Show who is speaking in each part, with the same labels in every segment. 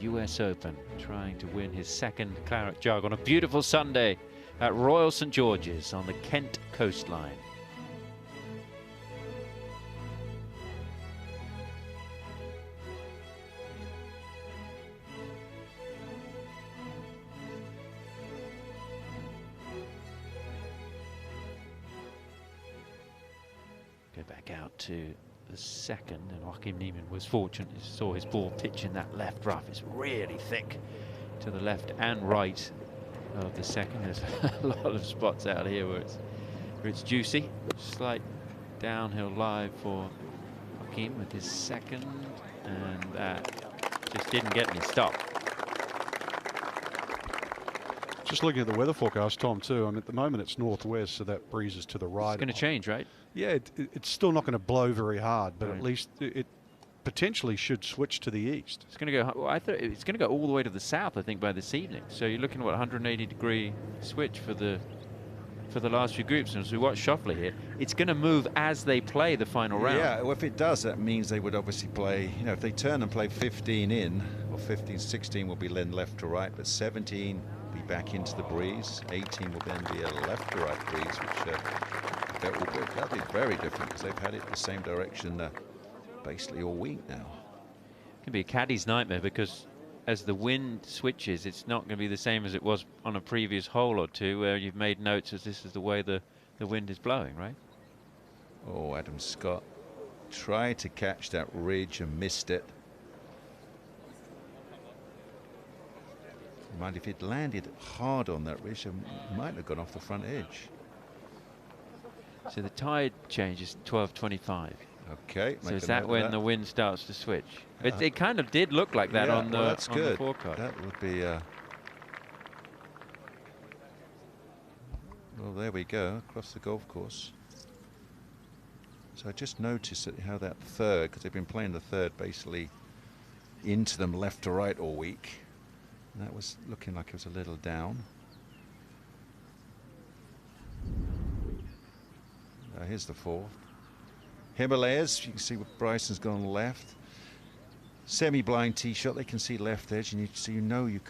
Speaker 1: US Open, trying to win his second claret jug on a beautiful Sunday at Royal St George's on the Kent coastline. Go back out to the second, and Joaquin Niemann was fortunate. He saw his ball pitch in that left rough. It's really thick to the left and right of the second. There's a lot of spots out here where it's juicy. Slight downhill lie for Joaquin with his second, and that just didn't get any stop.
Speaker 2: Just looking at the weather forecast, Tom, too. I mean, at the moment it's northwest, so that breeze is to the right.
Speaker 1: It's going to change, right?
Speaker 2: Yeah, it's still not going to blow very hard, but
Speaker 1: Right.
Speaker 2: at least it potentially should switch to the east.
Speaker 1: It's going to go. Well, I thought it's going to go all the way to the south, I think, by this evening. So you're looking at what, 180-degree switch for the last few groups. And as we watch Schauffele here, it's going to move as they play the final round.
Speaker 3: Yeah, well, if it does, that means they would obviously play, you know, if they turn and play 15 in, or 15, 16 will be then left to right, but 17 be back into the breeze. 18 will then be a left to right breeze, which that'll be very different because they've had it the same direction basically all week now.
Speaker 1: It can be a caddy's nightmare because as the wind switches, it's not going to be the same as it was on a previous hole or two where you've made notes as this is the way the wind is blowing, right?
Speaker 3: Oh, Adam Scott tried to catch that ridge and missed it. Mind if it landed hard on that ridge, it might have gone off the front edge.
Speaker 1: So the tide changes 12:25.
Speaker 3: Okay.
Speaker 1: So is that when the wind starts to switch? It kind of did look like that on the
Speaker 3: that's good.
Speaker 1: the forecast.
Speaker 3: That would be. Well, there we go, across the golf course. So I just noticed that how that third, because they've been playing the third basically into them left to right all week. And that was looking like it was a little down. Here's the fourth. Himalayas, you can see what Bryson's gone left. Semi-blind tee shot, they can see left edge, and you know you've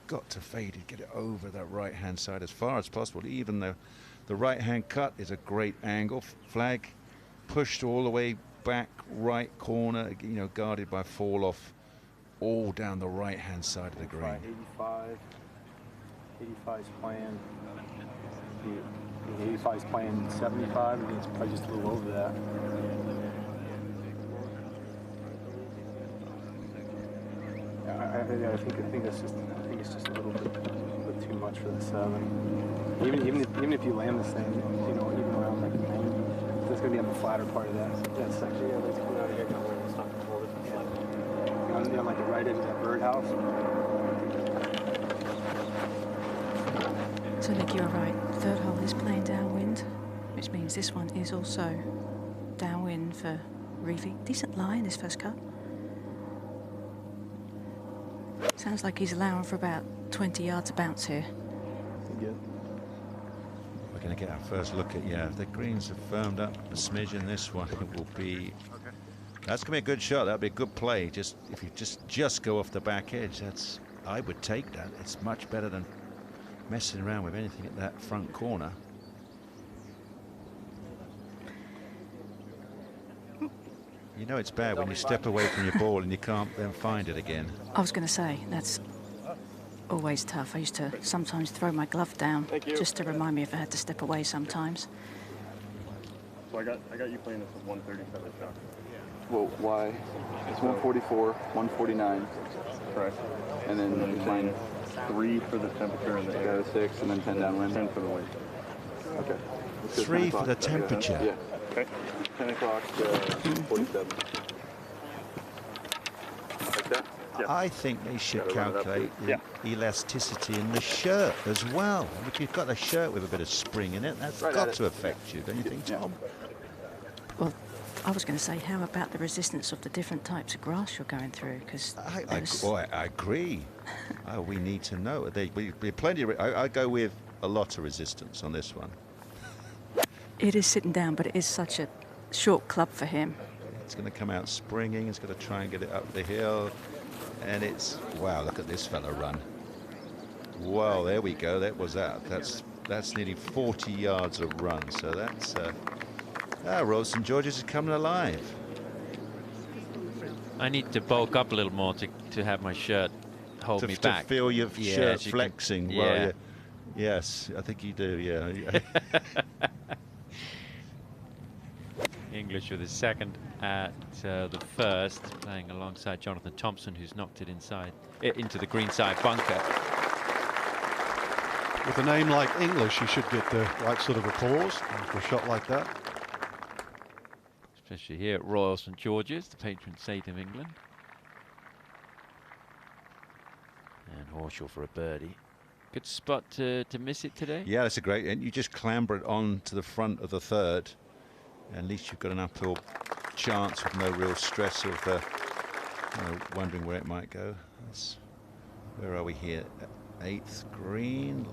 Speaker 3: got to fade it, get it over that right-hand side as far as possible. Even though the right-hand cut is a great angle. Flag pushed all the way back right corner, you know, guarded by fall off, all down the right-hand side of the green.
Speaker 4: 85's playing. 85's playing 75. I think it's probably just a little over that. I think it's just a little bit too much for the 7. Even if you land this thing, you know, even around like 90, that's gonna be on the flatter part of that section. Yeah, that's coming out of here. It's not gonna hold it. On like the right edge of that birdhouse.
Speaker 5: So Nick, you're right. Third hole is playing downwind, which means this one is also downwind for Reevy. Decent lie in this first cut. Sounds like he's allowing for about 20 yards of bounce here.
Speaker 4: Good.
Speaker 3: We're going to get our first look at, if the greens have firmed up a smidgen, this one will be, that's going to be a good shot. That'll be a good play. Just if you just go off the back edge, I would take that. It's much better than messing around with anything at that front corner. You know it's bad when you step away from your ball and you can't then find it again.
Speaker 5: I was going to say, that's always tough. I used to sometimes throw my glove down just to remind me if I had to step away sometimes.
Speaker 6: So I got you playing this with 137 shot.
Speaker 7: Well, why? It's 144, 149.
Speaker 6: Correct.
Speaker 7: And then you're saying
Speaker 6: 3 for the temperature and the
Speaker 7: got a 6 and then 10 downwind.
Speaker 6: 10 for the wind.
Speaker 7: Okay.
Speaker 3: 3 for the temperature.
Speaker 7: Yeah.
Speaker 6: Okay.
Speaker 7: 10 o'clock to 47. Like that?
Speaker 6: Yeah.
Speaker 3: I think they should
Speaker 7: Gotta run it up,
Speaker 3: calculate
Speaker 6: yeah.
Speaker 3: the elasticity in the shirt as well. And if you've got a shirt with a bit of spring in it, that's
Speaker 7: Right
Speaker 3: got
Speaker 7: at
Speaker 3: to
Speaker 7: it.
Speaker 3: affect you, don't you think, Tom?
Speaker 5: Well, I was going to say, how about the resistance of the different types of grass you're going through? Because
Speaker 3: I agree. We need to know. Be plenty. I go with a lot of resistance on this one.
Speaker 5: it is sitting down, but it is such a short club for him.
Speaker 3: It's going to come out springing. It's going to try and get it up the hill. And it's, wow, look at this fella run. Well, there we go. That was that. That's nearly 40 yards of run. So that's Royal St George's is coming alive.
Speaker 1: I need to bulk up a little more to have my shirt hold me back.
Speaker 3: To feel your shirt
Speaker 1: so you
Speaker 3: flexing.
Speaker 1: can,
Speaker 3: Well,
Speaker 1: yeah.
Speaker 3: yeah. Yes, I think you do. Yeah.
Speaker 1: English with his second at the first, playing alongside Jonathan Thompson, who's knocked it into the greenside bunker.
Speaker 2: With a name like English, you should get the right sort of applause for a shot like that.
Speaker 1: Especially here at Royal St George's, the patron saint of England. And Horschel for a birdie. Good spot to miss it today.
Speaker 3: Yeah, that's a great. And you just clamber it on to the front of the third. And at least you've got an uphill chance with no real stress of wondering where it might go. Where are we here? 8th green.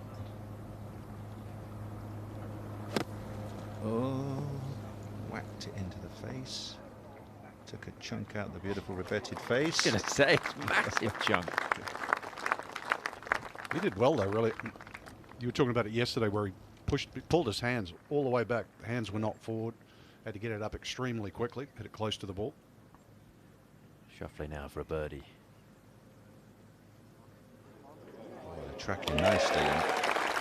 Speaker 3: Oh, whacked it into the face. Took a chunk out the beautiful revetted face.
Speaker 1: I was going to say, it's massive chunk.
Speaker 2: He did well, though, really. You were talking about it yesterday where he pulled his hands all the way back. The hands were not forward. Had to get it up extremely quickly, hit it close to the ball.
Speaker 1: Schauffele now for a birdie.
Speaker 3: Oh, they're tracking nicely. And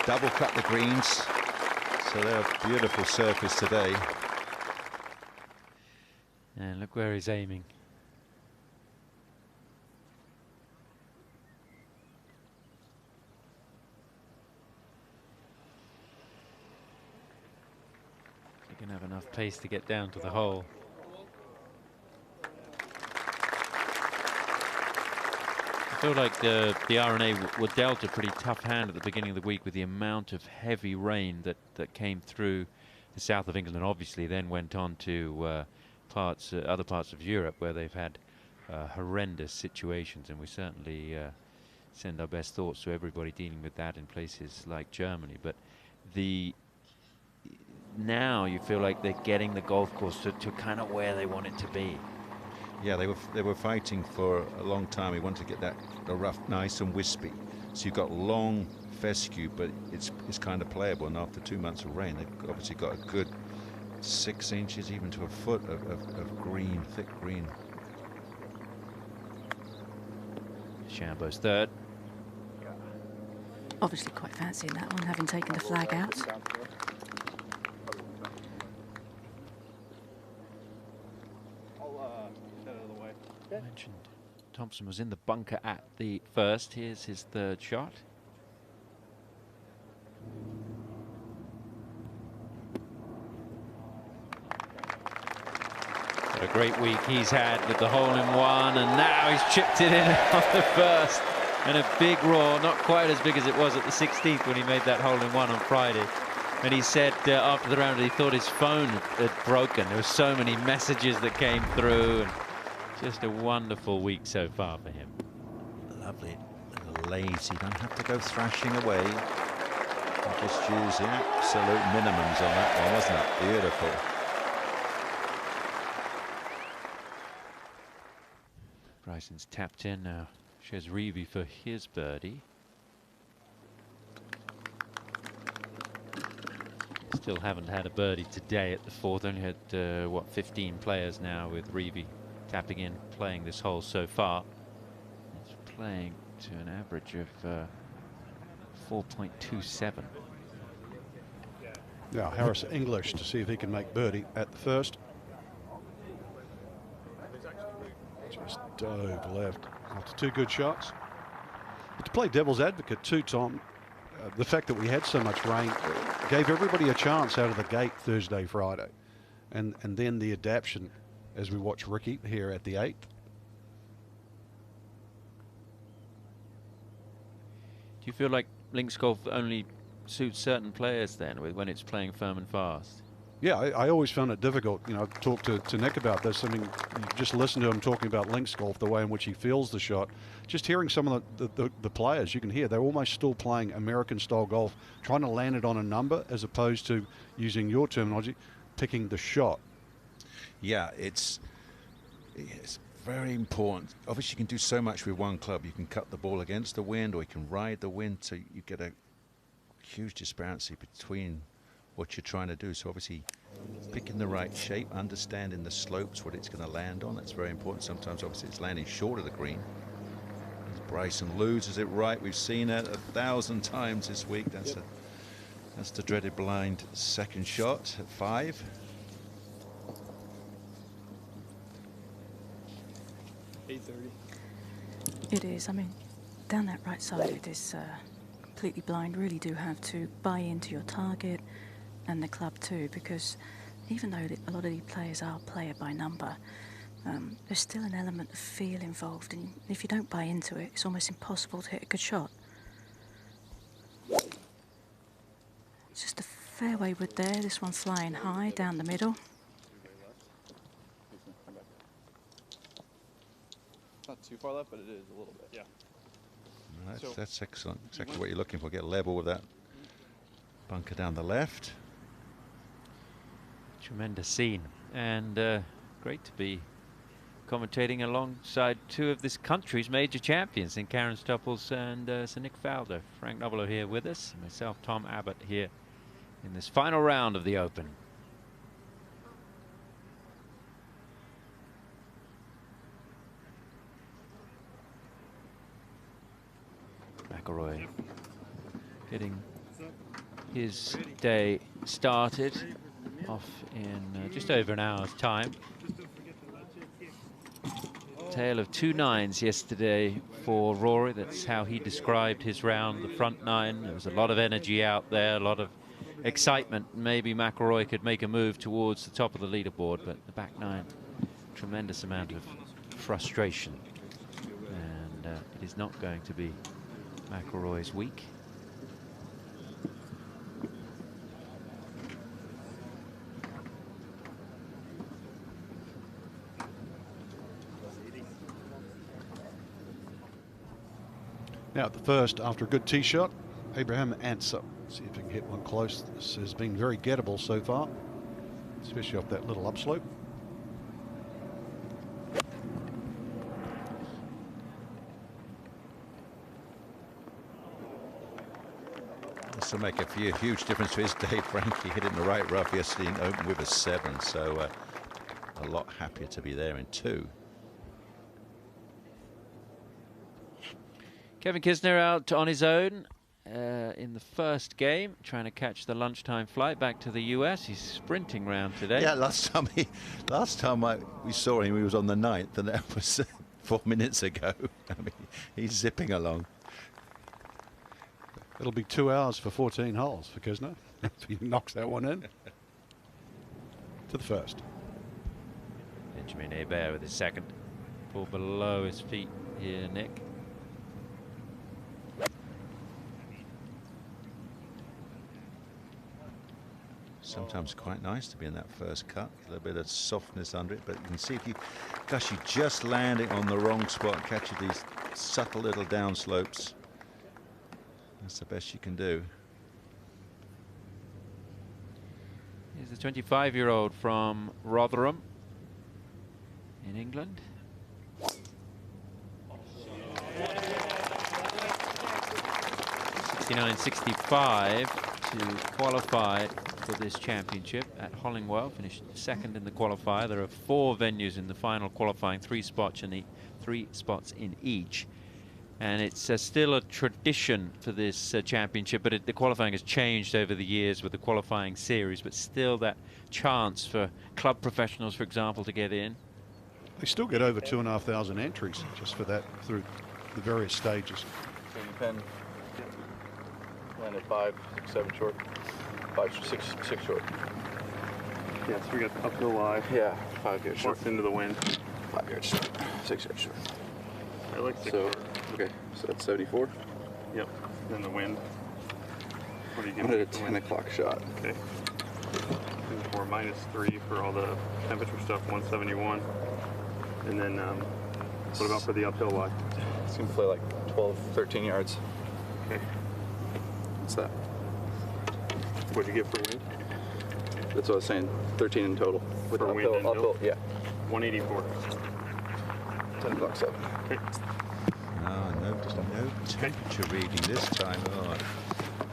Speaker 3: double cut the greens. So they're a beautiful surface today.
Speaker 1: And look where he's aiming. He can have enough pace to get down to the hole. I feel like the R&A were dealt a pretty tough hand at the beginning of the week with the amount of heavy rain that came through the south of England, and obviously then went on to other parts of Europe where they've had horrendous situations, and we certainly send our best thoughts to everybody dealing with that in places like Germany. But now you feel like they're getting the golf course to kind of where they want it to be.
Speaker 3: Yeah, they were fighting for a long time. We wanted to get the rough nice and wispy. So you've got long fescue, but it's kind of playable. And after 2 months of rain, they've obviously got a good 6 inches, even to a foot of green, thick green.
Speaker 1: Shambo's third.
Speaker 5: Obviously quite fancying that one, having taken the flag out.
Speaker 1: I mentioned Thompson was in the bunker at the first. Here's his third shot. What a great week he's had with the hole-in-one, and now he's chipped it in on the first. And a big roar, not quite as big as it was at the 16th when he made that hole-in-one on Friday. And he said after the round he thought his phone had broken. There were so many messages that came through, and just a wonderful week so far for him.
Speaker 3: Lovely, little lazy. Don't have to go thrashing away. You just use the absolute minimums on that one, wasn't it? Beautiful.
Speaker 1: Bryson's tapped in now. Shez-Reavie for his birdie. Still haven't had a birdie today at the fourth. Only had, what, 15 players now with Reavie tapping in, playing this hole so far. It's playing to an average of 4.27.
Speaker 2: Now Harris English to see if he can make birdie at the first. Just dove left after 2 good shots. But to play devil's advocate too, Tom, the fact that we had so much rain gave everybody a chance out of the gate Thursday, Friday. And then the adaptation as we watch Ricky here at the 8th.
Speaker 1: Do you feel like links golf only suits certain players then, when it's playing firm and fast?
Speaker 2: Yeah, I always found it difficult. You know, I've talked to Nick about this. I mean, you just listen to him talking about links golf, the way in which he feels the shot. Just hearing some of the players, you can hear they're almost still playing American-style golf, trying to land it on a number as opposed to, using your terminology, picking the shot.
Speaker 3: Yeah, it's very important. Obviously, you can do so much with one club. You can cut the ball against the wind, or you can ride the wind, so you get a huge disparity between what you're trying to do. So obviously, picking the right shape, understanding the slopes, what it's going to land on, that's very important. Sometimes, obviously, it's landing short of the green. As Bryson loses it right. We've seen it 1,000 times this week. That's the dreaded blind second shot at 5.
Speaker 5: It is. I mean, down that right side, it is completely blind. Really do have to buy into your target and the club too, because even though a lot of these players are player by number, there's still an element of feel involved, and if you don't buy into it, it's almost impossible to hit a good shot. It's just a fairway wood there. This one's flying high down the middle.
Speaker 7: Not too far left, but it is a little bit.
Speaker 6: Yeah.
Speaker 3: That's excellent. Exactly what you're looking for. Get level with that bunker down the left.
Speaker 1: Tremendous scene, and great to be commentating alongside two of this country's major champions in Karen Stoppels and Sir Nick Faldo. Frank Novello here with us, and myself, Tom Abbott, here in this final round of the Open. McIlroy getting his day started off in just over an hour's time. Tale of 2 nines yesterday for Rory. That's how he described his round, the front 9. There was a lot of energy out there, a lot of excitement. Maybe McIlroy could make a move towards the top of the leaderboard, but the back 9, tremendous amount of frustration. And it is not going to be McIlroy's week.
Speaker 2: Now at the first, after a good tee shot, Abraham Ancer. See if he can hit one close. This has been very gettable so far, especially off that little upslope.
Speaker 3: This will make a huge difference to his day. Frankie hit it in the right rough yesterday and opened with a 7, so a lot happier to be there in 2.
Speaker 1: Kevin Kisner out on his own in the first game, trying to catch the lunchtime flight back to the US. He's sprinting round today.
Speaker 3: Yeah, last time we saw him, he was on the 9th, and that was 4 minutes ago. I mean, he's zipping along.
Speaker 2: It'll be 2 hours for 14 holes for Kisner if he knocks that one in. To the first.
Speaker 1: Benjamin Hebert with his second. Ball below his feet here, Nick.
Speaker 3: Sometimes quite nice to be in that first cut. A little bit of softness under it, but you can see if you, gosh, you just land it on the wrong spot, catching these subtle little down slopes. That's the best you can do.
Speaker 1: Here's the 25-year-old from Rotherham in England. .69.65 to qualify for this championship at Hollingwell. Finished second in the qualifier. There are 4 venues in the final qualifying, 3 spots in each. And it's still a tradition for this championship, but the qualifying has changed over the years with the qualifying series, but still that chance for club professionals, for example, to get in.
Speaker 2: They still get over 2,500 entries just for that through the various stages.
Speaker 7: So you pen landed 5, 6, 7 short. 5, 6 short.
Speaker 6: Yeah, so we got the uphill lie.
Speaker 7: Yeah, 5 yards short.
Speaker 6: Plus into the wind.
Speaker 7: 5 yards short. 6 yards short.
Speaker 6: I like 6
Speaker 7: So,
Speaker 6: short.
Speaker 7: okay, so that's 74.
Speaker 6: Yep. Then the wind. What do you
Speaker 7: I
Speaker 6: give
Speaker 7: wanted
Speaker 6: me?
Speaker 7: a 10 o'clock shot.
Speaker 6: Okay. And for -3 for all the temperature stuff, 171. And then what about for the uphill lie?
Speaker 7: It's gonna play like 12, 13 yards.
Speaker 6: Okay.
Speaker 7: What's that?
Speaker 6: What'd you get for wind?
Speaker 7: That's what I was saying. 13 in total. With
Speaker 6: For
Speaker 7: the
Speaker 6: wind and hill?
Speaker 7: yeah.
Speaker 6: 184.
Speaker 7: 10 o'clock 7.
Speaker 3: Oh, no temperature reading this time. Oh,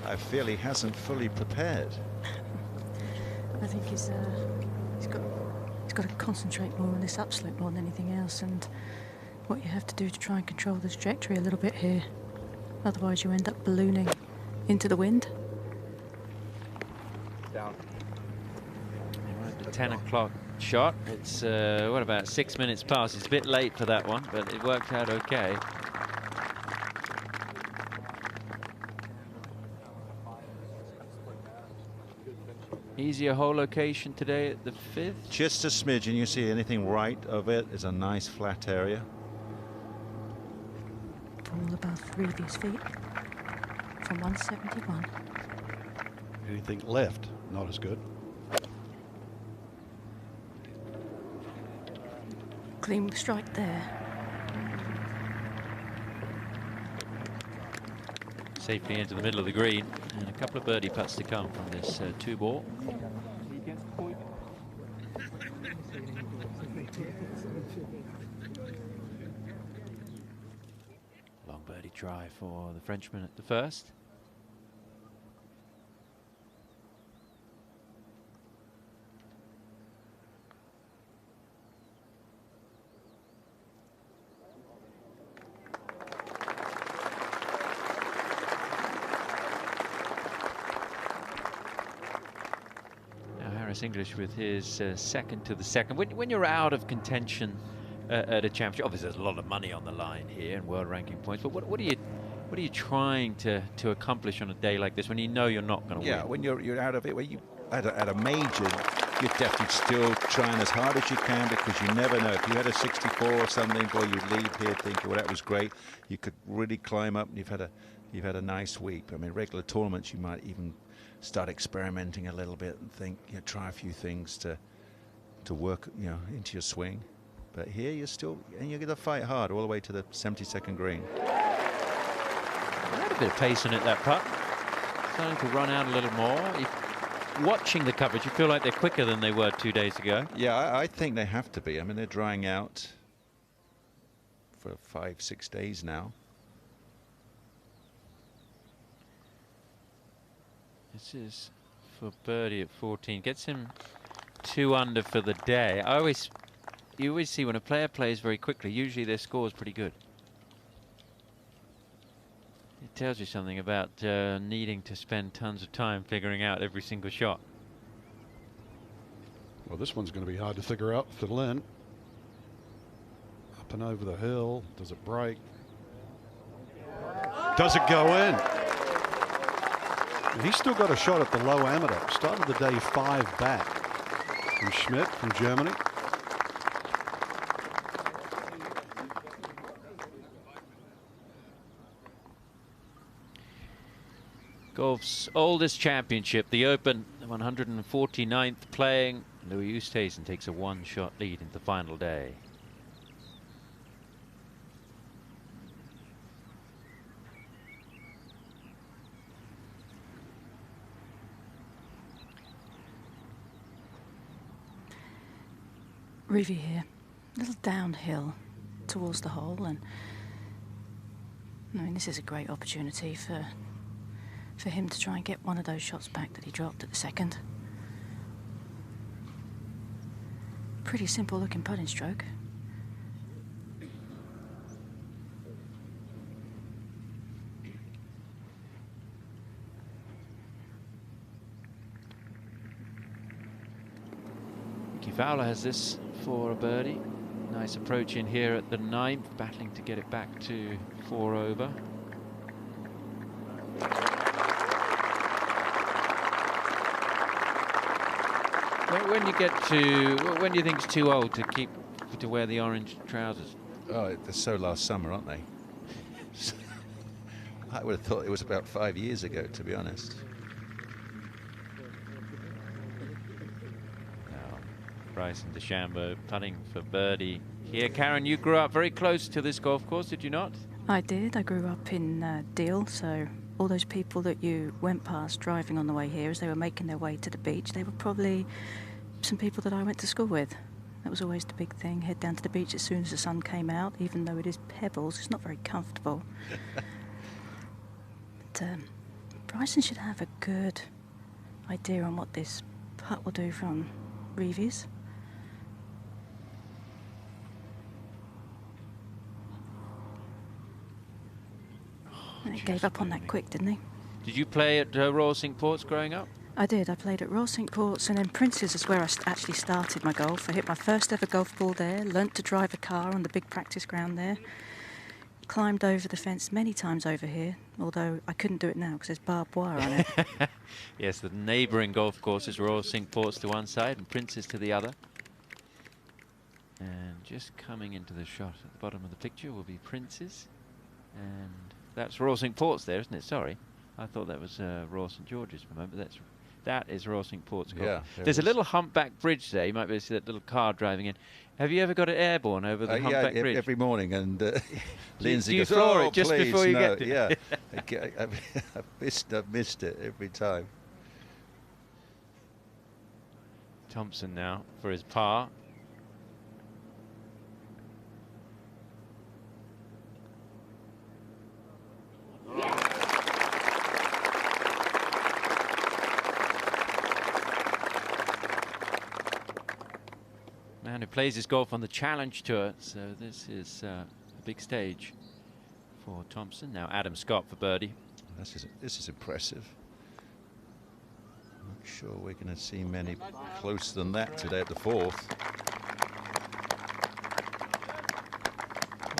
Speaker 3: I feel he hasn't fully prepared.
Speaker 5: I think he's got to concentrate more on this upslope more than anything else, and what you have to do to try and control the trajectory a little bit here. Otherwise, you end up ballooning into the wind.
Speaker 4: Down.
Speaker 1: The 10 o'clock shot. It's what, about 6 minutes past. It's a bit late for that one, but it worked out okay. Easier hole location today at the 5th.
Speaker 3: Just a smidge, and you see anything right of it is a nice flat area.
Speaker 5: Ball above Reevy's feet from 171.
Speaker 2: Anything left, not as good.
Speaker 5: Clean strike there.
Speaker 1: Safely into the middle of the green, and a couple of birdie putts to come from this 2-ball. Long birdie try for the Frenchman at the first. English with his second to the second. When you're out of contention at a championship, obviously there's a lot of money on the line here and world ranking points, but what are you trying to accomplish on a day like this when you know you're not going to win?
Speaker 3: Yeah, when you're out of it, when you at a major, you're definitely still trying as hard as you can, because you never know. If you had a 64 or something, boy, you'd leave here thinking, well, that was great. You could really climb up, and you've had a nice week. I mean, regular tournaments, you might even start experimenting a little bit and think, try a few things to work, into your swing. But here you're going to fight hard all the way to the 72nd green.
Speaker 1: Had a bit of pace in it, that putt. Starting to run out a little more. Watching the coverage, you feel like they're quicker than they were 2 days ago.
Speaker 3: Yeah, I think they have to be. I mean, they're drying out for 5-6 days now.
Speaker 1: This is for birdie at 14. Gets him 2 under for the day. You always see when a player plays very quickly, usually their score is pretty good. It tells you something about needing to spend tons of time figuring out every single shot.
Speaker 2: Well, this one's going to be hard to figure out for Lynn. Up and over the hill. Does it break? Does it go in? He's still got a shot at the low amateur. Started the day 5 back from Schmidt from Germany.
Speaker 1: Golf's oldest championship, the Open, the 149th playing. Louis Oosthuizen takes a 1-shot lead into the final day.
Speaker 5: Reevy here, a little downhill towards the hole, and I mean, this is a great opportunity for him to try and get one of those shots back that he dropped at the second. Pretty simple looking putting stroke.
Speaker 1: Rickie Fowler has this for a birdie. Nice approach in here at the 9th, battling to get it back to 4 over. When do you think it's too old to wear the orange trousers?
Speaker 3: Oh, they're so last summer, aren't they? I would have thought it was about 5 years ago, to be honest.
Speaker 1: Now, Bryson DeChambeau putting for birdie here. Karen, you grew up very close to this golf course, did you not?
Speaker 5: I did. I grew up in Deal, so all those people that you went past driving on the way here as they were making their way to the beach, they were probably some people that I went to school with. That was always the big thing. Head down to the beach as soon as the sun came out, even though it is pebbles. It's not very comfortable. But Bryson should have a good idea on what this putt will do from Reeves. And he gave up on that quick, didn't he?
Speaker 1: Did you play at Royal Cinque Ports growing up?
Speaker 5: I did. I played at Royal Cinque Ports, and then Prince's is where I actually started my golf. I hit my first ever golf ball there, learnt to drive a car on the big practice ground there, climbed over the fence many times over here, although I couldn't do it now because there's barbed wire on it.
Speaker 1: Yes, the neighbouring golf course is Royal Cinque Ports to one side and Prince's to the other. And just coming into the shot at the bottom of the picture will be Prince's. And that's Royal Cinque Ports there, isn't it? Sorry. I thought that was Royal St George's for a moment, but that is Royal Cinque Ports golf.
Speaker 3: Yeah,
Speaker 1: there's a little humpback bridge there. You might be able to see that little car driving in. Have you ever got it airborne over the humpback bridge?
Speaker 3: Every morning, and Lindsay
Speaker 1: do you
Speaker 3: goes,
Speaker 1: floor
Speaker 3: "Oh,
Speaker 1: it just
Speaker 3: please,
Speaker 1: before you
Speaker 3: no."
Speaker 1: get
Speaker 3: Yeah, I've missed it every time.
Speaker 1: Thompson now for his par. Man who plays his golf on the Challenge Tour, so this is a big stage for Thompson. Now Adam Scott for birdie.
Speaker 3: This is impressive. I'm not sure we're going to see many closer than that today at the fourth.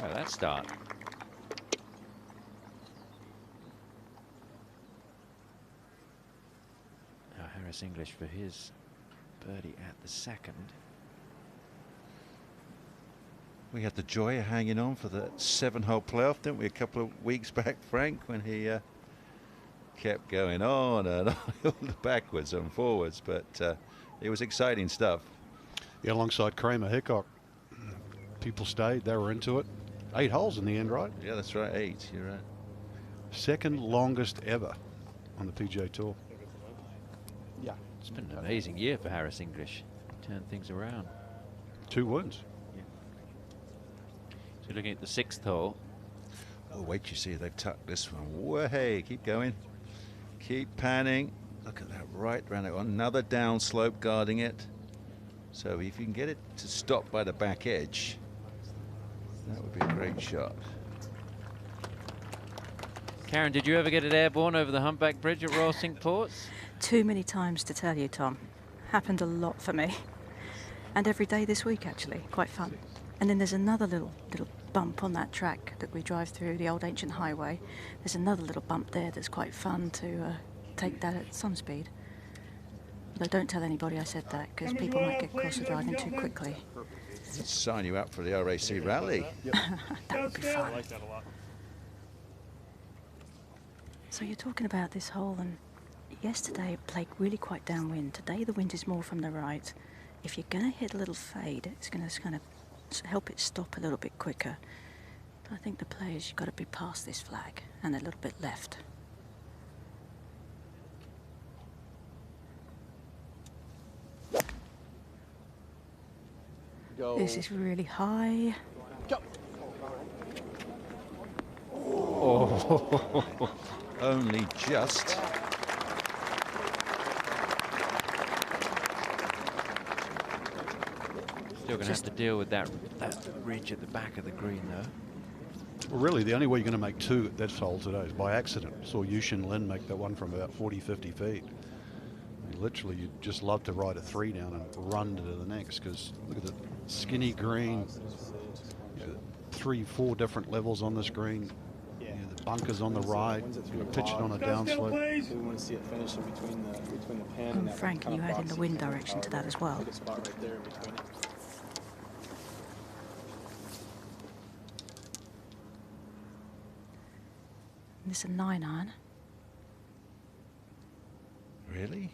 Speaker 1: Well, that start. Now Harris English for his birdie at the second.
Speaker 3: We had the joy of hanging on for the 7-hole playoff, didn't we, a couple of weeks back, Frank, when he kept going on and on, backwards and forwards, but it was exciting stuff.
Speaker 2: Yeah, alongside Kramer Hickok. People stayed, they were into it. 8 holes in the end, right?
Speaker 3: Yeah, that's right, 8, you're right.
Speaker 2: Second longest ever on the PGA Tour.
Speaker 1: Yeah. It's been an amazing year for Harris English. Turned things around.
Speaker 2: 2 wins.
Speaker 1: So looking at the 6th hole.
Speaker 3: Oh, wait, you see, they've tucked this one way. Keep going. Keep panning. Look at that, right round it. Another downslope guarding it. So if you can get it to stop by the back edge, that would be a great shot.
Speaker 1: Karen, did you ever get it airborne over the humpback bridge at Royal Cinque Ports?
Speaker 5: Too many times to tell you, Tom. Happened a lot for me. And every day this week, actually. Quite fun. And then there's another little bump on that track that we drive through, the old ancient highway. There's another little bump there that's quite fun to take that at some speed. Although don't tell anybody I said that, because people might get cross with driving too quickly.
Speaker 3: Let's sign you up for the RAC rally.
Speaker 5: That would be fun.
Speaker 6: I like that a lot.
Speaker 5: So you're talking about this hole, and yesterday it played really quite downwind. Today the wind is more from the right. If you're going to hit a little fade, it's going to kind of help it stop a little bit quicker. But I think the players, you've got to be past this flag and a little bit left.
Speaker 7: Go.
Speaker 5: This is really high.
Speaker 7: Go.
Speaker 1: Oh.
Speaker 3: Only just.
Speaker 1: Still going to have to deal with that ridge at the back of the green, though.
Speaker 2: Well, really, the only way you're going to make 2 at this hole today is by accident. Saw Yushin Lin make that one from about 40, 50 feet. I mean, literally, you'd just love to ride a 3 down and run to the next, because look at the skinny green. You know, 3, 4 different levels on this green. You know, the bunkers on the right. You pitch it on a downslope.
Speaker 4: We want to see it finishing between the pin and
Speaker 5: And
Speaker 4: that
Speaker 5: Frank,
Speaker 4: kind
Speaker 5: you
Speaker 4: of
Speaker 5: add in the
Speaker 4: boxy
Speaker 5: wind
Speaker 4: kind of
Speaker 5: direction to that as
Speaker 4: Take
Speaker 5: well.
Speaker 4: a spot right there in between it.
Speaker 5: And this is a 9-iron.
Speaker 3: Really?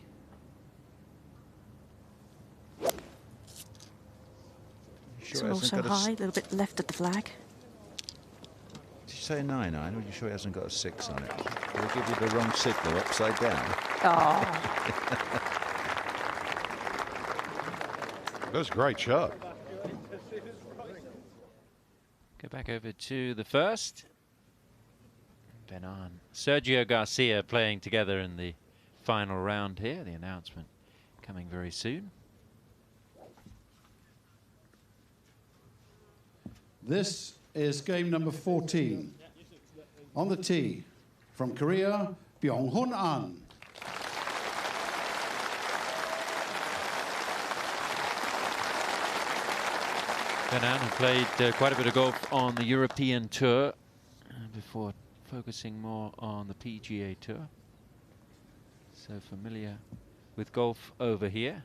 Speaker 5: It's
Speaker 3: Sure it hasn't
Speaker 5: also
Speaker 3: got a
Speaker 5: high, a little bit left of the flag.
Speaker 3: Did you say a 9-iron? Are you sure it hasn't got a 6 on it? Will it give you the wrong signal upside down?
Speaker 5: Oh,
Speaker 2: That's a great shot.
Speaker 1: Go back over to the first. Benan, Sergio Garcia playing together in the final round here. The announcement coming very soon.
Speaker 8: This is game number 14. On the tee, from Korea, Byung-Hun An.
Speaker 1: Benan had played quite a bit of golf on the European Tour before focusing more on the PGA Tour. So familiar with golf over here.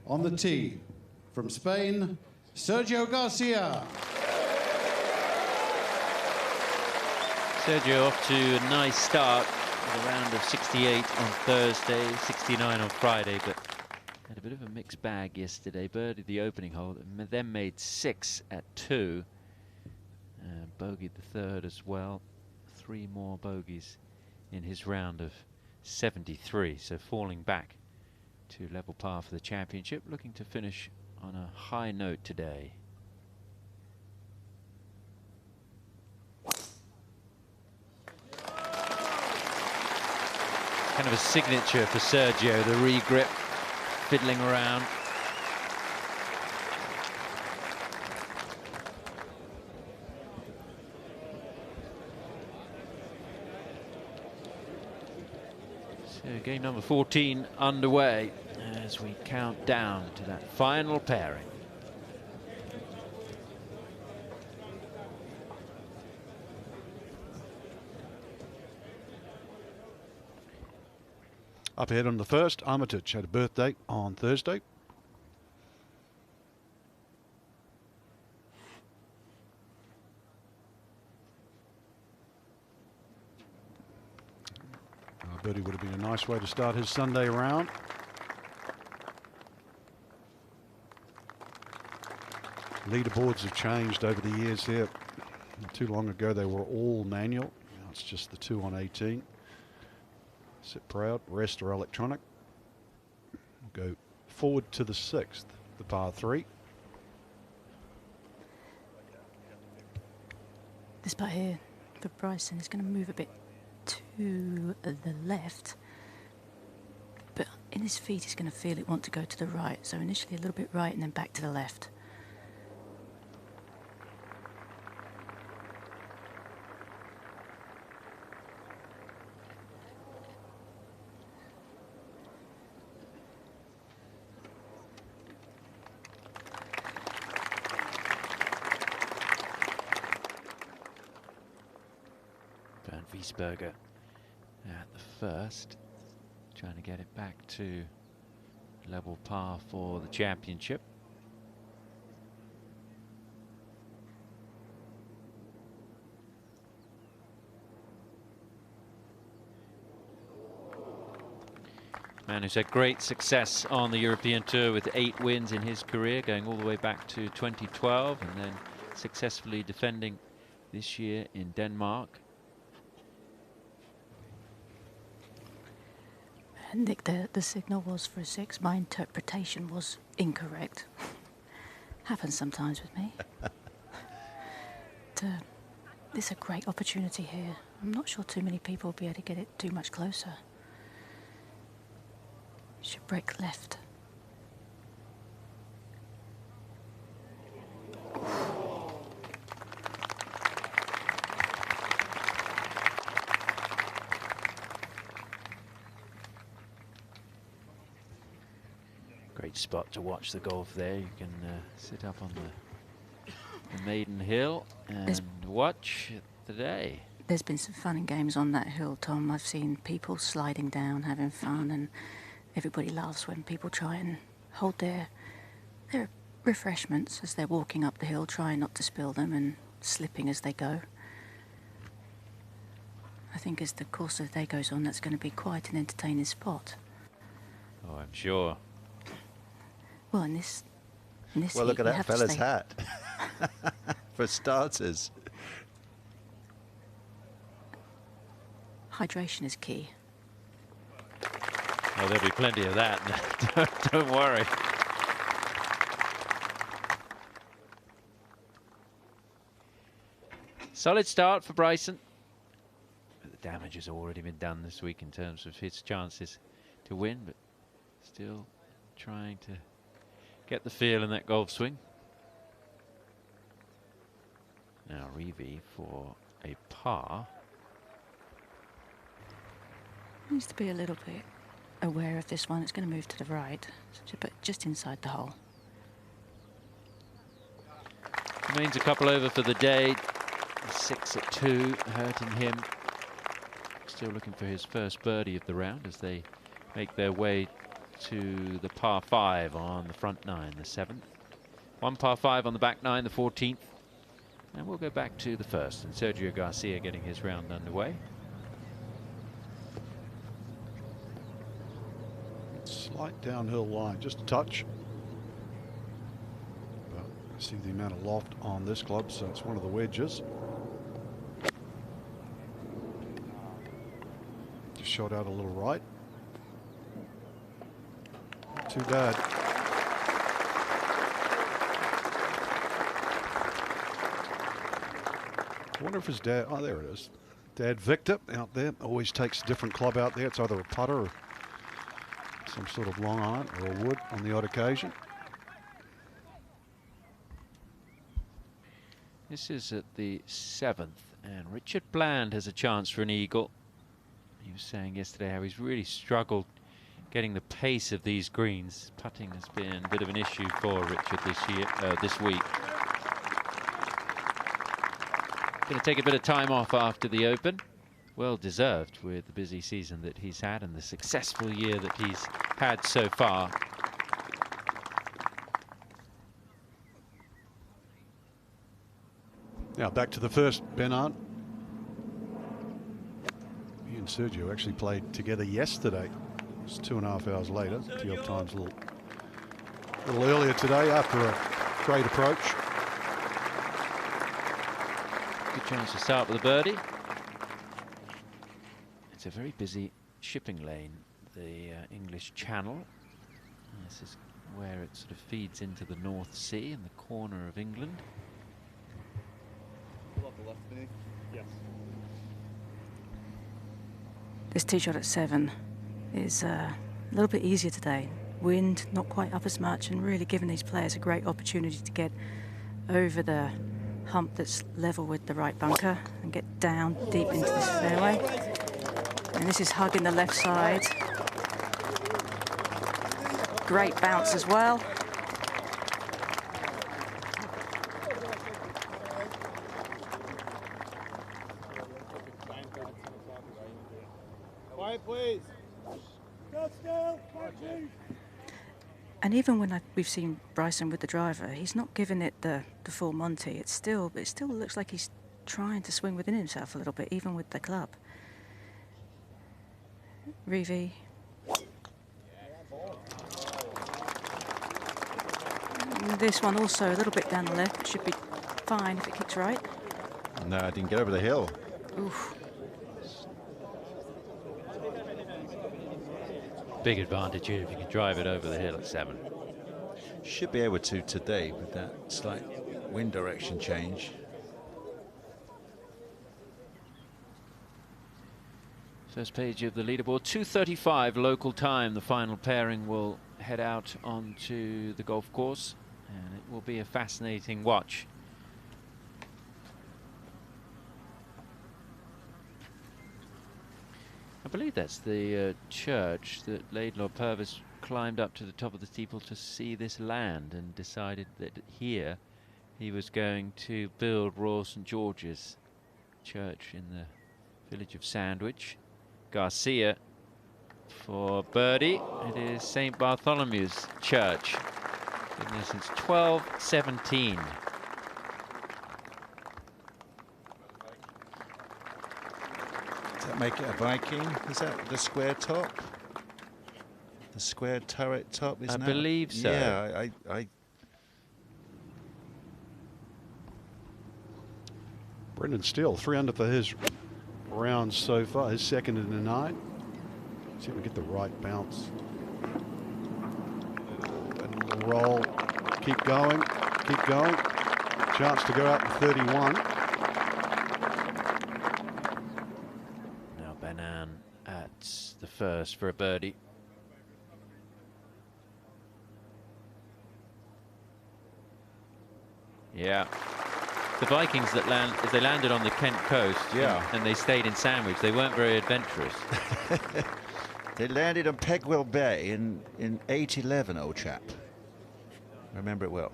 Speaker 8: On the tee, from Spain, Sergio Garcia.
Speaker 1: Sergio off to a nice start with a round of 68 on Thursday, 69 on Friday, but had a bit of a mixed bag yesterday. Birdied the opening hole, then made 6 at 2. Bogeyed the third as well. 3 more bogeys in his round of 73, so falling back to level par for the championship, looking to finish on a high note today. Kind of a signature for Sergio, the re-grip, fiddling around. So game number 14 underway as we count down to that final pairing.
Speaker 2: Up ahead on the first, Armitage had a birthday on Thursday. Birdie would have been a nice way to start his Sunday round. Leaderboards have changed over the years here. Not too long ago they were all manual. Now it's just the 2 on 18. Sit proud, rest are electronic. We'll go forward to the 6th, the par 3.
Speaker 5: This putt here for Bryson is going to move a bit to the left, but in his feet he's going to feel it want to go to the right. So initially a little bit right and then back to the left.
Speaker 1: Wiesberger at the first, trying to get it back to level par for the championship. Man who's had great success on the European Tour with 8 wins in his career, going all the way back to 2012, and then successfully defending this year in Denmark.
Speaker 5: Nick, the signal was for a 6. My interpretation was incorrect. Happens sometimes with me. This is a great opportunity here. I'm not sure too many people will be able to get it too much closer. Should break left.
Speaker 1: Great spot to watch the golf there. You can sit up on the maiden hill and watch the day.
Speaker 5: There's been some fun and games on that hill, Tom. I've seen people sliding down, having fun, and everybody laughs when people try and hold their refreshments as they're walking up the hill, trying not to spill them, and slipping as they go. I think as the course of the day goes on, that's going to be quite an entertaining spot.
Speaker 1: Oh, I'm sure.
Speaker 5: Well, in this
Speaker 3: Well, look
Speaker 5: heat,
Speaker 3: at
Speaker 5: you
Speaker 3: that
Speaker 5: have to
Speaker 3: fella's
Speaker 5: stay-
Speaker 3: hat. For starters.
Speaker 5: Hydration is key.
Speaker 1: Oh, there'll be plenty of that. Don't worry. Solid start for Bryson. But the damage has already been done this week in terms of his chances to win, but still trying to get the feel in that golf swing. Now Reeve for a par.
Speaker 5: Needs to be a little bit aware of this one. It's going to move to the right, but just inside the hole.
Speaker 1: Remains a couple over for the day. 6 at 2, hurting him. Still looking for his first birdie of the round as they make their way to the par 5 on the front 9, the 7th. One par 5 on the back 9, the 14th. And we'll go back to the first, and Sergio Garcia getting his round underway.
Speaker 2: Slight downhill line, just a touch. But I see the amount of loft on this club, so it's one of the wedges. Just shot out a little right. Not too bad. I wonder if his dad, oh, there it is. Dad Victor out there, always takes a different club out there. It's either a putter or some sort of long iron or a wood on the odd occasion.
Speaker 1: This is at the 7th, and Richard Bland has a chance for an eagle. He was saying yesterday how he's really struggled getting the pace of these greens. Putting has been a bit of an issue for Richard this week. Going to take a bit of time off after the Open. Well deserved with the busy season that he's had and the successful year that he's had so far.
Speaker 2: Now back to the first, Bernard. He and Sergio actually played together yesterday. It's 2.5 hours later. Tee Off Time's a little earlier today after a great approach.
Speaker 1: Good chance to start with a birdie. It's a very busy shipping lane, the English Channel. And this is where it sort of feeds into the North Sea in the corner of England.
Speaker 6: Yes.
Speaker 5: This tee shot at 7 is a little bit easier today. Wind not quite up as much, and really giving these players a great opportunity to get over the hump that's level with the right bunker and get down deep into this fairway. And this is hugging the left side. Great bounce as well.
Speaker 9: Quiet, please.
Speaker 5: And even when we've seen Bryson with the driver, he's not giving it the full Monty. It still looks like he's trying to swing within himself a little bit, even with the club. Reeve. This one also a little bit down the left, but should be fine if it kicks right.
Speaker 3: No, I didn't get over the hill.
Speaker 5: Oof.
Speaker 1: Big advantage here if you can drive it over the hill at 7.
Speaker 3: Should be able to today with that slight wind direction change.
Speaker 1: First page of the leaderboard, 2:35 local time. The final pairing will head out onto the golf course, and it will be a fascinating watch. I believe that's the church that Laidlaw Purvis climbed up to the top of the steeple to see this land and decided that here he was going to build Royal St George's Church in the village of Sandwich. Garcia for birdie. It is St Bartholomew's Church. Been there since 1217.
Speaker 3: Does that make it a Viking? Is that the square top? The square turret top?
Speaker 1: I believe so.
Speaker 3: Yeah, I
Speaker 2: Brendan Steele, 3 under for his round so far, his second in the night. See if we get the right bounce. And the roll. Keep going. Keep going. Chance to go out to 31.
Speaker 1: Now Banan at the first for a birdie. Yeah. The Vikings that they landed on the Kent coast,
Speaker 3: Yeah.
Speaker 1: and they stayed in Sandwich. They weren't very adventurous.
Speaker 3: They landed on Pegwell Bay in 811, old chap. I remember it well.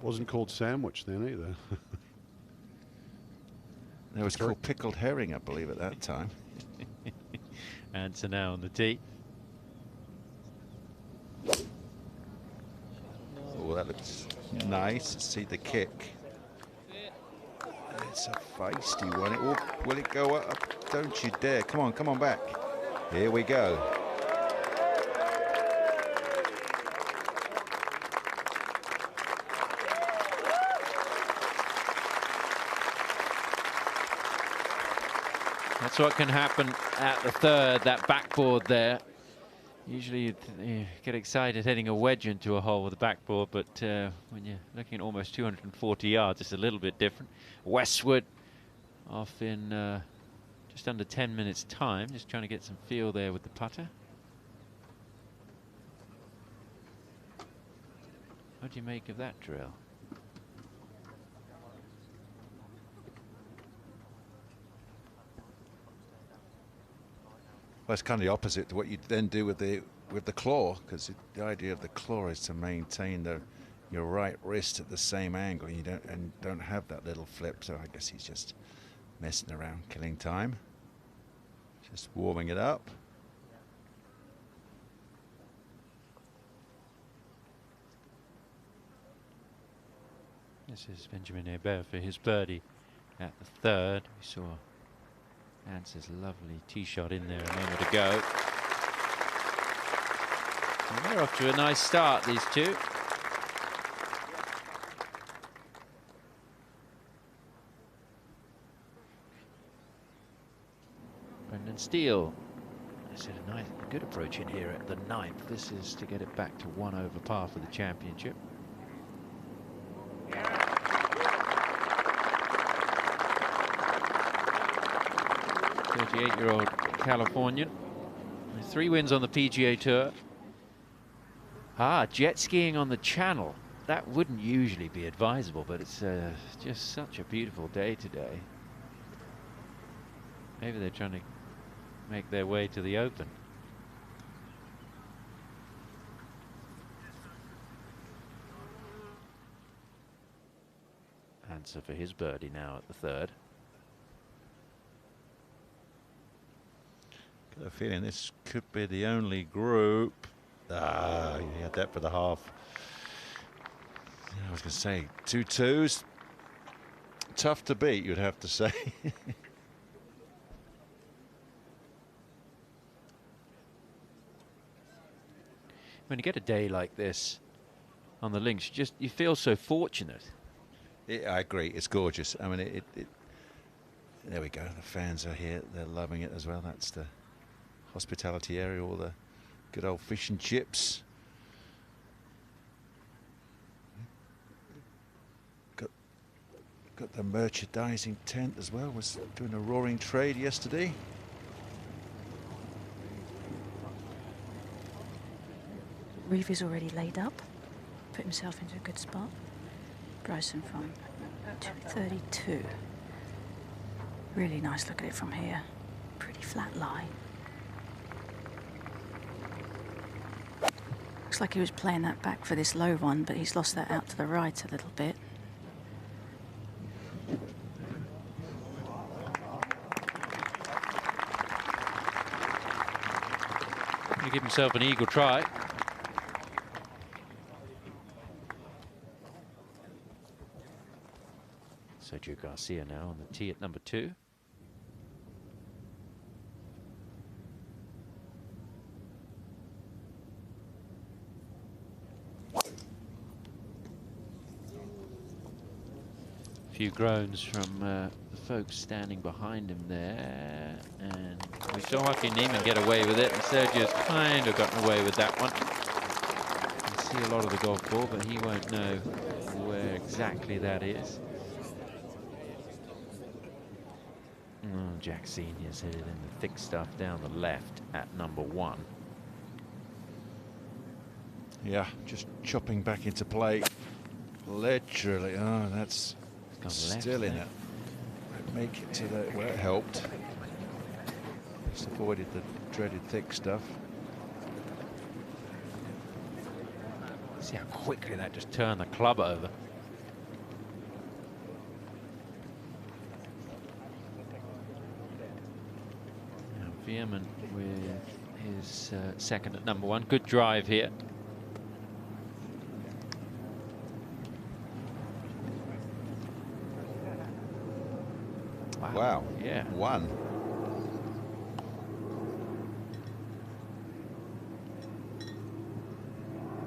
Speaker 2: Wasn't called Sandwich then either.
Speaker 3: It was called pickled herring, I believe, at that time.
Speaker 1: And so now on the tee.
Speaker 3: Oh, that looks nice. See the kick. It's a feisty one. Will it go up? Don't you dare. Come on back. Here we go.
Speaker 1: That's what can happen at the third, that backboard there. Usually you get excited hitting a wedge into a hole with a backboard, but when you're looking at almost 240 yards, it's a little bit different. Westwood off in just under 10 minutes time, just trying to get some feel there with the putter. What do you make of that drill?
Speaker 3: Well, it's kind of the opposite to what you then do with the claw, because the idea of the claw is to maintain your right wrist at the same angle. You don't have that little flip. So I guess he's just messing around, killing time, just warming it up.
Speaker 1: This is Benjamin Hebert for his birdie at the third. We saw Nance's lovely tee shot in there a moment ago. And they're off to a nice start, these two. Brendan Steele. This is a nice, good approach in here at the ninth. This is to get it back to 1 over par for the championship. 38-year-old Californian. 3 wins on the PGA Tour. Jet skiing on the Channel. That wouldn't usually be advisable, but it's just such a beautiful day today. Maybe they're trying to make their way to the Open. Answer for his birdie now at the third.
Speaker 3: Got a feeling this could be the only group. He had that for the half. I was going to say 2 twos. Tough to beat, you'd have to say.
Speaker 1: When you get a day like this on the links, you feel so fortunate.
Speaker 3: I agree, it's gorgeous. I mean, there we go. The fans are here, they're loving it as well. That's the hospitality area, all the good old fish and chips. Got the merchandising tent as well. Was doing a roaring trade yesterday.
Speaker 5: Reeve is already laid up, put himself into a good spot. Bryson from 232. Really nice look at it from here. Pretty flat lie. Looks like he was playing that back for this low one, but he's lost that out to the right a little bit.
Speaker 1: Going to give himself an eagle try. Sergio Garcia now on the tee at number 2. A few groans from the folks standing behind him there, and we saw Joaquin Niemann get away with it, and Sergio's kind of gotten away with that one. You can see a lot of the golf ball, but he won't know where exactly that is. Oh, Jack Senior's hit it in the thick stuff down the left at number 1.
Speaker 3: Yeah, just chopping back into play. Literally, oh, that's still in it. Make it to the where it helped. Just avoided the dreaded thick stuff.
Speaker 1: See how quickly that just turned the club over. Now Veerman with his second at number 1. Good drive here.
Speaker 3: Wow.
Speaker 1: Yeah.
Speaker 3: 1.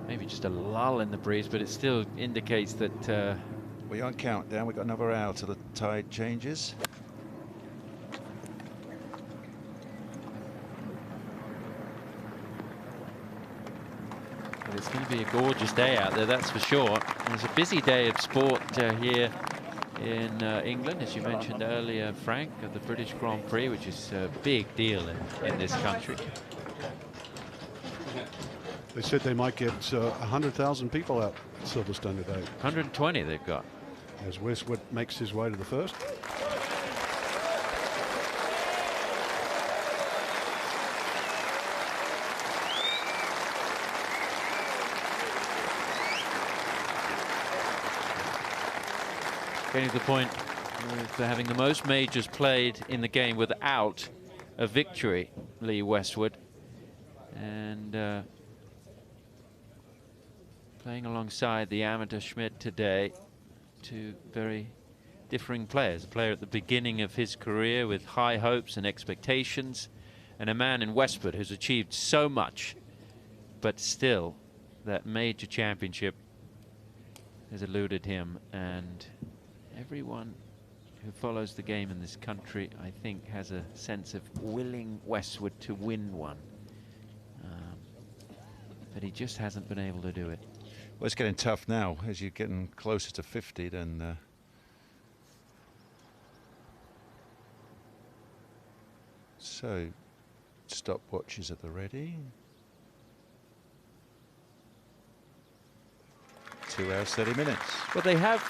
Speaker 1: Maybe just a lull in the breeze, but it still indicates that
Speaker 3: we're on countdown. We've got another hour till the tide changes.
Speaker 1: but it's going to be a gorgeous day out there, that's for sure. There's a busy day of sport here in England, as you mentioned earlier, Frank, of the British Grand Prix, which is a big deal in this country.
Speaker 2: They said they might get 100,000 people out at Silverstone today.
Speaker 1: 120 they've got.
Speaker 2: As Westwood makes his way to the first.
Speaker 1: Getting to the point of having the most majors played in the game without a victory, Lee Westwood. And playing alongside the amateur Schmidt today, two very differing players. A player at the beginning of his career with high hopes and expectations, and a man in Westwood who's achieved so much, but still that major championship has eluded him. And everyone who follows the game in this country, I think, has a sense of willing Westwood to win one. But he just hasn't been able to do it.
Speaker 3: Well, it's getting tough now as you're getting closer to 50. Then so stopwatches at the ready. 2 hours 30 minutes.
Speaker 1: Well, they have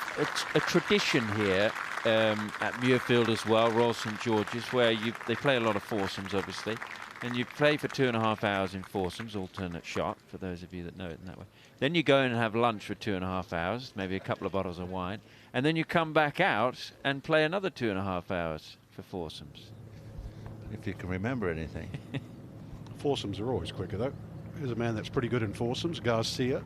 Speaker 1: a tradition here at Muirfield as well, Royal St George's, where they play a lot of foursomes, obviously. And you play for 2.5 hours in foursomes, alternate shot, for those of you that know it in that way. Then you go in and have lunch for 2.5 hours, maybe a couple of bottles of wine. And then you come back out and play another 2.5 hours for foursomes.
Speaker 3: If you can remember anything.
Speaker 2: Foursomes are always quicker, though. Here's a man that's pretty good in foursomes, Garcia.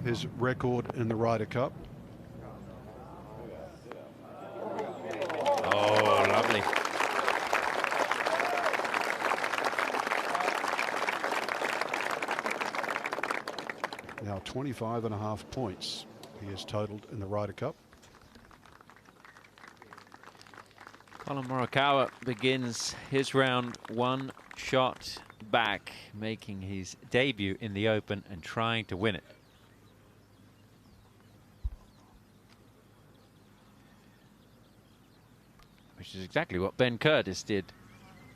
Speaker 2: His record in the Ryder Cup.
Speaker 1: Oh, lovely.
Speaker 2: Now 25.5 points he has totaled in the Ryder Cup.
Speaker 1: Colin Morikawa begins his round 1 shot back, making his debut in the Open and trying to win it. Which is exactly what Ben Curtis did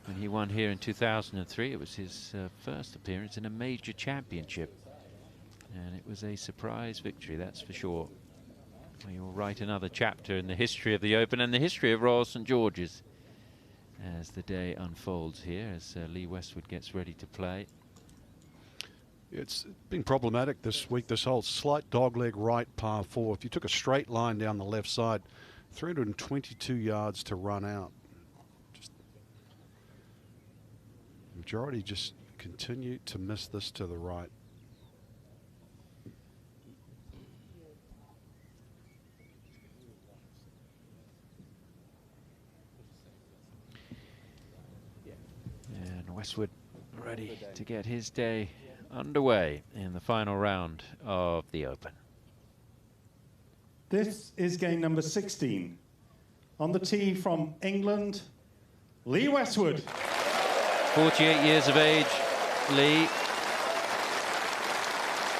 Speaker 1: when he won here in 2003. It was his first appearance in a major championship. And it was a surprise victory, that's for sure. We will write another chapter in the history of the Open and the history of Royal St George's as the day unfolds here, as Lee Westwood gets ready to play.
Speaker 2: It's been problematic this week, this whole slight dogleg right par 4. If you took a straight line down the left side, 322 yards to run out. Just majority just continue to miss this to the right.
Speaker 1: And Westwood ready to get his day underway in the final round of the Open.
Speaker 9: This is game number 16. On the tee from England, Lee Westwood.
Speaker 1: 48 years of age, Lee.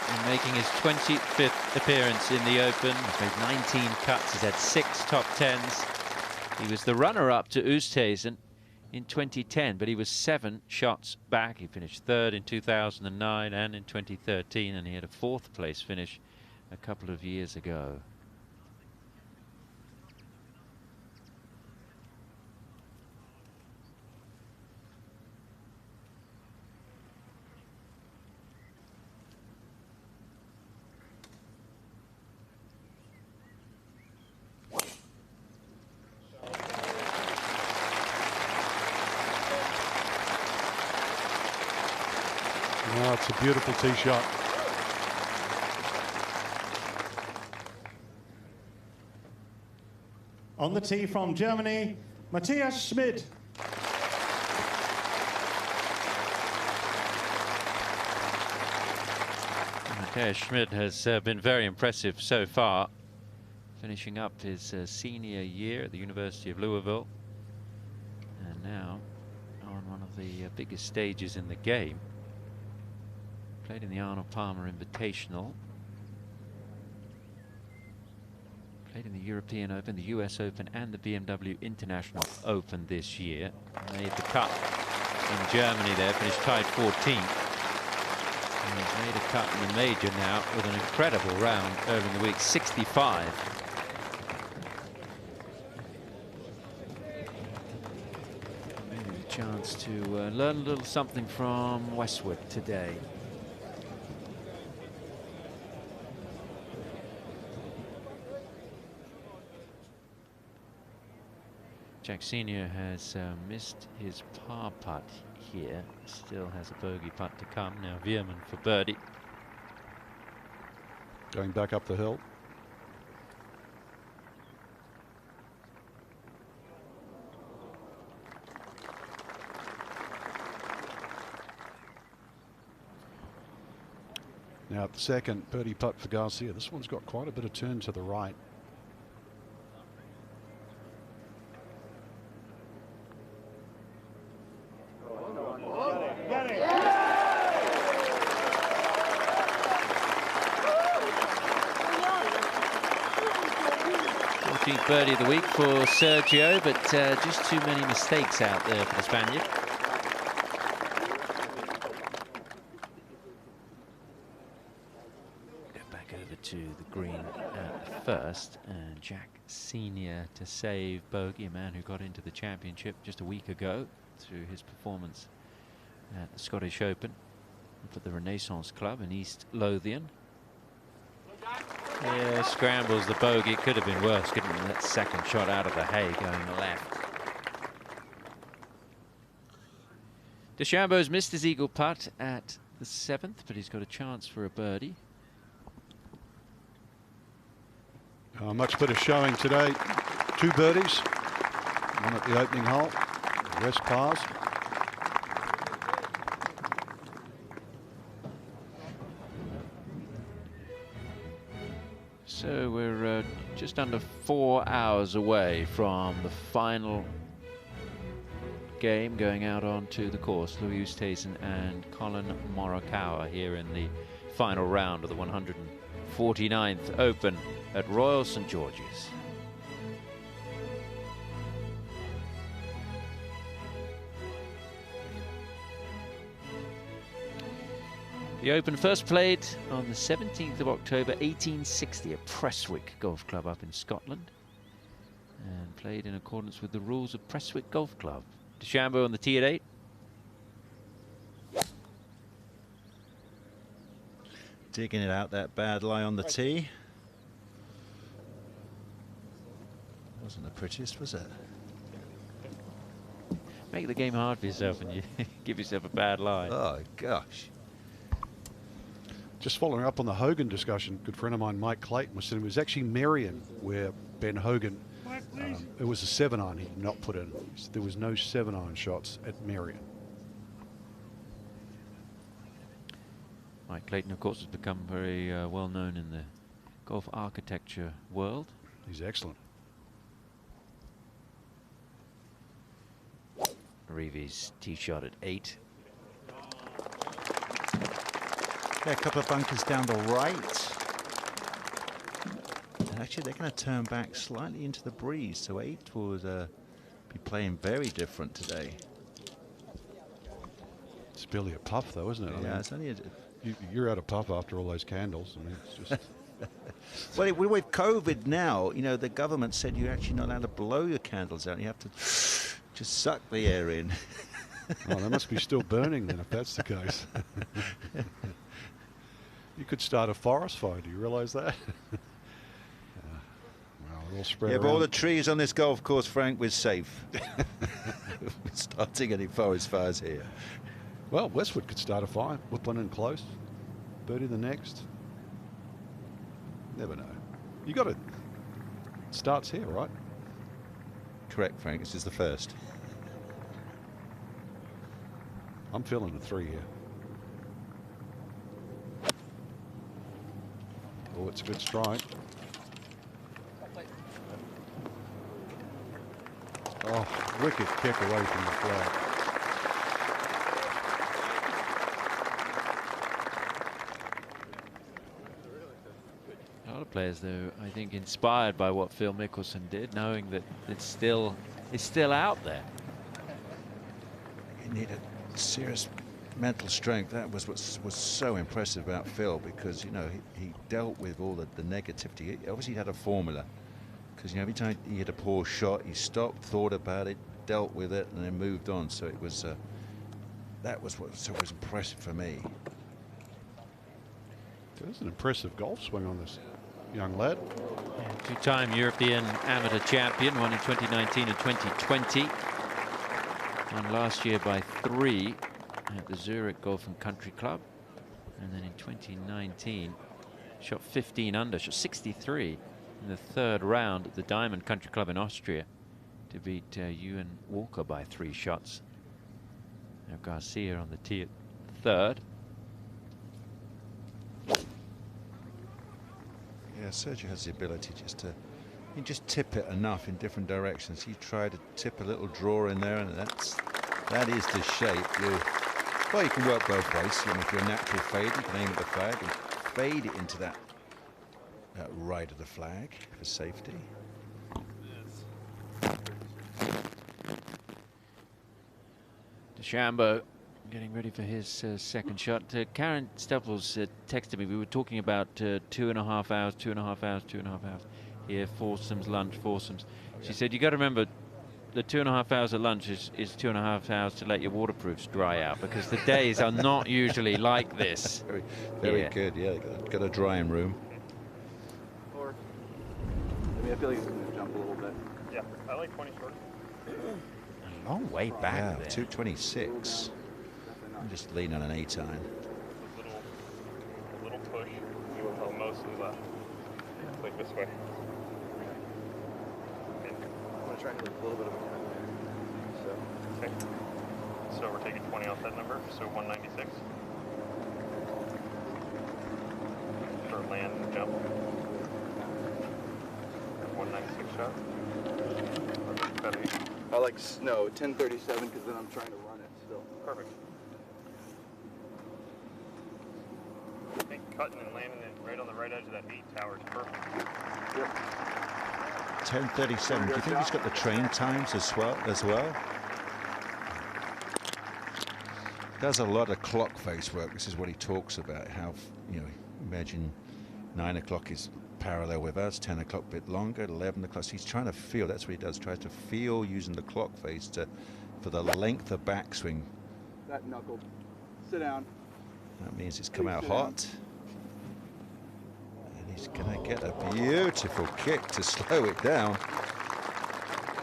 Speaker 1: And making his 25th appearance in the Open. He's made 19 cuts, he's had 6 top 10s. He was the runner-up to Oosthuizen in 2010, but he was 7 shots back. He finished 3rd in 2009 and in 2013, and he had a 4th place finish a couple of years ago.
Speaker 2: Oh, it's a beautiful tee shot.
Speaker 9: On the tee from Germany, Matthias Schmid.
Speaker 1: Matthias Schmid has been very impressive so far, finishing up his senior year at the University of Louisville, and now on one of the biggest stages in the game. Played in the Arnold Palmer Invitational, played in the European Open, the US Open and the BMW International Open this year. Made the cut in Germany there, finished tied 14th. And he's made a cut in the major now with an incredible round earlier in the week, 65. Maybe a chance to learn a little something from Westwood today. Jack Senior has missed his par putt here. Still has a bogey putt to come. Now Veerman for birdie.
Speaker 2: Going back up the hill. Now the second birdie putt for Garcia. This one's got quite a bit of turn to the right.
Speaker 1: Birdie of the week for Sergio, but just too many mistakes out there for the Spaniard. Go back over to the green at first, and Jack Senior to save bogey, a man who got into the championship just a week ago through his performance at the Scottish Open for the Renaissance Club in East Lothian. Yeah, scrambles the bogey. It could have been worse, couldn't it? That second shot out of the hay going left. DeChambeau's missed his eagle putt at the 7th, but he's got a chance for a birdie.
Speaker 2: Much better showing today. 2 birdies. One at the opening hole. The rest pars.
Speaker 1: So we're just under 4 hours away from the final game going out onto the course. Louis Oosthuizen and Colin Morikawa here in the final round of the 149th Open at Royal St George's. The Open first played on the 17th of October 1860 at Prestwick Golf Club up in Scotland, and played in accordance with the rules of Prestwick Golf Club. DeChambeau on the tee at 8.
Speaker 3: Digging it out, that bad lie on the tee. Wasn't the prettiest, was it?
Speaker 1: Make the game hard for yourself and you give yourself a bad lie.
Speaker 3: Oh, gosh.
Speaker 2: Just following up on the Hogan discussion, good friend of mine, Mike Clayton, was saying it was actually Merion where Ben Hogan, it was a 7-iron he did not put in. There was no 7-iron shots at Merion.
Speaker 1: Mike Clayton, of course, has become very well known in the golf architecture world.
Speaker 2: He's excellent.
Speaker 1: Reeves tee shot at 8.
Speaker 3: Yeah, a couple of bunkers down the right. And actually, they're going to turn back slightly into the breeze, so 8 would be playing very different today.
Speaker 2: It's barely a puff, though, isn't it?
Speaker 3: Yeah, it's only
Speaker 2: you're out of puff after all those candles. I mean, it's just.
Speaker 3: Well, with COVID now, you know, the government said you're actually not allowed to blow your candles out. You have to just suck the air in.
Speaker 2: Oh, they must be still burning then, if that's the case. You could start a forest fire. Do you realise that? Well, they're all spread
Speaker 3: Yeah,
Speaker 2: around.
Speaker 3: but all the trees on this golf course, Frank, we're safe. We're starting any forest fires here.
Speaker 2: Well, Westwood could start a fire. Whip one in close. Birdie the next. Never know. You got it. Starts here, right?
Speaker 3: Correct, Frank. This is the first.
Speaker 2: I'm feeling a 3 here. Oh, it's a good strike. Oh, wicked kick away from the flag.
Speaker 1: A lot of players, though, I think, inspired by what Phil Mickelson did, knowing that it's still out there.
Speaker 3: You need a serious mental strength. That was what was so impressive about Phil, because, you know, he dealt with all the negativity. He obviously had a formula, because, you know, every time he had a poor shot, he stopped, thought about it, dealt with it, and then moved on. So it was that was what was impressive for me.
Speaker 2: There's an impressive golf swing on this young lad.
Speaker 1: Yeah, two-time European amateur champion, won in 2019 and 2020. Won last year by 3 at the Zurich Golf and Country Club. And then in 2019, shot 15 under, shot 63 in the 3rd round at the Diamond Country Club in Austria to beat Ewan Walker by 3 shots. Now Garcia on the tee at 3rd.
Speaker 3: Yeah, Sergio has the ability just to, you just tip it enough in different directions. He tried to tip a little draw in there, and that is the shape. Well, you can work both ways. You know, if you're a natural fade, you can aim at the flag and fade it into that right of the flag for safety.
Speaker 1: DeChambeau getting ready for his second shot. Karen Steffels texted me. We were talking about 2.5 hours, 2.5 hours, 2.5 hours. Here, foursomes, lunch, foursomes. She said, you got to remember, the 2.5 hours at lunch is 2.5 hours to let your waterproofs dry out, because the days are not usually like this.
Speaker 3: Very good, yeah. Got a drying room.
Speaker 4: Or, I mean, I feel like it's going to jump a little bit.
Speaker 6: Yeah, I like 20 short.
Speaker 1: A long way back
Speaker 3: Yeah,
Speaker 1: there.
Speaker 3: 226. I'm just leaning on an 8-iron.
Speaker 6: A little push. You will tell mostly left. Like this way.
Speaker 4: I'm going to try and do a little bit of a cut there. So.
Speaker 6: Okay. So we're taking 20 off that number, so 196. For land and jump. 196 shot.
Speaker 4: I like, no, 1037, because then I'm trying to run it still.
Speaker 6: Perfect. I think cutting and landing it right on the right edge of that 8 tower is perfect.
Speaker 4: Yep.
Speaker 3: 10:37. Do you think he's got the train times as well? Does a lot of clock face work. This is what he talks about. How, you know, imagine 9 o'clock is parallel with us, 10 o'clock a bit longer, 11 o'clock. So he's trying to feel. That's what he does. Tries to feel using the clock face for the length of backswing.
Speaker 4: That knuckled. Sit down.
Speaker 3: That means it's come out hot. And he's going to get a beautiful kick to slow it down.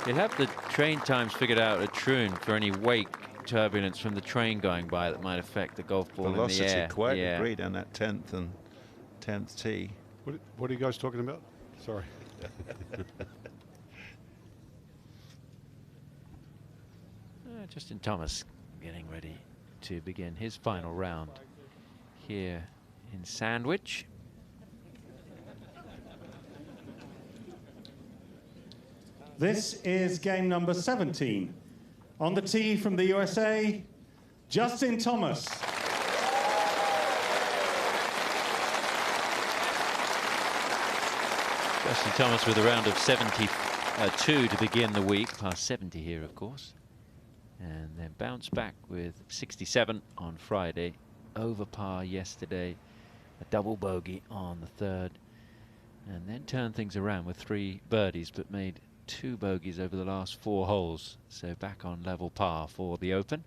Speaker 1: You'll have the train times figured out at Troon for any wake turbulence from the train going by that might affect the golf ball
Speaker 3: Velocity,
Speaker 1: in the air.
Speaker 3: quite agree down that 10th and 10th tee.
Speaker 2: What are you guys talking about? Sorry.
Speaker 1: Justin Thomas getting ready to begin his final round here in Sandwich.
Speaker 9: This is game number 17. On the tee from the USA, Justin Thomas.
Speaker 1: Justin Thomas with a round of 72 to begin the week, past 70 here, of course. And then bounced back with 67 on Friday, over par yesterday, a double bogey on the third, and then turned things around with 3 birdies, but made 2 bogeys over the last 4 holes. So back on level par for the Open.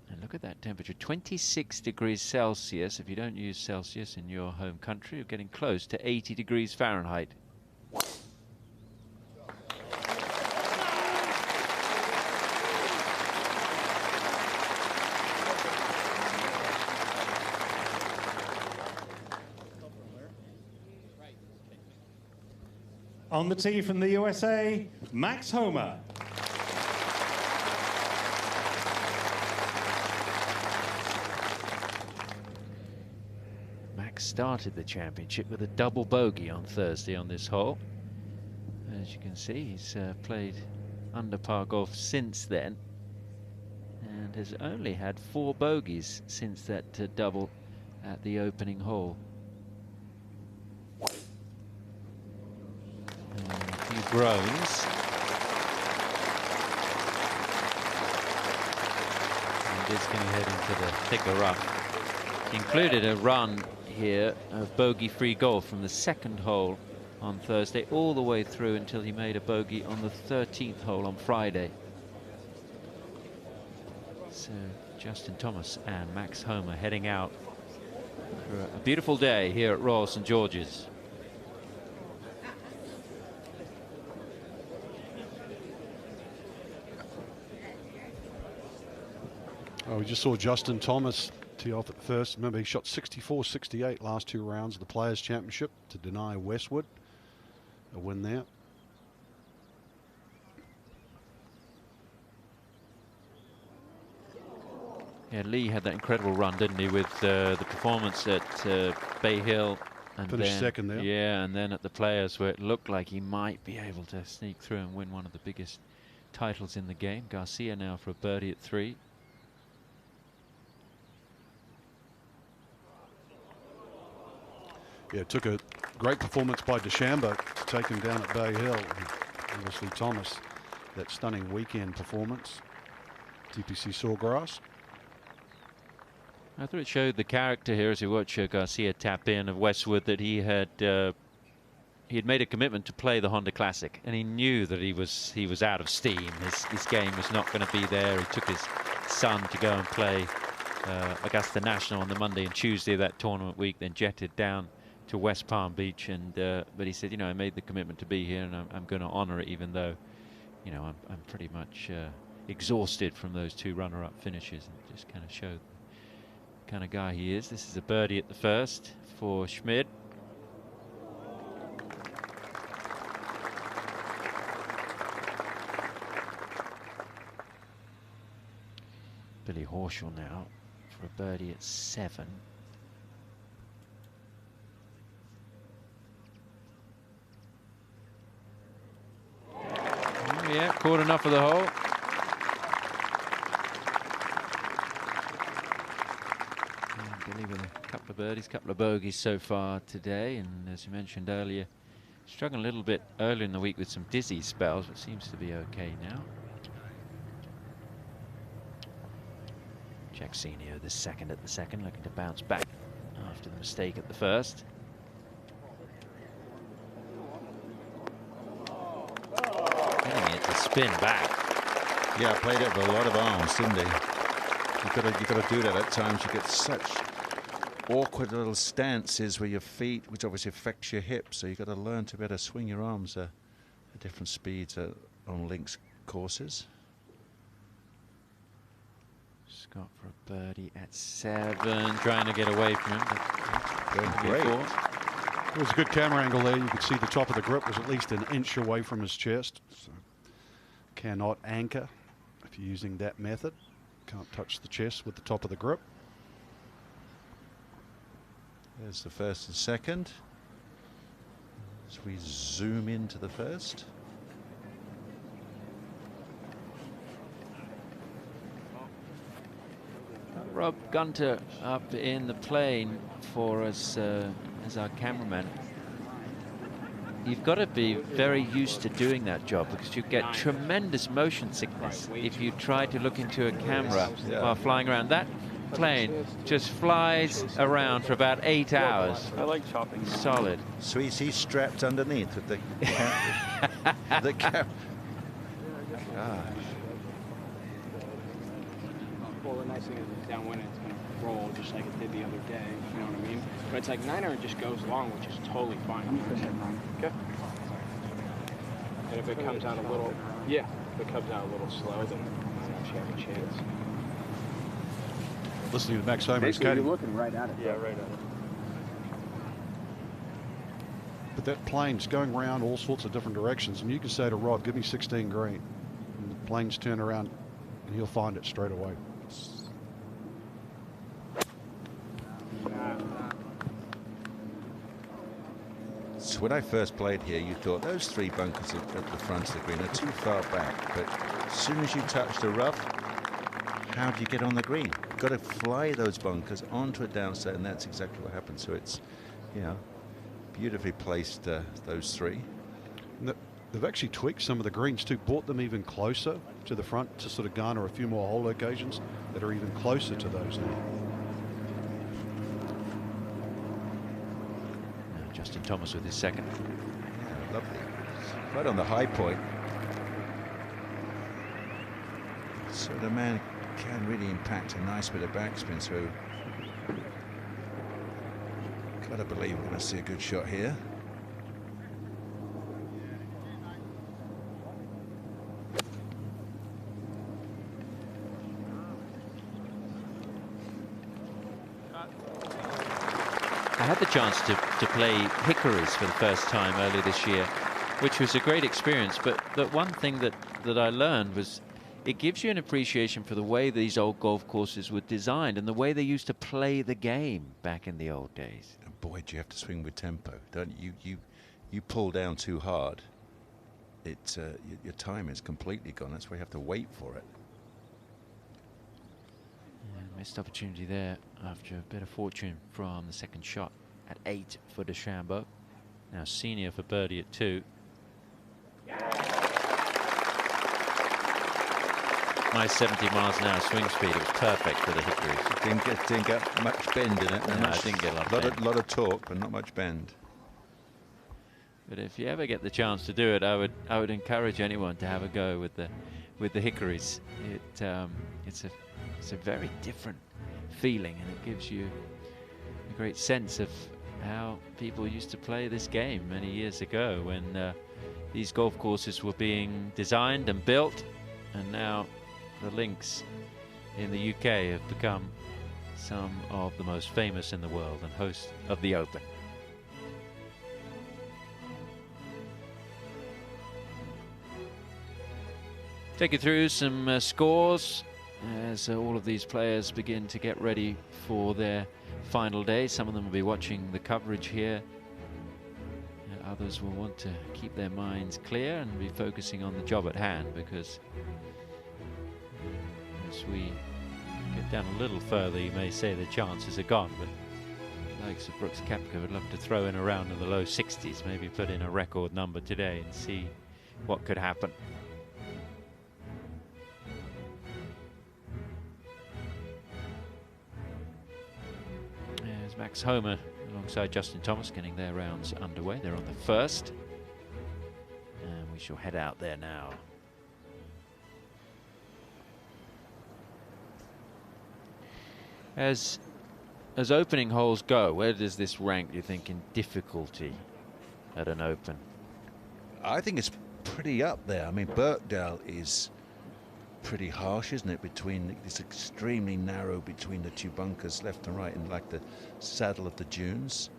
Speaker 1: And look at that temperature, 26 degrees Celsius. If you don't use Celsius in your home country, you're getting close to 80 degrees Fahrenheit.
Speaker 9: On the tee from the USA, Max Homa.
Speaker 1: Max started the championship with a double bogey on Thursday on this hole. As you can see, he's played under par golf since then and has only had 4 bogeys since that double at the opening hole. A few groans. And just going to head into the thicker rough. Included a run here of bogey-free golf from the 2nd hole on Thursday all the way through until he made a bogey on the 13th hole on Friday. So Justin Thomas and Max Homa heading out for a beautiful day here at Royal St George's.
Speaker 2: Oh, we just saw Justin Thomas tee off at first. Remember, he shot 64, 68 last 2 rounds of the Players' Championship to deny Westwood a win there.
Speaker 1: Yeah, Lee had that incredible run, didn't he, with the performance at Bay Hill. And
Speaker 2: finished
Speaker 1: then,
Speaker 2: 2nd there.
Speaker 1: Yeah, and then at the Players, where it looked like he might be able to sneak through and win one of the biggest titles in the game. Garcia now for a birdie at 3.
Speaker 2: Yeah, it took a great performance by DeChambeau to take him down at Bay Hill. Obviously, Thomas, that stunning weekend performance. TPC Sawgrass.
Speaker 1: I thought it showed the character here as you watch Garcia tap in of Westwood, that he had made a commitment to play the Honda Classic, and he knew that he was out of steam. His game was not going to be there. He took his son to go and play Augusta National on the Monday and Tuesday of that tournament week, then jetted down to West Palm Beach, and but he said, you know, I made the commitment to be here, and I'm going to honor it, even though, you know, I'm pretty much exhausted from those 2 runner-up finishes. And just kind of showed the kind of guy he is. This is a birdie at the first for Schmid. Billy Horschel now for a birdie at 7. Yeah, caught enough of the hole. And Billy with a couple of birdies, couple of bogeys so far today, and as you mentioned earlier, struggling a little bit earlier in the week with some dizzy spells, but seems to be okay now. Jack Senior, the 2nd at the 2nd, looking to bounce back after the mistake at the first. Getting it to spin back.
Speaker 3: Yeah, played it with a lot of arms, didn't he? You've got to do that at times. You get such awkward little stances where your feet, which obviously affects your hips, so you've got to learn to better swing your arms at different speeds on links courses.
Speaker 1: Scott for a birdie at 7, trying to get away from him.
Speaker 3: Going great.
Speaker 2: It was a good camera angle there. You could see the top of the grip was at least an inch away from his chest. So cannot anchor if you're using that method. Can't touch the chest with the top of the grip.
Speaker 3: There's the 1st and 2nd. As we zoom into the first.
Speaker 1: Rob Gunter up in the plane for us as our cameraman. You've got to be very used to doing that job because you get tremendous motion sickness if you try to look into a camera while flying around. That plane just flies around for about 8 hours.
Speaker 6: I like chopping.
Speaker 1: Solid.
Speaker 3: So he's strapped underneath with the the camera.
Speaker 10: Well, the nice thing is it's downwind, it's going to roll just like it did the other day, you know what I mean? But it's like 9 iron just goes long, which is totally fine. I'm pushing it 9. Okay. And if it comes out a little, if it comes out a little slow, then I actually have a chance.
Speaker 2: Listening to Max Homer,
Speaker 10: Basically, you're looking right at it.
Speaker 6: Yeah, right at it.
Speaker 2: but that plane's going around all sorts of different directions, and you can say to Rod, give me 16 green. And the plane's turn around, and he'll find it straight away.
Speaker 3: So when I first played here, you thought those 3 bunkers at the front of the green are too far back. But as soon as you touch the rough, how do you get on the green? You've got to fly those bunkers onto a downslope, and that's exactly what happened. So it's, you know, beautifully placed, those 3.
Speaker 2: And they've actually tweaked some of the greens too, brought them even closer to the front to sort of garner a few more hole locations that are even closer to those now.
Speaker 1: Justin Thomas with his second.
Speaker 3: Yeah, lovely. Right on the high point. So the man can really impact a nice bit of backspin through. Gotta believe we're going to see a good shot here.
Speaker 1: I had the chance to play hickories for the first time earlier this year, which was a great experience. But the one thing that I learned was it gives you an appreciation for the way these old golf courses were designed and the way they used to play the game back in the old days.
Speaker 3: And boy, do you have to swing with tempo, don't you? You pull down too hard, your time is completely gone. That's why you have to wait for it.
Speaker 1: Missed opportunity there after a bit of fortune from the second shot at 8 for DeChambeau. Now senior for birdie at 2. Nice 70 miles an hour swing speed. It was perfect for the hickories.
Speaker 3: Didn't get much bend in it.
Speaker 1: No, I didn't get a
Speaker 3: lot of torque, but not much bend.
Speaker 1: But if you ever get the chance to do it, I would encourage anyone to have a go with the hickories. It's a very different feeling, and it gives you a great sense of how people used to play this game many years ago when these golf courses were being designed and built, and now the links in the UK have become some of the most famous in the world and host of the Open. Take you through some scores as all of these players begin to get ready for their final day. Some of them will be watching the coverage here. Others will want to keep their minds clear and be focusing on the job at hand, because as we get down a little further, you may say the chances are gone, but the likes of Brooks Koepka would love to throw in around in the low 60s, maybe put in a record number today and see what could happen. Max Homer alongside Justin Thomas getting their rounds underway. They're on the first, and we shall head out there now. As opening holes go, where does this rank, do you think, in difficulty at an Open?
Speaker 3: I think it's pretty up there. I mean, Birkdale is pretty harsh, isn't it? It's extremely narrow between the 2 bunkers, left and right, and like the saddle of the dunes.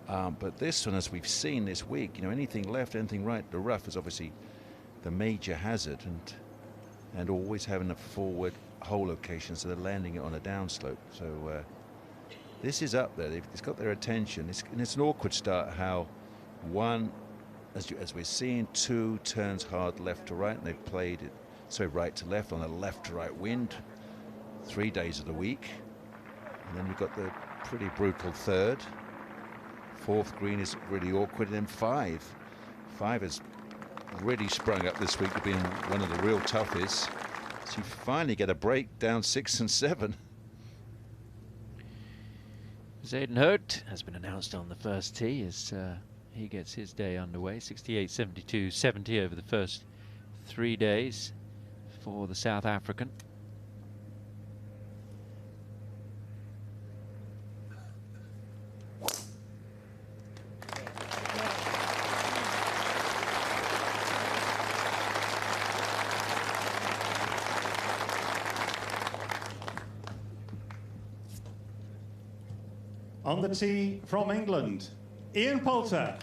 Speaker 3: But this one, as we've seen this week, you know, anything left, anything right, the rough is obviously the major hazard, and always having a forward hole location, so they're landing it on a downslope. So this is up there. It's got their attention. It's an awkward start how one as we're seeing, 2 turns hard left to right, and they've played it, so right to left on a left to right wind 3 days of the week. And then we've got the pretty brutal third. 4th green is really awkward, and then 5 has really sprung up this week to being one of the real toughies. So you finally get a break down 6 and 7.
Speaker 1: Zayden Hurt has been announced on the first tee as he gets his day underway. 68, 72, 70 over the first 3 days for the South African.
Speaker 9: On the tee from England, Ian Poulter.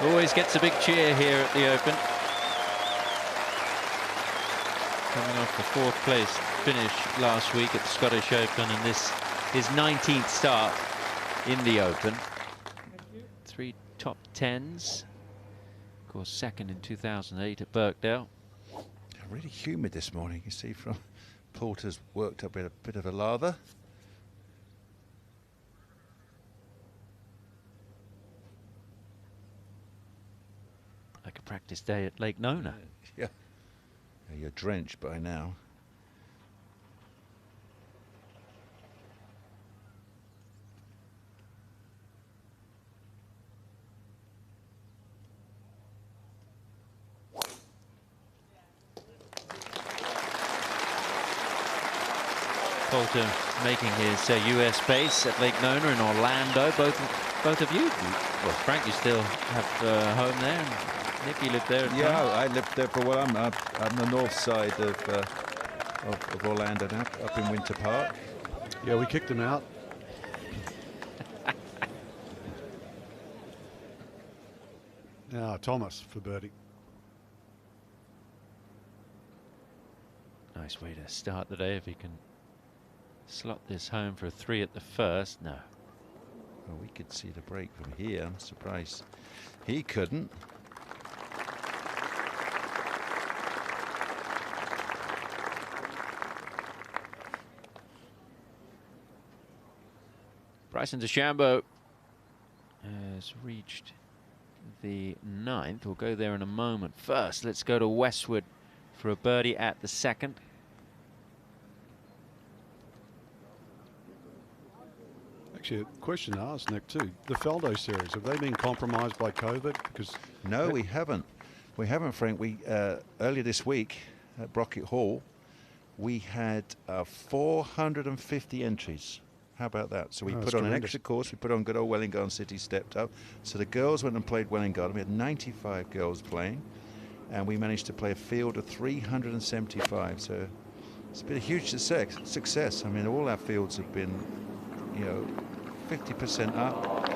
Speaker 1: Always gets a big cheer here at the Open. Coming off the 4th place finish last week at the Scottish Open, and this his 19th start in the Open. 3 top 10s. Of course, 2nd in 2008 at Birkdale.
Speaker 3: Really humid this morning. You see from Poulter's worked up a bit of a lather.
Speaker 1: Like a practice day at Lake Nona.
Speaker 3: Yeah. You're drenched by now.
Speaker 1: Poulter making his US base at Lake Nona in Orlando. Both of you. Well, Frank, you still have home there. And Nick, you lived there.
Speaker 3: Yeah, I lived there for a while. I'm on the north side of Orlando now, up in Winter Park.
Speaker 2: Yeah, we kicked them out. Now Thomas for birdie.
Speaker 1: Nice way to start the day if he can slot this home for a 3 at the first. No.
Speaker 3: Well, we could see the break from here. I'm surprised he couldn't.
Speaker 1: Bryson DeChambeau has reached the 9th. We'll go there in a moment. First, let's go to Westwood for a birdie at the 2nd.
Speaker 2: Actually, a question to ask, Nick, too. The Faldo series, have they been compromised by COVID? Because
Speaker 3: no, we haven't. We haven't, Frank. We earlier this week at Brockett Hall, we had 450 entries. How about that? So we put on an extra course. We put on good old Welwyn Garden City stepped up. So the girls went and played Welwyn Garden. We had 95 girls playing, and we managed to play a field of 375. So it's been a huge success. I mean, all our fields have been, you know, 50% up.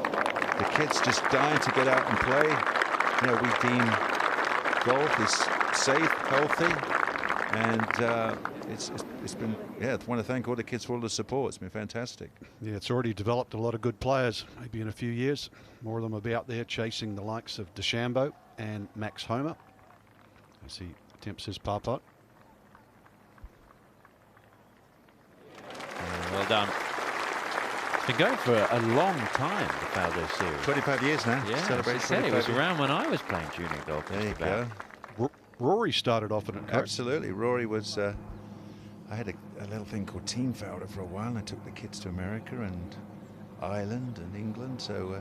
Speaker 3: The kids just dying to get out and play. You know, we deem golf is safe, healthy, and it's been, yeah, I want to thank all the kids for all the support. It's been fantastic.
Speaker 2: Yeah, it's already developed a lot of good players. Maybe in a few years, more of them will be out there chasing the likes of DeChambeau and Max Homa as he attempts his par putt.
Speaker 1: Well done. It's been going for a long time, the Faldo series.
Speaker 3: 25 years now.
Speaker 1: Yeah,
Speaker 3: Celebrate
Speaker 1: said it was around when I was playing junior golf.
Speaker 3: There you go.
Speaker 2: Rory started off in it.
Speaker 3: Absolutely. Rory was, I had a little thing called Team Faldo for a while, and I took the kids to America and Ireland and England, so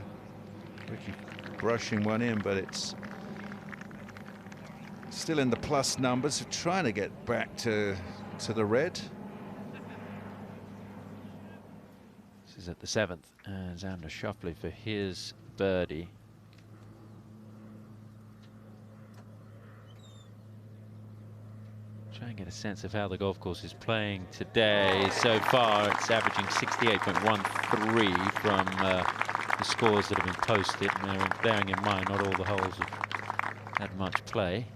Speaker 3: Ricky brushing one in, but it's still in the plus numbers, trying to get back to the red.
Speaker 1: This is at the 7th, and Xander Schauffele for his birdie. Try and get a sense of how the golf course is playing today. So far, it's averaging 68.13 from the scores that have been posted. And bearing in mind, not all the holes have had much play.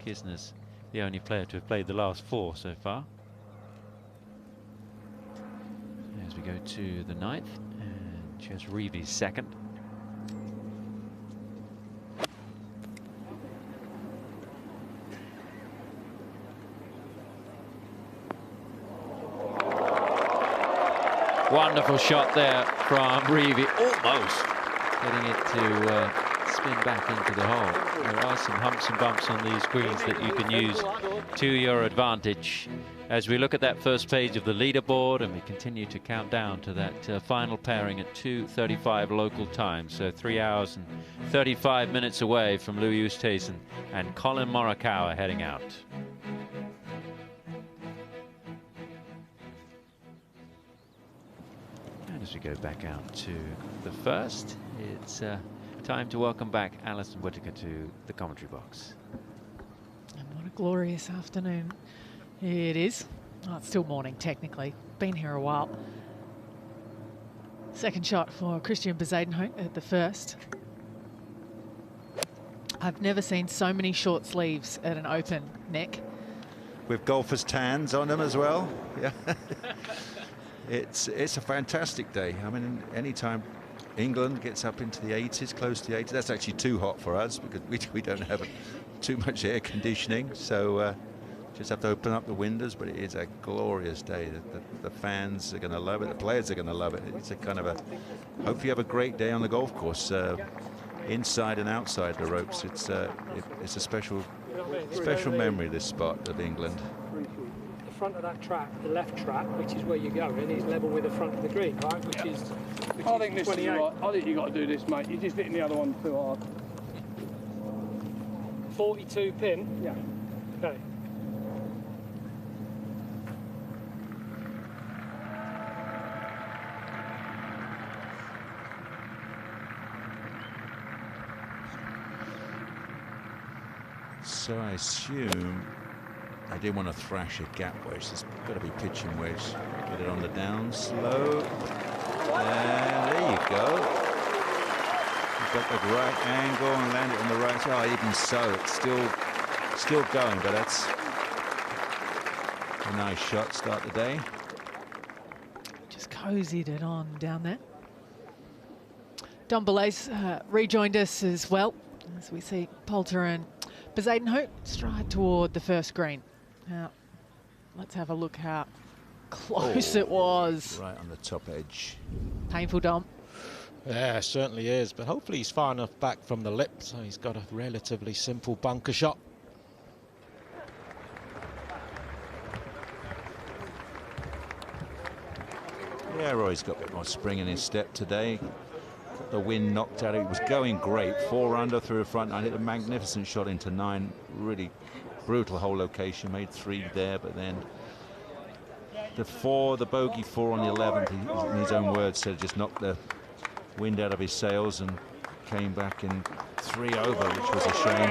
Speaker 1: Kisner's the only player to have played the last 4 so far. As we go to the 9th, and Ches Reeves 2nd. Wonderful shot there from Reeve, almost getting it to spin back into the hole. There are some humps and bumps on these greens that you can use to your advantage. As we look at that first page of the leaderboard, and we continue to count down to that final pairing at 2:35 local time, so 3 hours and 35 minutes away from Louis Oosthuizen and Collin Morikawa heading out. And as we go back out to the first, it's time to welcome back Alison Whittaker to the commentary box.
Speaker 11: And what a glorious afternoon it is. Oh, it's still morning technically. Been here a while. Second shot for Christian Bezuidenhout at the first. I've never seen so many short sleeves at an Open, Nick.
Speaker 3: With golfers' tans on them as well. Yeah. It's a fantastic day. I mean, anytime England gets up into the 80s, close to the 80s, that's actually too hot for us because we don't have too much air conditioning. So just have to open up the windows, but it is a glorious day. The fans are going to love it. The players are going to love it. It's a kind of a, hope you have a great day on the golf course, inside and outside the ropes. It's a special memory, this spot of England.
Speaker 12: The front of that track, the left track, which is where you're going, is level with the front of the green, right? Which is
Speaker 13: I think this is right. I think you got to do this, mate. You're just hitting the other one too hard.
Speaker 12: 42 pin.
Speaker 13: Yeah.
Speaker 12: Okay.
Speaker 3: So I assume I did want to thrash a gap wedge. There's got to be pitching wedge. Get it on the down slope. And there you go. You've got the right angle and land it on the right side. Oh, even so, it's still going, but that's a nice shot. Start the day.
Speaker 11: Just cozied it on down there. Don Belay's rejoined us as well, as we see Poulter and Bezuidenhout stride toward the first green. Now, let's have a look how close it was.
Speaker 3: Right on the top edge.
Speaker 11: Painful, Dom.
Speaker 14: Yeah, it certainly is, but hopefully he's far enough back from the lip, so he's got a relatively simple bunker shot.
Speaker 3: Yeah, Roy's got a bit more spring in his step today. Got the wind knocked out. It was going great. 4 under through the front nine. Hit a magnificent shot into 9. Really brutal hole location. Made 3 there, but then the bogey 4 on the 11th, in his own words, said just knocked the wind out of his sails and came back in 3 over, which was a shame.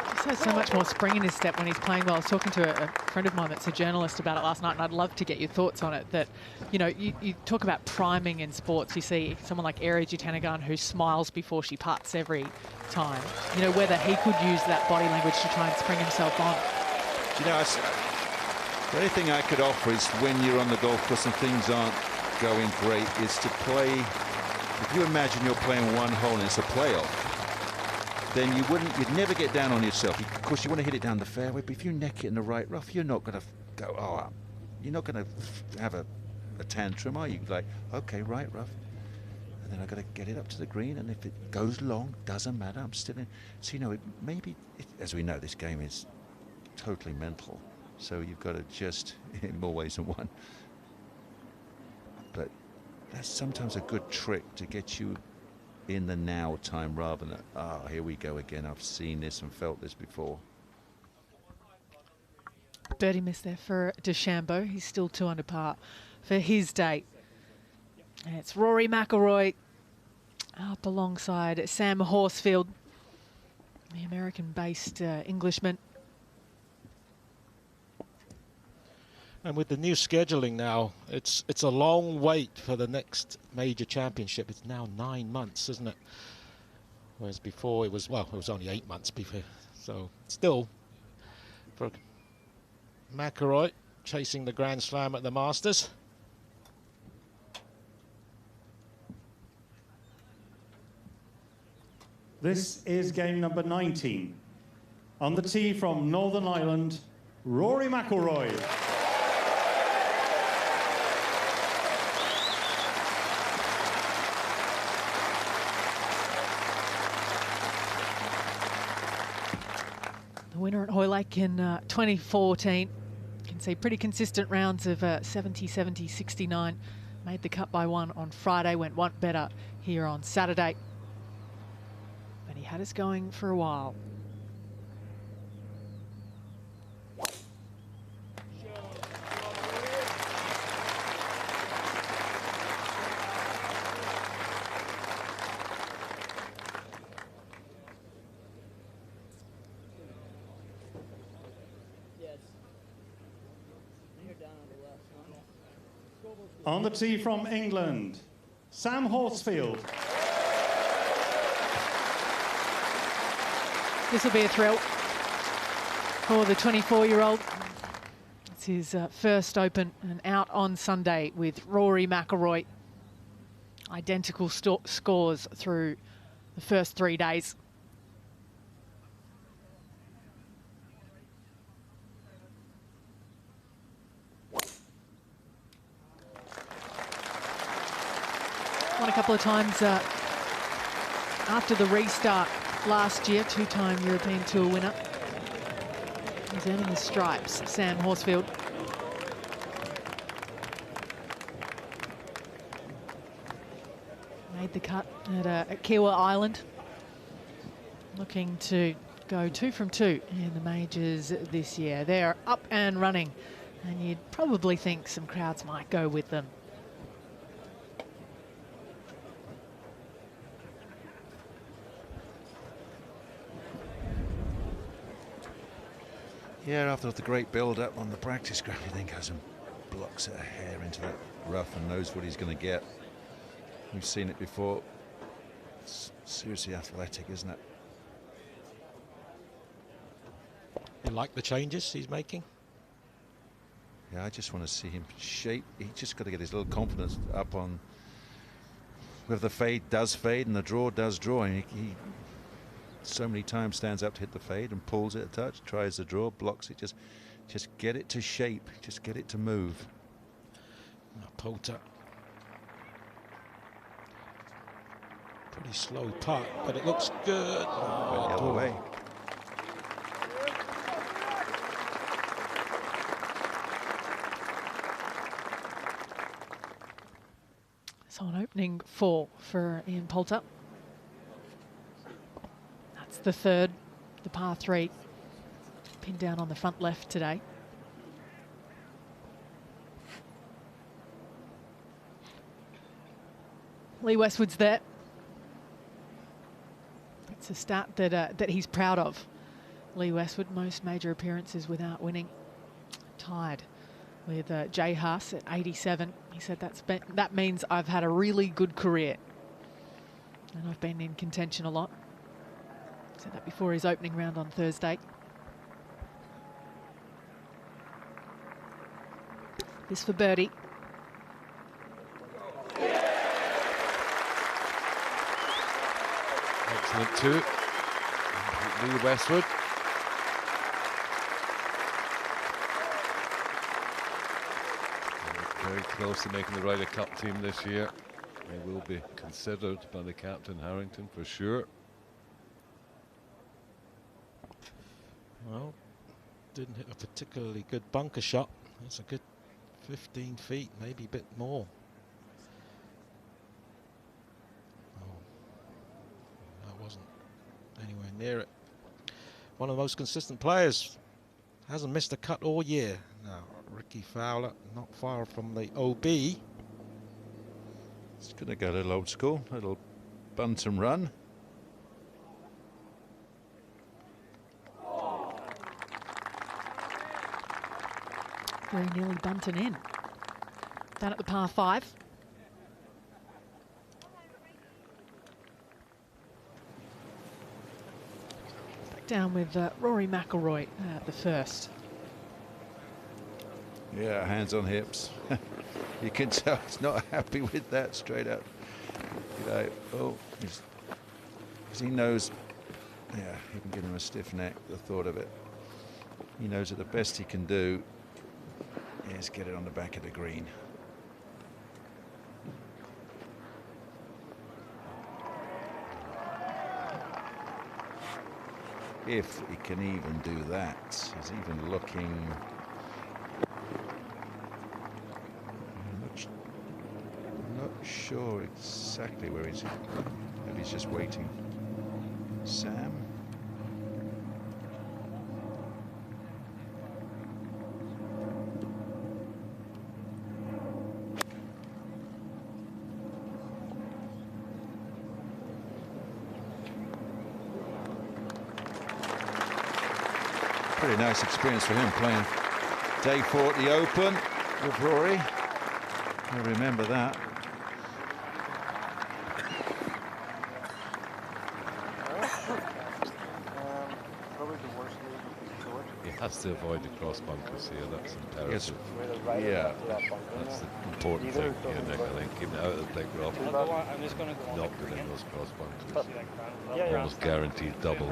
Speaker 11: Just has so much more spring in his step when he's playing well. I was talking to a friend of mine that's a journalist about it last night, and I'd love to get your thoughts on it. That, you know, you talk about priming in sports. You see someone like Eri Jutanagarn who smiles before she putts every time. You know, whether he could use that body language to try and spring himself on.
Speaker 3: Do you know, the only thing I could offer is when you're on the golf course and things aren't going great, is to play. If you imagine you're playing one hole and it's a playoff, then you'd never get down on yourself. Of course, you want to hit it down the fairway, but if you neck it in the right rough, you're not going to go, oh, you're not going to have a tantrum, are you? Like, okay, right rough. And then I've got to get it up to the green, and if it goes long, doesn't matter, I'm still in. So, you know, as we know, this game is totally mental. So you've got to just, in more ways than one. But that's sometimes a good trick to get you in the now time rather than, here we go again. I've seen this and felt this before.
Speaker 11: Birdie miss there for DeChambeau. He's still 2 under par for his day. And it's Rory McIlroy up alongside Sam Horsfield, the American-based Englishman.
Speaker 14: And with the new scheduling now, it's a long wait for the next major championship. It's now 9 months, isn't it? Whereas before it was only 8 months before. So still, for McIlroy chasing the Grand Slam at the Masters.
Speaker 9: This is game number 19. On the tee from Northern Ireland, Rory McIlroy.
Speaker 11: winner at Hoylake in 2014. You can see pretty consistent rounds of 70, 70, 69. Made the cut by one on Friday, went one better here on Saturday. But he had us going for a while.
Speaker 9: On the tee from England, Sam Horsfield.
Speaker 11: This will be a thrill for the 24-year-old. It's his first Open and out on Sunday with Rory McIlroy. Identical scores through the first 3 days. Won a couple of times after the restart last year, two-time European Tour winner. He's earning his stripes, Sam Horsfield. Made the cut at Kiawah Island. Looking to go 2 from 2 in the majors this year. They're up and running, and you'd probably think some crowds might go with them.
Speaker 3: Yeah, after the great build-up on the practice ground, he then goes and blocks it a hair into that rough and knows what he's going to get. We've seen it before. It's seriously athletic, isn't it?
Speaker 14: You like the changes he's making?
Speaker 3: Yeah, I just want to see him shape. He just got to get his little confidence up on whether the fade does fade and the draw does draw. And he so many times stands up to hit the fade and pulls it a touch, tries the draw, blocks it. Just get it to shape, just get it to move.
Speaker 14: Poulter. Pretty slow putt, but it looks good.
Speaker 3: Oh, the other way.
Speaker 11: So an opening 4 for Ian Poulter. That's the third, the par 3, pinned down on the front left today. Lee Westwood's there. It's a stat that he's proud of. Lee Westwood, most major appearances without winning. Tied with Jay Haas at 87. He said that means I've had a really good career. And I've been in contention a lot. Said that before his opening round on Thursday. This for birdie.
Speaker 15: Excellent too. Lee Westwood. Very close to making the Ryder Cup team this year. They will be considered by the captain, Harrington, for sure.
Speaker 14: Well, didn't hit a particularly good bunker shot. That's a good 15 feet, maybe a bit more. Oh, that wasn't anywhere near it. One of the most consistent players. Hasn't missed a cut all year. Now, Ricky Fowler, not far from the OB.
Speaker 3: It's going to go a little old school, a little bunt and run.
Speaker 11: Very nearly bunting in. Down at the par 5. Back down with Rory McIlroy at the first.
Speaker 3: Yeah, hands on hips. You can tell he's not happy with that straight up. You know, oh, because he knows, yeah, he can give him a stiff neck, the thought of it. He knows that the best he can do is get it on the back of the green. if he can even do that. He's even looking. I'm not sure exactly where he's. Maybe he's just waiting. Sam. Pretty nice experience for him playing day 4 at the Open with Rory. I remember that.
Speaker 15: He has to avoid the cross bunkers here, that's imperative.
Speaker 3: Yes.
Speaker 15: Yeah, that's the important thing here, Nick. I think keeping it out of the big rough, not within those cross bunkers. Almost guaranteed double.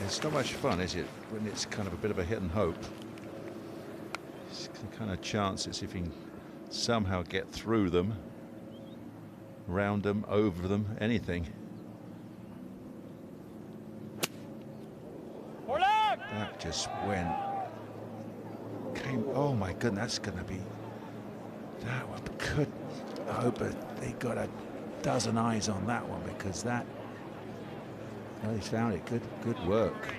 Speaker 3: It's not much fun, is it, when it's kind of a bit of a hit and hope. It's kind of chances if he can somehow get through them, round them, over them, anything. That just went. Oh my goodness, that's going to be. That one could. I hope they got a dozen eyes on that one, because that. Oh, he's found it. Good work.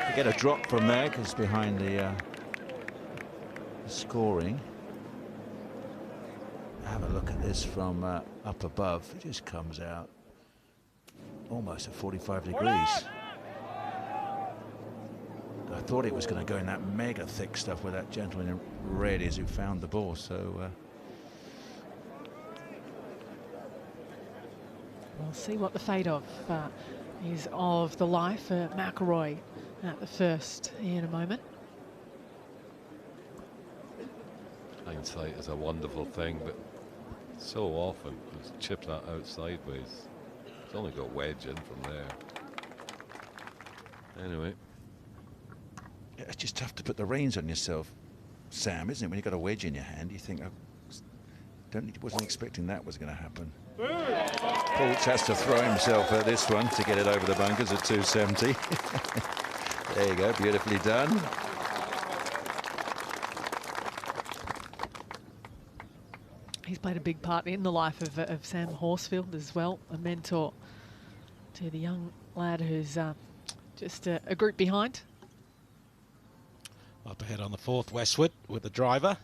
Speaker 3: You get a drop from there because behind the scoring. Have a look at this from up above. It just comes out almost at 45 degrees. I thought it was going to go in that mega thick stuff where that gentleman in red is who found the ball. So.
Speaker 11: We'll see what the fate of is of the life for McIlroy at the first in a moment.
Speaker 15: Hindsight is a wonderful thing, but so often he's chipped that out sideways. He's only got wedge in from there. Anyway.
Speaker 3: Yeah, it's just tough to put the reins on yourself, Sam, isn't it? When you've got a wedge in your hand, you think, wasn't expecting that was going to happen. Pulch has to throw himself at this one to get it over the bunkers at 270. There you go, beautifully done.
Speaker 11: He's played a big part in the life of Sam Horsfield as well, a mentor to the young lad who's just a group behind.
Speaker 14: Up ahead on the 4th, Westwood with the driver.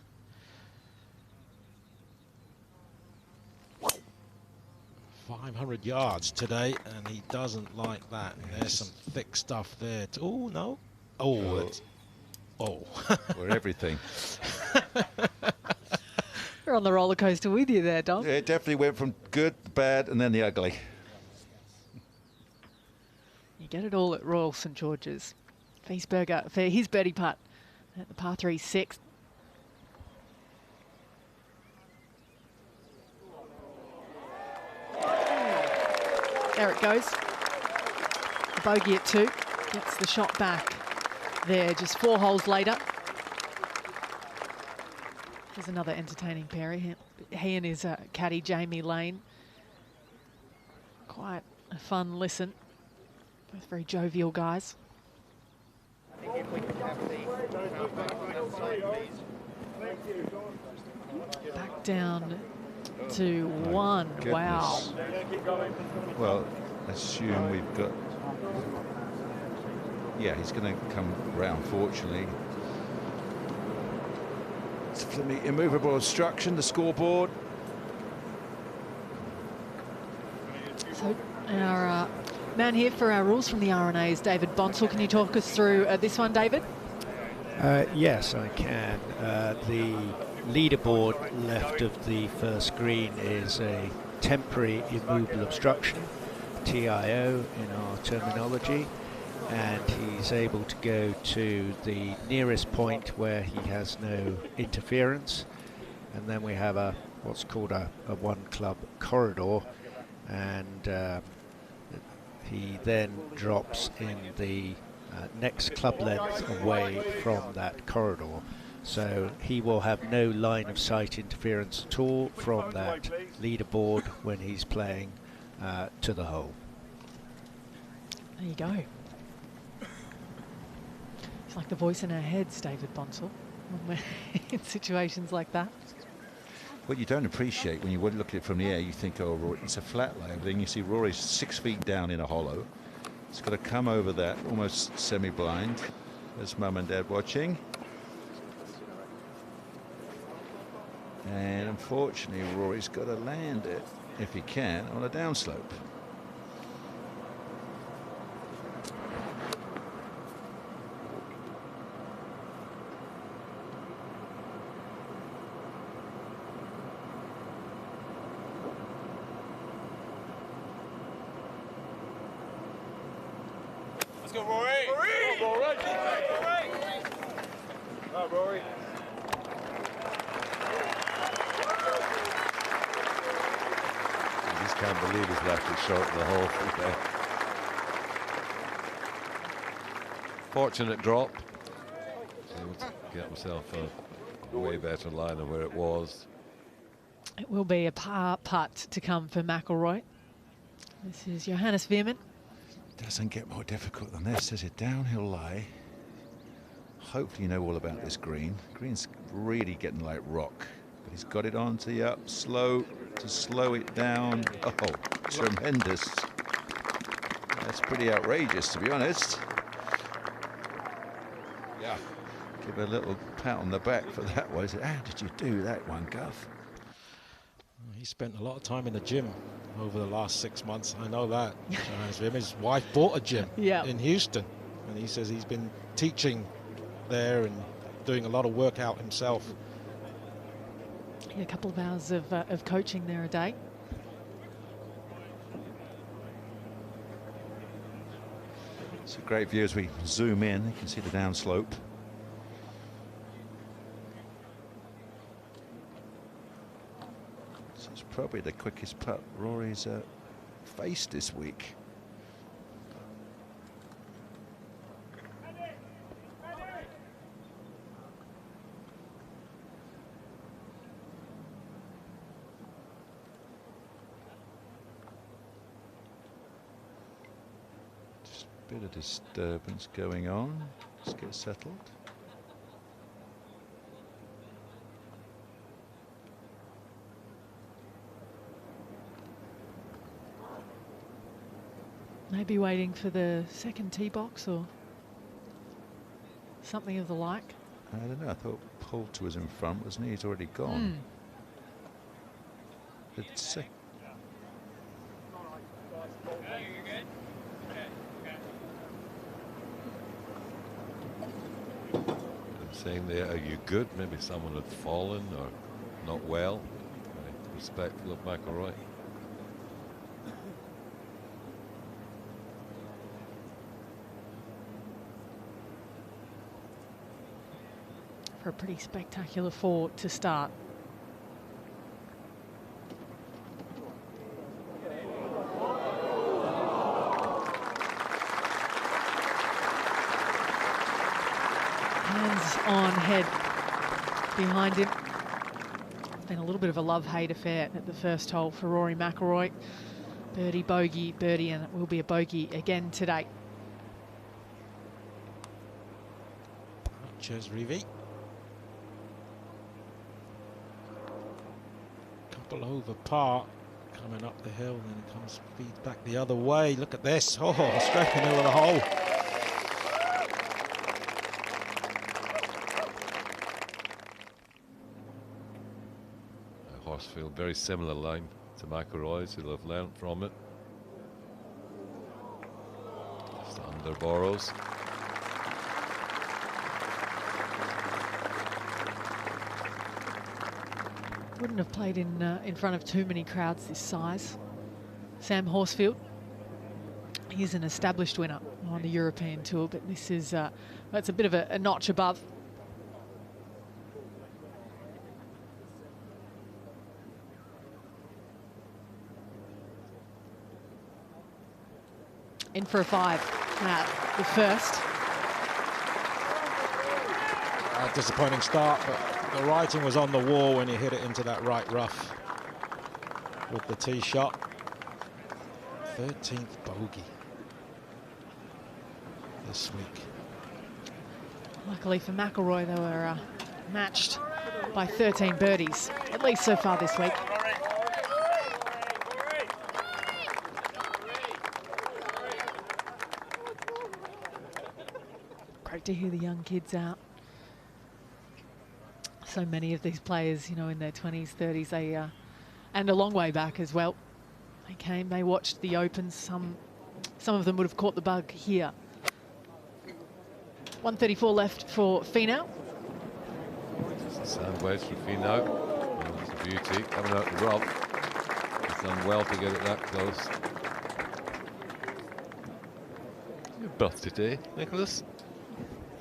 Speaker 14: .500 yards today, and he doesn't like that. Yes. There's some thick stuff there. Oh, no. Oh.
Speaker 3: We're everything.
Speaker 11: We're on the roller coaster with you there, Dom.
Speaker 3: Yeah, it definitely went from good, bad, and then the ugly.
Speaker 11: You get it all at Royal St George's. Fiesberger for his birdie putt at the par 3 6th. There it goes. A bogey at 2. Gets the shot back there just 4 holes later. Here's another entertaining pair. He and his caddy, Jamie Lane. Quite a fun listen. Both very jovial guys. Back down to 1.
Speaker 3: Goodness.
Speaker 11: Wow.
Speaker 3: Well, assume we've got. Yeah, he's going to come round, fortunately. It's for the immovable obstruction, the scoreboard.
Speaker 11: So our man here for our rules from the R&A is David Bonsall. Can you talk us through this one, David?
Speaker 16: Yes, I can. The leaderboard left of the first green is a temporary immovable obstruction, TIO in our terminology, and he's able to go to the nearest point where he has no interference, and then we have what's called a one club corridor, and he then drops in the next club length away from that corridor. So he will have no line of sight interference at all from that leaderboard when he's playing to the hole.
Speaker 11: There you go. It's like the voice in our heads, David Bonsall, when we're in situations like that.
Speaker 3: What you don't appreciate when you look at it from the air, you think, oh, Rory, it's a flat lay. But then you see Rory's 6 feet down in a hollow. It's got to come over that, almost semi-blind. There's Mum and Dad watching. And unfortunately, Rory's got to land it, if he can, on a downslope.
Speaker 7: Let's go, Rory! Rory! Come on, Rory! Rory! All right, Rory.
Speaker 15: I just can't believe he's left it short of the hole from there. Fortunate drop. Able to get himself a way better line than where it was.
Speaker 11: It will be a par putt to come for McIlroy. This is Johannes Veerman.
Speaker 3: Doesn't get more difficult than this, is it? Downhill lie. Hopefully you know all about this green. Green's really getting like rock, but he's got it onto the up slow to slow it down. Oh, tremendous. That's pretty outrageous, to be honest. Yeah. Give a little pat on the back for that one. How did you do that one, Gov?
Speaker 14: He spent a lot of time in the gym over the last 6 months. I know that. His wife bought a gym in Houston, and he says he's been teaching there and doing a lot of workout himself.
Speaker 11: Yeah, a couple of hours of coaching there a day.
Speaker 3: It's a great view as we zoom in. You can see the downslope. So it's probably the quickest putt Rory's faced this week. Bit of disturbance going on. Just get settled.
Speaker 11: Maybe waiting for the second tee box or something of the like.
Speaker 3: I don't know. I thought Poulter was in front, wasn't he? He's already gone. It's
Speaker 15: Saying there, are you good? Maybe someone had fallen or not well. Very respectful of McIlroy.
Speaker 11: For a pretty spectacular four to start. On head behind him. It's been a little bit of a love-hate affair at the first hole for Rory McIlroy. Birdie, bogey, birdie, and it will be a bogey again today.
Speaker 14: Chez Reavie. Couple over par coming up the hill, and then it comes feeds back the other way. Look at this. Oh, straight in the middle of the hole.
Speaker 15: Horsfield, very similar line to McIlroy's. He'll have learnt from it. Just under Burrows.
Speaker 11: Wouldn't have played in front of too many crowds this size. Sam Horsfield. He's an established winner on the European Tour, but this is that's a bit of a notch above. In for a five, the first.
Speaker 14: A disappointing start, but the writing was on the wall when he hit it into that right rough with the tee shot. 13th bogey this week.
Speaker 11: Luckily for McIlroy, they were matched by 13 birdies, at least so far this week. Great to hear the young kids out. So many of these players, you know, in their 20s, 30s, and a long way back as well. They came, they watched the Opens. Some of them would have caught the bug here. 134 left for Finau.
Speaker 15: Sand wedge for Finau. Oh, that's a beauty. Coming out the rough. He's done well to get it that close. Your birthday today, Nicholas?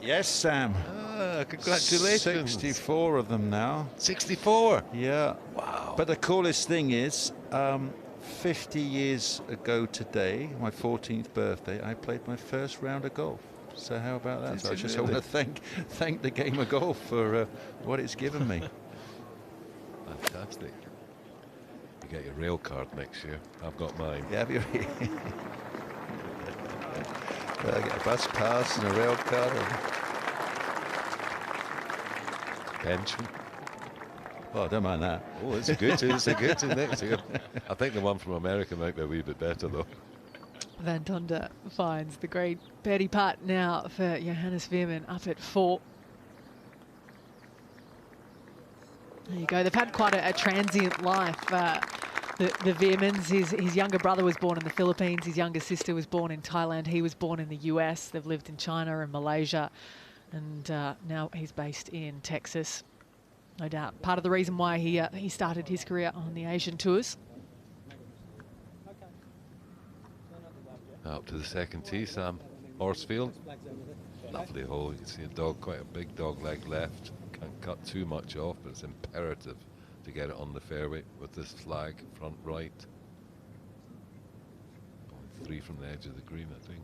Speaker 3: Yes, Sam.
Speaker 15: Ah, congratulations.
Speaker 3: 64 of them now.
Speaker 15: 64?
Speaker 3: Yeah.
Speaker 15: Wow.
Speaker 3: But the coolest thing is, 50 years ago today, my 14th birthday, I played my first round of golf. So how about that? So I just want to thank the game of golf for what it's given me.
Speaker 15: Fantastic. You get your rail card next year. I've got mine.
Speaker 3: Yeah, have you? I get a bus pass and a rail card.
Speaker 15: Pension.
Speaker 3: Well, I don't mind that.
Speaker 15: Oh, it's a good two. It's a good two next year. I think the one from America might be a wee bit better, though.
Speaker 11: Van Tonder finds the great birdie putt now for Johannes Veerman up at 4. There you go. They've had quite a transient life. The Veermans, his younger brother was born in the Philippines. His younger sister was born in Thailand. He was born in the US. They've lived in China and Malaysia. And now he's based in Texas. No doubt. Part of the reason why he started his career on the Asian tours.
Speaker 15: Up to the second tee, Sam. Horsfield. Lovely hole. You can see a dog, quite a big dog leg left. Can't cut too much off, but it's imperative to get it on the fairway with this flag front right. 3 from the edge of the green, I think.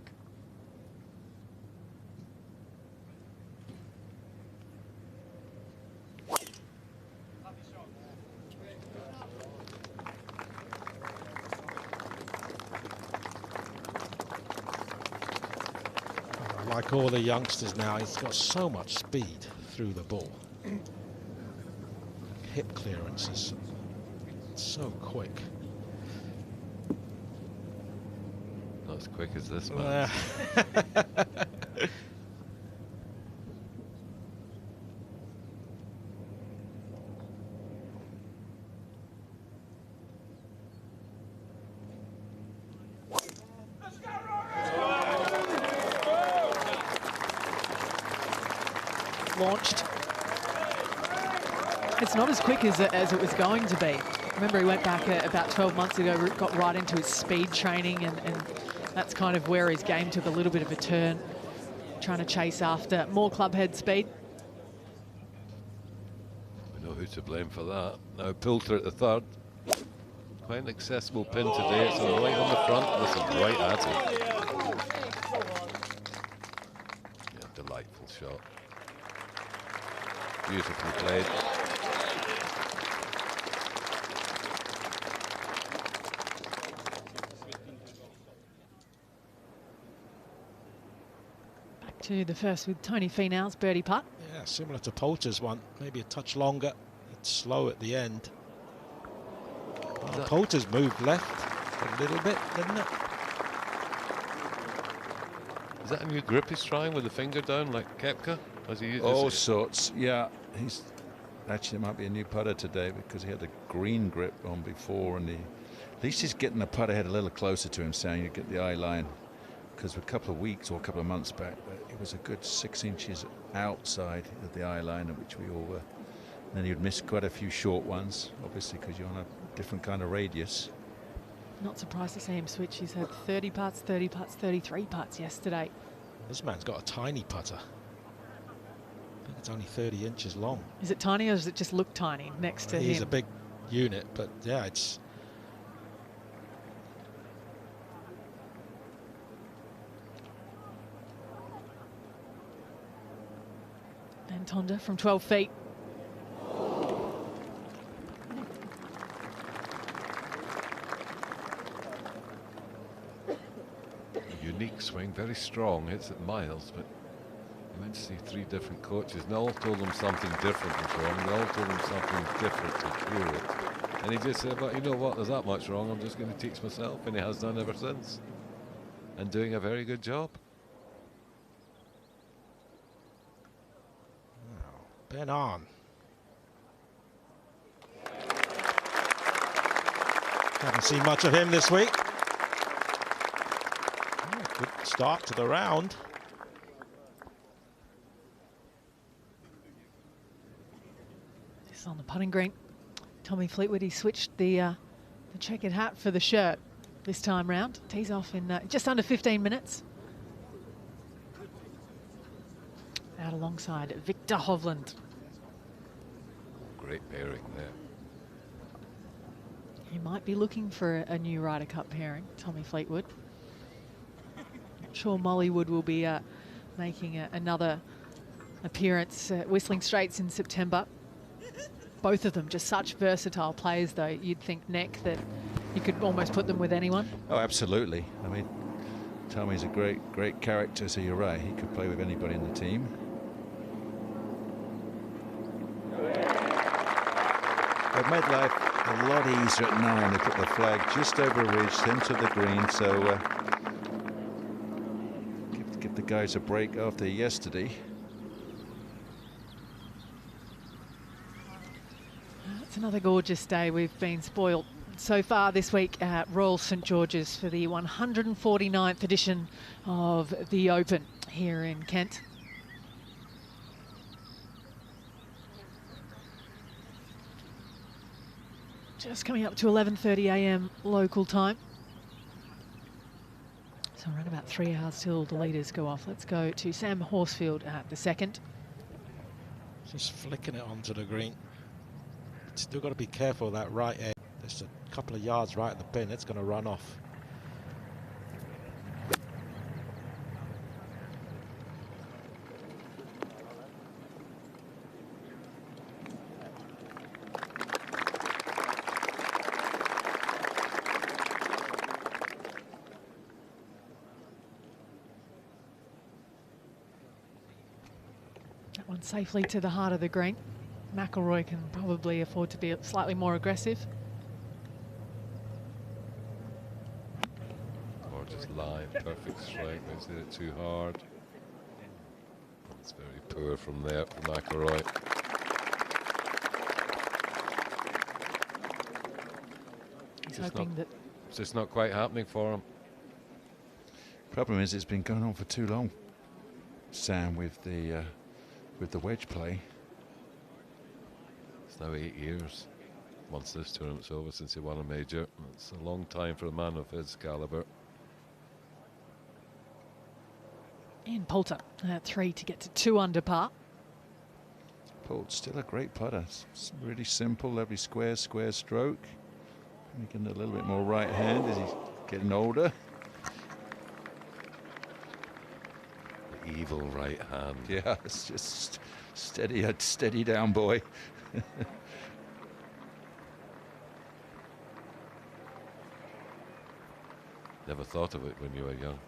Speaker 14: Like all the youngsters now, he's got so much speed through the ball. Hip clearance is so quick.
Speaker 15: Not as quick as this man.
Speaker 11: Launched. It's not as quick as it was going to be. Remember, he went back about 12 months ago, got right into his speed training, and that's kind of where his game took a little bit of a turn, trying to chase after more clubhead speed.
Speaker 15: We know who to blame for that. Now Poulter at the third. Quite an accessible pin today. It's right on the front. This is right at it. Yeah, delightful shot. Beautifully played.
Speaker 11: Back to the first with Tony Finau's birdie putt.
Speaker 14: Yeah, similar to Poulter's one, maybe a touch longer. It's slow at the end. Poulter's moved left a little bit, didn't it?
Speaker 15: Is that a new grip he's trying with the finger down like Koepka?
Speaker 3: All sorts, yeah. He's actually, it might be a new putter today because he had the green grip on before, and at least he's getting the putter head a little closer to him, saying you get the eye line. Because a couple of weeks or a couple of months back, it was a good 6 inches outside of the eye line, at which we all were. And then you'd miss quite a few short ones, obviously, because you're on a different kind of radius.
Speaker 11: Not surprised to see him switch. He's had 30 putts, 30 putts, 33 putts yesterday.
Speaker 14: This man's got a tiny putter. I think it's only 30 inches long.
Speaker 11: Is it tiny, or does it just look tiny next to him?
Speaker 14: He's a big unit, but yeah, it's...
Speaker 11: Van Tonder from 12 feet.
Speaker 15: unique swing, very strong, hits it miles, but he went to see 3 different coaches and they all told him something different was wrong. They all told him something different to cure it. And he just said, well, you know what, there's that much wrong, I'm just going to teach myself. And he has done ever since. And doing a very good job.
Speaker 14: Ben on. Haven't seen much of him this week. Oh, good start to the round.
Speaker 11: This is on the putting green. Tommy Fleetwood, he switched the checkered hat for the shirt this time round. Tees off in just under 15 minutes. Out alongside Victor Hovland.
Speaker 15: Great pairing there.
Speaker 11: He might be looking for a new Ryder Cup pairing, Tommy Fleetwood. Not sure Molly Wood will be making another appearance at Whistling Straits in September. Both of them just such versatile players, though. You'd think, Nick, that you could almost put them with anyone.
Speaker 3: Oh, absolutely. I mean, Tommy's a great character, so you're right. He could play with anybody in the team. At MetLife, a lot easier at 9. They put the flag just over a ridge, centre of the green, so give the guys a break after yesterday.
Speaker 11: It's another gorgeous day. We've been spoiled so far this week at Royal St George's for the 149th edition of the Open here in Kent. Just coming up to 11:30 a.m. local time. So around about 3 hours till the leaders go off. Let's go to Sam Horsfield at the second.
Speaker 14: Just flicking it onto the green. Still got to be careful of that right edge. There's a couple of yards right at the pin. It's going to run off.
Speaker 11: That one safely to the heart of the green. McIlroy can probably afford to be slightly more aggressive.
Speaker 15: Gorgeous line, perfect strike. They did it too hard. It's very poor from there for McIlroy.
Speaker 11: He's hoping that
Speaker 15: it's just not quite happening for him.
Speaker 3: Problem is, it's been going on for too long, Sam, with the wedge play.
Speaker 15: It's now 8 years once this tournament's over since he won a major. It's a long time for a man of his caliber.
Speaker 11: Ian Poulter at 3 to get to 2 under par.
Speaker 3: Poulter's still a great putter. It's really simple, lovely square stroke. Making it a little bit more right hand as he's getting older.
Speaker 15: The evil right hand.
Speaker 3: Yeah, it's just steady down, boy.
Speaker 15: Never thought of it when you were young.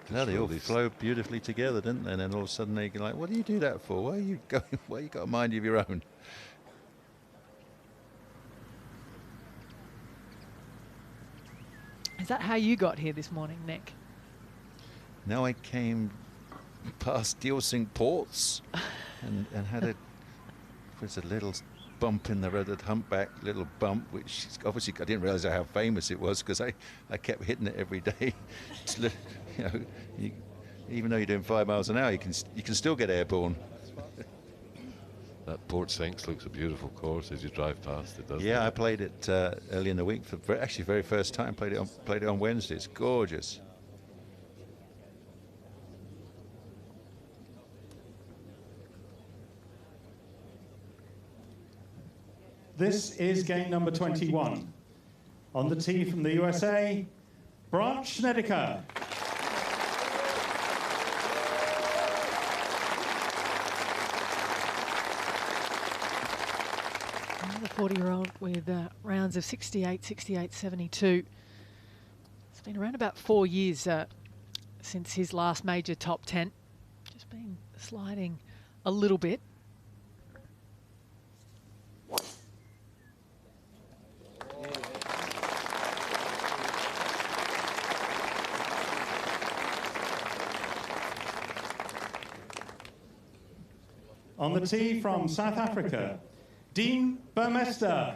Speaker 3: No, they all flow beautifully together, didn't they? And then all of a sudden they're like, what do you do that for? Where are you going? Where you got a mind of your own?
Speaker 11: Is that how you got here this morning, Nick?
Speaker 3: Now I came past Dealsing Ports and had a little bump in the road, a humpback little bump, which obviously I didn't realise how famous it was because I kept hitting it every day. Even though you're doing 5 miles an hour, you can still get airborne.
Speaker 15: That Port Saints looks a beautiful course as you drive past it, doesn't it?
Speaker 3: Yeah, I played it early in the week for actually very first time. Played it on Wednesday. It's gorgeous.
Speaker 9: This is game number 21. On the tee from the USA, Brandt Snedeker.
Speaker 11: Another 40-year-old with rounds of 68, 68, 72. It's been around about 4 years since his last major top 10. Just been sliding a little bit.
Speaker 9: On the tee from South Africa, Dean Burmester.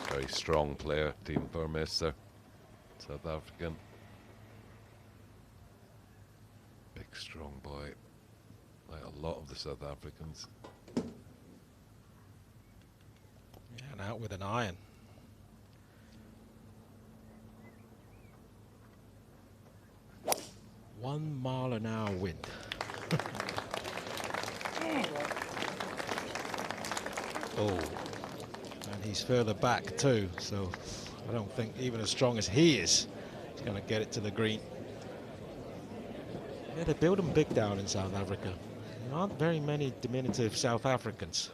Speaker 15: Very strong player, Dean Burmester, South African. Big, strong boy, like a lot of the South Africans.
Speaker 14: Yeah, and out with an iron. One mile an hour wind. Oh, and he's further back too, so I don't think even as strong as he is, he's going to get it to the green. Yeah, they build them big down in South Africa. There aren't very many diminutive South Africans.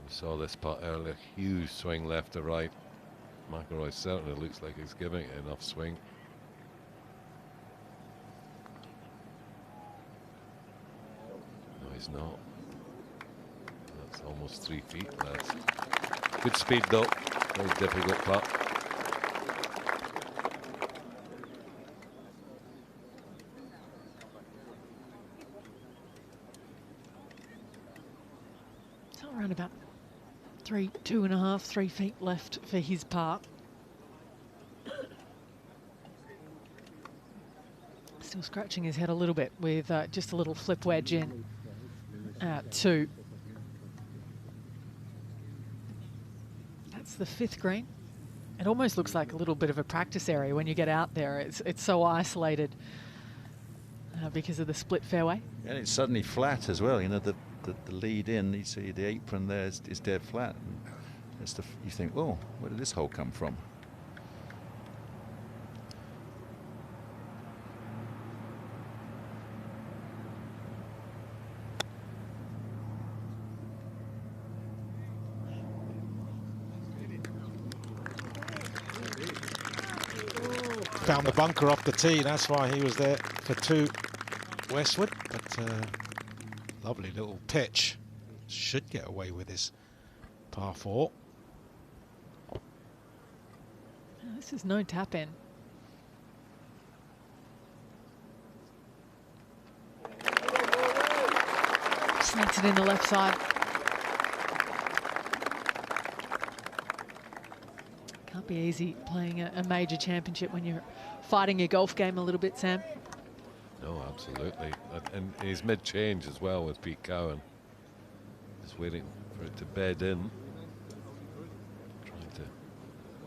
Speaker 15: We saw this putt earlier, huge swing left to right. McIlroy certainly looks like he's giving it enough swing. No, he's not. That's almost 3 feet left. Good speed though, very difficult putt.
Speaker 11: So around about 2.5, 3 feet left for his part. Still scratching his head a little bit with just a little flip wedge in at 2. That's the 5th green. It almost looks like a little bit of a practice area when you get out there. It's so isolated because of the split fairway.
Speaker 3: And it's suddenly flat as well. You know, the lead in, you see the apron there is dead flat. And it's you think, oh, where did this hole come from?
Speaker 14: Found the bunker off the tee, that's why he was there for 2 westward, but lovely little pitch. Should get away with his par 4.
Speaker 11: This is no tap in. Snakes it in the left side. Can't be easy playing a major championship when you're fighting your golf game a little bit, Sam.
Speaker 15: No, absolutely. And he's mid-change as well with Pete Cowan. Just waiting for it to bed in. Trying to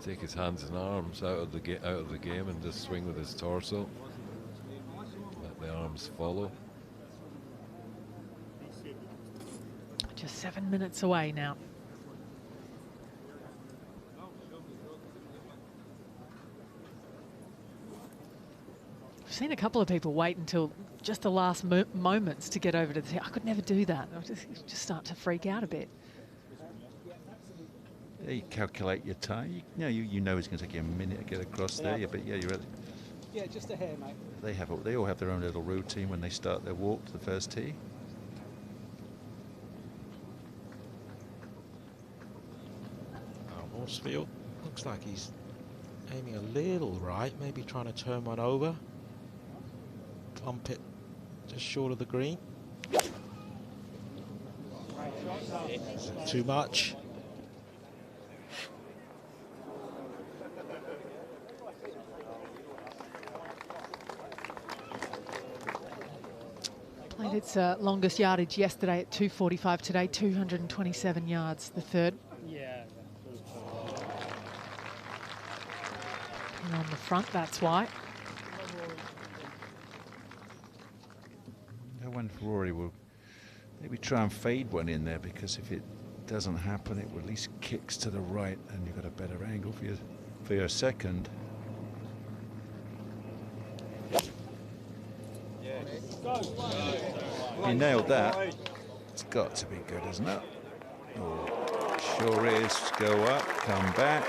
Speaker 15: take his hands and arms out of the game and just swing with his torso. Let the arms follow.
Speaker 11: Just 7 minutes away now. I've seen a couple of people wait until just the last moments to get over to the tee. I could never do that. I just start to freak out a bit.
Speaker 3: Yeah, you calculate your time. You know it's going to take you a minute to get across there. Yeah, but yeah, you're ready.
Speaker 12: Yeah, just a hair, mate.
Speaker 3: They all have their own little routine when they start their walk to the first tee.
Speaker 14: Horsfield looks like he's aiming a little right, maybe trying to turn one over. Pump it just short of the green. Is it too much?
Speaker 11: Played its longest yardage yesterday at 245, today 227 yards, the 3rd.
Speaker 12: Yeah.
Speaker 11: And on the front, that's why.
Speaker 3: I wonder if Rory will maybe try and fade one in there, because if it doesn't happen, it will at least kicks to the right and you've got a better angle for your second. He nailed that. It's got to be good, isn't it? Oh. Sure is. Go up, come back.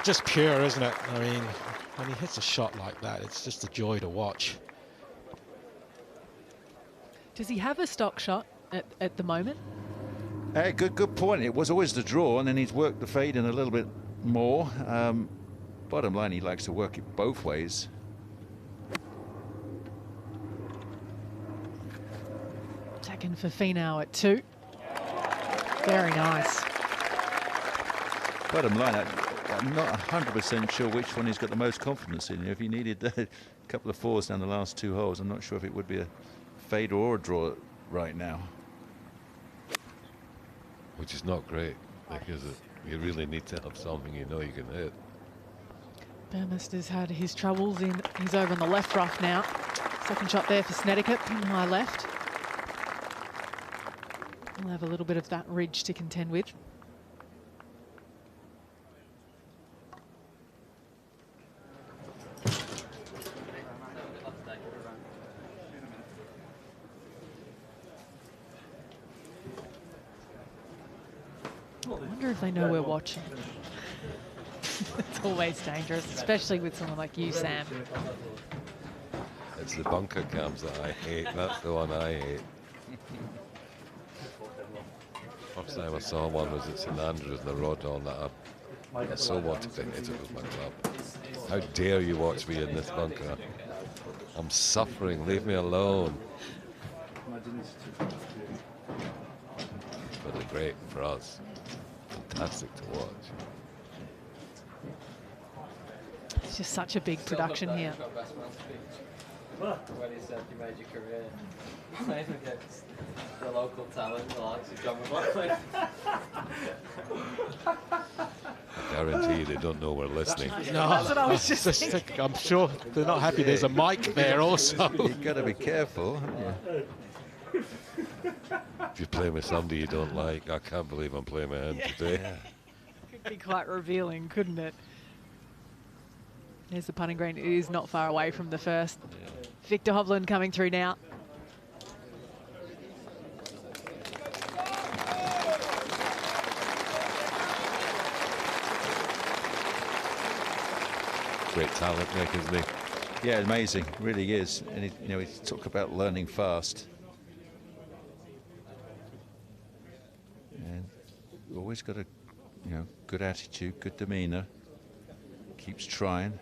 Speaker 14: Just pure, isn't it? I mean, when he hits a shot like that, it's just a joy to watch.
Speaker 11: Does he have a stock shot at the moment?
Speaker 3: Good point. It was always the draw, and then he's worked the fade in a little bit more. Bottom line, he likes to work it both ways.
Speaker 11: Attacking for Finau at 2. Very nice.
Speaker 3: Bottom line, I'm not 100% sure which one he's got the most confidence in. If he needed a couple of 4s down the last 2 holes, I'm not sure if it would be a fade or a draw right now.
Speaker 15: Which is not great, because you really need to have something you know you can hit.
Speaker 11: Burmester's had his troubles he's over in the left rough now. Second shot there for Snedeker, pin high left. We'll have a little bit of that ridge to contend with. I wonder if they know we're watching. It's always dangerous, especially with someone like you, Sam.
Speaker 15: It's the bunker cams that I hate. That's the one I hate. First time I saw one was at St Andrews and the rod on that I so wanted to hit it with my club. How dare you watch me in this bunker? I'm suffering, leave me alone. But they're great for us. Fantastic to watch.
Speaker 11: It's just such a big production here.
Speaker 17: When he said you made your career, playing against the local talent, the likes of John McLaughlin.
Speaker 15: I guarantee they don't know we're listening.
Speaker 14: No, that's what I was just thinking. I'm sure they're not happy there's a mic there also.
Speaker 3: You've got to be careful, haven't you?
Speaker 15: If you play with somebody you don't like, I can't believe I'm playing my hand today.
Speaker 11: Could be quite revealing, couldn't it? There's the putting green. It is not far away from the first. Victor Hovland coming through now.
Speaker 15: Great talent, Nick, isn't he?
Speaker 3: Yeah, amazing, really is. And you know, we talk about learning fast. And always got a, good attitude, good demeanour. Keeps trying.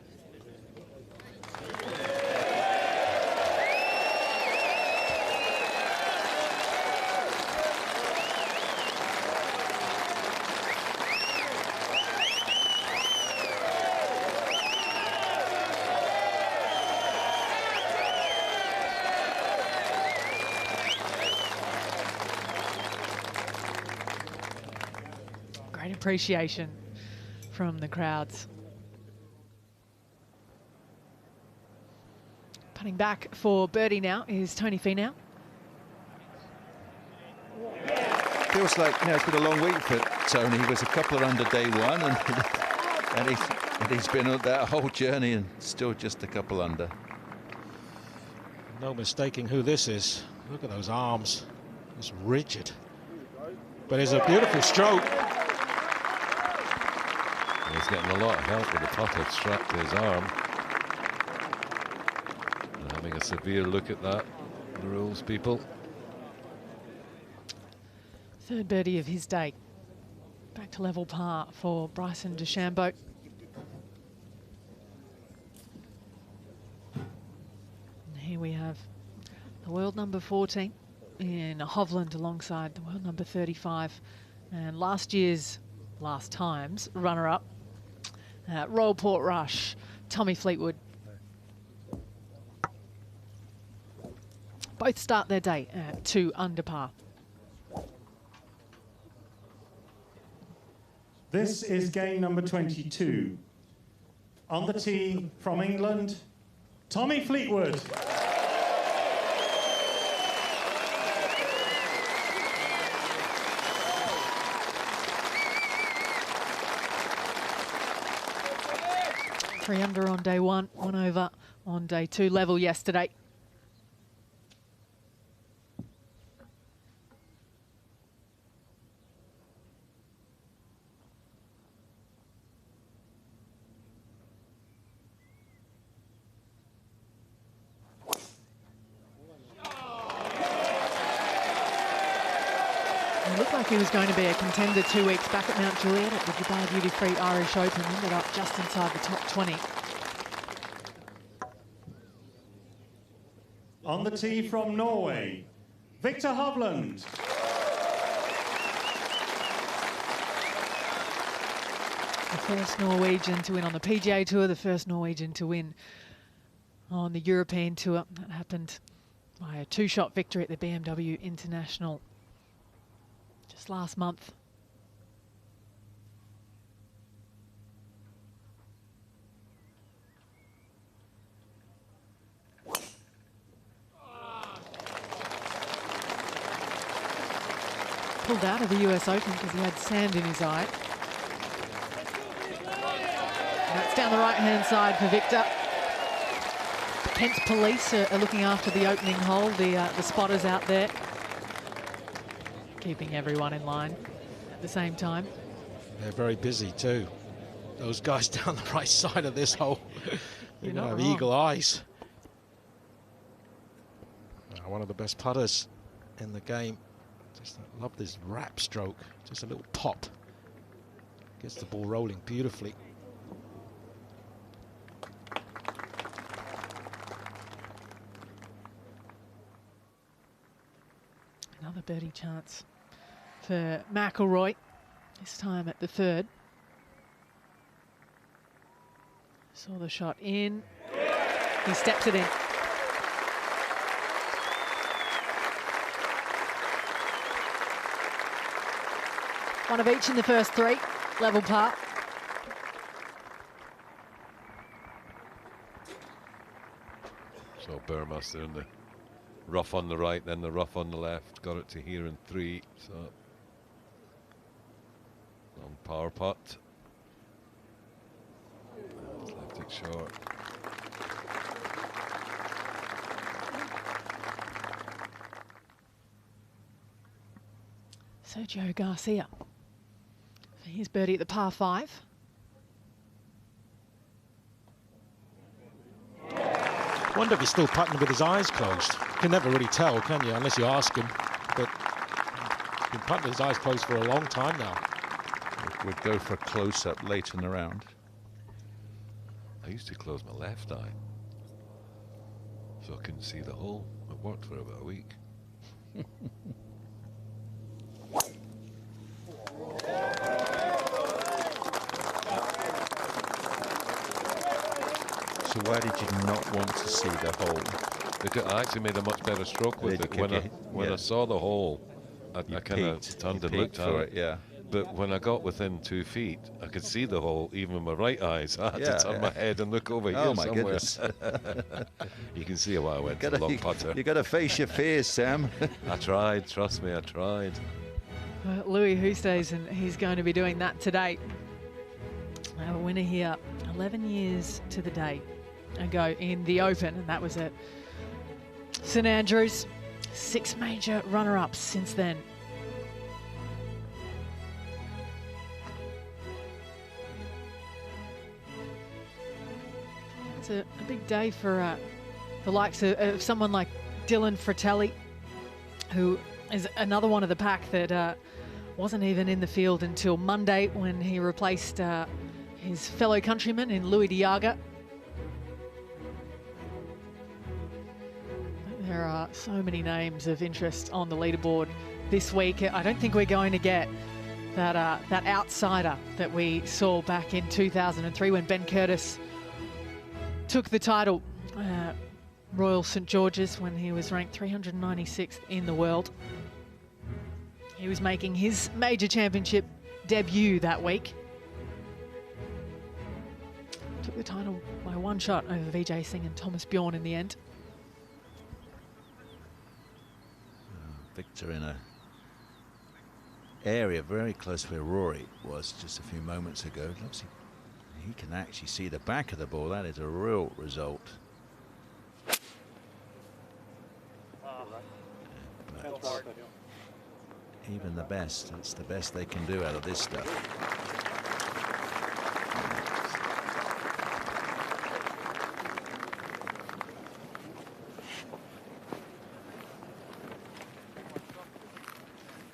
Speaker 11: Great appreciation from the crowds. Putting back for birdie now is Tony Finau.
Speaker 3: Feels like it's been a long week for Tony. He was a couple of under day one, and he's been on that whole journey and still just a couple under.
Speaker 14: No mistaking who this is. Look at those arms. It's rigid. But it's a beautiful stroke.
Speaker 15: He's getting a lot of help with the putter strapped to his arm. And having a severe look at that, the rules people.
Speaker 11: Third birdie of his day. Back to level par for Bryson DeChambeau. And here we have the world number 14 in Hovland alongside the world number 35. And last time's runner-up, Royal Portrush, Tommy Fleetwood. Both start their day at 2 under par.
Speaker 9: This is game number 22. On the tee from England, Tommy Fleetwood.
Speaker 11: 3 under on day 1, 1 over on day 2, level yesterday. It looked like he was going to be a contender 2 weeks back at Mount Juliet at the Dubai Duty Free Irish Open. Ended up just inside the top 20.
Speaker 9: On the tee from Norway, Victor Hovland.
Speaker 11: The first Norwegian to win on the PGA Tour, the first Norwegian to win on the European Tour. That happened by a 2-shot victory at the BMW International just last month. Pulled out of the US Open because he had sand in his eye. And that's down the right-hand side for Victor. Kent's police are looking after the opening hole, the spotters out there, keeping everyone in line at the same time.
Speaker 14: They're very busy too. Those guys down the right side of this hole, they're going to have eagle eyes. One of the best putters in the game. Just love this wrap stroke, just a little pop. Gets the ball rolling beautifully.
Speaker 11: Another birdie chance for McIlroy, this time at the 3rd. Saw the shot in. He steps it in. One of each in the first 3, level par.
Speaker 15: So Burmester in the rough on the right, then the rough on the left. Got it to here in 3. So long power putt. And left it short.
Speaker 11: Sergio Garcia for his birdie at the par 5.
Speaker 14: Wonder if he's still putting with his eyes closed. You can never really tell, can you, unless you ask him. But he's been putting with his eyes closed for a long time now.
Speaker 3: We'd go for a close-up later in the round.
Speaker 15: I used to close my left eye, so I couldn't see the hole. It worked for about a week.
Speaker 3: So why did you not want to see the hole?
Speaker 15: Because I actually made a much better stroke with it. When I saw the hole, I kind of turned and looked at it.
Speaker 3: Yeah.
Speaker 15: But when I got within 2 feet, I could see the hole even with my right eyes. I had to turn my head and look over here
Speaker 3: my
Speaker 15: somewhere.
Speaker 3: Goodness.
Speaker 15: You can see why I went to the long putter.
Speaker 3: You got to face your fears, Sam.
Speaker 15: I tried, trust me, I tried.
Speaker 11: Louis Oosthuizen, he's going to be doing that today. Our winner here, 11 years to the day ago in the Open, and that was at St Andrews. 6 major runner-ups since then. It's a big day for the likes of someone like Dylan Fratelli, who is another one of the pack that wasn't even in the field until Monday when he replaced his fellow countryman in Louis Diaga. There are so many names of interest on the leaderboard this week. I don't think we're going to get that outsider that we saw back in 2003 when Ben Curtis took the title, Royal St George's, when he was ranked 396th in the world. He was making his major championship debut that week. Took the title by 1 shot over Vijay Singh and Thomas Bjorn in the end.
Speaker 3: Victor in a area very close where Rory was just a few moments ago. Obviously, He can actually see the back of the ball. That is a real result. But even the best, it's the best they can do out of this stuff.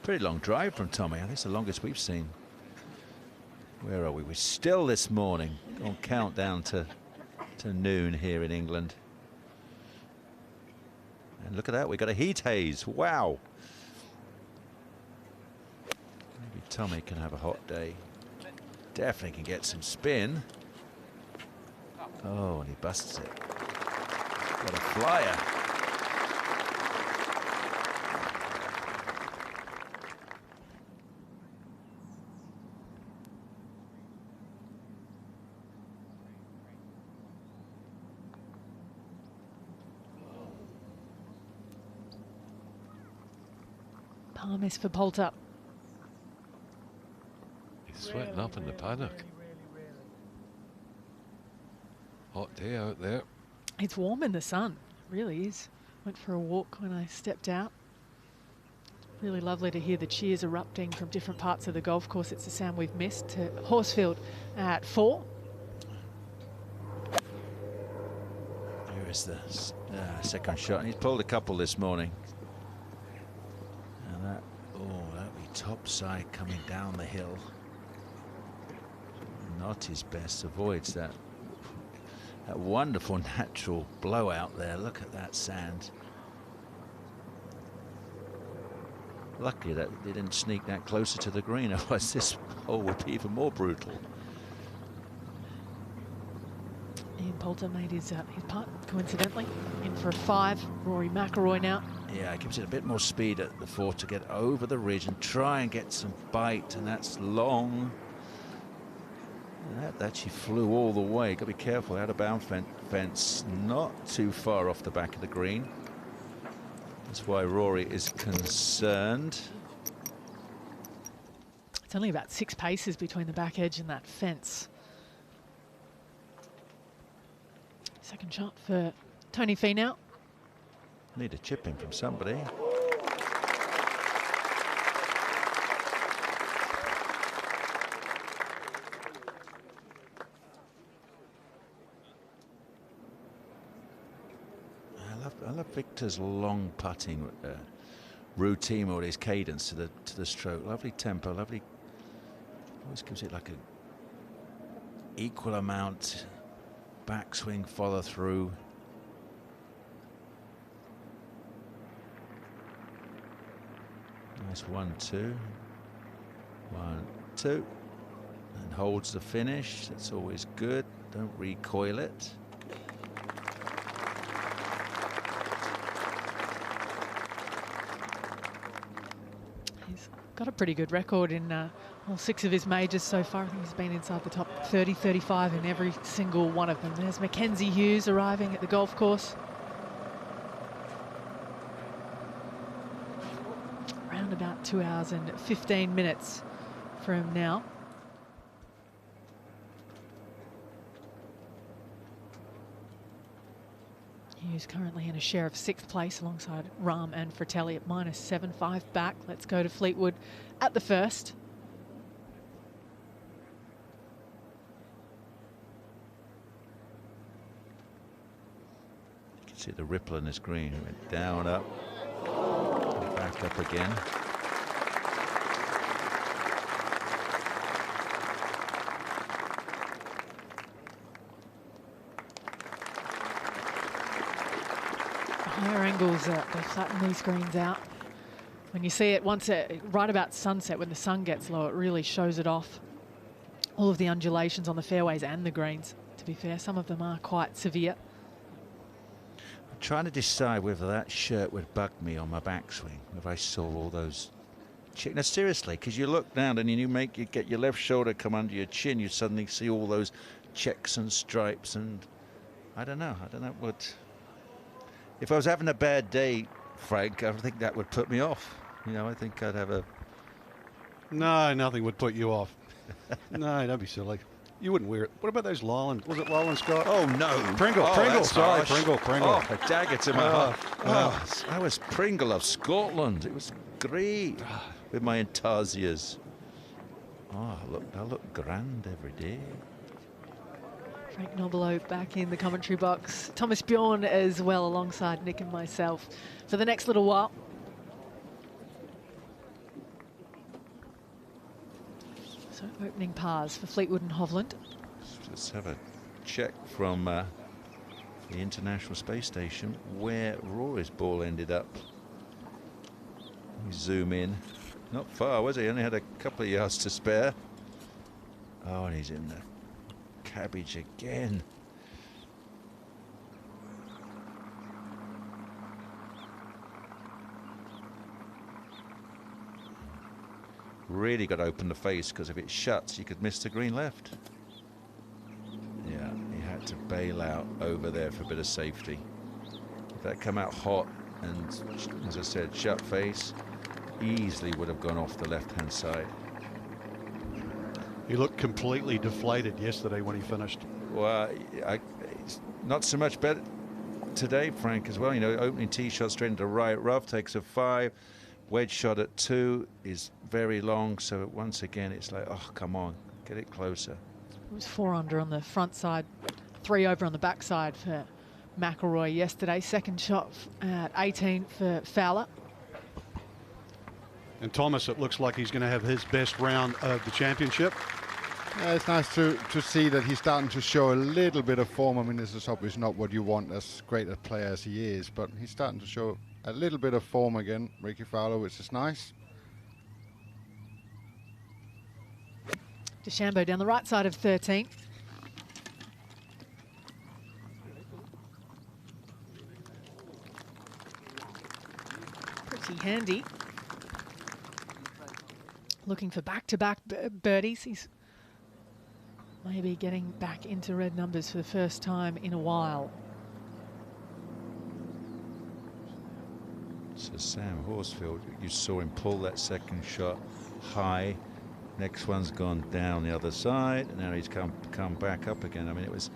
Speaker 3: Pretty long drive from Tommy. I think it's the longest we've seen. Where are we? We're still this morning on countdown to noon here in England. And look at that, we got a heat haze. Wow. Maybe Tommy can have a hot day. Definitely can get some spin. Oh, and he busts it. What a flyer.
Speaker 11: Miss for Poulter.
Speaker 15: He's sweating up in the paddock. Hot day out there.
Speaker 11: It's warm in the sun, it really is. Went for a walk when I stepped out. Really lovely to hear the cheers erupting from different parts of the golf course. It's the sound we've missed. To Horsfield at 4.
Speaker 3: Here is the second shot. And he's pulled a couple this morning. Top side coming down the hill. Not his best. Avoids that wonderful natural blowout there. Look at that sand. Lucky that they didn't sneak that closer to the green, otherwise this hole would be even more brutal.
Speaker 11: Ian Poulter made his putt, coincidentally, in for a 5. Rory McIlroy now.
Speaker 3: Yeah, it gives it a bit more speed at the 4 to get over the ridge and try and get some bite, and that's long. And that actually flew all the way. Got to be careful, out of bound fence, not too far off the back of the green. That's why Rory is concerned.
Speaker 11: It's only about 6 paces between the back edge and that fence. Second shot for Tony Finau.
Speaker 3: Need a chip in from somebody. I love Victor's long putting routine or his cadence to the stroke. Lovely tempo, lovely. Always gives it like a equal amount. Backswing, follow through. Nice 1-2. 1-2. And holds the finish. That's always good. Don't recoil it.
Speaker 11: He's got a pretty good record in all 6 of his majors so far. I think he's been inside the top 30, 35 in every single one of them. There's Mackenzie Hughes arriving at the golf course. Around about 2 hours and 15 minutes from now. Hughes currently in a share of 6th place alongside Rahm and Fratelli at -7, 5 back. Let's go to Fleetwood at the first.
Speaker 3: You can see the ripple in this green. It went down, up, back up again.
Speaker 11: Higher angles, they flatten these greens out. When you see it once, right about sunset, when the sun gets low, it really shows it off. All of the undulations on the fairways and the greens, to be fair. Some of them are quite severe.
Speaker 3: I'm trying to decide whether that shirt would bug me on my backswing, if I saw all those... Now, seriously, because you look down and you get your left shoulder come under your chin, you suddenly see all those checks and stripes, and I don't know what... If I was having a bad day, Frank, I think that would put me off. You know, I think I'd have a...
Speaker 2: No, nothing would put you off. No, don't be silly. You wouldn't wear it. What about those Lowland? Was it Lowland, Scott?
Speaker 3: Oh, no.
Speaker 2: Pringle.
Speaker 3: Oh,
Speaker 2: Pringle.
Speaker 3: that's
Speaker 2: Sorry,
Speaker 3: harsh.
Speaker 2: Pringle.
Speaker 3: Oh, a dagger to my heart. Oh, I was Pringle of Scotland. It was great with my intarsias. Oh, I look grand every day.
Speaker 11: Frank Nobilo back in the commentary box. Thomas Bjorn as well alongside Nick and myself for the next little while. So opening pars for Fleetwood and Hovland.
Speaker 3: Let's have a check from the International Space Station where Rory's ball ended up. We zoom in. Not far, was he? Only had a couple of yards to spare. Oh, and he's in the cabbage again. Really got to open the face, because if it shuts, you could miss the green left. Yeah, he had to bail out over there for a bit of safety. If that come out hot and, as I said, shut face, easily would have gone off the left-hand side.
Speaker 2: He looked completely deflated yesterday when he finished.
Speaker 3: Well, it's not so much better today, Frank, as well. You know, opening tee shot straight into right rough, takes a 5. Wedge shot at 2 is very long, so once again it's like, oh, come on, get it closer.
Speaker 11: It was 4 under on the front side, 3 over on the back side for McIlroy yesterday. Second shot at 18 for Fowler.
Speaker 2: And Thomas, it looks like he's going to have his best round of the championship.
Speaker 18: Yeah, it's nice to see that he's starting to show a little bit of form. I mean, this is obviously not what you want as great a player as he is, but he's starting to show a little bit of form again, Ricky Fowler, which is nice.
Speaker 11: DeChambeau down the right side of 13. Pretty handy. Looking for back-to-back birdies. He's maybe getting back into red numbers for the first time in a while.
Speaker 3: So Sam Horsfield, you saw him pull that second shot high. Next one's gone down the other side, and now he's come back up again. I mean, it was,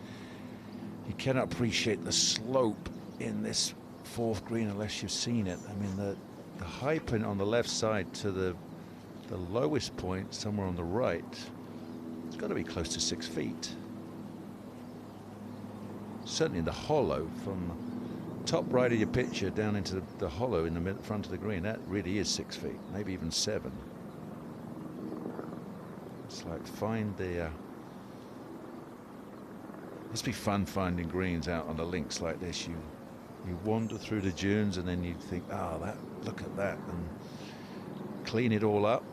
Speaker 3: you cannot appreciate the slope in this 4th green unless you've seen it. I mean, the high point on the left side to the lowest point somewhere on the right, it's got to be close to 6 feet. Certainly in the hollow, from top right of your picture down into the hollow in the front of the green, that really is 6 feet, maybe even 7. It's like find the must be fun finding greens out on the links like this. You wander through the dunes and then you think, oh, look at that, and clean it all up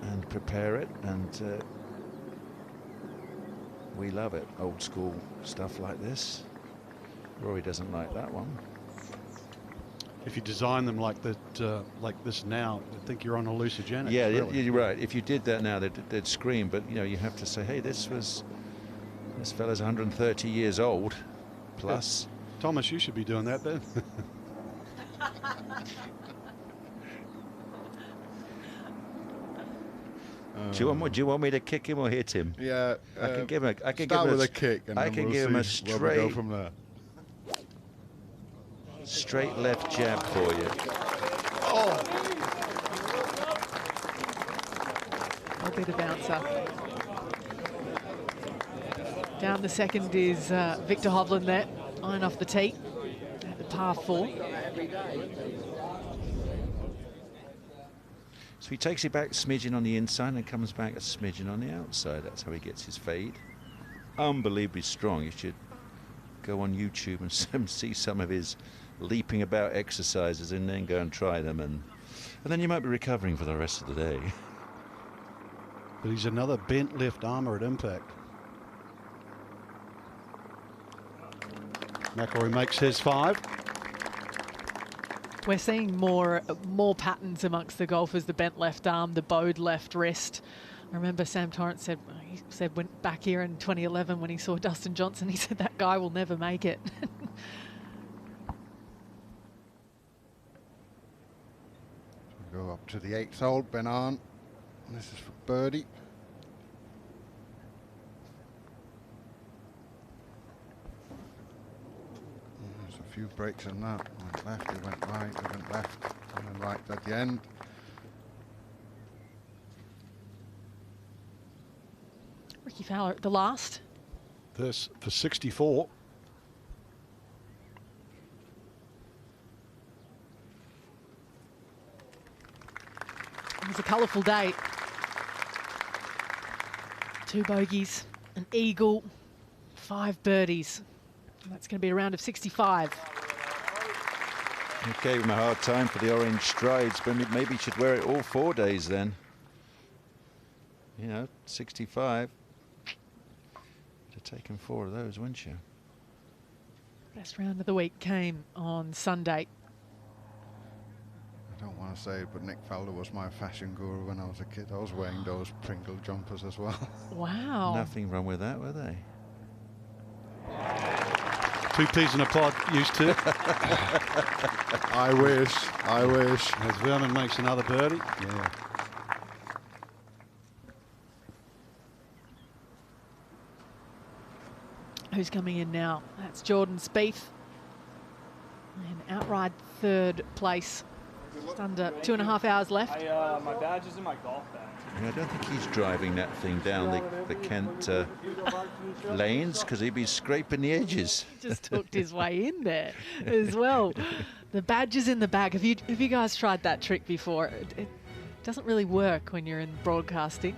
Speaker 3: and prepare it, and we love it. Old school stuff like this. Rory doesn't like that one.
Speaker 2: If you design them like that, like this now, I think you're on hallucinogenics.
Speaker 3: Yeah,
Speaker 2: really.
Speaker 3: you're right. If you did that now, they'd scream. But you know, you have to say, hey, this fella's 130 years old, plus.
Speaker 2: Yeah. Thomas, you should be doing that then.
Speaker 3: Do you want me to kick him or hit him?
Speaker 18: Yeah,
Speaker 3: I can give him. I can
Speaker 18: start
Speaker 3: give him
Speaker 18: with a kick, and
Speaker 3: I
Speaker 18: then
Speaker 3: can
Speaker 18: we'll
Speaker 3: give him a
Speaker 18: see where we go
Speaker 3: straight
Speaker 18: from there.
Speaker 3: Straight left jab for you.
Speaker 11: Oh! I'll be the bouncer. Down the second is Victor Hovland there, iron off the tee at the par 4.
Speaker 3: So he takes it back a smidgen on the inside and comes back a smidgen on the outside. That's how he gets his fade. Unbelievably strong. You should go on YouTube and see some of his leaping about exercises and then go and try them. And then you might be recovering for the rest of the day.
Speaker 2: But he's another bent left armour at impact. McIlroy makes his 5.
Speaker 11: We're seeing more patterns amongst the golfers, the bent left arm, the bowed left wrist. I remember Sam Torrance said went back here in 2011 when he saw Dustin Johnson, he said that guy will never make it.
Speaker 18: Go up to the 8th hole, Ben Arn. This is for birdie. few breaks in that. Went left, he went right, he went left, and then right at the end.
Speaker 11: Ricky Fowler at the last.
Speaker 2: This for 64.
Speaker 11: It was a colourful day. 2 bogeys, an eagle, 5 birdies. And that's going to be a round of 65.
Speaker 3: He gave him a hard time for the orange strides, but maybe he should wear it all 4 days then. You know, 65. Would have taken 4 of those, wouldn't you?
Speaker 11: Best round of the week came on Sunday.
Speaker 18: I don't want to say it, but Nick Faldo was my fashion guru when I was a kid. I was wearing those Pringle jumpers as well.
Speaker 11: Wow.
Speaker 3: Nothing wrong with that, were they?
Speaker 2: 2 peas in a pod, used to.
Speaker 18: I wish, I wish.
Speaker 2: As Vernon makes another birdie.
Speaker 18: Yeah.
Speaker 11: Who's coming in now? That's Jordan Spieth. In outright 3rd place. Just under 2.5 hours left.
Speaker 6: My badge is in my golf bag.
Speaker 3: Yeah, I don't think he's driving that thing down the Kent lanes, because he'd be scraping the edges.
Speaker 11: Just talked his way in there as well. The badge is in the bag. Have you guys tried that trick before? It doesn't really work when you're in broadcasting.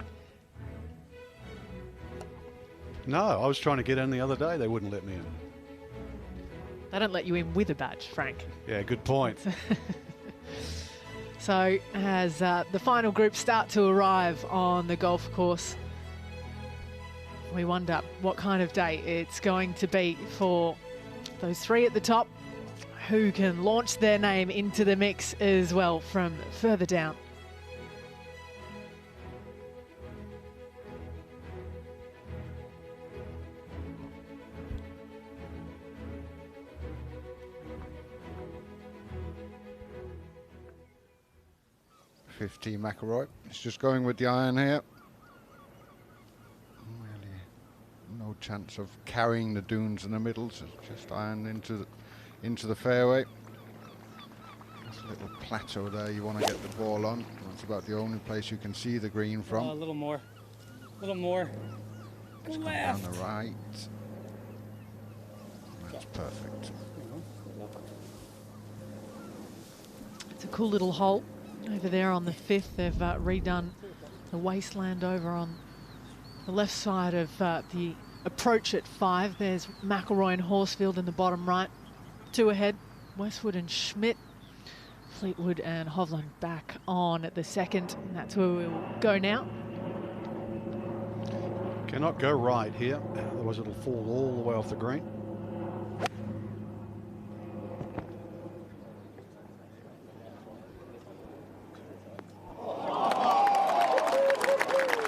Speaker 2: No, I was trying to get in the other day. They wouldn't let me in.
Speaker 11: They don't let you in with a badge, Frank.
Speaker 2: Yeah, good point.
Speaker 11: So as the final group start to arrive on the golf course, we wonder what kind of day it's going to be for those 3 at the top who can launch their name into the mix as well from further down.
Speaker 18: .50 McIlroy. He's just going with the iron here. Really, no chance of carrying the dunes in the middle. So just iron into the fairway. There's a little plateau there you want to get the ball on. That's about the only place you can see the green from.
Speaker 12: A little more. A little more.
Speaker 18: It's gone down the right. That's perfect.
Speaker 11: It's a cool little hole. Over there on the 5th, they've redone the wasteland over on the left side of the approach at 5. There's McIlroy and Horsfield in the bottom right. 2 ahead, Westwood and Schmidt. Fleetwood and Hovland back on at the 2nd. And that's where we'll go now.
Speaker 2: Cannot go right here, otherwise it'll fall all the way off the green.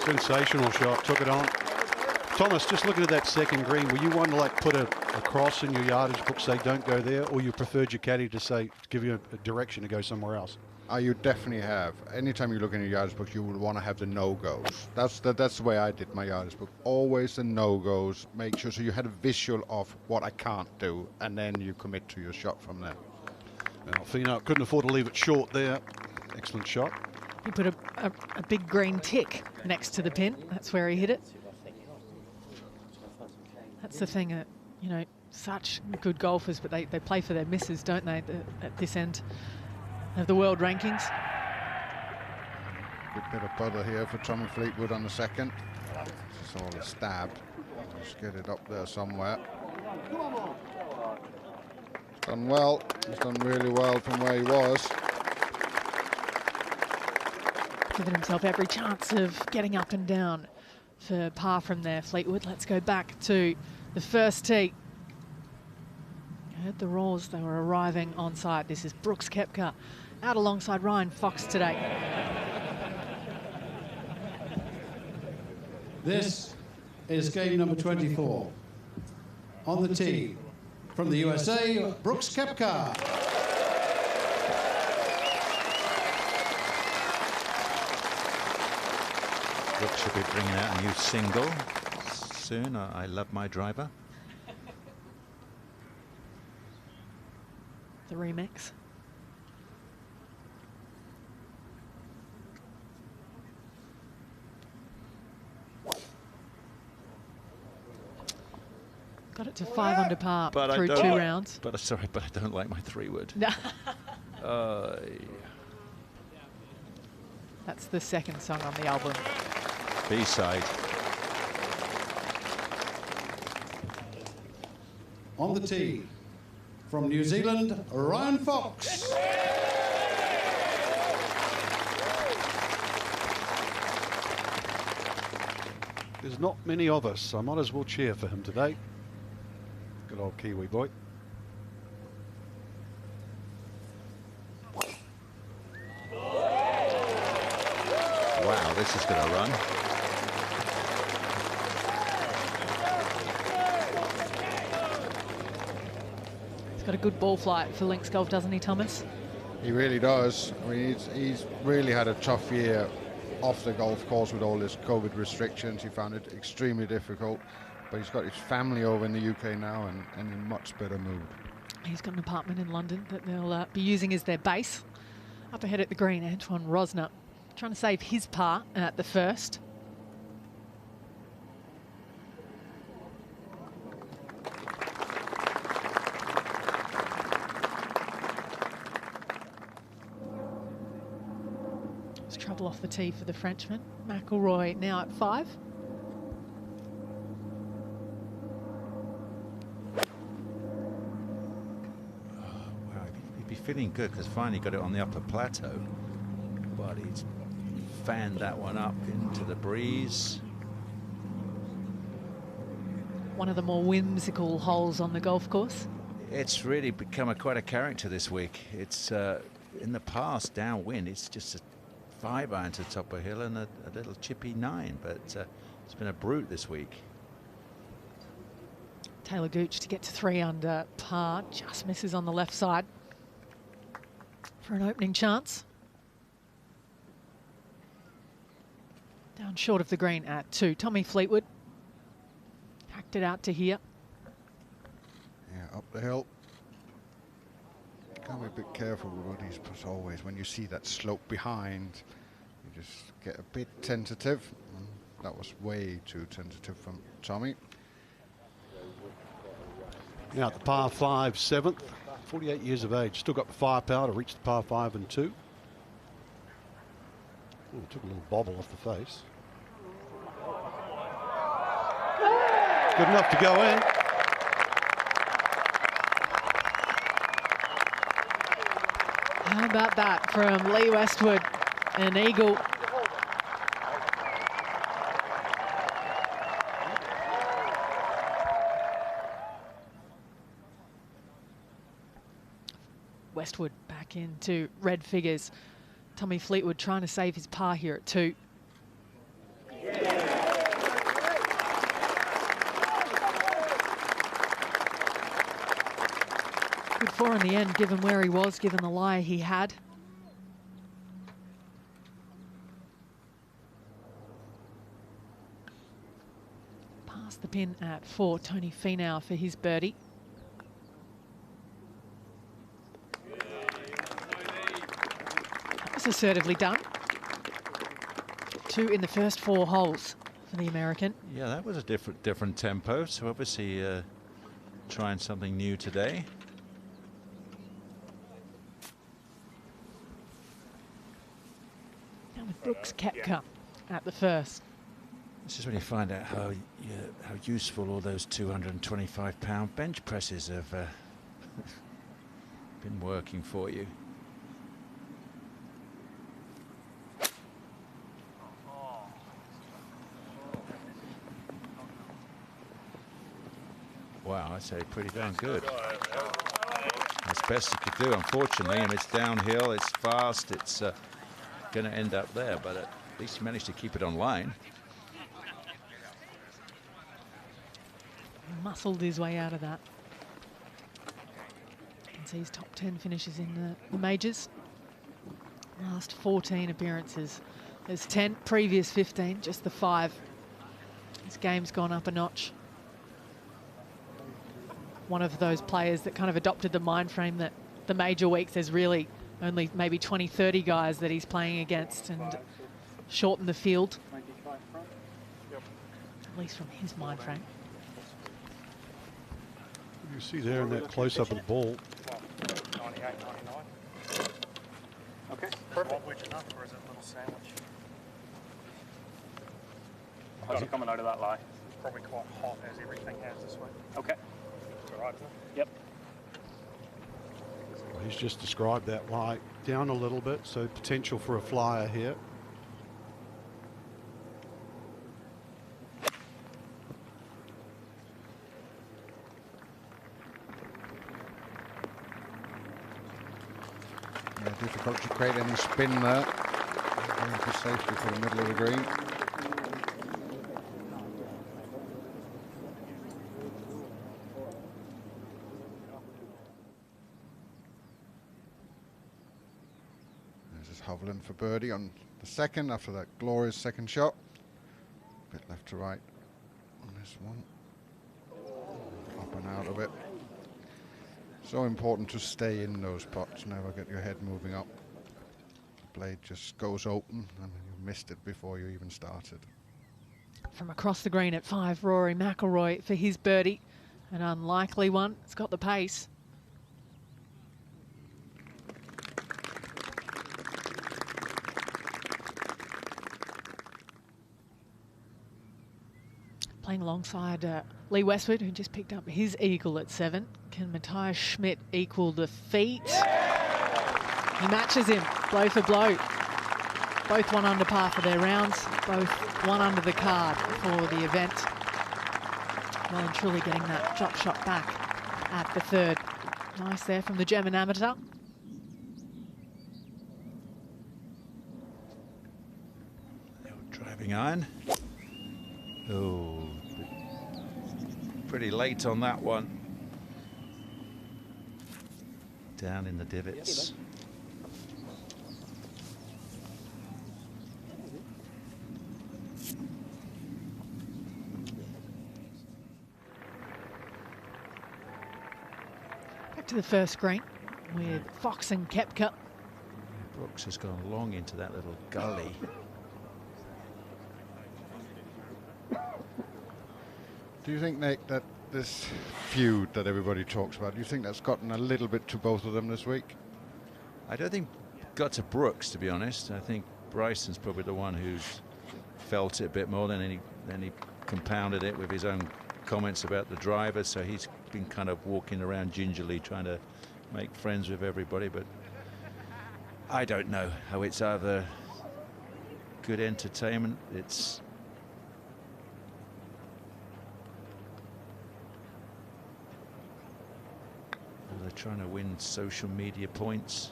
Speaker 2: Sensational shot, took it on. Thomas, just looking at that 2nd green, were you one to like put a cross in your yardage book, say don't go there, or you preferred your caddy to say, give you a direction to go somewhere else?
Speaker 18: You definitely have. Anytime you look in your yardage book, you would want to have the no-goes. That's the way I did my yardage book. Always the no-goes. Make sure so you had a visual of what I can't do, and then you commit to your shot from there.
Speaker 2: Well, Finau couldn't afford to leave it short there. Excellent shot.
Speaker 11: He put a big green tick next to the pin. That's where he hit it. That's the thing that, you know, such good golfers, but they play for their misses, don't they, at this end of the world rankings.
Speaker 18: Good bit of bother here for Tommy Fleetwood on the 2nd. It's all a stab. Just get it up there somewhere. He's done well. He's done really well from where he was.
Speaker 11: Giving himself every chance of getting up and down for par from there, Fleetwood. Let's go back to the 1st tee. You heard the roars, they were arriving on site. This is Brooks Koepka out alongside Ryan Fox today.
Speaker 8: This is game number 24. On the tee, from the USA, Brooks Koepka.
Speaker 3: Brooks should be bringing out a new single soon. I love my driver.
Speaker 11: the remix. Got it to 5 under par through 2 rounds.
Speaker 3: But sorry, but I don't like my 3-wood.
Speaker 11: No. That's the second song on the album.
Speaker 3: B-side.
Speaker 8: On the tee, from New Zealand, Ryan Fox.
Speaker 2: There's not many of us, so I might as well cheer for him today. Good old Kiwi boy.
Speaker 3: Wow, this is going to run.
Speaker 11: He's got a good ball flight for links golf, doesn't he, Thomas?
Speaker 18: He really does. I mean, he's really had a tough year off the golf course with all his COVID restrictions. He found it extremely difficult, but he's got his family over in the UK now and in a much better mood.
Speaker 11: He's got an apartment in London that they'll be using as their base. Up ahead at the green, Antoine Rosner trying to save his par at the first. There's trouble off the tee for the Frenchman. McIlroy now at 5.
Speaker 3: He'd be feeling good because finally got it on the upper plateau, but he's fanned that one up into the breeze.
Speaker 11: One of the more whimsical holes on the golf course.
Speaker 3: It's really become quite a character this week. It's in the past, downwind, it's just a 5-iron to the top of a hill and a little chippy 9, but it's been a brute this week.
Speaker 11: Taylor Gooch to get to 3 under par, just misses on the left side for an opening chance. Down short of the green at 2. Tommy Fleetwood hacked it out to here.
Speaker 18: Yeah, up the hill. Gotta be a bit careful with what he's put always. When you see that slope behind, you just get a bit tentative. That was way too tentative from Tommy.
Speaker 2: Now at the par 5, 7th, 48 years of age. Still got the firepower to reach the par 5 and 2. Oh, took a little bobble off the face. Good enough to go in.
Speaker 11: How about that from Lee Westwood, an eagle. Westwood back into red figures. Tommy Fleetwood trying to save his par here at 2. Good 4 in the end, given where he was, given the lie he had. Past the pin at 4, Tony Finau for his birdie. Assertively done. 2 in the first 4 holes for the American.
Speaker 3: Yeah, that was a different tempo. So obviously trying something new today.
Speaker 11: Now with Brooks Koepka at the first.
Speaker 3: This is when you find out how useful all those 225-pound bench presses have been working for you. Wow, I'd say pretty darn good. That's best you could do, unfortunately, and it's downhill, it's fast, it's going to end up there, but at least you managed to keep it on line.
Speaker 11: Muscled his way out of that. You can see his top 10 finishes in the majors. Last 14 appearances. There's 10, previous 15, just the 5. His game's gone up a notch. One of those players that kind of adopted the mind frame that the major weeks, there's really only maybe 20, 30 guys that he's playing against and shorten the field. At least from his mind frame.
Speaker 2: You see there in that close-up of the ball.
Speaker 6: 98, 99. Okay, perfect. Wedge enough, or is it a little sandwich? How's it coming out of that lie? It's probably quite hot, as everything has this week. Okay. All right. Yep.
Speaker 2: Well, he's just described that lie down a little bit, so potential for a flyer here.
Speaker 18: Difficult to create any spin there. Going for safety for the middle of the green. There's just Hovland for birdie on the second after that glorious second shot. Bit left to right on this one. Up and out of it. So important to stay in those pots, never get your head moving up. The blade just goes open and you missed it before you even started.
Speaker 11: From across the green at 5, Rory McIlroy for his birdie. An unlikely one. It's got the pace. Playing alongside Lee Westwood, who just picked up his eagle at 7. Can Matthias Schmidt equal the feat? He matches him blow for blow. Both 1 under par for their rounds, both 1 under the card for the event. Well and truly getting that drop shot back at the 3rd. Nice there from the German amateur.
Speaker 3: Driving iron. Oh, pretty late on that one. Down in the divots.
Speaker 11: Back to the first green with Fox and Koepka.
Speaker 3: Brooks has gone long into that little gully.
Speaker 18: Do you think, Nick, that this feud that everybody talks about, do you think that's gotten a little bit to both of them this week?
Speaker 3: I don't think it got to Brooks, to be honest. I think Bryson's probably the one who's felt it a bit more than he compounded it with his own comments about the driver. So he's been kind of walking around gingerly trying to make friends with everybody. But I don't know how it's either good entertainment. It's they're trying to win social media points.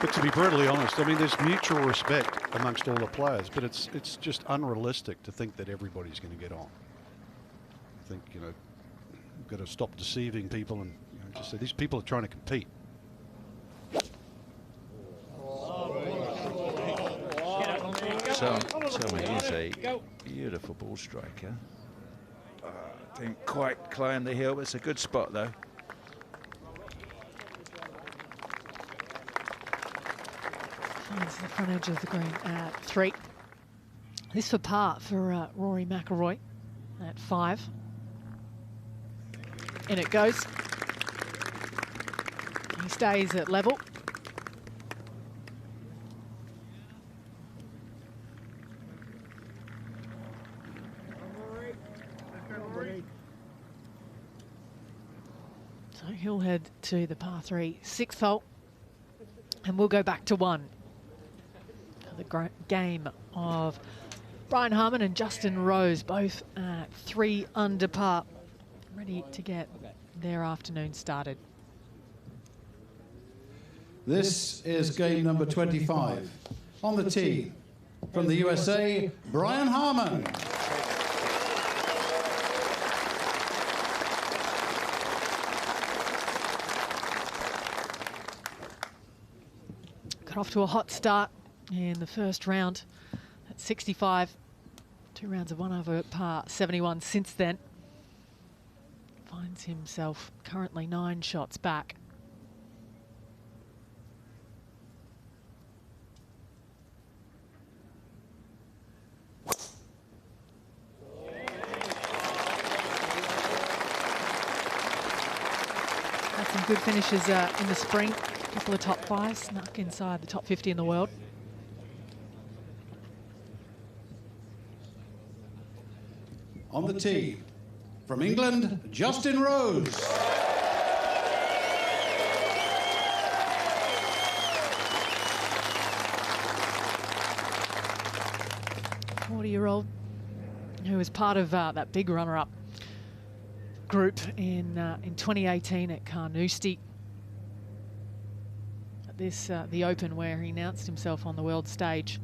Speaker 2: But to be brutally honest, I mean, there's mutual respect amongst all the players, but it's just unrealistic to think that everybody's going to get on. I think, you know, we've got to stop deceiving people and, you know, just say these people are trying to compete.
Speaker 3: Tommy is a beautiful ball striker. Didn't quite climb the hill, but it's a good spot though.
Speaker 11: Finds the front edge of the green at 3. This for par for Rory McIlroy at 5. In it goes. He stays at level. So he'll head to the par 3 6th hole, and we'll go back to 1. The game of Brian Harman and Justin Rose, both at 3 under par, ready to get their afternoon started.
Speaker 8: This is game number 25. On the tee, from the USA, Brian Harman.
Speaker 11: Got off to a hot start in the first round at 65. 2 rounds of 1 over par 71 since then. Finds himself currently 9 shots back. Had some good finishes in the spring. A couple of top 5s, snuck inside the top 50 in the world.
Speaker 8: On the tee, from England, Justin Rose.
Speaker 11: 40-year-old who was part of that big runner-up group in 2018 at Carnoustie. At this, the Open, where he announced himself on the world stage.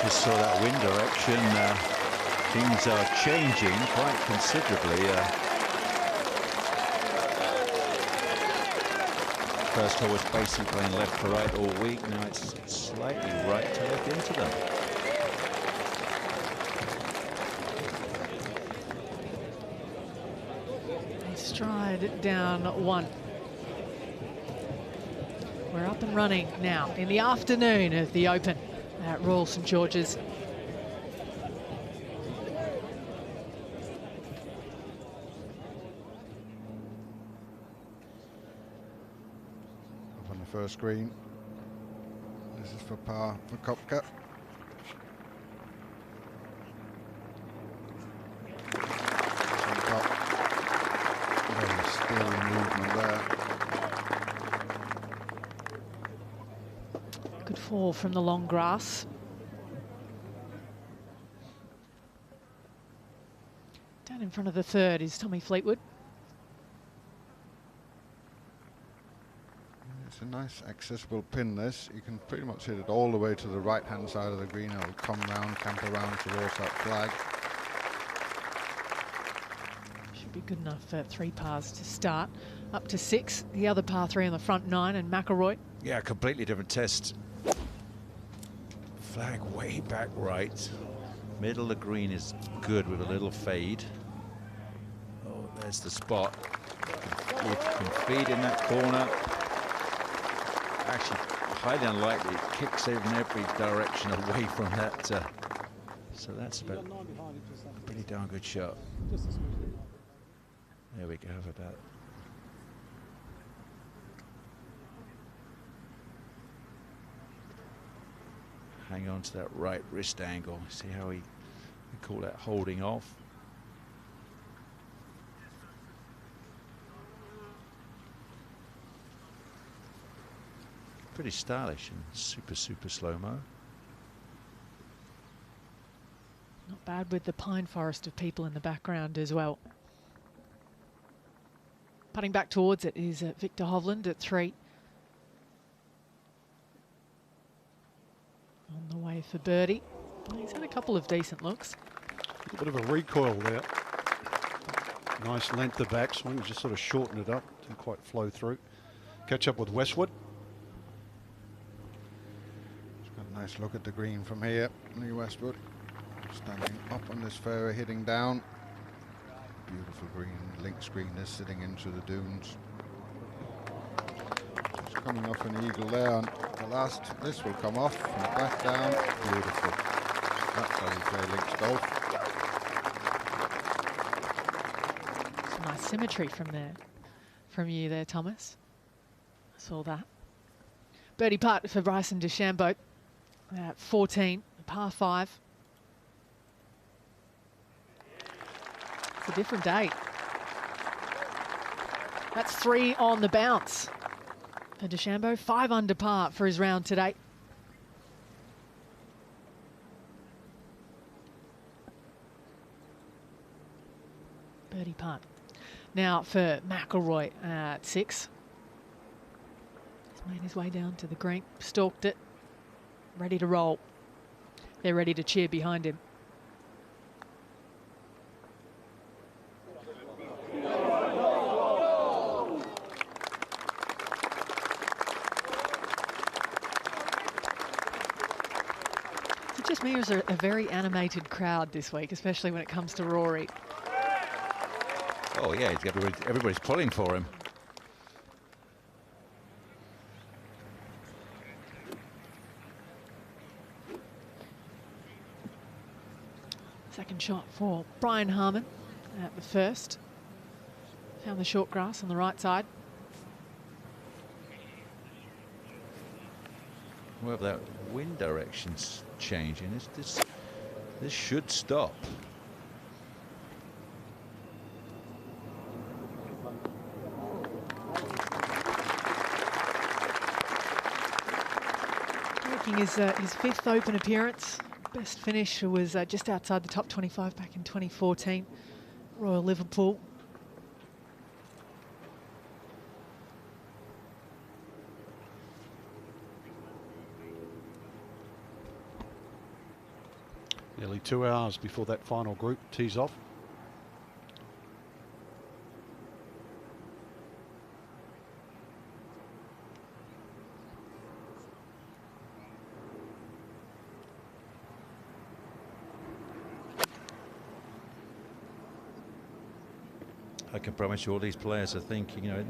Speaker 3: Just saw that wind direction. Things are changing quite considerably. First hole was basically playing left to right all week. Now it's slightly right to left into them.
Speaker 11: Stride down 1. We're up and running now in the afternoon of the Open at Royal St George's.
Speaker 18: Up on the first green. This is for par for Koepka. Very still movement there.
Speaker 11: Good fall from the long grass. Down in front of the third is Tommy Fleetwood.
Speaker 18: It's a nice accessible pin, this. You can pretty much hit it all the way to the right-hand side of the green. It'll come round, camp around towards that flag.
Speaker 11: Should be good enough for 3 pars to start. Up to 6, the other par 3 on the front 9, and McIlroy.
Speaker 3: Yeah, completely different test. Flag way back right. Middle of the green is good with a little fade. Oh, there's the spot. You can feed in that corner. Actually, highly unlikely. It kicks in every direction away from that. So that's about a pretty darn good shot. There we go for that. Hang on to that right wrist angle. See how we call that holding off. Pretty stylish and super slow-mo.
Speaker 11: Not bad with the pine forest of people in the background as well. Putting back towards it is Victor Hovland at 3. On the way for birdie. He's had a couple of decent looks.
Speaker 2: A bit of a recoil there. Nice length of backswing, just sort of shorten it up, didn't quite flow through. Catch up with Westwood.
Speaker 18: Just got a nice look at the green from here. Lee Westwood standing up on this fairway, hitting down. Beautiful green, links green is sitting into the dunes. Just coming off an eagle there on the last. This will come off and back down. Beautiful. That's how you play links golf.
Speaker 11: Some nice symmetry from you there, Thomas. I saw that. Birdie putt for Bryson DeChambeau at 14, par 5. It's a different day. That's 3 on the bounce for DeChambeau. 5 under par for his round today. Birdie putt. Now for McIlroy at 6. He's made his way down to the green, stalked it, ready to roll. They're ready to cheer behind him. Is it just me, or is there a very animated crowd this week, especially when it comes to Rory?
Speaker 3: Oh yeah, everybody's pulling for him.
Speaker 11: Second shot for Brian Harman at the first. Found the short grass on the right side.
Speaker 3: Well, that wind direction's changing. This should stop.
Speaker 11: Making his 5th Open appearance. Best finish was just outside the top 25 back in 2014, Royal Liverpool.
Speaker 2: Nearly 2 hours before that final group tees off.
Speaker 3: I can promise you all these players are thinking, you know,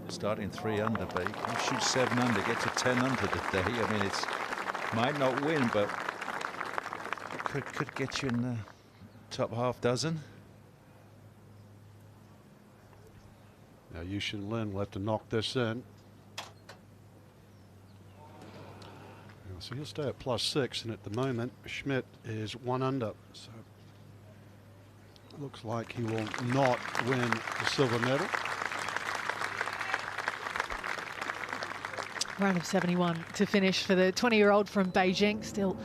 Speaker 3: starting 3 under, but you can shoot 7 under, get to 10 under today. I mean, it's might not win, but could get you in the top half dozen.
Speaker 2: Now Yushin Lin will have to knock this in. So he'll stay at +6, and at the moment Schmidt is 1 under. So it looks like he will not win the silver medal.
Speaker 11: Round of 71 to finish for the 20-year-old from Beijing. Still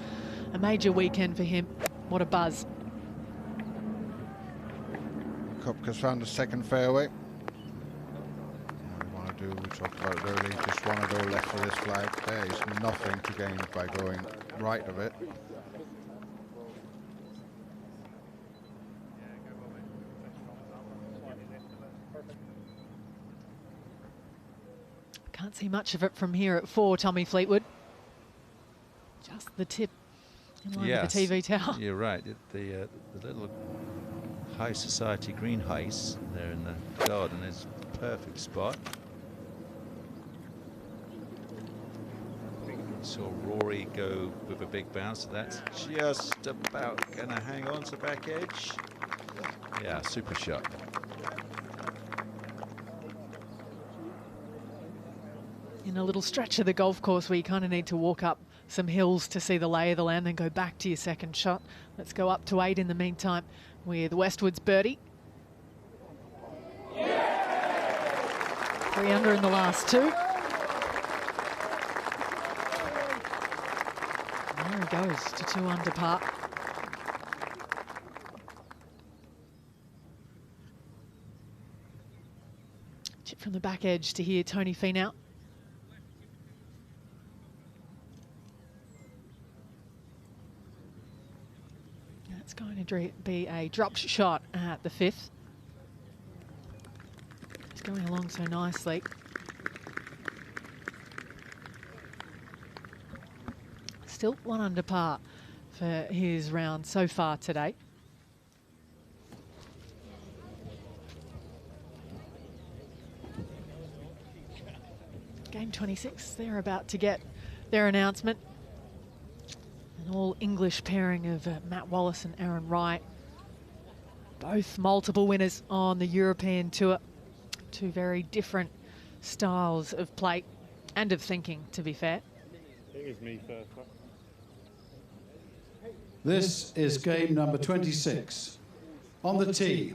Speaker 11: a major weekend for him. What a buzz.
Speaker 18: Koepka's found the second fairway. We talked about it earlier, just want to go left of this flag. There is nothing to gain by going right of it.
Speaker 11: Can't see much of it from here at 4, Tommy Fleetwood. Just the tip in line with the TV tower.
Speaker 3: You're right. The little high society green heist there in the garden is a perfect spot. Saw Rory go with a big bounce. That's just about going to hang on to back edge. Yeah, super shot.
Speaker 11: In a little stretch of the golf course where you kind of need to walk up some hills to see the lay of the land, then go back to your second shot. Let's go up to 8 in the meantime with Westwood's birdie. 3 under in the last 2. There he goes to 2 under par. Chip from the back edge to hear Tony Finau. It's going to be a dropped shot at the 5th. It's going along so nicely. Still 1 under par for his round so far today. Game 26, they're about to get their announcement. An all-English pairing of Matt Wallace and Aaron Wright. Both multiple winners on the European Tour. 2 very different styles of play and of thinking, to be fair.
Speaker 6: It was me first.
Speaker 8: This is game number 26. On the tee,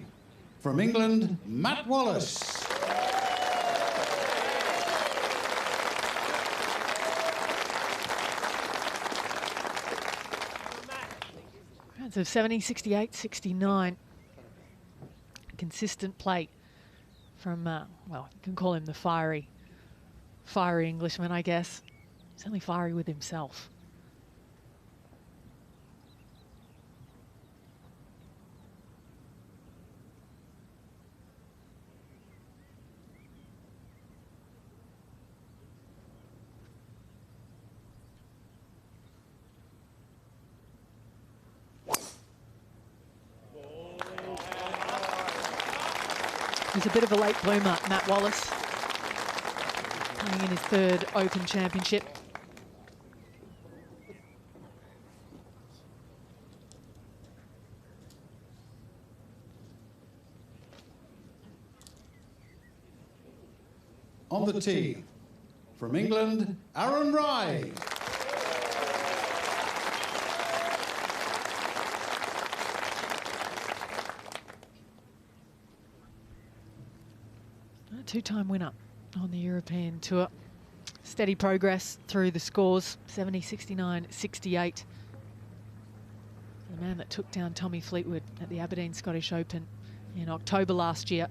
Speaker 8: from England, Matt Wallace.
Speaker 11: Rounds of 70, 68, 69. Consistent play from, well, you can call him the fiery Englishman, I guess. He's only fiery with himself. He's a bit of a late bloomer, Matt Wallace, playing in his 3rd Open Championship.
Speaker 8: On the tee, from England, Aaron Rai.
Speaker 11: A 2-time winner on the European Tour. Steady progress through the scores, 70, 69, 68. The man that took down Tommy Fleetwood at the Aberdeen Scottish Open in October last year.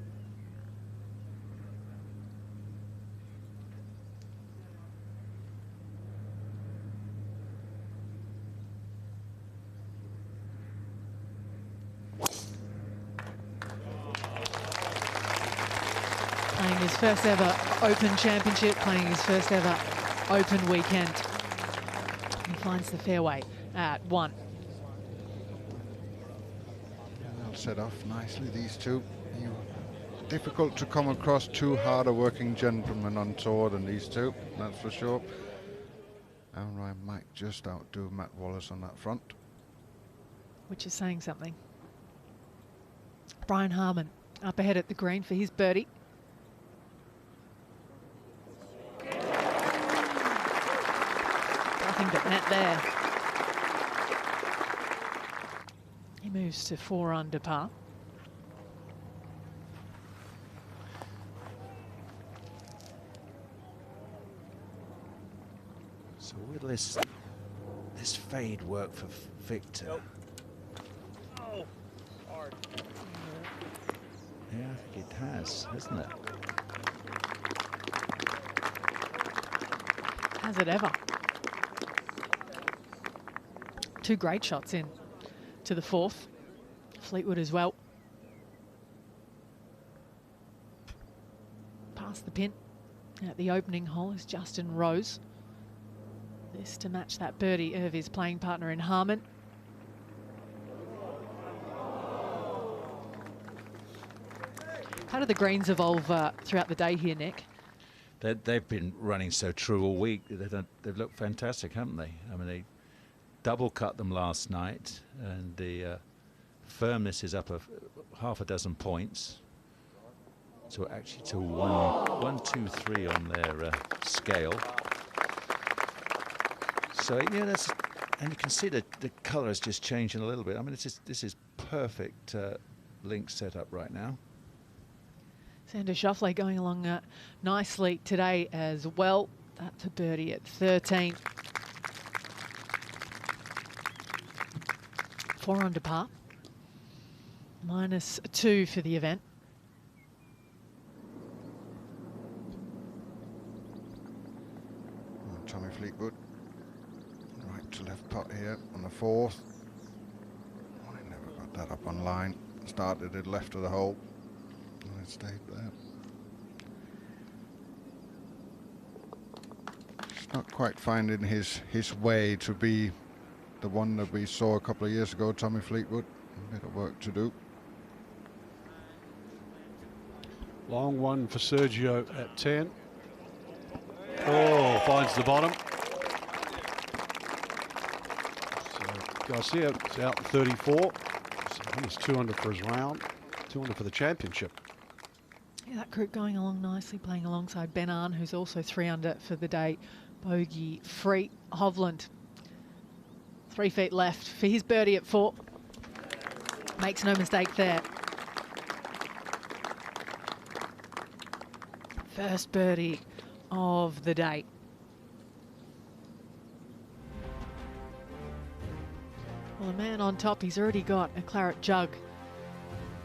Speaker 11: Playing his first ever Open Championship, playing his first ever Open weekend. He finds the fairway at 1.
Speaker 18: They'll set off nicely, these two. Difficult to come across two harder working gentlemen on tour than these two, that's for sure. Aaron Rai might just outdo Matt Wallace on that front.
Speaker 11: Which is saying something. Brian Harman up ahead at the green for his birdie. Nothing but net there. He moves to 4 under par.
Speaker 3: So will this fade work for Victor?
Speaker 10: Nope. Oh, hard.
Speaker 3: Yeah, I think it has, hasn't it?
Speaker 11: Has it ever? 2 great shots in to the 4th. Fleetwood as well. Past the pin at the opening hole is Justin Rose. This to match that birdie of his playing partner in Harman. How do the greens evolve throughout the day here, Nick?
Speaker 3: They've been running so true all week. They've looked fantastic, haven't they? I mean, they double cut them last night, and the firmness is up half a dozen points. So actually to 1, 2, 3 on their scale. So yeah, and you can see that the colour is just changing a little bit. I mean, this is perfect link setup right now.
Speaker 11: Xander Schauffele going along nicely today as well. That's a birdie at 13. 4 under par. -2 for the event.
Speaker 18: Tommy Fleetwood, right to left putt here on the 4th. Oh, I never got that up on line. Started it left of the hole. And it stayed there. He's not quite finding his way to be the one that we saw a couple of years ago, Tommy Fleetwood. A bit of work to do.
Speaker 2: Long one for Sergio at 10. Oh, finds the bottom. So Garcia is out 34. So he's 2 under for his round, 2 under for the championship.
Speaker 11: Yeah, that group going along nicely, playing alongside Ben Arn, who's also 3 under for the day, bogey free. Hovland, 3 feet left for his birdie at 4. Makes no mistake there. First birdie of the day. Well, the man on top, he's already got a claret jug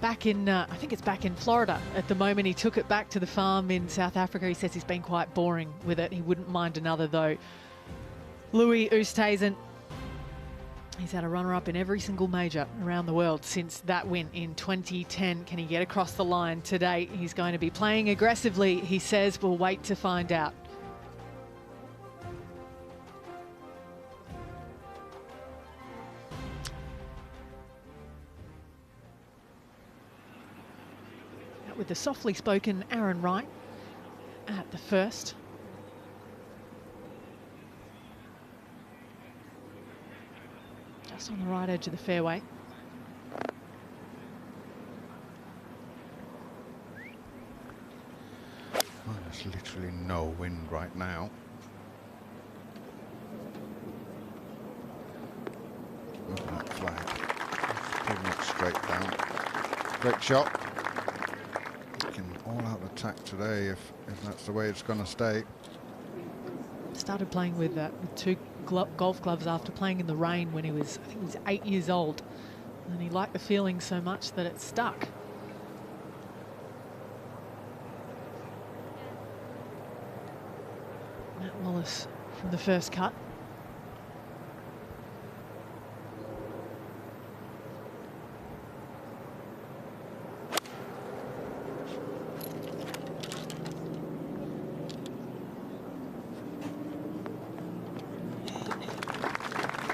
Speaker 11: back in, I think it's back in Florida at the moment. He took it back to the farm in South Africa. He says he's been quite boring with it. He wouldn't mind another though. Louis Oosthuizen, he's had a runner-up in every single major around the world since that win in 2010. Can he get across the line today? He's going to be playing aggressively, he says. We'll wait to find out. With the softly spoken Aaron Wright at the first. Just on the right edge of the fairway.
Speaker 18: Oh, there's literally no wind right now. Look at that flag. Pretty much straight down. Great shot. All-out attack today if that's the way it's going to stay.
Speaker 11: Started playing with two golf gloves after playing in the rain when he was, I think he was 8 years old. And he liked the feeling so much that it stuck. Matt Wallace from the first cut.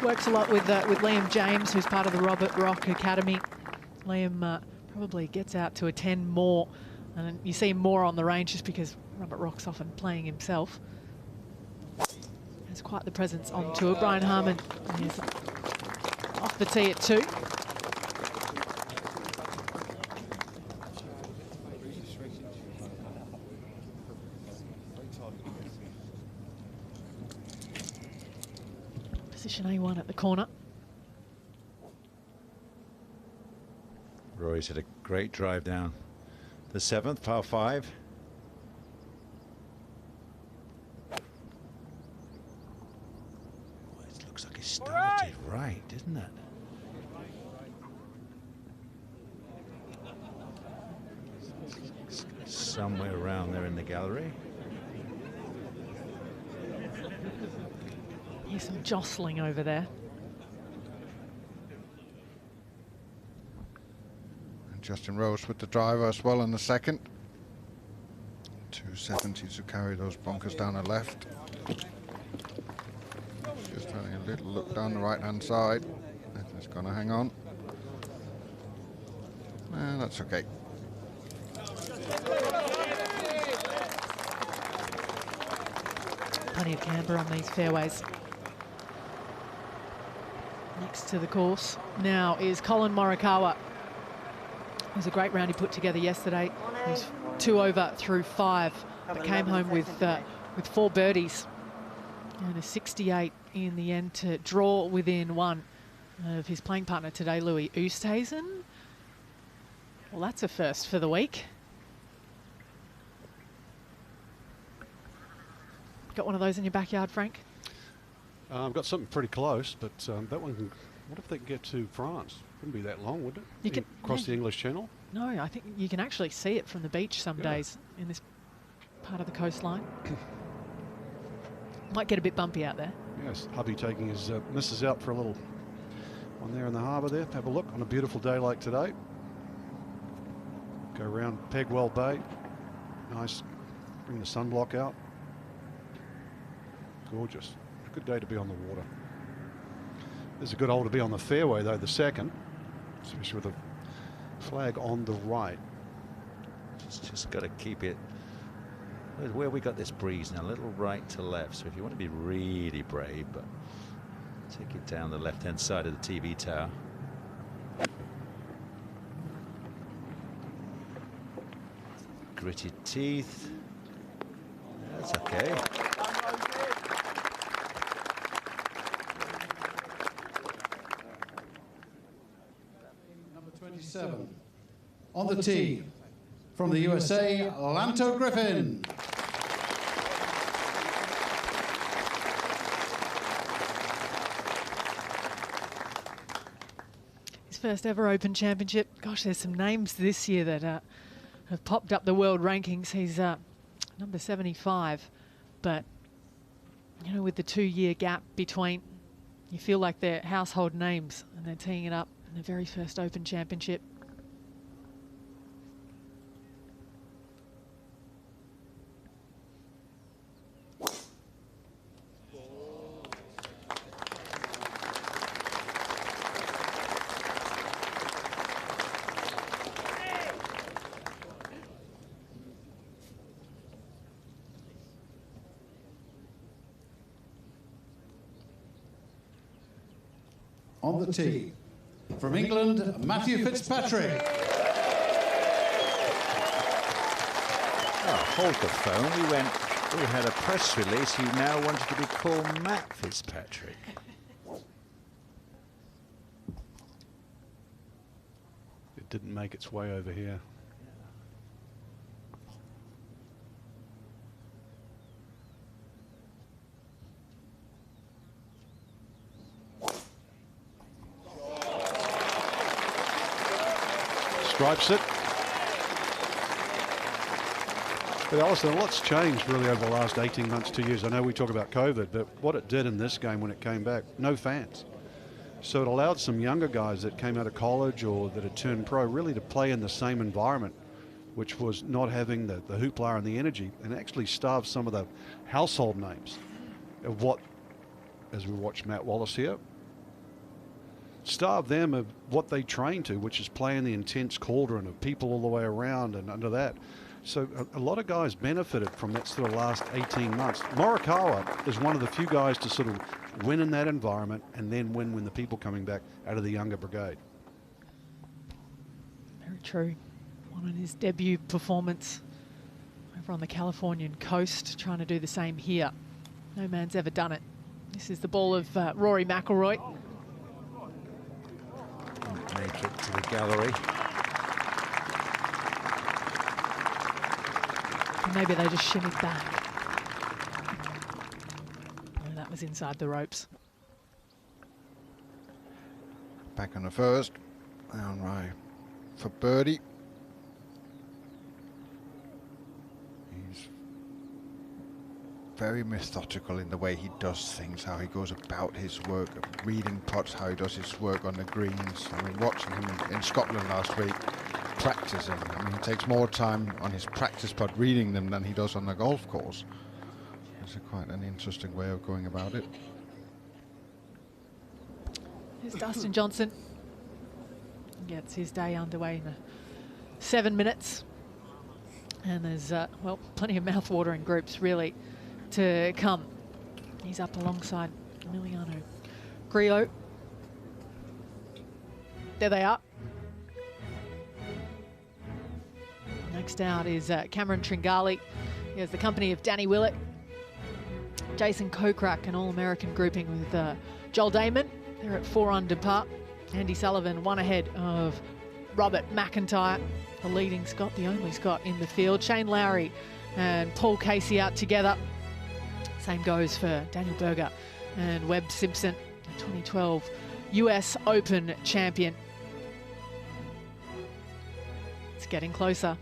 Speaker 11: Works a lot with Liam James, who's part of the Robert Rock Academy. Liam probably gets out to a 10 more, and you see him more on the range just because Robert Rock's often playing himself. Has quite the presence on tour. Brian Harman is off the tee at 2. Position A1 at the corner.
Speaker 3: Rory's had a great drive down the 7th, par 5. It looks like it started right, didn't it? Somewhere around there in the gallery.
Speaker 11: Here's some jostling over there.
Speaker 18: And Justin Rose with the driver as well in the second. 270 to carry those bunkers down the left. Just having a little look down the right-hand side. It's going to hang on. That's okay.
Speaker 11: Plenty of camber on these fairways. Next to the course now is Colin Morikawa. It was a great round he put together yesterday. He was 2 over through 5, but came home with 4 birdies and a 68 in the end to draw within 1 of his playing partner today, Louis Oosthuizen. Well, that's a first for the week. Got one of those in your backyard, Frank?
Speaker 2: I've got something pretty close, but that one can, what if they can get to France? Wouldn't be that long, would it?
Speaker 11: You can
Speaker 2: cross the English Channel?
Speaker 11: No, I think you can actually see it from the beach some days in this part of the coastline. Might get a bit bumpy out there.
Speaker 2: Yes, hubby taking his missus out for a little one there in the harbour there. Have a look on a beautiful day like today. Go around Pegwell Bay. Nice, bring the sunblock out. Gorgeous. A good day to be on the water. There's a good hole to be on the fairway though, the second, especially with a flag on the right.
Speaker 3: Just got to keep it where we got this breeze now, a little right to left. So if you want to be really brave, but take it down the left-hand side of the TV tower. Gritted teeth. That's okay.
Speaker 8: Number 27. On the tee, from the USA, Lanto Griffin.
Speaker 11: His first ever Open Championship. Gosh, there's some names this year that have popped up the world rankings. He's number 75, but you know, with the 2-year gap between, you feel like they're household names, and they're teeing it up in the very first Open Championship.
Speaker 8: On the tee, from England, Matthew Fitzpatrick.
Speaker 3: Oh, hold the phone. We had a press release. He now wanted to be called Matt Fitzpatrick.
Speaker 2: It didn't make its way over here. Stripes it. But Alison, a lot's changed really over the last 18 months, 2 years. I know we talk about COVID, but what it did in this game when it came back, no fans. So it allowed some younger guys that came out of college or that had turned pro really to play in the same environment, which was not having the hoopla and the energy, and actually starved some of the household names of what, as we watch Matt Wallace here, starve them of what they train to, which is playing the intense cauldron of people all the way around and under that. So a lot of guys benefited from that sort of last 18 months. Morikawa is one of the few guys to sort of win in that environment and then win when the people coming back out of the younger brigade.
Speaker 11: Very true. One on his debut performance over on the Californian coast, trying to do the same here. No man's ever done it. This is the ball of Rory McIlroy.
Speaker 3: Make it to the gallery.
Speaker 11: Maybe they just shimmied back. Oh, that was inside the ropes.
Speaker 18: Back on the first. Down right for birdie. He's very methodical in the way he does things, how he goes about his work, reading putts, how he does his work on the greens. I mean, watching him in Scotland last week, practicing. I mean, he takes more time on his practice putt reading them than he does on the golf course. It's quite an interesting way of going about it.
Speaker 11: Here's Dustin Johnson. Gets his day underway in 7 minutes. And there's, well, plenty of mouth-watering groups, really, to come. He's up alongside Emiliano Grillo. There they are. Next out is Cameron Tringali. He has the company of Danny Willett, Jason Kokrak, an All-American grouping with Joel Damon. They're at 4 under par. Andy Sullivan 1 ahead of Robert McIntyre, the leading Scot, the only Scot in the field. Shane Lowry and Paul Casey out together. Same goes for Daniel Berger and Webb Simpson, the 2012 US Open champion. It's getting closer.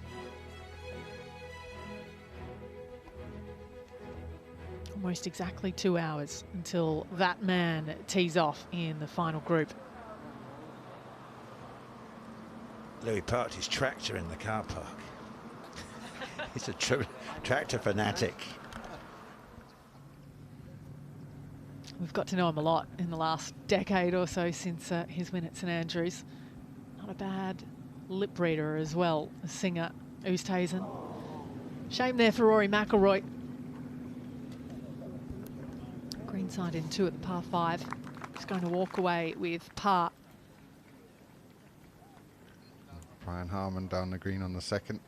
Speaker 11: Almost exactly 2 hours until that man tees off in the final group.
Speaker 3: Louis parked his tractor in the car park. He's a tractor fanatic.
Speaker 11: We've got to know him a lot in the last decade or so since his win at St Andrews. Not a bad lip reader as well, a singer, Oosthuizen. Shame there for Rory McIlroy. Greenside in 2 at the par 5. He's going to walk away with par.
Speaker 18: Brian Harman down the green on the second.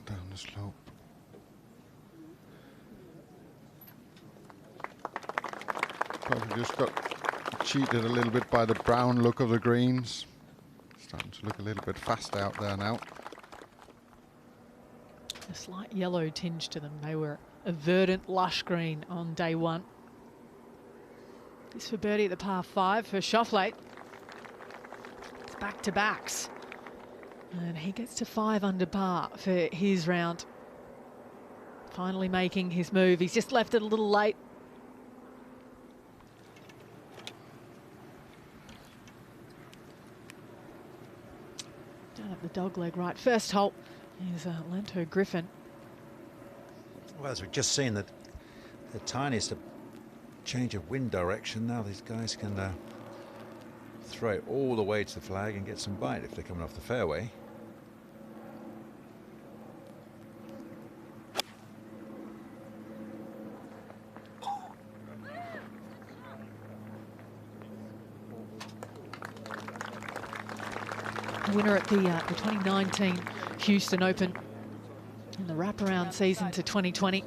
Speaker 18: Down the slope. Probably just got cheated a little bit by the brown look of the greens. Starting to look a little bit fast out there now.
Speaker 11: A slight yellow tinge to them. They were a verdant, lush green on day 1. This for birdie at the par 5 for Schauffele. It's back-to-backs. And he gets to 5 under par for his round. Finally making his move. He's just left it a little late. Down at the dog leg right. First hole is Lanto Griffin.
Speaker 3: Well, as we've just seen, that the tiniest change of wind direction, now these guys can throw it all the way to the flag and get some bite if they're coming off the fairway.
Speaker 11: Winner at the 2019 Houston Open in the wraparound season to 2020.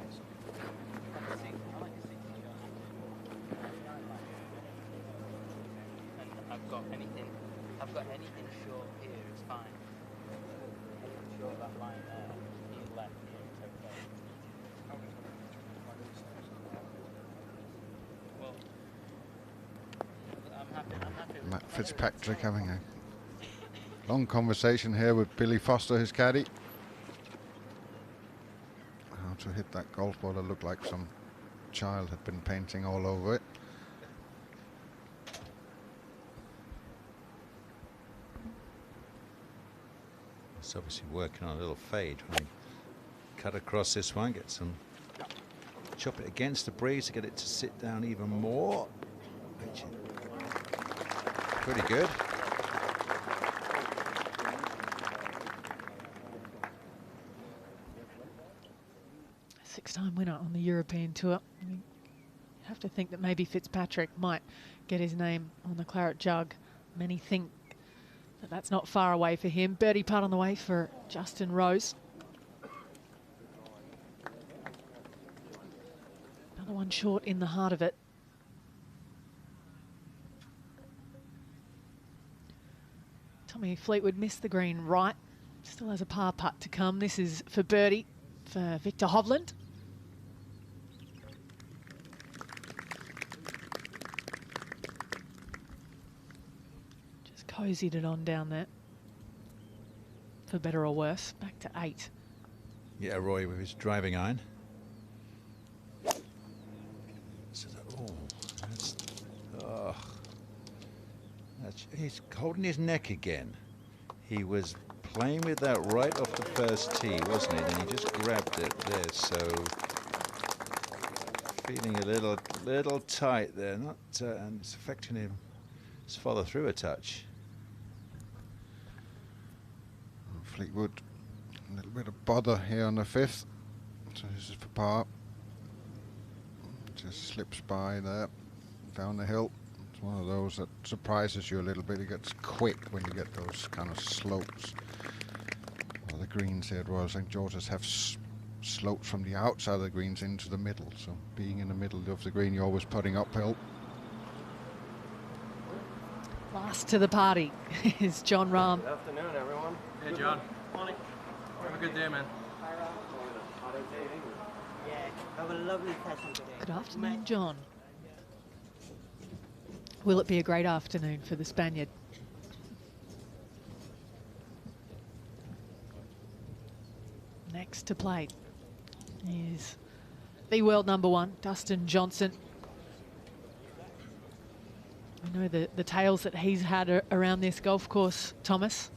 Speaker 17: I've got anything short here, it's fine. Anything short of that line there, he's left here, it's okay. Well, I'm happy.
Speaker 18: Matt Fitzpatrick having a long conversation here with Billy Foster, his caddy. How to hit that golf ball that looked like some child had been painting all over it.
Speaker 3: It's obviously working on a little fade. When you cut across this one, get some, chop it against the breeze to get it to sit down even more. Which is pretty good.
Speaker 11: Six-time winner on the European Tour. You have to think that maybe Fitzpatrick might get his name on the claret jug. Many think that that's not far away for him. Birdie putt on the way for Justin Rose. Another one short in the heart of it. Tommy Fleetwood missed the green right. Still has a par putt to come. This is for birdie for Victor Hovland. Just cozied it on down there. For better or worse, back to 8.
Speaker 3: Yeah, Roy with his driving iron. So he's holding his neck again. He was playing with that right off the first tee, wasn't it? And he just grabbed it there, so feeling a little tight there, and it's affecting him. His follow through a touch.
Speaker 18: Fleetwood, a little bit of bother here on the 5th. So this is for par. Just slips by there, down the hill. It's one of those that surprises you a little bit. It gets quick when you get those kind of slopes. Well, the greens here at Royal St. George's have slopes from the outside of the greens into the middle. So being in the middle of the green, you're always putting uphill.
Speaker 11: Last to the party is John Rahm.
Speaker 19: Good afternoon, everyone.
Speaker 10: Hey, John. Morning. Have a good day, man.
Speaker 19: Yeah, have a lovely session today.
Speaker 11: Good afternoon, John. Will it be a great afternoon for the Spaniard? Next to play is the world #1, Dustin Johnson. I know the tales that he's had around this golf course, Thomas.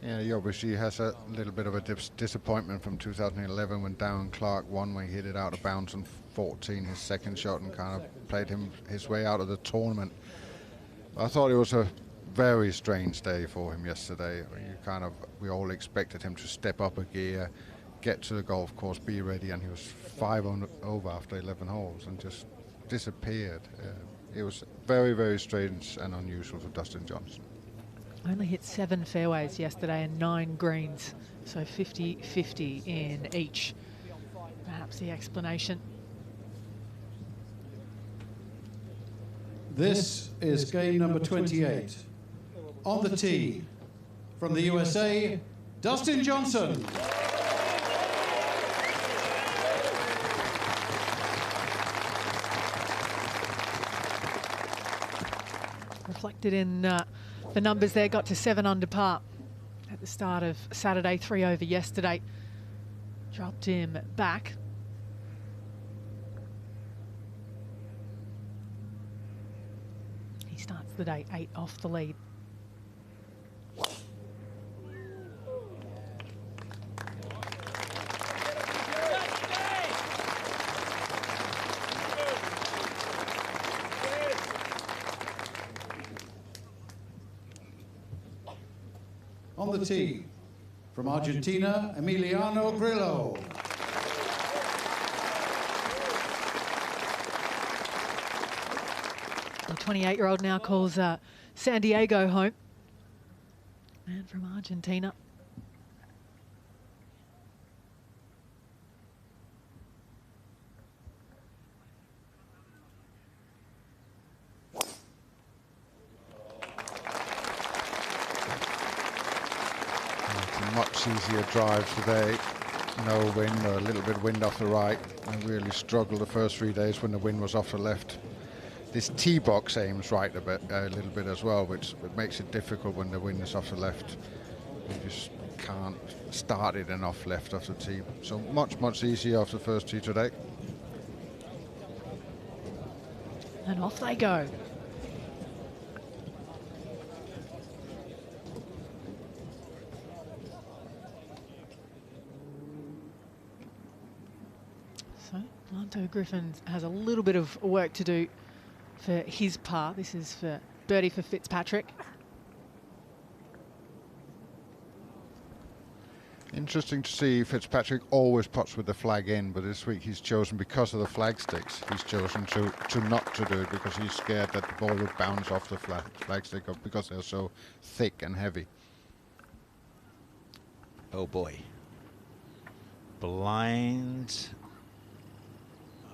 Speaker 18: Yeah, he obviously has a little bit of a disappointment from 2011 when Darren Clark won, when he hit it out of bounds on 14, his second shot, and kind of played his way out of the tournament. I thought it was a very strange day for him yesterday. We all expected him to step up a gear, get to the golf course, be ready, and he was 5 over after 11 holes and just disappeared. It was very, very strange and unusual for Dustin Johnson.
Speaker 11: Only hit 7 fairways yesterday and 9 greens, so 50-50 in each. Perhaps the explanation.
Speaker 8: This is game number 28. On the tee, from the USA, Dustin Johnson.
Speaker 11: did in the numbers there, got to 7 under par at the start of Saturday, 3 over yesterday. Dropped him back. He starts the day 8 off the lead.
Speaker 8: On the tee, from Argentina, Emiliano Grillo.
Speaker 11: The 28-year-old now calls San Diego home. Man from Argentina.
Speaker 18: Much easier drive today. No wind, or a little bit of wind off the right. I really struggled the first 3 days when the wind was off the left. This tee box aims right a little bit as well, which makes it difficult when the wind is off the left. You just can't start it enough left off the tee. So much easier off the first tee today.
Speaker 11: And off they go. So Lanto Griffin has a little bit of work to do for his par. This is for birdie for Fitzpatrick.
Speaker 18: Interesting to see Fitzpatrick always puts with the flag in, but this week he's chosen, because of the flag sticks, he's chosen to not to do it because he's scared that the ball would bounce off the flag stick because they're so thick and heavy.
Speaker 3: Oh boy. Blind.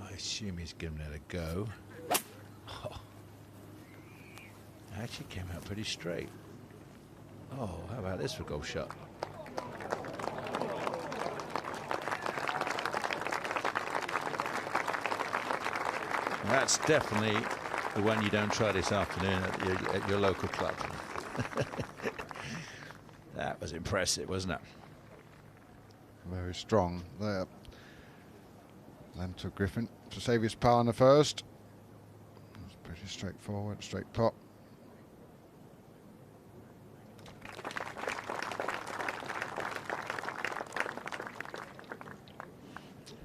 Speaker 3: I assume he's giving it a go. Oh. Actually came out pretty straight. Oh, how about this for a golf shot? That's definitely the one you don't try this afternoon at your local club. That was impressive, wasn't it?
Speaker 18: Very strong there. Lanto Griffin to save his par on the first. It's pretty straightforward, straight pot.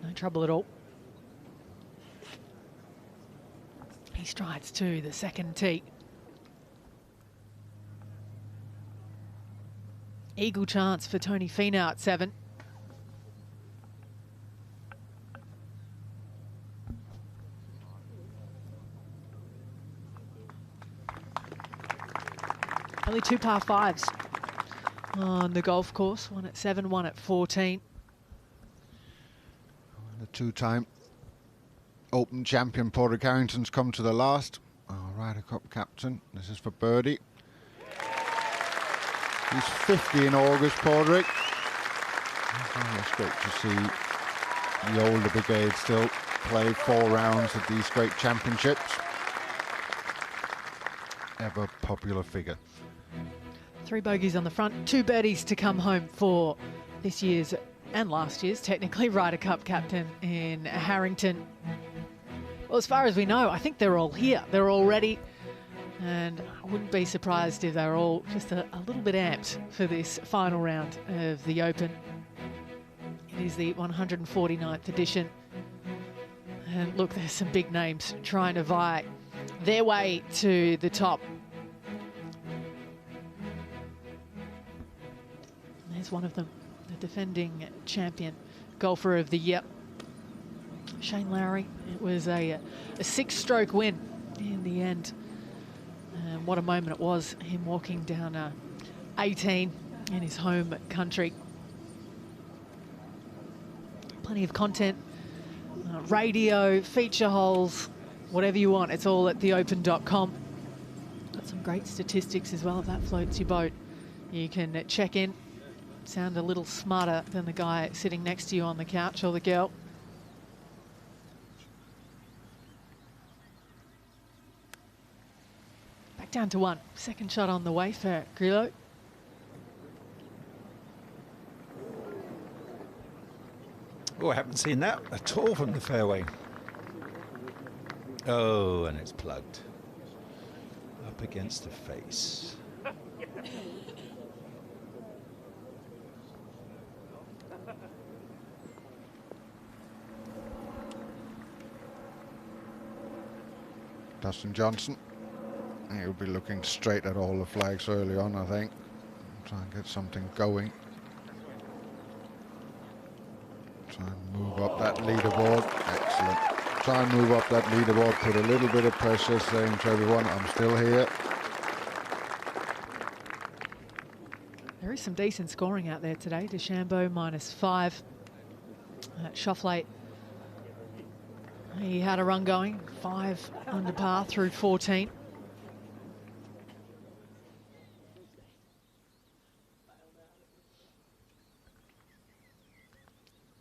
Speaker 11: No trouble at all. He strides to the second tee. Eagle chance for Tony Finau at 7. Only 2 par 5s on the golf course. One at 7, one at 14.
Speaker 18: The two-time Open champion Padraig Harrington's come to the last. Ryder Cup captain. This is for birdie. He's 50 in August, Padraig. It's great to see the older brigade still play 4 rounds at these great championships. Ever popular figure.
Speaker 11: 3 bogeys on the front, 2 birdies to come home for this year's and last year's, technically, Ryder Cup captain in Harrington. Well, as far as we know, I think they're all here. They're all ready. And I wouldn't be surprised if they're all just a little bit amped for this final round of the Open. It is the 149th edition. And look, there's some big names trying to vie their way to the top. And there's one of them, the defending champion golfer of the year, Shane Lowry. It was a 6-stroke win in the end. And what a moment it was, him walking down 18 in his home country. Plenty of content, radio, feature holes, whatever you want. It's all at theopen.com. Got some great statistics as well, if that floats your boat. You can check in, sound a little smarter than the guy sitting next to you on the couch or the girl. Down to 1. Second shot on the way for Grillo.
Speaker 3: Oh, I haven't seen that at all from the fairway. Oh, and it's plugged. Up against the face.
Speaker 18: Dustin Johnson. He'll be looking straight at all the flags early on, I think. Try and get something going. Try and move up that leaderboard. Excellent. Try and move up that leaderboard, put a little bit of pressure, saying to everyone, I'm still here.
Speaker 11: There is some decent scoring out there today. DeChambeau -5. Schauffele, he had a run going, 5 under par through 14.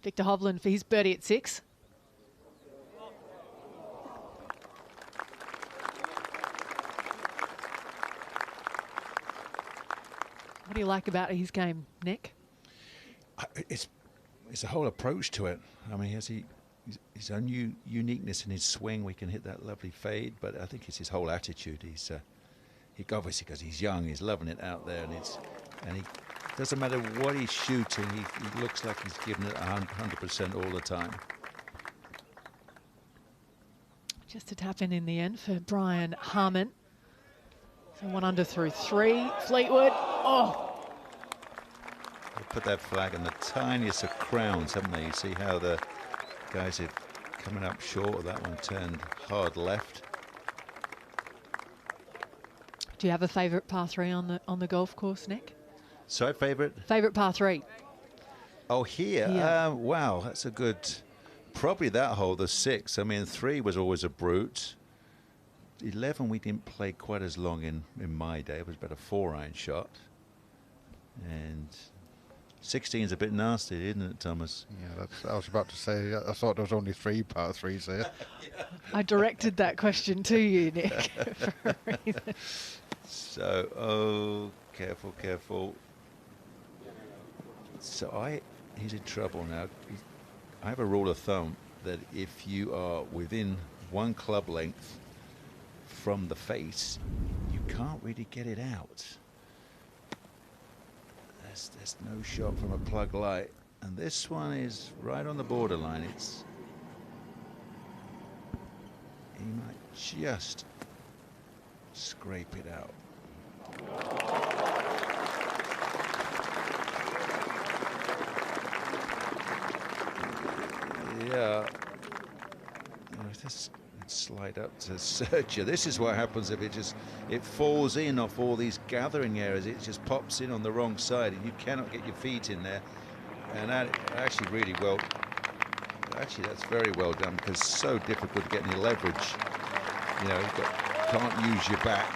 Speaker 11: Victor Hovland for his birdie at 6. What do you like about his game, Nick?
Speaker 3: It's a whole approach to it. I mean, has his own uniqueness in his swing. We can hit that lovely fade, but I think it's his whole attitude. He obviously, because he's young, he's loving it out there, and he doesn't matter what he's shooting. He looks like he's giving it 100% all the time.
Speaker 11: Just to tap in the end for Brian Harman. So 1 under through 3. Fleetwood. Oh.
Speaker 3: They put that flag in the tiniest of crowns, haven't they? You see how the guys are coming up short of that one, turned hard left.
Speaker 11: Do you have a favourite par 3 on the golf course, Nick?
Speaker 3: So favourite?
Speaker 11: Favourite par 3.
Speaker 3: Oh, here?
Speaker 11: Yeah.
Speaker 3: Wow, that's a good... Probably that hole, the 6. I mean, 3 was always a brute. 11 we didn't play quite as long in my day. It was about a 4-iron shot. And 16 is a bit nasty, isn't it, Thomas?
Speaker 18: Yeah, I was about to say, I thought there was only 3 par 3s there.
Speaker 11: I directed that question to you, Nick, for a reason.
Speaker 3: So, oh, careful, careful. So he's in trouble now. I have a rule of thumb that if you are within 1 club length from the face, you can't really get it out. There's no shot from a plug light, and this one is right on the borderline. He might just scrape it out. Yeah. This slide up to Sergio. This is what happens if it falls in off all these gathering areas. It just pops in on the wrong side, and you cannot get your feet in there. And that actually really well. Actually, that's very well done, because it's so difficult to get any leverage. You know, can't use your back.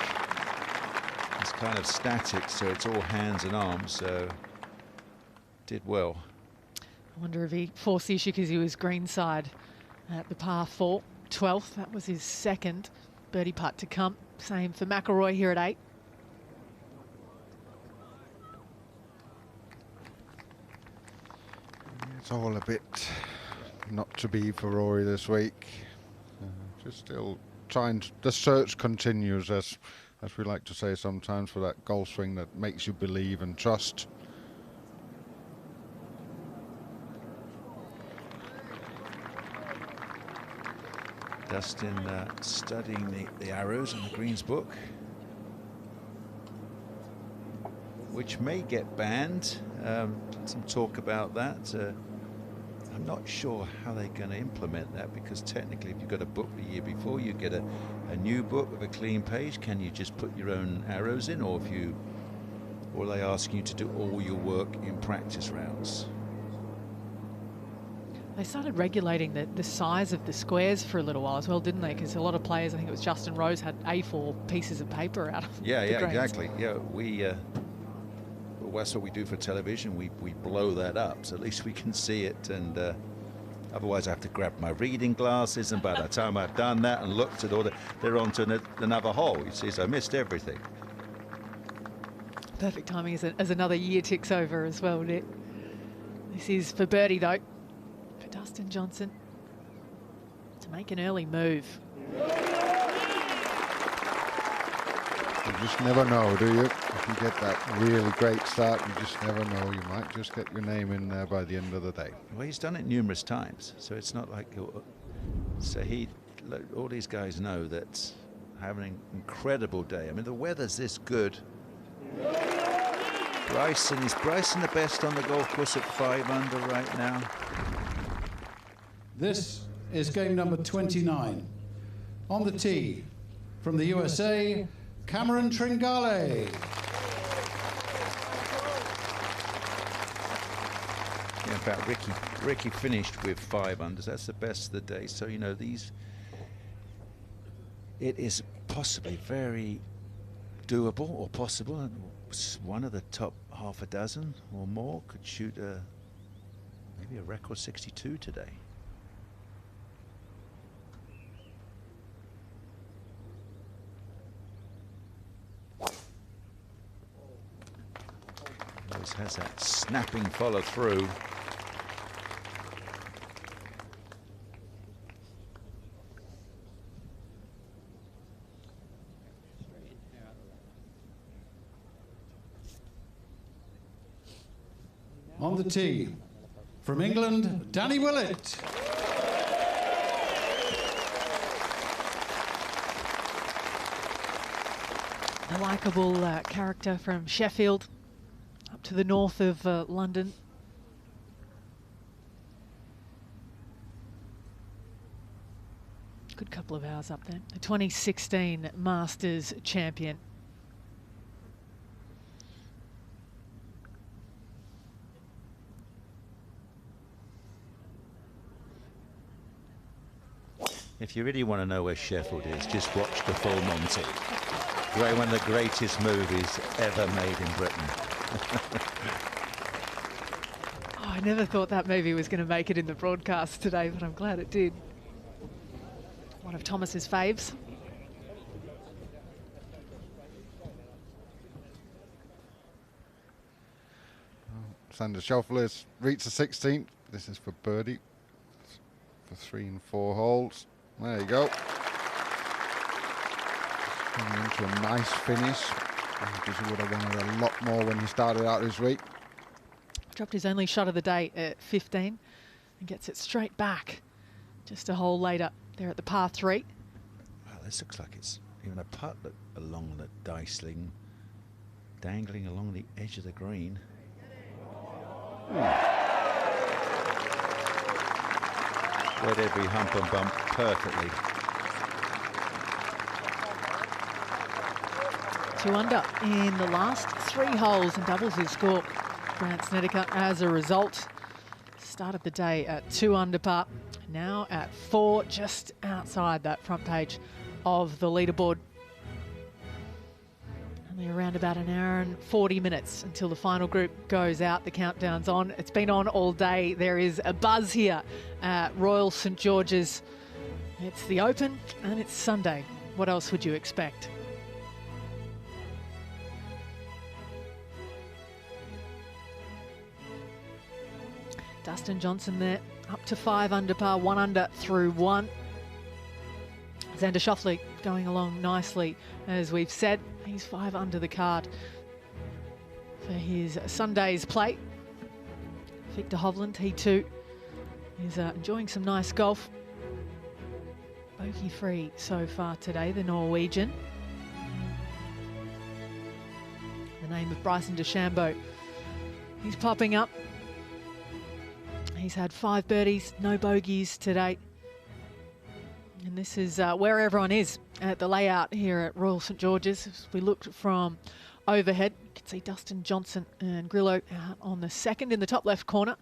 Speaker 3: It's kind of static, so it's all hands and arms. So did well.
Speaker 11: I wonder if he forced the issue because he was greenside at the par 4. 12th, that was his second birdie putt to come. Same for McIlroy here at 8.
Speaker 18: It's all a bit not to be for Rory this week. Just still trying the search continues, as we like to say sometimes, for that golf swing that makes you believe and trust.
Speaker 3: Dustin studying the arrows in the Greens book, which may get banned. Some talk about that. I'm not sure how they're going to implement that, because technically if you've got a book the year before, you get a new book with a clean page. Can you just put your own arrows in, or are they asking you to do all your work in practice rounds?
Speaker 11: They started regulating the size of the squares for a little while as well, didn't they? Because a lot of players, I think it was Justin Rose, had A4 pieces of paper out of the greens.
Speaker 3: Exactly. Yeah, well, that's what we do for television. We blow that up, so at least we can see it. And Otherwise, I have to grab my reading glasses, and by the time I've done that and looked at all the, they're on to another hole. You see, so I missed everything.
Speaker 11: Perfect timing as another year ticks over as well, Nick. This is for birdie, though, for Dustin Johnson to make an early move.
Speaker 18: You just never know, do you? If you get that really great start, you just never know. You might just get your name in there by the end of the day.
Speaker 3: Well, he's done it numerous times, so it's not like... So all these guys know that having an incredible day. I mean, the weather's this good. Bryson, is Bryson the best on the golf course at 5 under right now?
Speaker 8: This is game number 29. On the tee, from the USA, Cameron Tringale.
Speaker 3: Yeah, in fact, Ricky finished with 5 unders. That's the best of the day. So, you know, these... It is possibly very doable or possible. And one of the top half a dozen or more could shoot maybe a record 62 today. Always has that snapping follow through.
Speaker 8: On the tee, from England, Danny Willett.
Speaker 11: A likeable character from Sheffield, up to the north of London. Good couple of hours up there. The 2016 Masters champion.
Speaker 3: If you really want to know where Sheffield is, just watch The Full Monty. One of the greatest movies ever made in Britain.
Speaker 11: Oh, I never thought that movie was going to make it in the broadcast today, but I'm glad it did. One of Thomas's faves.
Speaker 18: Xander Schauffele has reached the 16th. This is for birdie. For 3 and 4 holes. There you go. Coming into a nice finish. Because he would have wanted a lot more when he started out this week.
Speaker 11: Dropped his only shot of the day at 15 and gets it straight back. Just a hole later there at the par 3.
Speaker 3: Wow, this looks like it's even a putt along the dice sling, dangling along the edge of the green. Read every hump and bump perfectly.
Speaker 11: 2 under in the last 3 holes and doubles his score. Brandt Snedeker, as a result, started the day at 2 under par, now at 4, just outside that front page of the leaderboard. Only around about an hour and 40 minutes until the final group goes out. The countdown's on. It's been on all day. There is a buzz here at Royal St George's. It's the Open and it's Sunday. What else would you expect? Dustin Johnson there, up to 5 under par, 1 under through 1. Xander Schauffele going along nicely, as we've said. He's 5 under the card for his Sunday's play. Victor Hovland, he too, is enjoying some nice golf. Bogey free so far today, the Norwegian. The name of Bryson DeChambeau, he's popping up. He's had 5 birdies, no bogeys today. And this is where everyone is at the layout here at Royal St George's. As we looked from overhead, you can see Dustin Johnson and Grillo out on the second in the top left corner.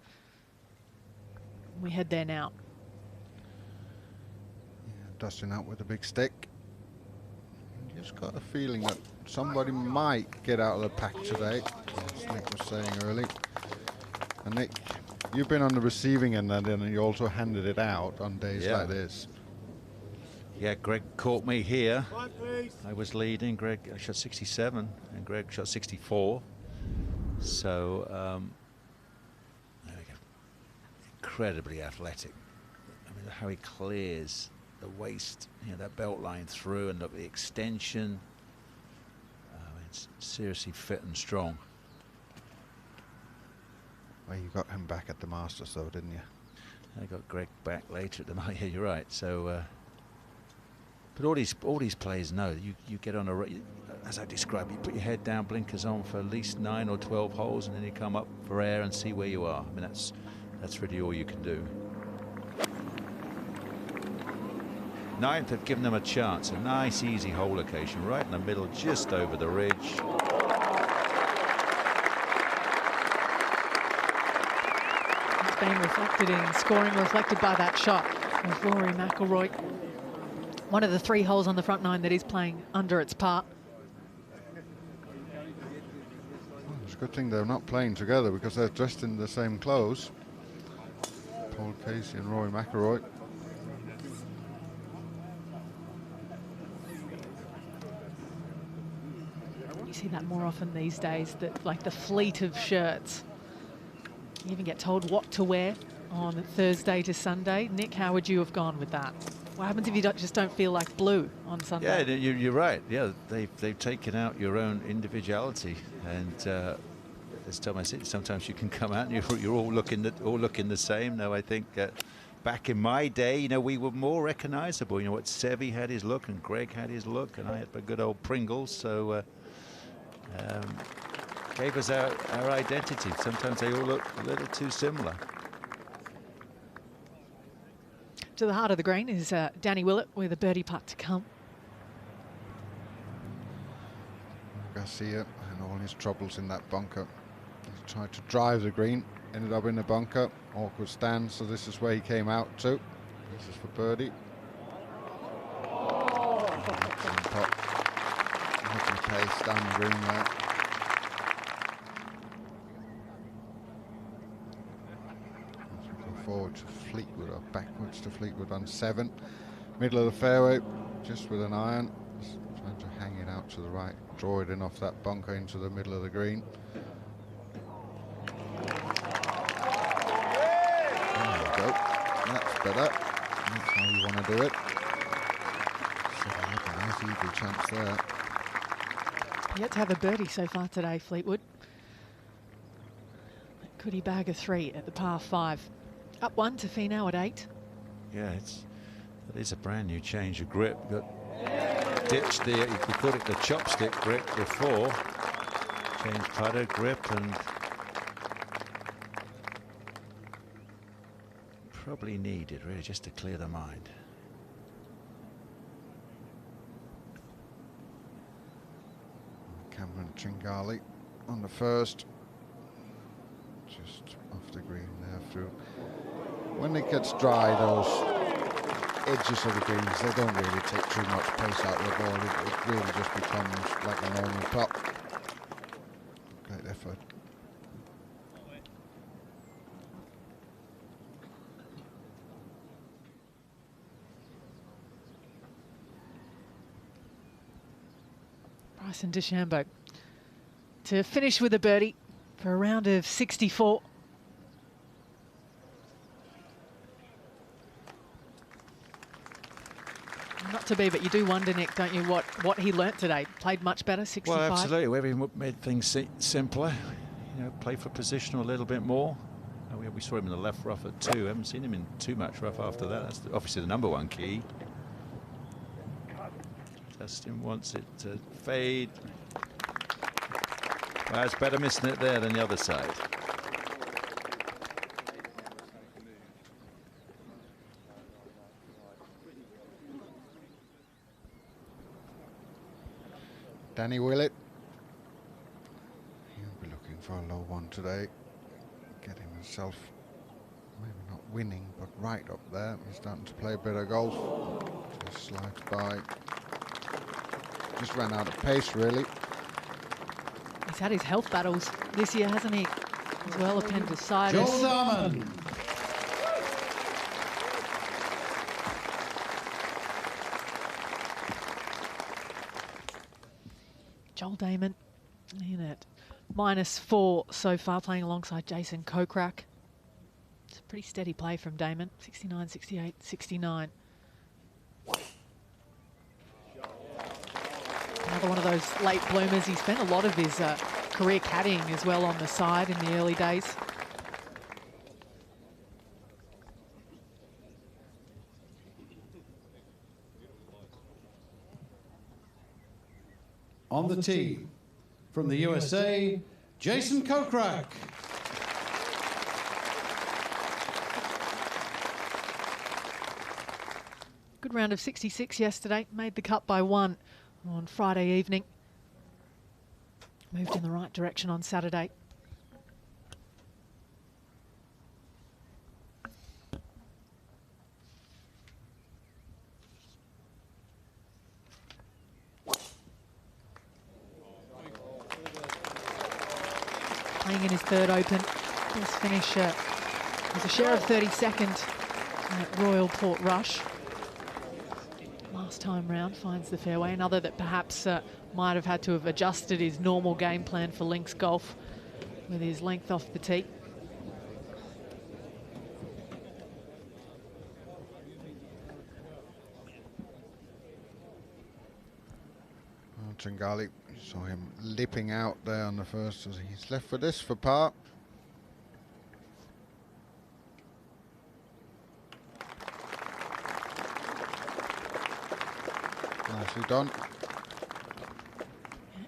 Speaker 11: We head there now.
Speaker 18: Yeah, Dustin out with a big stick. Just got a feeling that somebody might get out of the pack today, as Nick was saying early. And Nick, you've been on the receiving end, and then you also handed it out on days like this.
Speaker 3: Yeah, Greg caught me here. I was leading. Greg shot 67, and Greg shot 64. So there we go. Incredibly athletic. I mean, how he clears the waist, that belt line through, and look at the extension. It's seriously fit and strong.
Speaker 18: Well, you got him back at the Masters, though, didn't you?
Speaker 3: I got Greg back later at the Masters. Yeah, you're right. So, but all these players know you get on as I described, you put your head down, blinkers on for at least 9 or 12 holes, and then you come up for air and see where you are. I mean, that's really all you can do. Ninth have given them a chance, a nice easy hole location right in the middle, just over the ridge.
Speaker 11: It's been reflected in scoring, reflected by that shot of Rory McIlroy. One of the 3 holes on the front 9 that is playing under its par.
Speaker 18: Well, it's a good thing they're not playing together because they're dressed in the same clothes. Paul Casey and Rory McIlroy.
Speaker 11: You see that more often these days, that like the fleet of shirts. You even get told what to wear on Thursday to Sunday. Nick, how would you have gone with that? What happens if you just don't feel like blue on Sunday?
Speaker 3: Yeah, you're right. Yeah, they've taken out your own individuality, and as Thomas said, sometimes you can come out and you're all looking the same. Now I think back in my day, we were more recognizable. What Seve had his look, and Greg had his look, and I had my good old Pringles. So gave us our identity. Sometimes they all look a little too similar.
Speaker 11: To the heart of the green is Danny Willett with a birdie putt to come.
Speaker 18: Garcia and all his troubles in that bunker. He tried to drive the green, ended up in the bunker. Awkward stand, so this is where he came out to. This is for birdie. Lovely pace down the green there. Forward to Fleetwood, or backwards to Fleetwood on 7. Middle of the fairway, just with an iron. Just trying to hang it out to the right, draw it in off that bunker into the middle of the green. There we go. That's better. That's how you want to do it. So a nice eagle chance there.
Speaker 11: Yet to have a birdie so far today, Fleetwood. Could he bag a 3 at the par 5? Up 1 to Finau at 8.
Speaker 3: Yeah, it is a brand new change of grip. Got ditched the, you could call it the chopstick grip before. Change putter grip, and probably needed really just to clear the mind.
Speaker 18: Cameron Tringali on the first, just off the green there through. When it gets dry, those edges of the greens, they don't really take too much pace out of the ball. It really just becomes like a normal putt. Great effort.
Speaker 11: Bryson DeChambeau to finish with a birdie for a round of 64. Not to be, but you do wonder, Nick, don't you, what he learnt today? Played much better, 65.
Speaker 3: Well, absolutely. Whether he made things simpler, play for position a little bit more. We saw him in the left rough at 2. Haven't seen him in too much rough after that. That's obviously the #1 key. Justin wants it to fade. Well, it's better missing it there than the other side.
Speaker 18: Danny Willett. He'll be looking for a low one today. Getting himself, maybe not winning, but right up there. He's starting to play a bit of golf. Just slides by. Just ran out of pace, really.
Speaker 11: He's had his health battles this year, hasn't he? as well, appendicitis.
Speaker 8: Joel Darman.
Speaker 11: Joel Damon in at -4 so far, playing alongside Jason Kokrak. It's a pretty steady play from Damon, 69, 68, 69. Another one of those late bloomers. He spent a lot of his career caddying as well on the side in the early days.
Speaker 8: On the tee, from the USA, Jason Kokrak.
Speaker 11: Good round of 66 yesterday. Made the cut by 1 on Friday evening. Moved in the right direction on Saturday. Playing in his third Open. Best finish was a share of 32nd at Royal Portrush. Last time round finds the fairway. Another that perhaps might have had to have adjusted his normal game plan for links golf with his length off the tee.
Speaker 18: Tringali, saw him lipping out there on the first. He's left for this for par. Nicely done.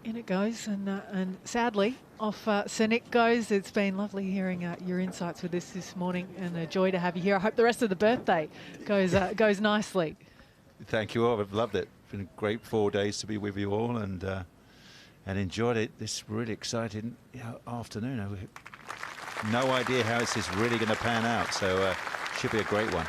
Speaker 11: In it goes, and sadly, off Sir Nick goes. It's been lovely hearing your insights with this morning, and a joy to have you here. I hope the rest of the birthday goes nicely.
Speaker 3: Thank you all. I've loved it. It's been a great 4 days to be with you all, and enjoyed it. This really exciting afternoon. I have no idea how this is really going to pan out, so should be a great one.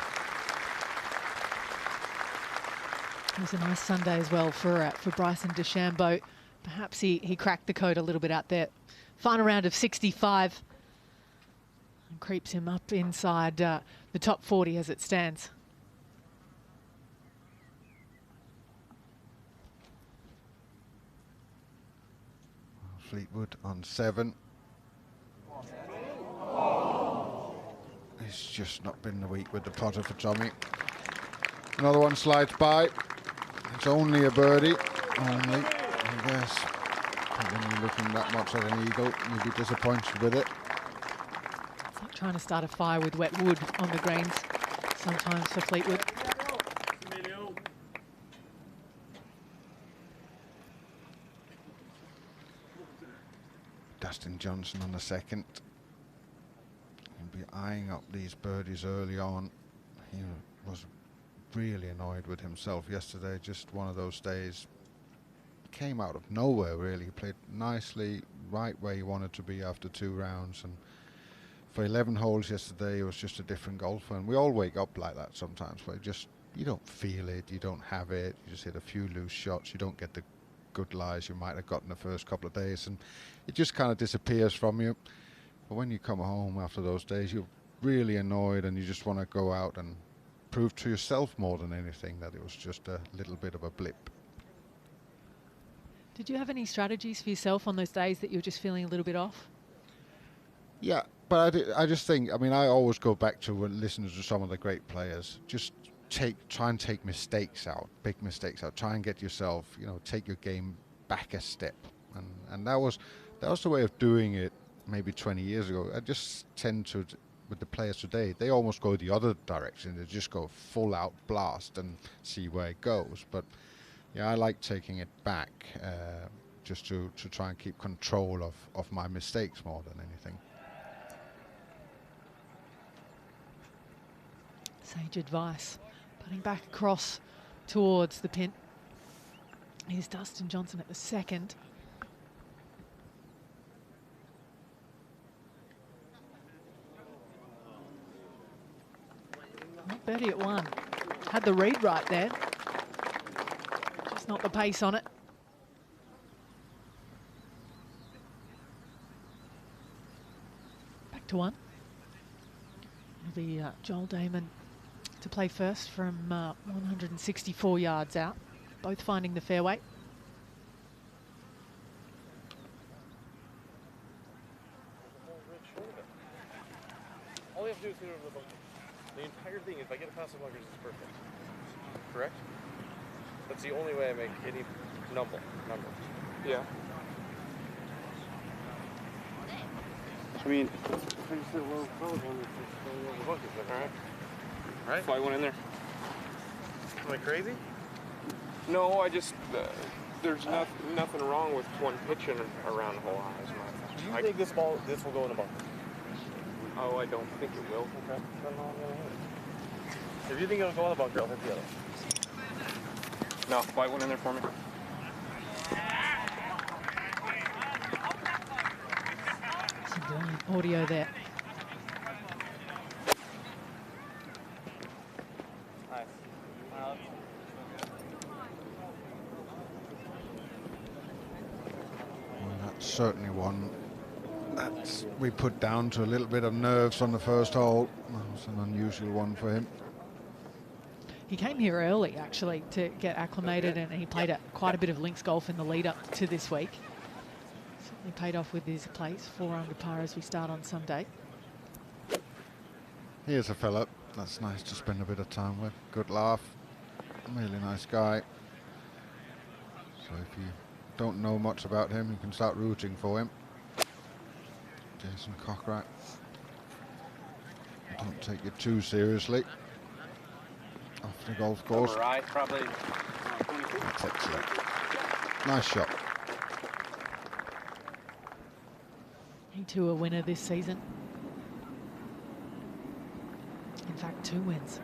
Speaker 11: It was a nice Sunday as well for Bryson DeChambeau. Perhaps he cracked the code a little bit out there. Final round of 65 and creeps him up inside the top 40 as it stands.
Speaker 18: Fleetwood on 7. It's just not been the week with the putter for Tommy. Another one slides by. It's only a birdie. Only, I guess. But when you're looking that much at an eagle, you'll be disappointed with it.
Speaker 11: It's like trying to start a fire with wet wood on the greens sometimes for Fleetwood.
Speaker 18: Dustin Johnson on the second. He'll be eyeing up these birdies early on. He was really annoyed with himself yesterday. Just one of those days. Came out of nowhere, really. He played nicely, right where he wanted to be after 2 rounds. And for 11 holes yesterday, he was just a different golfer. And we all wake up like that sometimes, where you don't feel it, you don't have it. You just hit a few loose shots. You don't get the good lies you might have gotten the first couple of days, and it just kind of disappears from you. But when you come home after those days, you're really annoyed, and you just want to go out and prove to yourself more than anything that it was just a little bit of a blip.
Speaker 11: Did you have any strategies for yourself on those days that you were just feeling a little bit off?
Speaker 18: Yeah, but I just think, I mean, I always go back to listening to some of the great players. Just try and take mistakes out, big mistakes out. Try and get yourself, take your game back a step. And that was the way of doing it maybe 20 years ago. I just tend to, with the players today, they almost go the other direction. They just go full out blast and see where it goes. But yeah, I like taking it back just to try and keep control of my mistakes more than anything.
Speaker 11: Sage advice. Putting back across towards the pin. Here's Dustin Johnson at the second. Not birdie at 1. Had the read right there. Just not the pace on it. to 1. It'll be Joel Damon to play first from 164 yards out, both finding the fairway.
Speaker 7: All you have to do is hit over the bunker. The entire thing, if I get it past the bunkers, it's perfect. Correct? That's the only way I make any number.
Speaker 6: Yeah. I mean, if I just hit a low power one, it's going over the bucket, alright?
Speaker 7: Right?
Speaker 6: Fly one in there.
Speaker 7: Am I crazy?
Speaker 6: No, I just, there's nothing wrong with one pitching around the whole house.
Speaker 7: Do you think this will go in the bunker?
Speaker 6: Oh, I don't think it will.
Speaker 7: Okay. If you think it'll go in the bunker, I'll hit the other.
Speaker 6: No, fly one in there for me.
Speaker 11: Some brilliant audio there.
Speaker 18: That's certainly one that we put down to a little bit of nerves on the first hole. That was an unusual one for him.
Speaker 11: He came here early, actually, to get acclimated, and he played quite a bit of links golf in the lead up to this week. Certainly paid off with his place, 4 under par as we start on Sunday.
Speaker 18: Here's a fella that's nice to spend a bit of time with. Good laugh. Really nice guy. So if you don't know much about him, you can start rooting for him. Jason Cockrat. Don't take it too seriously. Off the golf course.
Speaker 10: Right, probably.
Speaker 18: That's excellent. Nice shot.
Speaker 11: He too a winner this season. In fact, 2 wins.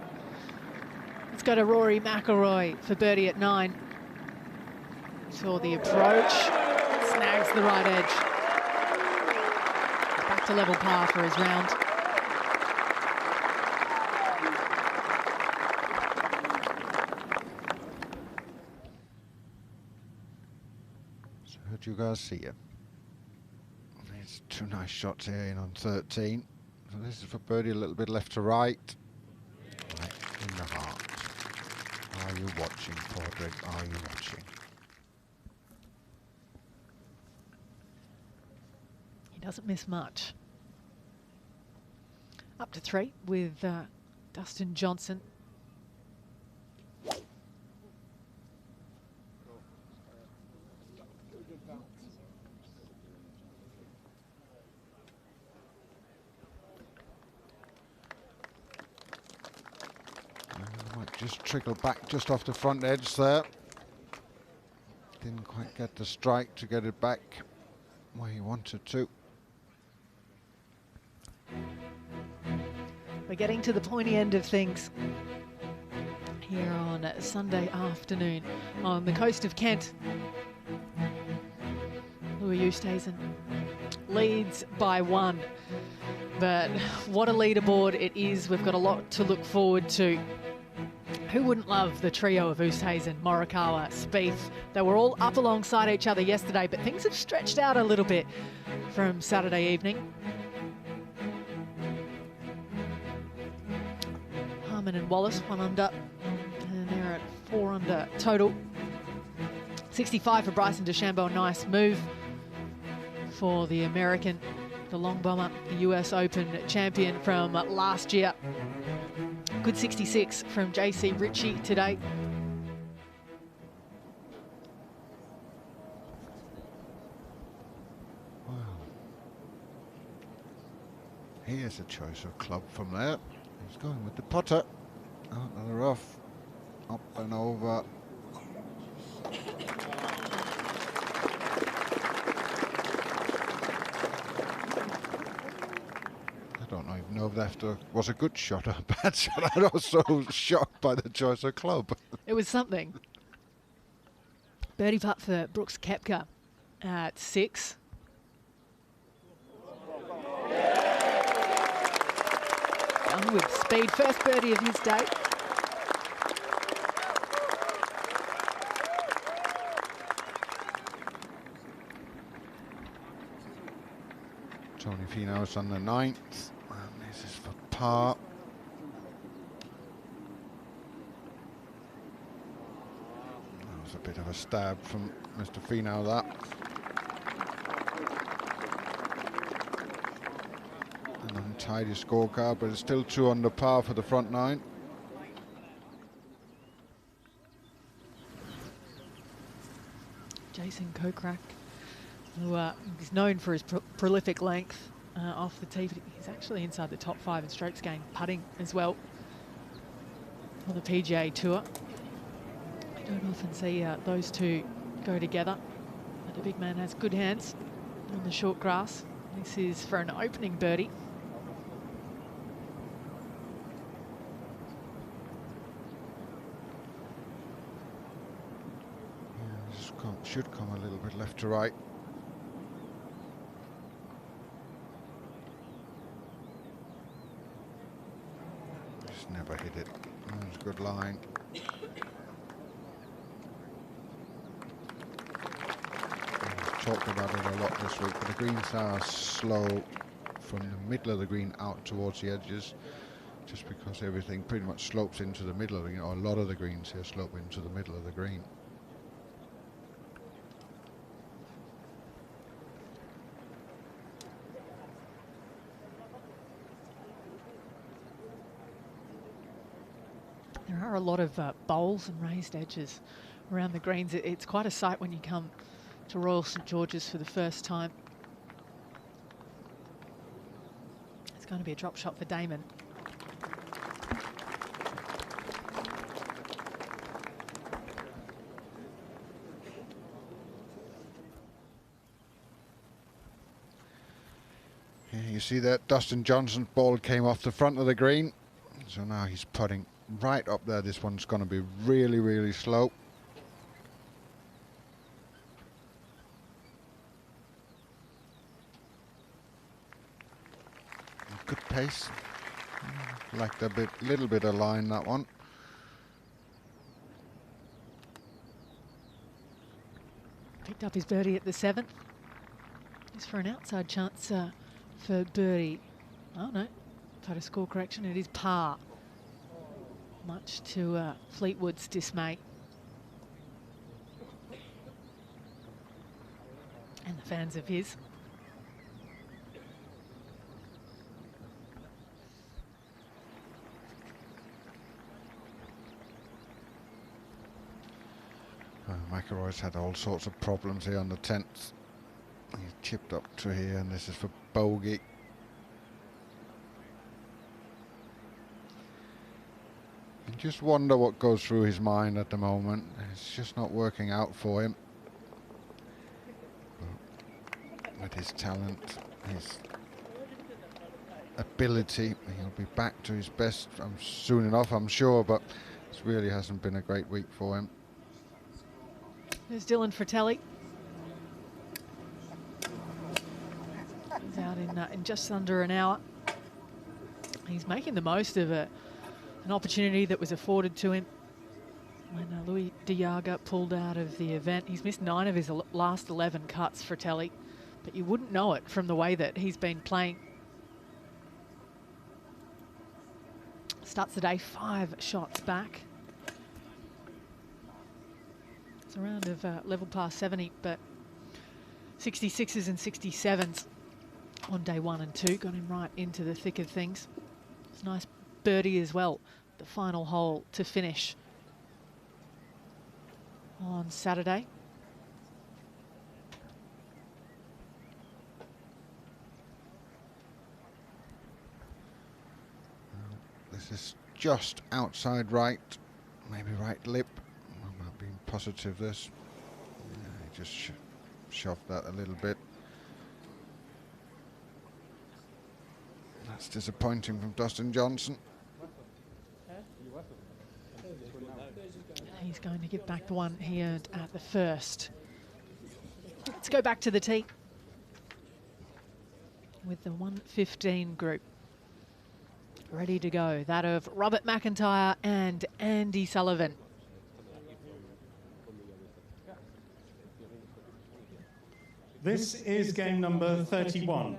Speaker 11: Let's go to Rory McIlroy for birdie at 9. Saw the approach, snags the right edge. Back to level par for his round.
Speaker 18: So how'd you guys see it? There's 2 nice shots here in on 13. So this is for birdie, a little bit left to right. Right in the heart. Are you watching, Padraig? Are you watching?
Speaker 11: He doesn't miss much. Up to 3 with Dustin Johnson.
Speaker 18: Might just trickle back just off the front edge there. Didn't quite get the strike to get it back where he wanted to.
Speaker 11: We're getting to the pointy end of things here on Sunday afternoon on the coast of Kent. Louis Oosthuizen leads by 1, but what a leaderboard it is. We've got a lot to look forward to. Who wouldn't love the trio of Oosthuizen, Morikawa, Spieth? They were all up alongside each other yesterday, but things have stretched out a little bit from Saturday evening. Harman and Wallace 1 under, and they're at 4 under total. 65 for Bryson DeChambeau, nice move for the American, the long bomber, the US Open champion from last year. Good 66 from JC Ritchie today.
Speaker 18: Wow. Here's a choice of club from there. He's going with the putter. Out of the rough. Up and over. I don't even know if that was a good shot or a bad shot. I'm also shocked by the choice of club.
Speaker 11: It was something. Birdie putt for Brooks Koepka at 6. Done with speed. First birdie of his day.
Speaker 18: Tony Finau's on the 9th, and this is for par. That was a bit of a stab from Mr. Finau, that. An untidy scorecard, but it's still 2 under par for the front 9.
Speaker 11: Jason Kokrak, who is known for his prolific length off the tee, but he's actually inside the top 5 in strokes gained putting as well on the PGA Tour. I don't often see those two go together, but the big man has good hands on the short grass. This is for an opening birdie.
Speaker 18: Should come a little bit left to right. Just never hit it. That was a good line. I've talked about it a lot this week, but the greens are slow from the middle of the green out towards the edges, just because everything pretty much slopes into the middle of the green, or a lot of the greens here slope into the middle of the green.
Speaker 11: There are a lot of bowls and raised edges around the greens. It's quite a sight when you come to Royal St George's for the first time. It's going to be a drop shot for Damon.
Speaker 18: Yeah, you see that Dustin Johnson's ball came off the front of the green, so now he's putting right up there. This one's going to be really, really slow. Good pace. Like the little bit of line, that one.
Speaker 11: Picked up his birdie at the 7th. Just for an outside chance for birdie. Oh no, photo score correction, it is par. Much to Fleetwood's dismay. And the fans of his.
Speaker 18: McIlroy's had all sorts of problems here on the 10th. He's chipped up to here, and this is for bogey. You just wonder what goes through his mind at the moment. It's just not working out for him. But with his talent, his ability, he'll be back to his best soon enough, I'm sure, but this really hasn't been a great week for him.
Speaker 11: There's Dylan Fratelli. He's out in just under an hour. He's making the most of an opportunity that was afforded to him when Louis De Jager pulled out of the event. He's missed 9 of his last 11 cuts, Fratelli, but you wouldn't know it from the way that he's been playing. Starts the day 5 shots back. It's a round of level past 70, but 66s and 67s on day 1 and 2 got him right into the thick of things. It's a nice birdie as well, the final hole to finish on Saturday.
Speaker 18: This is just outside right, maybe right lip. I'm not being positive this. Yeah, he just shoved that a little bit. That's disappointing from Dustin Johnson.
Speaker 11: He's going to give back the one he earned at the first. Let's go back to the tee with the 115 group ready to go. That of Robert McIntyre and Andy Sullivan.
Speaker 9: This is game number 31.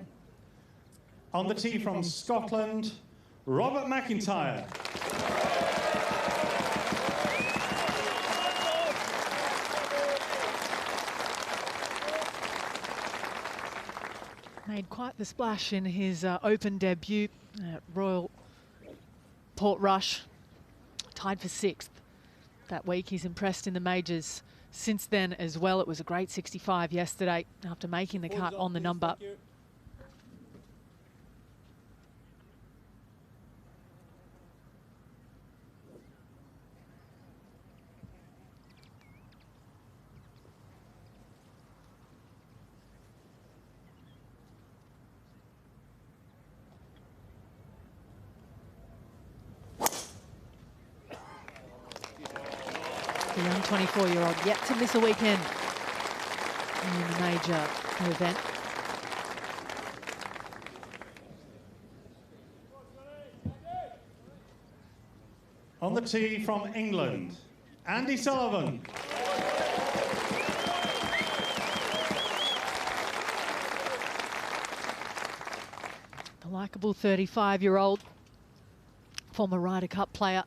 Speaker 9: On the tee from Scotland, Robert McIntyre.
Speaker 11: Made quite the splash in his Open debut at Royal Portrush. Tied for 6th that week. He's impressed in the majors since then as well. It was a great 65 yesterday after making the cut on the number. The young 24-year-old yet to miss a weekend in the major event.
Speaker 9: On the tee from England, Andy Sullivan.
Speaker 11: The likeable 35-year-old, former Ryder Cup player.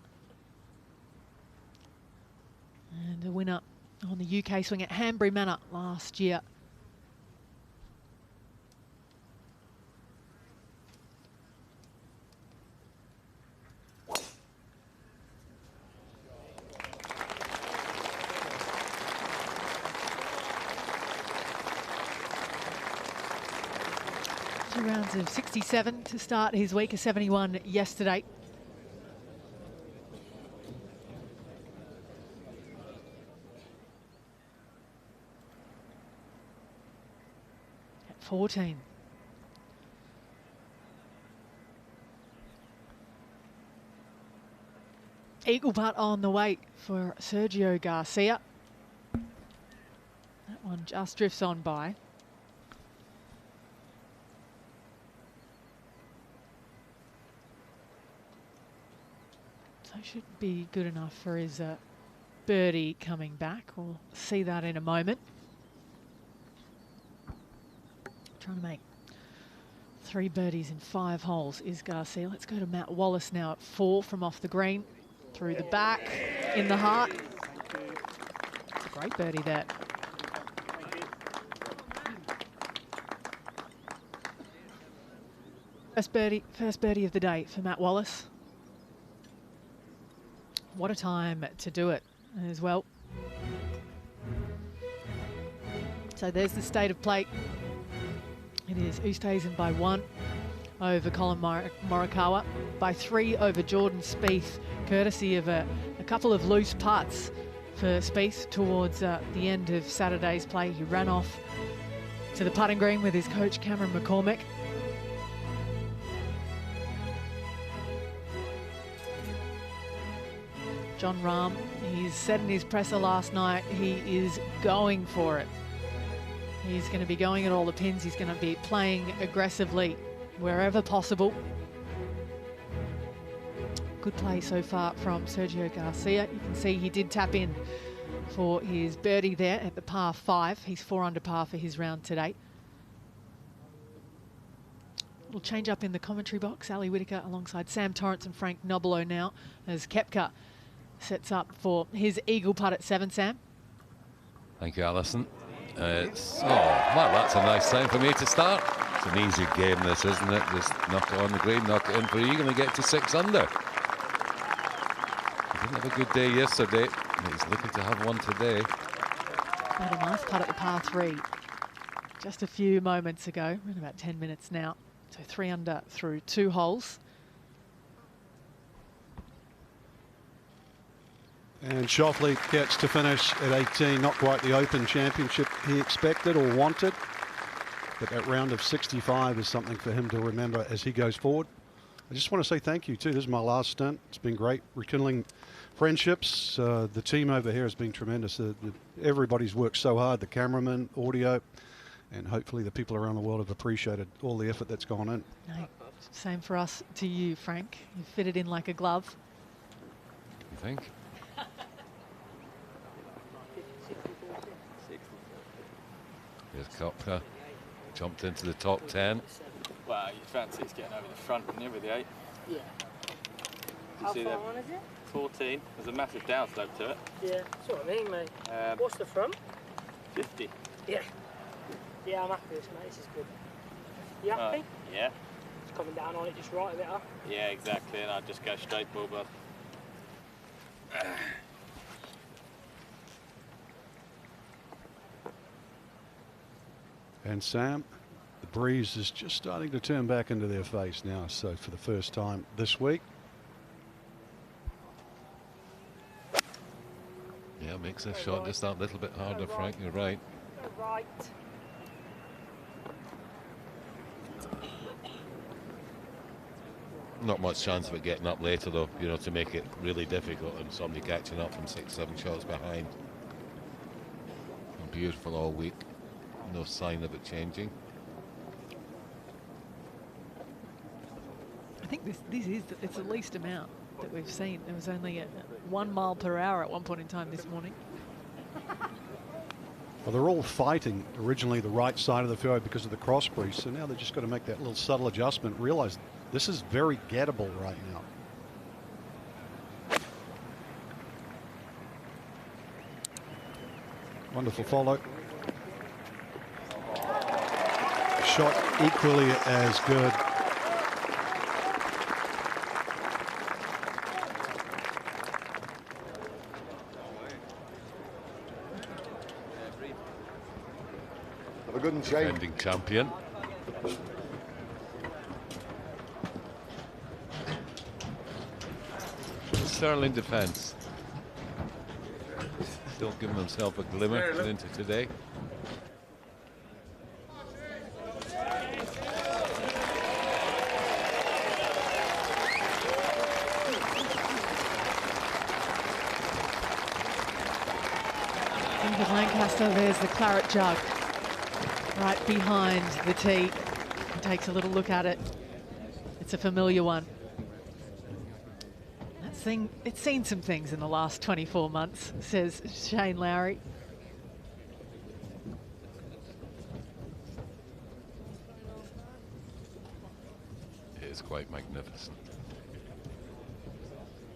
Speaker 11: And a winner on the UK swing at Hanbury Manor last year. Two rounds of 67 to start his week, a 71 yesterday. At 14. Eagle putt on the way for Sergio Garcia. That one just drifts on by. So should be good enough for his birdie coming back. We'll see that in a moment. Trying to make 3 birdies in 5 holes is Garcia. Let's go to Matt Wallace now at 4 from off the green. Through the back, in the heart. It's a great birdie there. First birdie of the day for Matt Wallace. What a time to do it as well. So there's the state of play. It is Oosthuizen by 1 over Colin Morikawa, by 3 over Jordan Spieth, courtesy of a couple of loose putts for Spieth towards the end of Saturday's play. He ran off to the putting green with his coach Cameron McCormick. John Rahm, he's said in his presser last night, he is going for it. He's going to be going at all the pins. He's going to be playing aggressively wherever possible. Good play so far from Sergio Garcia. You can see he did tap in for his birdie there at the par 5. He's 4 under par for his round today. We'll change up in the commentary box. Ali Whitaker alongside Sam Torrance and Frank Nobilo now as Koepka sets up for his eagle putt at 7, Sam.
Speaker 15: Thank you, Alison. Well, that's a nice time for me to start. It's an easy game, this, isn't it? Just knock it on the green, knock it in for eagle and get to 6 under. He didn't have a good day yesterday, and he's looking to have one today.
Speaker 11: Had a nice putt at the par 3 just a few moments ago. We're in about 10 minutes now. So 3 under through 2 holes.
Speaker 2: And Schauffele gets to finish at 18, not quite the Open Championship he expected or wanted, but that round of 65 is something for him to remember as he goes forward. I just want to say thank you too. This is my last stint. It's been great rekindling friendships. The team over here has been tremendous. Everybody's worked so hard, the cameraman, audio, and hopefully the people around the world have appreciated all the effort that's gone in.
Speaker 11: No, same for us to you, Frank. You fit it in like a glove.
Speaker 15: You think? Here's Koepka, jumped into the top 10.
Speaker 20: Well, you fancy it's getting over the front, wouldn't you, with the 8?
Speaker 12: Yeah.
Speaker 20: You
Speaker 12: How
Speaker 20: see
Speaker 12: far
Speaker 20: that?
Speaker 12: on is it?
Speaker 20: 14. There's a massive downslope to it.
Speaker 12: Yeah, that's what I mean, mate. What's the front?
Speaker 20: 50.
Speaker 12: Yeah. Yeah, I'm happy with this, mate. This is good. You happy?
Speaker 20: Yeah.
Speaker 12: It's coming down on it just right a bit, huh?
Speaker 20: Yeah, exactly. And I'll just go straight bull bud.
Speaker 2: And Sam, the breeze is just starting to turn back into their face now. So for the first time this week.
Speaker 15: Yeah, makes this shot just that little bit harder, Frank. You're right.
Speaker 12: Go right.
Speaker 15: Not much chance of it getting up later, though, you know, to make it really difficult and somebody catching up from 6-7 shots behind. And beautiful all week. No sign of it changing.
Speaker 11: I think it's the least amount that we've seen. There was only 1 mile per hour at one point in time this morning.
Speaker 2: Well, they're all fighting originally the right side of the fairway because of the cross breeze. So now they've just got to make that little subtle adjustment, realize this is very gettable right now. Wonderful follow. Shot equally as good.
Speaker 15: Have a good one, Shane. Defending champion. Sterling defence. Still giving himself a glimmer into today.
Speaker 11: David Lancaster, there's the claret jug right behind the tee. He takes a little look at it. It's a familiar one. It's seen some things in the last 24 months, says Shane Lowry.
Speaker 15: It is quite magnificent.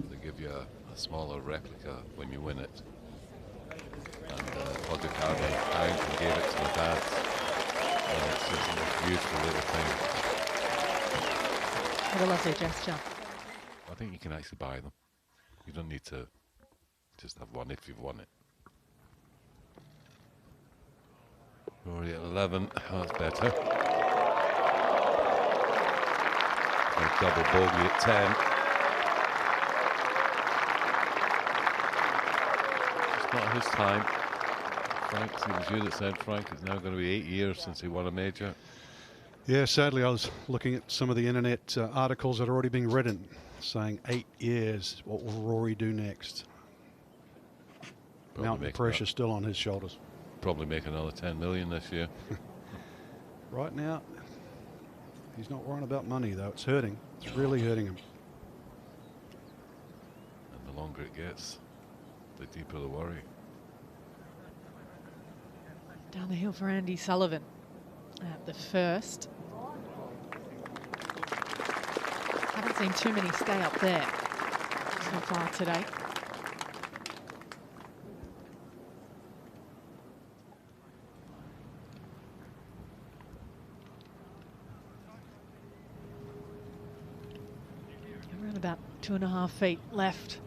Speaker 15: They give you a smaller replica when you win it. And Odukade Harrington gave it to my dad. And it's just a beautiful little thing.
Speaker 11: What a lovely gesture.
Speaker 15: I think you can actually buy them. You don't need to just have one if you've won it. Rory at 11, that's better. A double bogey at 10. It's not his time. Frank, it was you that said, Frank, it's now going to be 8 years since he won a major.
Speaker 2: Yeah, sadly, I was looking at some of the internet articles that are already being written, saying 8 years, what will Rory do next? Mountain pressure still on his shoulders.
Speaker 15: Probably make another 10 million this year.
Speaker 2: Right now, he's not worrying about money, though. It's hurting. It's really hurting him.
Speaker 15: And the longer it gets, the deeper the worry.
Speaker 11: Down the hill for Andy Sullivan at the first. Haven't seen too many stay up there so far today. Around about 2.5 feet left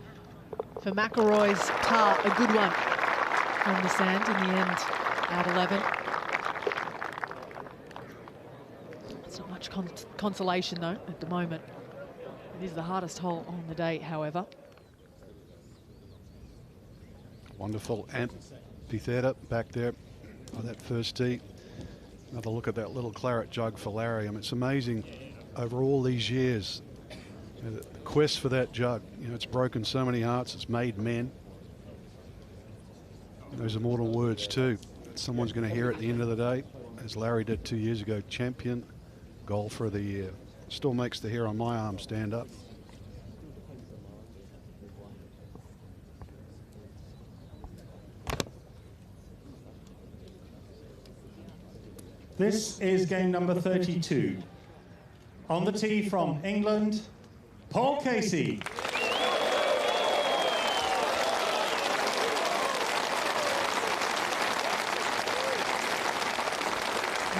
Speaker 11: for McIlroy's par, a good one on the sand in the end at 11. It's not much consolation though at the moment. It is the hardest hole on the day, however.
Speaker 2: Wonderful amphitheatre back there on that first tee. Another look at that little claret jug for Larry. I mean, it's amazing over all these years, you know, the quest for that jug. You know, it's broken so many hearts. It's made men. And those immortal words too. Someone's going to hear at the end of the day, as Larry did 2 years ago, champion golfer of the year. Still makes the hair on my arm stand up.
Speaker 9: This is game number 32. On the tee from England, Paul Casey.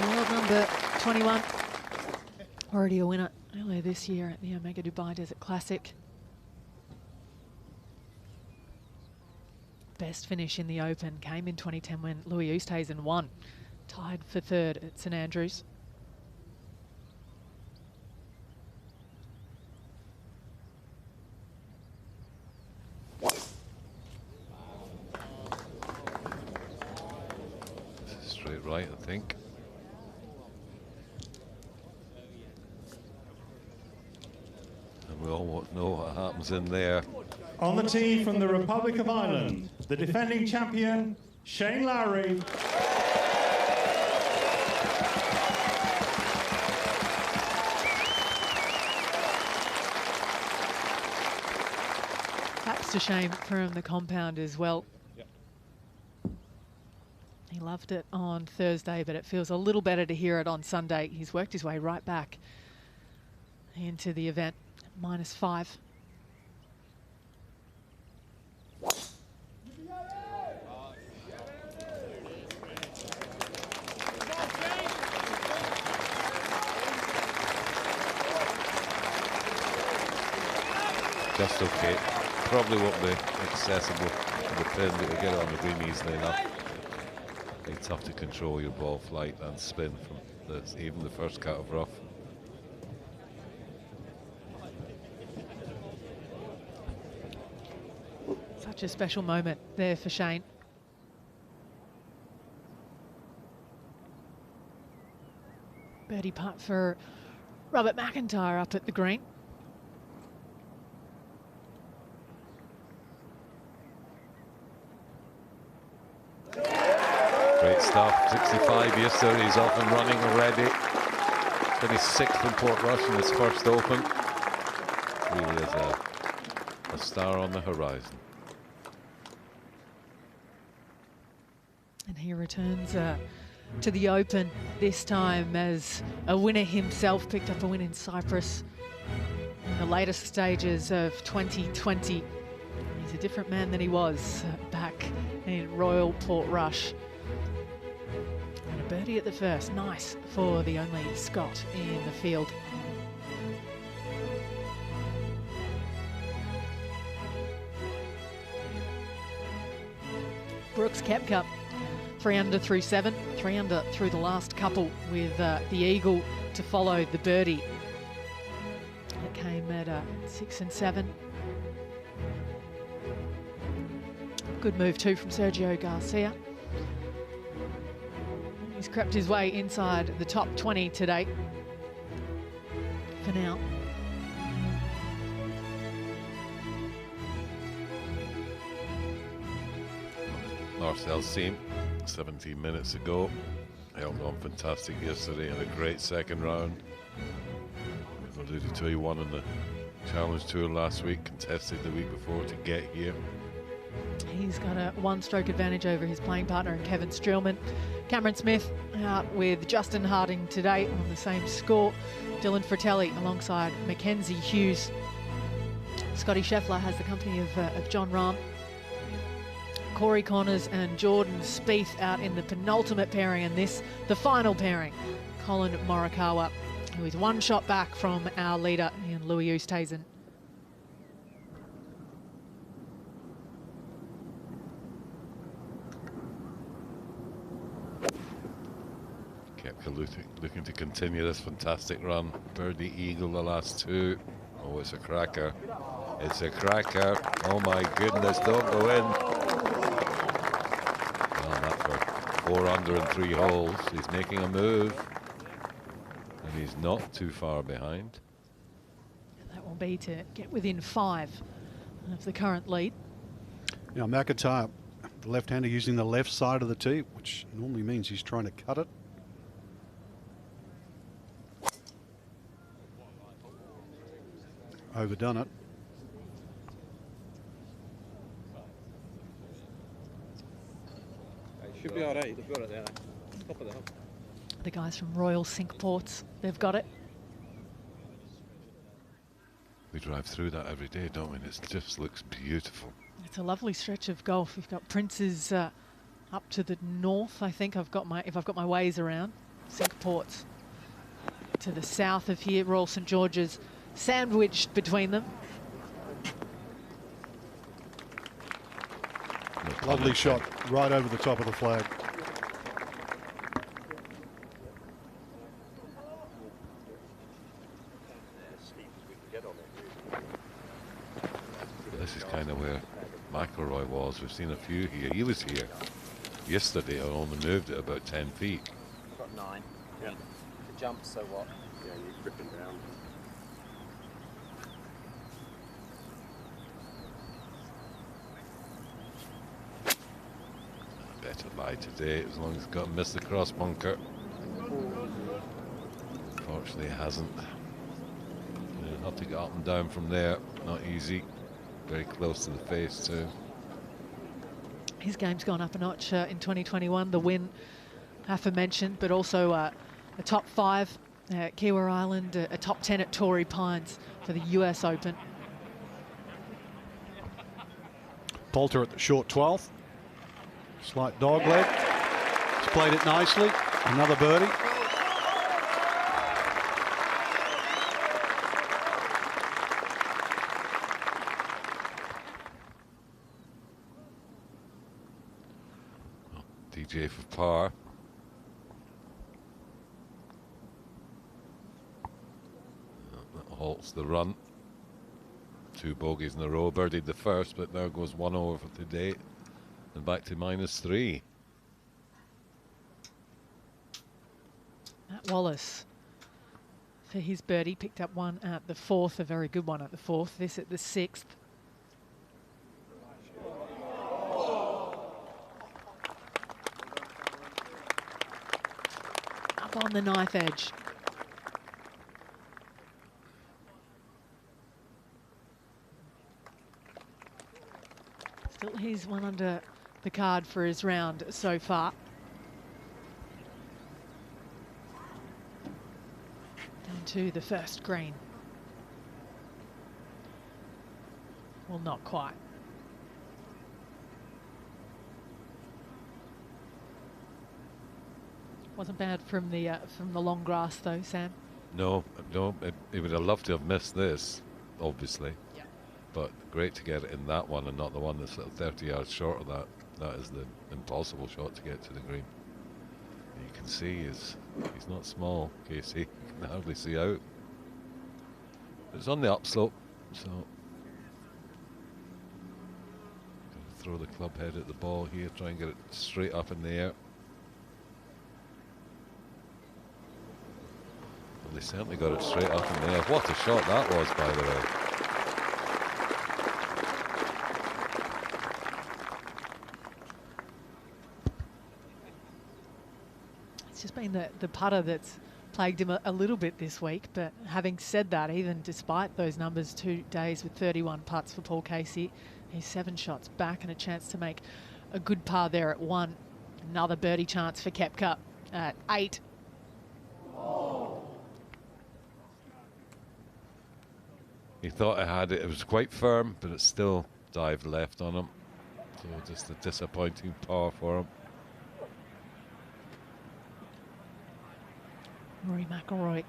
Speaker 11: World number 21. Already a winner earlier this year at the Omega Dubai Desert Classic. Best finish in the Open came in 2010 when Louis Oosthuizen won. Tied for third at St Andrews.
Speaker 15: Straight right, I think. And we all know what happens in there.
Speaker 9: On the tee from the Republic of Ireland, the defending champion, Shane Lowry.
Speaker 11: Perhaps to Shane from the compound as well.
Speaker 14: Yep.
Speaker 11: He loved it on Thursday, but it feels a little better to hear it on Sunday. He's worked his way right back into the event, -5.
Speaker 15: Just okay. Probably won't be accessible to the pin, but we'll get it on the green easily enough. It's tough to control your ball flight and spin from even the first cut of rough.
Speaker 11: Such a special moment there for Shane. Birdie putt for Robert McIntyre up at the green.
Speaker 15: Great stuff. 65 yesterday. He's off and running already. Finished 6th in Portrush in his first Open. Really is a star on the horizon.
Speaker 11: And he returns to the Open this time as a winner himself. Picked up a win in Cyprus in the latest stages of 2020. He's a different man than he was back in Royal Portrush. And a birdie at the first. Nice for the only Scot in the field. Brooks Koepka, 3 under through 7, 3 under through the last couple with the eagle to follow the birdie. It came at 6 and 7. Good move too from Sergio Garcia. He's crept his way inside the top 20 today. For now.
Speaker 15: Marcel Siem, 17 minutes ago, held on fantastic yesterday in a great second round. I alluded to, he won in the Challenge Tour last week, contested the week before to get here.
Speaker 11: He's got a one-stroke advantage over his playing partner, Kevin Streelman. Cameron Smith out with Justin Harding today on the same score. Dylan Fratelli alongside Mackenzie Hughes. Scotty Scheffler has the company of John Rahm. Corey Connors and Jordan Spieth out in the penultimate pairing, and this, the final pairing. Colin Morikawa, who is one shot back from our leader in Louis Oosthuizen.
Speaker 15: Koepka looking to continue this fantastic run. Birdie eagle the last two. Oh, it's a cracker. It's a cracker. Oh my goodness, don't go in. Well, that for 4 under and 3 holes. He's making a move. And he's not too far behind.
Speaker 11: That will be to get within 5 of the current lead.
Speaker 2: Now McIntyre, the left-hander, using the left side of the tee, which normally means he's trying to cut it. Overdone it.
Speaker 7: Should be all right. They've got it there. Top of the hill.
Speaker 11: The guys from Royal Cinque Ports, they've got it.
Speaker 15: We drive through that every day, don't we? And it just looks beautiful.
Speaker 11: It's a lovely stretch of golf. You've got Prince's up to the north, I think. If I've got my ways around. Cinque Ports to the south of here. Royal St George's sandwiched between them.
Speaker 2: Lovely shot right over the top of the flag.
Speaker 15: This is kind of where McIlroy was. We've seen a few here. He was here yesterday. I only moved it about 10 feet.
Speaker 10: I've got 9. Yeah. The jump, so what?
Speaker 6: Yeah, you're gripping down.
Speaker 15: Better lie today, as long as it's got to miss the cross bunker. Unfortunately, it hasn't. You'll have to get up and down from there. Not easy. Very close to the face too.
Speaker 11: His game's gone up a notch in 2021. The win, aforementioned, but also a top 5 at Kiwa Island, a top 10 at Torrey Pines for the US Open.
Speaker 2: Poulter at the short 12th. Slight dog leg. He's played it nicely. Another birdie.
Speaker 15: DJ for par. That halts the run. 2 bogeys in a row. Birdied the first, but now goes 1 over for today. And back to -3.
Speaker 11: Matt Wallace for his birdie, picked up one at the 4th, a very good one at the 4th, this at the 6th. Up on the knife edge. Still he's one under the card for his round so far. Down to the first green. Well, not quite. Wasn't bad from the long grass though, Sam.
Speaker 15: No, he would have loved to have missed this, obviously.
Speaker 11: Yeah.
Speaker 15: But great to get it in that one and not the one that's 30 yards short of that. That is the impossible shot to get to the green. And you can see he's not small, Casey. You can hardly see out. It's on the upslope, so gonna throw the club head at the ball here, try and get it straight up in the air. Well, they certainly got it straight up in the air. What a shot that was, by the way.
Speaker 11: It's just been the putter that's plagued him a little bit this week, but having said that, even despite those numbers, 2 days with 31 putts for Paul Casey, he's 7 shots back and a chance to make a good par there at 1. Another birdie chance for Koepka at 8.
Speaker 15: He thought I had it. It was quite firm, but it still dived left on him. So just a disappointing par for him.
Speaker 11: Rory McIlroy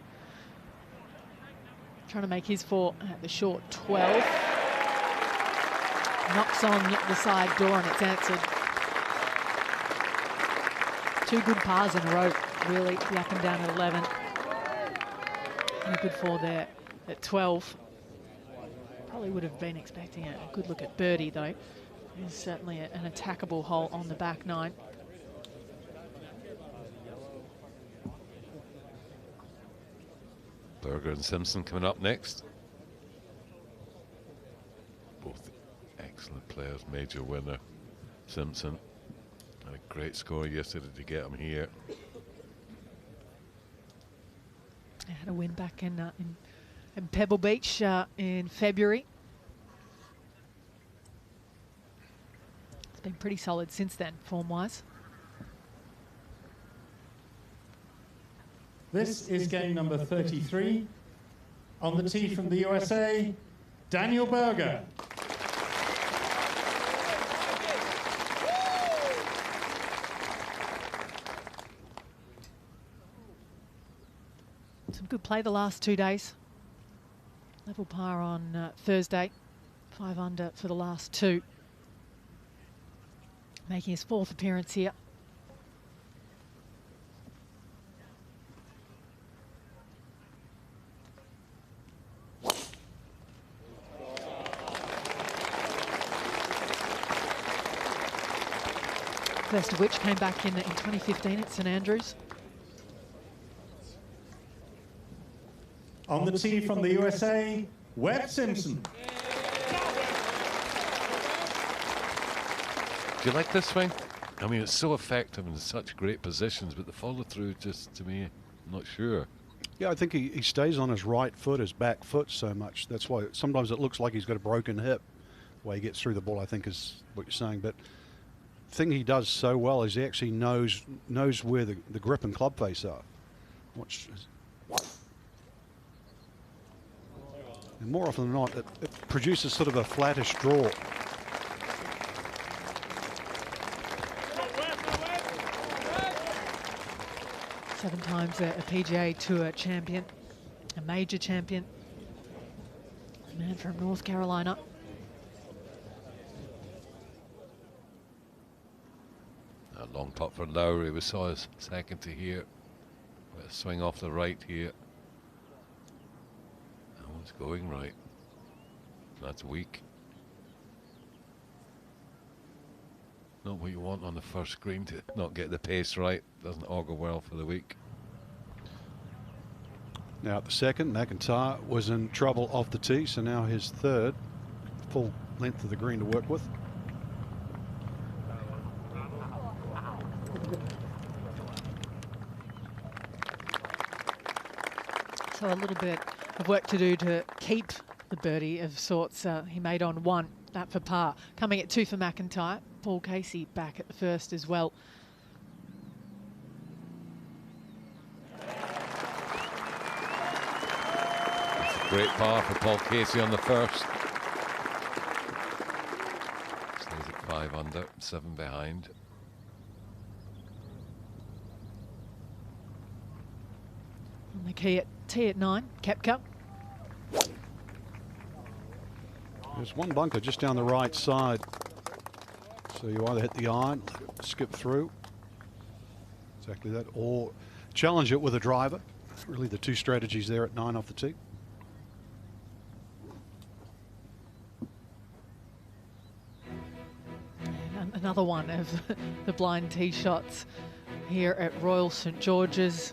Speaker 11: trying to make his 4 at the short 12. Knocks on the side door and it's answered. 2 good pars in a row, really. The up and down at 11. And a good 4 there at 12. Probably would have been expecting a good look at birdie though. It's certainly an attackable hole on the back 9.
Speaker 15: Berger and Simpson coming up next. Both excellent players. Major winner Simpson had a great score yesterday to get him here.
Speaker 11: They had a win back in Pebble Beach in February. It's been pretty solid since then, form-wise.
Speaker 9: This is game number 33. On the tee from the USA, Daniel Berger.
Speaker 11: Some good play the last 2 days. Level par on Thursday. 5 under for the last 2. Making his 4th appearance here. First of which came back in 2015 at St Andrews.
Speaker 9: On the tee from the USA, Webb Simpson.
Speaker 15: Do you like this swing? I mean, it's so effective in such great positions, but the follow through just, to me, I'm not sure.
Speaker 2: Yeah, I think he stays on his right foot, his back foot so much. That's why sometimes it looks like he's got a broken hip. The way he gets through the ball, I think, is what you're saying. But the thing he does so well is he actually knows where the grip and club face are. And more often than not, it produces sort of a flattish draw.
Speaker 11: Seven times a PGA Tour champion, a major champion, a man from North Carolina.
Speaker 15: A long putt for Lowry. We saw his second to here. A swing off the right here. That one's going right. That's weak. Not what you want on the first green, to not get the pace right. Doesn't augur well for the week.
Speaker 2: Now at the second, McIntyre was in trouble off the tee, so now his third, full length of the green to work with.
Speaker 11: So a little bit of work to do to keep the birdie of sorts. He made on 1, that for par. Coming at 2 for McIntyre. Paul Casey back at the first as well.
Speaker 15: It's a great par for Paul Casey on the first. Stays at 5 under, 7 behind.
Speaker 11: On the tee at 9, Koepka.
Speaker 2: There's one bunker just down the right side. So you either hit the iron, let it skip through. Exactly that. Or challenge it with a driver. Really the two strategies there at 9 off the tee.
Speaker 11: And another one of the blind tee shots here at Royal St George's.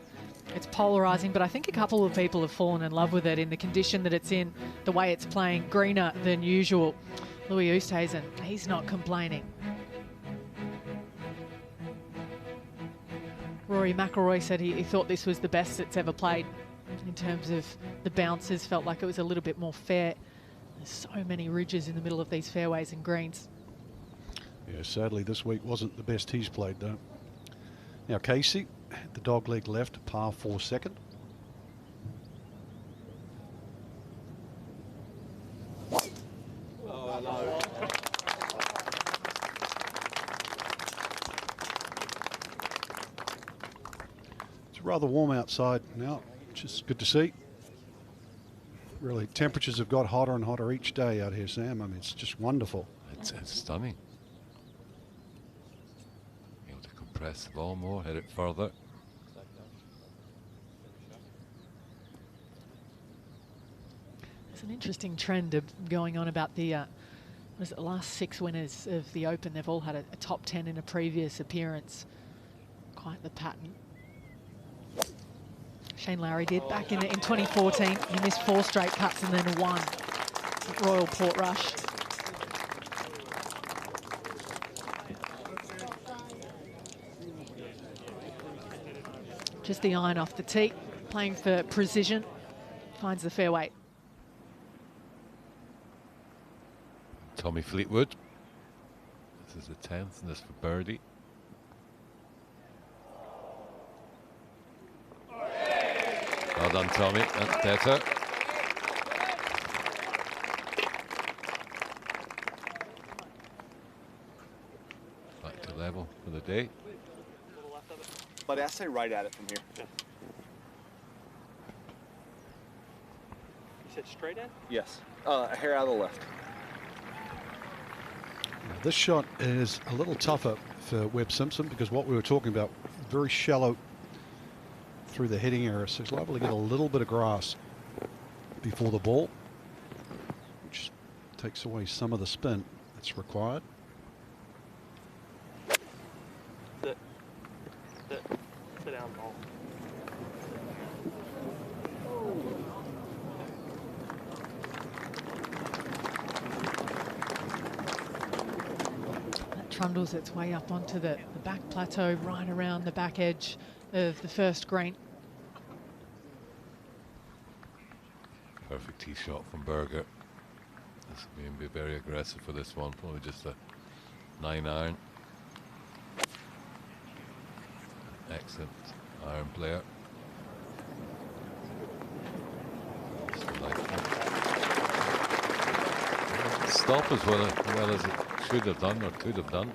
Speaker 11: It's polarising, but I think a couple of people have fallen in love with it in the condition that it's in, the way it's playing greener than usual. Louis Oosthuizen, he's not complaining. Rory McIlroy said he thought this was the best it's ever played in terms of the bounces, felt like it was a little bit more fair. There's so many ridges in the middle of these fairways and greens.
Speaker 2: Yeah, sadly this week wasn't the best he's played though. Now Casey, the dog leg left, par 4 second.
Speaker 13: Oh, hello.
Speaker 2: It's rather warm outside now, which is good to see. Really, temperatures have got hotter and hotter each day out here, Sam. I mean, it's just wonderful.
Speaker 15: It's stunning. Able to compress the ball more, hit it further.
Speaker 11: There's an interesting trend going on about the last 6 winners of the Open. They've all had a top 10 in a previous appearance. Quite the pattern. Shane Lowry did back in 2014. He missed 4 straight cuts and then 1 at Royal Portrush. Just the iron off the tee, playing for precision, finds the fairway.
Speaker 15: Tommy Fleetwood. This is the 10th, and this for birdie. Well done, Tommy. That's better. day.
Speaker 7: But I say right at it from here.
Speaker 6: You said straight in?
Speaker 7: Yes. A hair out of the left.
Speaker 2: This shot is a little tougher for Webb Simpson because what we were talking about, very shallow through the heading area, so he's liable to get a little bit of grass before the ball, which takes away some of the spin that's required.
Speaker 6: Sit down, ball.
Speaker 11: That trundles its way up onto the back plateau, right around the back edge of the first green.
Speaker 15: Perfect tee shot from Berger. This may be very aggressive for this one. Probably just a 9-iron. Excellent iron player. Stop as well as it should have done or could have done.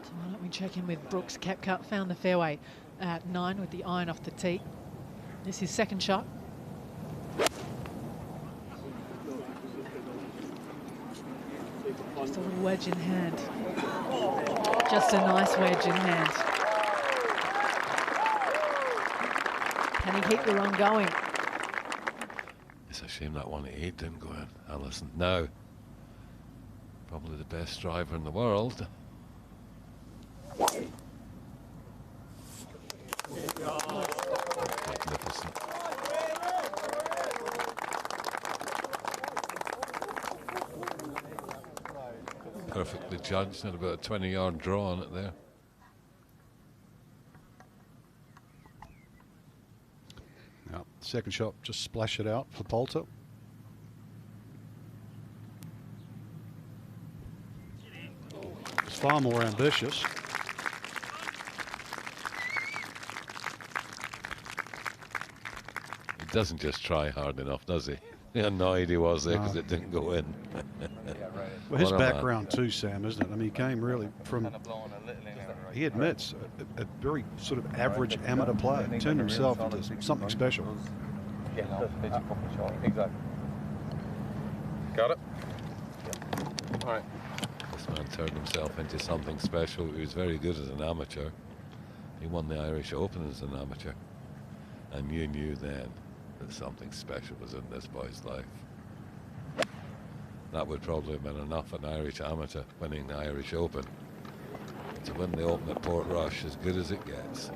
Speaker 11: So why don't we check in with Brooks Koepka? Found the fairway at 9 with the iron off the tee. This is second shot. Just a little wedge in hand. Just a nice wedge in hand. Can he keep the run going?
Speaker 15: It's a shame that 188 didn't go in. Allison now probably the best driver in the world. Magnificent. Perfectly judged, and about a 20-yard draw on it there.
Speaker 2: Now, second shot, just splash it out for Poulter. It's far more ambitious.
Speaker 15: He doesn't just try hard enough, does he? He annoyed he was there because it didn't go in.
Speaker 2: Well, his background too, Sam, isn't it? I mean, he came really from, he admits, a very sort of average amateur player. Turned himself into something special.
Speaker 7: Exactly. Got it? All right.
Speaker 15: This man turned himself into something special. He was very good as an amateur. He won the Irish Open as an amateur. And you knew then that something special was in this boy's life. That would probably have been enough, an Irish amateur winning the Irish Open. To win the Open at Portrush, as good as it gets.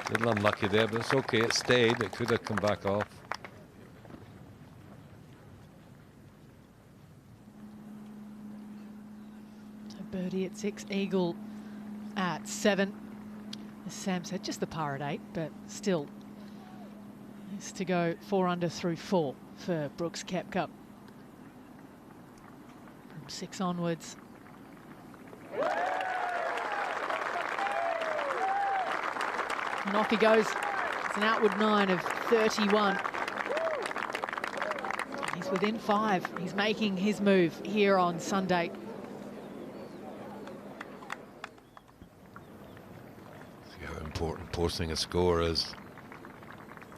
Speaker 15: A little unlucky there, but it's okay, it stayed. It could have come back off.
Speaker 11: So birdie at 6, eagle at 7. As Sam said, just the par at 8, but still is to go 4 under through 4 for Brooks Koepka. From 6 onwards. And off he goes. It's an outward 9 of 31. He's within 5. He's making his move here on Sunday.
Speaker 15: See how important posting a score is.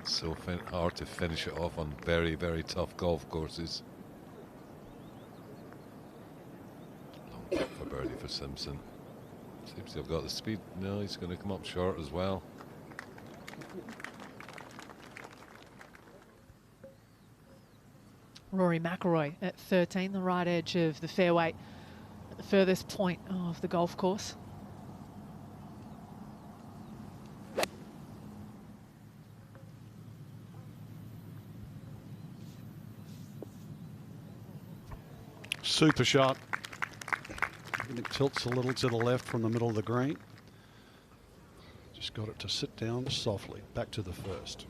Speaker 15: It's so hard to finish it off on very, very tough golf courses. Long putt for birdie for Simpson. Seems to have got the speed. No, he's going to come up short as well.
Speaker 11: Rory McIlroy at 13, the right edge of the fairway at the furthest point of the golf course.
Speaker 2: Super shot. And it tilts a little to the left from the middle of the green. Just got it to sit down softly. Back to the first.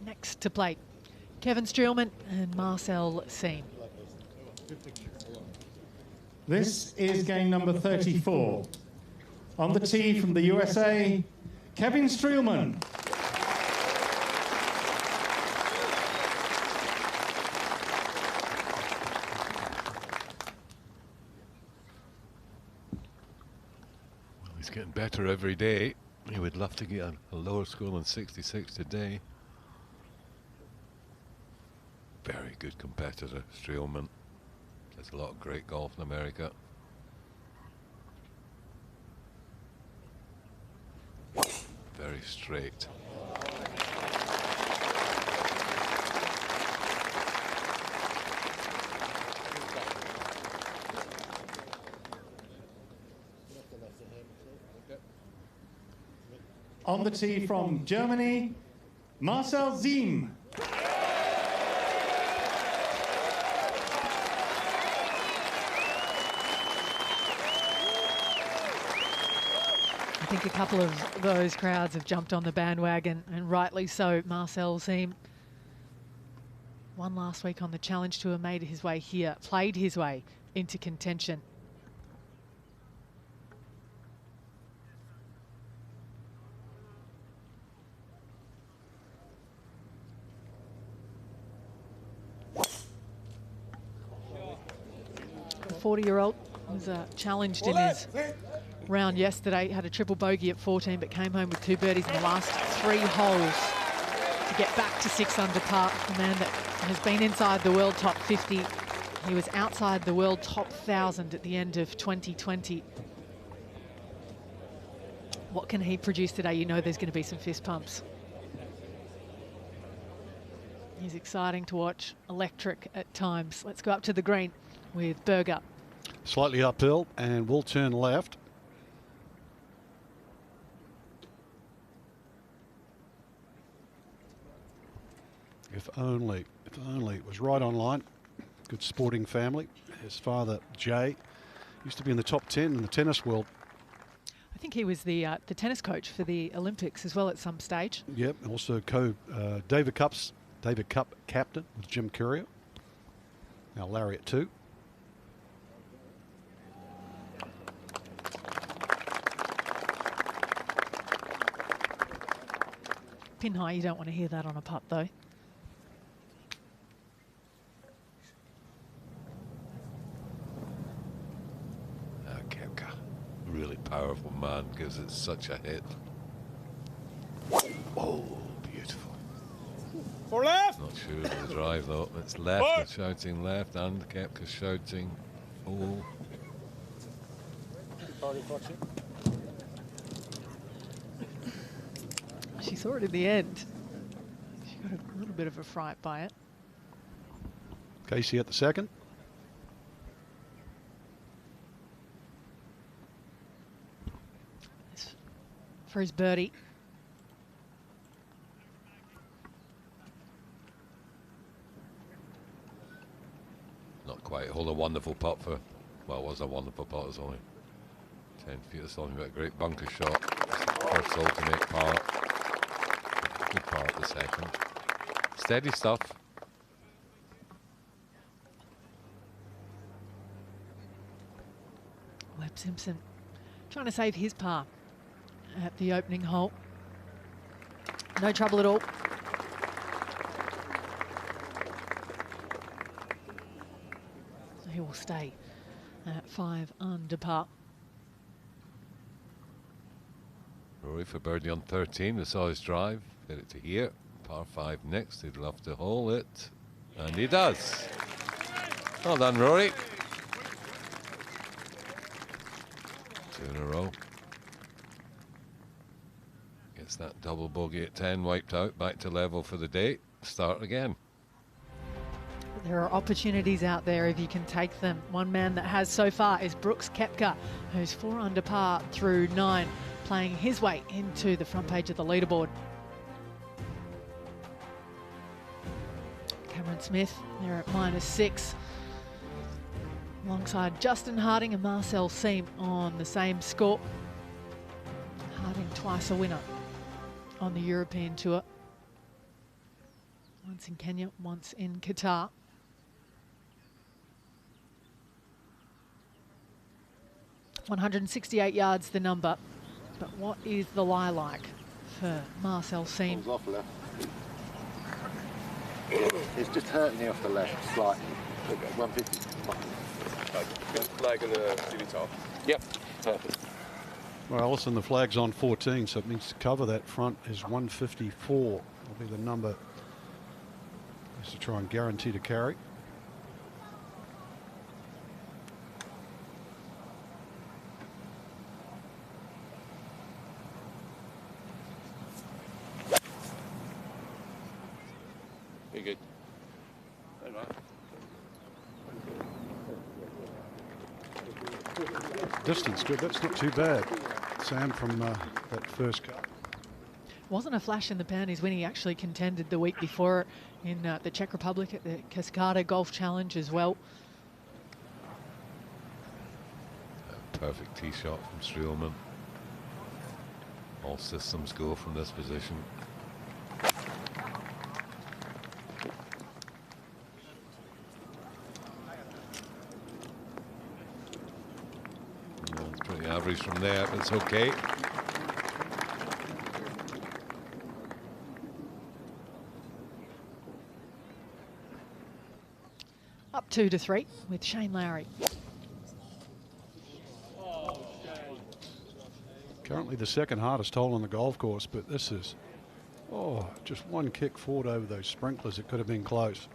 Speaker 11: Next to play, Kevin Streelman and Marcel Siem.
Speaker 9: This is game number 34. On the tee from the USA, Kevin Streelman.
Speaker 15: He's getting better every day. He would love to get a lower score than 66 today. Very good competitor, Streelman. There's a lot of great golf in America. Very straight.
Speaker 9: On the tee from Germany, Marcel Ziem.
Speaker 11: I think a couple of those crowds have jumped on the bandwagon, and rightly so. Marcel Ziem won last week on the Challenge Tour, made his way here, played his way into contention. The 40-year-old was challenged in his round yesterday, had a triple bogey at 14, but came home with 2 birdies in the last 3 holes to get back to 6 under par. A man that has been inside the world top 50. He was outside the world top 1,000 at the end of 2020. What can he produce today? You know there's going to be some fist pumps. He's exciting to watch, electric at times. Let's go up to the green with Berger.
Speaker 2: Slightly uphill and will turn left. If only it was right on line. Good sporting family. His father, Jay, used to be in the top 10 in the tennis world.
Speaker 11: I think he was the tennis coach for the Olympics as well at some stage.
Speaker 2: Yep, also David Cup captain with Jim Courier. Now Larry at 2.
Speaker 11: Pin high, you don't want to hear that on a putt though.
Speaker 15: Koepka, really powerful man, gives it such a hit. Oh, beautiful.
Speaker 13: For left.
Speaker 15: Not sure of the drive though. It's left. They're shouting left, and Koepka's shouting. Oh.
Speaker 11: She saw it in the end. She got a little bit of a fright by it.
Speaker 2: Casey at the second.
Speaker 11: For his birdie.
Speaker 15: Not quite. Hold a wonderful putt for, well, it was a wonderful putt. It was only 10 feet. It's only got a great bunker shot. First hole to make par. Good par at the second. Steady stuff.
Speaker 11: Webb Simpson trying to save his par at the opening hole. No trouble at all. So he will stay at 5 under par.
Speaker 15: Rory for birdie on 13. We saw his drive. Get it to here. Par 5 next. He'd love to hole it. And he does. Well done, Rory. 2 in a row. Gets that double bogey at 10 wiped out. Back to level for the day. Start again.
Speaker 11: There are opportunities out there if you can take them. One man that has so far is Brooks Koepka, who's 4 under par through 9, playing his way into the front page of the leaderboard. Cameron Smith, they're at -6. Alongside Justin Harding and Marcel Ziem on the same score. Harding twice a winner on the European Tour. Once in Kenya, once in Qatar. .168 yards the number. But what is the lie like for Marcel Ziem?
Speaker 21: Off left. It's just hurting me off the left slightly. Look at 150.
Speaker 20: Flag on the TV top.
Speaker 21: Yep, perfect.
Speaker 2: Well, Ellison, the flag's on 14, so it means to cover that front is 154. Will be the number. Just to try and guarantee to carry.
Speaker 20: Very good.
Speaker 2: Distance good. That's not too bad. Sam from that first cut.
Speaker 11: Wasn't a flash in the pan. His winning actually contended the week before in the Czech Republic at the Cascada Golf Challenge as well.
Speaker 15: A perfect tee shot from Streelman. All systems go from this position. It's pretty average from there, but it's okay.
Speaker 11: Up 2-3 with Shane Lowry.
Speaker 2: Currently the second hardest hole on the golf course, but this is, just one kick forward over those sprinklers. It could have been close.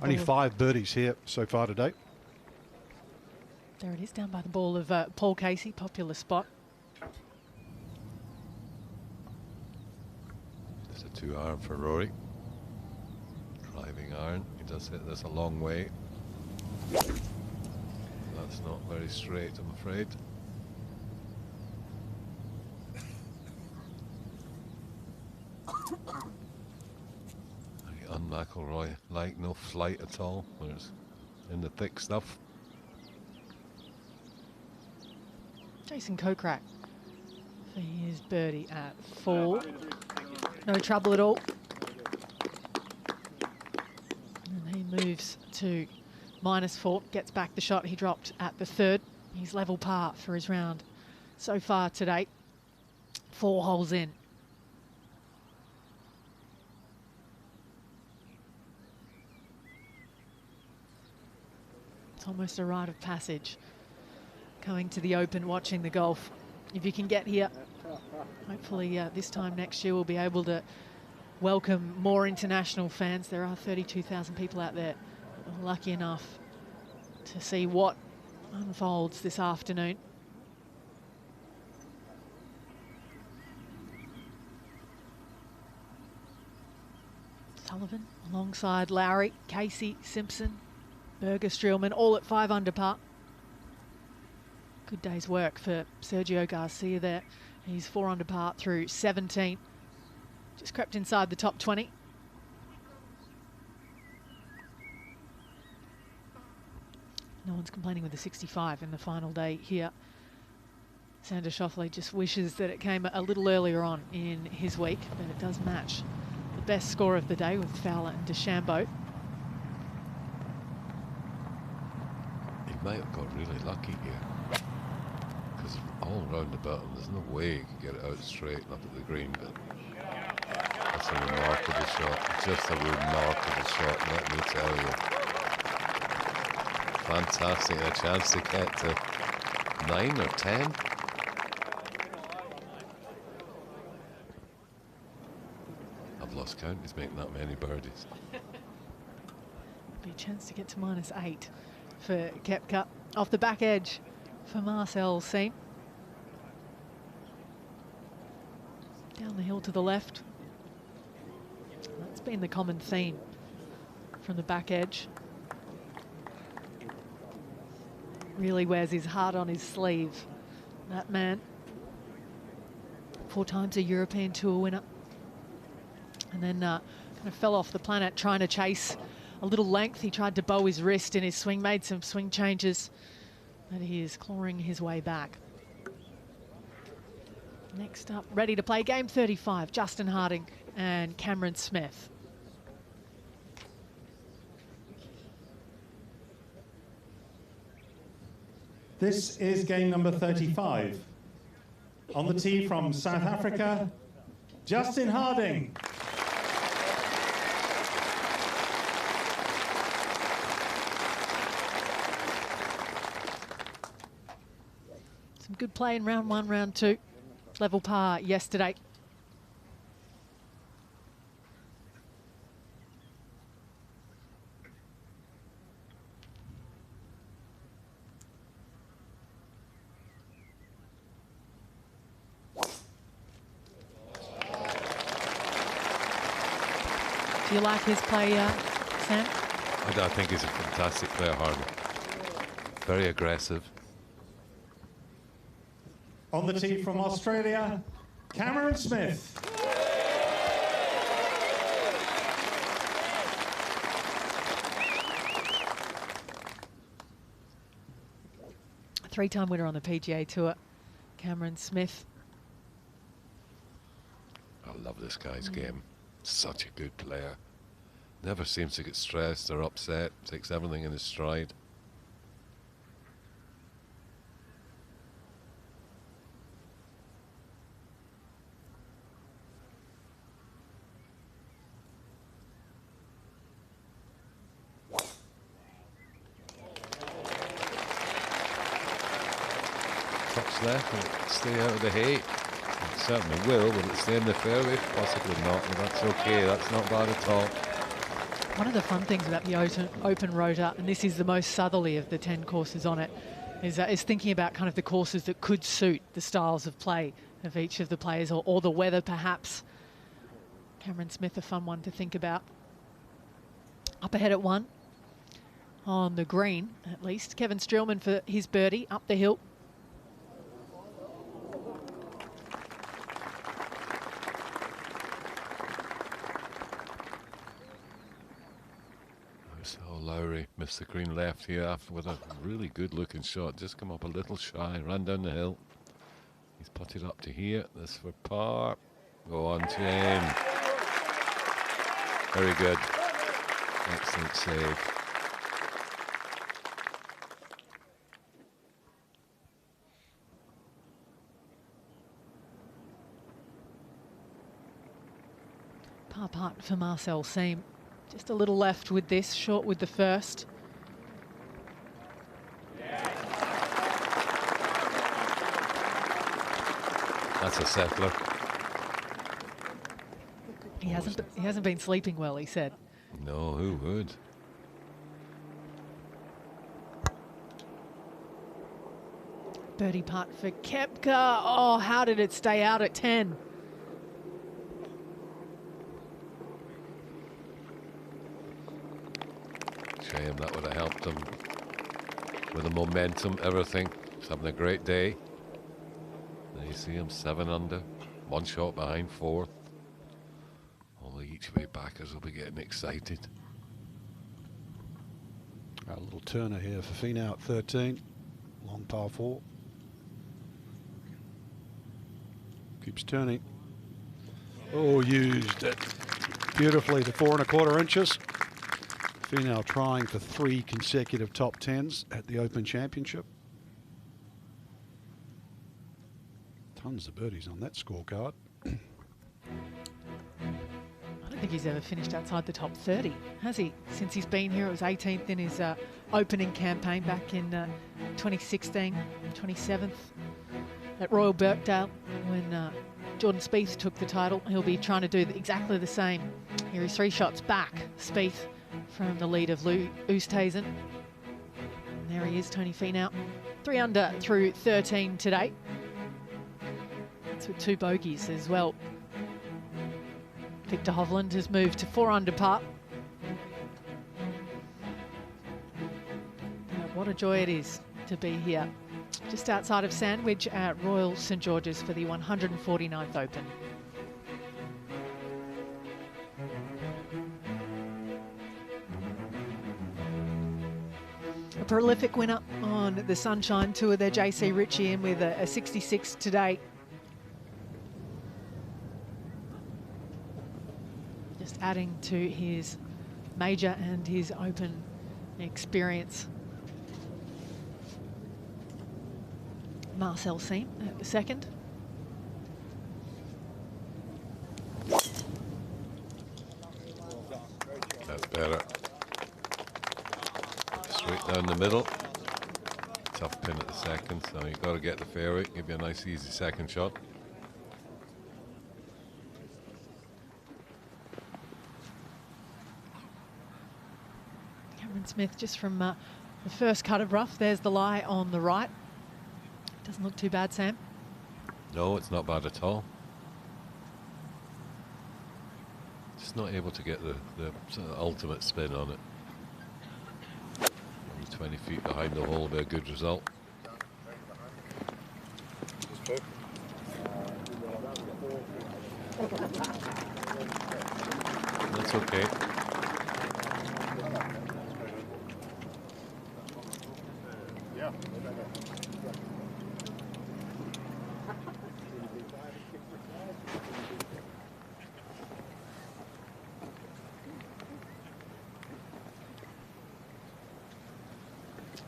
Speaker 2: Only 5 birdies here so far today.
Speaker 11: There it is, down by the ball of Paul Casey, popular spot.
Speaker 15: There's a 2-iron for Rory. Driving iron. He does hit this a long way. That's not very straight, I'm afraid. McIlroy, like no flight at all. There's in the thick stuff.
Speaker 11: Jason Kokrak for his birdie at 4. No trouble at all. And he moves to -4, gets back the shot he dropped at the 3rd. He's level par for his round so far today. 4 holes in. It's almost a rite of passage coming to the Open, watching the golf. If you can get here, hopefully this time next year we'll be able to welcome more international fans. There are 32,000 people out there lucky enough to see what unfolds this afternoon. Sullivan alongside Lowry, Casey, Simpson, Berger, Streelman, all at 5 under par. Good day's work for Sergio Garcia there. He's 4 under par through 17. Just crept inside the top 20. No one's complaining with the 65 in the final day here. Xander Schauffele just wishes that it came a little earlier on in his week, but it does match the best score of the day with Fowler and DeChambeau.
Speaker 15: He might have got really lucky here, because all around the bottom there's no way he could get it out straight and up at the green, but that's a remarkable shot. Just a remarkable shot, let me tell you. Fantastic, a chance to get to 9 or 10. I've lost count, he's making that many birdies.
Speaker 11: Be a chance to get to -8 for Koepka. Off the back edge for Marcel Siem. Down the hill to the left. That's been the common theme from the back edge. Really wears his heart on his sleeve, that man. 4 times a European Tour winner. And then kind of fell off the planet trying to chase a little length. He tried to bow his wrist in his swing, made some swing changes, but he is clawing his way back. Next up, ready to play game 35, Justin Harding and Cameron Smith.
Speaker 9: This is game number 35. On the tee from South Africa, Justin Harding.
Speaker 11: Some good play in round 1, round 2. Level par yesterday. Do you like his play, Sam?
Speaker 15: I think he's a fantastic player, Harvey. Very aggressive.
Speaker 9: On the tee from Australia, Cameron Smith.
Speaker 11: A 3-time winner on the PGA Tour, Cameron Smith.
Speaker 15: I love this guy's game. Such a good player. Never seems to get stressed or upset. Takes everything in his stride. Touch left, will it stay out of the hay? It certainly will. Will it stay in the fairway? Possibly not, but that's okay. That's not bad at all.
Speaker 11: One of the fun things about the open Rota, and this is the most southerly of the 10 courses on it, is thinking about kind of the courses that could suit the styles of play of each of the players, or the weather perhaps. Cameron Smith, a fun one to think about. Up ahead at 1, on the green at least. Kevin Streelman for his birdie up the hill.
Speaker 15: Lowry missed the green left here after with a really good looking shot. Just come up a little shy, ran down the hill. He's putted up to here. This for par. Go on, Jim. Very good. Excellent save.
Speaker 11: Par putt for Marcel Siem. Just a little left with this, short with the first.
Speaker 15: That's a settler.
Speaker 11: He hasn't been sleeping well, he said.
Speaker 15: No, who would?
Speaker 11: Birdie putt for Koepka. Oh, how did it stay out at 10?
Speaker 15: Shame, that would have helped him with the momentum, everything. He's having a great day. There you see him, 7 under, 1 shot behind 4th. All the each way backers will be getting excited.
Speaker 2: A little turner here for Finau at 13, long par 4. Keeps turning. Oh, used it beautifully to 4 1/4 inches. Finau trying for 3 consecutive top 10s at the Open Championship. Tons of birdies on that scorecard.
Speaker 11: I don't think he's ever finished outside the top 30, has he? Since he's been here, it was 18th in his opening campaign back in 2016, 27th at Royal Birkdale when Jordan Spieth took the title. He'll be trying to do exactly the same. Here he's 3 shots back, Spieth, from the lead of Lou Oosthuizen. And there he is, Tony Finau. 3 under through 13 today. That's with 2 bogeys as well. Victor Hovland has moved to 4 under par. What a joy it is to be here just outside of Sandwich at Royal St George's for the 149th Open. A prolific winner on the Sunshine Tour there, JC Ritchie, in with a 66 today. Just adding to his major and his Open experience. Marcel Siem at the second.
Speaker 15: That's better. Straight down the middle. tough pin at the second, so you've got to get the fairway, give you a nice easy second shot.
Speaker 11: Cameron Smith just from the first cut of rough. There's the lie on the right. Doesn't look too bad, Sam.
Speaker 15: No, it's not bad at all. Just not able to get the sort of ultimate spin on it. Only 20 feet behind the hole would be a good result. That's okay.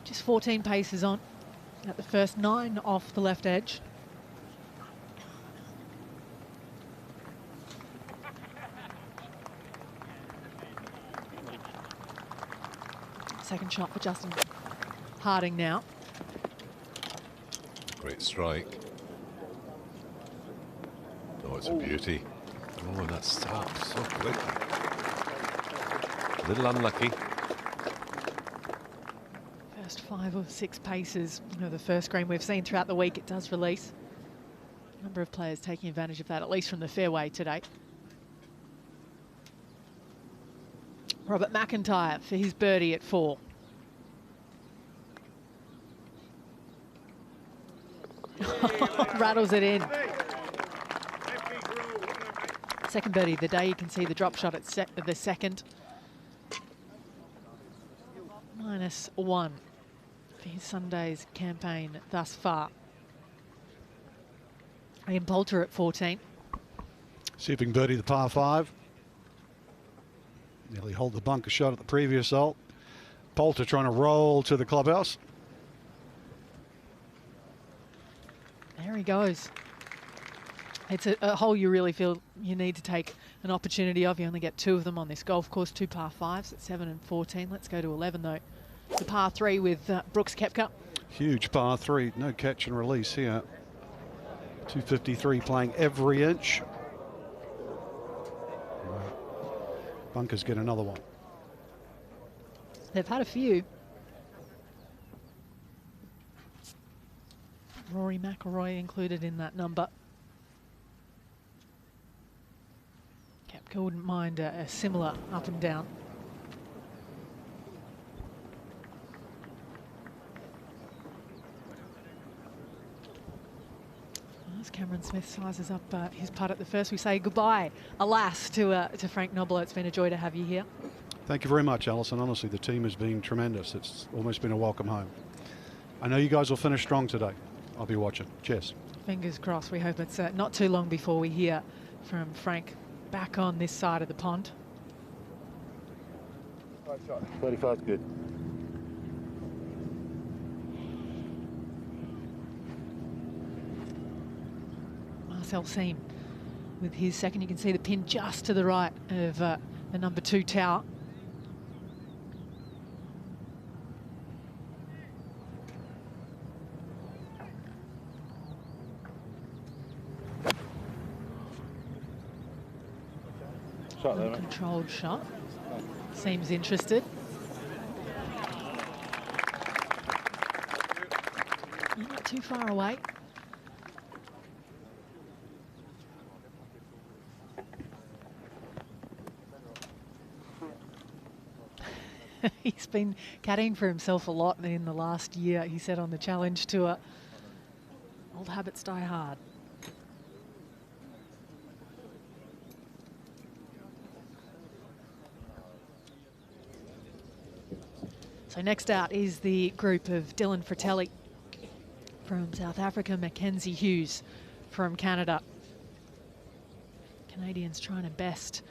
Speaker 11: Just 14 paces on at the first 9 off the left edge. Second shot for Justin Harding now.
Speaker 15: Great strike. Oh, it's a beauty. Oh, and that stopped so quickly. A little unlucky.
Speaker 11: First 5 or 6 paces, you know, the first green we've seen throughout the week, it does release. A number of players taking advantage of that, at least from the fairway today. Robert McIntyre for his birdie at 4. Rattles it in. Second birdie of the day. You can see the drop shot at the second. -1 for his Sunday's campaign thus far. Ian Poulter at 14.
Speaker 2: See if he can birdie the par 5. Nearly hold the bunker shot at the previous hole. Poulter trying to roll to the clubhouse.
Speaker 11: There he goes. It's a hole you really feel you need to take an opportunity of. You only get 2 of them on this golf course, 2 par 5s at 7 and 14. Let's go to 11 though. The par 3 with Brooks Koepka.
Speaker 2: Huge par 3, no catch and release here. 253 playing every inch. Bunkers get another one.
Speaker 11: They've had a few. Rory McIlroy included in that number. Koepka wouldn't mind a similar up and down. As Cameron Smith sizes up his putt at the first, we say goodbye, alas, to Frank Nobilo. It's been a joy to have you here.
Speaker 2: Thank you very much, Alison. Honestly, the team has been tremendous. It's almost been a welcome home. I know you guys will finish strong today. I'll be watching. Cheers.
Speaker 11: Fingers crossed. We hope it's not too long before we hear from Frank back on this side of the pond.
Speaker 21: 35's good.
Speaker 11: Marcel Siem with his second. You can see the pin just to the right of the number 2 tower. Controlled shot. Seems interested. Not too far away. He's been caddying for himself a lot in the last year, he said on the Challenge Tour. Old habits die hard. So next out is the group of Dylan Fratelli from South Africa, Mackenzie Hughes from Canada. Canadians trying to best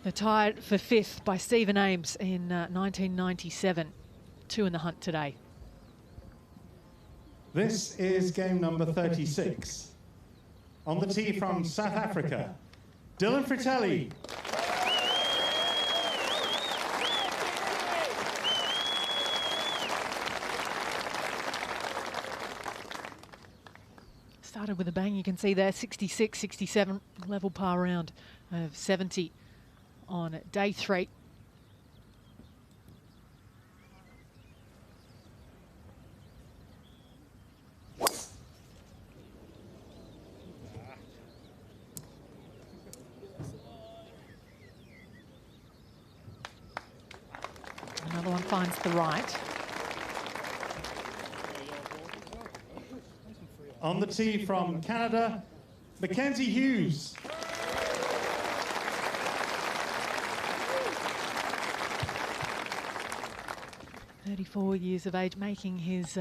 Speaker 11: the tied for 5th by Stephen Ames in 1997. 2 in the hunt today.
Speaker 9: This is game number 36. On the tee from South Africa, Dylan Fratelli.
Speaker 11: Started with a bang, you can see there, 66, 67, level par round of 70 on day 3. Another one finds the right.
Speaker 9: On the tee from Canada, Mackenzie Hughes.
Speaker 11: Years of age, making his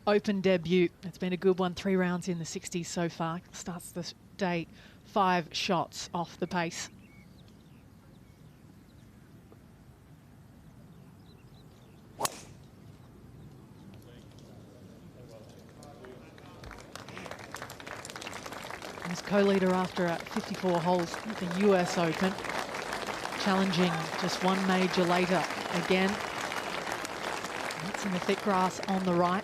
Speaker 11: Open debut. It's been a good one, 3 rounds in the 60s so far. Starts the day 5 shots off the pace. He's co-leader after 54 holes at the US Open, challenging just one major later again. It's in the thick grass on the right.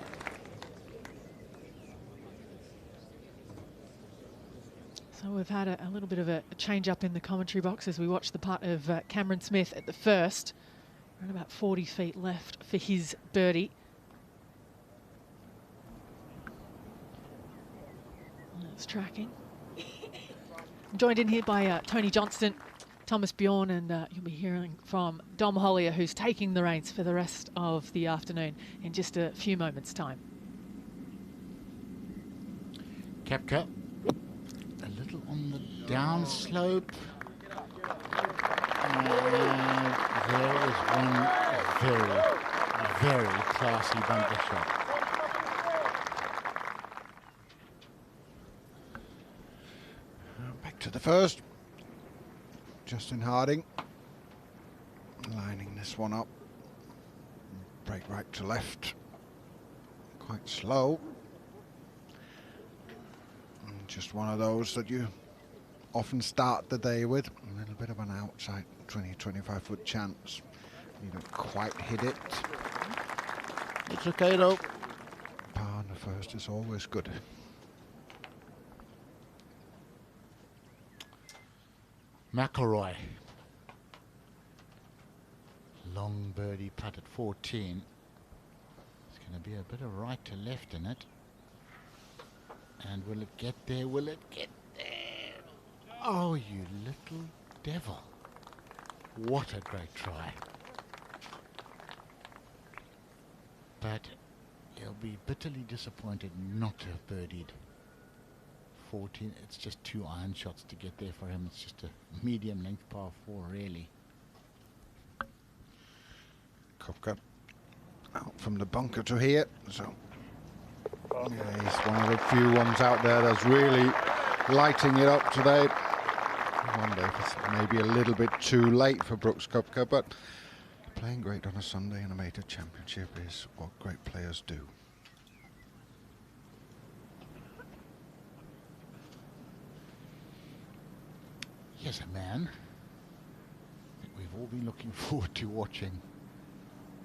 Speaker 11: So we've had a little bit of a change up in the commentary box as we watch the putt of Cameron Smith at the first. Around about 40 feet left for his birdie. That's tracking. I'm joined in here by Tony Johnston, Thomas Bjorn, and you'll be hearing from Dom Hollier, who's taking the reins for the rest of the afternoon in just a few moments' time.
Speaker 5: Koepka, a little on the down slope. There is one very, very classy bunker shot.
Speaker 18: Back to the first. Justin Harding lining this one up. Break right to left. Quite slow. And just one of those that you often start the day with. A little bit of an outside 20-25 foot chance. You don't quite hit it. It's okay though. Par on the first is always good.
Speaker 5: McIlroy. Long birdie putt at 14. It's going to be a bit of right to left in it. And will it get there? Will it get there? Oh, you little devil. What a great try. But he'll be bitterly disappointed not to have birdied 14. It's just 2 iron shots to get there for him. It's just a medium length par 4 really.
Speaker 18: Koepka out from the bunker to here, so yeah, he's one of the few ones out there that's really lighting it up today. I wonder if it's maybe a little bit too late for Brooks Koepka, but playing great on a Sunday in a major championship is what great players do.
Speaker 5: Here's a man that we've all been looking forward to watching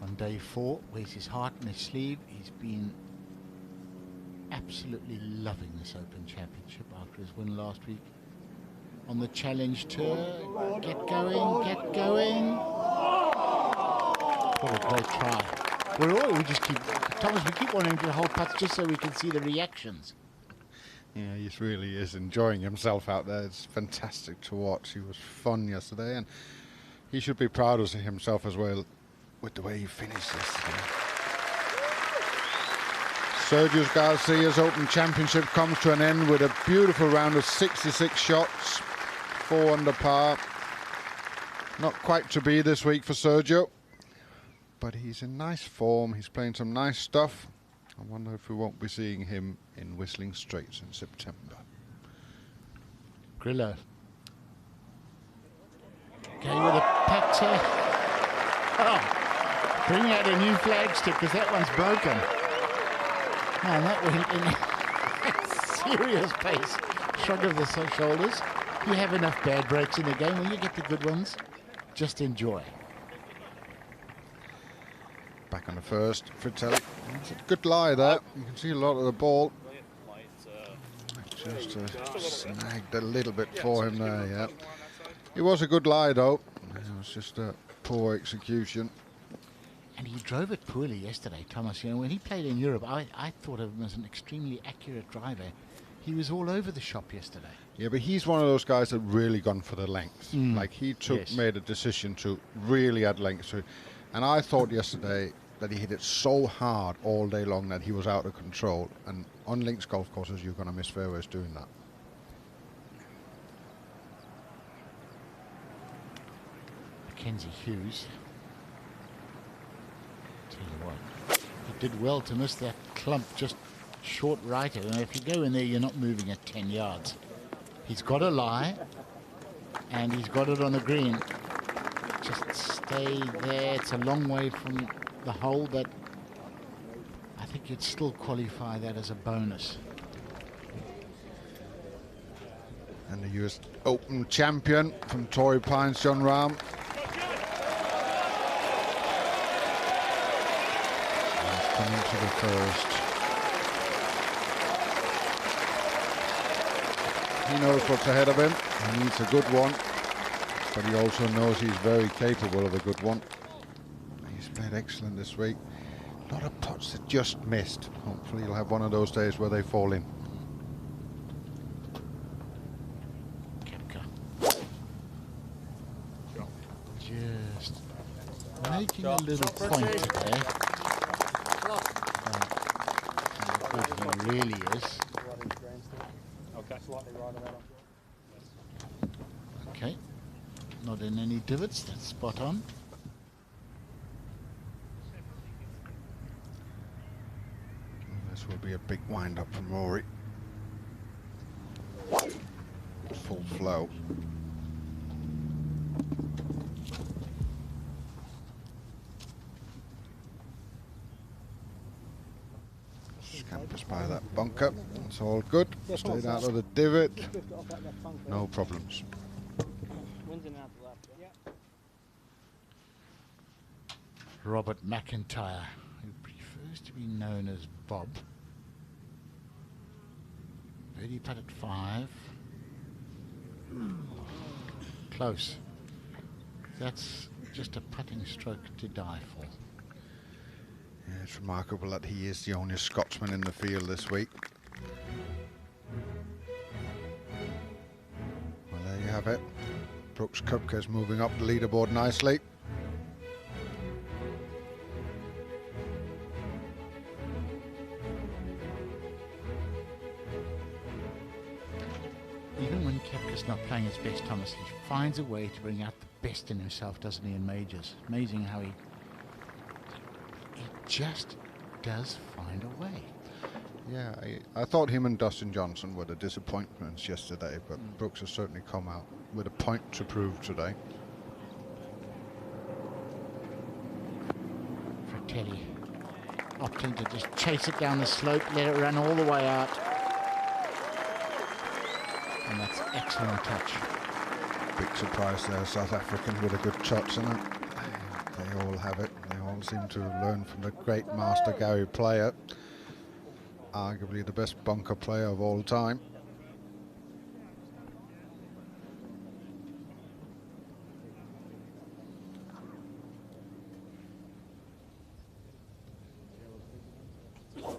Speaker 5: on day 4. Wears his heart in his sleeve. He's been absolutely loving this Open Championship after his win last week on the Challenge Tour. Get going, get going. What a great try. We just keep, Thomas, we keep wanting to hold putts just so we can see the reactions.
Speaker 18: Yeah, he really is enjoying himself out there. It's fantastic to watch. He was fun yesterday, and he should be proud of himself as well with the way he finished yesterday. Sergio Garcia's Open Championship comes to an end with a beautiful round of 66 shots, 4 under par. Not quite to be this week for Sergio, but he's in nice form. He's playing some nice stuff. I wonder if we won't be seeing him in Whistling Straits in September.
Speaker 5: Grillo. Okay, with a putter. Oh, bring out a new flagstick because that one's broken. Man, that went in serious pace. Shrug of the shoulders. You have enough bad breaks in the game. When you get the good ones, just enjoy.
Speaker 18: Back on the first, Frittelli. It's a good lie there. You can see a lot of the ball. Just snagged a little bit for him there, yeah. It was a good lie, though. It was just a poor execution.
Speaker 5: And he drove it poorly yesterday, Thomas. You know, when he played in Europe, I thought of him as an extremely accurate driver. He was all over the shop yesterday.
Speaker 18: Yeah, but he's one of those guys that really gone for the length.
Speaker 5: Mm.
Speaker 18: Like, he
Speaker 5: Yes.
Speaker 18: made a decision to really add length to it. And I thought yesterday that he hit it so hard all day long that he was out of control. And on links golf courses, you're going to miss fairways doing that.
Speaker 5: Mackenzie Hughes. Tell you what, he did well to miss that clump just short right. And if you go in there, you're not moving at 10 yards. He's got a lie, and he's got it on the green. Just stay there. It's a long way from the hole, but I think you'd still qualify that as a bonus.
Speaker 18: And the US Open champion from Torrey Pines, Jon Rahm. He's coming to the first. He knows what's ahead of him. He needs a good one, but he also knows he's very capable of a good one. He's played excellent this week. A lot of putts that just missed. Hopefully he'll have one of those days where they fall in.
Speaker 5: Just making a little point today. How good he really is. Okay, not in any divots, that's spot on.
Speaker 18: This will be a big wind-up from Rory. Full flow. Scampers by that bunker. It's all good. Stayed out of the divot. No problems.
Speaker 5: Robert McIntyre, who prefers to be known as Bob. Birdie putt at 5. Close. That's just a putting stroke to die for.
Speaker 18: Yeah, it's remarkable that he is the only Scotsman in the field this week. Well, there you have it. Brooks Koepka's moving up the leaderboard nicely.
Speaker 5: Even when Koepka's not playing his best, Thomas, he finds a way to bring out the best in himself, doesn't he, in majors? Amazing how he just does find a way.
Speaker 18: Yeah, I thought him and Dustin Johnson were the disappointments yesterday, but Brooks has certainly come out with a point to prove today.
Speaker 5: Fratelli opting to just chase it down the slope, let it run all the way out. And that's excellent touch.
Speaker 18: Big surprise there, South African with a good touch, isn't it? They all have it. They all seem to learn from the great master Gary Player, arguably the best bunker player of all time.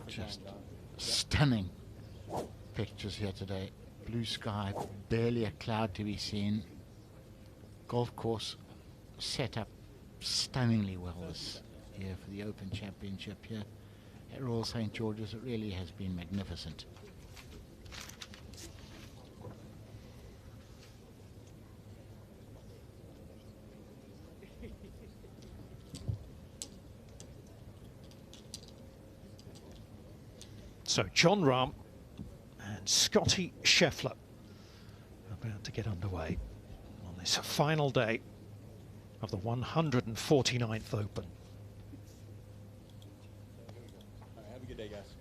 Speaker 5: Just stunning pictures here today. Blue sky, barely a cloud to be seen. Golf course set up stunningly well this year for the Open Championship here at Royal St. George's. It really has been magnificent.
Speaker 4: So Jon Rahm and Scotty Scheffler about to get underway on this final day of the 149th Open.
Speaker 9: Have a good day, guys.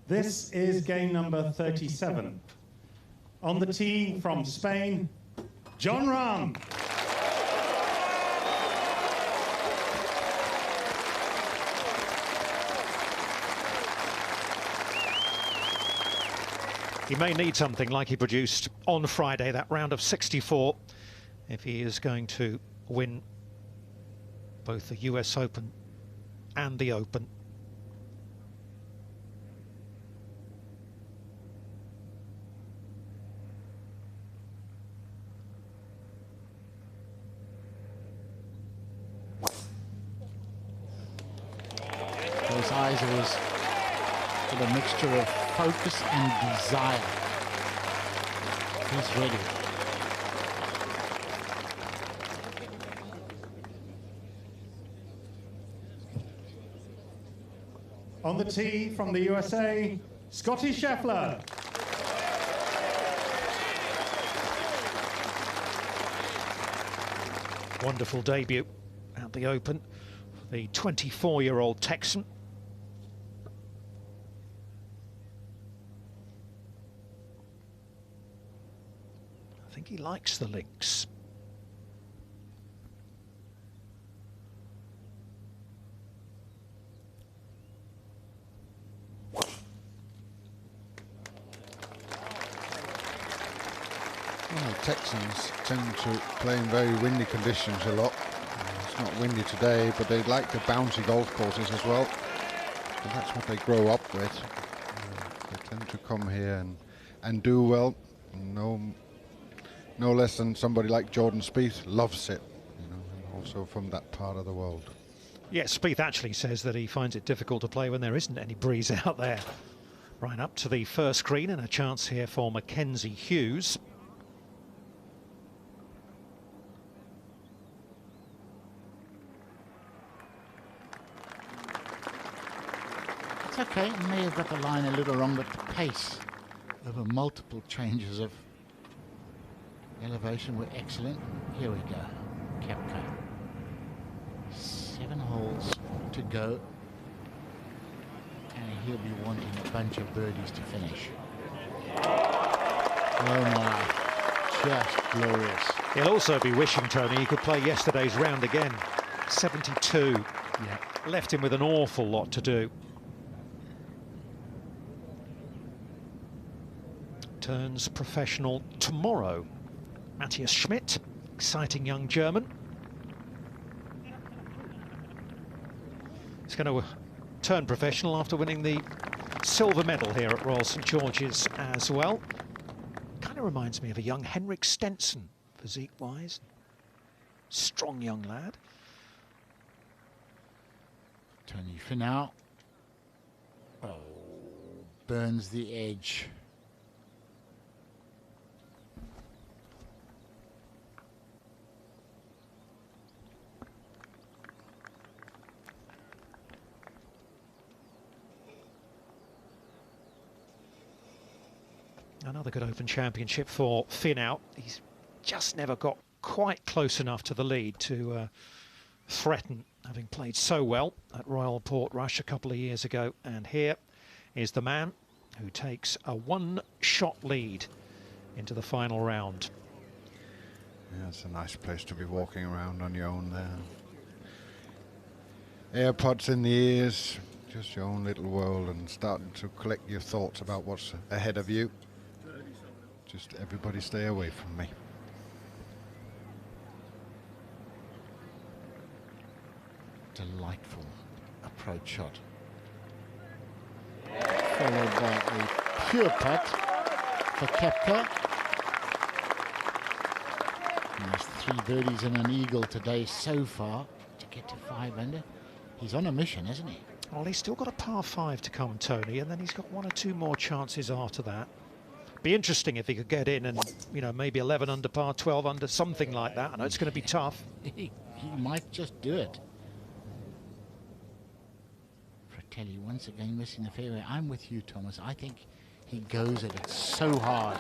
Speaker 9: This is game number 37. On the tee from Spain, Jon Rahm.
Speaker 4: He may need something like he produced on Friday, that round of 64, if he is going to win both the US Open and the Open.
Speaker 5: Those eyes was with a mixture of focus and desire. He's ready.
Speaker 9: On the tee from the USA, Scottie Scheffler.
Speaker 4: Wonderful debut at the Open for the 24-year-old Texan. I think he likes the links.
Speaker 18: Well, Texans tend to play in very windy conditions a lot. It's not windy today, but they like the bouncy golf courses as well. And that's what they grow up with. They tend to come here and do well. No less than somebody like Jordan Spieth loves it, also from that part of the world.
Speaker 4: Yes, Spieth actually says that he finds it difficult to play when there isn't any breeze out there. Right up to the first green, and a chance here for Mackenzie Hughes.
Speaker 5: It's okay, he may have got the line a little wrong, but the pace over multiple changes of elevation were excellent. Here we go, Koepka. 7 holes to go, and he'll be wanting a bunch of birdies to finish. Oh my, just glorious.
Speaker 4: He'll also be wishing, Tony, he could play yesterday's round again. 72.
Speaker 5: Yeah.
Speaker 4: Left him with an awful lot to do. Turns professional tomorrow. Matthias Schmidt, exciting young German. He's going to turn professional after winning the silver medal here at Royal St George's as well. Kind of reminds me of a young Henrik Stenson, physique-wise. Strong young lad.
Speaker 5: Tony Finau. Oh, burns the edge.
Speaker 4: Another good Open Championship for Finau. He's just never got quite close enough to the lead to threaten, having played so well at Royal Portrush a couple of years ago. And here is the man who takes a one-shot lead into the final round.
Speaker 18: Yeah, it's a nice place to be walking around on your own there. AirPods in the ears, just your own little world, and starting to collect your thoughts about what's ahead of you. Just everybody stay away from me.
Speaker 5: Delightful approach shot. Followed by a pure putt for Koepka. He has 3 birdies and an eagle today so far to get to 5 under. He's on a mission, isn't he?
Speaker 4: Well, he's still got a par 5 to come, Tony, and then he's got 1 or 2 more chances after that. Be interesting if he could get in and, you know, maybe 11 under par, 12 under, something like that. I know it's going to be tough.
Speaker 5: He might just do it. Fratelli once again missing the fairway. I'm with you, Thomas. I think he goes at it so hard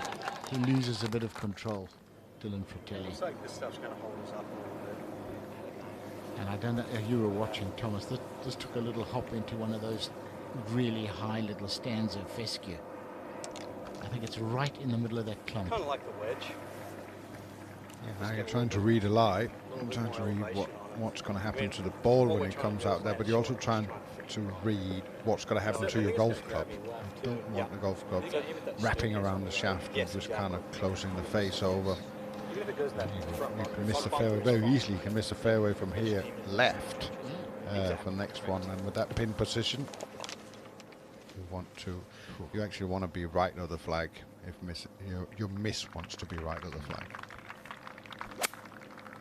Speaker 5: he loses a bit of control. Dylan Fratelli.
Speaker 7: Looks like this stuff's going to hold us up a little bit.
Speaker 5: And I don't know if you were watching, Thomas. This took a little hop into one of those really high little stands of fescue. I think it's right in the middle of that clump.
Speaker 7: Kind of like the wedge.
Speaker 18: Yeah, now you're trying to read a lie. I'm trying to read what what's going to happen to the ball when it comes out there, but you're also trying to read what's going to happen to your golf club. You don't want the golf club wrapping around the shaft and just kind of closing the face over. You can miss the fairway very easily. You can miss the fairway from here left for the next one, and with that pin position, you actually want to be right of the flag. If your miss wants to be right of the flag.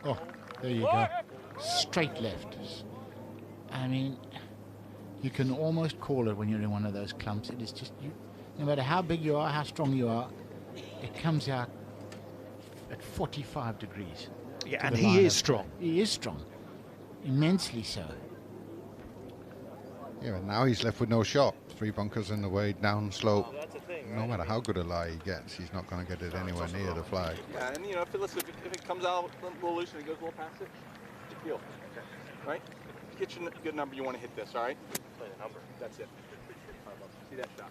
Speaker 5: Oh, there you go. Straight left. I mean, you can almost call it when you're in one of those clumps. It is just, no matter how big you are, how strong you are, it comes out at 45 degrees.
Speaker 4: Yeah, and he is strong.
Speaker 5: He is strong. Immensely so.
Speaker 18: Yeah, but now he's left with no shot. 3 bunkers in the way, down slope. No matter how good a lie he gets, he's not going to get it anywhere near the flag.
Speaker 7: Yeah, and if it comes out a little loose and it goes a little past it, just feel. Okay. Right? Get your good number, you want to hit this, all right? Play the number. That's it. See that shot.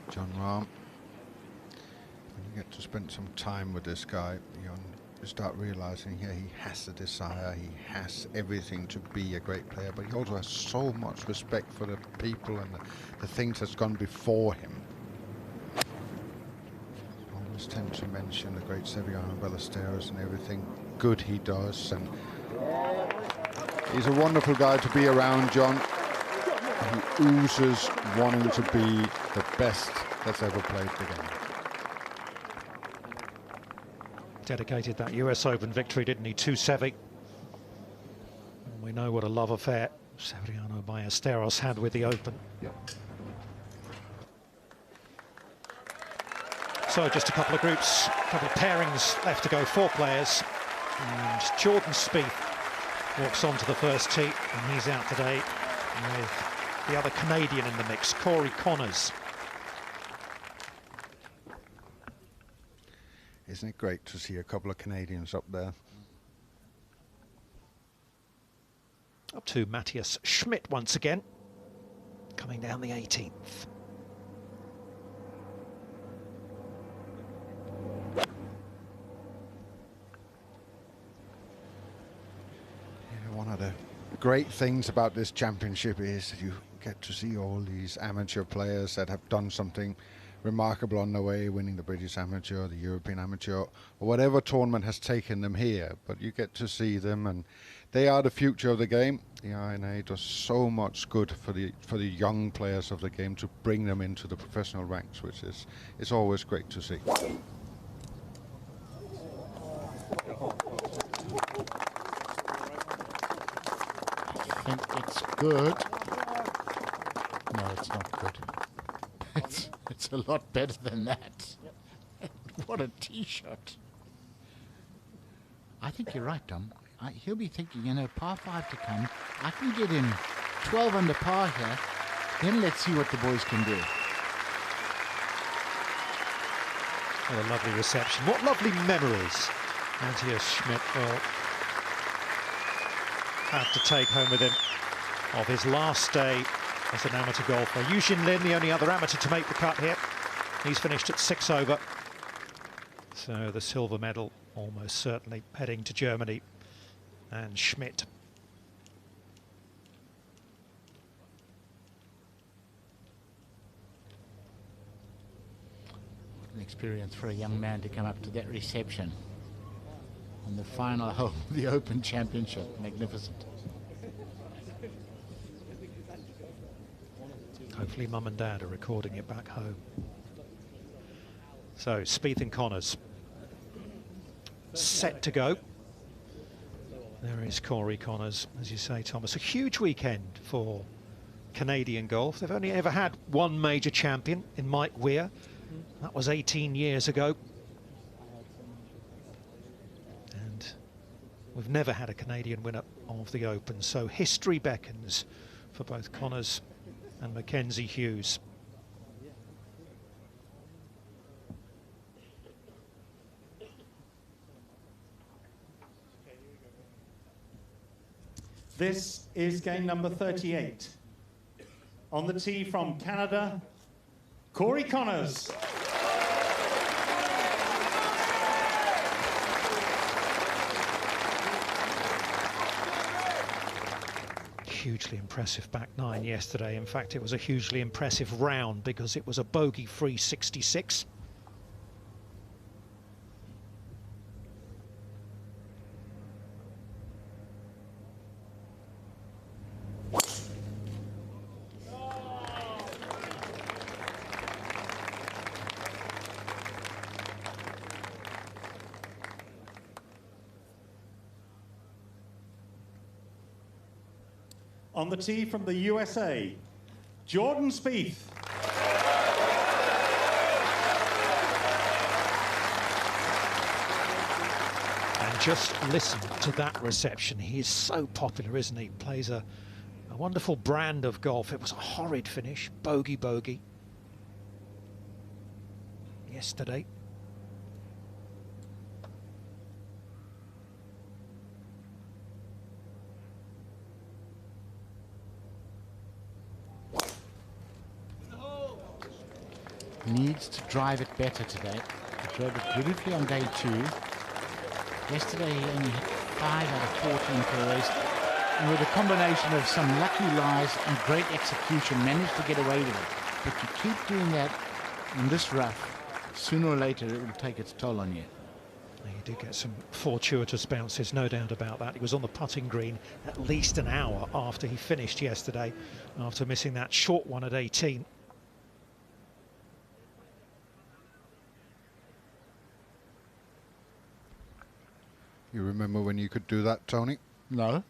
Speaker 18: Jon Rahm, when you get to spend some time with this guy, you start realizing, yeah, he has the desire, he has everything to be a great player, but he also has so much respect for the people and the things that's gone before him. I always tend to mention the great Severiano Ballesteros and everything good he does, and he's a wonderful guy to be around, John. He oozes wanting to be the best that's ever played the game.
Speaker 4: Dedicated that US Open victory, didn't he, to Sevi? And we know what a love affair Severiano Ballesteros had with the Open. So just a couple of groups, a couple of pairings left to go, 4 players. And Jordan Spieth walks onto the first tee, and he's out today with the other Canadian in the mix, Corey Connors.
Speaker 18: Isn't it great to see a couple of Canadians up there?
Speaker 4: Up to Matthias Schmidt once again, coming down the 18th.
Speaker 18: One of the great things about this championship is that you get to see all these amateur players that have done something remarkable on the way, winning the British Amateur, the European Amateur, or whatever tournament has taken them here. But you get to see them, and they are the future of the game. The INA does so much good for the young players of the game to bring them into the professional ranks, which is always great to see.
Speaker 5: I think it's good. No, it's not good. It's a lot better than that. What a tee shot. I think you're right, Tom. He'll be thinking, par 5 to come. I can get him 12 under par here. Then let's see what the boys can do.
Speaker 4: What a lovely reception. What lovely memories Matthias Schmidt will have to take home with him of his last day as an amateur golfer. Yu Xin Lin, the only other amateur to make the cut here. He's finished at 6 over. So the silver medal almost certainly heading to Germany. And Schmidt.
Speaker 5: What an experience for a young man to come up to that reception on the final hole of the Open Championship. Magnificent.
Speaker 4: Hopefully mum and dad are recording it back home. So Spieth and Connors set to go. There is Corey Connors, as you say, Thomas. A huge weekend for Canadian golf. They've only ever had one major champion in Mike Weir. That was 18 years ago. And we've never had a Canadian winner of the Open. So history beckons for both Connors and Mackenzie Hughes.
Speaker 9: This is game number 38. On the tee from Canada, Corey Connors.
Speaker 4: hugely impressive back nine yesterday. In fact, it was a hugely impressive round because it was a bogey-free 66.
Speaker 9: On the tee from the USA, Jordan Spieth.
Speaker 4: And just listen to that reception. He is so popular, isn't he? Plays a wonderful brand of golf. It was a horrid finish, bogey yesterday.
Speaker 5: Needs to drive it better today. He drove it beautifully on day 2. Yesterday he only hit 5 out of 14 for the race. And with a combination of some lucky lies and great execution, managed to get away with it. But you keep doing that in this rough, sooner or later it will take its toll on you.
Speaker 4: He did get some fortuitous bounces, no doubt about that. He was on the putting green at least an hour after he finished yesterday, after missing that short one at 18.
Speaker 18: You remember when you could do that, Tony?
Speaker 5: No.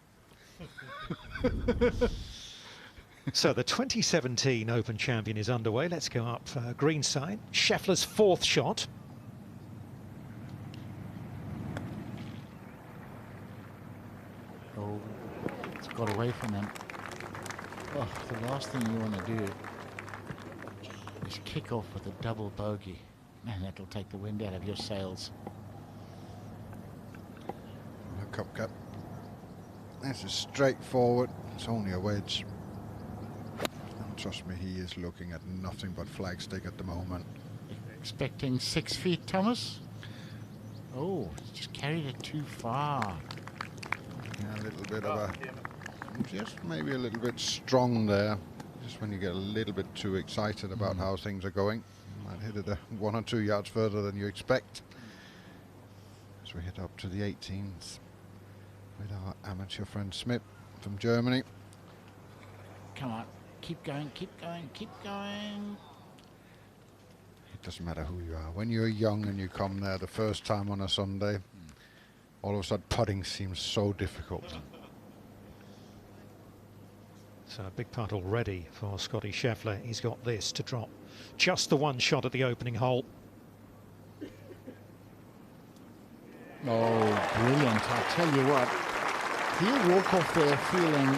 Speaker 4: So the 2017 Open Champion is underway. Let's go up green side. Scheffler's 4th shot.
Speaker 5: Oh, it's got away from him. Oh, the last thing you want to do is kick off with a double bogey. Man, that'll take the wind out of your sails.
Speaker 18: Cup cut. This is straightforward. It's only a wedge. And trust me, he is looking at nothing but flagstick at the moment.
Speaker 5: Expecting 6 feet, Thomas. Oh, just carried it too far.
Speaker 18: Yeah, a little bit of a, just maybe a little bit strong there. Just when you get a little bit too excited about how things are going, you might hit it 1 or 2 yards further than you expect. As we head up to the 18th. With our amateur friend Smith from Germany.
Speaker 5: Come on, keep going, keep going, keep going.
Speaker 18: It doesn't matter who you are. When you're young and you come there the first time on a Sunday, all of a sudden putting seems so difficult.
Speaker 4: So a big putt already for Scotty Scheffler. He's got this to drop. Just the one shot at the opening hole.
Speaker 5: Oh, brilliant. I'll tell you what, he'll walk off there feeling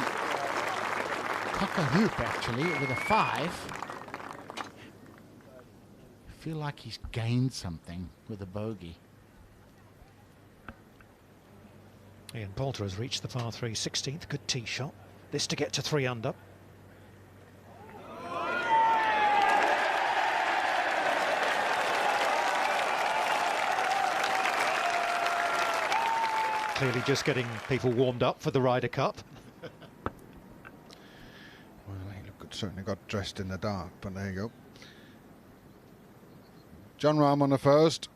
Speaker 5: cock-a-hoop, actually, with a 5. Feel like he's gained something with a bogey.
Speaker 4: Ian Poulter has reached the par 3 16th. Good tee shot. This to get to 3 under. Clearly just getting people warmed up for the Ryder Cup.
Speaker 18: Well, he certainly got dressed in the dark, but there you go. Jon Rahm on the first.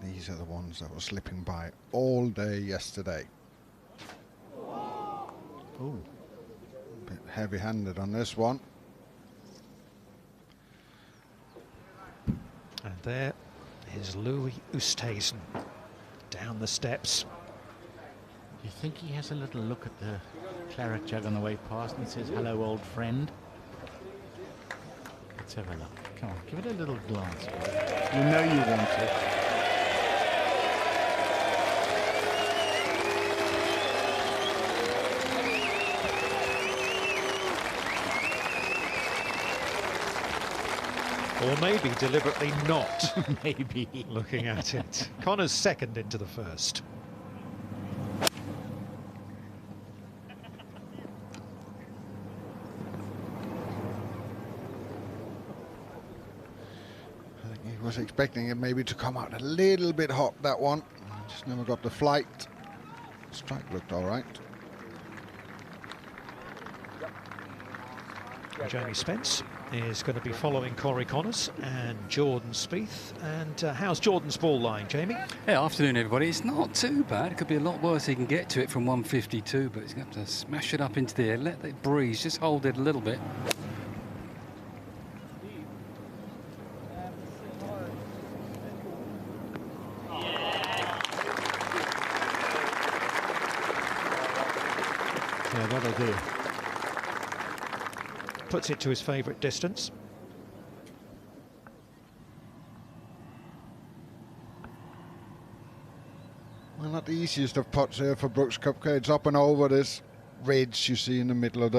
Speaker 18: These are the ones that were slipping by all day yesterday.
Speaker 5: Ooh.
Speaker 18: A bit heavy-handed on this one.
Speaker 4: And there is Louis Oosthuizen down the steps.
Speaker 5: Do you think he has a little look at the claret jug on the way past and says, "Hello, old friend"? Let's have a look. Come on, give it a little glance. You know you want to.
Speaker 4: Or maybe deliberately not.
Speaker 5: Maybe.
Speaker 4: Looking at it. Connor's second into the first.
Speaker 18: I think he was expecting it maybe to come out a little bit hot, that one. Just never got the flight. Strike looked all right.
Speaker 4: Jamie Spence is going to be following Corey Connors and Jordan Spieth. And how's Jordan's ball lying, Jamie?
Speaker 1: Yeah, afternoon, everybody. It's not too bad. It could be a lot worse. He can get to it from 152, but he's going to have to smash it up into the air, let it breeze, just hold it a little bit.
Speaker 4: Yeah, that'll do. Puts it to his favourite distance.
Speaker 18: Well, not the easiest of putts here for Brooks Koepka. It's up and over this ridge you see in the middle of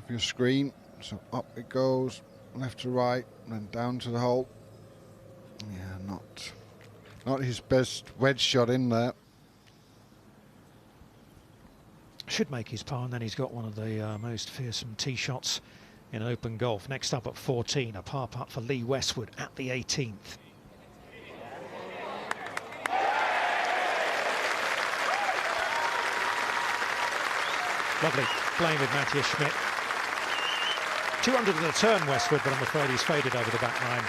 Speaker 18: your screen. So up it goes, left to right, and then down to the hole. Yeah, not his best wedge shot in there.
Speaker 4: Should make his par, and then he's got one of the most fearsome tee shots in open golf. Next up at 14, a par putt for Lee Westwood at the 18th. Lovely playing with Matthias Schmidt. 200 in the turn, Westwood, but I'm afraid he's faded over the back nine.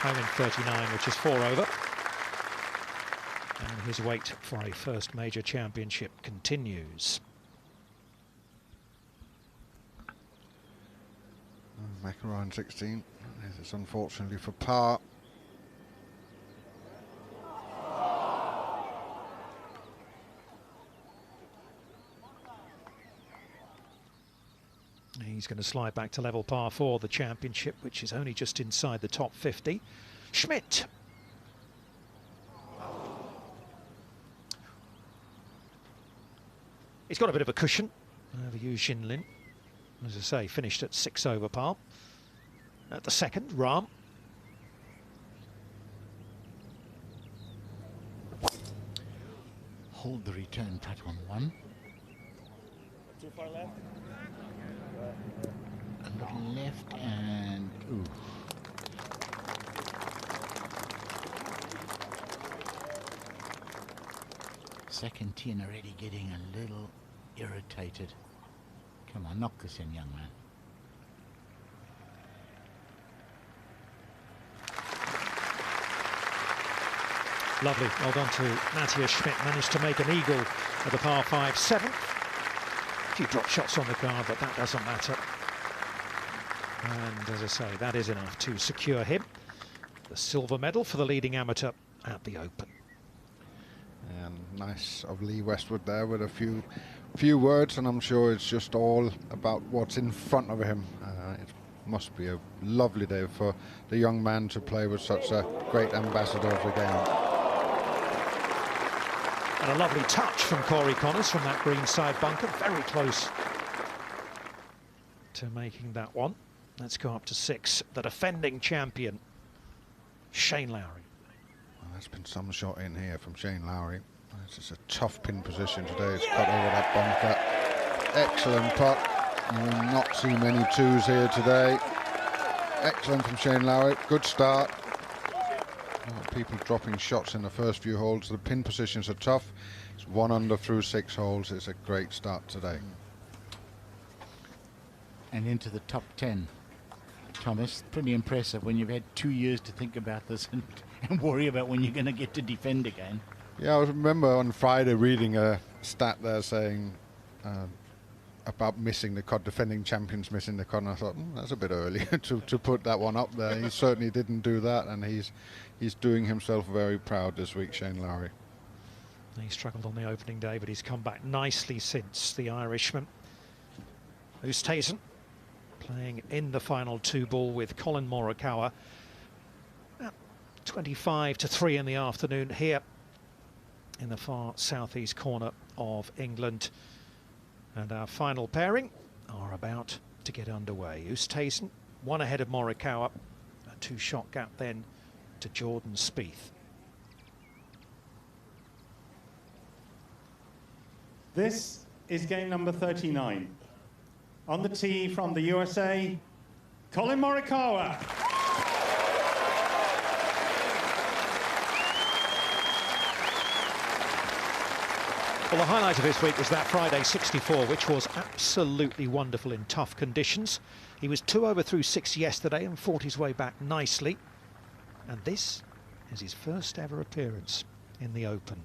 Speaker 4: Home in 39, which is 4 over. And his wait for a first major championship continues.
Speaker 18: McIlroy 16. This is unfortunately for par.
Speaker 4: He's going to slide back to level par for the championship, which is only just inside the top 50. Schmidt. He's got a bit of a cushion over Yu Xin-lin. As I say, finished at 6 over par. At the second, Rahm.
Speaker 5: Hold the return putt on 1.
Speaker 13: Too far left?
Speaker 5: A little left and ooh. Second tee and already getting a little irritated. Come on, knock this in, young man.
Speaker 4: Lovely. Well done to Matthias Schmidt. Managed to make an eagle at the par 5 7th. A few drop shots on the card, but that doesn't matter. And as I say, that is enough to secure him the silver medal for the leading amateur at the Open.
Speaker 18: And nice of Lee Westwood there with a few words, and I'm sure it's just all about what's in front of him. It must be a lovely day for the young man to play with such a great ambassador of the game.
Speaker 4: And a lovely touch from Corey Connors from that green side bunker, very close to making that one. Let's go up to 6. The defending champion, Shane Lowry.
Speaker 18: Well, there's been some shot in here from Shane Lowry. This is a tough pin position today. It's cut over that bunker. Excellent putt. You will not see many twos here today. Excellent from Shane Lowry. Good start. People dropping shots in the first few holes. The pin positions are tough. It's 1 under through 6 holes. It's a great start today.
Speaker 5: And into the top 10. Thomas, pretty impressive when you've had 2 years to think about this and worry about when you're going to get to defend again.
Speaker 18: Yeah, I remember on Friday reading a stat there saying about missing the cut, defending champions missing the cut, and I thought, that's a bit early to put that one up there. He certainly didn't do that, and he's doing himself very proud this week, Shane Lowry.
Speaker 4: He struggled on the opening day, but he's come back nicely since, the Irishman. Oosthuizen playing in the final 2 ball with Colin Morikawa. 25 to 3 in the afternoon here in the far southeast corner of England. And our final pairing are about to get underway. Oosthuizen, 1 ahead of Morikawa, a 2-shot gap then to Jordan Spieth.
Speaker 9: This is game number 39. On the tee from the USA, Colin Morikawa.
Speaker 4: Well, the highlight of this week was that Friday 64, which was absolutely wonderful in tough conditions. He was 2 over through 6 yesterday and fought his way back nicely. And this is his first ever appearance in the Open.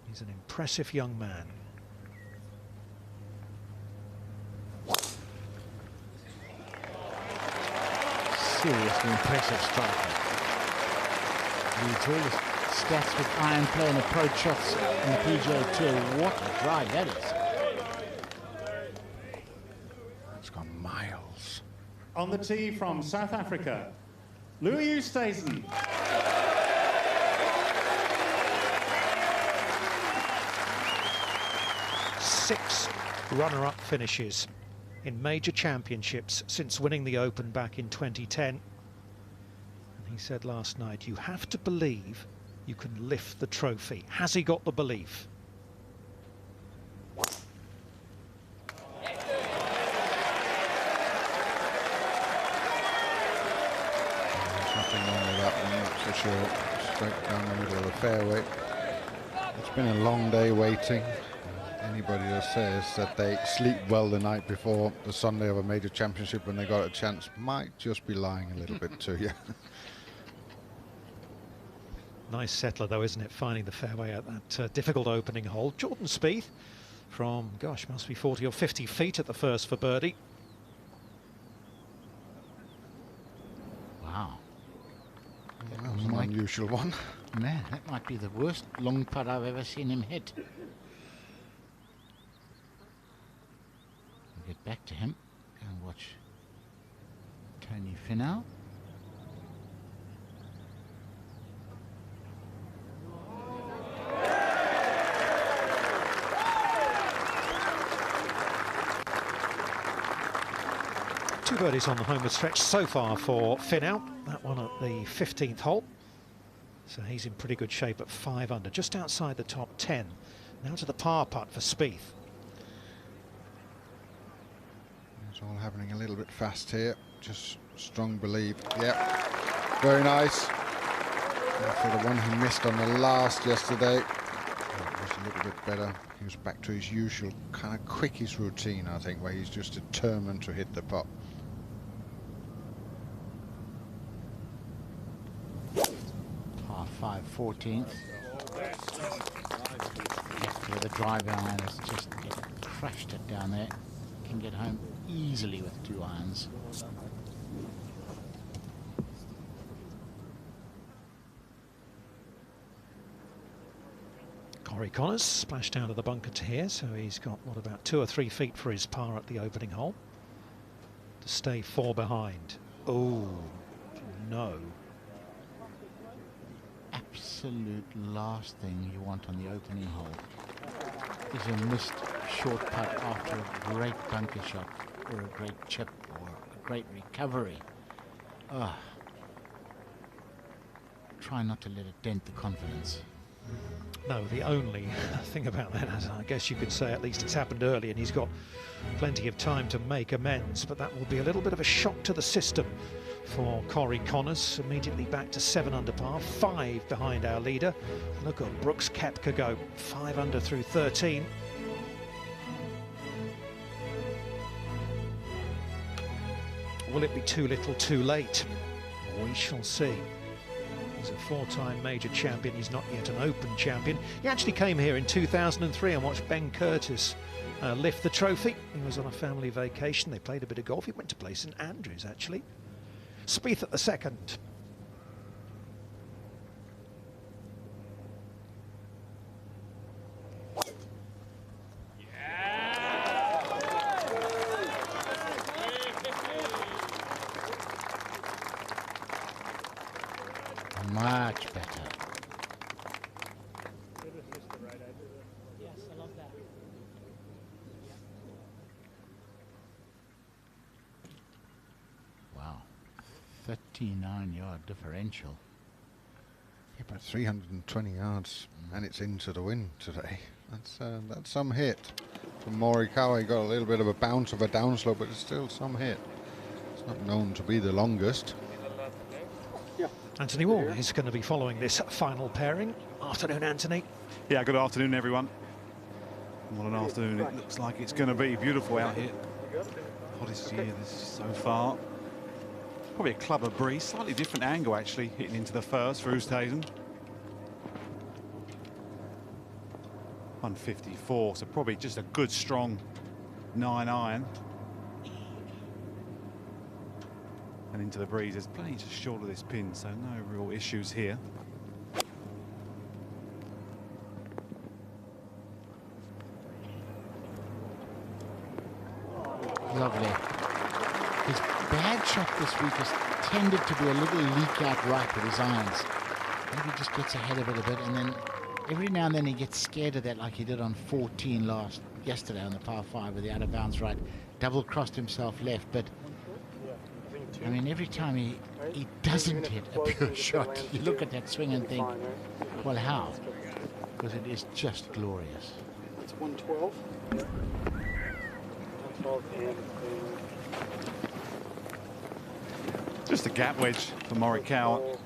Speaker 4: He's an impressive young man.
Speaker 5: Seriously impressive striker. Leads all the stats with iron play and approach shots in the PGA Tour. What a drive that is.
Speaker 18: It's gone miles.
Speaker 9: On the tee from South Africa, Louis Oosthuizen.
Speaker 4: Six runner-up finishes in major championships since winning the Open back in 2010. And he said last night, you have to believe you can lift the trophy. Has he got the belief?
Speaker 18: Nothing wrong with that one, that's for sure. Straight down the middle of the fairway. It's been a long day waiting. Anybody that says that they sleep well the night before the Sunday of a major championship when they got a chance might just be lying a little bit to you.
Speaker 4: Nice settler though, isn't it, finding the fairway at that difficult opening hole. Jordan Spieth from, gosh, must be 40 or 50 feet at the first for birdie.
Speaker 5: Wow.
Speaker 18: That was an unusual one.
Speaker 5: Man, that might be the worst long putt I've ever seen him hit. We'll get back to him and watch Tony Finau.
Speaker 4: Two birdies on the homeward stretch so far for Finau. That one at the 15th hole. So he's in pretty good shape at 5 under, just outside the top 10. Now to the par putt for Spieth.
Speaker 18: It's all happening a little bit fast here. Just strong belief. Yep. Very nice. After the one he missed on the last yesterday, it was a little bit better. He was back to his usual kind of quickest routine, I think, where he's just determined to hit the putt.
Speaker 5: Par 5, 14th. Where the driver iron has just crushed it down there. Can get home easily with 2 irons.
Speaker 4: Corey Connors splashed out of the bunker to here, so he's got, what, about 2 or 3 feet for his par at the opening hole to stay 4 behind. Oh, no.
Speaker 5: Absolute last thing you want on the opening hole is a missed short putt after a great bunker shot or a great chip or a great recovery. Try not to let it dent the confidence.
Speaker 4: No, the only thing about that, as I guess you could say, at least it's happened early and he's got plenty of time to make amends, but that will be a little bit of a shock to the system for Corey Connors. Immediately back to 7 under par, 5 behind our leader. Look at Brooks Koepka go, 5 under through 13. Will it be too little too late? We shall see. He's a 4-time major champion. He's not yet an Open champion. He actually came here in 2003 and watched Ben Curtis lift the trophy. He was on a family vacation. They played a bit of golf. He went to play St Andrews, actually. Spieth at the second.
Speaker 5: Much better.
Speaker 12: Yes, I love that.
Speaker 5: Wow. 39-yard differential.
Speaker 18: Yeah, but 320 yards and it's into the wind today. That's some hit. From Morikawa, got a little bit of a bounce of a downslope, but it's still some hit. It's not known to be the longest.
Speaker 4: Anthony Wall is going to be following this final pairing. Afternoon, Anthony.
Speaker 16: Yeah, good afternoon, everyone. What an afternoon it looks like. It's going to be beautiful out here. Hottest year so far. Probably a clubber breeze, slightly different angle actually, hitting into the first for Oosthuizen. 154, so probably just a good strong 9-iron. And into the breeze. There's plenty just short of this pin, so no real issues here.
Speaker 5: Lovely. His bad shot this week has tended to be a little leak out right with his irons. Maybe he just gets ahead of it a bit, and then every now and then he gets scared of that, like he did on 14 yesterday on the par 5 with the out of bounds right. Double crossed himself left, but I mean, every time he doesn't hit a pure shot, you look at that swing and think, well, how? Because it is just glorious.
Speaker 22: It's 112. 112 and
Speaker 16: Just a gap wedge for Morikawa.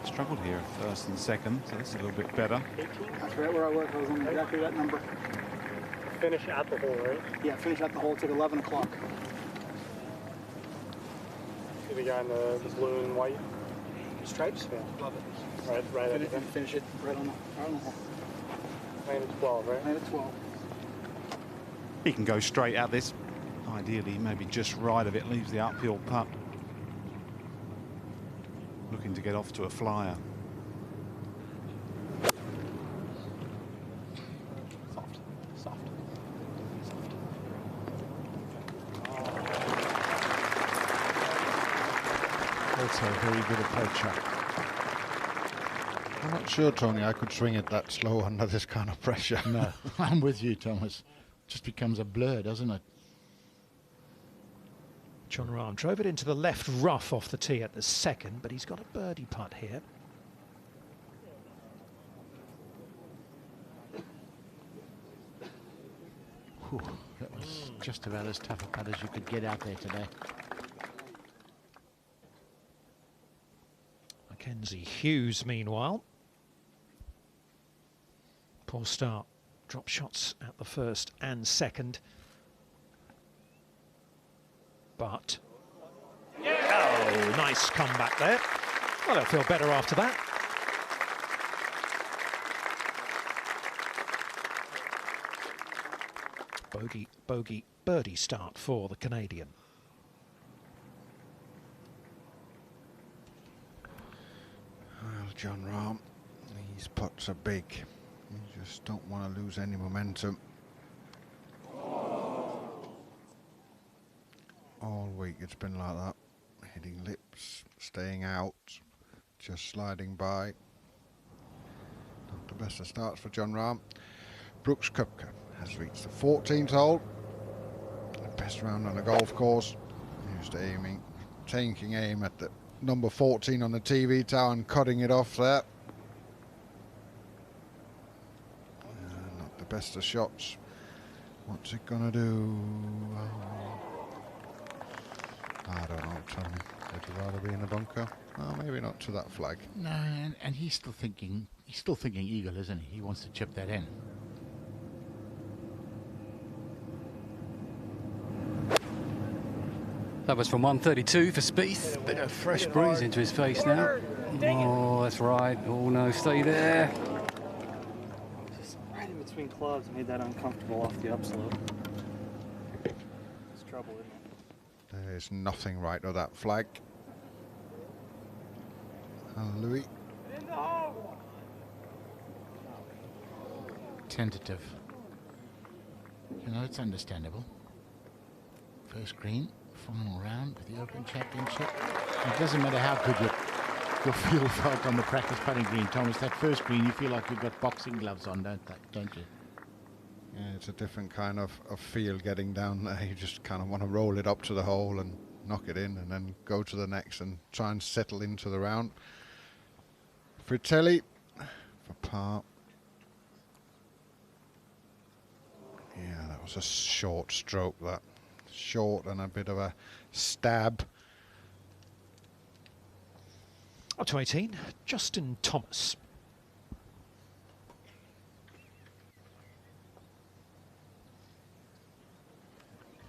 Speaker 16: Struggled here at first and second, so this is a little bit better.
Speaker 22: 18. That's right where I was. I was on exactly that number.
Speaker 12: Finish at the hole, right?
Speaker 22: Yeah, finish at the hole. It's like 11 o'clock.
Speaker 12: See the guy in the blue and white
Speaker 22: stripes?
Speaker 12: Yeah.
Speaker 22: Love it.
Speaker 12: Right at
Speaker 22: Finish,
Speaker 12: it.
Speaker 22: finish it right on the hole.
Speaker 12: Landed 12, right?
Speaker 22: Landed 12.
Speaker 16: He can go straight at this. Ideally, maybe just right of it, leaves the uphill putt. Looking to get off to a flyer. Soft, soft, soft.
Speaker 5: Also a very good approach shot.
Speaker 18: I'm not sure, Tony, I could swing it that slow under this kind of pressure.
Speaker 5: No, I'm with you, Thomas. Just becomes a blur, doesn't it?
Speaker 4: Jon Rahm drove it into the left rough off the tee at the second, but he's got a birdie putt here.
Speaker 5: Whew, that was just about as tough a putt as you could get out there today.
Speaker 4: Mackenzie Hughes, meanwhile. Poor start. Drop shots at the first and second. But, oh, nice comeback there. Well, they'll feel better after that. Bogey, birdie start for the Canadian.
Speaker 18: Well, Jon Rahm, these putts are big. You just don't want to lose any momentum. All week it's been like that. Hitting lips, staying out, just sliding by. Not the best of starts for Jon Rahm. Brooks Koepka has reached the 14th hole. The best round on a golf course. Just taking aim at the number 14 on the TV tower and cutting it off there. Not the best of shots. What's it gonna do? I don't know, Tony. Would you rather be in the bunker? Oh, maybe not to that flag.
Speaker 5: No, and he's still thinking eagle, isn't he? He wants to chip that in.
Speaker 1: That was from 132 for Spieth. Bit of fresh breeze into his face now. Oh, that's right. Oh no, stay there.
Speaker 22: Just right in between clubs, made that uncomfortable off the upslope. It's trouble, isn't it?
Speaker 18: There's nothing right with that flag. Louis.
Speaker 5: Tentative. You know, it's understandable. First green, final round with the Open Championship. It doesn't matter how good your feel felt on the practice putting green, Thomas. That first green, you feel like you've got boxing gloves on, don't you?
Speaker 18: Yeah, it's a different kind of feel getting down there. You just kind of want to roll it up to the hole and knock it in and then go to the next and try and settle into the round. Frittelli for par. Yeah, that was a short stroke, that. Short and a bit of a stab.
Speaker 4: Up to 18, Justin Thomas.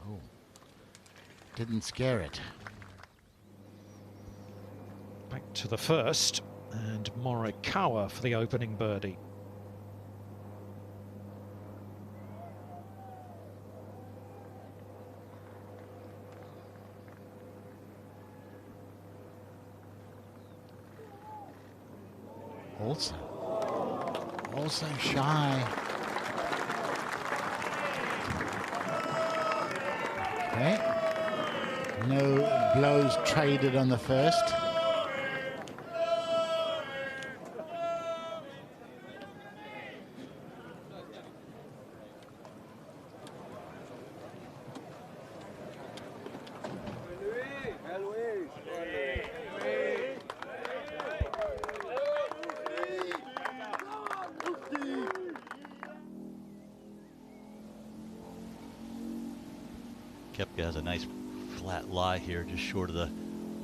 Speaker 5: Oh, didn't scare it.
Speaker 4: Back to the first, and Morikawa for the opening birdie.
Speaker 5: Also shy. Okay. No blows traded on the first.
Speaker 17: Koepka has a nice flat lie here, just short of the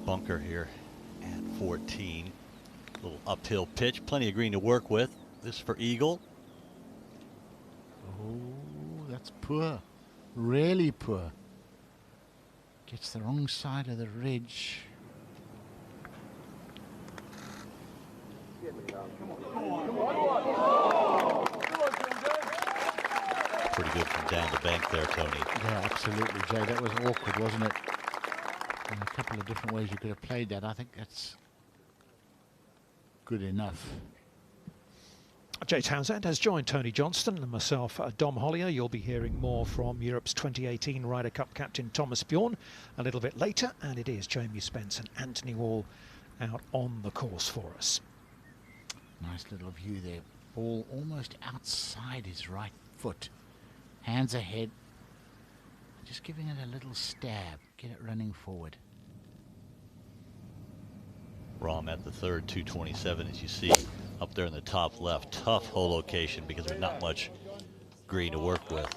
Speaker 17: bunker here at 14. Little uphill pitch, plenty of green to work with. This for eagle.
Speaker 5: Oh, that's poor. Really poor. Gets the wrong side of the ridge.
Speaker 17: Pretty good from down the bank there, Tony.
Speaker 5: Yeah, absolutely, Jay. That was awkward, wasn't it? And a couple of different ways you could have played that. I think that's good enough.
Speaker 4: Jay Townsend has joined Tony Johnston and myself, Dom Hollier. You'll be hearing more from Europe's 2018 Ryder Cup captain Thomas Bjorn a little bit later, and it is Jamie Spence and Anthony Wall out on the course for us.
Speaker 5: Nice little view there. Ball almost outside his right foot. Hands ahead. Just giving it a little stab. Get it running forward.
Speaker 17: Rahm at the third, 227, as you see up there in the top left. Tough hole location because there's not much green to work with.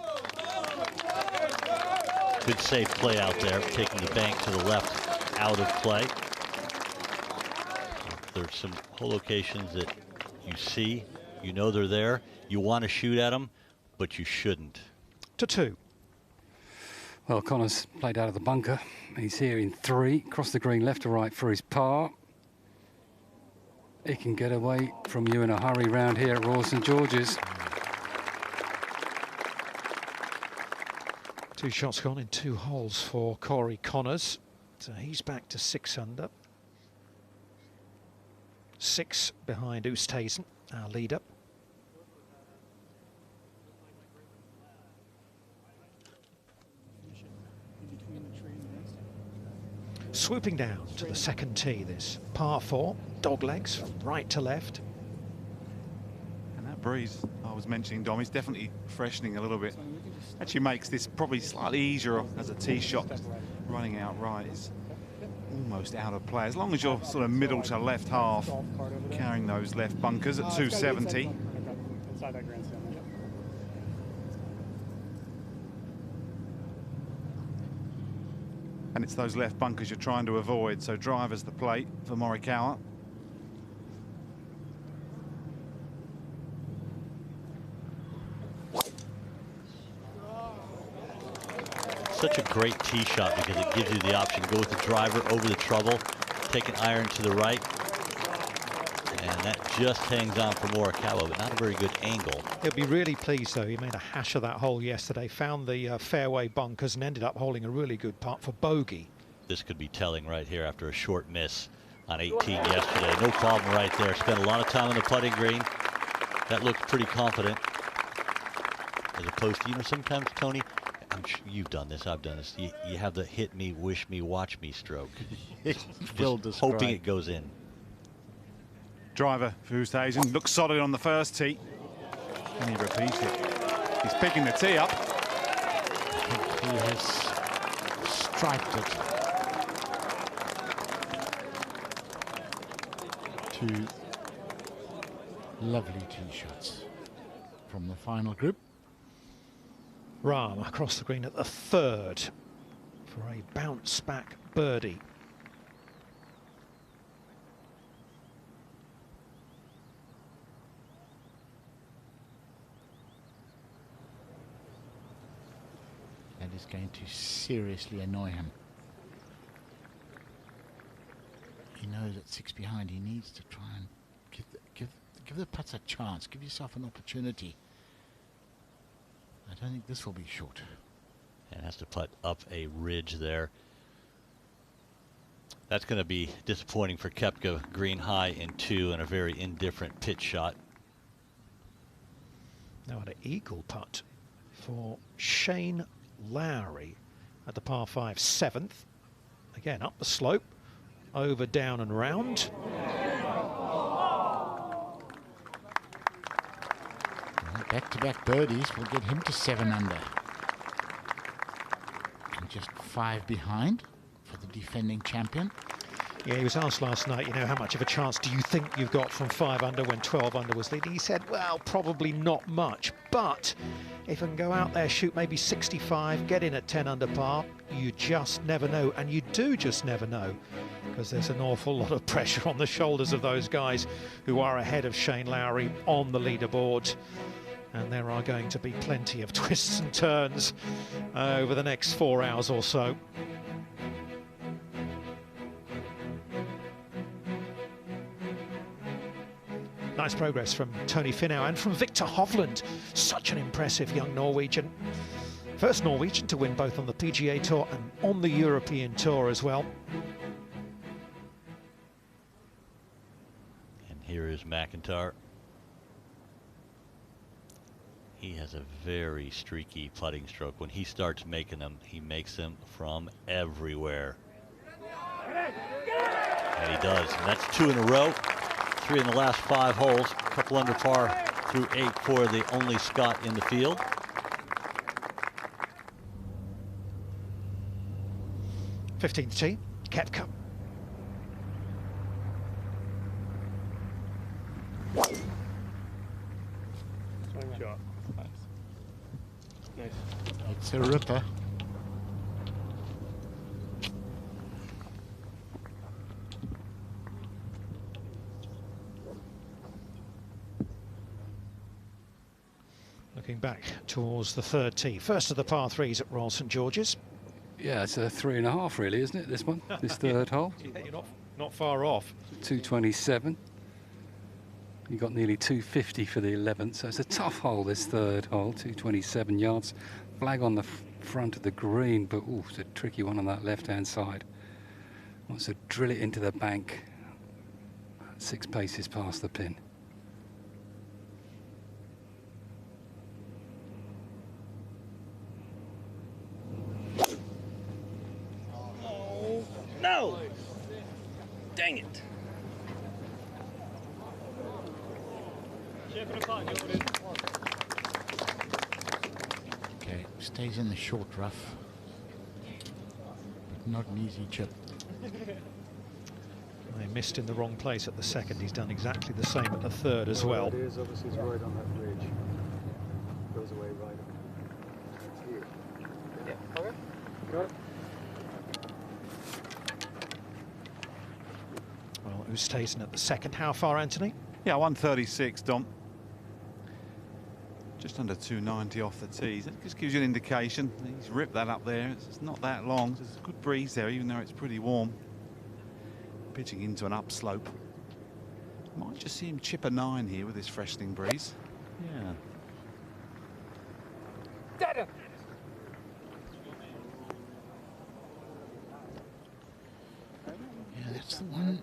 Speaker 17: Good safe play out there, taking the bank to the left out of play. There's some hole locations that you see, you know they're there, you want to shoot at them, but you shouldn't.
Speaker 4: To 2.
Speaker 1: Well, Connor's played out of the bunker. He's here in 3, across the green left to right for his par. He can get away from you in a hurry round here at Royal St George's.
Speaker 4: 2 shots gone in 2 holes for Corey Connors. So he's back to 6 under. 6 behind Oosthuizen, our leader. Swooping down to the second tee, this par 4, dog legs from right to left.
Speaker 16: And that breeze I was mentioning, Dom, is definitely freshening a little bit. Actually makes this probably slightly easier as a tee shot. Running out right is almost out of play. As long as you're sort of middle to left half, carrying those left bunkers at 270. And it's those left bunkers you're trying to avoid, so driver's the plate for Morikawa.
Speaker 17: Such a great tee shot because it gives you the option to go with the driver over the trouble, take an iron to the right, and that just hangs on for Morikawa, but not a very good angle.
Speaker 4: He'll be really pleased, though. He made a hash of that hole yesterday, found the fairway bunkers and ended up holding a really good putt for bogey.
Speaker 17: This could be telling right here after a short miss on 18 yesterday. No problem right there. Spent a lot of time on the putting green. That looked pretty confident. As opposed to, you know, sometimes, Tony, I'm sure you've done this, I've done this. You have the hit me, wish me, watch me stroke. Just hoping it goes in.
Speaker 16: Driver for Oosthuizen looks solid on the first tee. Can he repeat it? He's picking the tee up.
Speaker 5: I think he has striped it. 2 lovely tee shots from the final group.
Speaker 4: Rahm across the green at the third for a bounce back birdie.
Speaker 5: that is going to seriously annoy him. He knows at 6 behind he needs to try and give the putts a chance, give yourself an opportunity. I don't think this will be short.
Speaker 17: And has to putt up a ridge there. That's going to be disappointing for Koepka. Green high in 2 and a very indifferent pitch shot.
Speaker 4: Now an eagle putt for Shane Lowry at the par 5 7th. Again, up the slope, over, down and round.
Speaker 5: Back-to-back birdies will get him to 7 under. And just 5 behind for the defending champion.
Speaker 4: Yeah, he was asked last night, you know, how much of a chance do you think you've got from 5 under when 12 under was leading? He said, well, probably not much, but if I can go out there, shoot maybe 65, get in at 10 under par, you just never know. And you do just never know, because there's an awful lot of pressure on the shoulders of those guys who are ahead of Shane Lowry on the leaderboard. And there are going to be plenty of twists and turns over the next 4 hours or so. Nice progress from Tony Finau and from Victor Hovland. Such an impressive young Norwegian. First Norwegian to win both on the PGA Tour and on the European Tour as well.
Speaker 17: And here is McIntyre. He has a very streaky putting stroke. When he starts making them, he makes them from everywhere. And he does. And that's 2 in a row. 3 in the last 5 holes. A couple under par through 8 for the only Scot in the field.
Speaker 4: Fifteenth tee, Koepka.
Speaker 6: Swing shot. Nice. Nice.
Speaker 5: It's a ripper.
Speaker 4: Looking back towards the 3rd tee. First of the par 3s at Royal St George's.
Speaker 1: Yeah, it's a 3.5 really, isn't it, this one? This 3rd hole?
Speaker 4: Yeah, you're not far off.
Speaker 1: 227. You got nearly 250 for the 11th, so it's a tough hole, this 3rd hole, 227 yards. Flag on the front of the green, but ooh, it's a tricky one on that left-hand side. Wants to drill it into the bank, 6 paces past the pin.
Speaker 13: No! Dang it.
Speaker 5: Okay, stays in the short rough, but not an easy chip.
Speaker 4: They missed in the wrong place at the 2nd. He's done exactly the same at the 3rd as well.
Speaker 21: It is obviously it's right on that ridge. Goes away right. Here. Yeah. Okay. Got it.
Speaker 4: Well, Oosthuizen at the 2nd. How far, Anthony?
Speaker 16: Yeah, 136, Dom. Just under 290 off the tees. That just gives you an indication. He's ripped that up there. It's not that long. There's a good breeze there, even though it's pretty warm. Pitching into an upslope. Might just see him chip a 9 here with this freshening breeze. Yeah.
Speaker 5: Yeah, that's the one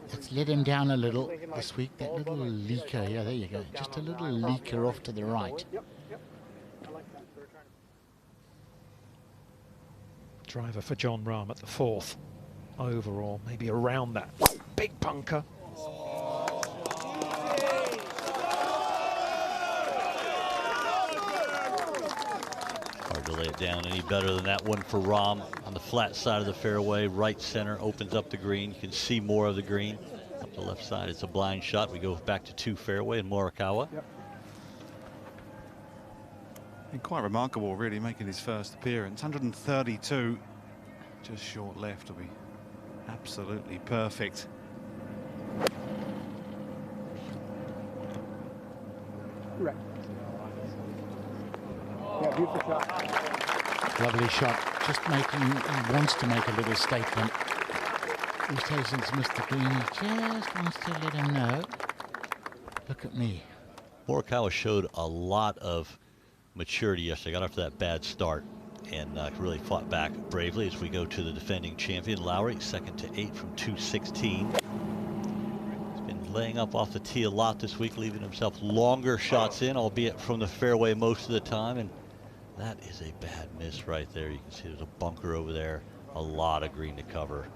Speaker 5: that's let him down a little this week. That little leaker. Yeah, there you go. Just a little leaker off to the right.
Speaker 4: Driver for John Rahm at the 4th. Overall, maybe around that big bunker.
Speaker 17: Hard to lay it down any better than that one for Rahm on the flat side of the fairway. Right center opens up the green. You can see more of the green. Up the left side, it's a blind shot. We go back to 2 fairway in Morikawa.
Speaker 16: And quite remarkable, really, making his first appearance. 132, just short left will be absolutely perfect.
Speaker 21: Right.
Speaker 12: Beautiful shot.
Speaker 5: Lovely shot. Just making, he wants to make a little statement. Oosthuizen's missed the green. He just wants to let him know. Look at me.
Speaker 17: Morikawa showed a lot of maturity yesterday. Got off to that bad start and really fought back bravely as we go to the defending champion. Lowry, 2nd to 8 from 216. He's been laying up off the tee a lot this week, leaving himself longer shots in, albeit from the fairway most of the time. And that is a bad miss right there. You can see there's a bunker over there. A lot of green to cover.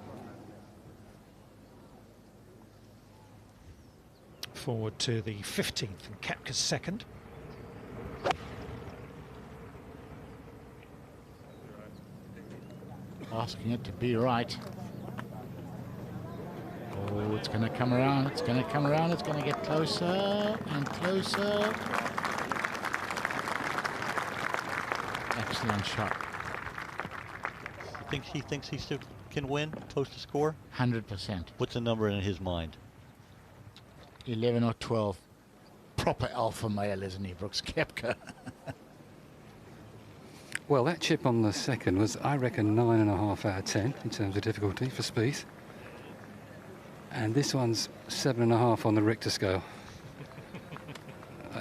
Speaker 4: Forward to the 15th and Koepka's 2nd.
Speaker 5: Asking it to be right. Oh, it's going to come around. It's going to come around. It's going to get closer and closer. Excellent shot.
Speaker 17: He thinks he still can win, post a score?
Speaker 5: 100%.
Speaker 17: What's the number in his mind?
Speaker 5: 11 or 12. Proper alpha male, isn't he, Brooks Koepka?
Speaker 1: Well, that chip on the 2nd was, I reckon, 9.5 out of 10 in terms of difficulty for Spieth. And this one's 7.5 on the Richter scale.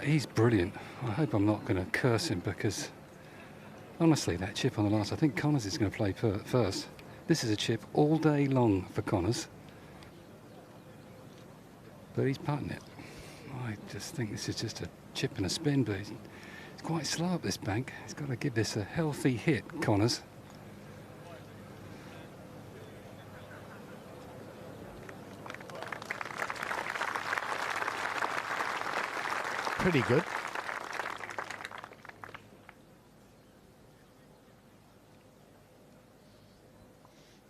Speaker 1: He's brilliant. I hope I'm not going to curse him because, honestly, that chip on the last, I think Connors is going to play first. This is a chip all day long for Connors. But he's putting it. I just think this is just a chip and a spin, but it's quite slow up this bank. He's got to give this a healthy hit, Connors.
Speaker 5: Pretty good.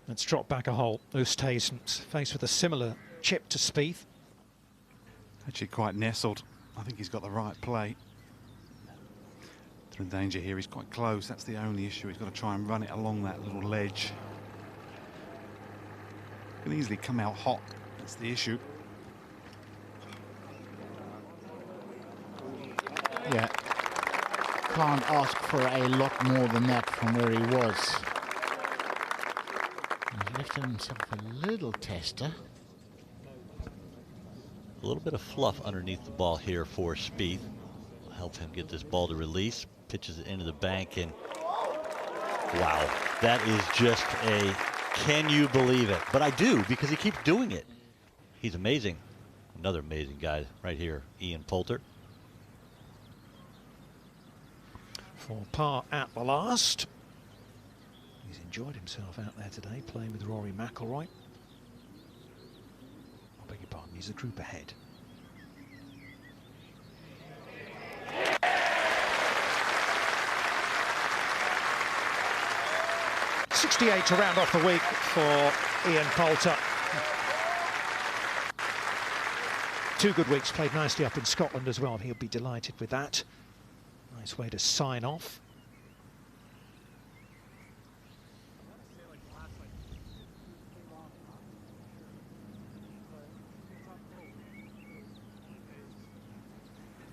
Speaker 4: Let's drop back a hole. Oosthuizen's faced with a similar chip to Spieth.
Speaker 16: Actually quite nestled. I think he's got the right play. They're in danger here. He's quite close. That's the only issue. He's got to try and run it along that little ledge. Can easily come out hot. That's the issue.
Speaker 5: Yeah. Can't ask for a lot more than that from where he was. He's lifted himself a little tester.
Speaker 17: A little bit of fluff underneath the ball here for Spieth. Will help him get this ball to release. Pitches it into the bank, and wow, that is just a can you believe it? But I do, because he keeps doing it. He's amazing. Another amazing guy right here, Ian Poulter.
Speaker 4: For par at the last. He's enjoyed himself out there today, playing with Rory McIlroy. I beg your pardon, he's a group ahead. .68 to round off the week for Ian Poulter. 2 good weeks, played nicely up in Scotland as well. He'll be delighted with that. Nice way to sign off.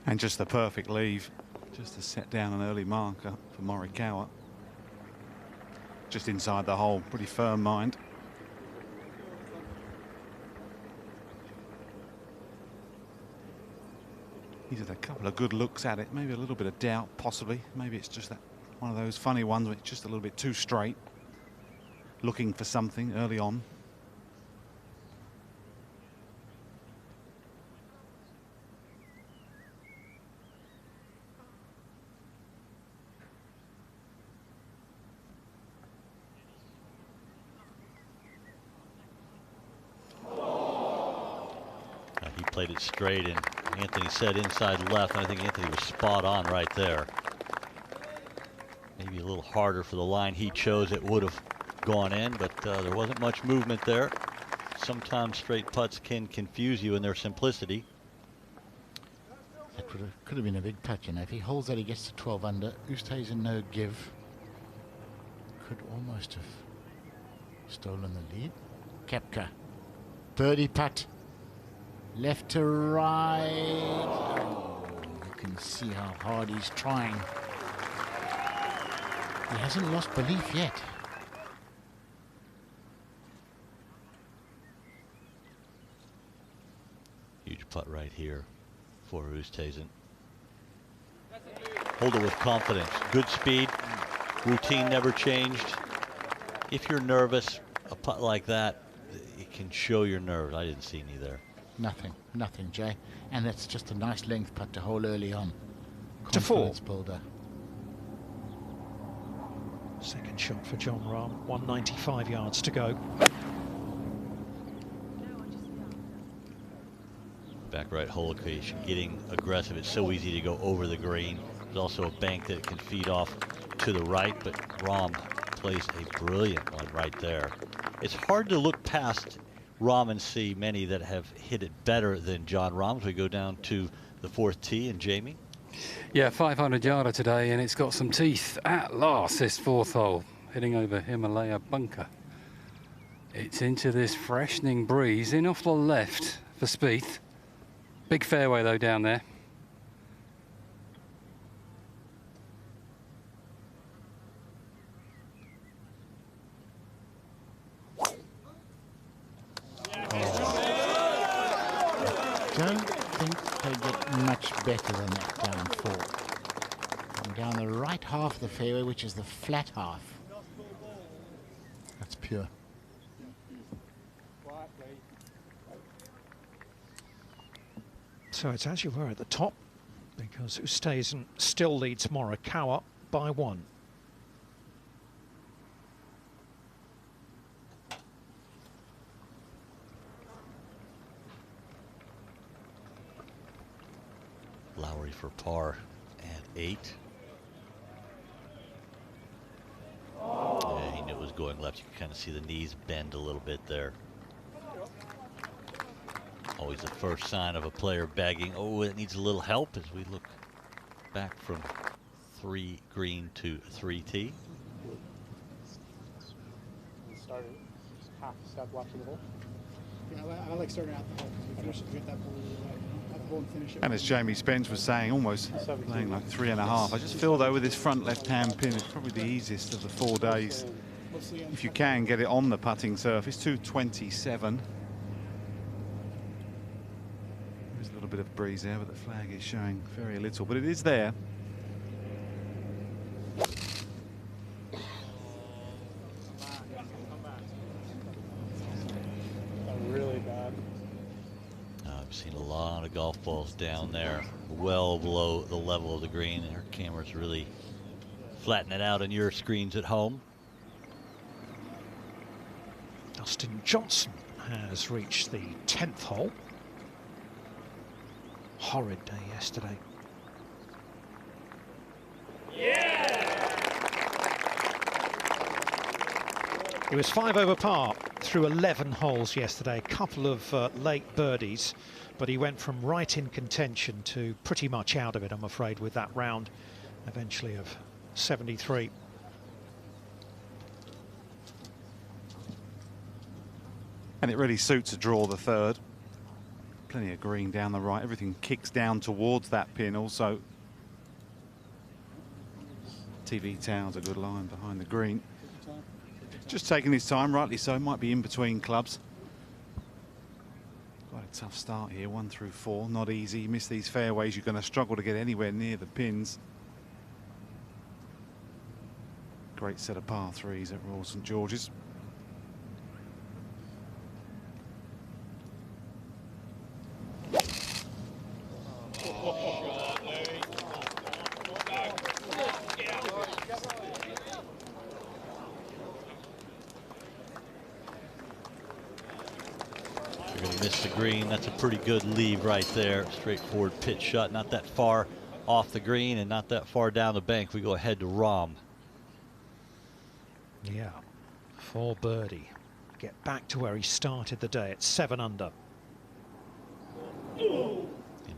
Speaker 16: And just the perfect leave, just to set down an early marker for Morikawa. Just inside the hole, pretty firm mind. He's had a couple of good looks at it, maybe a little bit of doubt, possibly. Maybe it's just that one of those funny ones where it's just a little bit too straight. Looking for something early on.
Speaker 17: He played it straight, and Anthony said inside left, and I think Anthony was spot on right there. Maybe a little harder for the line he chose. It would have gone in, but there wasn't much movement there. Sometimes straight putts can confuse you in their simplicity.
Speaker 5: That could have been a big putt, you know. If he holds that, he gets to 12 under. Oosthuizen no give. Could almost have stolen the lead. Koepka. Birdie putt. Left to right. Oh, you can see how hard he's trying. He hasn't lost belief yet.
Speaker 17: Huge putt right here for Oosthuizen. Hold it with confidence. Good speed. Routine never changed. If you're nervous, a putt like that, it can show your nerves. I didn't see any there.
Speaker 5: Nothing, Jay. And that's just a nice length putt to hold early on.
Speaker 4: To 4.
Speaker 5: Confidence builder.
Speaker 4: Second shot for Jon Rahm. 195 yards to go.
Speaker 17: Back right hole location, getting aggressive. It's so easy to go over the green. There's also a bank that it can feed off to the right, but Rahm plays a brilliant one right there. It's hard to look past Rahm and see many that have hit it better than Jon Rahm as we go down to the 4th tee. And Jamie?
Speaker 1: Yeah, 500 yarder today, and it's got some teeth at last, this 4th hole, heading over Himalaya bunker. It's into this freshening breeze, in off the left for Spieth. Big fairway though down there.
Speaker 5: Don't think they get much better than that down 4. And down the right half of the fairway, which is the flat half. That's pure.
Speaker 4: So it's as you were at the top, because Oosthuizen still leads Morikawa by 1.
Speaker 17: Lowry for par at 8. Yeah, he knew it was going left. You can kind of see the knees bend a little bit there. Always the first sign of a player bagging. Oh, it needs a little help as we look back from 3 green to 3 tee.
Speaker 10: Started half a step left of the hole.
Speaker 8: Yeah, I like starting out the hole because you get that ball at the hole and finish it.
Speaker 16: And as Jamie Spence was saying, almost playing like 3.5. I just feel though with this front left-hand pin, it's probably the easiest of the 4 days. If you can get it on the putting surface, 227. There's a little bit of breeze there, but the flag is showing very little, but it is there.
Speaker 10: Really bad.
Speaker 17: I've seen a lot of golf balls down there, well below the level of the green. And our camera's really flattening it out on your screens at home.
Speaker 4: Dustin Johnson has reached the 10th hole. Horrid day yesterday. It was 5 over par through 11 holes yesterday. A couple of late birdies, but he went from right in contention to pretty much out of it, I'm afraid, with that round eventually of 73.
Speaker 16: And it really suits a draw the 3rd. Plenty of green down the right. Everything kicks down towards that pin also. TV Tower's a good line behind the green. Just taking his time, rightly so. Might be in between clubs. Quite a tough start here, 1 through 4. Not easy. You miss these fairways, you're going to struggle to get anywhere near the pins. Great set of par 3s at Royal St George's.
Speaker 17: Green, that's a pretty good leave right there. Straightforward pitch shot, not that far off the green and not that far down the bank. We go ahead to Rahm.
Speaker 4: Yeah, 4 birdie. Get back to where he started the day at 7 under.
Speaker 17: And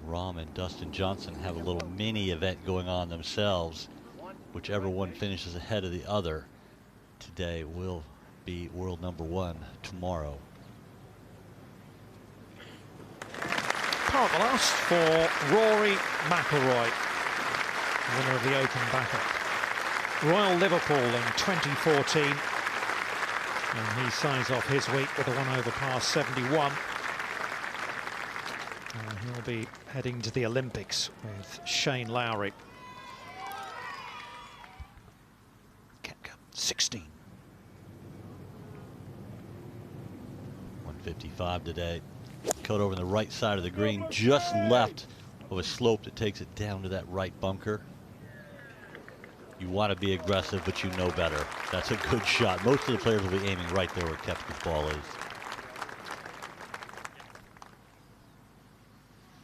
Speaker 17: Rahm and Dustin Johnson have a little mini event going on themselves. Whichever one finishes ahead of the other today will be world #1 tomorrow.
Speaker 4: Part the last for Rory McIlroy, winner of the Open Battle. Royal Liverpool in 2014. And he signs off his week with a 1 over par 71. He'll be heading to the Olympics with Shane Lowry. Koepka, 16.
Speaker 17: 155 today. Cut over on the right side of the green, just left of a slope that takes it down to that right bunker. You want to be aggressive, but you know better. That's a good shot. Most of the players will be aiming right there where Koepka's ball is.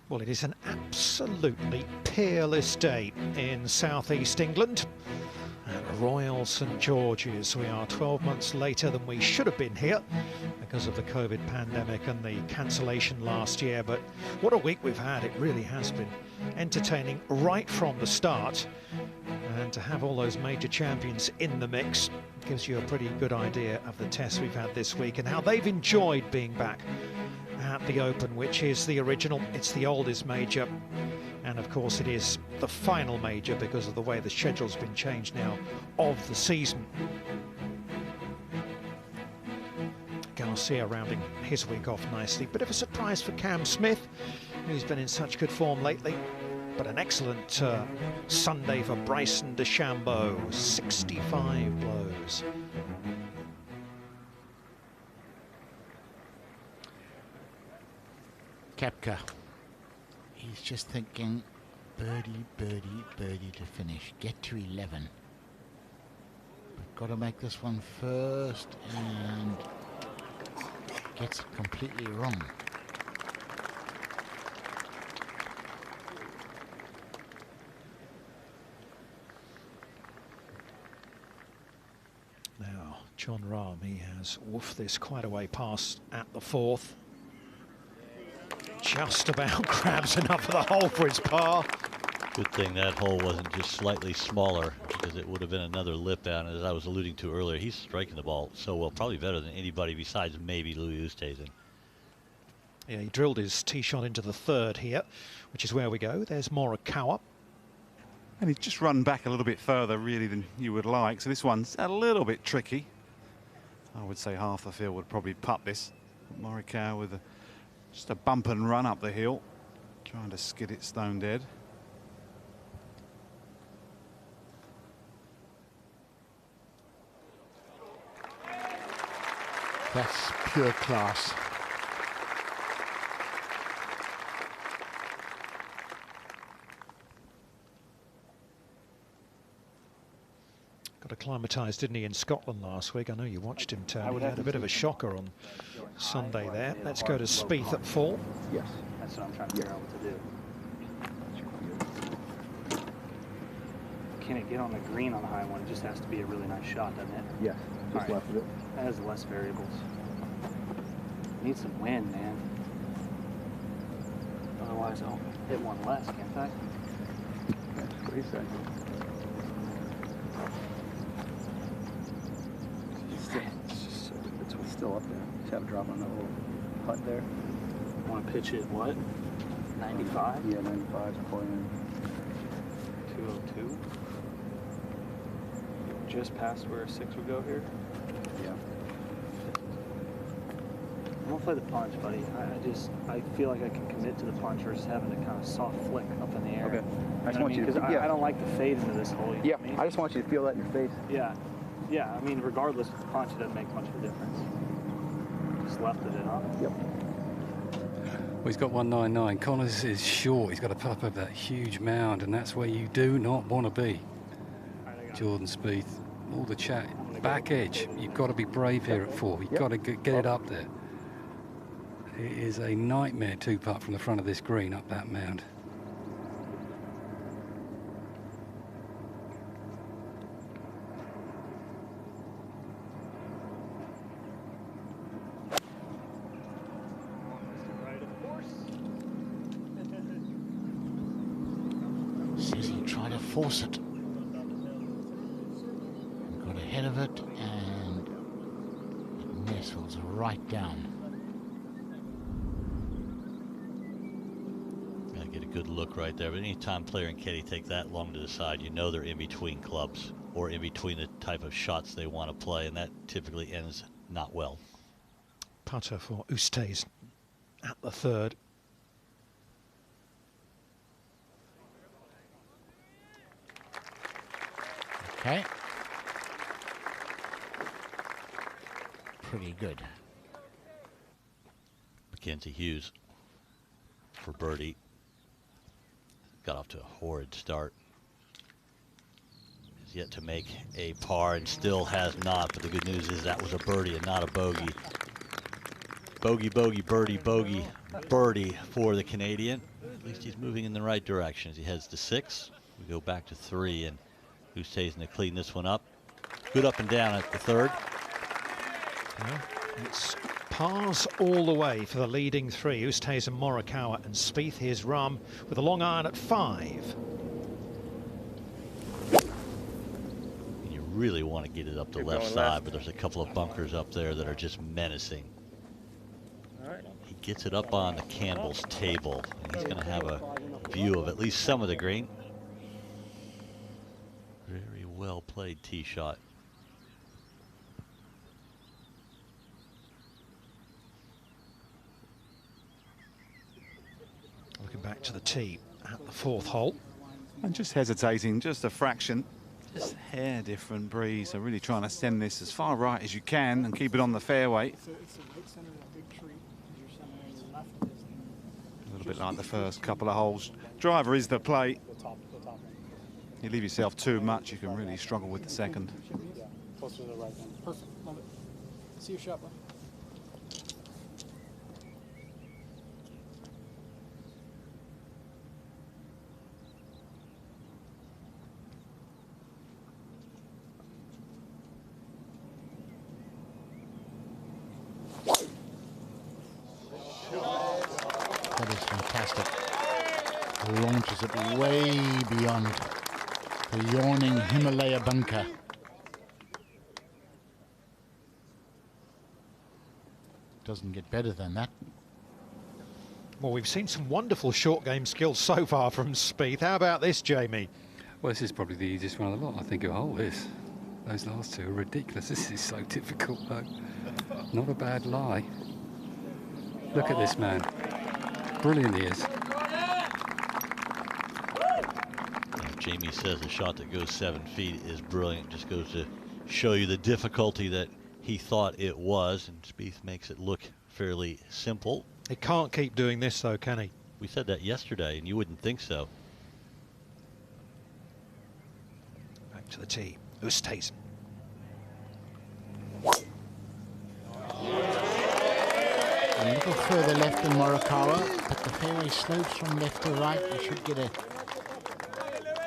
Speaker 4: Well, it is an absolutely peerless day in southeast England at Royal St George's. We are 12 months later than we should have been here because of the COVID pandemic and the cancellation last year. But what a week we've had. It really has been entertaining right from the start. And to have all those major champions in the mix gives you a pretty good idea of the tests we've had this week and how they've enjoyed being back at the Open, which is the original. It's the oldest major, and of course it is the final major because of the way the schedule's been changed now of the season. Garcia rounding his week off nicely. Bit of a surprise for Cam Smith, who's been in such good form lately, but an excellent Sunday for Bryson DeChambeau, 65 blows.
Speaker 5: Koepka, he's just thinking birdie, birdie, birdie to finish, get to 11. But got to make this one first, and gets it completely wrong.
Speaker 4: Now, Jon Rahm, he has woofed this quite a way past at the fourth. Just about grabs enough of the hole for his par.
Speaker 17: Good thing that hole wasn't just slightly smaller, because it would have been another lip out. And as I was alluding to earlier, he's striking the ball so well, probably better than anybody besides maybe Louis Oosthuizen.
Speaker 4: Yeah, he drilled his tee shot into the third here, which is where we go. There's Morikawa.
Speaker 16: And he's just run back a little bit further, really, than you would like. So this one's a little bit tricky. I would say half the field would probably putt this. Morikawa with just a bump and run up the hill, trying to skid it stone dead.
Speaker 18: That's pure class.
Speaker 4: Got acclimatised, didn't he, in Scotland last week? I know you watched him, Tony. He had a bit of a shocker on Sunday there. Let's go to Spieth at 4.
Speaker 22: Yes, that's what I'm trying to figure out what to do. Can it get on the green on the high one? It just has to be a really nice shot, doesn't it?
Speaker 21: Yes, just left of it.
Speaker 22: That has less variables. Need some wind, man. Otherwise, I'll hit one less, can't I?
Speaker 21: That's what he said. It's still up there. Just have a drop on that little putt there.
Speaker 22: Want to pitch it, what? 95?
Speaker 21: Yeah, 95 is playing.
Speaker 22: 202. Just past where a 6 would go here.
Speaker 21: Yeah.
Speaker 22: I'm gonna play the punch, buddy. I feel like I can commit to the punch versus having a kind of soft flick up in the air.
Speaker 21: Okay. I just want you to,
Speaker 22: because I don't like to fade into this hole.
Speaker 21: Yeah, I just want you to feel that in your face.
Speaker 22: Yeah. Yeah, I mean, regardless of the punch, it doesn't make much of a difference. Just left it, huh?
Speaker 21: Yep.
Speaker 1: Well, he's got 199. Connors is short. He's got to putt up over that huge mound, and that's where you do not want to be. Jordan Spieth, all the chat, back edge. You've got to be brave here at 4. You've got to get it up there. It is a nightmare 2-putt from the front of this green up that mound.
Speaker 5: Says he tried to force it. Got ahead of it, and it nestles right down.
Speaker 17: Gotta get a good look right there. But anytime player and caddy take that long to decide, you know they're in between clubs or in between the type of shots they want to play, and that typically ends not well.
Speaker 4: Putter for Oosthuizen at the third.
Speaker 5: Okay. Pretty good.
Speaker 17: Mackenzie Hughes for birdie. Got off to a horrid start. Has yet to make a par and still has not, but the good news is that was a birdie and not a bogey. Bogey, bogey, birdie, bogey, birdie for the Canadian. At least he's moving in the right direction as he heads to 6. We go back to 3, and Oosthuizen to clean this one up. Good up and down at the third.
Speaker 4: Yeah, it's pars all the way for the leading 3, Oosthuizen, Morikawa and Spieth. Here's Rahm with a long iron at 5.
Speaker 17: You really want to get it up the left side, but there's a couple of bunkers up there that are just menacing. He gets it up on the Campbell's table, and he's going to have a view of at least some of the green. Very well played tee shot.
Speaker 4: Looking back to the tee at the 4th hole.
Speaker 16: And just hesitating, just a fraction. Just hair different breeze. So really trying to send this as far right as you can and keep it on the fairway.
Speaker 8: It's the right center of that big tree. You're centering to the left of this.
Speaker 16: A little bit like the first couple of holes. Driver is the play. You leave yourself too much, you can really struggle with the second.
Speaker 8: Closer to the right then. Perfect. Love it. See your shot, bud.
Speaker 5: That is fantastic. Launches it way beyond the yawning Himalaya bunker. Doesn't get better than that.
Speaker 4: Well, we've seen some wonderful short game skills so far from Spieth. How about this, Jamie?
Speaker 1: Well, this is probably the easiest one of the lot, I think, of hole is. Those last two are ridiculous. This is so difficult, though. Not a bad lie. Look at this man. Brilliant he is.
Speaker 17: Jamie says the shot that goes 7 feet is brilliant. Just goes to show you the difficulty that he thought it was, and Spieth makes it look fairly simple.
Speaker 4: He can't keep doing this, though, can he?
Speaker 17: We said that yesterday, and you wouldn't think so.
Speaker 4: Back to the tee. Oosthuizen.
Speaker 5: A little further left than Morikawa, but the fairway slopes from left to right. You should get a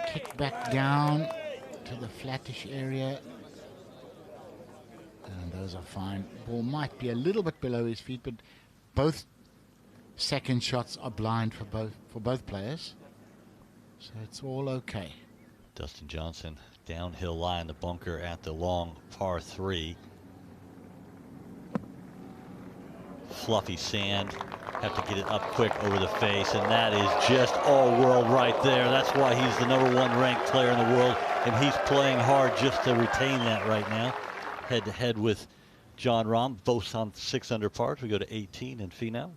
Speaker 5: kick back down to the flattish area. And those are fine. Ball might be a little bit below his feet, but both second shots are blind for both players. So it's all okay.
Speaker 17: Dustin Johnson, downhill lie in the bunker at the long par 3. Fluffy sand, have to get it up quick over the face, and that is just all world right there. That's why he's the #1 ranked player in the world, and he's playing hard just to retain that right now. Head to head with Jon Rahm, both on 6 under par. We go to 18 in Finau.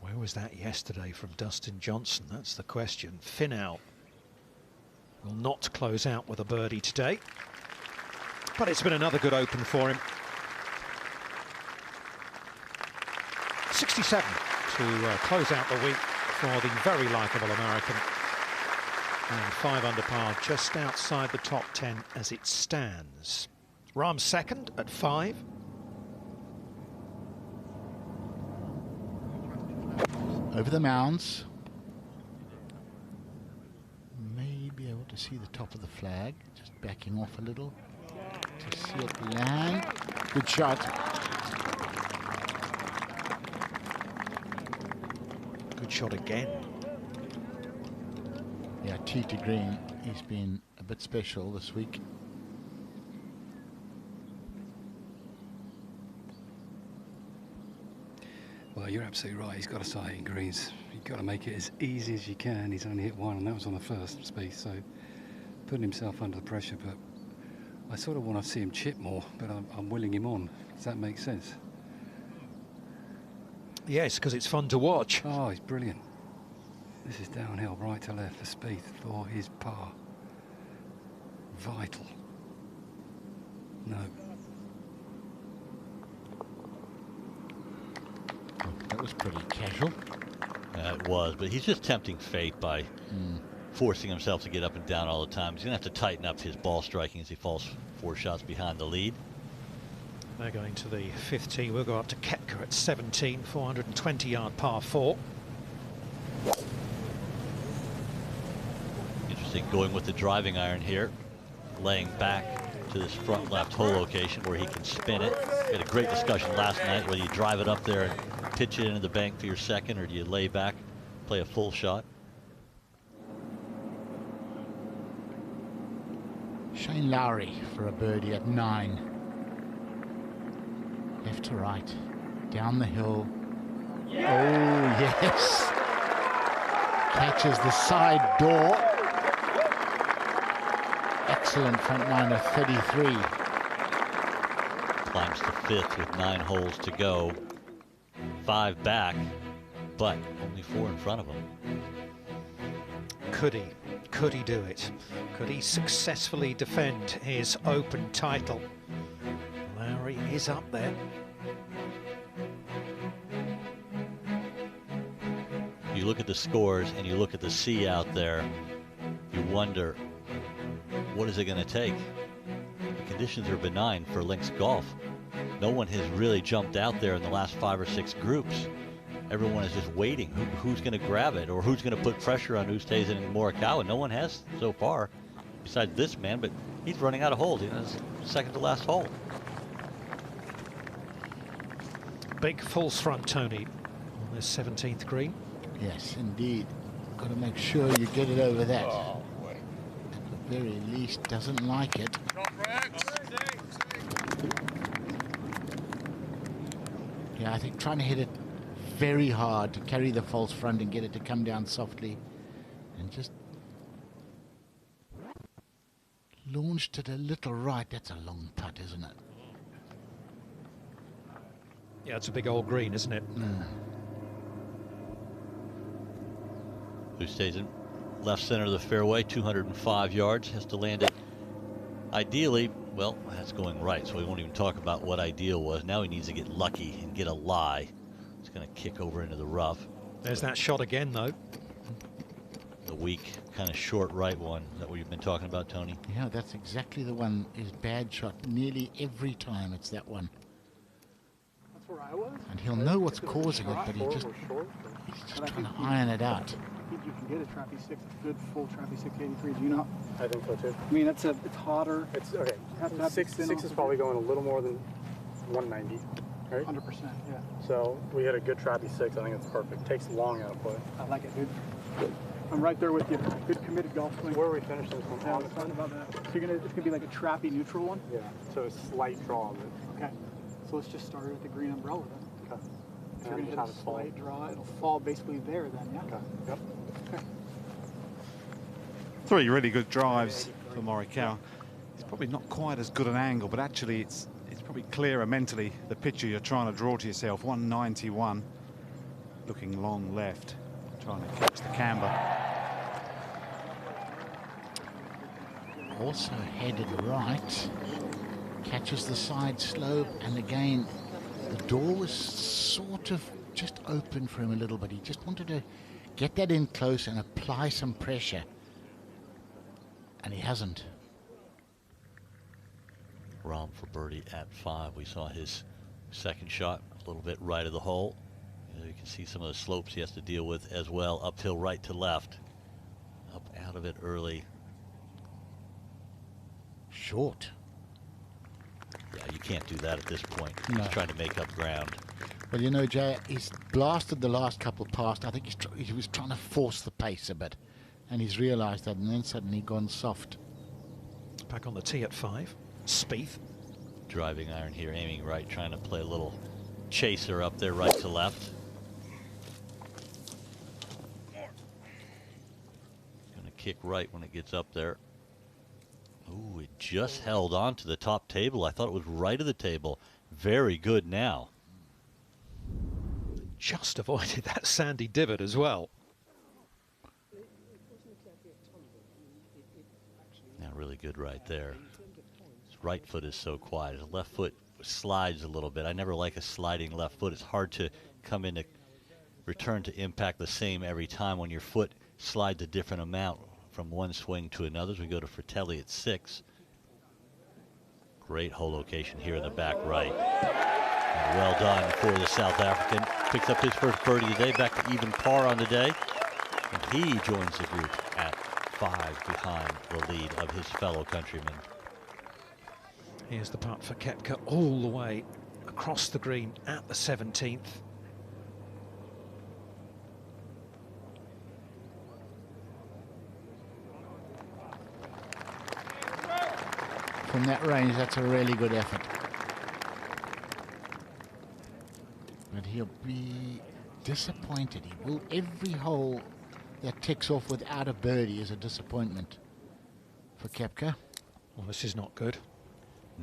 Speaker 4: Where was that yesterday from Dustin Johnson? That's the question. Finau will not close out with a birdie today, but it's been another good open for him. 67 to close out the week for the very likeable American. And 5 under par, just outside the top 10 as it stands. Rahm second at 5.
Speaker 5: Over the mounds. May be able to see the top of the flag. Just backing off a little to see it land. Good shot.
Speaker 4: Good shot again.
Speaker 5: Yeah, tee to green. He's been a bit special this week.
Speaker 1: Well, you're absolutely right. He's got to start hitting greens You've got to make it as easy as you can. He's only hit one, and that was on the first Spieth, so putting himself under the pressure. But I sort of want to see him chip more, but I'm willing him on. Does that make sense?
Speaker 4: Yes, because it's fun to watch.
Speaker 1: Oh, he's brilliant. This is downhill, right to left for Spieth for his par. Vital. No.
Speaker 5: That was pretty casual.
Speaker 17: It was, but he's just tempting fate by forcing himself to get up and down all the time. He's going to have to tighten up his ball striking as he falls 4 shots behind the lead.
Speaker 4: They're going to the 5th tee. We'll go up to Koepka at 17, 420-yard par 4.
Speaker 17: Interesting going with the driving iron here, laying back to this front left hole location where he can spin it. We had a great discussion last night whether you drive it up there and pitch it into the bank for your second, or do you lay back, play a full shot.
Speaker 5: Shane Lowry for a birdie at 9. Left to right, down the hill. Oh, yes. Catches the side door. Excellent front nine of 33.
Speaker 17: Climbs to 5th with 9 holes to go. 5 back, but only 4 in front of him.
Speaker 4: Could he? Could he do it? Could he successfully defend his Open title? Lowry is up there.
Speaker 17: You look at the scores and you look at the sea out there, you wonder, what is it going to take? The conditions are benign for links golf. No one has really jumped out there in the last 5 or 6 groups. Everyone is just waiting. Who's going to grab it, or who's going to put pressure on Oosthuizen and Morikawa? No one has so far, besides this man, but he's running out of holes. It's second to last hole.
Speaker 4: Big false front, Tony, on this 17th green.
Speaker 5: Yes, indeed. Got to make sure you get it over that. At the very least, doesn't like it. Yeah, I think trying to hit it very hard to carry the false front and get it to come down softly, and just launched it a little right. That's a long putt, isn't it?
Speaker 4: Yeah, it's a big old green, isn't it?
Speaker 17: Oosthuizen, left center of the fairway, 205 yards, has to land it. Ideally, well, that's going right, so we won't even talk about what ideal was. Now he needs to get lucky and get a lie. It's going to kick over into the rough.
Speaker 4: There's that shot again, though.
Speaker 17: The weak, kind of short right one. Is that what you've been talking about, Tony?
Speaker 5: Yeah, that's exactly the one. His bad shot. Nearly every time it's that one.
Speaker 8: That's where I was.
Speaker 5: And he'll know what's causing it, but he's just trying to iron it out.
Speaker 8: You can get a Trappy 6, a good full Trappy 683. Do you not?
Speaker 21: I think so too.
Speaker 8: I mean, it's hotter.
Speaker 21: It's okay.
Speaker 8: Have to have
Speaker 21: Six is probably going a little more than 190, right?
Speaker 8: 100%, yeah.
Speaker 21: So we hit a good Trappy 6. I think it's perfect. Takes long out of play.
Speaker 8: I like it, dude. I'm right there with you. Good committed golf swing.
Speaker 21: Where are we finishing this one?
Speaker 8: Yeah, I'm excited about that. So it's gonna be like a Trappy neutral one.
Speaker 21: Yeah. So a slight draw of it.
Speaker 8: Okay. So let's just start with the green umbrella then.
Speaker 21: Okay.
Speaker 8: So you're gonna hit a slight draw. It'll fall basically there then, yeah.
Speaker 21: Okay. Yep.
Speaker 8: Okay.
Speaker 16: 3 really good drives for Morikawa. It's probably not quite as good an angle, but actually it's probably clearer mentally, the picture you're trying to draw to yourself. 191, looking long left, trying to catch the camber.
Speaker 5: Also headed right, catches the side slope, and again, the door was sort of just open for him a little bit. He just wanted to get that in close and apply some pressure. And he hasn't.
Speaker 17: Rahm for birdie at 5. We saw his second shot a little bit right of the hole. You can see some of the slopes he has to deal with as well. Uphill right to left. Up out of it early.
Speaker 5: Short.
Speaker 17: Yeah, you can't do that at this point.
Speaker 5: No.
Speaker 17: He's trying to make up ground.
Speaker 5: Well, you know, Jay, he's blasted the last couple past. I think he was trying to force the pace a bit. And he's realised that, and then suddenly gone soft.
Speaker 4: Back on the tee at 5. Spieth.
Speaker 17: Driving iron here, aiming right, trying to play a little chaser up there right to left. kick right when it gets up there. Ooh, it just held on to the top table. I thought it was right of the table. Very good now.
Speaker 4: Just avoided that sandy divot as well.
Speaker 17: Yeah, really good right there. His right foot is so quiet. His left foot slides a little bit. I never like a sliding left foot. It's hard to come in to return to impact the same every time when your foot slides a different amount from one swing to another. As we go to Fratelli at 6. Great hole location here in the back right. And well done for the South African. Picks up his first birdie today, back to even par on the day. And he joins the group at 5 behind the lead of his fellow countrymen.
Speaker 4: Here's the putt for Koepka all the way across the green at the 17th.
Speaker 5: From that range, that's a really good effort. But he'll be disappointed. He will. Every hole that ticks off without a birdie is a disappointment for Koepka.
Speaker 4: Well, this is not good.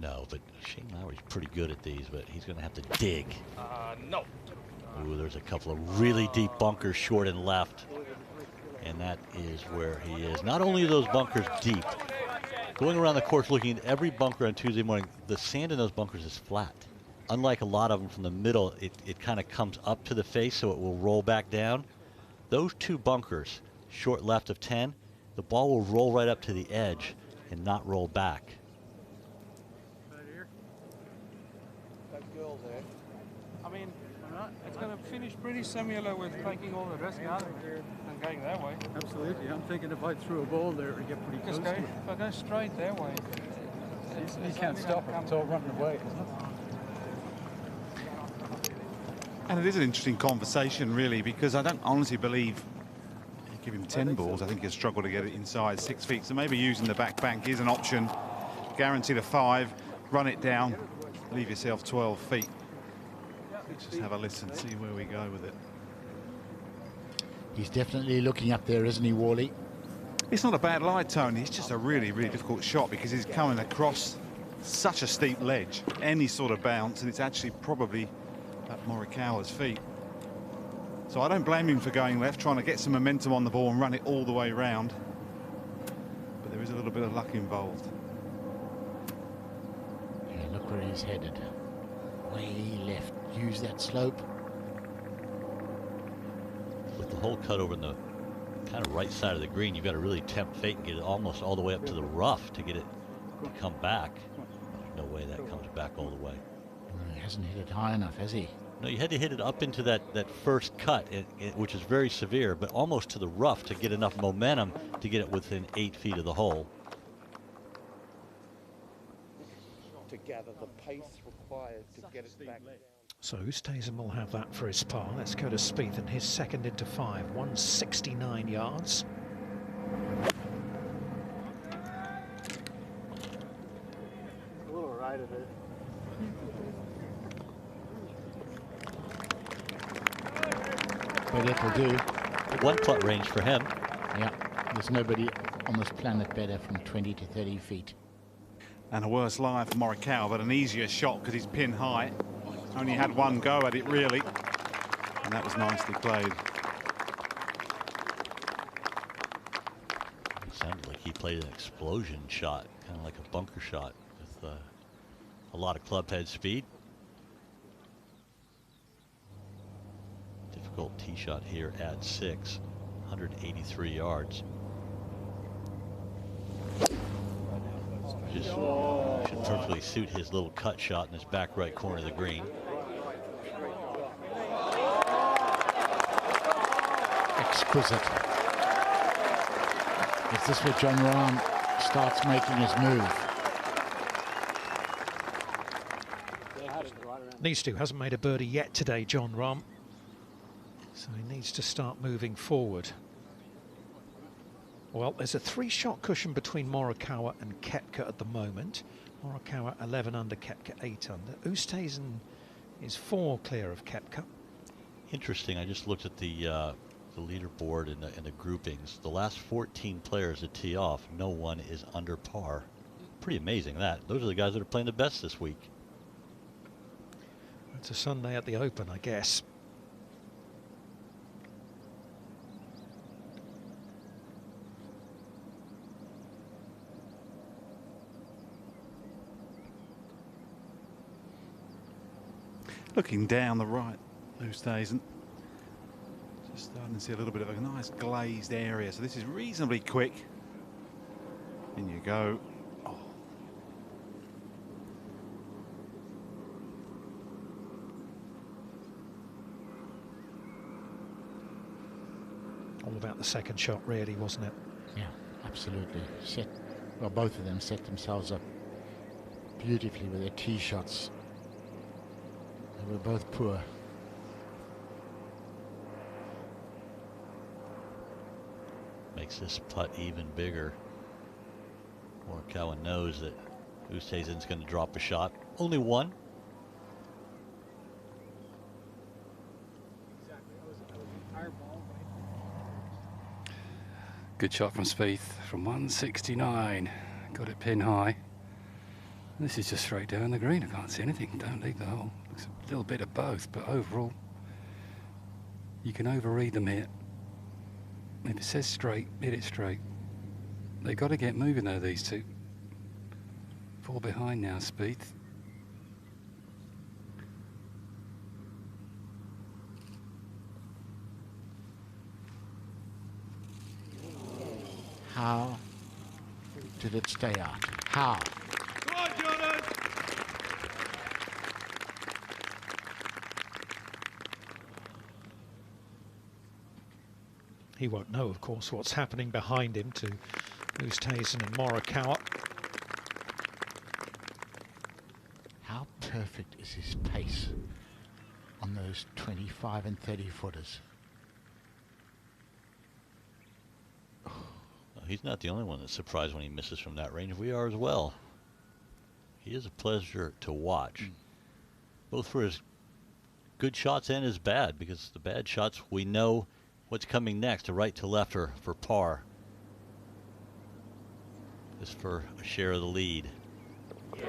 Speaker 17: No, but Shane Lowry's pretty good at these, but he's going to have to dig.
Speaker 13: No.
Speaker 17: Ooh, there's a couple of really deep bunkers short and left. And that is where he is. Not only are those bunkers deep, going around the course looking at every bunker on Tuesday morning, the sand in those bunkers is flat. Unlike a lot of them from the middle, it kind of comes up to the face, so it will roll back down. Those two bunkers, short left of 10, the ball will roll right up to the edge and not roll back.
Speaker 13: Right here. That girl there. I mean, it's going to finish pretty similar with taking all the risk out of here and going that way.
Speaker 3: Absolutely. I'm thinking if I threw a ball there, it would get pretty close to it.
Speaker 13: If I go straight that way,
Speaker 3: You can't stop it. It's all running away, isn't it?
Speaker 16: And it is an interesting conversation, really, because I don't honestly believe you give him 10 balls. I think he'll struggle to get it inside 6 feet. So maybe using the back bank is an option. Guaranteed a 5, run it down, leave yourself 12 feet. Let's just have a listen, see where we go with it.
Speaker 5: He's definitely looking up there, isn't he, Wally?
Speaker 16: It's not a bad lie, Tony. It's just a really, really difficult shot because he's coming across such a steep ledge, any sort of bounce, and it's actually probably at Morikawa's feet. So I don't blame him for going left, trying to get some momentum on the ball and run it all the way round. But there is a little bit of luck involved.
Speaker 5: Yeah, look where he's headed. Way left. Use that slope.
Speaker 17: With the hole cut over in the kind of right side of the green, you've got to really tempt fate and get it almost all the way up to the rough to get it to come back. No way that comes back all the way.
Speaker 5: He hasn't hit it high enough, has he?
Speaker 17: No, you had to hit it up into that first cut, which is very severe, but almost to the rough to get enough momentum to get it within 8 feet of the hole.
Speaker 19: To gather the pace required to get it back down.
Speaker 4: So Oosthuizen will have that for his par. Let's go to Spieth and his second into 5, 169 yards.
Speaker 22: A little right of it.
Speaker 5: But it'll do.
Speaker 17: One putt range for him.
Speaker 5: Yeah, there's nobody on this planet better from 20 to 30 feet.
Speaker 16: And a worse lie for Morikawa, but an easier shot because he's pin high. Only had one go at it, really. And that was nicely played.
Speaker 17: It sounded like he played an explosion shot, kind of like a bunker shot with a lot of club head speed. Difficult tee shot here at 6, 183 yards. Just should perfectly suit his little cut shot in his back right corner of the green.
Speaker 5: Exquisite. Is this where Jon Rahm starts making his move?
Speaker 4: Needs to. Hasn't made a birdie yet today, Jon Rahm. So he needs to start moving forward. Well, there's a 3-shot cushion between Morikawa and Koepka at the moment. Morikawa 11 under, Koepka 8 under. Oosthuizen is 4 clear of Koepka.
Speaker 17: Interesting. I just looked at the the leaderboard and the groupings, the last 14 players to tee off, no one is under par. Pretty amazing that. Those are the guys that are playing the best this week.
Speaker 4: It's a Sunday at the Open, I guess.
Speaker 16: Looking down the right, Oosthuizen. Just starting to see a little bit of a nice glazed area. So this is reasonably quick. In you go. Oh.
Speaker 4: All about the second shot, really, wasn't it?
Speaker 5: Yeah, absolutely. Well, both of them set themselves up beautifully with their tee shots. They were both poor.
Speaker 17: Makes this putt even bigger. Morikawa knows that Oosthuizen's going to drop a shot. Only one.
Speaker 1: Good shot from Spieth from 169. Got it pin high. This is just straight down the green. I can't see anything. Don't leave the hole. Looks a little bit of both, but overall, you can overread them here. If it says straight, hit it straight. They've got to get moving though, these two. 4 behind now, Spieth.
Speaker 5: How did it stay out? How?
Speaker 16: Come on, Jordan!
Speaker 4: He won't know, of course, what's happening behind him to Oosthuizen and Morikawa.
Speaker 5: How perfect is his pace on those 25 and 30 footers?
Speaker 17: He's not the only one that's surprised when he misses from that range. We are as well. He is a pleasure to watch, both for his good shots and his bad, because the bad shots, we know what's coming next, to right to left or for par. Just for a share of the lead.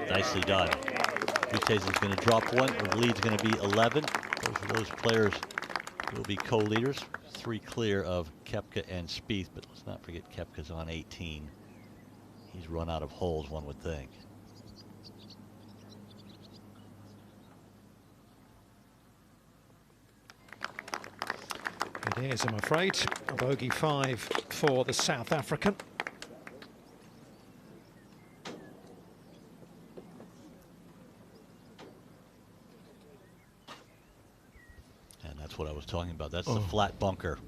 Speaker 17: Nicely done. Oosthuizen's going to drop one. The lead's going to be 11. Both of those players will be co-leaders. 3 clear of Koepka and Spieth, but let's not forget Koepka's on 18. He's run out of holes, one would think.
Speaker 4: It is, I'm afraid, a bogey 5 for the South African.
Speaker 17: And that's what I was talking about. That's the flat bunker.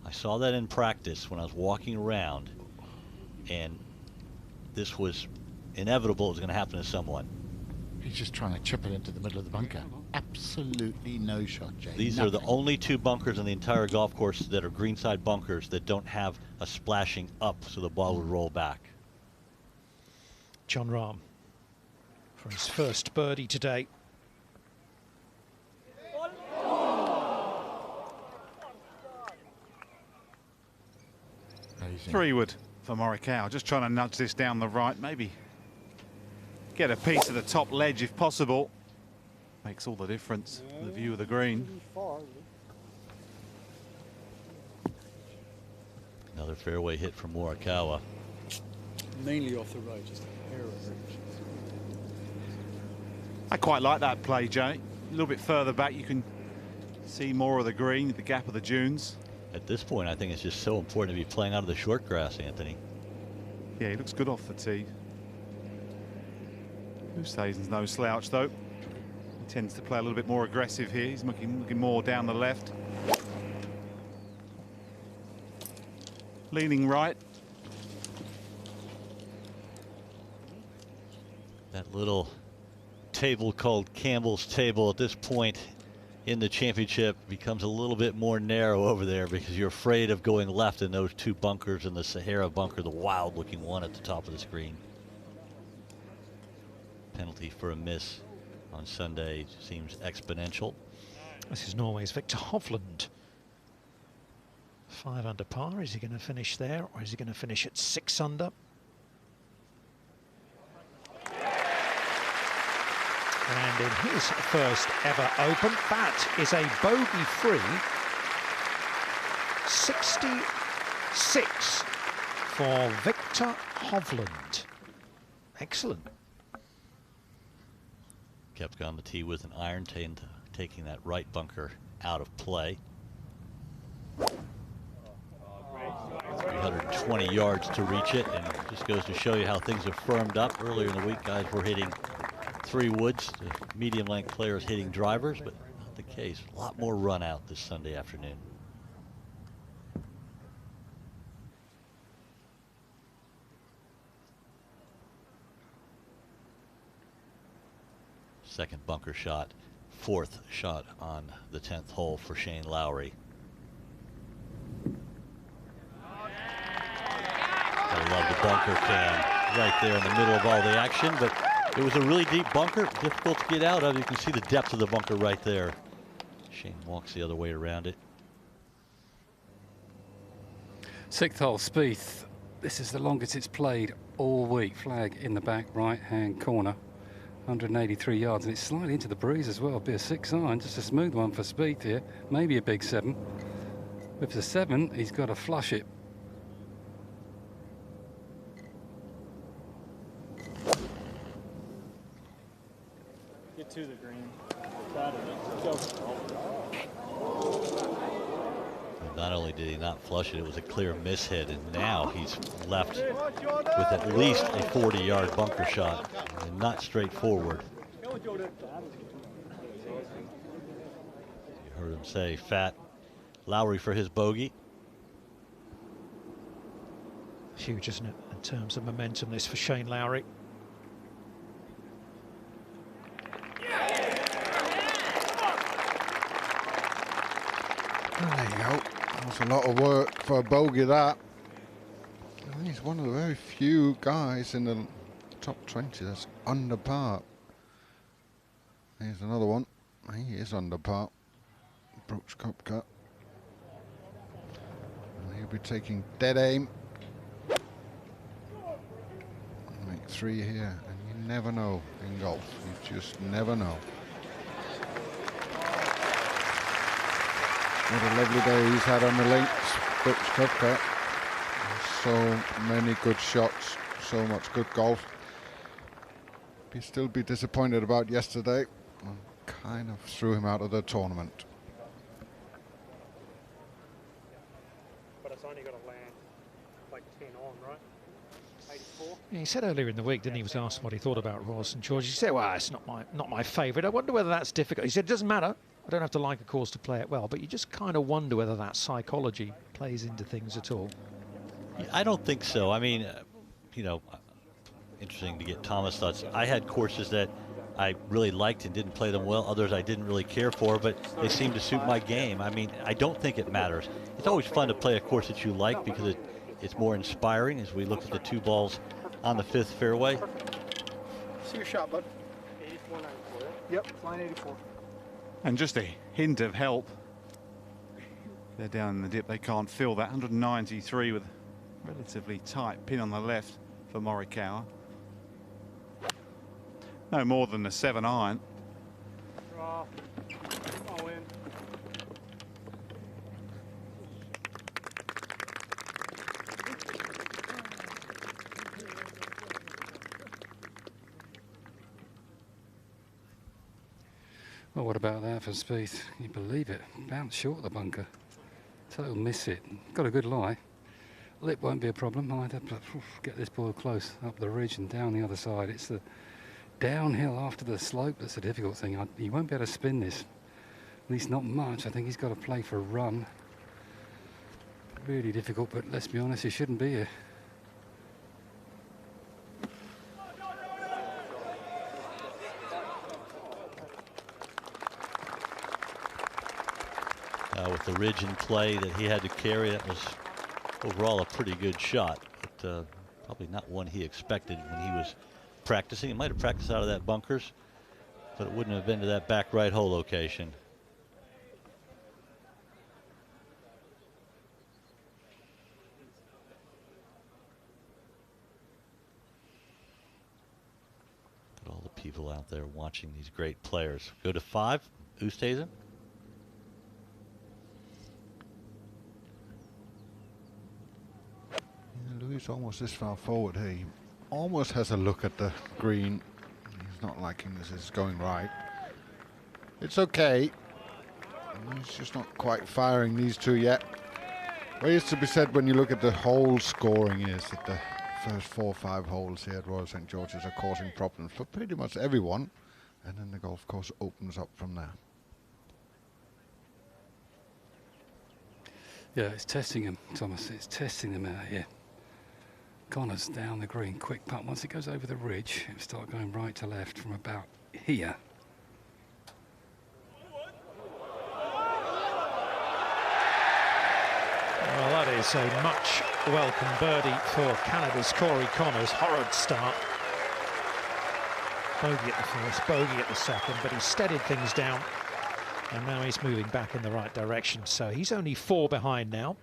Speaker 17: I saw that in practice when I was walking around, and this was inevitable. It was going to happen to someone.
Speaker 5: He's just trying to chip it into the middle of the bunker. Absolutely no shot, Jay.
Speaker 17: These are the only 2 bunkers on the entire golf course that are greenside bunkers that don't have a splashing up so the ball would roll back.
Speaker 4: Jon Rahm for his first birdie today.
Speaker 5: Amazing.
Speaker 16: 3-wood for Morikawa. Just trying to nudge this down the right. Maybe get a piece of the top ledge if possible. Makes all the difference. The view of the green.
Speaker 17: Another fairway hit from Morikawa.
Speaker 3: Mainly off the right, just a hair of it.
Speaker 16: I quite like that play, Jay. A little bit further back, you can see more of the green, the gap of the dunes.
Speaker 17: At this point, I think it's just so important to be playing out of the short grass, Anthony.
Speaker 16: Yeah, he looks good off the tee. Oosthuizen's no slouch, though. He tends to play a little bit more aggressive here. He's looking more down the left. Leaning right.
Speaker 17: That little table called Campbell's Table at this point in the championship becomes a little bit more narrow over there because you're afraid of going left in those 2 bunkers, and the Sahara bunker, the wild looking one at the top of the screen. Penalty for a miss on Sunday seems exponential.
Speaker 4: This is Norway's Victor Hovland. 5 under par. Is he going to finish there, or is he going to finish at 6 under? And in his first ever Open, that is a bogey-free 66 for Viktor Hovland. Excellent.
Speaker 17: Koepka on the tee with an iron, taking that right bunker out of play. 320 yards to reach it, and it just goes to show you how things have firmed up. Earlier in the week, guys were hitting 3 woods, the medium length players hitting drivers, but not the case. A lot more run out this Sunday afternoon. Second bunker shot, 4th shot on the 10th hole for Shane Lowry. I love the bunker cam right there in the middle of all the action, but it was a really deep bunker, difficult to get out of. You can see the depth of the bunker right there. Shane walks the other way around it.
Speaker 1: 6th hole, Spieth. This is the longest it's played all week. Flag in the back right-hand corner. 183 yards, and it's slightly into the breeze as well. Be a 6 iron, just a smooth one for Spieth here. Maybe a big 7. If it's a 7, he's got to flush it.
Speaker 22: Get to the green. Proud of it. Go.
Speaker 17: Not only did he not flush it, it was a clear mishit, and now he's left with at least a 40-yard bunker shot, and not straightforward. You heard him say fat Lowry for his bogey.
Speaker 4: Huge, isn't it, in terms of momentum, this for Shane Lowry.
Speaker 18: There you go. That's a lot of work for a bogey, that. I think he's one of the very few guys in the top 20 that's under par. Here's another one. He is under par. Brooks Koepka. And he'll be taking dead aim. Make 3 here, and you never know in golf. You just never know. What a lovely day he's had on the links, Brooks Koepka. So many good shots, so much good golf. He'd still be disappointed about yesterday. Kind of threw him out of the tournament.
Speaker 12: But it's only got to land like 10 on, right? 84.
Speaker 4: Yeah, he said earlier in the week, didn't he, was asked what he thought about Ross and George. He said, well, it's not my favourite. I wonder whether that's difficult. He said, it doesn't matter. I don't have to like a course to play it well, but you just kind of wonder whether that psychology plays into things at all.
Speaker 17: I don't think so. I mean, you know, interesting to get Thomas' thoughts. I had courses that I really liked and didn't play them well. Others I didn't really care for, but they seemed to suit my game. I mean, I don't think it matters. It's always fun to play a course that you like because it's more inspiring as we look at the 2 balls on the 5th fairway.
Speaker 7: See your shot, bud.
Speaker 22: 84, 94. Yep, line 84.
Speaker 16: And just a hint of help. They're down in the dip. They can't feel that. 193 with a relatively tight pin on the left for Morikawa. No more than a 7 iron.
Speaker 22: Draw. All in.
Speaker 1: Well, what about that for Spieth? Can you believe it? Bounced short of the bunker. Total miss it. Got a good lie. Lip won't be a problem either, but get this ball close up the ridge and down the other side. It's the downhill after the slope that's a difficult thing. He won't be able to spin this. At least not much. I think he's got to play for a run. Really difficult, but let's be honest, he shouldn't be here.
Speaker 17: With the ridge in play that he had to carry, that was overall a pretty good shot, but probably not one he expected when he was practicing. He might have practiced out of that bunkers, but it wouldn't have been to that back right hole location. people out there watching these great players. Go to 5, Oosthuizen.
Speaker 18: Louis almost this far forward here. He almost has a look at the green. He's not liking this. It's going right. It's okay. He's just not quite firing these two yet. What is to be said when you look at the hole scoring is that the first 4 or 5 holes here at Royal St. George's are causing problems for pretty much everyone. And then the golf course opens up from there.
Speaker 1: Yeah, it's testing him, Thomas. It's testing them out here. Connors down the green, quick putt. Once it goes over the ridge, it'll start going right to left from about here.
Speaker 4: Well, that is a much welcome birdie for Canada's Corey Connors. Horrid start. Bogey at the first, bogey at the second, but he steadied things down. And now he's moving back in the right direction. So he's only 4 behind now.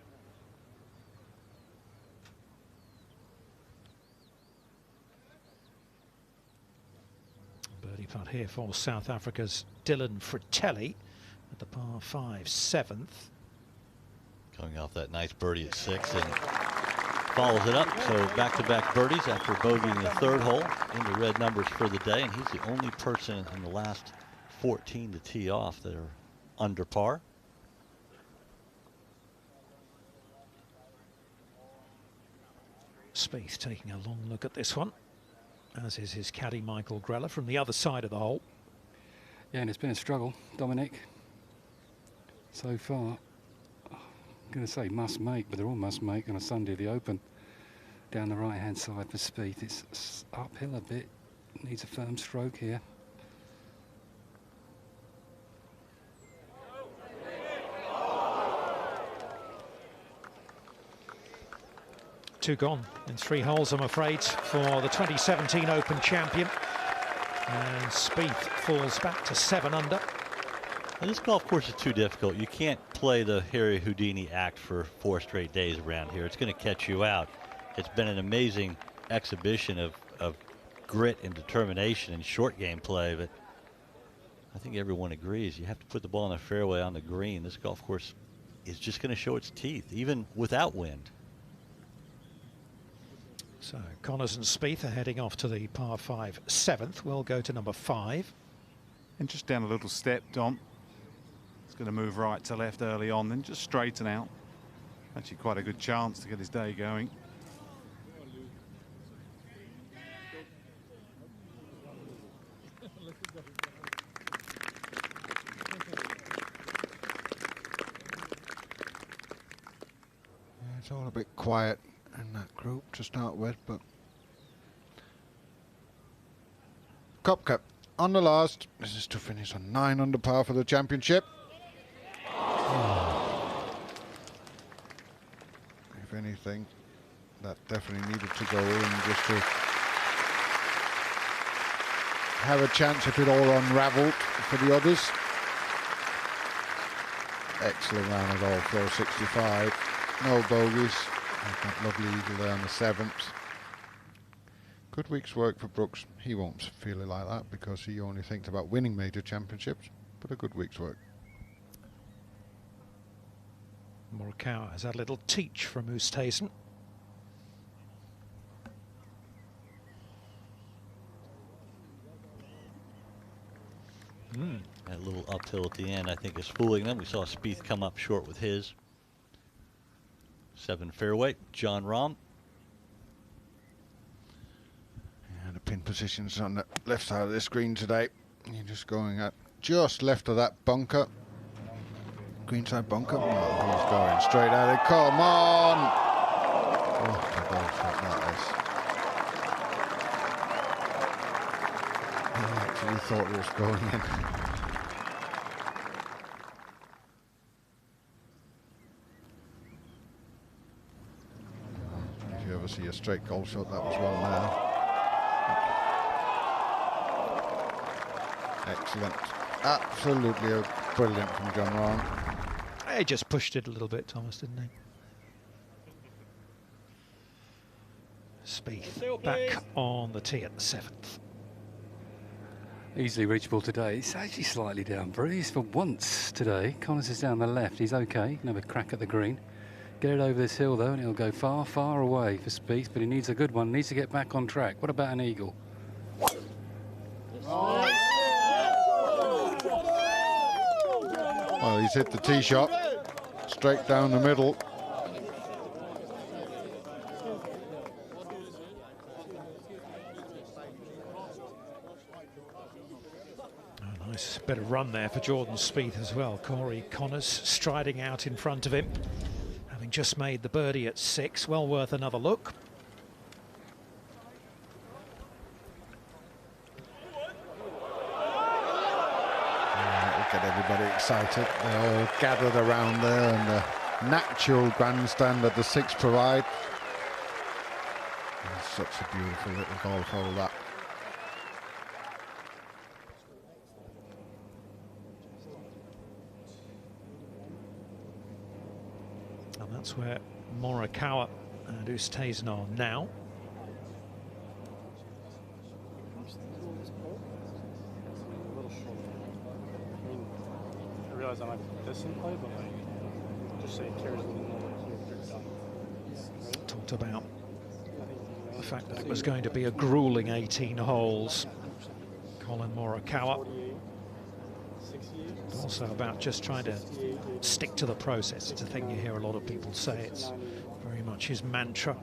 Speaker 4: Birdie putt here for South Africa's Dylan Fratelli at the par 5, 7th.
Speaker 17: Coming off that nice birdie at 6 and follows it up. So back-to-back birdies after bogeying the 3rd hole into red numbers for the day. And he's the only person in the last 14 to tee off that are under par.
Speaker 4: Spieth taking a long look at this one, as is his caddy Michael Greller from the other side of the hole.
Speaker 1: Yeah, and it's been a struggle, Dominic, so far. I'm going to say must make, but they're all must make on a Sunday, the Open. Down the right-hand side for Spieth. It's uphill a bit, needs a firm stroke here.
Speaker 4: Two gone in 3 holes, I'm afraid, for the 2017 Open champion. And Spieth falls back to 7 under.
Speaker 17: And this golf course is too difficult. You can't play the Harry Houdini act for 4 straight days around here. It's going to catch you out. It's been an amazing exhibition of grit and determination and short game play, but I think everyone agrees you have to put the ball in the fairway on the green. This golf course is just going to show its teeth, even without wind.
Speaker 4: So Connors and Spieth are heading off to the par 5, 7th. We'll go to number 5.
Speaker 16: And just down a little step, Dom. It's going to move right to left early on, then just straighten out. Actually quite a good chance to get his day going.
Speaker 18: It's all a bit quiet in that group to start with, but Koepka on the last. This is to finish on 9 under par for the championship. If anything, that definitely needed to go in just to have a chance if it all unravelled for the others. Excellent round at all, 465. No bogeys. That lovely eagle there on the 7th. Good week's work for Brooks. He won't feel it like that because he only thinks about winning major championships, but a good week's work.
Speaker 4: Morikawa has had a little teach from Oosthuizen.
Speaker 17: That little uphill at the end, I think, is fooling them. We saw Spieth come up short with his. 7 fairway, Jon Rahm.
Speaker 18: Yeah, the pin positions on the left side of the screen today. You're just going at just left of that bunker. Greenside bunker. No, he's going straight at it. Come on! Oh, the ball shot that is. He actually thought it was going in. If you ever see a straight golf shot, that was one there. Excellent. Absolutely brilliant from Jon Rahm.
Speaker 4: He just pushed it a little bit, Thomas, didn't he? Spieth back on the tee at the 7th.
Speaker 1: Easily reachable today. It's actually slightly down breeze for once today. Connors is down the left. He's okay. Another crack at the green. Get it over this hill though, and he'll go far, far away for Spieth. But he needs a good one. Needs to get back on track. What about an eagle?
Speaker 18: Well, he's hit the tee shot straight down the middle.
Speaker 4: Nice bit of run there for Jordan Spieth as well. Corey Connors striding out in front of him, having just made the birdie at 6. Well worth another look.
Speaker 18: Get everybody excited. They all gathered around there, and the natural grandstand that the 6 provide. It's such a beautiful little golf hole, that.
Speaker 4: And that's where Morikawa and Oosthuizen are now.
Speaker 10: I realize I might put this in play, but like, just say it carries a little more like you're done.
Speaker 4: Talked about the fact that it was going to be a grueling 18 holes. Colin Morikawa. Also about just trying to stick to the process. It's a thing you hear a lot of people say. It's very much his mantra.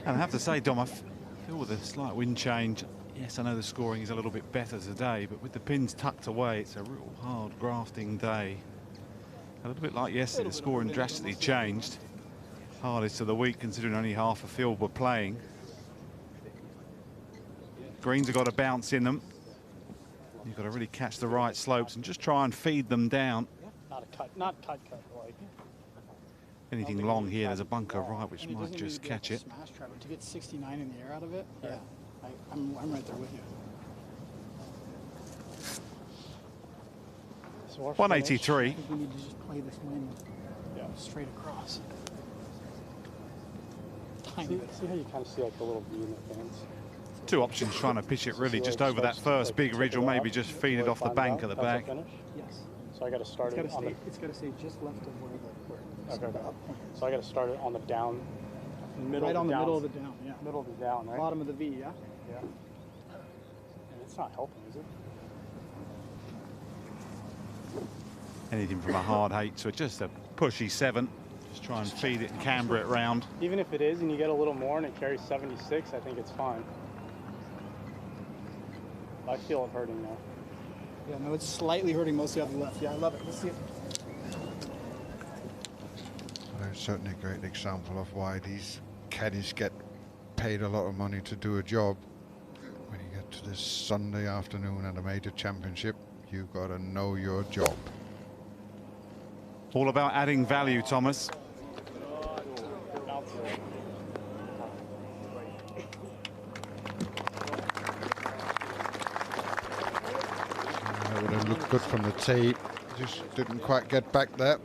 Speaker 16: And I have to say, Dom, I feel with a slight wind change, yes, I know the scoring is a little bit better today, but with the pins tucked away, it's a real hard grafting day. A little bit like yesterday, the scoring drastically changed. Hardest of the week, considering only half a field were playing. Greens have got a bounce in them. You've got to really catch the right slopes and just try and feed them down.
Speaker 12: Not tight cut, like.
Speaker 16: Anything long here, there's a bunker right, which might just catch it.
Speaker 8: Smash try, but to get 69 in the air out of it, yeah, I'm right there with you.
Speaker 12: So our
Speaker 16: 183.
Speaker 8: I think we need to just play this wind straight across.
Speaker 10: See how you kind of see like the little V in the fence?
Speaker 16: Two options, trying to pitch it really just over that first big ridge, or maybe just feed it off the bank at the back.
Speaker 12: Yes.
Speaker 10: So I got to start it on the.
Speaker 8: It's got to stay just left of where the.
Speaker 10: Okay. So I got to start it on the down, middle.
Speaker 8: Right on the
Speaker 10: down,
Speaker 8: middle of the down, yeah.
Speaker 10: Middle of the down, right?
Speaker 8: Bottom of the V, yeah.
Speaker 10: Yeah. And it's not helping, is it?
Speaker 16: Anything from a hard 8 to just a pushy 7. Just try and feed it and camber it round.
Speaker 10: Even if it is, and you get a little more, and it carries 76, I think it's fine. I feel it hurting now.
Speaker 8: Yeah, no, it's slightly hurting mostly on the left. Yeah, I love it. Let's see it.
Speaker 18: Well, it's certainly a great example of why these caddies get paid a lot of money to do a job. When you get to this Sunday afternoon at a major championship, you've got to know your job.
Speaker 16: All about adding value, Thomas.
Speaker 18: That would have looked good from the tee. Just didn't quite get back there.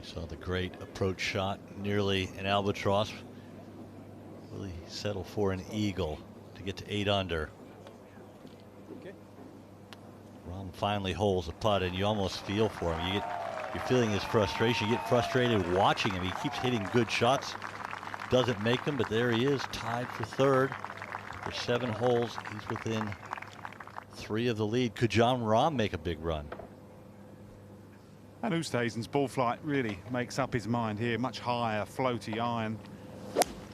Speaker 17: Saw the great approach shot, nearly an albatross. Will he settle for an eagle to get to 8 under? Rahm finally holds a putt, and you almost feel for him. You're feeling his frustration. You get frustrated watching him. He keeps hitting good shots, doesn't make them, but there he is, tied for 3rd. For 7 holes, he's within 3 of the lead. Could Jon Rahm make a big run?
Speaker 16: And Oosthuizen's ball flight really makes up his mind here. Much higher, floaty iron.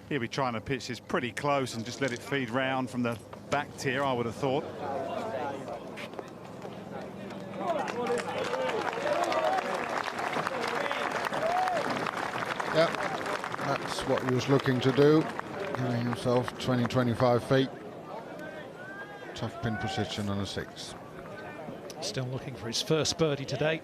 Speaker 16: He'll be trying to pitch this pretty close and just let it feed round from the back tier, I would have thought.
Speaker 18: Yeah, that's what he was looking to do, giving himself 20-25 feet. Tough pin position on a 6.
Speaker 4: Still looking for his first birdie today.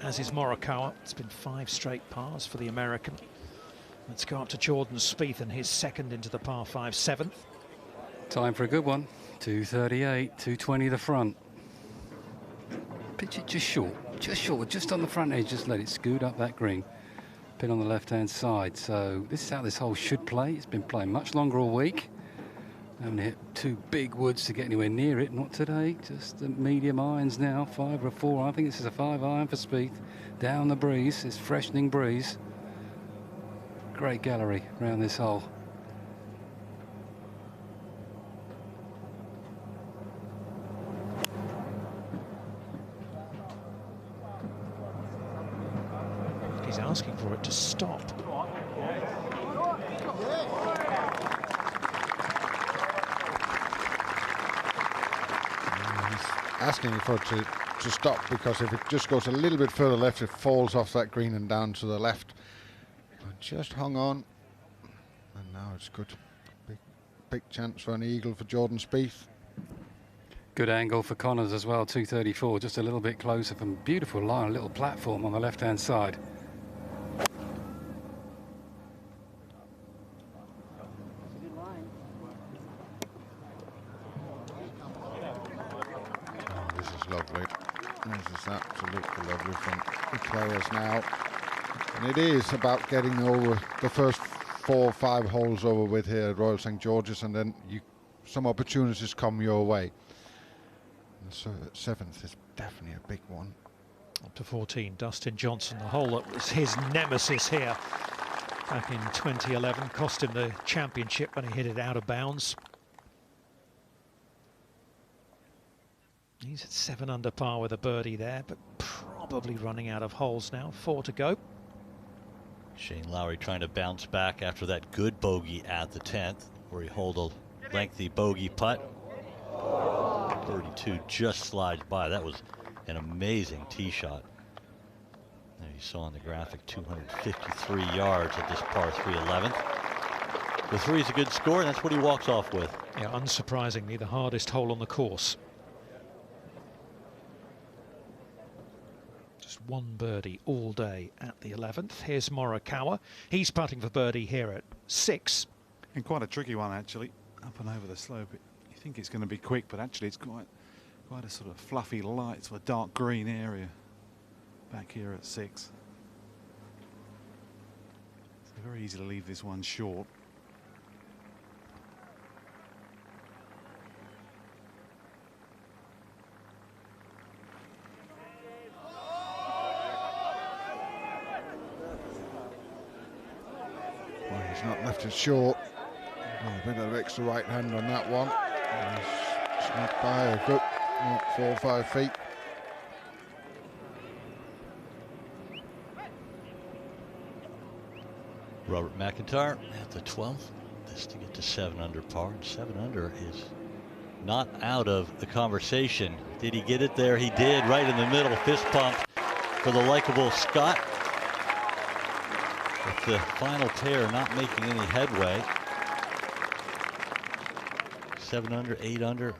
Speaker 4: As is Morikawa. It's been 5 straight pars for the American. Let's go up to Jordan Spieth and his second into the par 5 7th.
Speaker 1: Time for a good one. 238, 220 the front. Pitch it just short. just short, just on the front edge, just let it scoot up that green. Pin on the left-hand side. So this is how this hole should play. It's been playing much longer all week. Haven't hit two big woods to get anywhere near it. Not today, just the medium irons now. 5 or 4. I think this is a 5 iron for Spieth. Down the breeze, this freshening breeze. Great gallery around this hole.
Speaker 4: He's asking for it to stop.
Speaker 18: Asking for it to stop, because if it just goes a little bit further left, it falls off that green and down to the left. But just hung on, and now it's good. Big chance for an eagle for Jordan Spieth.
Speaker 1: Good angle for Connors as well, 234, just a little bit closer from beautiful line, a little platform on the left-hand side.
Speaker 18: Absolutely lovely from the players now, and it is about getting over the first 4 or 5 holes over with here at Royal St George's, and then some opportunities come your way. The 7th is definitely a big one.
Speaker 4: Up to 14, Dustin Johnson, the hole that was his nemesis here back in 2011, cost him the championship when he hit it out of bounds. He's at 7 under par with a birdie there, but probably running out of holes now. 4 to go.
Speaker 17: Shane Lowry trying to bounce back after that good bogey at the 10th, where he holed a lengthy bogey putt. 32 just slides by. That was an amazing tee shot. There you saw on the graphic, 253 yards at this par 3 11th. The 3 is a good score, and that's what he walks off with.
Speaker 4: Yeah, unsurprisingly, the hardest hole on the course. Just one birdie all day at the 11th. Here's Morikawa. He's putting for birdie here at 6.
Speaker 16: And quite a tricky one, actually. Up and over the slope. You think it's going to be quick, but actually it's quite a sort of fluffy, light, sort of dark green area back here at 6. So very easy to leave this one short.
Speaker 18: Well, he's not left it short. A bit of extra right hand on that one. He's snuck by a good 4 or 5 feet.
Speaker 17: Robert McIntyre at the 12th. This to get to 7 under par. And 7 under is not out of the conversation. Did he get it there? He did, right in the middle. Fist pump for the likable Scott. With the final pair not making any headway. 7 under, 8 under,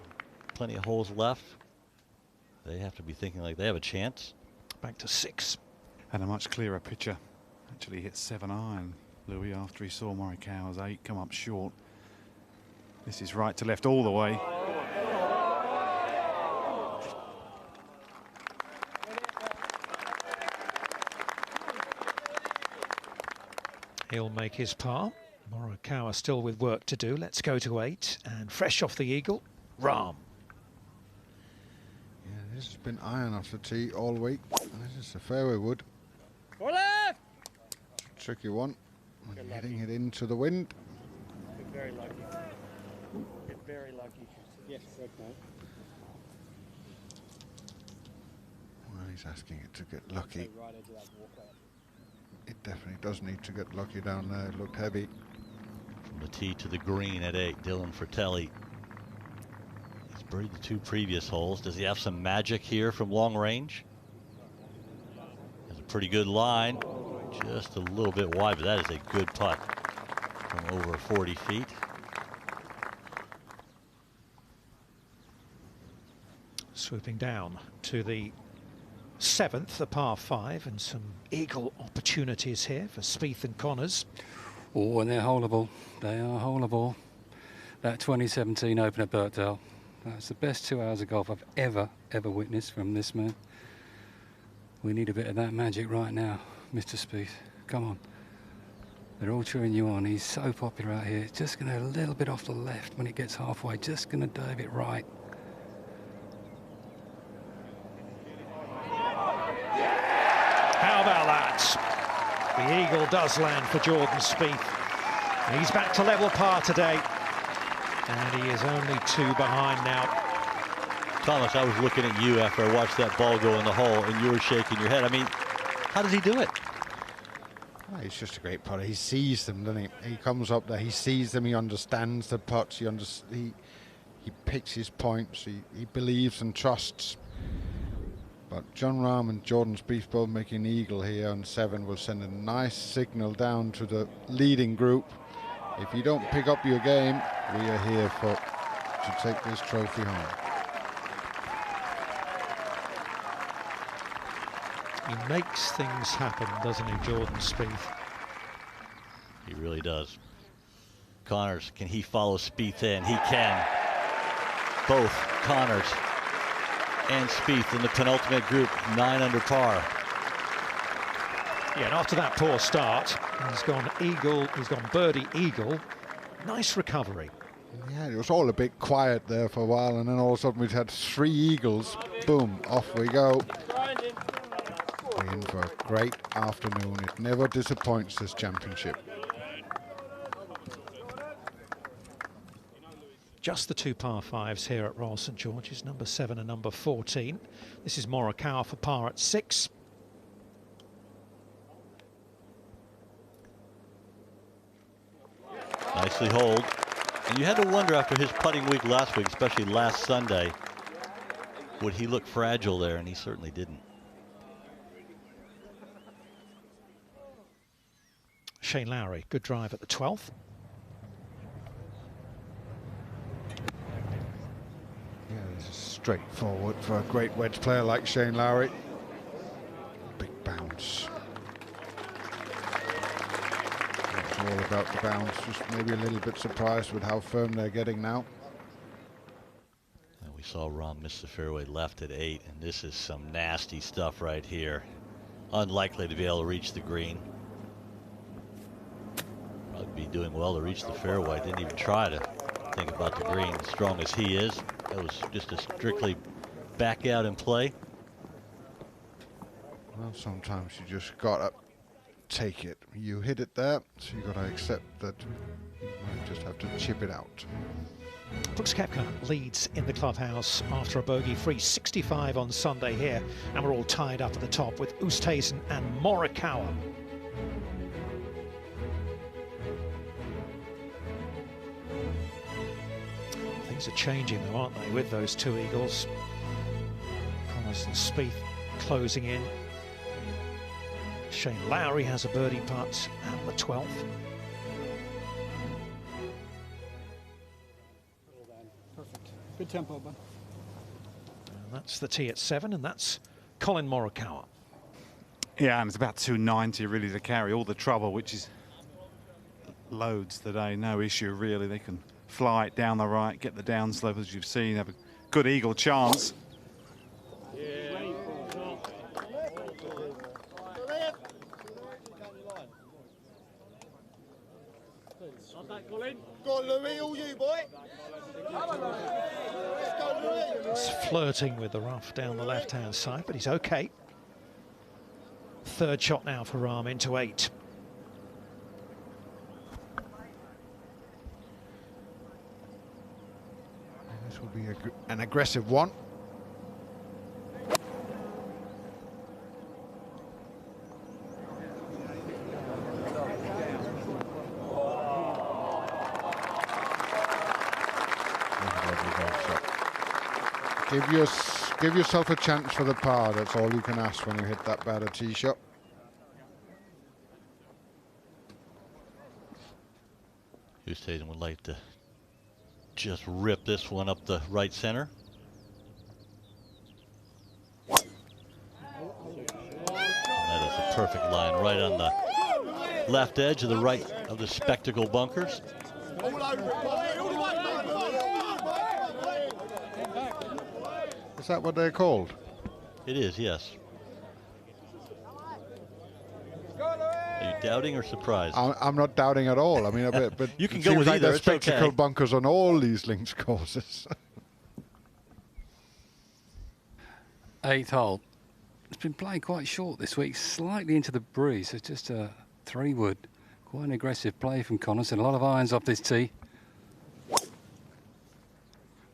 Speaker 17: plenty of holes left. They have to be thinking like they have a chance.
Speaker 4: Back to 6.
Speaker 16: And a much clearer picture. Actually hit 7 iron, Louis, after he saw Morikawa's 8 come up short. This is right to left all the way.
Speaker 4: He'll make his par. Morikawa still with work to do. Let's go to 8, and fresh off the eagle, Rahm.
Speaker 18: Yeah, this has been iron off the tee all week. And this is a fairway wood.
Speaker 12: Go left!
Speaker 18: Tricky one. When you're hitting it into the wind.
Speaker 12: Get very lucky. Get very lucky. Yes, correct, mate.
Speaker 18: Well, he's asking it to get lucky.
Speaker 12: Right into that walkway.
Speaker 18: It definitely does need to get lucky down there. It looked heavy.
Speaker 17: From the tee to the green at 8, Dylan Fratelli. He's birdied the 2 previous holes. Does he have some magic here from long range? Has a pretty good line. Just a little bit wide, but that is a good putt from over 40 feet.
Speaker 4: Swooping down to the 7th, the par 5, and some eagle opportunities here for Spieth and Connors.
Speaker 1: Oh, and they're holeable. They are holeable. That 2017 Open at Birkdale. That's the best 2 hours of golf I've ever witnessed from this man. We need a bit of that magic right now, Mr. Spieth. Come on. They're all cheering you on. He's so popular out here. It's just going to a little bit off the left when it gets halfway. Just going to dive it right.
Speaker 4: How about that? The eagle does land for Jordan Spieth. He's back to level par today. And he is only 2 behind now.
Speaker 17: Thomas, I was looking at you after I watched that ball go in the hole, and you were shaking your head. I mean, how does he do it?
Speaker 18: Oh, he's just a great putter. He sees them, doesn't he? He comes up there, he sees them, he understands the putts, he picks his points, he believes and trusts. But Jon Rahm and Jordan Spieth both making eagle here on 7 will send a nice signal down to the leading group. If you don't pick up your game, we are here to take this trophy home.
Speaker 4: He makes things happen, doesn't he, Jordan Spieth?
Speaker 17: He really does. Connors, can he follow Spieth in? He can. Both Connors and Spieth in the penultimate group, 9 under par.
Speaker 4: Yeah, and after that poor start, he's gone eagle, he's gone birdie eagle. Nice recovery.
Speaker 18: Yeah, it was all a bit quiet there for a while, and then all of a sudden we've had 3 eagles. Boom, off we go. We're in for a great afternoon. It never disappoints, this championship.
Speaker 4: Just the 2 par 5s here at Royal St George's, number 7 and number 14. This is Morikawa for par at 6.
Speaker 17: Nicely holed. And you had to wonder after his putting week last week, especially last Sunday, would he look fragile there? And he certainly didn't.
Speaker 4: Shane Lowry, good drive at the 12th.
Speaker 18: Yeah, this is straightforward for a great wedge player like Shane Lowry. Big bounce. It's all about the bounce. Just maybe a little bit surprised with how firm they're getting now.
Speaker 17: And we saw Rahm miss the fairway left at 8, and this is some nasty stuff right here. Unlikely to be able to reach the green. Probably be doing well to reach the fairway. Didn't even try to think about the green. As strong as he is, that was just a strictly back out and play.
Speaker 18: Well, sometimes you just gotta take it. You hit it there, so you gotta accept that you might just have to chip it out.
Speaker 4: Brooks Koepka leads in the clubhouse after a bogey-free 65 on Sunday here, and we're all tied up at the top with Oosthuizen and Morikawa. Things are changing though, aren't they, with those 2 eagles. Connors and Spieth closing in. Shane Lowry has a birdie putt at the 12th.
Speaker 8: Perfect. Good tempo, bud.
Speaker 4: And that's the tee at 7, and that's Colin Morikawa.
Speaker 16: Yeah, and it's about 290 really to carry all the trouble, which is loads today. No issue really. They can fly it down the right, get the downslope as you've seen, have a good eagle chance.
Speaker 19: Go on, Louis, all you, boy.
Speaker 4: He's flirting with the rough down the left-hand side, but he's okay. 3rd shot now for Rahm into 8.
Speaker 18: This will be an aggressive one. Give yourself a chance for the par. That's all you can ask when you hit that bad a tee shot.
Speaker 17: Oosthuizen would like to just rip this one up the right center. And that is a perfect line right on the left edge of the right of the spectacle bunkers.
Speaker 18: Is that what they're called?
Speaker 17: It is, yes. Doubting or surprised?
Speaker 18: I'm not doubting at all. I mean, but
Speaker 17: you can
Speaker 18: it
Speaker 17: go
Speaker 18: seems
Speaker 17: with
Speaker 18: like
Speaker 17: either.
Speaker 18: there's
Speaker 17: It's
Speaker 18: spectacle
Speaker 17: okay.
Speaker 18: bunkers on all these links courses.
Speaker 1: 8th hole. It's been playing quite short this week, slightly into the breeze. It's just a 3-wood. Quite an aggressive play from Connors and a lot of irons off this tee.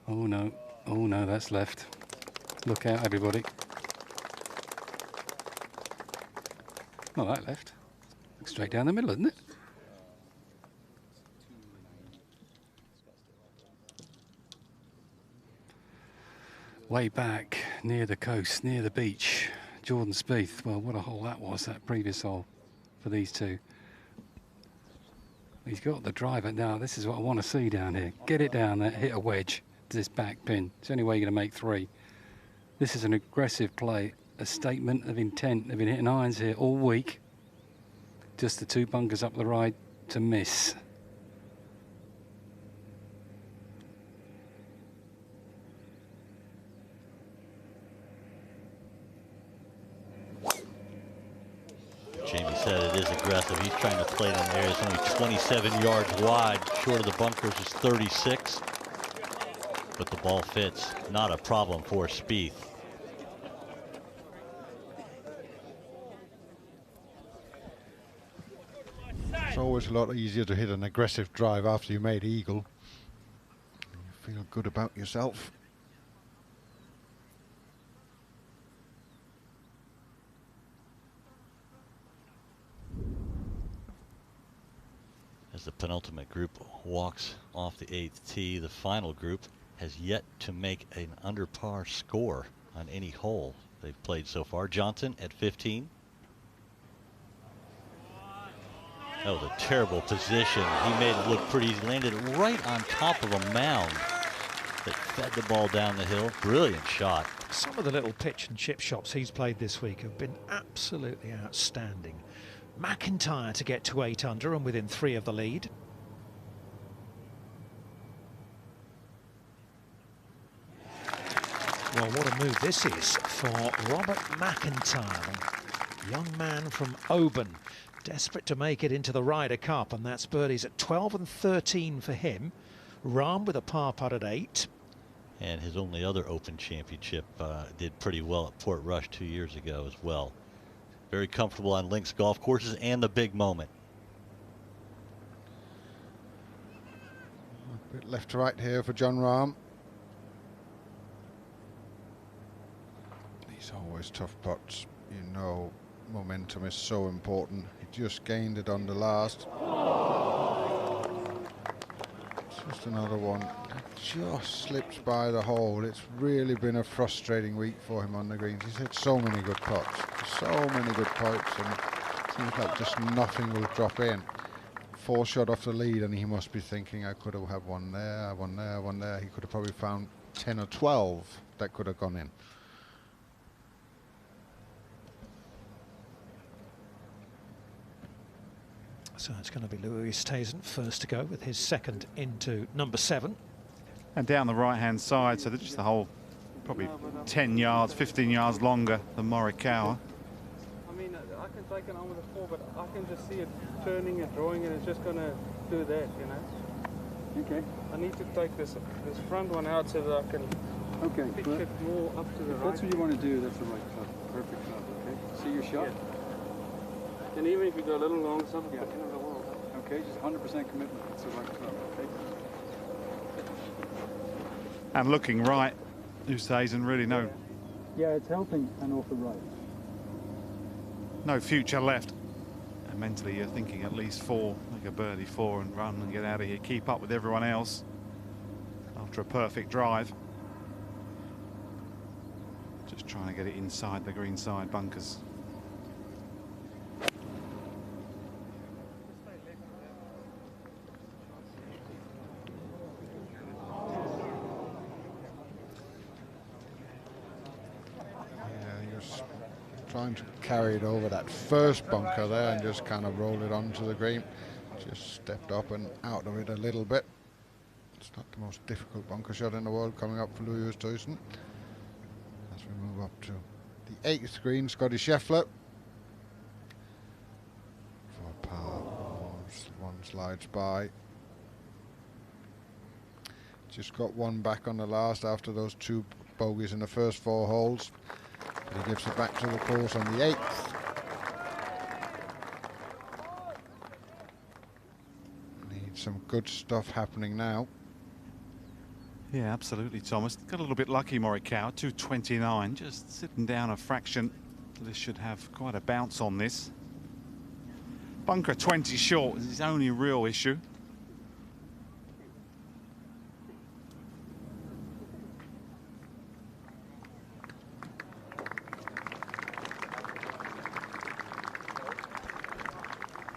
Speaker 1: Oh no, that's left. Look out, everybody. Oh, that left. Straight down the middle, isn't it? Way back, near the coast, near the beach. Jordan Spieth. Well, what a hole that was, that previous hole for these two. He's got the driver. Now, this is what I want to see down here. Get it down there, hit a wedge to this back pin. It's the only way you're going to make 3. This is an aggressive play, a statement of intent. They've been hitting irons here all week. Just the 2 bunkers up the right to miss.
Speaker 17: Jamie said it is aggressive. He's trying to play it in an area that's only 27 yards wide. Short of the bunkers is 36. But the ball fits. Not a problem for Spieth.
Speaker 18: It's always a lot easier to hit an aggressive drive after you made eagle. You feel good about yourself.
Speaker 17: As the penultimate group walks off the 8th tee, the final group has yet to make an under par score on any hole they've played so far. Johnson at 15. That was a terrible position. He made it look pretty. He landed right on top of a mound that fed the ball down the hill. Brilliant shot.
Speaker 4: Some of the little pitch and chip shots he's played this week have been absolutely outstanding. McIntyre to get to 8 under and within 3 of the lead. Well, what a move this is for Robert McIntyre, the young man from Oban, desperate to make it into the Ryder Cup, and that's birdies at 12 and 13 for him. Rahm with a par putt at 8.
Speaker 17: And his only other Open Championship did pretty well at Port Rush 2 years ago as well. Very comfortable on links golf courses and the big moment.
Speaker 18: A bit left to right here for Jon Rahm. These are always tough putts. You know, momentum is so important. He just gained it on the last. Just another one that just slips by the hole. It's really been a frustrating week for him on the greens. He's hit so many good putts, and it seems like just nothing will drop in. 4 shot off the lead, and he must be thinking, I could have had one there, one there, one there. He could have probably found 10 or 12 that could have gone in.
Speaker 4: So it's going to be Louis Oosthuizen first to go with his second into number 7.
Speaker 16: And down the right-hand side, so just the whole probably 10 yards, 15 yards longer than Morikawa.
Speaker 13: I mean, I can take it on with a 4, but I can just see it turning and drawing, and it's just going to do that, you know. Okay. I need to take this front one out so that I can pitch it more up to the right.
Speaker 3: That's what you want to do. That's the right shot. Perfect shot. Okay. See your shot.
Speaker 13: Yeah. And even if you go a little long, something in the world.
Speaker 3: Okay, just 100% commitment. That's the right shot. Okay.
Speaker 16: And looking right, Oosthuizen really no
Speaker 3: Yeah, it's helping and off the right.
Speaker 16: no future left. And mentally you're thinking at least 4, make a birdie 4 and run and get out of here, keep up with everyone else after a perfect drive. Just trying to get it inside the green side bunkers.
Speaker 18: Trying to carry it over that first bunker there and just kind of roll it onto the green. Just stepped up and out of it a little bit. It's not the most difficult bunker shot in the world coming up for Louis Oosthuizen. As we move up to the 8th green, Scotty Scheffler. For as one slides by. Just got one back on the last after those 2 bogeys in the first 4 holes. But he gives it back to the course on the 8th. Need some good stuff happening now.
Speaker 16: Yeah, absolutely, Thomas. Got a little bit lucky, Morikawa. 229, just sitting down a fraction. This should have quite a bounce on this. Bunker 20 short is his only real issue.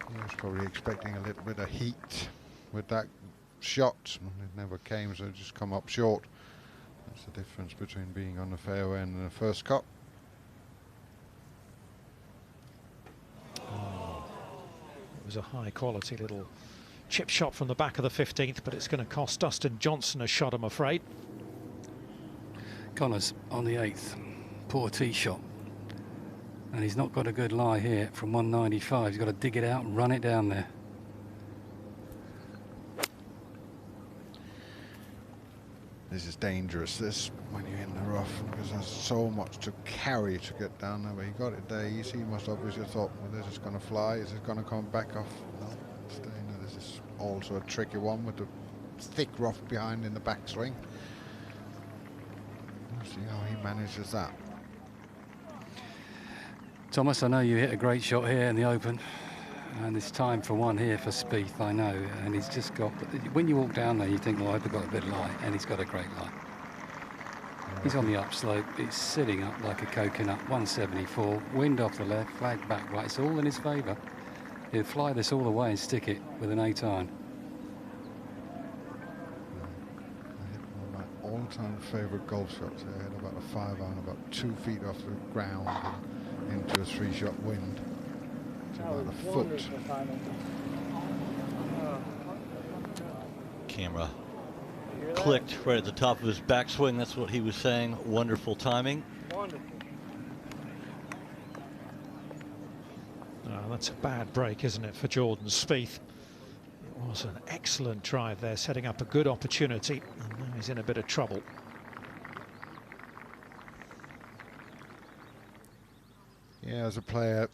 Speaker 18: He was probably expecting a little bit of heat with that shot, and it never came, so it just come up short. That's the difference between being on the fairway and the first cut.
Speaker 4: It was a high quality little chip shot from the back of the 15th, but it's going to cost Dustin Johnson a shot, I'm afraid.
Speaker 1: Connors on the 8th, poor tee shot. And he's not got a good lie here from 195. He's got to dig it out and run it down there.
Speaker 18: This is dangerous, this, when you're in the rough, because there's so much to carry to get down there. But he got it there easy. He must obviously have thought, well, this is going to fly. Is it going to come back off? No, staying there. This is also a tricky one with the thick rough behind in the backswing. We'll see how he manages that.
Speaker 1: Thomas, I know you hit a great shot here in the Open. And it's time for one here for Spieth, I know. And he's just got, when you walk down there, you think, well, I've got a bit of lie. And he's got a great lie. He's on the upslope. It's sitting up like a coconut, 174. Wind off the left, flag back right. It's all in his favour. He'll fly this all the way and stick it with an 8-iron.
Speaker 18: One of my all-time favourite golf shots. I had about a 5-iron, about 2 feet off the ground and into a 3-shot wind. About a foot.
Speaker 17: Camera clicked right at the top of his backswing. That's what he was saying. Wonderful timing.
Speaker 12: Wonderful.
Speaker 4: That's a bad break, isn't it, for Jordan Spieth? It was an excellent drive there, setting up a good opportunity, and now he's in a bit of trouble.
Speaker 18: Yeah, as a player,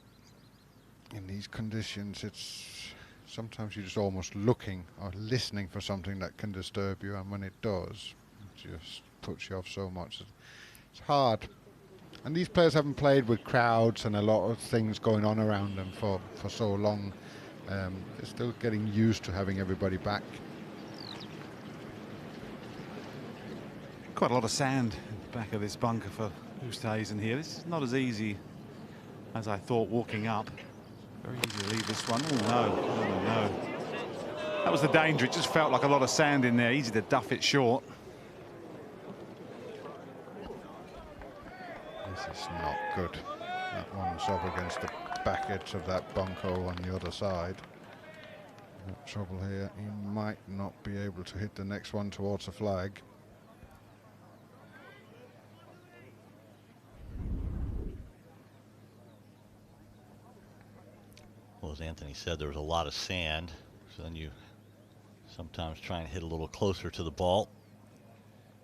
Speaker 18: in these conditions, it's sometimes you're just almost looking or listening for something that can disturb you, and when it does, it just puts you off so much. It's hard. And these players haven't played with crowds and a lot of things going on around them for so long. They're still getting used to having everybody back.
Speaker 16: Quite a lot of sand in the back of this bunker for Oosthuizen here. This is not as easy as I thought walking up. Very easy to leave this one. Oh no, oh no. That was the danger. It just felt like a lot of sand in there. Easy to duff it short.
Speaker 18: This is not good. That one's up against the back edge of that bunker on the other side. Got trouble here. He might not be able to hit the next one towards the flag.
Speaker 17: Well, as Anthony said, there was a lot of sand, so then you sometimes try and hit a little closer to the ball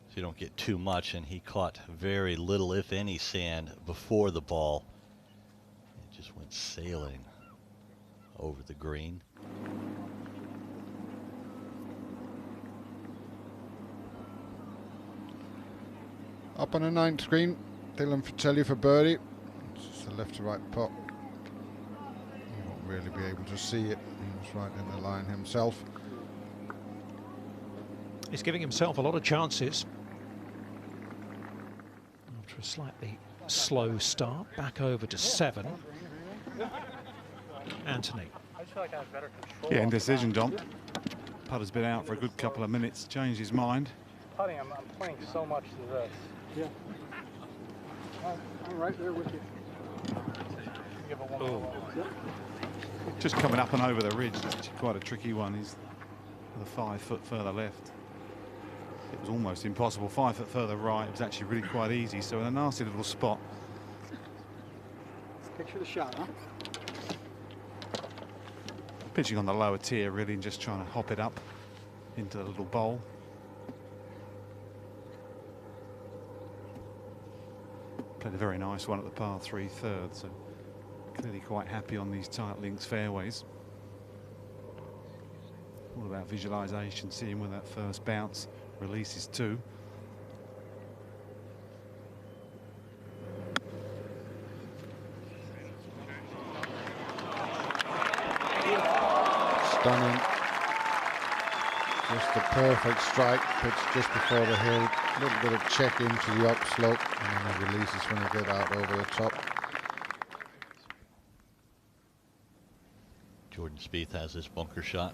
Speaker 17: so you don't get too much, and he caught very little, if any, sand before the ball. It just went sailing over the green.
Speaker 18: Up on the 9th screen, Dylan Fratelli for birdie. It's just a left to right putt. You won't really be able to see it. He was right in the line himself.
Speaker 4: He's giving himself a lot of chances. After a slightly slow start, back over to 7. Anthony.
Speaker 12: I just feel like I have better control.
Speaker 16: Yeah, indecision, Dom. Putter's been out for a good couple of minutes, changed his mind.
Speaker 12: Putting, I'm playing so much to this.
Speaker 3: Yeah. I'm right there with you.
Speaker 12: Give a one.
Speaker 16: Just coming up and over the ridge, it's quite a tricky one. He's the 5 foot further left. It was almost impossible. 5 foot further right, it was actually really quite easy. So in a nasty little spot.
Speaker 3: Picture the shot, huh?
Speaker 16: Pitching on the lower tier really and just trying to hop it up into the little bowl. Played a very nice one at the par 3/3, so clearly quite happy on these tight links fairways. All about visualisation, seeing where that first bounce releases to.
Speaker 18: Stunning. Just the perfect strike, pitched just before the hill. A little bit of check into the upslope, and then it releases when you get out over the top.
Speaker 17: Jordan Spieth has this bunker shot.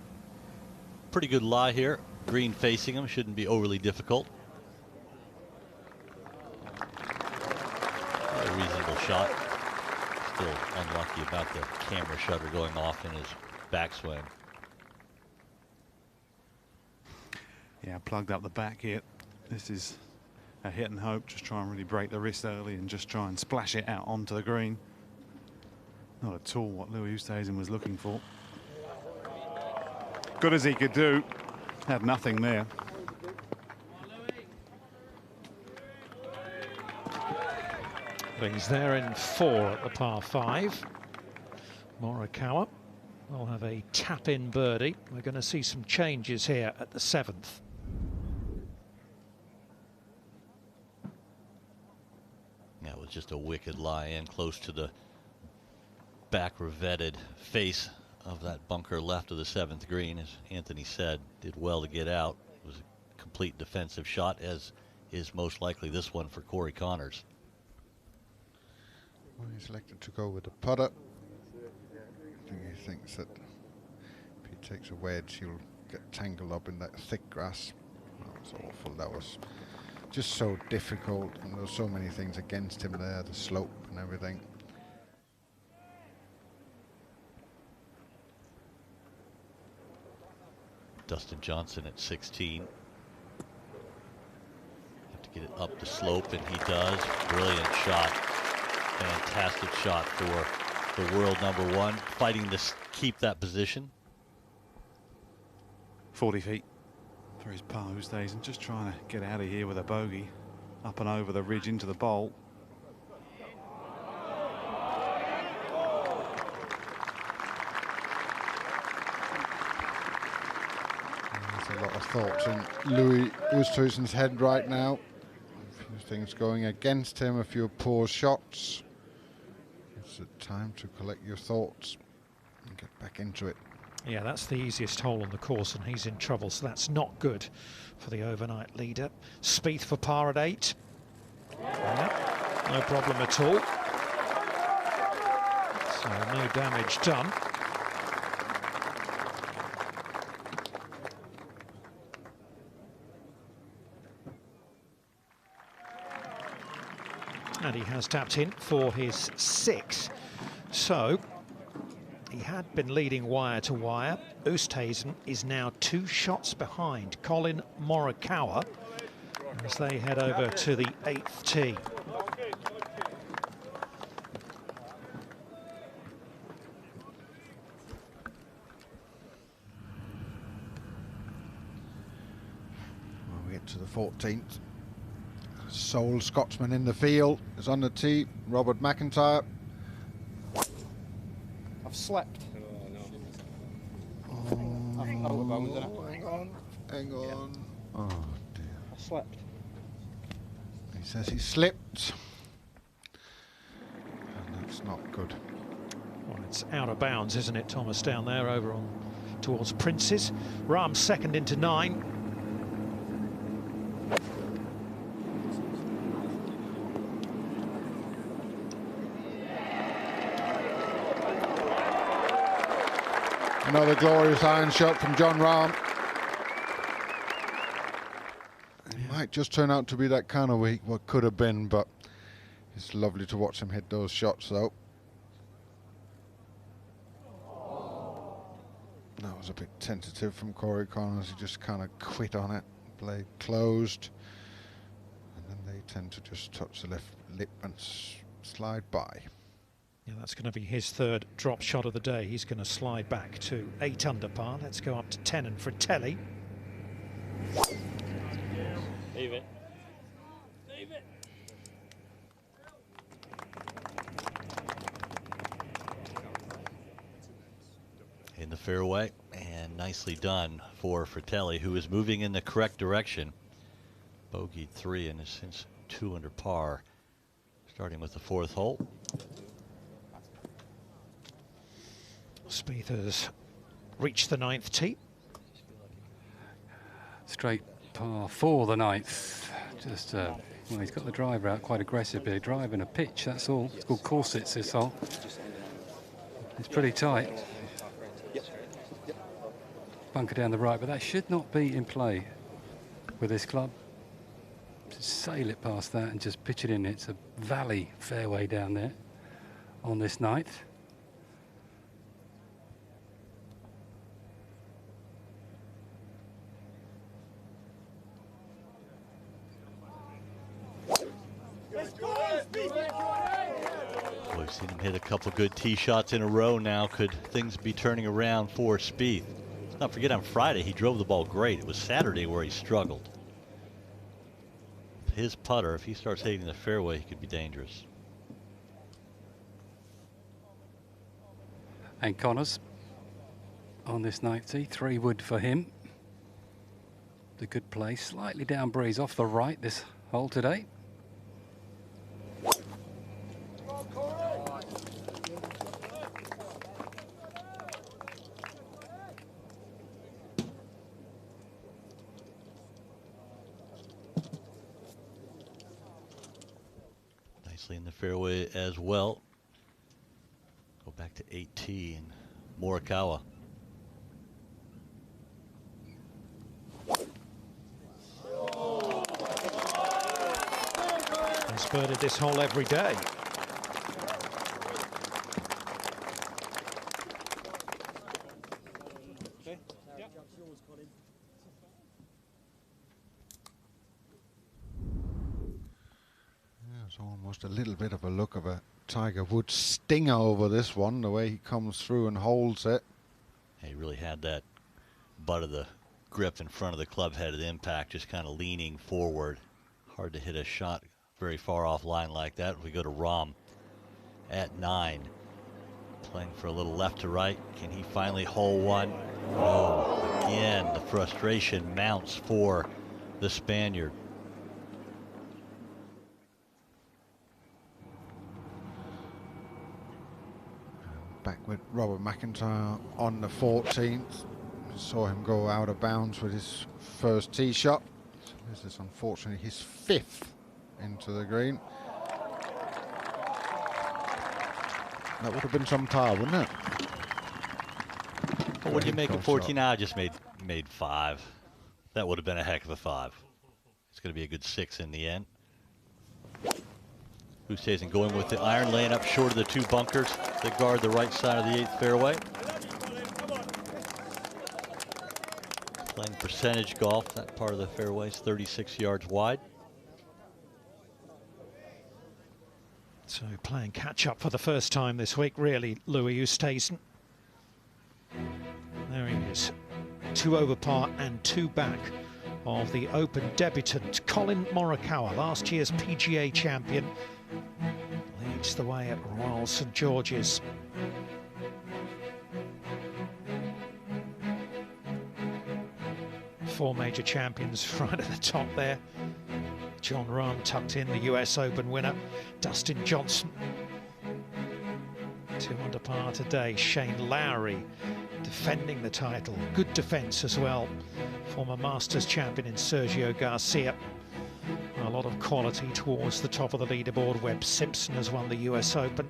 Speaker 17: Pretty good lie here. Green facing him, shouldn't be overly difficult. A reasonable shot. Still unlucky about the camera shutter going off in his backswing.
Speaker 16: Yeah, plugged up the back here. This is a hit and hope. Just try and really break the wrist early and just try and splash it out onto the green. Not at all what Louis Oosthuizen was looking for. Good as he could do. Had nothing there.
Speaker 4: He's there in 4 at the par 5. Morikawa will have a tap-in birdie. We're going to see some changes here at the 7th.
Speaker 17: That was just a wicked lie in close to the back revetted face of that bunker left of the 7th green. As Anthony said, did well to get out. It was a complete defensive shot, as is most likely this one for Corey Conners.
Speaker 18: Well, he's elected to go with the putter. I think he thinks that if he takes a wedge, he'll get tangled up in that thick grass. That was awful. That was just so difficult, and there were so many things against him there, the slope and everything.
Speaker 17: Dustin Johnson at 16. Have to get it up the slope, and he does. Brilliant shot. Fantastic shot for the world #1, fighting to keep that position.
Speaker 16: 40 feet for his par Oosthuizen, just trying to get out of here with a bogey. Up and over the ridge into the bowl.
Speaker 18: There's a lot of thoughts in Louis Oosthuizen's head right now. A few things going against him, a few poor shots. It's a time to collect your thoughts and get back into it.
Speaker 4: Yeah, that's the easiest hole on the course, and he's in trouble, so that's not good for the overnight leader. Spieth for par at 8. Yeah, no problem at all. So no damage done. And he has tapped in for his 6. So he had been leading wire to wire. Oosthuizen is now 2 shots behind Colin Morikawa as they head over to the 8th tee.
Speaker 18: Well, we get to the 14th. Sole Scotsman in the field is on the tee. Robert McIntyre.
Speaker 21: I've slept. Hang on.
Speaker 18: Hang on. Oh dear.
Speaker 21: I slept.
Speaker 18: He says he slipped. And that's not good.
Speaker 4: Well, it's out of bounds, isn't it, Thomas, down there over on towards Prince's. Rahm second into 9.
Speaker 18: Another glorious iron shot from Jon Rahm. It might just turn out to be that kind of week, what could have been, but it's lovely to watch him hit those shots, though. That was a bit tentative from Corey Conners. He just kind of quit on it. Blade closed. And then they tend to just touch the left lip and slide by.
Speaker 4: Yeah, that's going to be his third drop shot of the day. He's going to slide back to 8 under par. Let's go up to 10 and Fratelli.
Speaker 10: Leave it.
Speaker 17: In the fairway, and nicely done for Fratelli, who is moving in the correct direction. Bogeyed 3 and is since 2 under par, starting with the 4th hole.
Speaker 4: Spieth has reached the 9th tee.
Speaker 1: Straight par 4, the 9th. Just, well, he's got the driver out quite aggressive here. Driving a pitch, that's all. It's called corsets, this hole. It's pretty tight. Bunker down the right, but that should not be in play with this club. Just sail it past that and just pitch it in. It's a valley fairway down there on this night.
Speaker 17: We've seen him hit a couple good tee shots in a row now. Could things be turning around for Spieth? Let's not forget, on Friday he drove the ball great. It was Saturday where he struggled. His putter, if he starts hitting the fairway, he could be dangerous.
Speaker 1: And Connors on this 9th tee, 3 wood for him. The good play, slightly down breeze off the right this hole today.
Speaker 17: In the fairway as well. Go back to 18, Morikawa.
Speaker 4: He's birded this hole every day.
Speaker 18: It's almost a little bit of a look of a Tiger Woods stinger over this one, the way he comes through and holds it.
Speaker 17: He really had that butt of the grip in front of the club head at impact, just kind of leaning forward. Hard to hit a shot very far off line like that. We go to Rahm at 9. Playing for a little left to right. Can he finally hole one? Oh, again, the frustration mounts for the Spaniard.
Speaker 18: Back with Robert McIntyre on the 14th. Saw him go out of bounds with his first tee shot. This is unfortunately his 5th into the green. That would have been some par, wouldn't it?
Speaker 17: Well, what do you make of 14? I just made 5. That would have been a heck of a 5. It's going to be a good 6 in the end. Oosthuizen going with the iron, laying up short of the 2 bunkers that guard the right side of the 8th fairway. Playing percentage golf. That part of the fairway is 36 yards wide.
Speaker 4: So playing catch up for the first time this week, really, Louis Oosthuizen. There he is, 2 over par and 2 back of the Open debutant Colin Morikawa, last year's PGA champion, leads the way at Royal St George's. Four major champions right at the top there. Jon Rahm tucked in, the US Open winner. Dustin Johnson, 2 under par today. Shane Lowry defending the title. Good defense as well. Former Masters champion in Sergio Garcia. A lot of quality towards the top of the leaderboard. Webb Simpson has won the US Open.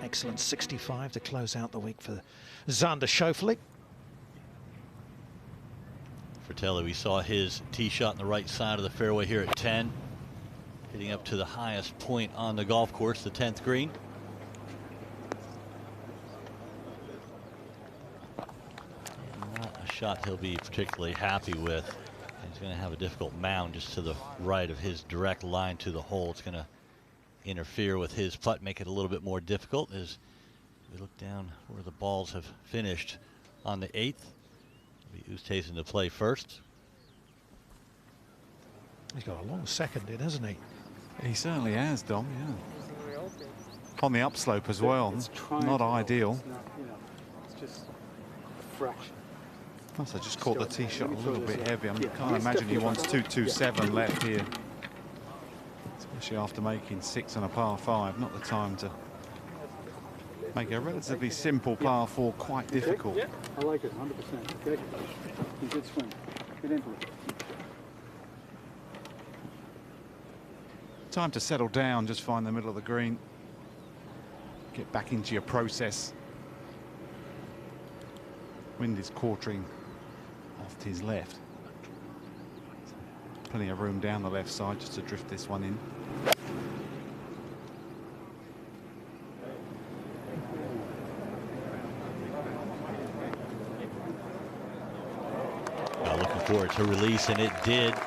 Speaker 4: Excellent 65 to close out the week for Xander Schauffele.
Speaker 17: Fratelli, we saw his tee shot on the right side of the fairway here at 10. Getting up to the highest point on the golf course, the 10th green. Not a shot he'll be particularly happy with. He's going to have a difficult mound just to the right of his direct line to the hole. It's going to interfere with his putt, make it a little bit more difficult as we look down where the balls have finished on the 8th. Oosthuizen to play first.
Speaker 4: He's got a long second in, hasn't he?
Speaker 16: He certainly has, Dom, yeah. On the upslope as well. Not ideal.
Speaker 22: It's not, you know, it's just a fraction.
Speaker 16: Plus, I just caught the tee shot a little bit heavy. I can't imagine he wants 227 left here. Especially after making 6 on a par 5. Not the time to make a relatively simple par 4 quite difficult.
Speaker 22: I like it, 100%. Okay. Good swing. Get into it.
Speaker 16: Time to settle down, just find the middle of the green. Get back into your process. Wind is quartering off to his left. Plenty of room down the left side just to drift this one in.
Speaker 17: Looking for it to release, and it did. A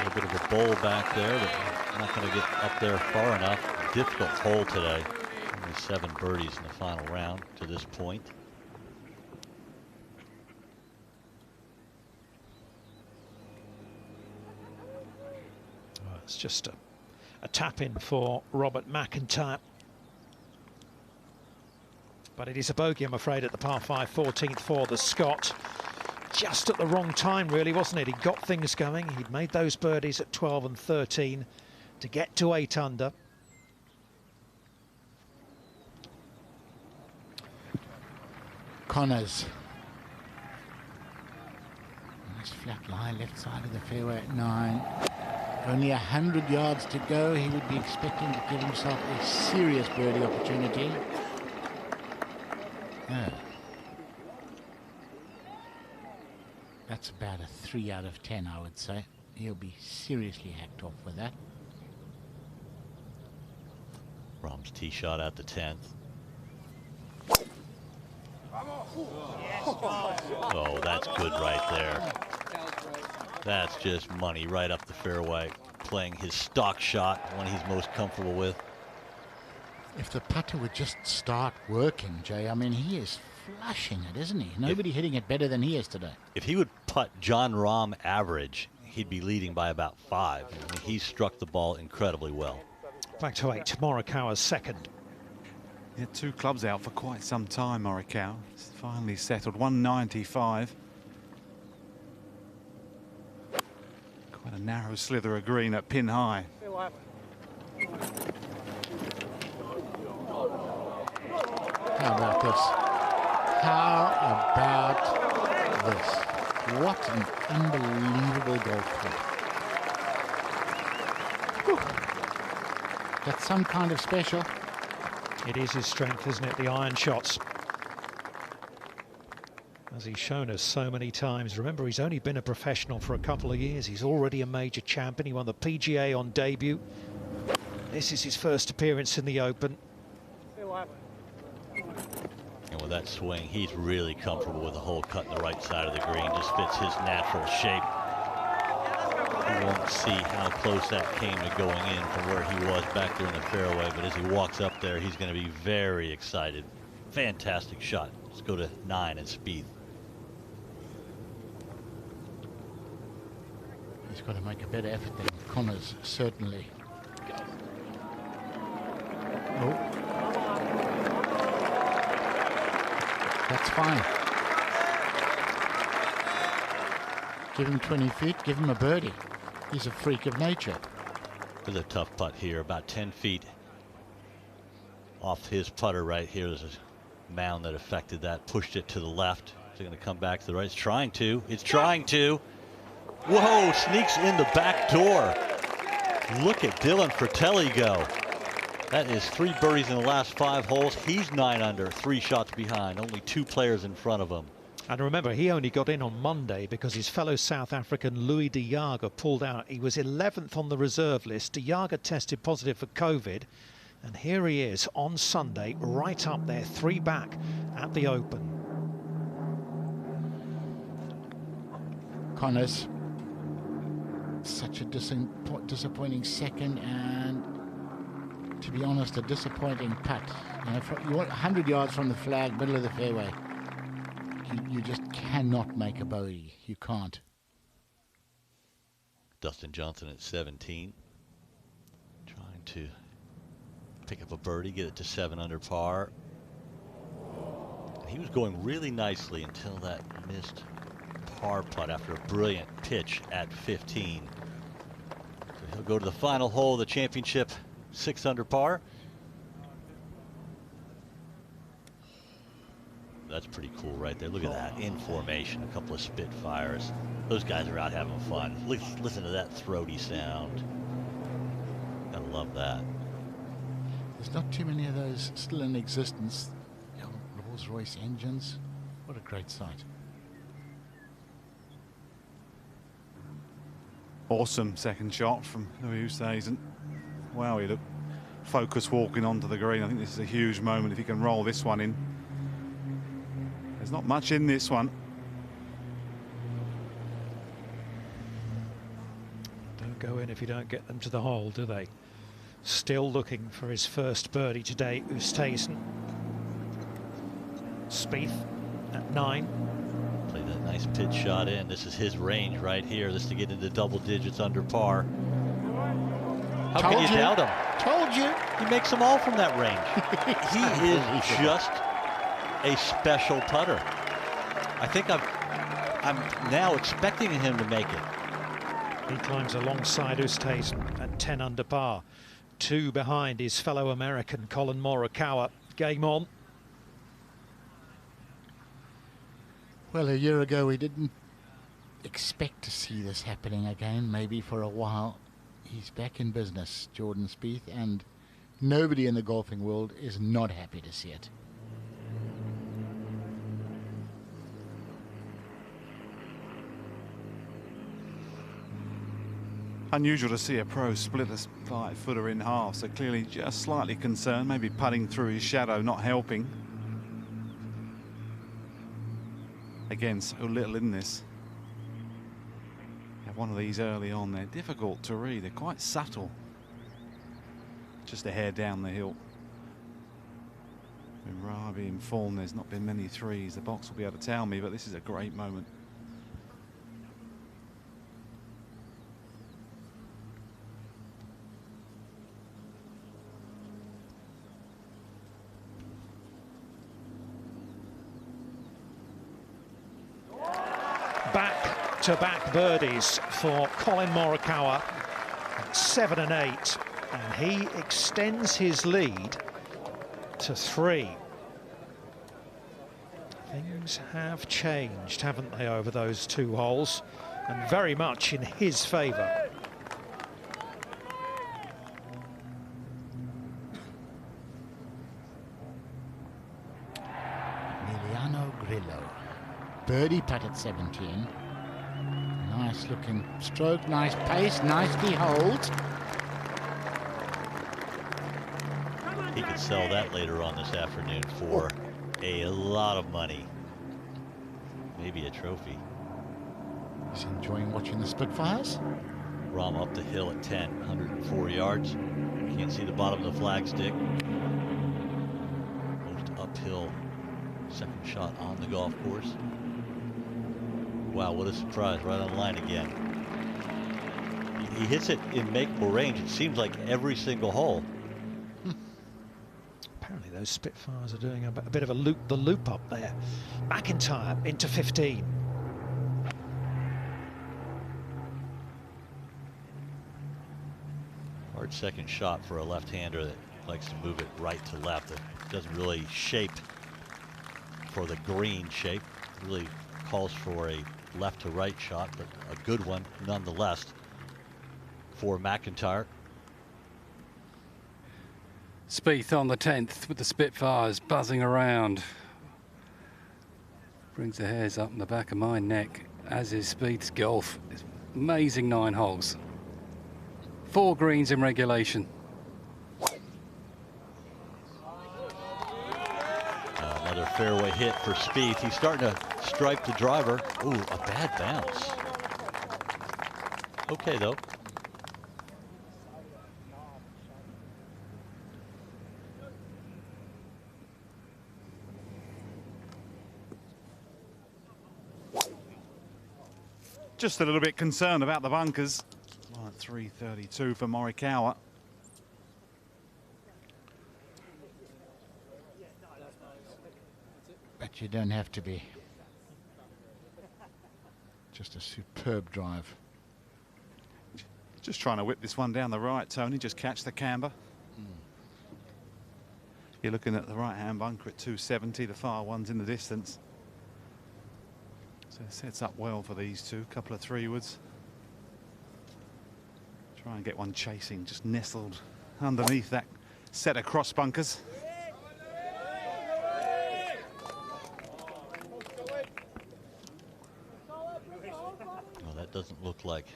Speaker 17: little bit of a bowl back there, but not going to get up there far enough. Difficult hole today. Only 7 birdies in the final round to this point.
Speaker 4: It's just a tap in for Robert McIntyre. But it is a bogey, I'm afraid, at the par 5, 14th for the Scot. Just at the wrong time, really, wasn't it? He got things going. He'd made those birdies at 12 and 13 to get to 8 under.
Speaker 5: Connors. Nice flat lie, left side of the fairway at 9. Only 100 yards to go. He would be expecting to give himself a serious birdie opportunity. Yeah. That's about a 3 out of 10, I would say. He'll be seriously hacked off with that.
Speaker 17: Rahm's tee shot at the 10th. Oh, that's good right there. That's just money right up the fairway. Playing his stock shot, one he's most comfortable with.
Speaker 5: If the putter would just start working, Jay, I mean, he is flushing it, isn't he? Nobody hitting it better than he is today.
Speaker 17: If he would putt Jon Rahm average, he'd be leading by about 5. I mean, he struck the ball incredibly well.
Speaker 4: Back to 8, Morikawa's second.
Speaker 16: He had 2 clubs out for quite some time, Morikawa. It's finally settled, 195. Quite a narrow slither of green at pin high.
Speaker 5: How about this? How about this? What an unbelievable golf club. That's some kind of special.
Speaker 4: It is his strength, isn't it? The iron shots. As he's shown us so many times. Remember, he's only been a professional for a couple of years. He's already a major champion. He won the PGA on debut. This is his first appearance in the Open.
Speaker 17: And with that swing, he's really comfortable with the hole cut in the right side of the green. Just fits his natural shape. You won't see how close that came to going in from where he was back there in the fairway. But as he walks up there, he's going to be very excited. Fantastic shot. Let's go to 9 and Spieth.
Speaker 5: He's got to make a better effort than Connors, certainly. Oh. That's fine. Give him 20 feet, give him a birdie. He's a freak of nature.
Speaker 17: There's a tough putt here, about 10 feet off his putter right here. There's a mound that affected that, pushed it to the left. Is it going to come back to the right? It's trying to. It's trying to. Whoa, sneaks in the back door. Look at Dylan Fratelli go. That is 3 birdies in the last 5 holes. He's 9 under, 3 shots behind. Only 2 players in front of him.
Speaker 4: And remember, he only got in on Monday because his fellow South African Louis De Jager pulled out. He was 11th on the reserve list. De Jager tested positive for COVID. And here he is on Sunday, right up there, 3 back at the Open.
Speaker 5: Connors. Such a disappointing second, and to be honest, a disappointing putt. You know, you want 100 yards from the flag, middle of the fairway. You just cannot make a bogey. You can't.
Speaker 17: Dustin Johnson at 17. Trying to pick up a birdie, get it to 7 under par. He was going really nicely until that missed par putt after a brilliant pitch at 15. So he'll go to the final hole of the championship, 6 under par. That's pretty cool right there. Look at that, in formation, a couple of Spitfires. Those guys are out having fun. Listen to that throaty sound. Gotta love that.
Speaker 5: There's not too many of those still in existence. You know, Rolls-Royce engines. What a great sight.
Speaker 16: Awesome second shot from Louis Oosthuizen. Wow, he looked focused walking onto the green. I think this is a huge moment if he can roll this one in. There's not much in this one.
Speaker 4: Don't go in if you don't get them to the hole, do they? Still looking for his first birdie today, Oosthuizen. Spieth at 9.
Speaker 17: Play that nice pitch shot in. This is his range right here. This to get into double digits under par. How can you doubt him?
Speaker 5: Told you.
Speaker 17: He makes them all from that range. He is just a special putter. I think I'm now expecting him to make it.
Speaker 4: He climbs alongside Oosthuizen at 10 under par. 2 behind his fellow American Colin Morikawa. Game on.
Speaker 5: Well, a year ago we didn't expect to see this happening again, maybe for a while. He's back in business, Jordan Spieth, and nobody in the golfing world is not happy to see it.
Speaker 16: Unusual to see a pro split a 5-footer in half, so clearly just slightly concerned, maybe putting through his shadow, not helping. Again, so little in this. Have one of these early on, they're difficult to read, they're quite subtle. Just a hair down the hill. When Rabi in form, there's not been many threes. The box will be able to tell me, but this is a great moment.
Speaker 4: Back-to-back birdies for Colin Morikawa at 7 and 8, and he extends his lead to 3. Things have changed, haven't they, over those 2 holes, and very much in his favour.
Speaker 5: Emiliano Grillo. Birdie putt at 17. Nice looking stroke, nice pace, nicely holds.
Speaker 17: He could sell that later on this afternoon for a lot of money. Maybe a trophy.
Speaker 5: He's enjoying watching the Spitfires.
Speaker 17: Rahm up the hill at 10, 104 yards. Can't see the bottom of the flagstick. Most uphill second shot on the golf course. Wow, what a surprise, right on line again. He hits it in makeable range, it seems like every single hole.
Speaker 4: Apparently those Spitfires are doing a bit of a loop up there. McIntyre into 15.
Speaker 17: Hard second shot for a left-hander that likes to move it right to left. It doesn't really shape for the green shape. It really calls for a left to right shot, but a good one nonetheless for McIntyre.
Speaker 1: Spieth on the 10th with the Spitfires buzzing around. Brings the hairs up in the back of my neck, as is Spieth's golf. It's amazing 9 holes. 4 greens in regulation.
Speaker 17: Another fairway hit for Spieth. He's starting to stripe the driver. Ooh, a bad bounce. Okay, though.
Speaker 16: Just a little bit concerned about the bunkers. Line 332 for Morikawa.
Speaker 5: But you don't have to be. Just a superb drive.
Speaker 16: Just trying to whip this one down the right, Tony. Just catch the camber. You're looking at the right-hand bunker at 270. The far one's in the distance. So it sets up well for these two. Couple of 3-woods. Try and get one chasing, just nestled underneath that set of cross bunkers.
Speaker 17: Well, that doesn't look like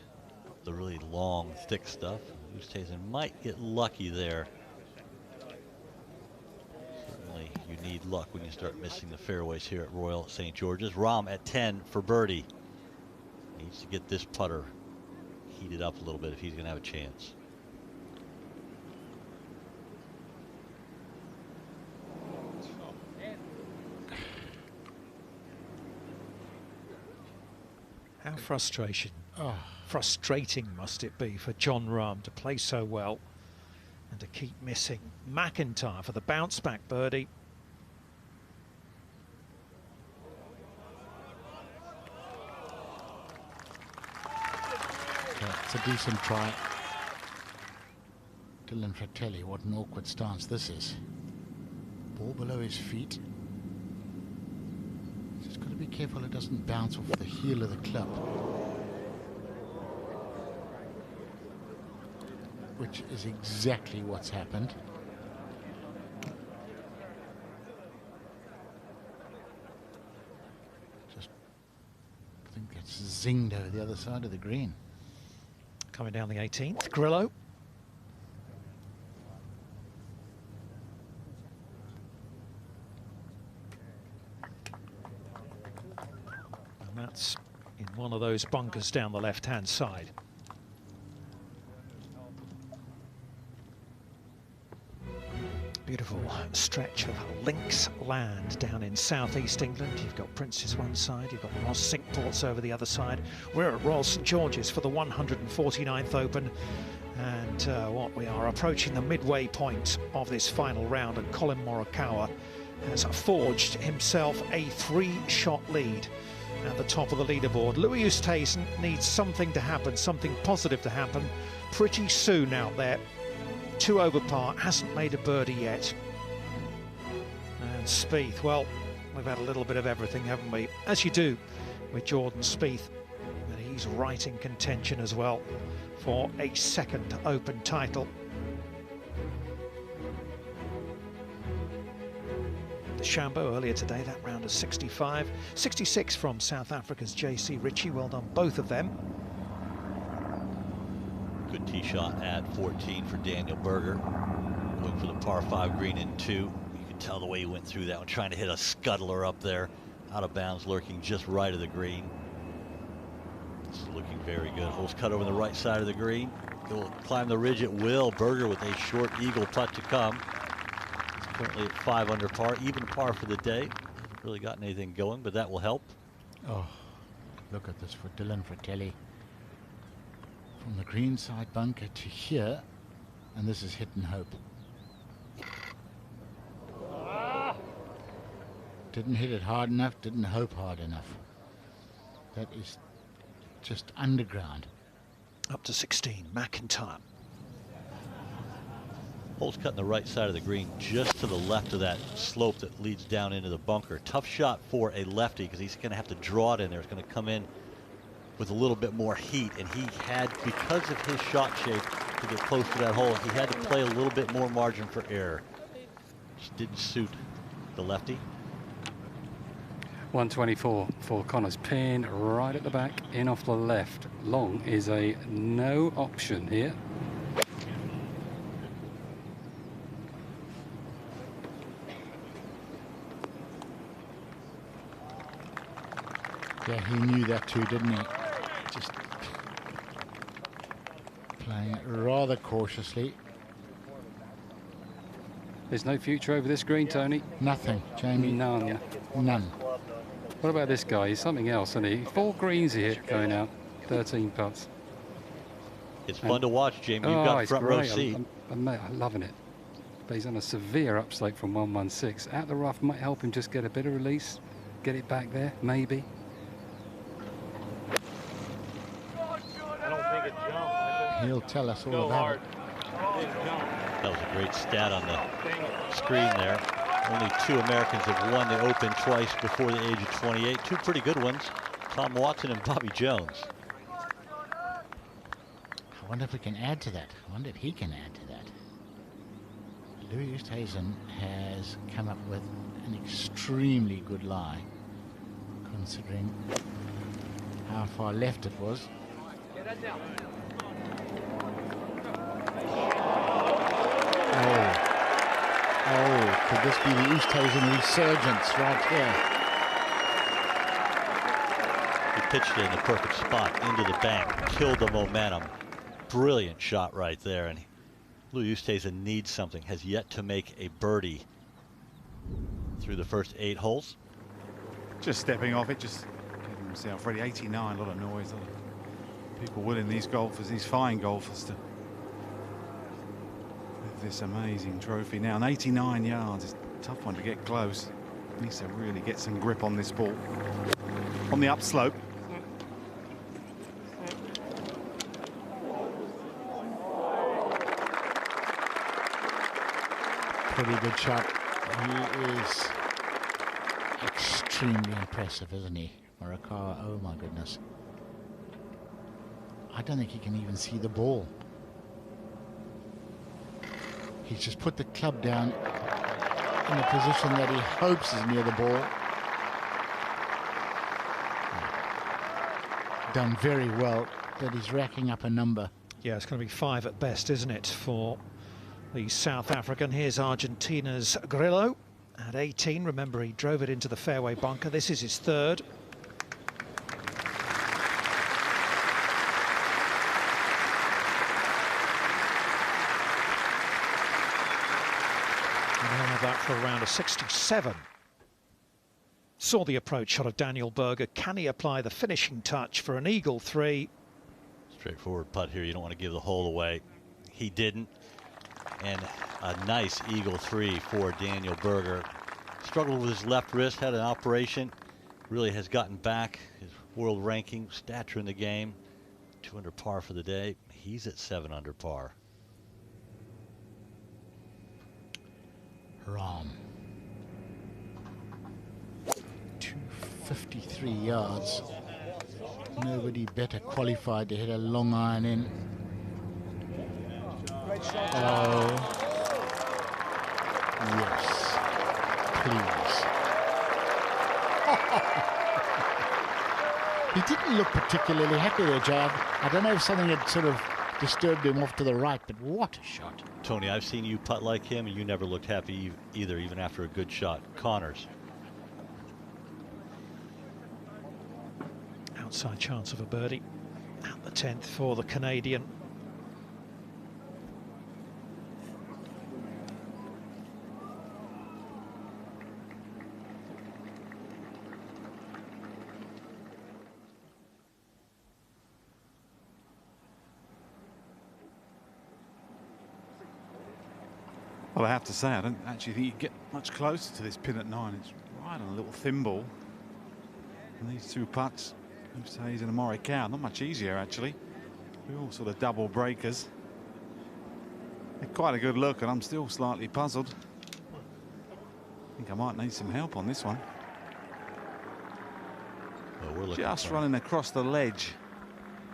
Speaker 17: the really long, thick stuff. Oosthuizen might get lucky there. Certainly, you need luck when you start missing the fairways here at Royal St. George's. Rahm at 10 for birdie. Needs to get this putter heated up a little bit if he's going to have a chance.
Speaker 4: How frustrating must it be for Jon Rahm to play so well and to keep missing. McIntyre for the bounce back birdie.
Speaker 5: It's a decent try. Dylan Fratelli, what an awkward stance this is. Ball below his feet. Just got to be careful it doesn't bounce off the heel of the club. Which is exactly what's happened. Just, I think that's zinged over the other side of the green.
Speaker 4: Coming down the 18th, Grillo. And that's in one of those bunkers down the left-hand side. Beautiful stretch of links land down in southeast England. You've got Prince's one side, you've got Ross Cinque-Ports over the other side. We're at Royal St. George's for the 149th Open, and we are approaching the midway point of this final round, and Collin Morikawa has forged himself a 3-shot lead at the top of the leaderboard. Louis Oosthuizen needs something to happen, something positive to happen pretty soon out there. 2 over par, hasn't made a birdie yet. And Spieth, well, we've had a little bit of everything, haven't we? As you do with Jordan Spieth. But he's right in contention as well for a 2nd Open title. DeChambeau earlier today, that round of 65. 66 from South Africa's JC Ritchie, well done both of them.
Speaker 17: Good tee shot at 14 for Daniel Berger. Going for the par 5 green in 2. You can tell the way he went through that one, trying to hit a scuttler up there. Out of bounds, lurking just right of the green. This is looking very good. Holes cut over the right side of the green. He'll climb the ridge at will. Berger with a short eagle putt to come. He's currently at 5 under par, even par for the day. Hasn't really gotten anything going, but that will help.
Speaker 5: Oh, look at this for Dylan Fratelli. From the green side bunker to here, and this is hit and hope. Didn't hit it hard enough, didn't hope hard enough. That is just underground.
Speaker 4: Up to 16, McIntyre.
Speaker 17: Hole's cutting the right side of the green, just to the left of that slope that leads down into the bunker. Tough shot for a lefty, because he's going to have to draw it in there. It's going to come in with a little bit more heat, and he had, because of his shot shape, to get close to that hole, he had to play a little bit more margin for error. Just didn't suit the lefty.
Speaker 1: 124 for Connors. Pin right at the back, in off the left. Long is a no option here.
Speaker 5: Yeah, he knew that too, didn't he? Just playing it rather cautiously.
Speaker 1: There's no future over this green, Tony.
Speaker 5: Nothing, Jamie.
Speaker 1: None.
Speaker 5: None.
Speaker 1: What about this guy? He's something else, isn't he? 4 greens here going out. 13 putts.
Speaker 17: It's fun to watch, Jamie. You've got
Speaker 1: it's
Speaker 17: front row
Speaker 1: great.
Speaker 17: seat.
Speaker 1: I'm loving it. But he's on a severe upslope from 116. Out the rough might help him just get a bit of release, get it back there, maybe.
Speaker 5: He'll tell us all about it.
Speaker 17: That was a great stat on the screen there. Only 2 Americans have won the Open twice before the age of 28. 2 pretty good ones, Tom Watson and Bobby Jones.
Speaker 5: I wonder if we can add to that. I wonder if he can add to that. Louis Oosthuizen has come up with an extremely good lie, considering how far left it was. Oh, could this be the Oosthuizen resurgence right here?
Speaker 17: He pitched it in the perfect spot, into the bank, killed the momentum. Brilliant shot right there, and Louis Oosthuizen needs something, has yet to make a birdie through the first 8 holes.
Speaker 16: Just stepping off it, just getting himself ready. 89, a lot of noise, a lot of people willing these golfers, these fine golfers, to live this amazing trophy. Now, an 89 yards, it's a tough one to get close. Needs to really get some grip on this ball. On the upslope.
Speaker 5: Pretty good shot. He is extremely impressive, isn't he, Morikawa? Oh my goodness. I don't think he can even see the ball. He's just put the club down in a position that he hopes is near the ball. Done very well, but he's racking up a number.
Speaker 4: Yeah, it's going to be 5 at best, isn't it, for the South African. Here's Argentina's Grillo at 18. Remember, he drove it into the fairway bunker. This is his 3rd. And he'll have that for a round of 67. Saw the approach shot of Daniel Berger. Can he apply the finishing touch for an eagle 3?
Speaker 17: Straightforward putt here. You don't want to give the hole away. He didn't. And a nice eagle 3 for Daniel Berger. Struggled with his left wrist, had an operation. Really has gotten back his world ranking, stature in the game. 2 under par for the day. He's at 7 under par.
Speaker 5: Rahm. 253 yards. Nobody better qualified to hit a long iron in. Oh, yes, please. He didn't look particularly happy there, Jag. I don't know if something had sort of disturbed him off to the right, but what a shot.
Speaker 17: Tony, I've seen you putt like him, and you never looked happy either, even after a good shot. Connors.
Speaker 4: Outside chance of a birdie at the 10th for the Canadian.
Speaker 16: Well, I have to say, I don't actually think you get much closer to this pin at 9. It's right on a little thin ball. And these 2 putts, Oosthuizen and Morikawa, not much easier actually. We're all sort of double breakers. They're quite a good look, and I'm still slightly puzzled. I think I might need some help on this one.
Speaker 17: Well, we're looking
Speaker 16: just running across the ledge.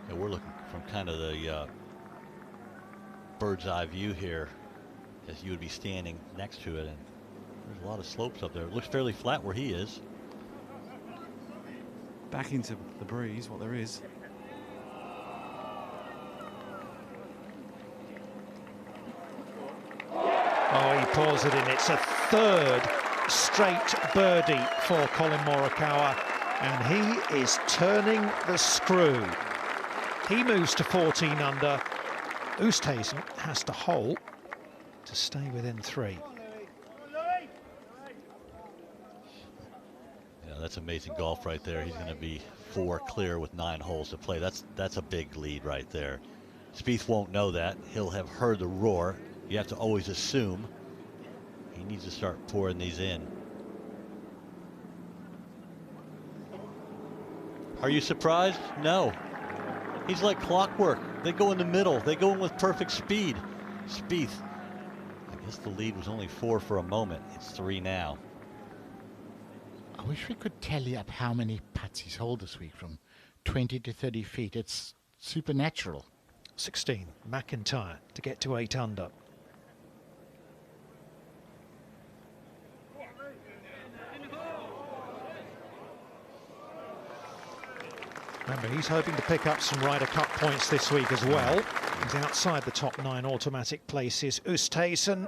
Speaker 17: Yeah, we're looking from kind of the bird's eye view here, as you would be standing next to it, and there's a lot of slopes up there. It looks fairly flat where he is.
Speaker 16: Back into the breeze, what there is.
Speaker 4: Oh, he pours it in. It's a 3rd straight birdie for Colin Morikawa, and he is turning the screw. He moves to 14 under. Oosthuizen has to hole to stay within 3.
Speaker 17: Yeah, that's amazing golf right there. He's going to be 4 clear with 9 holes to play. That's a big lead right there. Spieth won't know that. He'll have heard the roar. You have to always assume. He needs to start pouring these in. Are you surprised? No. He's like clockwork. They go in the middle. They go in with perfect speed. Spieth. I guess the lead was only 4 for a moment. It's 3 now.
Speaker 5: I wish we could tally up how many putts he's holed this week from 20 to 30 feet. It's supernatural.
Speaker 4: 16, McIntyre to get to 8 under. Remember, he's hoping to pick up some Ryder Cup points this week as well. He's outside the top 9 automatic places. Oosthuizen.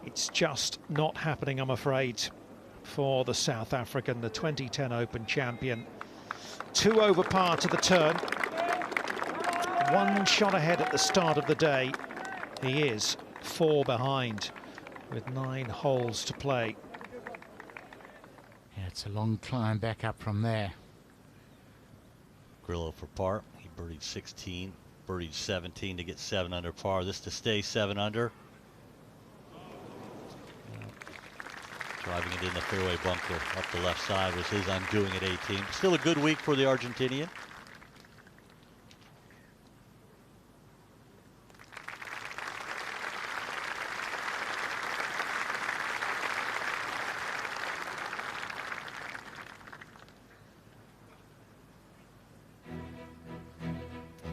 Speaker 4: It's just not happening, I'm afraid, for the South African, the 2010 Open champion. 2 over par to the turn. 1 shot ahead at the start of the day. He is 4 behind with 9 holes to play.
Speaker 5: Yeah, it's a long climb back up from there.
Speaker 17: Grillo for par. He birdied 16, birdied 17 to get 7 under par. This to stay 7 under. Driving it in the fairway bunker up the left side was his undoing at 18. Still a good week for the Argentinian.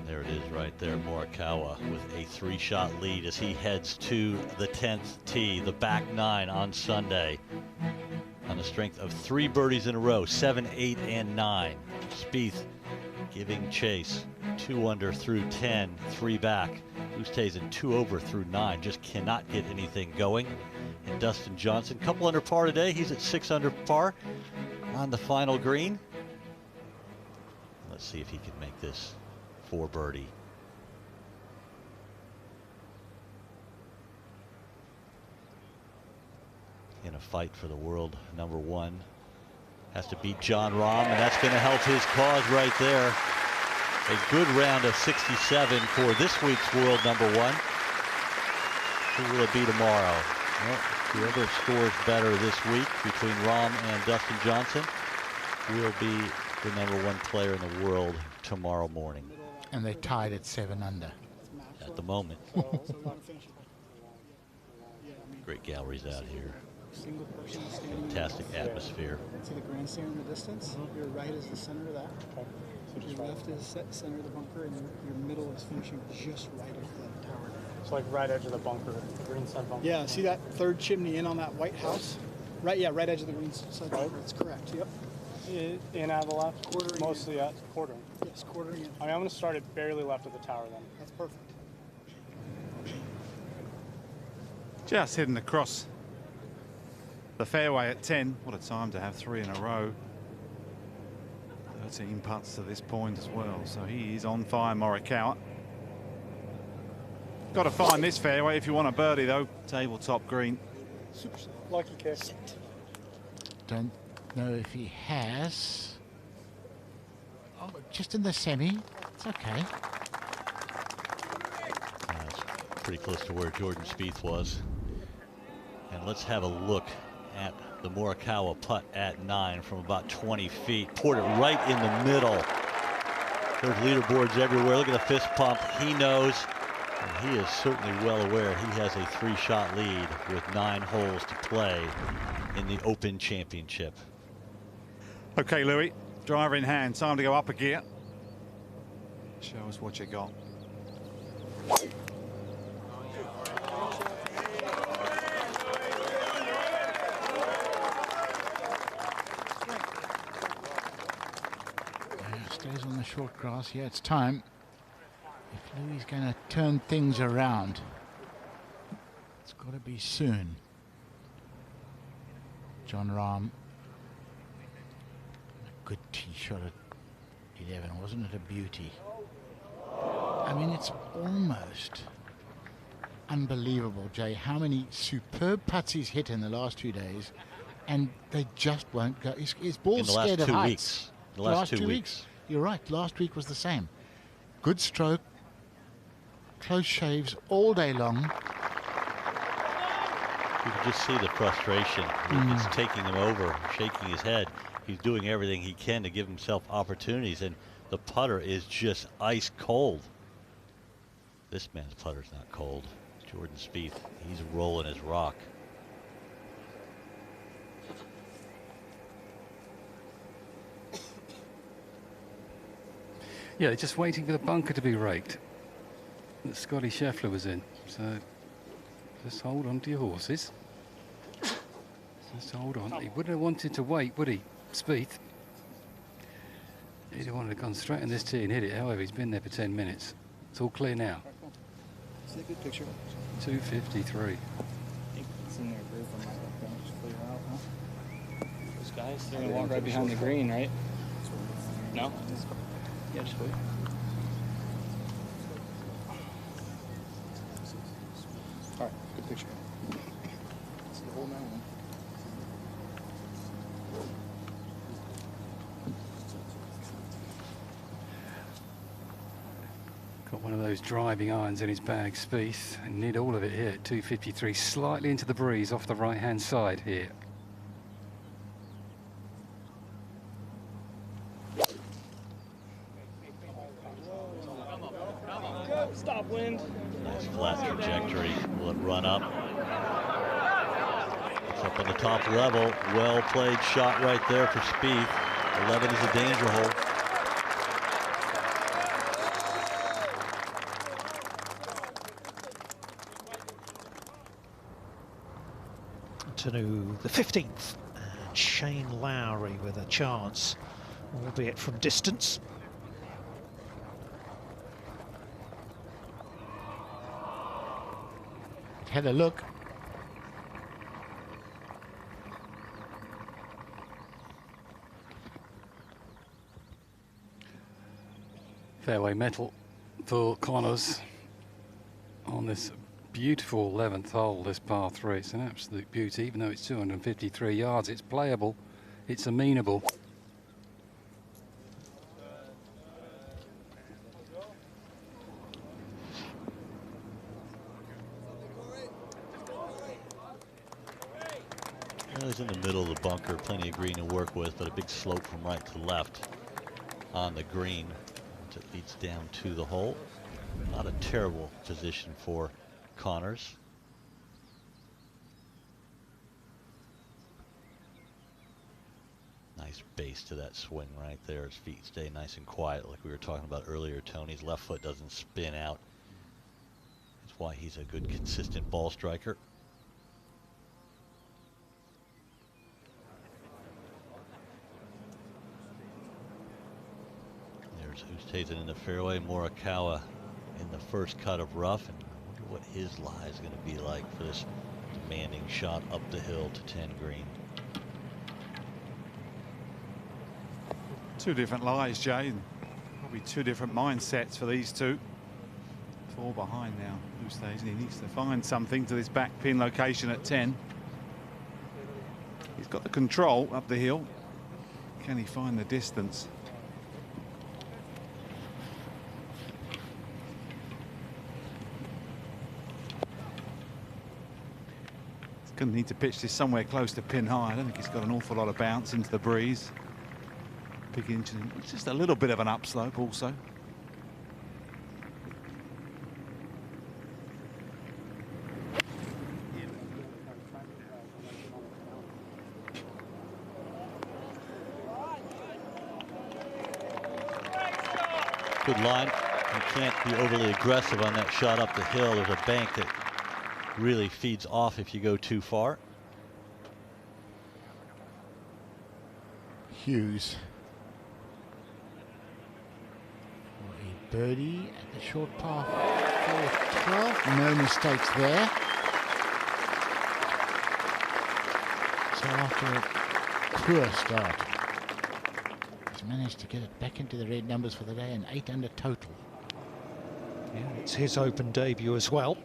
Speaker 17: There it is right there, Morikawa with a 3-shot lead as he heads to the 10th tee, the back 9 on Sunday. On the strength of 3 birdies in a row, 7, 8, and 9. Spieth giving chase, 2 under through 10, 3 back. Oosthuizen 2 over through 9, just cannot get anything going. And Dustin Johnson, couple under par today. He's at 6 under par on the final green. Let's see if he can make this 4 birdie. In a fight for the world #1. Has to beat Jon Rahm, and that's going to help his cause right there. A good round of 67 for this week's world #1. Who will it be tomorrow? Well, whoever scores better this week between Rahm and Dustin Johnson will be the #1 player in the world tomorrow morning.
Speaker 5: And they tied at 7 under.
Speaker 17: At the moment. Great galleries out here.
Speaker 8: Single person standing.
Speaker 17: Fantastic atmosphere.
Speaker 8: See the grandstand in the distance? Your right is the center of that. Your left is center of the bunker, and your middle is finishing just right at the tower.
Speaker 22: It's like right edge of the bunker, the green side bunker.
Speaker 8: Yeah, see that 3rd chimney in on that white house? Right, yeah, right edge of the green side bunker. That's correct, yep.
Speaker 22: In out of the left?
Speaker 8: Quartering.
Speaker 22: Mostly at quartering.
Speaker 8: Yes, quartering in.
Speaker 22: I mean, I'm going to start it barely left of the tower then.
Speaker 8: That's perfect.
Speaker 16: Just heading across the fairway at 10. What a time to have 3 in a row. 13 putts to this point as well. So he is on fire, Morikawa. Got to find this fairway if you want a birdie, though. Tabletop green.
Speaker 22: Super lucky kick.
Speaker 5: Don't know if he has. Oh, just in the semi. It's okay.
Speaker 17: It's pretty close to where Jordan Spieth was. And let's have a look at the Morikawa putt at 9 from about 20 feet. Poured it right in the middle. There's leaderboards everywhere. Look at the fist pump. He knows, and he is certainly well aware he has a 3-shot lead with 9 holes to play in the Open Championship.
Speaker 16: Okay, Louis, driver in hand, time to go up a gear. Show us what you got.
Speaker 5: Stays on the short grass. Yeah, it's time. If Louis is going to turn things around, it's got to be soon. Jon Rahm. A good tee shot at 11, wasn't it a beauty? I mean, it's almost unbelievable, Jay, how many superb putts he's hit in the last 2 days, and they just won't go. His ball's
Speaker 17: In the last
Speaker 5: scared of
Speaker 17: 2
Speaker 5: heights.
Speaker 17: weeks. The last 2 weeks.
Speaker 5: You're right. Last week was the same. Good stroke. Close shaves all day long.
Speaker 17: You can just see the frustration. It's taking him over, shaking his head. He's doing everything he can to give himself opportunities, and the putter is just ice cold. This man's putter's not cold. Jordan Spieth, he's rolling his rock.
Speaker 1: Yeah, they're just waiting for the bunker to be raked that Scotty Scheffler was in. So just hold on to your horses. Just hold on. He wouldn't have wanted to wait, would he, Spieth? He'd have wanted to gone straight on this tee and hit it. However, he's been there for 10 minutes. It's all clear now.
Speaker 8: It's a good picture.
Speaker 1: 253.
Speaker 10: It's in their group. I might let them just clear out, huh? Those guys, they're going to walk right behind the green, right? No? Yeah, just wait.
Speaker 8: All right, good picture. It's the whole mountain.
Speaker 1: Got one of those driving irons in his bag, Spieth, and need all of it here at 253, slightly into the breeze off the right-hand side here.
Speaker 10: Stop wind.
Speaker 17: Nice flat trajectory. Will it run up? It's up on the top level. Well played shot right there for Spieth. 11 is a danger hole.
Speaker 4: To the 15th, and Shane Lowry with a chance, albeit from distance.
Speaker 5: Had a look.
Speaker 1: Fairway metal for Connors on this beautiful 11th hole, this par 3. It's an absolute beauty, even though it's 253 yards. It's playable, it's amenable.
Speaker 17: Well, he's in the middle of the bunker, plenty of green to work with, but a big slope from right to left on the green that leads down to the hole. Not a terrible position for Connors. Nice base to that swing right there. His feet stay nice and quiet like we were talking about earlier. Tony's left foot doesn't spin out. That's why he's a good consistent ball striker. There's Oosthuizen in the fairway, Morikawa in the first cut of rough, and I wonder what his lie is going to be like for this demanding shot up the hill to 10 green.
Speaker 16: Two different lies, Jay, and probably two different mindsets for these two. 4 behind now. Oosthuizen, he needs to find something to this back pin location at 10. He's got the control up the hill. Can he find the distance? Going to need to pitch this somewhere close to pin high. I don't think he's got an awful lot of bounce into the breeze. Big inch, just a little bit of an upslope also.
Speaker 17: Good line. You can't be overly aggressive on that shot up the hill. There's a bank that really feeds off if you go too far.
Speaker 5: Hughes. For a birdie at the short par 4-12. No mistakes there. So after a poor start, he's managed to get it back into the red numbers for the day, and 8 under total.
Speaker 4: Yeah, it's his Open debut as well.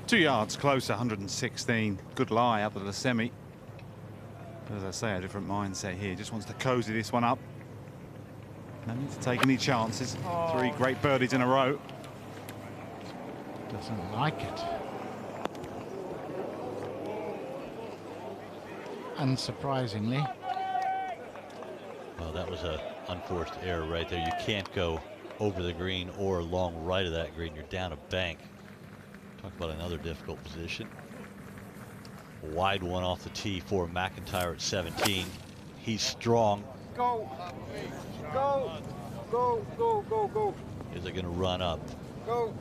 Speaker 16: 2 yards closer, 116. Good lie up to the semi. As I say, a different mindset here. Just wants to cozy this one up. No need to take any chances. 3 great birdies in a row.
Speaker 5: Doesn't like it. Unsurprisingly.
Speaker 17: Well, that was a unforced error right there. You can't go over the green or long right of that green. You're down a bank. Talk about another difficult position. A wide one off the tee for McIntyre at 17. He's strong.
Speaker 22: Go, go, go, go, go, go.
Speaker 17: Is it going to run up?
Speaker 22: Go.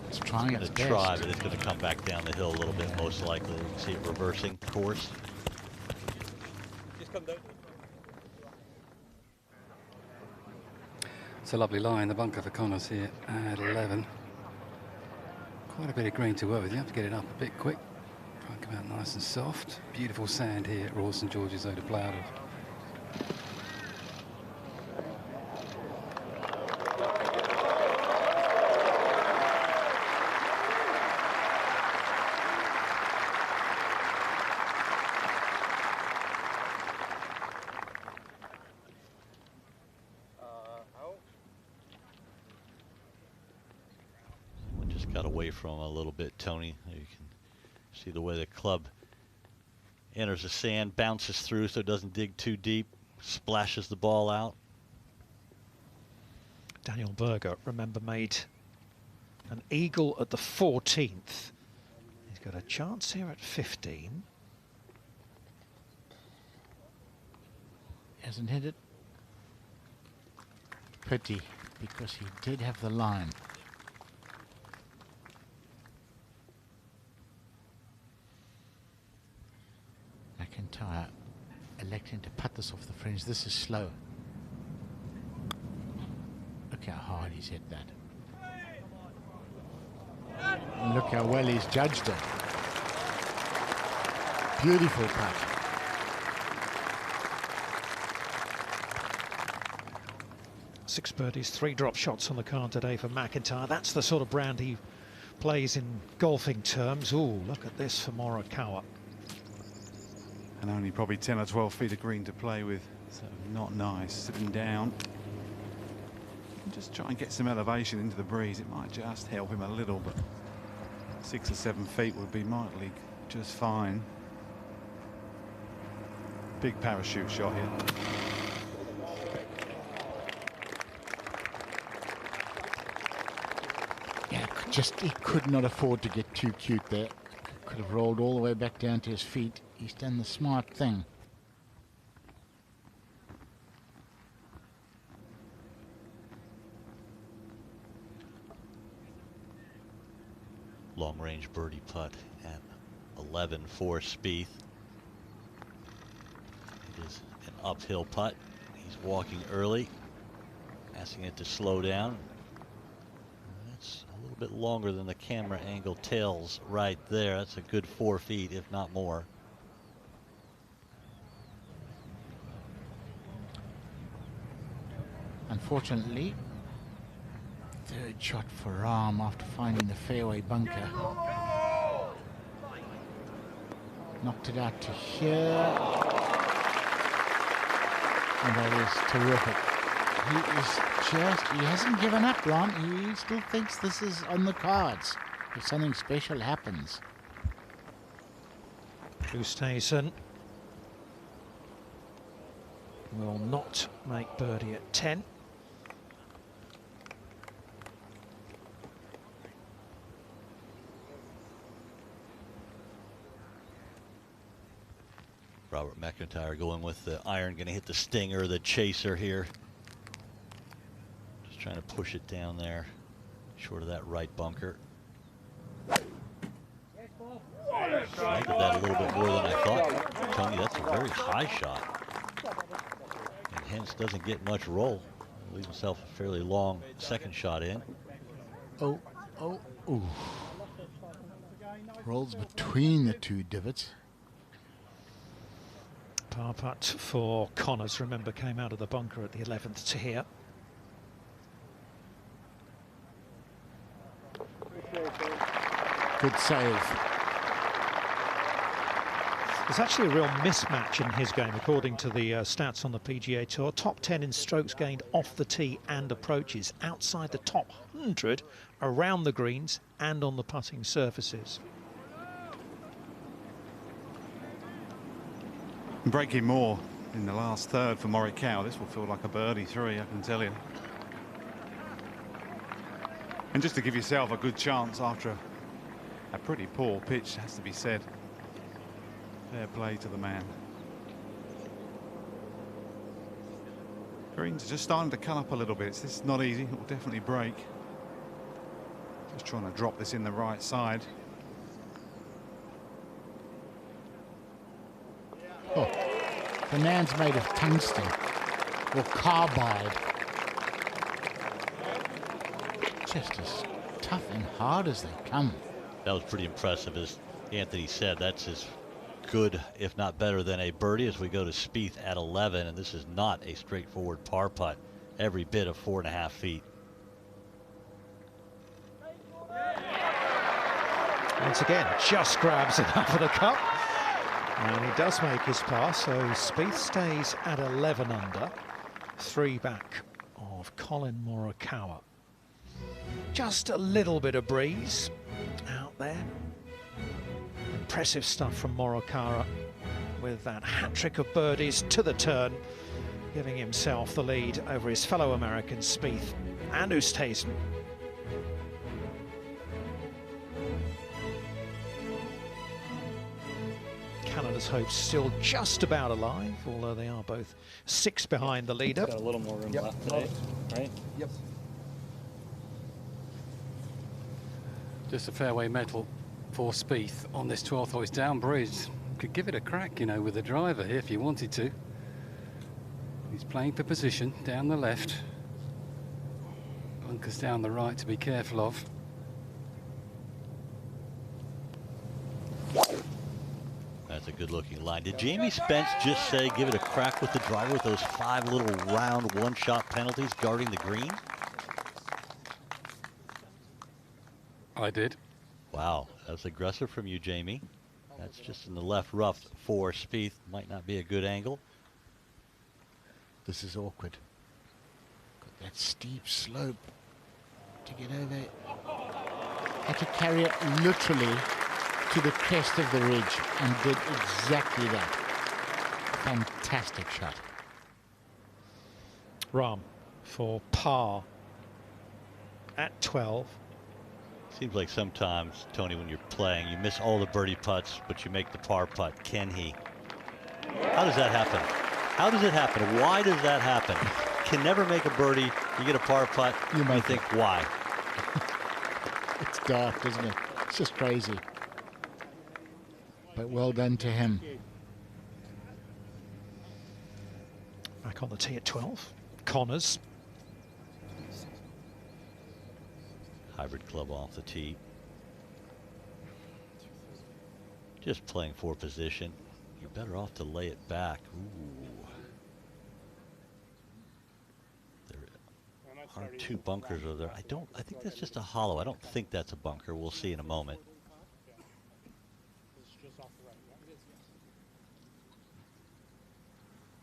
Speaker 5: It's trying
Speaker 17: It's going to try, but it's going to come back down the hill a little bit, most likely. You can see it reversing course.
Speaker 22: Just come down.
Speaker 1: It's a lovely lie in the bunker for Connors here at 11. Quite a bit of green to work with. You have to get it up a bit quick. Try and come out nice and soft. Beautiful sand here at Royal St George's, though, to play out of.
Speaker 17: From a little bit, Tony. You can see the way the club enters the sand, bounces through so it doesn't dig too deep, splashes the ball out.
Speaker 4: Daniel Berger, remember, made an eagle at the 14th. He's got a chance here at 15.
Speaker 5: Hasn't hit it. Pity, because he did have the line. McIntyre electing to putt this off the fringe. This is slow. Look how hard he's hit that. And look how well he's judged it. Beautiful putt.
Speaker 4: Six birdies, 3 drop shots on the card today for McIntyre. That's the sort of brand he plays in golfing terms. Ooh, look at this for Morikawa.
Speaker 16: And only probably 10 or 12 feet of green to play with, so not nice. Sitting down. Just try and get some elevation into the breeze. It might just help him a little, but 6 or 7 feet would be mightily just fine. Big parachute shot here.
Speaker 5: Yeah, he could not afford to get too cute there. Could have rolled all the way back down to his feet. He's done the smart thing.
Speaker 17: Long range birdie putt at 11 for Spieth. It is an uphill putt. He's walking early, asking it to slow down. That's a little bit longer than the camera angle tells right there. That's a good 4 feet, if not more.
Speaker 5: Unfortunately, third shot for Rahm after finding the fairway bunker. Knocked it out to here. And that is terrific. He hasn't given up, Ron. He still thinks this is on the cards if something special happens.
Speaker 4: Oosthuizen will not make birdie at 10.
Speaker 17: Robert McIntyre going with the iron, going to hit the stinger, the chaser here. Just trying to push it down there, short of that right bunker. I did that a little bit more than I thought. Tony, that's a very high shot. And hence doesn't get much roll. Leaves himself a fairly long second shot in.
Speaker 5: Oh, ooh. Rolls between the two divots.
Speaker 4: Par putt for Connors, remember, came out of the bunker at the 11th to here.
Speaker 5: Good save.
Speaker 4: There's actually a real mismatch in his game, according to the stats on the PGA Tour. Top 10 in strokes gained off the tee and approaches, outside the top 100 around the greens and on the putting surfaces.
Speaker 16: Breaking more in the last third for Morikawa. This will feel like a birdie 3, I can tell you. And just to give yourself a good chance after a pretty poor pitch, has to be said. Fair play to the man. Greens are just starting to cut up a little bit. This is not easy. It will definitely break. Just trying to drop this in the right side.
Speaker 5: Oh, the man's made of tungsten or carbide. Just as tough and hard as they come.
Speaker 17: That was pretty impressive, as Anthony said. That's as good, if not better, than a birdie as we go to Spieth at 11, and this is not a straightforward par putt. Every bit of 4.5 feet.
Speaker 4: Once again, just grabs enough of the cup. And he does make his pass, so Spieth stays at 11 under, 3 back of Colin Morikawa. Just a little bit of breeze out there. Impressive stuff from Morikawa with that hat-trick of birdies to the turn, giving himself the lead over his fellow American Spieth and Oosthuizen. Canada's hopes still just about alive, although they are both 6 behind the leader.
Speaker 10: Got a little more room left today, right?
Speaker 8: Yep.
Speaker 1: Just a fairway medal for Spieth on this 12th hole. He's down bridge. Could give it a crack, you know, with the driver here if you wanted to. He's playing for position down the left. Bunkers down the right to be careful of.
Speaker 17: That's a good-looking line. Did Jamie Spence just say give it a crack with the driver with those 5 little round one-shot penalties guarding the green?
Speaker 1: I did.
Speaker 17: Wow, that's aggressive from you, Jamie. That's just in the left rough for Spieth. Might not be a good angle.
Speaker 5: This is awkward. Got that steep slope to get over. Had to carry it literally to the crest of the ridge and did exactly that. Fantastic shot.
Speaker 4: Rahm for par at 12.
Speaker 17: Seems like sometimes, Tony, when you're playing, you miss all the birdie putts, but you make the par putt. Can he? How does that happen? How does it happen? Why does that happen? Can never make a birdie. You get a par putt. You might think, why?
Speaker 5: It's dark, isn't it? It's just crazy. But well done to him.
Speaker 4: Back on the tee at 12. Connors.
Speaker 17: Hybrid club off the tee. Just playing for position. You're better off to lay it back. Ooh. There are 2 bunkers over there. I think that's just a hollow. I don't think that's a bunker. We'll see in a moment.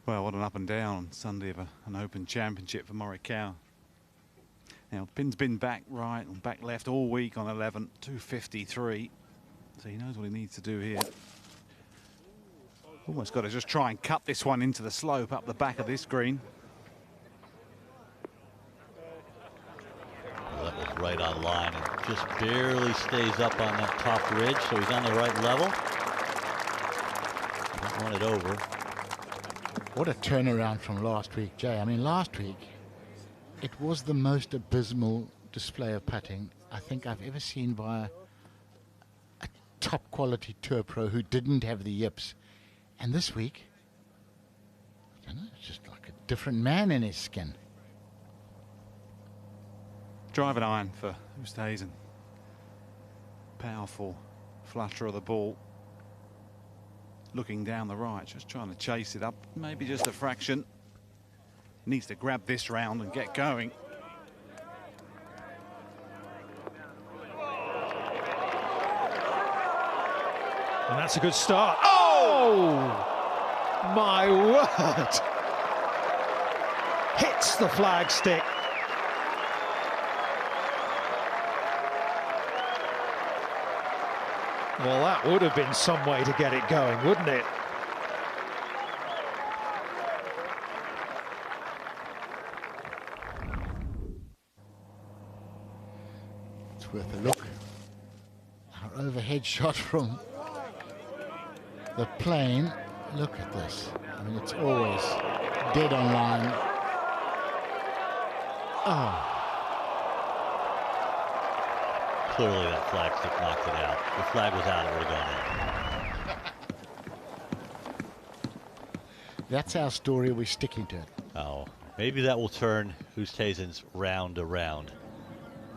Speaker 16: Well, what an up and down on Sunday of an Open Championship for Morikawa. Now, pin's been back right and back left all week on 11, 253. So he knows what he needs to do here. Almost got to just try and cut this one into the slope up the back of this green.
Speaker 17: Well, that was right on line and just barely stays up on that top ridge, so he's on the right level. Don't want it over.
Speaker 5: What a turnaround from last week, Jay. I mean, last week, it was the most abysmal display of putting I think I've ever seen by a top quality tour pro who didn't have the yips. And this week, I don't know, it's just like a different man in his skin.
Speaker 16: Driving iron for Oosthuizen. Powerful flutter of the ball. Looking down the right, just trying to chase it up, maybe just a fraction. Needs to grab this round and get going.
Speaker 4: And that's a good start. Oh! My word! Hits the flagstick. Well, that would have been some way to get it going, wouldn't it?
Speaker 5: It's worth a look. Our overhead shot from the plane. Look at this. I mean, it's always dead on line. Oh.
Speaker 17: Clearly that flagstick knocked it out. If the flag was out, it would have gone in.
Speaker 5: That's our story, we're sticking to it.
Speaker 17: Oh, maybe that will turn Oosthuizen's round around.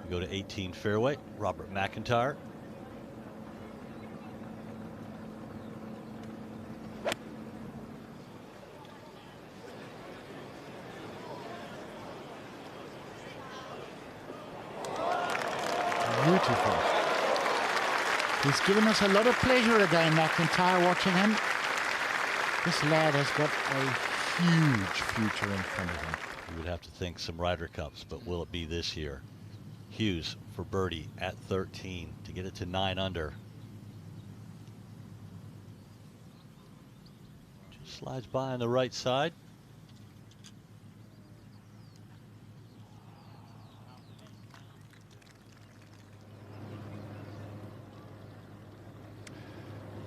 Speaker 17: We go to 18 fairway, Robert McIntyre.
Speaker 5: Beautiful. He's given us a lot of pleasure again, McIntyre, watching him. This lad has got a huge future in front of him.
Speaker 17: You would have to think some Ryder Cups, but will it be this year? Hughes for birdie at 13 to get it to 9 under. Just slides by on the right side.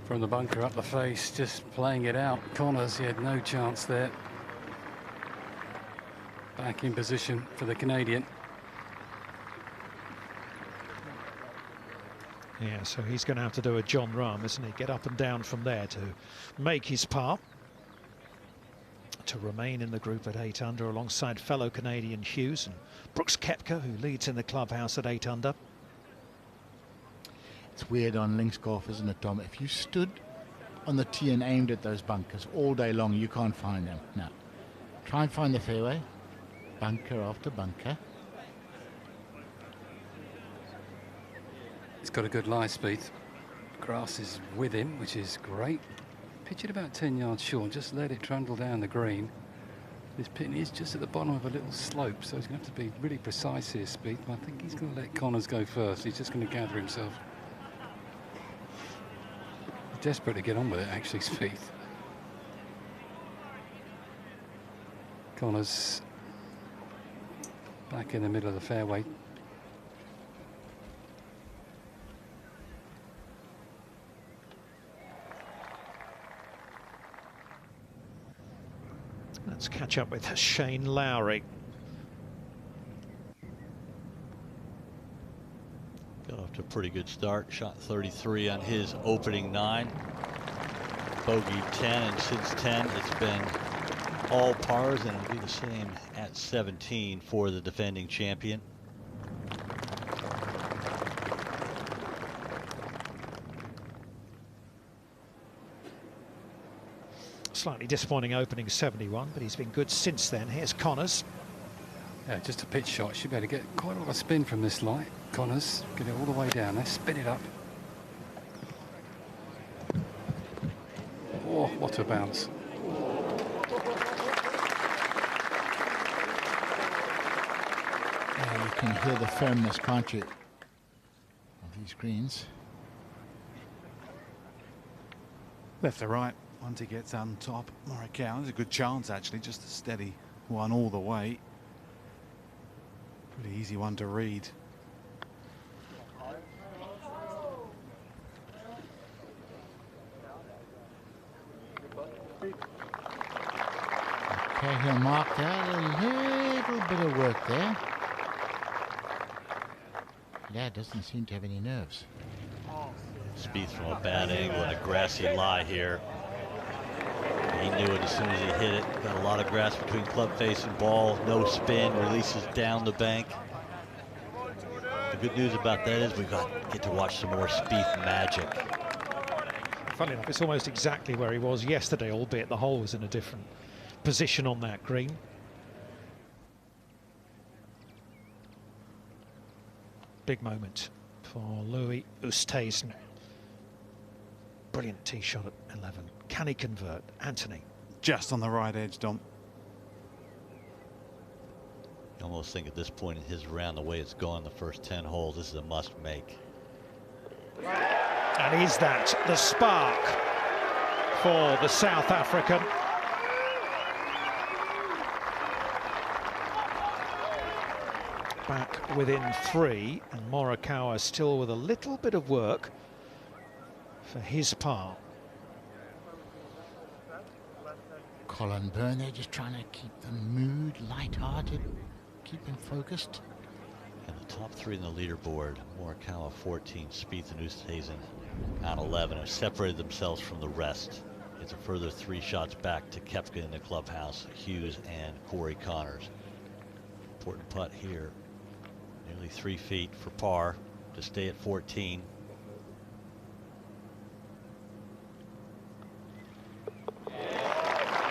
Speaker 1: From the bunker up the face, just playing it out. Connors, he had no chance there. Back in position for the Canadian.
Speaker 4: Yeah, so he's going to have to do a Jon Rahm, isn't he? Get up and down from there to make his par. To remain in the group at 8 under alongside fellow Canadian Hughes and Brooks Koepka, who leads in the clubhouse at 8 under.
Speaker 5: It's weird on links golf, isn't it, Tom? If you stood on the tee and aimed at those bunkers all day long, you can't find them. No. Try and find the fairway. Bunker after bunker.
Speaker 1: He's got a good lie speed. Grass is with him, which is great. Pitch it about 10 yards short, just let it trundle down the green. This pin is just at the bottom of a little slope, so he's going to have to be really precise here, Spieth. But I think he's going to let Connors go first. He's just going to gather himself. He's desperate to get on with it, actually, Spieth. Connors back in the middle of the fairway.
Speaker 4: Let's catch up with Shane Lowry.
Speaker 17: Got off to a pretty good start. Shot 33 on his opening 9. Bogey 10, and since 10 it's been all pars, and it'll be the same at 17 for the defending champion.
Speaker 4: Slightly disappointing opening 71, but he's been good since then. Here's Connors.
Speaker 1: Yeah, just a pitch shot. Should be able to get quite a lot of spin from this light. Connors, get it all the way down there, spin it up. Oh, what a bounce.
Speaker 5: Yeah, you can hear the firmness, can't you, of these greens.
Speaker 16: Left to right. Once he gets on top, Morikawa, there's a good chance actually, just a steady one all the way. Pretty easy one to read.
Speaker 5: Okay, he'll mark that. A little bit of work there. Lad doesn't seem to have any nerves.
Speaker 17: Spieth from a bad angle and a grassy lie here. He knew it as soon as he hit it. Got a lot of grass between club face and ball. No spin, releases down the bank. The good news about that is we get to watch some more Spieth magic.
Speaker 4: Funny enough, it's almost exactly where he was yesterday, albeit the hole was in a different position on that green. Big moment for Louis Oosthuizen. Brilliant tee shot at 11. Can he convert? Anthony.
Speaker 16: Just on the right edge, Dom.
Speaker 17: You almost think at this point in his round, the way it's gone the first 10 holes, this is a must make.
Speaker 4: And is that the spark for the South African? Back within 3, and Morikawa still with a little bit of work for his par.
Speaker 5: Colin Byrne, they're just trying to keep the mood light-hearted, keep them focused.
Speaker 17: And the top 3 in the leaderboard, Morikawa 14, Spieth and Oosthuizen on 11, have separated themselves from the rest. It's a further 3 shots back to Koepka in the clubhouse, Hughes and Corey Connors. Important putt here, nearly 3 feet for par to stay at 14.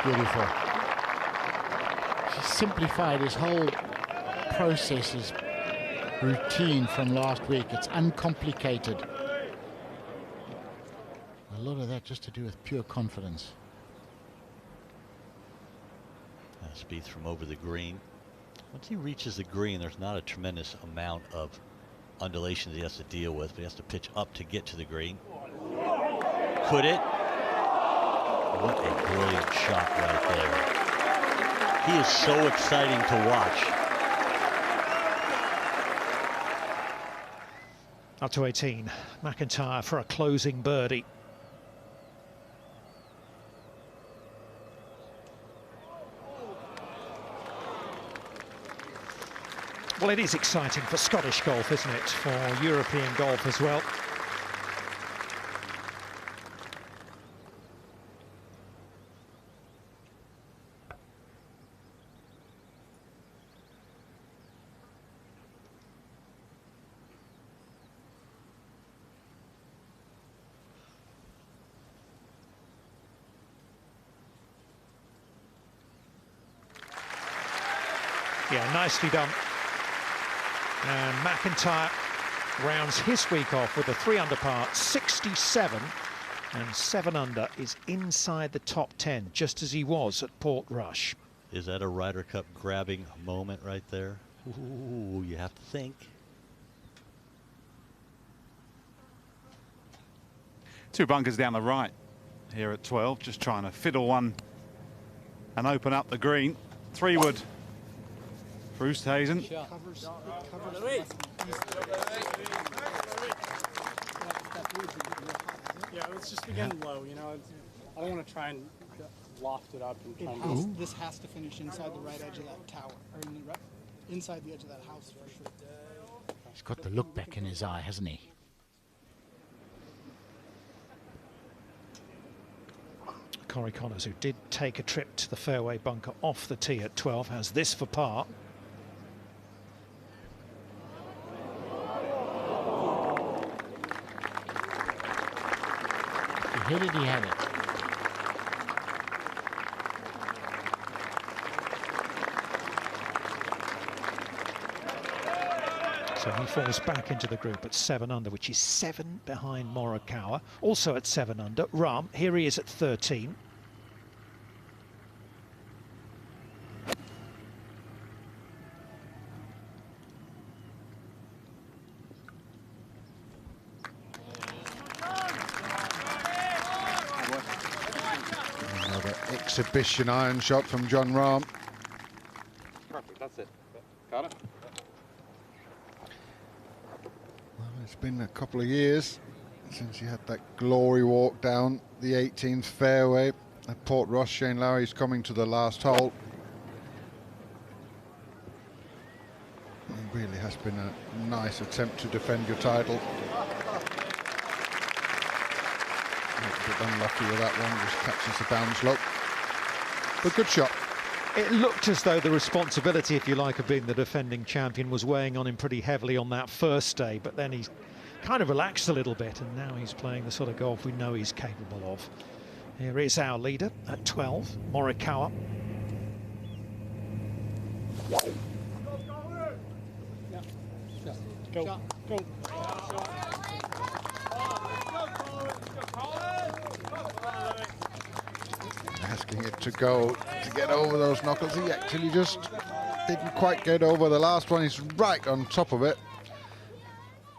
Speaker 5: Beautiful. He simplified his whole process, his routine from last week. It's uncomplicated. A lot of that just to do with pure confidence.
Speaker 17: Spieth from over the green. Once he reaches the green, there's not a tremendous amount of undulations he has to deal with, but he has to pitch up to get to the green. Could it? What a brilliant shot right there. He is so exciting to watch.
Speaker 4: Up to 18, McIntyre for a closing birdie. Well, it is exciting for Scottish golf, isn't it? For European golf as well. Yeah, nicely done. And McIntyre rounds his week off with a 3 under par, 67, and 7 under is inside the top 10, just as he was at Portrush.
Speaker 17: Is that a Ryder Cup grabbing moment right there? Ooh, you have to think.
Speaker 16: Two bunkers down the right here at 12, just trying to fiddle one and open up the green. 3-wood for Oosthuizen.
Speaker 8: Yeah, it's just again low, you know. I don't want to try and loft it up and try and... This has to finish inside the right edge of that tower, or inside the edge of that house for sure.
Speaker 5: He's got the look back in his eye, hasn't he?
Speaker 4: Corey Connors, who did take a trip to the fairway bunker off the tee at 12, has this for par.
Speaker 5: He hit it, he had it.
Speaker 4: So he falls back into the group at 7 under, which is 7 behind Morikawa. Also at 7 under, Rahm. Here he is at 13.
Speaker 18: Another exhibition iron shot from Jon Rahm.
Speaker 7: Perfect, that's it. Got it?
Speaker 18: Well, it's been a couple of years since he had that glory walk down the 18th fairway at Portrush. Shane Lowry's coming to the last hole. It really has been a nice attempt to defend your title. A bit unlucky with that one, just catches the bounce low. But good shot.
Speaker 4: It looked as though the responsibility, if you like, of being the defending champion was weighing on him pretty heavily on that first day, but then he's kind of relaxed a little bit, and now he's playing the sort of golf we know he's capable of. Here is our leader at 12, Morikawa.
Speaker 8: Go. Go.
Speaker 18: expecting it to go to get over those knuckles. He actually just didn't quite get over the last one. He's right on top of it.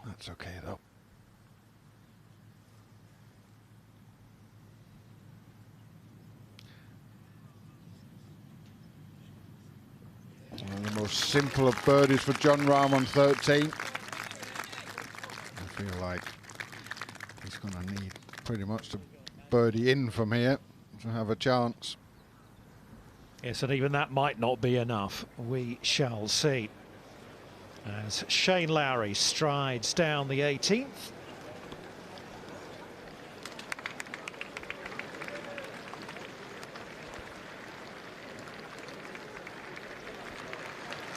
Speaker 18: That's okay though. One of the most simple of birdies for Jon Rahm on 13. I feel like he's going to need pretty much to birdie in from here to have a chance.
Speaker 4: Yes, and even that might not be enough. We shall see. As Shane Lowry strides down the 18th.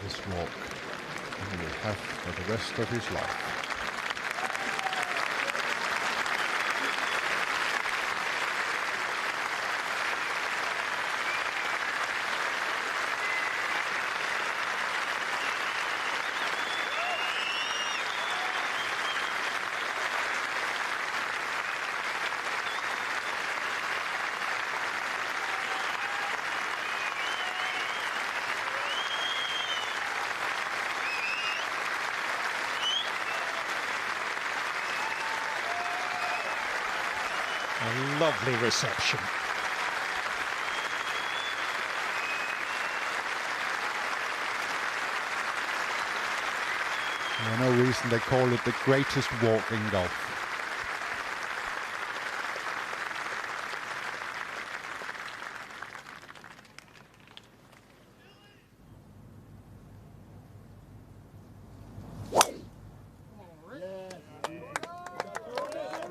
Speaker 18: This walk he will have for the rest of his life.
Speaker 4: A lovely reception.
Speaker 18: For no reason they call it the greatest walk in golf.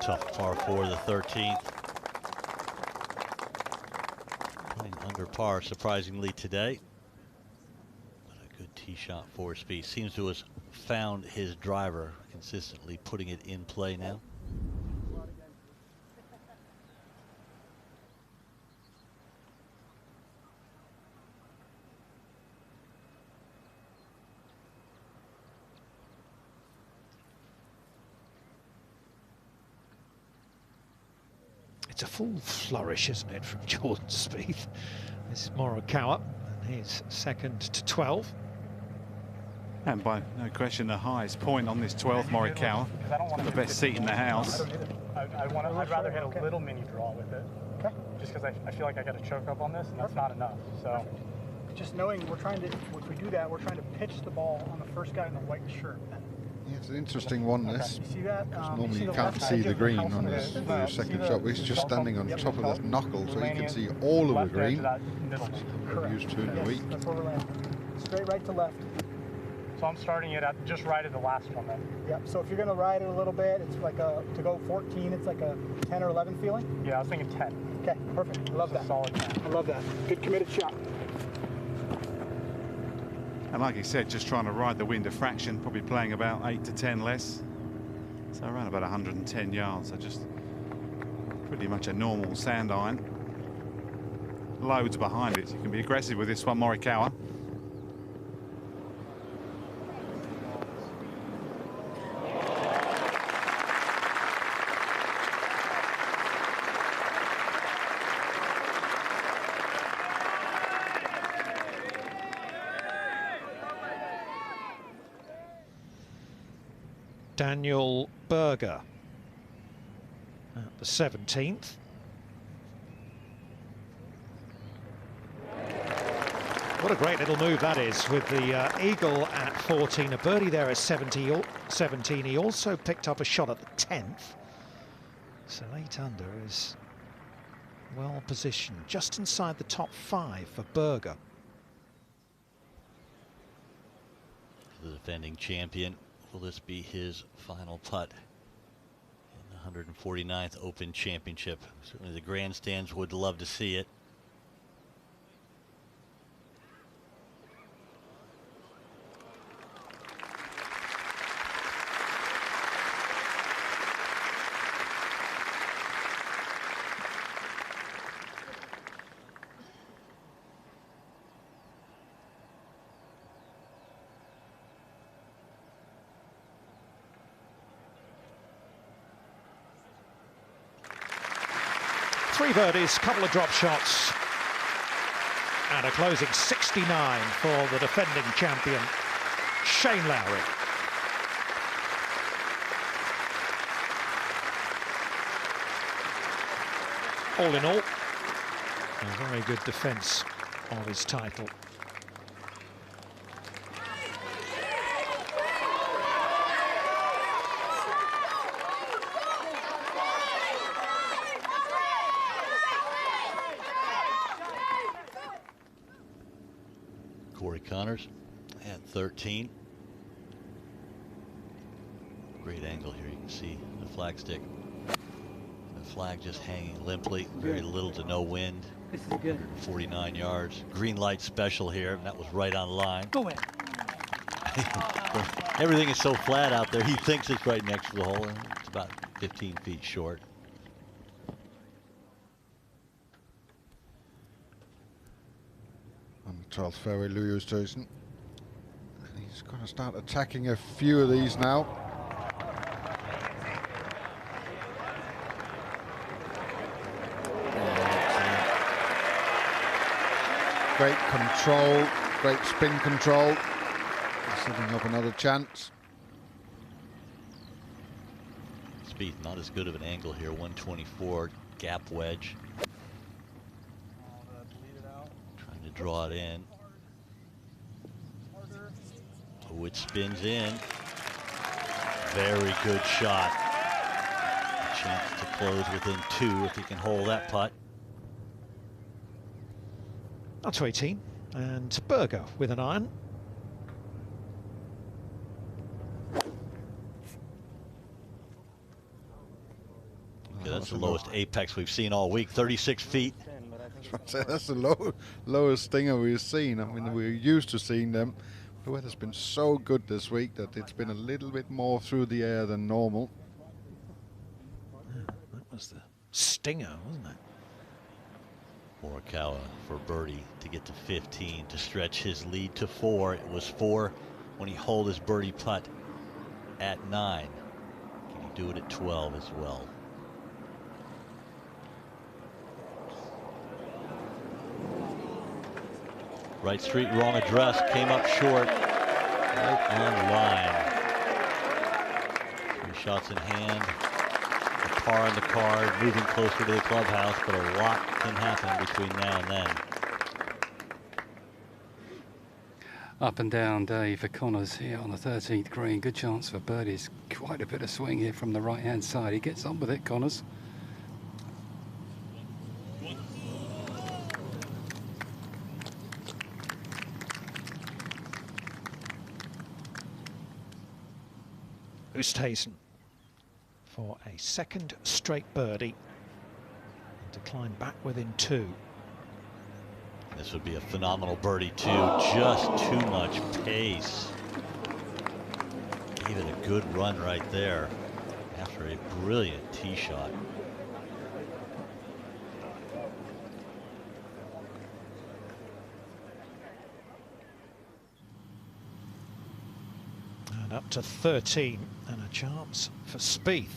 Speaker 17: Tough par 4, the 13th. Playing under par, surprisingly, today. But a good tee shot for Spieth. Seems to have found his driver, consistently putting it in play now.
Speaker 4: It's a full flourish, isn't it, from Jordan Spieth? This is Morikawa, and his second to 12.
Speaker 16: And by no question, the highest point on this 12th Morikawa. The best seat in the house.
Speaker 22: I'd rather hit a little mini draw with it. Okay. Just because I feel like I got to choke up on this, and that's not enough. So,
Speaker 8: just knowing we're trying to, if we do that, we're trying to pitch the ball on the first guy in the white shirt.
Speaker 18: Yeah, it's an interesting one, this.
Speaker 8: You see that?
Speaker 18: Because normally you can't see the green on his second shot. He's just standing on top of that knuckle, so you can see all of the green. We're used to in the week.
Speaker 8: That's where we're landing. Straight right to left.
Speaker 22: So I'm starting it at just right at the last one then.
Speaker 8: Yep. So if you're going to ride it a little bit, it's like a, to go 14, it's like a 10 or 11 feeling?
Speaker 22: Yeah, I was thinking 10.
Speaker 8: Okay, perfect. I love that.
Speaker 22: Solid 10.
Speaker 8: I love that. Good committed shot.
Speaker 16: And like he said, just trying to ride the wind a fraction, probably playing about 8 to 10 less. So around about 110 yards. So just pretty much a normal sand iron. Loads behind it. So you can be aggressive with this one, Morikawa.
Speaker 4: Daniel Berger at the 17th. What a great little move that is with the eagle at 14, a birdie there at 17. He also picked up a shot at the 10th. So 8 under is well positioned, just inside the top 5 for Berger.
Speaker 17: The defending champion. Will this be his final putt in the 149th Open Championship? Certainly the grandstands would love to see it.
Speaker 4: Three birdies, couple of drop shots And a closing 69 for the defending champion, Shane Lowry. All in all, a very good defence of his title.
Speaker 17: Corey Connors at 13. Great angle here. You can see the flag stick. The flag just hanging limply. Very little to no wind.
Speaker 12: This is good.
Speaker 17: 49 yards. Green light special here, and that was right on line.
Speaker 12: Go in.
Speaker 17: Everything is so flat out there. He thinks it's right next to the hole, and it's about 15 feet short.
Speaker 18: On the 12th fairway, Louis Oosthuizen. And he's going to start attacking a few of these now. Great control, great spin control. Setting up another chance.
Speaker 17: Spieth not as good of an angle here. 124 gap wedge. Trying to draw it in. Oh, it spins in. Very good shot. A chance to close within 2 if he can hold that putt.
Speaker 4: Up to 18, and Burger with an iron.
Speaker 17: Okay, that's the lowest apex we've seen all week, 36 feet.
Speaker 18: That's the lowest stinger we've seen. I mean, we're used to seeing them. The weather's been so good this week that it's been a little bit more through the air than normal.
Speaker 4: That was the stinger, wasn't it?
Speaker 17: Morikawa for birdie to get to 15 to stretch his lead to 4. It was 4 when he holed his birdie putt at 9. Can he do it at 12 as well? Right street, wrong address, came up short, right on line. 3 shots in hand. Par in the card, moving closer to the clubhouse, but a lot can happen between now and then.
Speaker 1: Up and down day for Connors here on the 13th green. Good chance for birdies. Quite a bit of swing here from the right-hand side. He gets on with it, Connors.
Speaker 4: Oosthuizen for a second straight birdie and to climb back within 2.
Speaker 17: This would be a phenomenal birdie too. Just too much pace. Gave it a good run right there after a brilliant tee shot.
Speaker 4: And up to 13 and a chance for Spieth.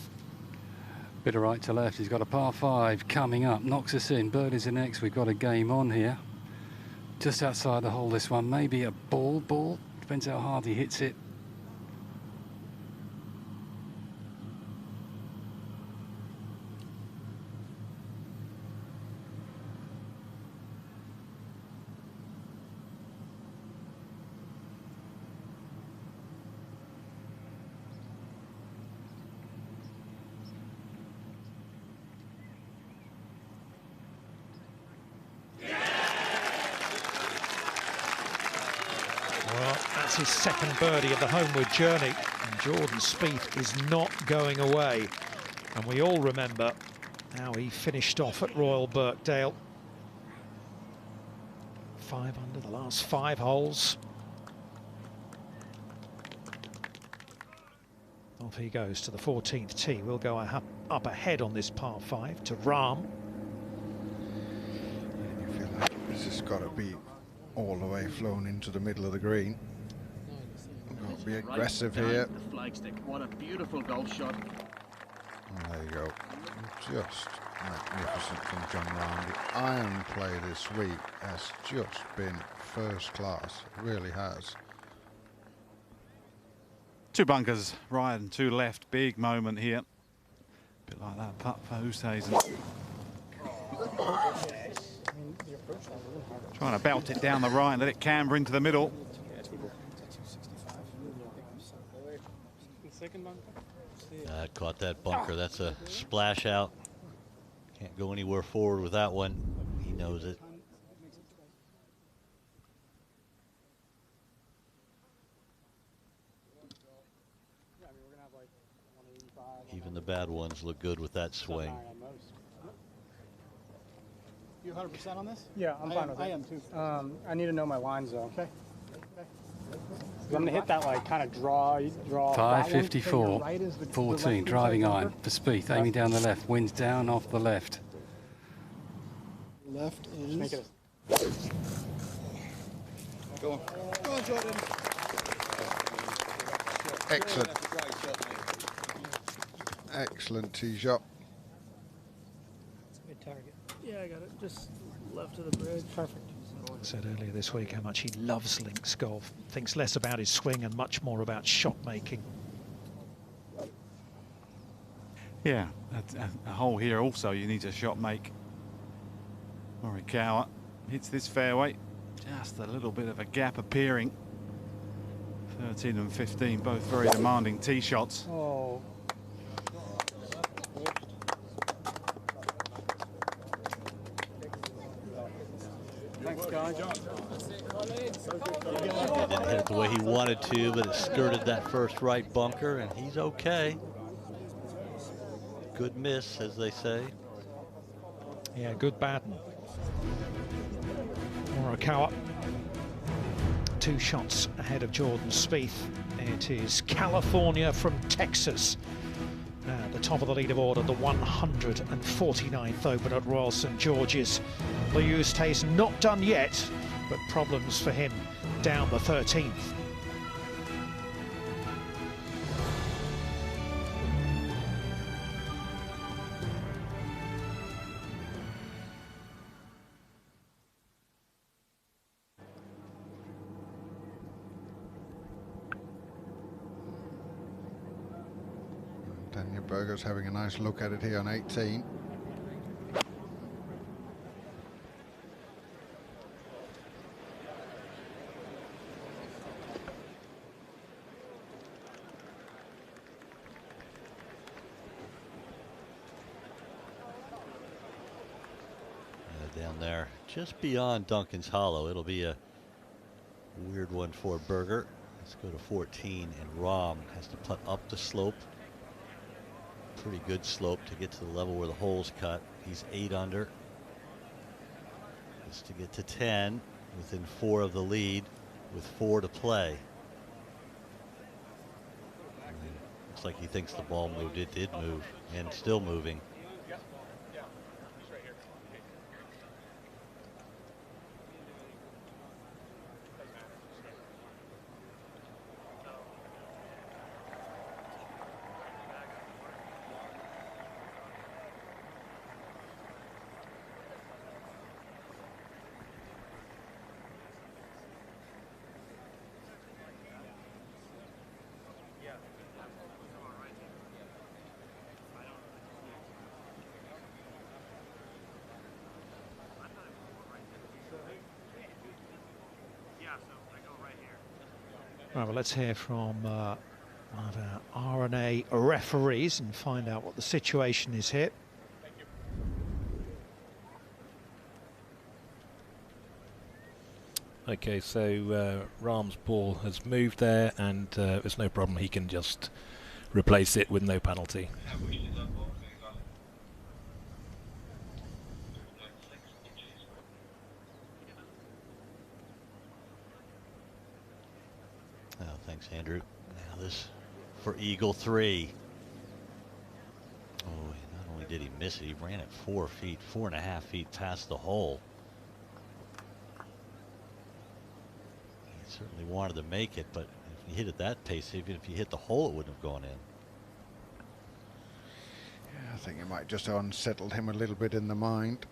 Speaker 1: Bit of right to left. He's got a par 5 coming up. Knocks us in. Birdies are next. We've got a game on here. Just outside the hole, this one. Maybe a ball. Depends how hard he hits it.
Speaker 4: That's his second birdie of the homeward journey, and Jordan Spieth is not going away. And we all remember how he finished off at Royal Birkdale. 5 under the last 5 holes. Off he goes to the 14th tee. We'll go up ahead on this par 5 to Rahm.
Speaker 18: You feel like this has got to be all the way flown into the middle of the green. Got to be aggressive here.
Speaker 14: The flagstick. What a beautiful golf shot.
Speaker 18: There you go. just magnificent from Jon Rahm. The iron play this week has just been first class. It really has.
Speaker 16: 2 bunkers, right and 2 left. Big moment here. Bit like that putt for Oosthuizen. Trying to belt it down the right and let it camber into the middle.
Speaker 17: Caught that bunker. That's a splash out. Can't go anywhere forward with that one. He knows it. Even the bad ones look good with that swing.
Speaker 8: You 100% on this?
Speaker 12: Yeah, I'm fine with it.
Speaker 8: I am too.
Speaker 12: I need to know my lines though.
Speaker 8: Okay.
Speaker 12: I'm going to hit that like kind of draw.
Speaker 1: 554, 14, driving iron for Spieth, aiming down the left, winds down off the left.
Speaker 8: Left is.
Speaker 12: Make it
Speaker 8: Go on. Go on, Jordan.
Speaker 18: Excellent. Excellent tee shot.
Speaker 12: That's a good target. Yeah, I got it. Just left of the bridge. Perfect.
Speaker 4: I said earlier this week how much he loves links golf. Thinks less about his swing and much more about shot making.
Speaker 16: Yeah, a hole here also you need to shot make. Morikawa hits this fairway. Just a little bit of a gap appearing. 13 and 15, both very demanding tee shots.
Speaker 12: Oh. Thanks, guys.
Speaker 17: Didn't hit it the way he wanted to, but it skirted that first right bunker, and he's okay. Good miss, as they say.
Speaker 4: Yeah, good batten. Morikawa 2 shots ahead of Jordan Spieth. It is California from Texas. At the top of the leaderboard at the 149th Open at Royal St George's. Lee Oosthuizen not done yet, but problems for him down the 13th.
Speaker 18: Daniel Berger's having a nice look at it here on 18.
Speaker 17: Down there, just beyond Duncan's Hollow. It'll be a weird one for Berger. Let's go to 14, and Rahm has to putt up the slope. Pretty good slope to get to the level where the hole's cut. He's 8 under. Just to get to 10, within 4 of the lead, with 4 to play. Looks like he thinks the ball moved. It did move, and still moving.
Speaker 4: Right, well, let's hear from one of our R&A referees and find out what the situation is here.
Speaker 14: Okay, so Rahm's ball has moved there, and there's no problem. He can just replace it with no penalty.
Speaker 17: Oh, thanks, Andrew. Now this for Eagle 3. Oh, not only did he miss it, he ran it 4 feet, 4.5 feet past the hole. He certainly wanted to make it, but if you hit it that pace, even if you hit the hole, it wouldn't have gone in.
Speaker 18: Yeah, I think it might just unsettled him a little bit in the mind.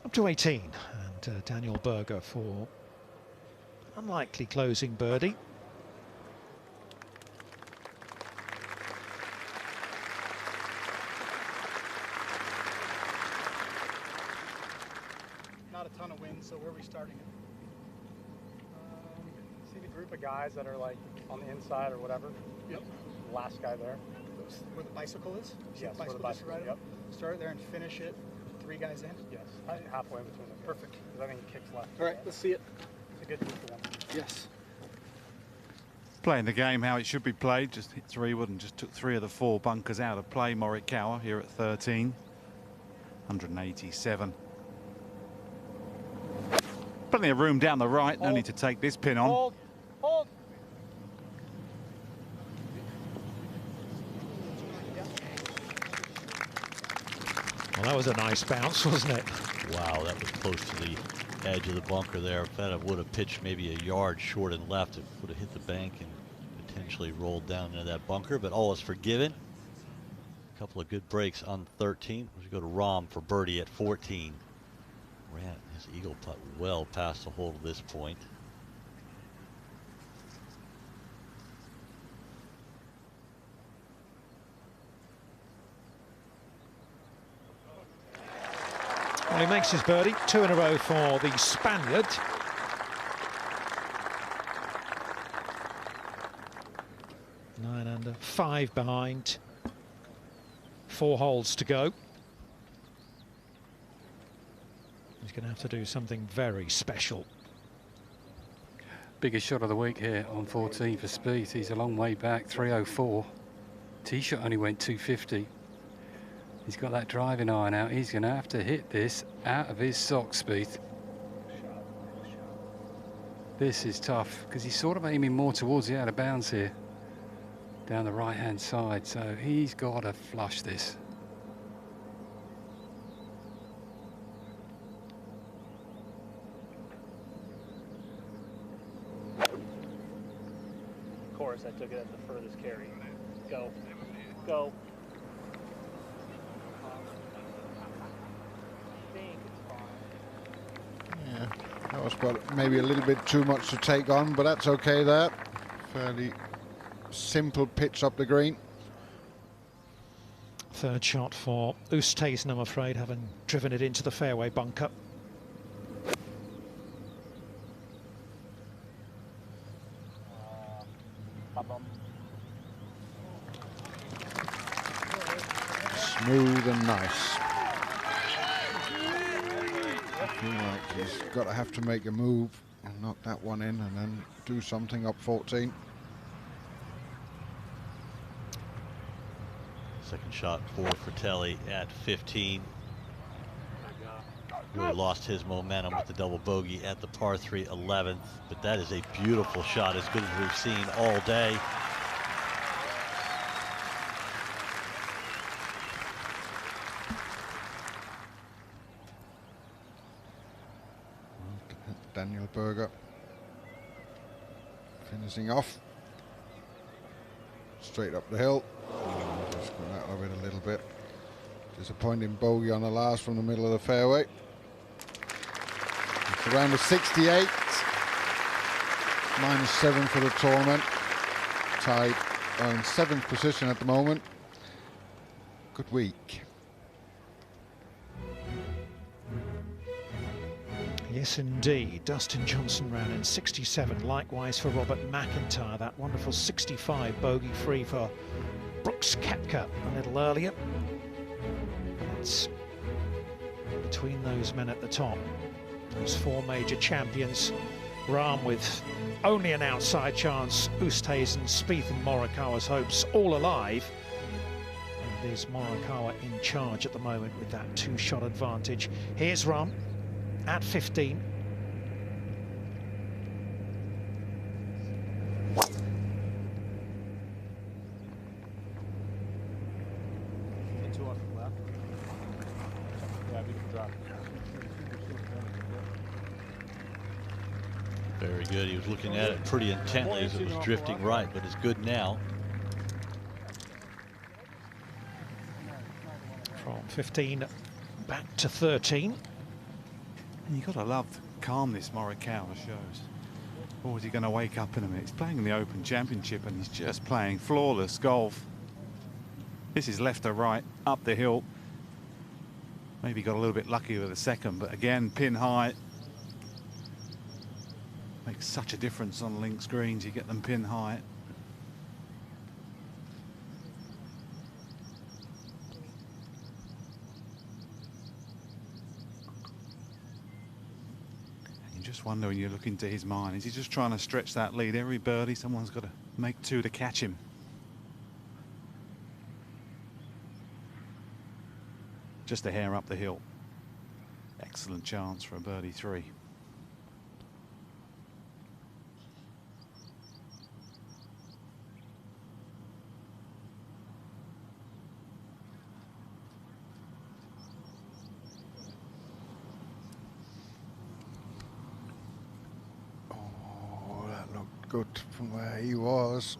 Speaker 4: Up to 18, and Daniel Berger for unlikely closing birdie.
Speaker 8: Not a ton of wind, so where are we starting it?
Speaker 21: See the group of guys that are like on the inside or whatever?
Speaker 8: Yep.
Speaker 21: The last guy there.
Speaker 8: Where the bicycle is? See
Speaker 21: Yes,
Speaker 8: the
Speaker 21: where the
Speaker 8: bicycle just
Speaker 21: bicycle,
Speaker 8: right
Speaker 21: yep.
Speaker 8: up? Start there and finish it. 3 guys in?
Speaker 21: Yes, halfway between them.
Speaker 8: Perfect.
Speaker 21: Because I think he kicks left.
Speaker 8: All right, let's see it.
Speaker 21: It's a good move for them.
Speaker 8: Yes.
Speaker 16: Playing the game how it should be played, just hit 3-wood and just took 3 of the 4 bunkers out of play. Morikawa here at 13, 187. Plenty of room down the right, no need to take this pin on.
Speaker 21: Hold, hold.
Speaker 4: Well, that was a nice bounce, wasn't it?
Speaker 17: Wow, that was close to the edge of the bunker there. If that would have pitched maybe a yard short and left, it would have hit the bank and potentially rolled down into that bunker, but all is forgiven. A couple of good breaks on 13. We go to Rahm for birdie at 14. Ran his eagle putt well past the hole to this point.
Speaker 4: Well, he makes his birdie, 2 in a row for the Spaniard. Nine under, 5 behind, 4 holes to go. He's going to have to do something very special.
Speaker 1: Biggest shot of the week here on 14 for Spieth. He's a long way back, 304. Tee shot only went 250. He's got that driving iron out. He's going to have to hit this out of his socks, Spieth. This is tough because he's sort of aiming more towards the out of bounds here, down the right-hand side. So he's got to flush this.
Speaker 10: Of course, I took it at the furthest carry. Go. Go.
Speaker 18: Yeah, that was maybe a little bit too much to take on, but that's okay there. Fairly simple pitch up the green.
Speaker 4: Third shot for Oosthuizen, I'm afraid, having driven it into the fairway bunker.
Speaker 18: Smooth and nice. I feel like he's got to have to make a move and knock that one in and then do something up 14.
Speaker 17: Second shot for Fratelli at 15. Really lost his momentum with the double bogey at the par 3 11th, but that is a beautiful shot, as good as we've seen all day.
Speaker 18: Daniel Berger finishing off. Straight up the hill. Just got out of it a little bit. Disappointing bogey on the last from the middle of the fairway. It's around the 68. -7 for the tournament. Tied in 7th position at the moment. Good week.
Speaker 4: Yes, indeed. Dustin Johnson ran in 67. Likewise for Robert McIntyre. That wonderful 65 bogey-free for Brooks Koepka a little earlier. It's between those men at the top, those 4 major champions. Rahm with only an outside chance. Oosthuizen, Spieth and Morikawa's hopes all alive. And there's Morikawa in charge at the moment with that 2-shot advantage. Here's Rahm at 15.
Speaker 21: Two off the left. Yeah, beautiful drop.
Speaker 17: Very good. He was looking at it pretty intently as it was drifting right, but it's good now.
Speaker 4: From 15 back to 13.
Speaker 16: You've got to love the calmness Morikawa shows. Or is he going to wake up in a minute? He's playing in the Open Championship and he's just playing flawless golf. This is left to right, up the hill. Maybe got a little bit lucky with the second, but again, pin high. Makes such a difference on links greens. You get them pin high. Just wonder when you look into his mind, is he just trying to stretch that lead? Every birdie, someone's got to make two to catch him. Just a hair up the hill. Excellent chance for a birdie 3.
Speaker 18: Good from where he was.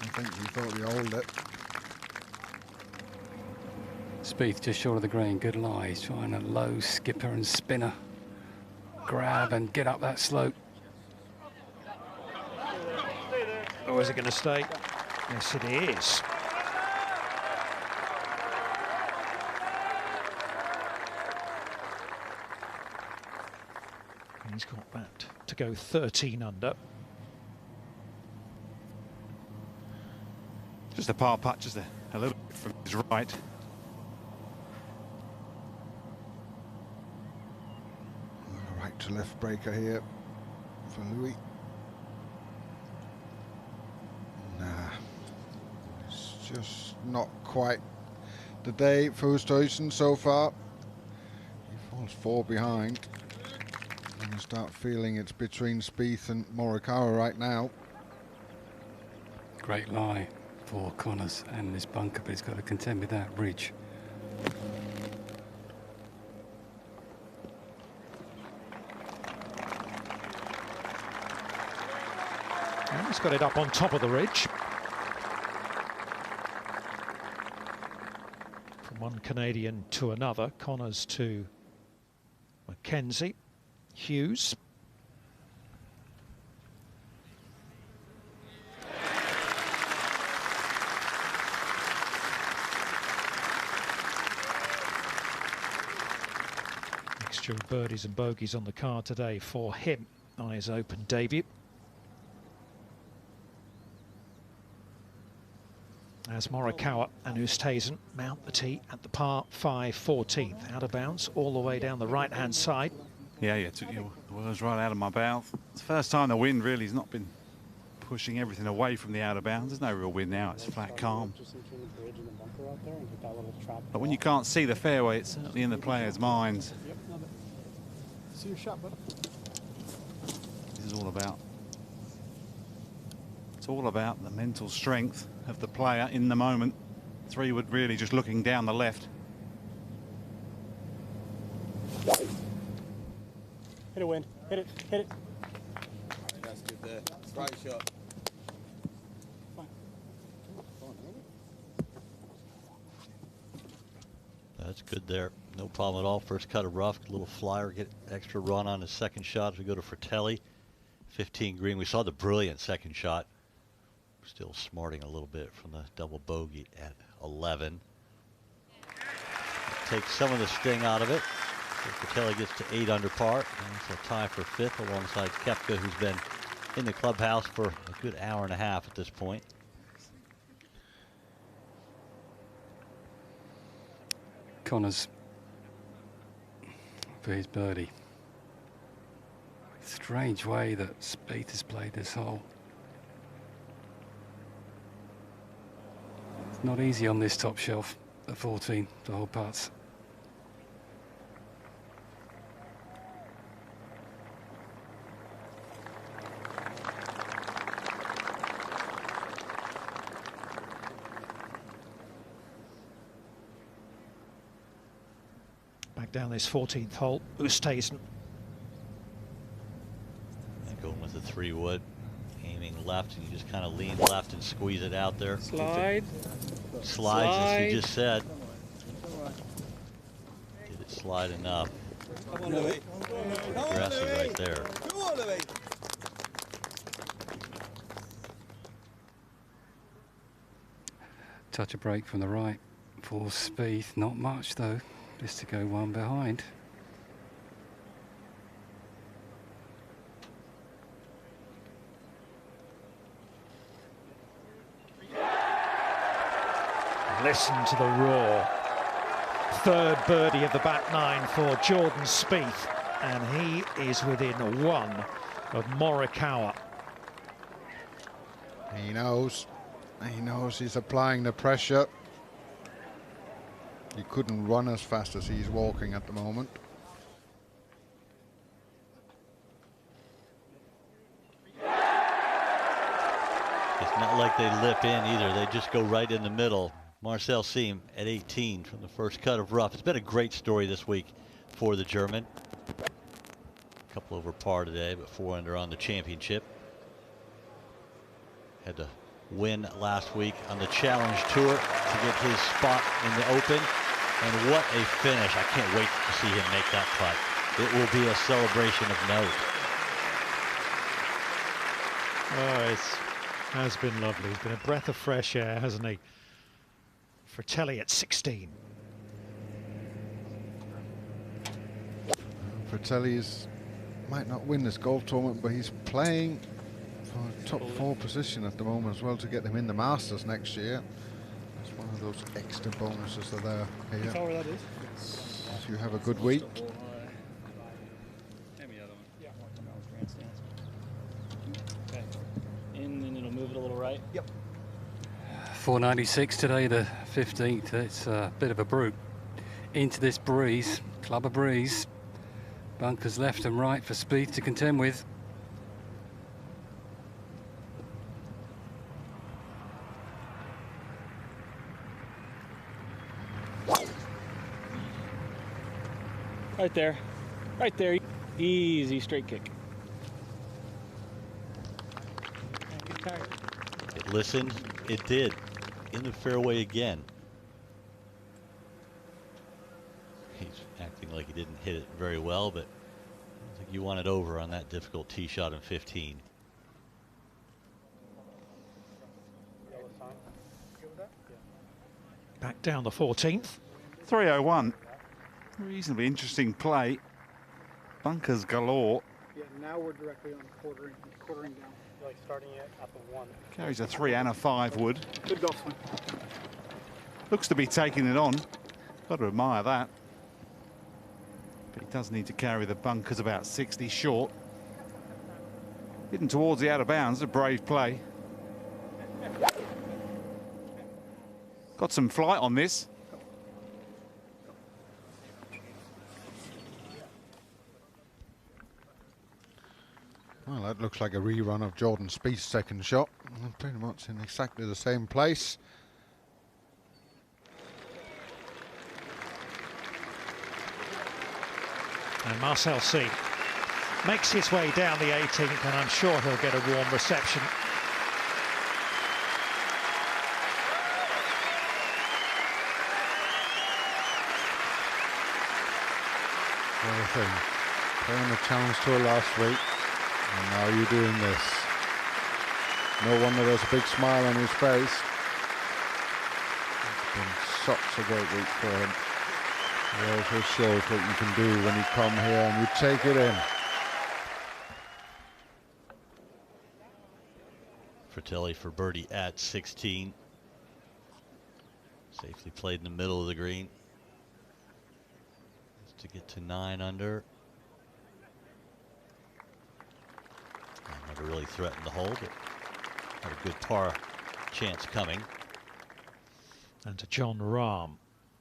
Speaker 18: I think he thought he held it.
Speaker 1: Spieth just short of the green. Good lie. He's trying a low skipper and spinner. Grab and get up that slope.
Speaker 4: Oh, is it going to stay? Yes, it is. He's got that to go 13 under.
Speaker 16: Just a par putt, just a little bit from his right.
Speaker 18: Right to left breaker here for Louis. Nah, it's just not quite the day for Oosthuizen so far. He falls 4 behind. And you start feeling it's between Spieth and Morikawa right now.
Speaker 1: Great lie for Connors and this bunker, but he's got to contend with that ridge.
Speaker 4: And he's got it up on top of the ridge. From one Canadian to another, Connors to Mackenzie. Hughes. Mixture of birdies and bogeys on the card today for him on his Open debut. As Morikawa and Oosthuizen mount the tee at the par 5 14th, out of bounds all the way down the right-hand side.
Speaker 16: Yeah, took the words right out of my mouth. It's the first time the wind really has not been pushing everything away from the out of bounds. There's no real wind now, it's flat calm. But when you can't see the fairway, it's certainly in the players' minds.
Speaker 8: Yep, love it. See your shot, bud.
Speaker 16: This is all about. It's all about the mental strength of the player in the moment. 3 would really just looking down the left.
Speaker 8: Hit it, Wind. Hit it. Hit it.
Speaker 21: That's good there. Right shot.
Speaker 8: Fine.
Speaker 17: That's good there. No problem at all. First cut of rough, little flyer, get extra run on his second shot as we go to Fratelli. 15 green. We saw the brilliant second shot. Still smarting a little bit from the double bogey at 11. Take some of the sting out of it. Fratelli gets to 8 under par. And it's a tie for 5th alongside Koepka, who's been in the clubhouse for a good hour and a half at this point.
Speaker 1: Connors for his birdie. Strange way that Spieth has played this hole. It's not easy on this top shelf at 14, the whole putts.
Speaker 4: Back down this 14th hole, Oosthuizen.
Speaker 17: Going with the 3-wood, aiming left, and you just kind of lean left and squeeze it out there.
Speaker 12: Slide.
Speaker 17: Slides, as he just said. Did it slide enough? Aggressive right there.
Speaker 1: Touch a break from the right for Spieth. Not much though, just to go one behind.
Speaker 4: Listen to the roar. Third birdie of the back nine for Jordan Spieth, and he is within one of Morikawa.
Speaker 18: He knows he's applying the pressure. He couldn't run as fast as he's walking at the moment.
Speaker 17: It's not like they lip in either. They just go right in the middle. Marcel Siem at 18 from the first cut of rough. It's been a great story this week for the German. A couple over par today, but 4 under on the championship. Had to win last week on the Challenge Tour to get his spot in the Open. And what a finish. I can't wait to see him make that putt. It will be a celebration of note.
Speaker 4: Oh, it has been lovely. He's been a breath of fresh air, hasn't he? Fratelli at 16.
Speaker 18: Fratelli might not win this golf tournament, but he's playing for a top 4 position at the moment as well to get him in the Masters next year. That's one of those extra bonuses that are here.
Speaker 8: You tell where that is?
Speaker 18: If you have a good week.
Speaker 10: Okay. In, and it'll move it a little right.
Speaker 8: Yep.
Speaker 1: 496 today, the 15th. It's a bit of a brute into this breeze, club of breeze. Bunkers left and right for Spieth to contend with.
Speaker 10: Right there. Right there. Easy straight kick.
Speaker 17: It listened. It did. In the fairway again. He's acting like he didn't hit it very well, but I think you want it over on that difficult tee shot in 15.
Speaker 4: Back down the 14th.
Speaker 16: 301. Reasonably interesting play. Bunkers galore.
Speaker 8: Yeah, now we're directly on quartering down.
Speaker 12: Like starting it at the 1.
Speaker 16: Carries a 3 and a 5 wood.
Speaker 8: Good golf swing.
Speaker 16: Looks to be taking it on. Got to admire that. But he does need to carry the bunkers about 60 short. Hitting towards the out of bounds, a brave play. Got some flight on this.
Speaker 18: Well, that looks like a rerun of Jordan Spieth's second shot. Pretty much in exactly the same place.
Speaker 4: And Marcel Siem makes his way down the 18th, and I'm sure he'll get a warm reception.
Speaker 18: What a thing. Playing the Challenge Tour last week, and now you're doing this. No wonder there's a big smile on his face. It's been such a great week for him. It also shows what you can do when you come here and you take it in.
Speaker 17: Fratelli for birdie at 16. Safely played in the middle of the green. Just to get to 9 under. Never really threatened the hole, but had a good par chance coming.
Speaker 4: And to Jon Rahm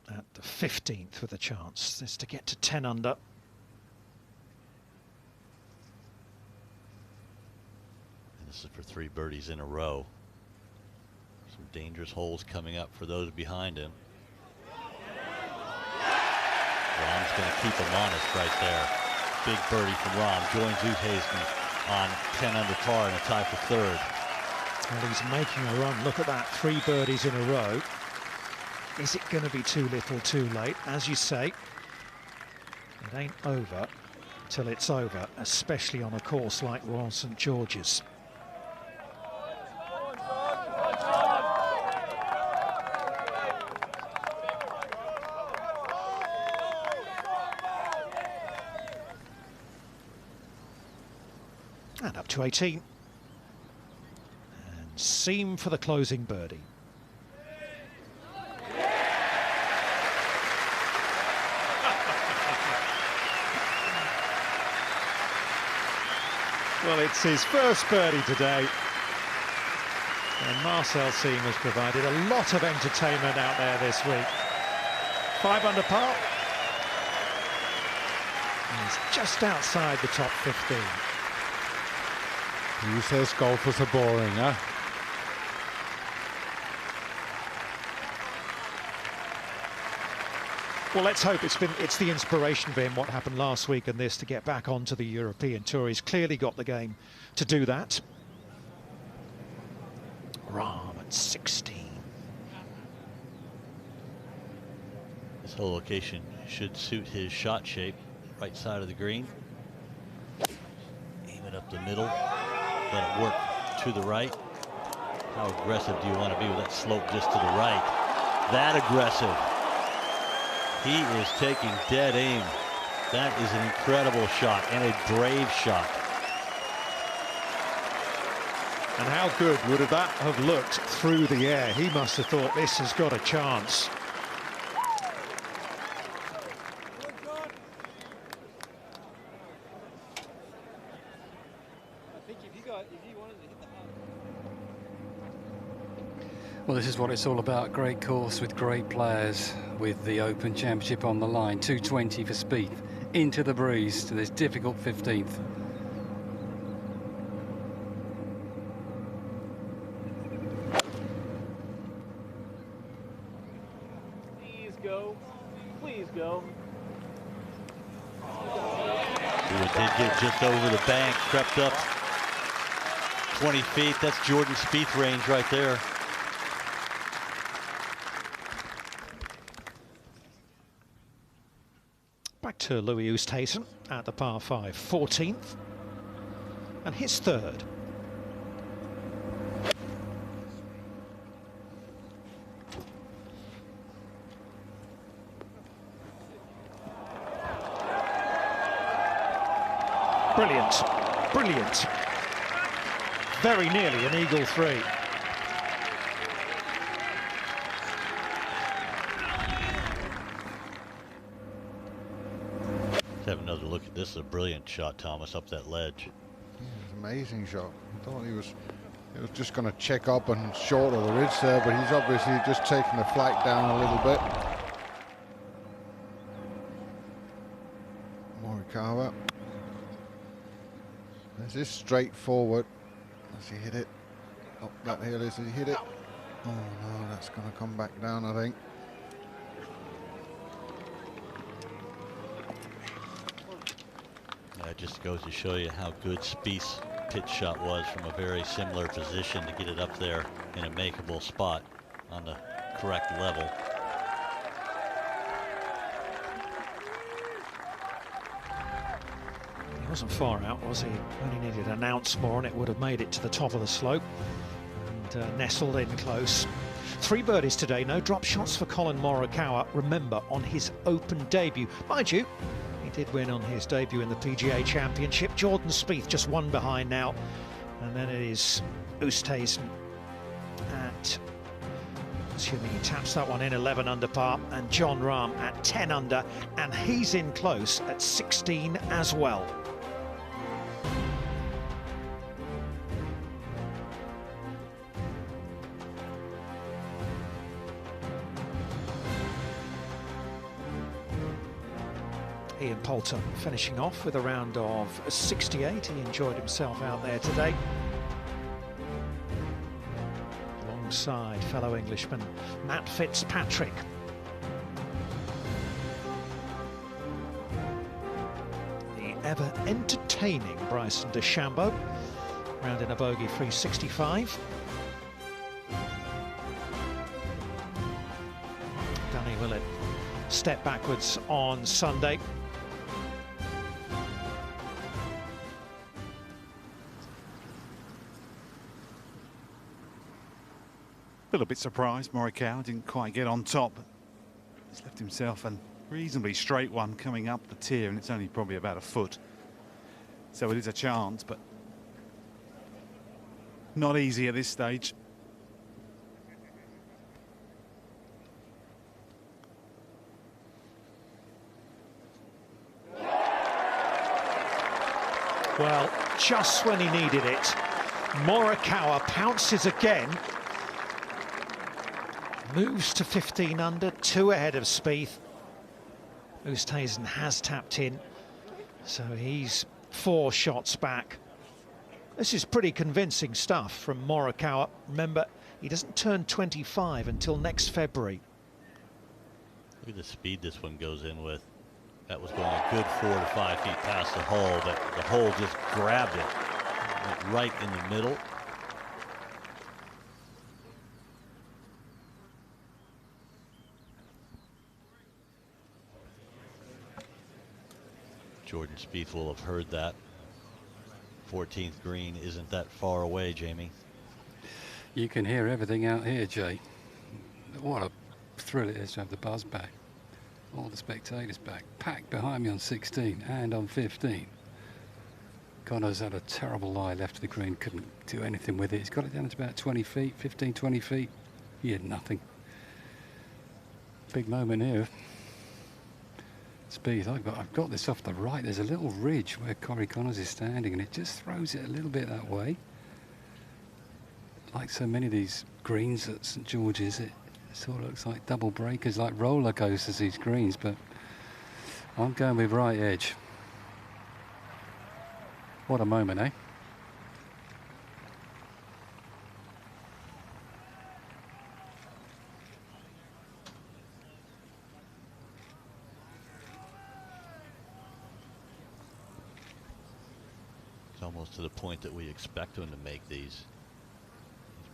Speaker 4: at the 15th with a chance. This to get to 10 under.
Speaker 17: And this is for 3 birdies in a row. Some dangerous holes coming up for those behind him. Rahm's going to keep him honest right there. Big birdie from Rahm. Joins Oosthuizen on 10 under par and a tie for third.
Speaker 4: Well, he's making a run. Look at that, 3 birdies in a row. Is it going to be too little too late? As you say, it ain't over till it's over, especially on a course like Royal St George's. And up to 18. And Siem for the closing birdie. Well, it's his first birdie today. And Marcel Siem has provided a lot of entertainment out there this week. 5 under par. And he's just outside the top 15.
Speaker 18: Who says golfers are boring, huh?
Speaker 4: Well, let's hope it's the inspiration for him, what happened last week and this, to get back onto the European Tour. He's clearly got the game to do that. Rahm at 16.
Speaker 17: This whole location should suit his shot shape. Right side of the green. Aim it up the middle. Let it work to the right. How aggressive do you want to be with that slope just to the right? That aggressive. He is taking dead aim. That is an incredible shot and a brave shot.
Speaker 4: And how good would that have looked through the air? He must have thought this has got a chance.
Speaker 1: Well, this is what it's all about. Great course with great players, with the Open Championship on the line. 220 for Spieth into the breeze to this difficult 15th.
Speaker 22: Please go. Please go.
Speaker 17: It did get just over the bank, crept up 20 feet. That's Jordan Spieth range right there.
Speaker 4: Back to Louis Oosthuizen at the par 5, 14th, and his third. Brilliant, brilliant. Very nearly an eagle 3.
Speaker 17: Let's have another look at this. Is a brilliant shot, Thomas, up that ledge.
Speaker 18: Yeah, it's an amazing shot. I thought he was just going to check up and short of the ridge there, but he's obviously just taking the flight down a little bit. Morikawa. This is straightforward. Does he hit it? Up that hill, does he hit it? Oh no, that's going to come back down, I think.
Speaker 17: It just goes to show you how good Spieth's pitch shot was from a very similar position to get it up there in a makeable spot on the correct level.
Speaker 4: He wasn't far out, was he? Only needed an ounce more and it would have made it to the top of the slope. And nestled in close. 3 birdies today, no drop shots for Colin Morikawa. Remember, on his Open debut. Mind you, he did win on his debut in the PGA Championship. Jordan Spieth just 1 behind now. And then it is Oosthuizen at, assuming he taps that one in, 11 under par. And Jon Rahm at 10 under. And he's in close at 16 as well. Ian Poulter finishing off with a round of 68. He enjoyed himself out there today. Alongside fellow Englishman Matt Fitzpatrick. The ever entertaining Bryson DeChambeau, round in a bogey 365. Danny Willett step backwards on Sunday.
Speaker 16: A little bit surprised Morikawa didn't quite get on top. He's left himself a reasonably straight one coming up the tier, and it's only probably about a foot. So it is a chance, but not easy at this stage.
Speaker 4: Well, just when he needed it, Morikawa pounces again. Moves to 15 under, 2 ahead of Spieth. Oosthuizen has tapped in, so he's 4 shots back. This is pretty convincing stuff from Morikawa. Remember, he doesn't turn 25 until next February.
Speaker 17: Look at the speed this one goes in with. That was going a good 4 to 5 feet past the hole, but the hole just grabbed it. Went right in the middle. Jordan Spieth will have heard that. 14th green isn't that far away, Jamie.
Speaker 1: You can hear everything out here, Jay. What a thrill it is to have the buzz back. All the spectators back. Packed behind me on 16 and on 15. Connors had a terrible lie left of the green. Couldn't do anything with it. He's got it down to about 20 feet, 15, 20 feet. He had nothing. Big moment here. Spieth, I've got this off the right. There's a little ridge where Corey Connors is standing, and it just throws it a little bit that way. Like so many of these greens at St George's, it sort of looks like double breakers, like roller coasters, these greens, but I'm going with right edge. What a moment, eh?
Speaker 17: Almost to the point that we expect him to make these.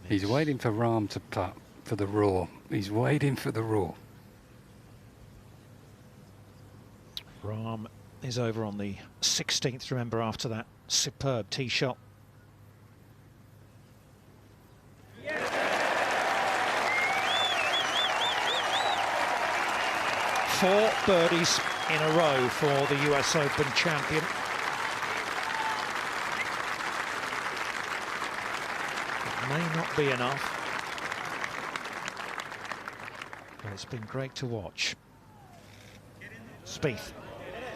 Speaker 1: He's waiting for Rahm to putt for the raw. He's waiting for the raw.
Speaker 4: Rahm is over on the 16th, remember, after that superb tee shot. Four birdies in a row for the US Open champion. May not be enough, but it's been great to watch. Spieth,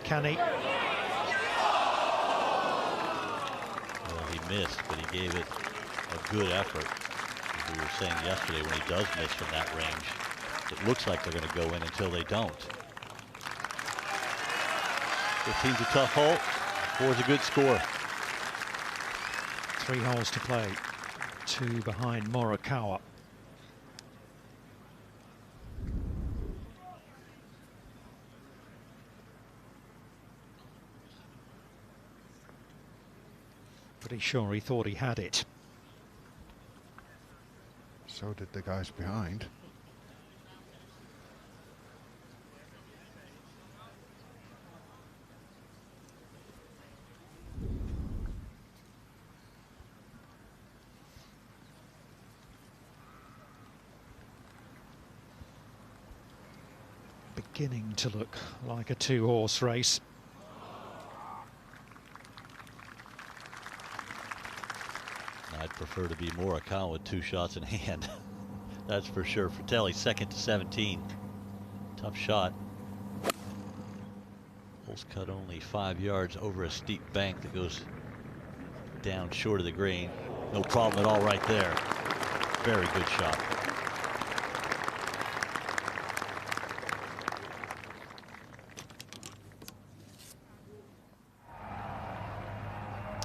Speaker 4: can he?
Speaker 17: Well, he missed, but he gave it a good effort. As we were saying yesterday, when he does miss from that range, it looks like they're going to go in until they don't. 15's a tough hole, 4's a good score.
Speaker 4: 3 holes to play. 2 behind Morikawa. Pretty sure he thought he had it.
Speaker 18: So did the guys behind.
Speaker 4: Beginning to look like a 2-horse race.
Speaker 17: I'd prefer to be Morikawa with 2 shots in hand. That's for sure. Fratelli second to 17. Tough shot. Hole's cut only 5 yards over a steep bank that goes down short of the green. No problem at all right there. Very good shot.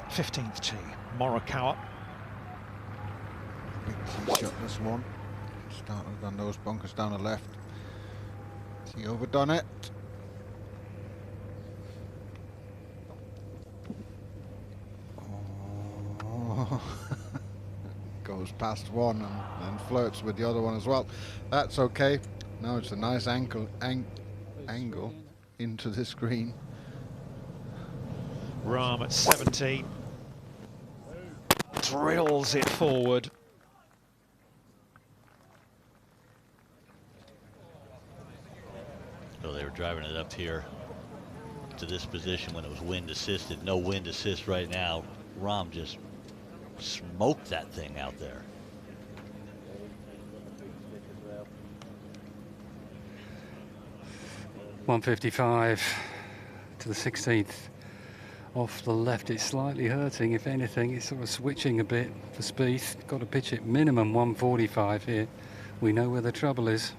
Speaker 4: 15th tee, Morikawa.
Speaker 18: Big tee shot, this one. Started on those bunkers down the left. Has he overdone it? goes past one and flirts with the other one as well. That's okay. Now it's a nice angle into this green.
Speaker 4: Rahm at 17. Drills it forward.
Speaker 17: So they were driving it up here to this position when it was wind assisted. No wind assist right now. Rahm just smoked that thing out there.
Speaker 1: .155 to the 16th. Off the left, it's slightly hurting. If anything, it's sort of switching a bit for Spieth. Got to pitch it minimum 145 here. We know where the trouble is.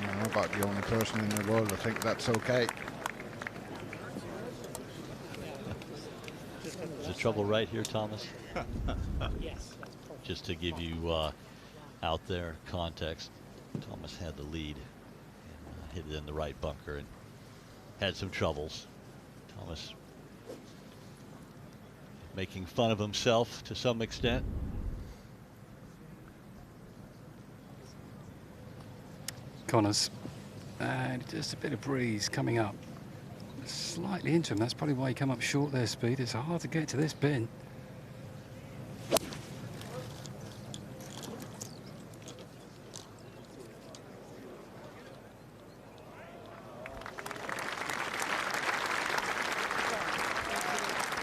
Speaker 18: I'm about the only person in the world to think that's okay.
Speaker 17: Is the trouble right here, Thomas?
Speaker 8: Yes.
Speaker 17: Just to give you out there context, Thomas had the lead and hit it in the right bunker and had some troubles. Thomas making fun of himself to some extent.
Speaker 1: Connors, and just a bit of breeze coming up slightly into him. That's probably why he come up short there, Speed. It's hard to get to this bin.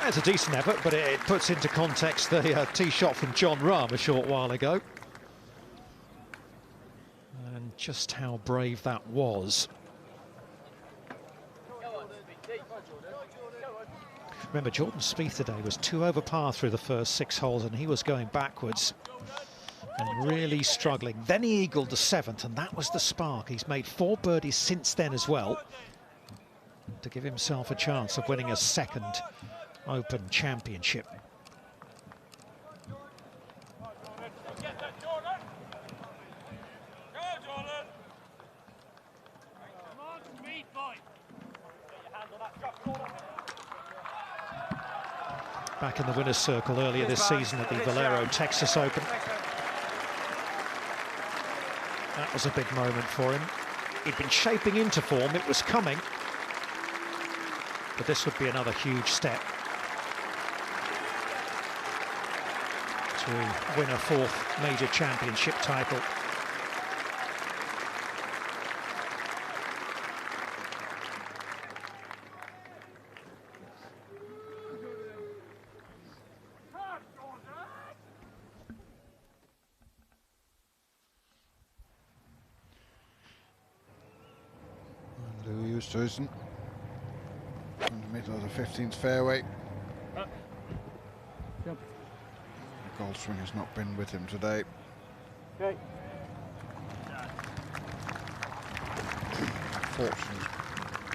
Speaker 4: It's a decent effort, but it puts into context the tee shot from Jon Rahm a short while ago. And just how brave that was. Remember, Jordan Spieth today was 2 over par through the first 6 holes, and he was going backwards and really struggling. Then he eagled the 7th, and that was the spark. He's made 4 birdies since then as well to give himself a chance of winning a 2nd Open Championship. Back in the winner's circle earlier this season at the Valero Texas Open. That was a big moment for him. He'd been shaping into form, it was coming. But this would be another huge step to win a 4th major championship title.
Speaker 18: Louis Oosthuizen in the middle of the 15th fairway.
Speaker 8: Jump.
Speaker 18: The golf swing has not been with him today.
Speaker 8: Okay.
Speaker 18: Fortunately,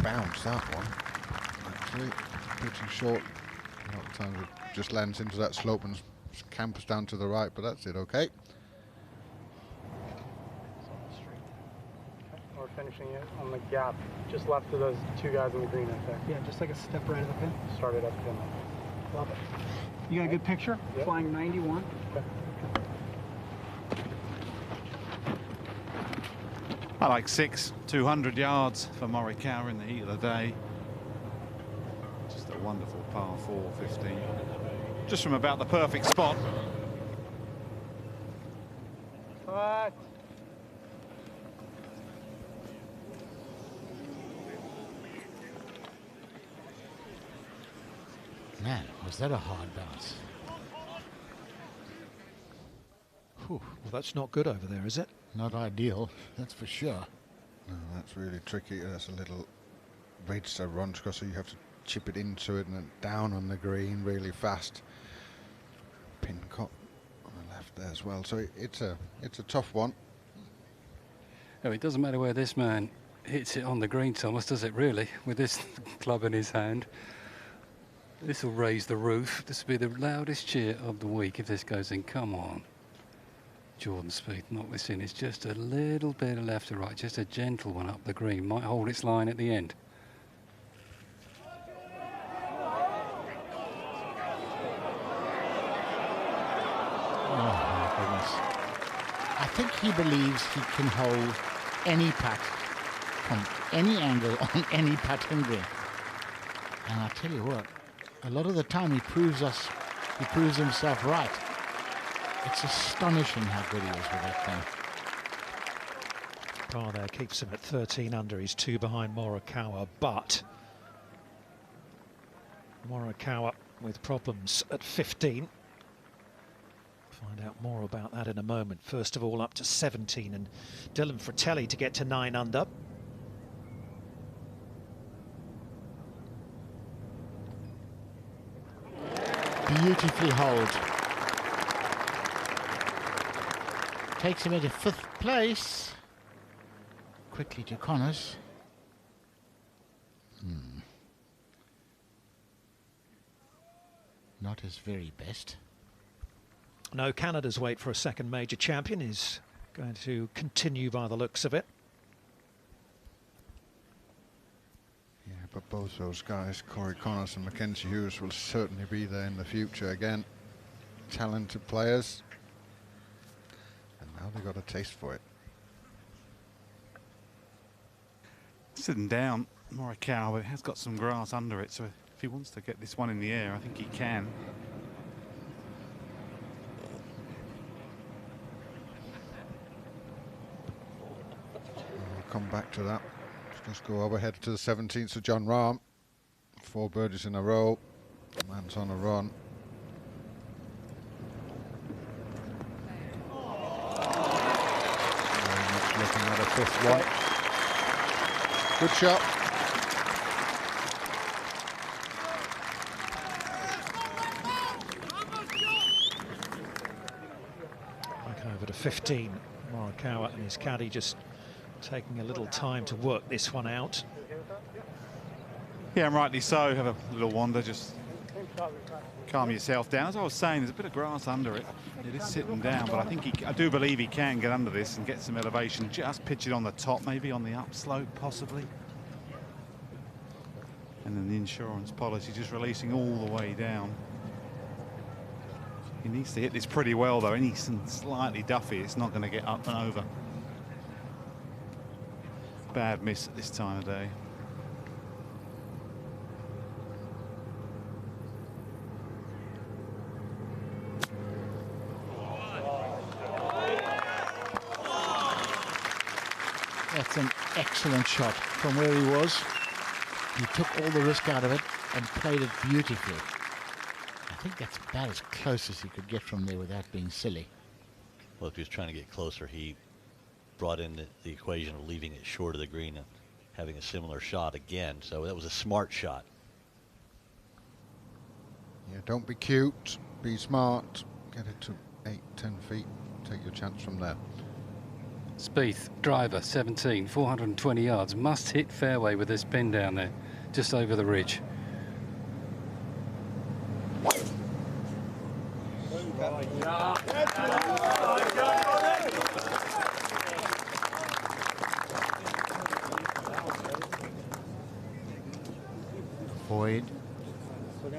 Speaker 18: bounced that one. Actually, pitching short. A lot of times it just lands into that slope and campers down to the right, but that's it, okay.
Speaker 22: We're finishing it on the gap, just left of those 2 guys on the green right there.
Speaker 8: Yeah, just like a step right of the pin.
Speaker 22: Started up pin.
Speaker 8: Love it. You got a good picture?
Speaker 22: Yep.
Speaker 8: Flying 91.
Speaker 22: Okay.
Speaker 16: I like 6, 200 yards for Morikawa in the heat of the day. Just a wonderful par 4, 15. Just from about the perfect spot.
Speaker 22: What?
Speaker 5: Man, was that a hard bounce?
Speaker 4: Whew. Well, that's not good over there, is it?
Speaker 5: Not ideal, that's for sure.
Speaker 18: No, that's really tricky. That's a little ridge to run across, so you have to chip it into it and then down on the green really fast. Pin cut on the left there as well, so it's a tough one.
Speaker 1: Oh, it doesn't matter where this man hits it on the green, Thomas, does it really? With this club in his hand. This will raise the roof. This will be the loudest cheer of the week if this goes in. Come on. Jordan Spieth, knock this in. It's just a little bit of left to right, just a gentle one up the green. Might hold its line at the end.
Speaker 5: Oh my goodness. I think he believes he can hold any putt from any angle on any putting green. And I tell you what, a lot of the time he proves himself right. It's astonishing how good he is with that thing.
Speaker 4: Par there keeps him at 13 under. He's 2 behind Morikawa, but Morikawa with problems at 15. Find out more about that in a moment. First of all, up to 17, and Dylan Fratelli to get to 9 under.
Speaker 5: Beautifully holed. Takes him into 5th place. Quickly to Connors. Not his very best.
Speaker 4: No, Canada's wait for a second major champion is going to continue by the looks of it.
Speaker 18: Yeah, but both those guys, Corey Connors and Mackenzie Hughes, will certainly be there in the future again. Talented players. And now they've got a taste for it.
Speaker 16: Sitting down, Morikawa has got some grass under it, so if he wants to get this one in the air, I think he can.
Speaker 18: We'll come back to that. Let's go overhead to the 17th of Jon Rahm. 4 birdies in a row. The man's on a run. Very much looking at a 5th one. Good shot.
Speaker 4: Back over to 15. Morikawa and his caddy just taking a little time to work this one out.
Speaker 16: Yeah, and rightly so. Have a little wander, just calm yourself down. As I was saying, there's a bit of grass under it. It is sitting down, but I do believe he can get under this and get some elevation. Just pitch it on the top, maybe on the upslope, possibly. And then the insurance policy just releasing all the way down. He needs to hit this pretty well, though. Anything slightly duffy, it's not going to get up and over. Bad miss at this time of day.
Speaker 5: That's an excellent shot from where he was. He took all the risk out of it and played it beautifully. I think that's about as close as he could get from there without being silly.
Speaker 17: Well, if he was trying to get closer, he brought in the equation of leaving it short of the green and having a similar shot again. So that was a smart shot.
Speaker 18: Yeah, don't be cute. Be smart. Get it to 8, 10 feet. Take your chance from there.
Speaker 1: Spieth, driver, 17, 420 yards. Must hit fairway with this pin down there, just over the ridge.
Speaker 5: Avoid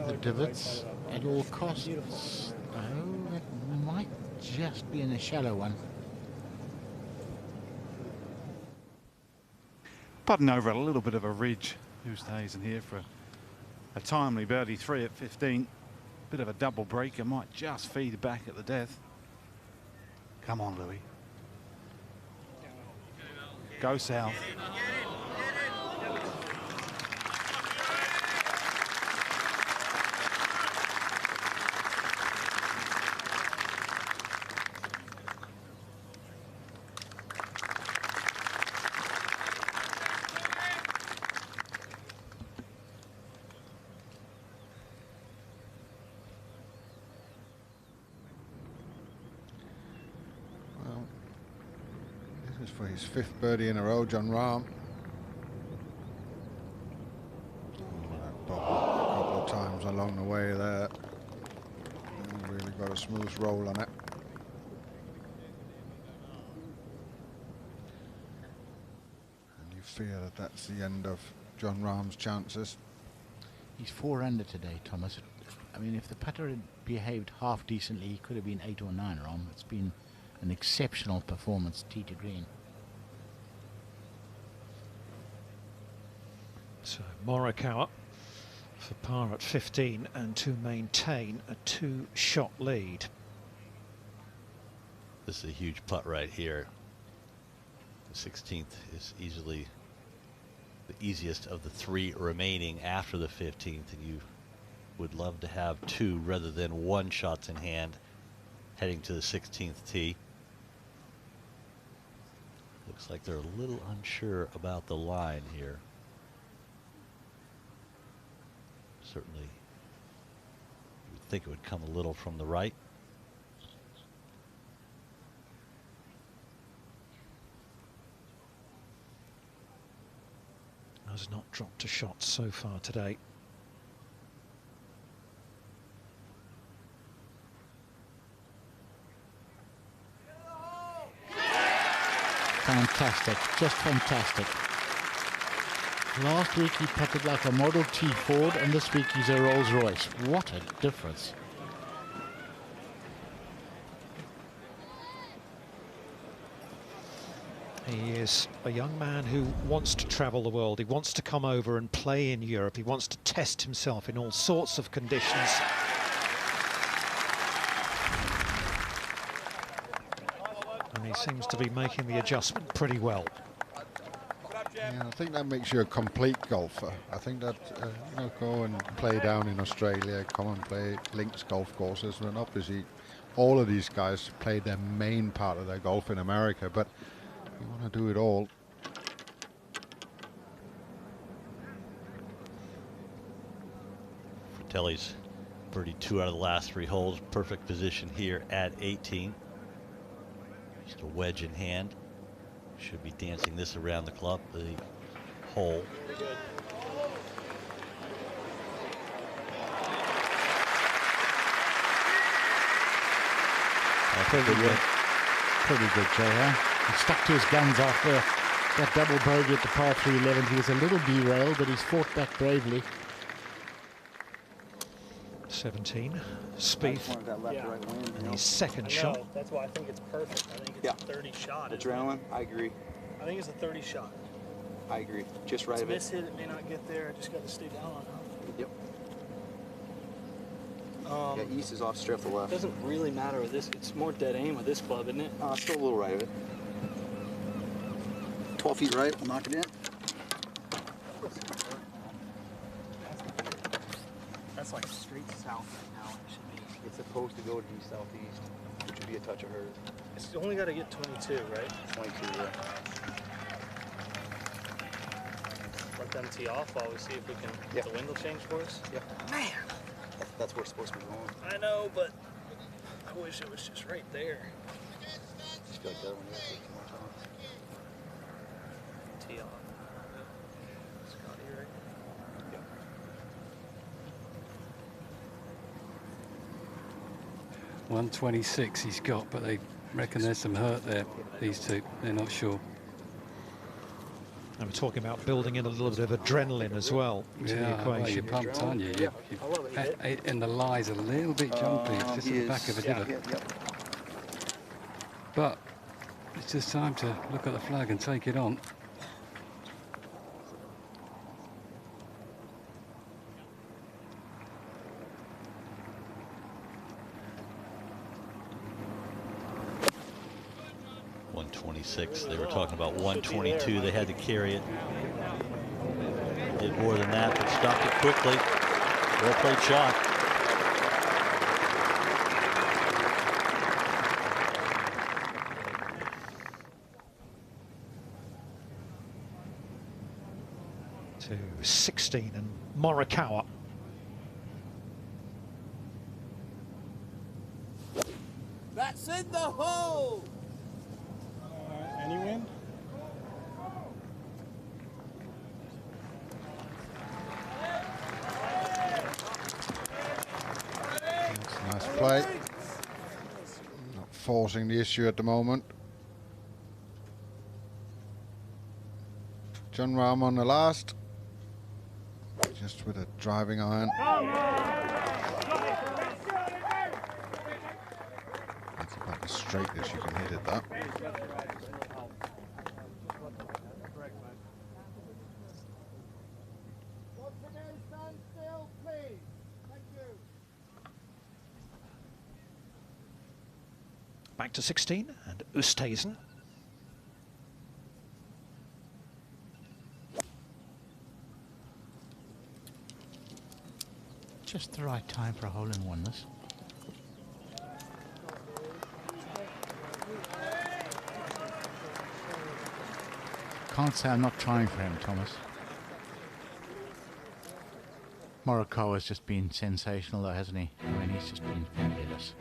Speaker 5: the divots at all costs. Oh, that might just be in a shallow one.
Speaker 16: Putting over a little bit of a ridge. Oosthuizen here for a timely birdie 3 at 15. Bit of a double breaker, might just feed back at the death. Come on, Louis. Go south.
Speaker 18: For his 5th birdie in a row, Jon Rahm. A couple of times on along the way there. And really got a smooth roll on it. And you fear that that's the end of Jon Rahm's chances.
Speaker 5: He's 4 under today, Thomas. I mean, if the putter had behaved half decently, he could have been 8 or 9 wrong. It's been an exceptional performance, tee to green.
Speaker 4: So Morikawa for par at 15 and to maintain a 2-shot lead.
Speaker 17: This is a huge putt right here. The 16th is easily the easiest of the 3 remaining after the 15th, and you would love to have 2 rather than 1 shots in hand heading to the 16th tee. Looks like they're a little unsure about the line here. Certainly, you would think it would come a little from the right.
Speaker 4: Has not dropped a shot so far today.
Speaker 5: Fantastic, just fantastic. Last week he putted like a Model T Ford, and this week he's a Rolls Royce. What a difference.
Speaker 4: He is a young man who wants to travel the world. He wants to come over and play in Europe. He wants to test himself in all sorts of conditions. And he seems to be making the adjustment pretty well.
Speaker 18: Yeah, I think that makes you a complete golfer. I think that, you know, go and play down in Australia, come and play links golf courses, and obviously all of these guys play their main part of their golf in America, but you want to do it all.
Speaker 17: Fratelli's birdied 2 out of the last 3 holes. Perfect position here at 18. Just a wedge in hand. Should be dancing this around the club, the hole.
Speaker 5: Pretty good. Pretty good, Jay, huh? He stuck to his guns after that double bogey at the par 3 11. He was a little derailed, but he's fought back bravely.
Speaker 4: 17, Spieth, and his second shot.
Speaker 22: That's why I think it's perfect. I think it's a 30 shot.
Speaker 21: Adrenaline, I agree.
Speaker 22: I think it's a 30 shot.
Speaker 21: I agree. Just right
Speaker 22: It's
Speaker 21: of it.
Speaker 22: miss hit, it may not get there. I just got to stay down on it.
Speaker 21: Yep. Yeah, east is off straight to the left.
Speaker 22: It doesn't really matter with this. It's more dead aim with this club, isn't it?
Speaker 21: Still a little right of it. 12 feet right, we'll knock it in.
Speaker 22: That's like straight south right now. It should be.
Speaker 21: It's supposed to go to east southeast, which would be a touch of hers.
Speaker 22: It's only got to get 22, right?
Speaker 21: 22, yeah.
Speaker 22: Let them tee off while we see if we can get the wind will change for us.
Speaker 21: Yep. Man, that's where it's supposed to be going.
Speaker 22: I know, but I wish it was just right there.
Speaker 21: Just feel like that one will take too much on.
Speaker 22: Tee off. Scotty, right?
Speaker 21: Yep.
Speaker 1: .126 he's got, but they reckon there's some hurt there, these two. They're not sure.
Speaker 4: And we're talking about building in a little bit of adrenaline as well to the
Speaker 1: Yeah, well, you're
Speaker 4: equation.
Speaker 1: pumped, aren't you? And the lie's a little bit jumpy. It's just at the back of a divot. But it's just time to look at the flag and take it on.
Speaker 17: They were talking about 122. They had to carry it. Did more than that, but stopped it quickly. Well played shot.
Speaker 4: To 16 and Morikawa.
Speaker 15: That's in the hole.
Speaker 8: Any wind?
Speaker 18: play. Not forcing the issue at the moment. Jon Rahm on the last. Just with a driving iron. That's about the straightest you can hit it, that.
Speaker 4: Back to 16 and Oosthuizen.
Speaker 5: Just the right time for a hole-in-one, this. Can't say I'm not trying for him, Thomas. Morikawa's just been sensational, though, hasn't he? I mean, he's just been fabulous.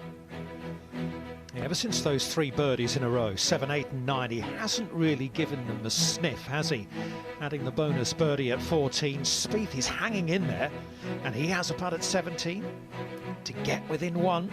Speaker 4: Yeah, ever since those 3 birdies in a row, 7, 8 and 9, he hasn't really given them a sniff, has he? Adding the bonus birdie at 14, Spieth is hanging in there, and he has a putt at 17 to get within 1.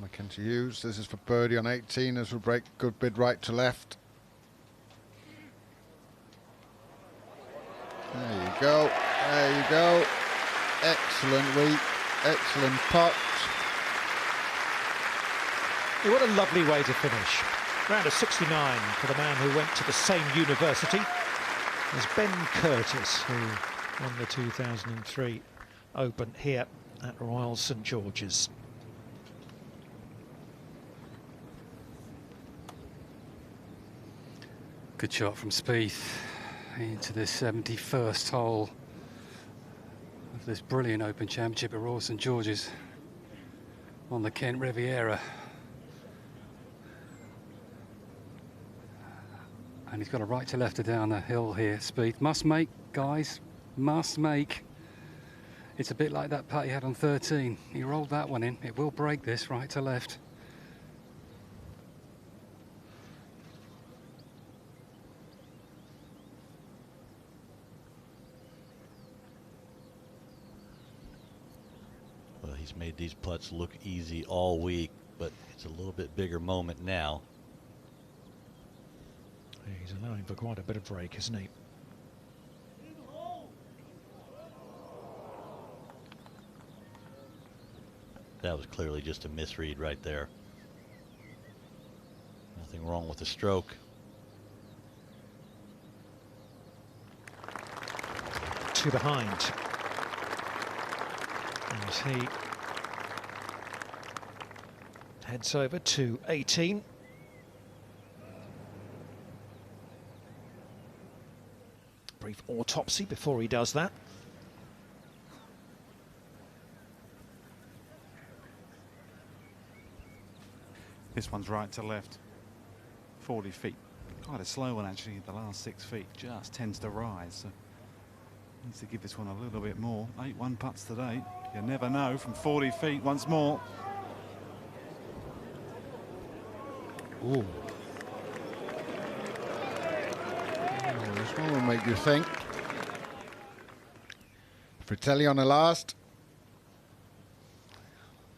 Speaker 18: Mackenzie Hughes, this is for birdie on 18 as we break. Good bid right to left. There you go, there you go. Excellent week, excellent putt.
Speaker 4: Yeah, what a lovely way to finish. Round of 69 for the man who went to the same university as Ben Curtis, who won the 2003 Open here at Royal St George's.
Speaker 1: Good shot from Spieth into the 71st hole of this brilliant Open Championship at Royal St George's on the Kent Riviera. And he's got a right to left down the hill here. Spieth must make, guys, must make. It's a bit like that putt he had on 13. He rolled that one in. It will break this right to left.
Speaker 17: He's made these putts look easy all week, but it's a little bit bigger moment now.
Speaker 4: Yeah, he's allowing for quite a bit of break, isn't he?
Speaker 17: That was clearly just a misread right there. Nothing wrong with the stroke.
Speaker 4: 2 behind. As he heads over to 18. Brief autopsy before he does that.
Speaker 16: This one's right to left. 40 feet. Quite a slow one, actually. The last 6 feet just tends to rise. So needs to give this one a little bit more. 8-1 putts today. You never know from 40 feet once more.
Speaker 18: Ooh. Oh, this one will make you think. Fratelli on the last.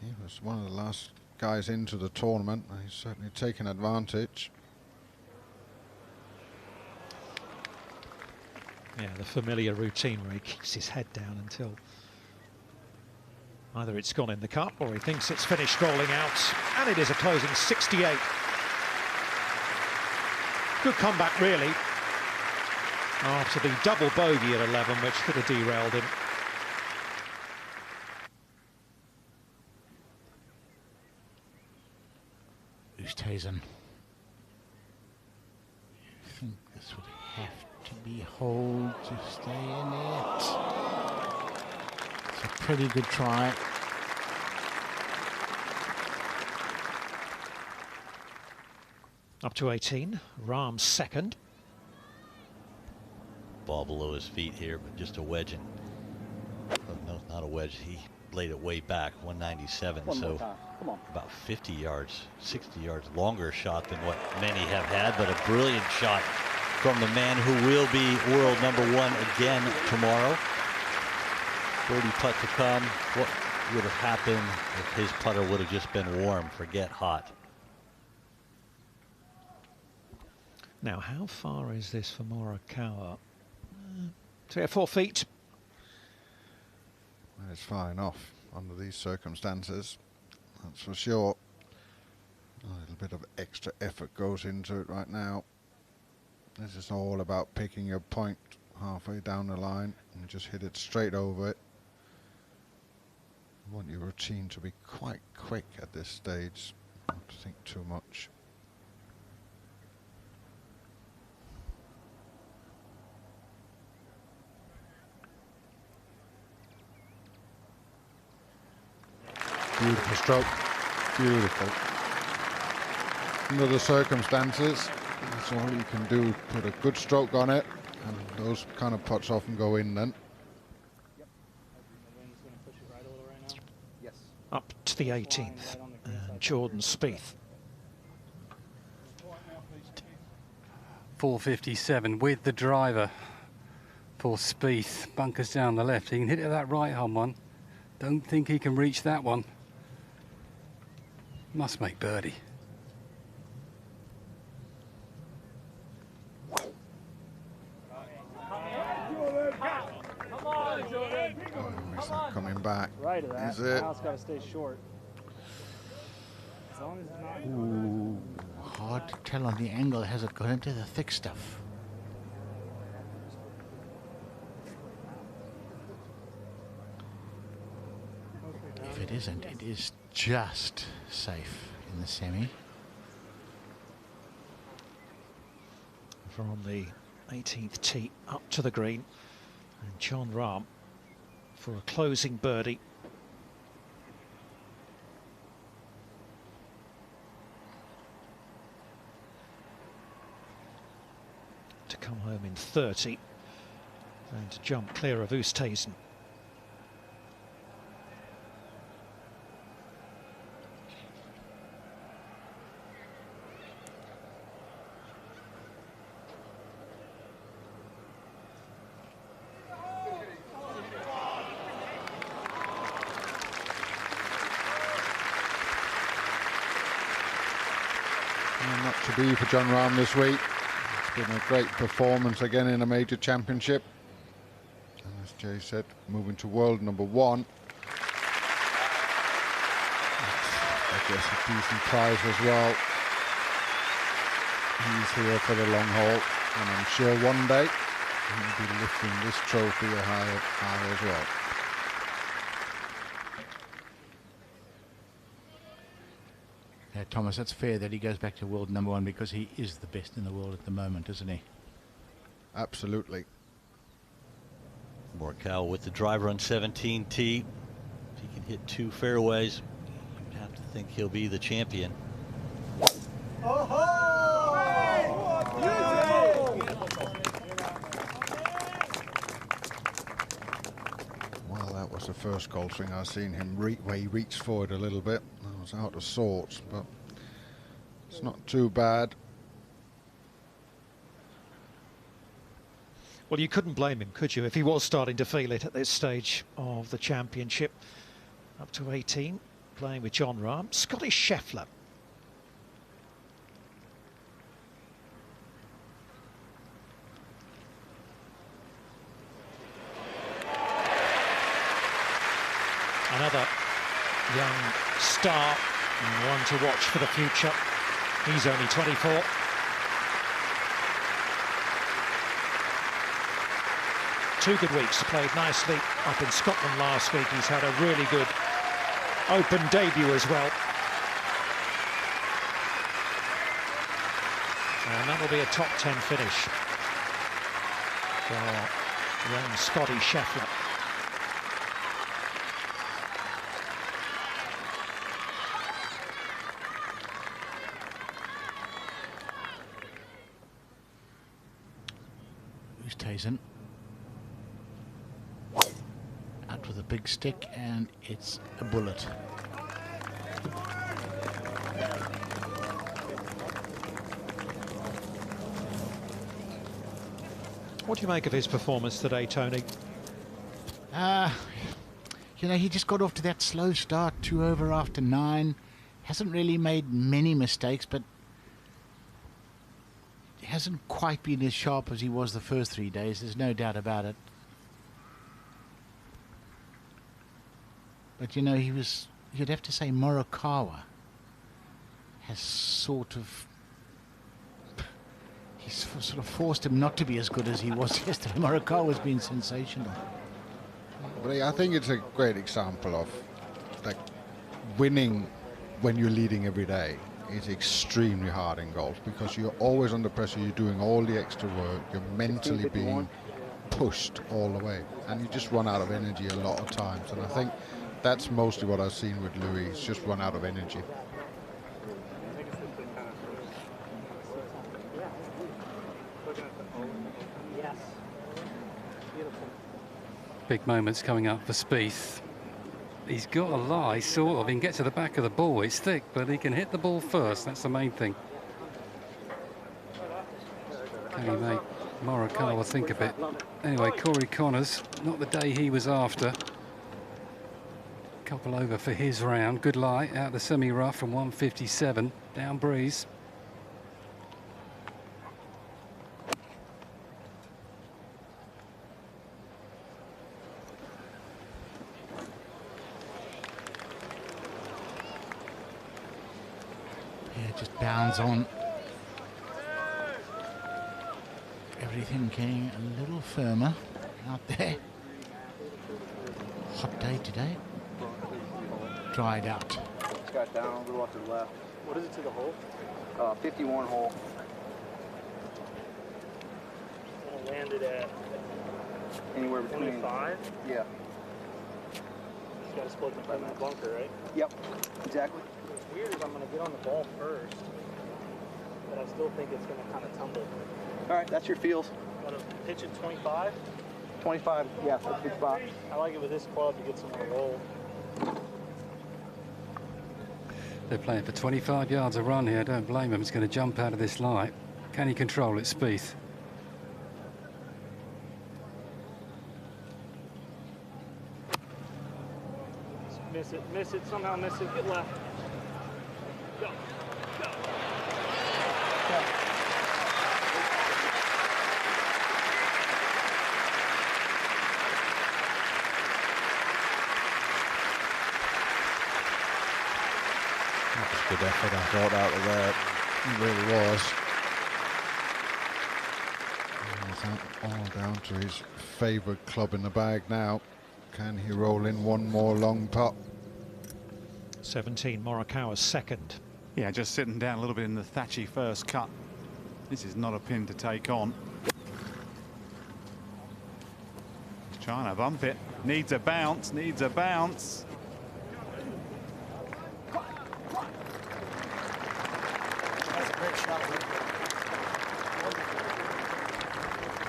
Speaker 18: He was one of the last guys into the tournament. He's certainly taken advantage.
Speaker 4: Yeah, the familiar routine where he keeps his head down until either it's gone in the cup or he thinks it's finished rolling out. And it is a closing 68. Good comeback, really, after the double bogey at 11, which could have derailed him.
Speaker 5: Oosthuizen. I think this would have to be hold to stay in it. It's a pretty good try.
Speaker 4: Up to 18, Rahm second.
Speaker 17: Ball below his feet here, but just a wedge in. Oh, no, not a wedge. He laid it way back, 197. So about 50 yards, 60 yards longer shot than what many have had, but a brilliant shot from the man who will be world #1 again tomorrow. Birdie putt to come. What would have happened if his putter would have just been warm? Forget hot.
Speaker 4: Now, how far is this for Morikawa? 3 or 4 feet.
Speaker 18: Well, it's far enough under these circumstances, that's for sure. A little bit of extra effort goes into it right now. This is all about picking your point halfway down the line and just hit it straight over it. You want your routine to be quite quick at this stage, not to think too much. Beautiful stroke, beautiful. Under the circumstances, that's all you can do, put a good stroke on it, and those kind of putts often go in then.
Speaker 4: Up to the 18th, and Jordan Spieth.
Speaker 1: 457 with the driver for Spieth. Bunkers down the left. He can hit it that right-hand one. Don't think he can reach that one. Must make birdie.
Speaker 18: He's not coming back.
Speaker 22: Right of that.
Speaker 18: Is it?
Speaker 22: Now it's got to stay short. As long as it's not.
Speaker 5: Ooh, hard to tell on the angle. Has it got into the thick stuff? If it isn't, it is just safe in the semi.
Speaker 4: From the 18th tee up to the green, and Jon Rahm for a closing birdie. To come home in 30 and to jump clear of Oosthuizen.
Speaker 18: Not to be for Jon Rahm this week. It's been a great performance again in a major championship. And as Jay said, moving to world #1. I guess a decent prize as well. He's here for the long haul, and I'm sure one day he'll be lifting this trophy higher as well.
Speaker 5: Yeah, Thomas, that's fair that he goes back to world #1 because he is the best in the world at the moment, isn't he?
Speaker 18: Absolutely.
Speaker 17: Morikawa with the driver on 17T. If he can hit 2 fairways, you'd have to think he'll be the champion.
Speaker 18: Well, that was the first golf swing I've seen him where he reached forward a little bit. I was out of sorts, but it's not too bad.
Speaker 4: Well, you couldn't blame him, could you, if he was starting to feel it at this stage of the championship. Up to 18, playing with Jon Rahm. Scotty Scheffler. Another young star and one to watch for the future. He's only 24. Two good weeks, played nicely up in Scotland last week. He's had a really good Open debut as well. And that'll be a top 10 finish for young Scotty Scheffler.
Speaker 5: Oosthuizen. Out out with a big stick, and it's a bullet.
Speaker 4: What do you make of his performance today, Tony?
Speaker 5: You know, he just got off to that slow start, 2 over after 9. Hasn't really made many mistakes, but he hasn't quite been as sharp as he was the first 3 days. There's no doubt about it. But, you know, you'd have to say Morikawa has sort of forced him not to be as good as he was yesterday. Morikawa's been sensational.
Speaker 18: But I think it's a great example of like winning when you're leading every day. It's extremely hard in golf because you're always under pressure. You're doing all the extra work. You're mentally being pushed all the way, and you just run out of energy a lot of times. And I think that's mostly what I've seen with Louis. He's just run out of energy.
Speaker 1: Big moments coming up for Spieth. He's got a lie, sort of. He can get to the back of the ball. It's thick, but he can hit the ball first. That's the main thing. Can he make Morikawa think a bit? Anyway, Corey Connors, not the day he was after. Couple over for his round. Good lie out the semi-rough from 157. Down breeze.
Speaker 5: Just bounds on. Everything getting a little firmer out there. Hot day today. Dried out.
Speaker 10: It's got down a little off to the left. What is it to the hole? 51 hole.
Speaker 22: And landed at
Speaker 10: Anywhere between
Speaker 22: 25.
Speaker 10: Yeah.
Speaker 22: Got to split in that bunker, right?
Speaker 10: Yep. Exactly.
Speaker 22: What's weird is I'm going to get on the ball first, but I still think it's going to kind of tumble.
Speaker 10: All right, that's your feels.
Speaker 22: Got to pitch at 25.
Speaker 10: 25. Yeah, that's a good spot.
Speaker 22: I like it with this club to get some more roll.
Speaker 1: They're playing for 25 yards a run here. Don't blame him. It's going to jump out of this light. Can he control it, Spieth?
Speaker 22: Miss it, somehow miss it, get left. Go, go.
Speaker 17: That was good effort, I thought, out of there.
Speaker 18: It really was. All down to his favourite club in the bag now. Can he roll in one more long putt?
Speaker 4: 17, Morikawa's second.
Speaker 16: Yeah, just sitting down a little bit in the thatchy first cut. This is not a pin to take on. He's trying to bump it. Needs a bounce, needs a bounce.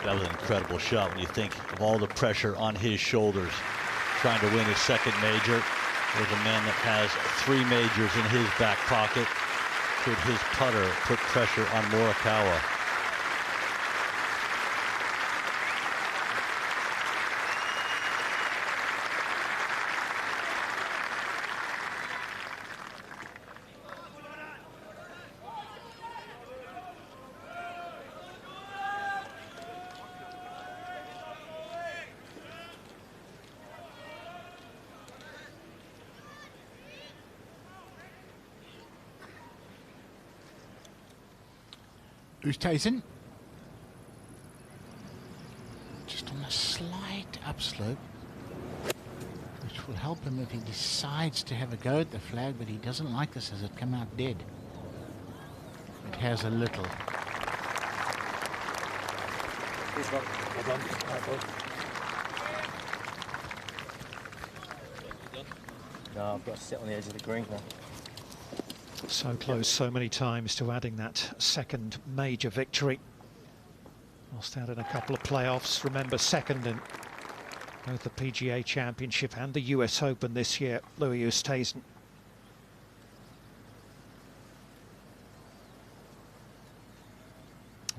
Speaker 17: That was an incredible shot when you think of all the pressure on his shoulders trying to win his second major. There's a man that has 3 majors in his back pocket. Could his putter put pressure on Morikawa?
Speaker 5: Who's Tyson? Just on a slight upslope, which will help him if he decides to have a go at the flag, but he doesn't like this as it come out dead. It has a little.
Speaker 21: No, I've got to sit on the edge of the green now.
Speaker 4: So close so many times to adding that second major victory. Lost out in a couple of playoffs. Remember, second in both the PGA Championship and the US Open this year, Louis Oosthuizen.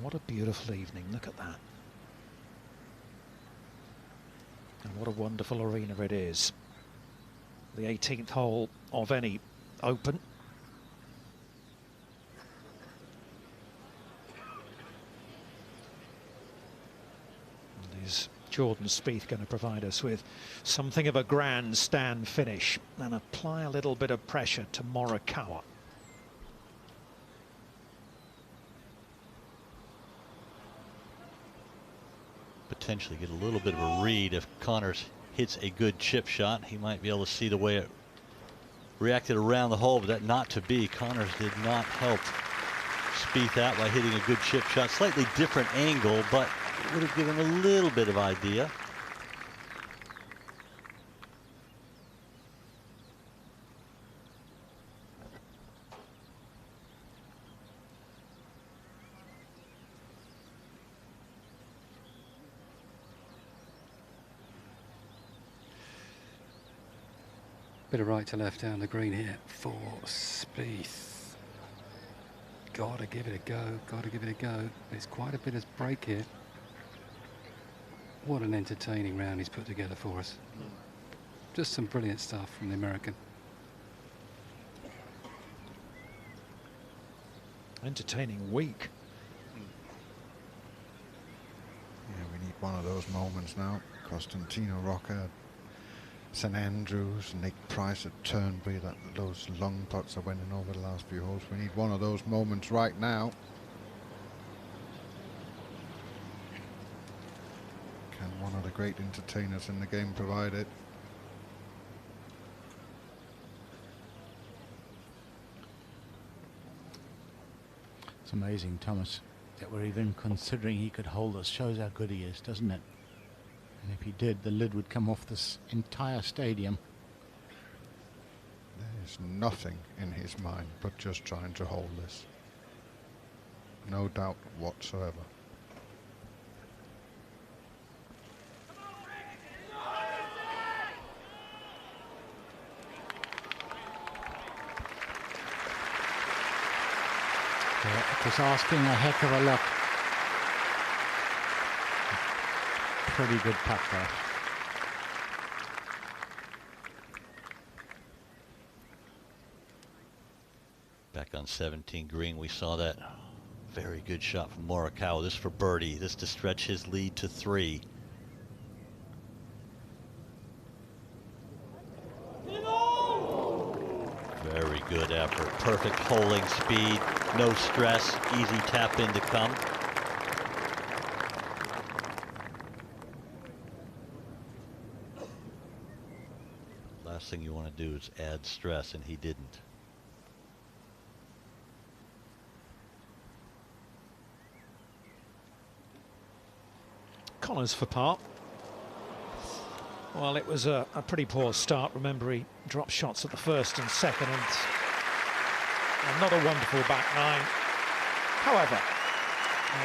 Speaker 4: What a beautiful evening, look at that. And what a wonderful arena it is. The 18th hole of any Open. And is Jordan Spieth going to provide us with something of a grandstand finish and apply a little bit of pressure to Morikawa?
Speaker 17: Potentially get a little bit of a read if Connors hits a good chip shot. He might be able to see the way it reacted around the hole, but that not to be. Connors did not help Spieth out by hitting a good chip shot. Slightly different angle, but it would have given a little bit of idea.
Speaker 1: Bit of right to left down the green here for Spieth. Gotta give it a go, gotta give it a go. There's quite a bit of break here. What an entertaining round he's put together for us. Just some brilliant stuff from the American.
Speaker 4: Entertaining week.
Speaker 18: Yeah, we need one of those moments now. Costantino Rocca, St Andrews, Nick Price at Turnberry, those long putts that went in over the last few holes. We need one of those moments right now. Can one of the great entertainers in the game provide it?
Speaker 5: It's amazing, Thomas, that we're even considering he could hold us. Shows how good he is, doesn't it? And if he did, the lid would come off this entire stadium.
Speaker 18: There's nothing in his mind but just trying to hold this. No doubt whatsoever.
Speaker 5: Yeah, it was asking a heck of a lot. Pretty good putt there.
Speaker 17: Back on 17 green, we saw that very good shot from Morikawa. This for birdie. This to stretch his lead to 3. Very good effort. Perfect holding speed. No stress. Easy tap in to come. Last thing you want to do is add stress, and he didn't.
Speaker 4: Connors for par. Well, it was a pretty poor start. Remember, he dropped shots at the first and second, and not a wonderful back nine. However,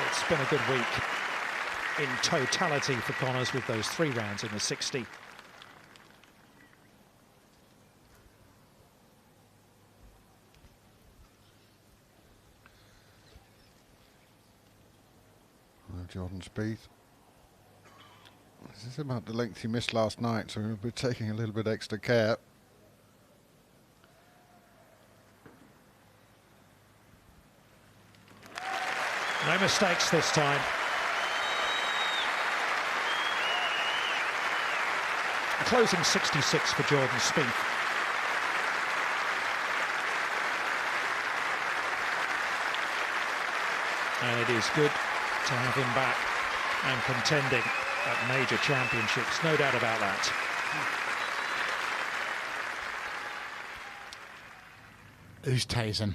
Speaker 4: it's been a good week in totality for Connors with those 3 rounds in the 60.
Speaker 18: Jordan Spieth. This is about the length he missed last night, so we'll be taking a little bit extra care.
Speaker 4: No mistakes this time. A closing 66 for Jordan Spieth. And it is good to have him back and contending at major championships, no doubt about that.
Speaker 5: Oosthuizen.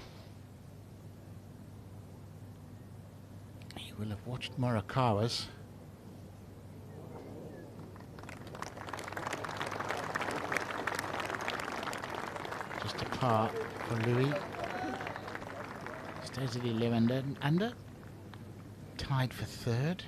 Speaker 5: You will have watched Morikawa's. Just a par for Louis. Stays at 11 under. Tied for 3rd.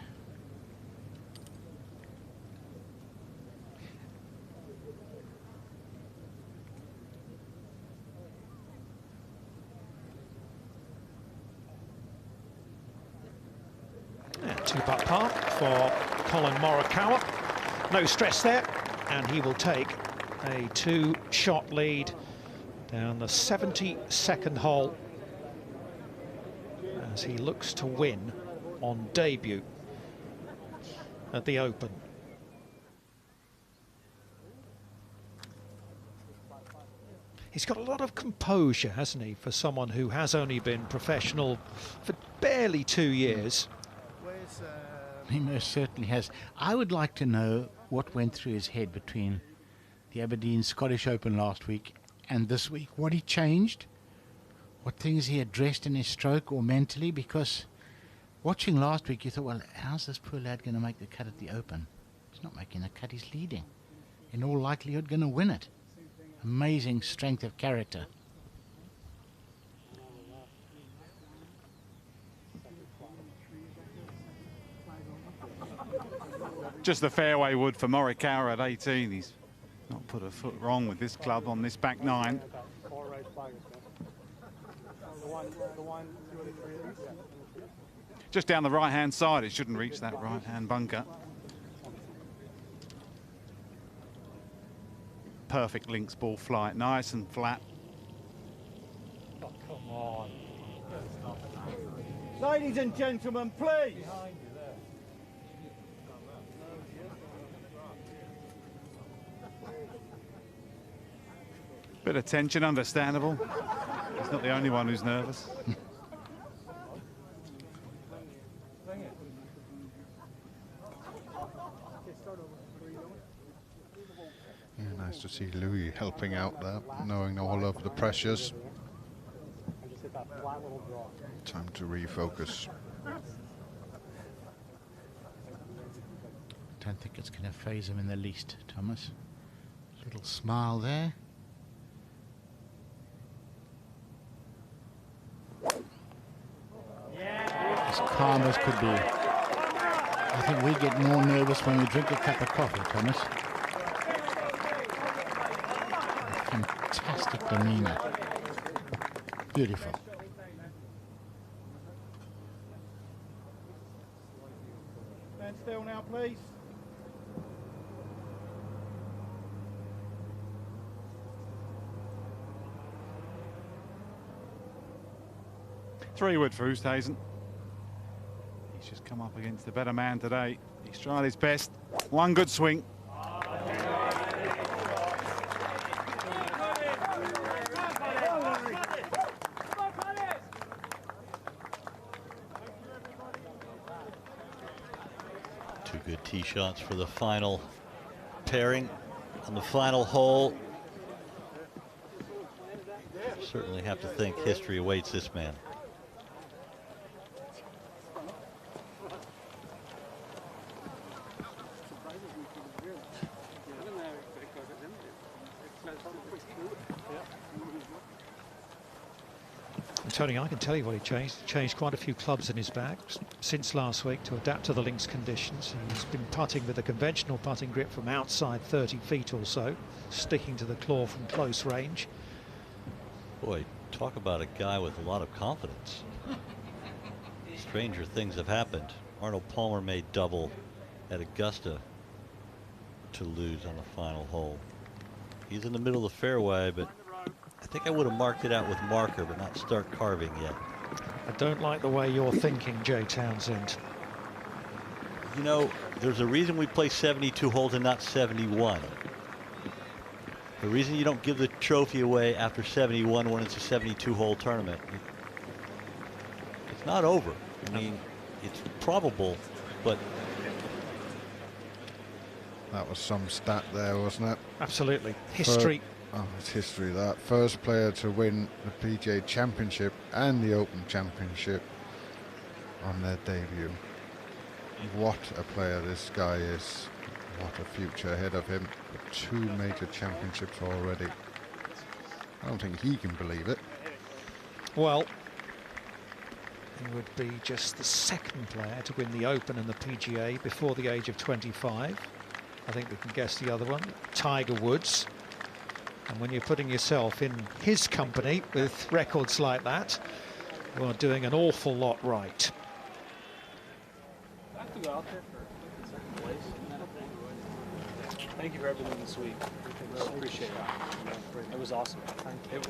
Speaker 4: putt par for Colin Morikawa. No stress there, and he will take a 2-shot lead down the 72nd hole as he looks to win on debut at the Open. He's got a lot of composure, hasn't he, for someone who has only been professional for barely 2 years.
Speaker 5: He most certainly has. I would like to know what went through his head between the Aberdeen Scottish Open last week and this week. What he changed, what things he addressed in his stroke or mentally, because watching last week you thought, well, how's this poor lad going to make the cut at the Open? He's not making the cut, he's leading. In all likelihood going to win it. Amazing strength of character.
Speaker 16: Just the fairway wood for Morikawa at 18. He's not put a foot wrong with this club on this back 9. Just down the right-hand side, it shouldn't reach that right-hand bunker. Perfect links ball flight, nice and flat.
Speaker 12: Oh, come on.
Speaker 15: Ladies and gentlemen, please.
Speaker 16: Bit of tension, understandable. He's not the only one who's nervous.
Speaker 18: Yeah, nice to see Louis helping out there, knowing all of the pressures. Time to refocus.
Speaker 5: Don't think it's going to faze him in the least, Thomas. Little smile there. As calm as could be. I think we get more nervous when we drink a cup of coffee, Thomas. Fantastic demeanor. Beautiful.
Speaker 15: Stand still now, please.
Speaker 16: Three wood for Oosthuizen. He's just come up against the better man today. He's tried his best. One good swing.
Speaker 17: Two good tee shots for the final pairing on the final hole. Certainly have to think history awaits this man.
Speaker 4: Tony, I can tell you what he changed. He changed quite a few clubs in his bag since last week to adapt to the links conditions. He's been putting with a conventional putting grip from outside 30 feet or so, sticking to the claw from close range.
Speaker 17: Boy, talk about a guy with a lot of confidence. Stranger things have happened. Arnold Palmer made double at Augusta to lose on the final hole. He's in the middle of the fairway, but I think I would have marked it out with marker, but not start carving yet.
Speaker 4: I don't like the way you're thinking, Jay Townsend.
Speaker 17: You know, there's a reason we play 72 holes and not 71. The reason you don't give the trophy away after 71 when it's a 72-hole tournament. It's not over. I mean, it's probable, but...
Speaker 18: That was some stat there, wasn't it?
Speaker 4: Absolutely. History.
Speaker 18: Oh, it's history, that. First player to win the PGA Championship and the Open Championship on their debut. What a player this guy is. What a future ahead of him. 2 major championships already. I don't think he can believe it.
Speaker 4: Well, he would be just the second player to win the Open and the PGA before the age of 25. I think we can guess the other one, Tiger Woods. And when you're putting yourself in his company with records like that, you are doing an awful lot right.
Speaker 12: to go out there for second place. Thank you for everything this week. Really appreciate it. It was awesome.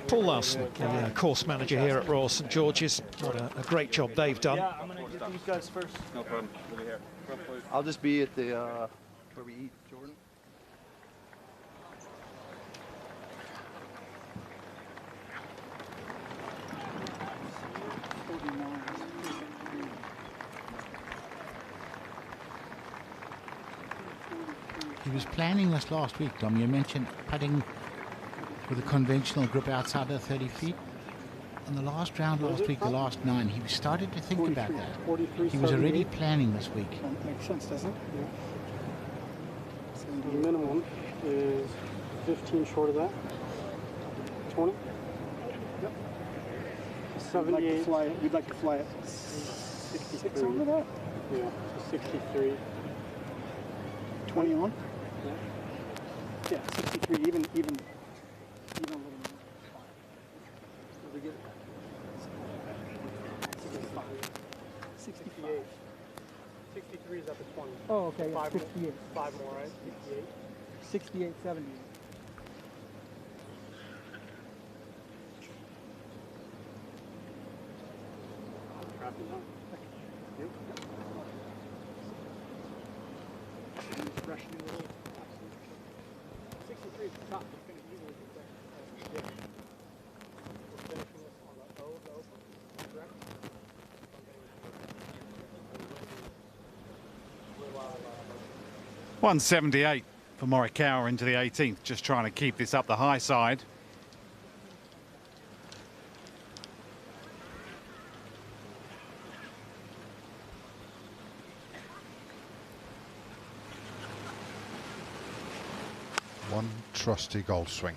Speaker 4: Paul Larson, the course manager here at Royal St George's. What a great job they've done.
Speaker 12: Yeah, I'm going to get these guys first.
Speaker 21: No problem. Over here. I'll just be at the where we eat, Jordan.
Speaker 5: He was planning this last week, Dom. You mentioned putting with a conventional grip outside the 30 feet. On the last round last week, the last 9, he started to think about that. He was already planning this week.
Speaker 8: Makes sense, doesn't it? Yeah. So the minimum is 15 short of that. 20? Yep. 78. We'd like to fly it 66 over that? Yeah, so 63. 20 on? Yeah. Yeah, 63, even a little more. Did we get it? 65. 68.
Speaker 12: 63 is up at 20.
Speaker 8: Oh, okay, yeah, 68.
Speaker 12: 5 more, right? 68.
Speaker 8: 68, 70. Fresh new little. 63 is the top. It's going to easily be there. We're finishing this on the O of the open, correct?
Speaker 16: 178 for Morikawa into the 18th, just trying to keep this up the high side.
Speaker 18: One trusty golf swing.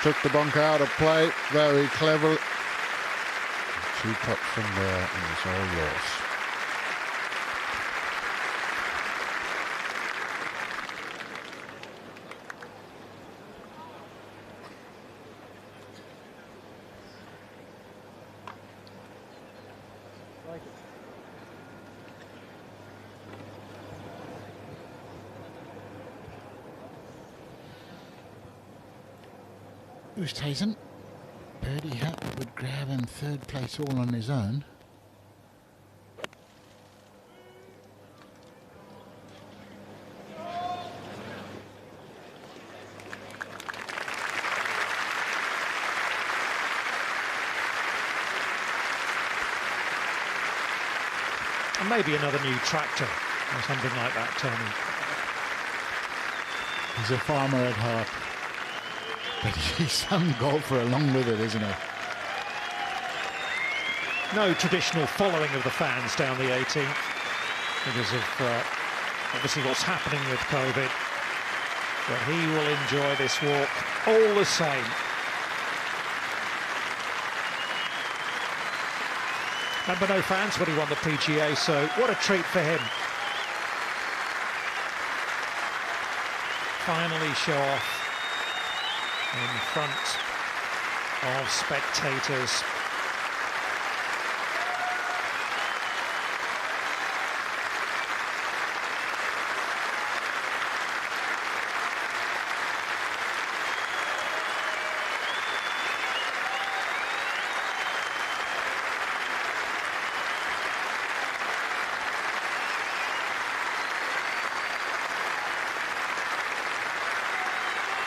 Speaker 18: Took the bunker out of play, very clever. 2 putts from there, and it's all yours.
Speaker 5: Oosthuizen, birdie would grab him 3rd place all on his own.
Speaker 4: And maybe another new tractor or something like that, Tony.
Speaker 5: He's a farmer at heart. But he's some golfer along with it, isn't he?
Speaker 4: No traditional following of the fans down the 18th because of obviously what's happening with COVID. But he will enjoy this walk all the same. Remember, no fans when he won the PGA, so what a treat for him. Finally show off in front of spectators.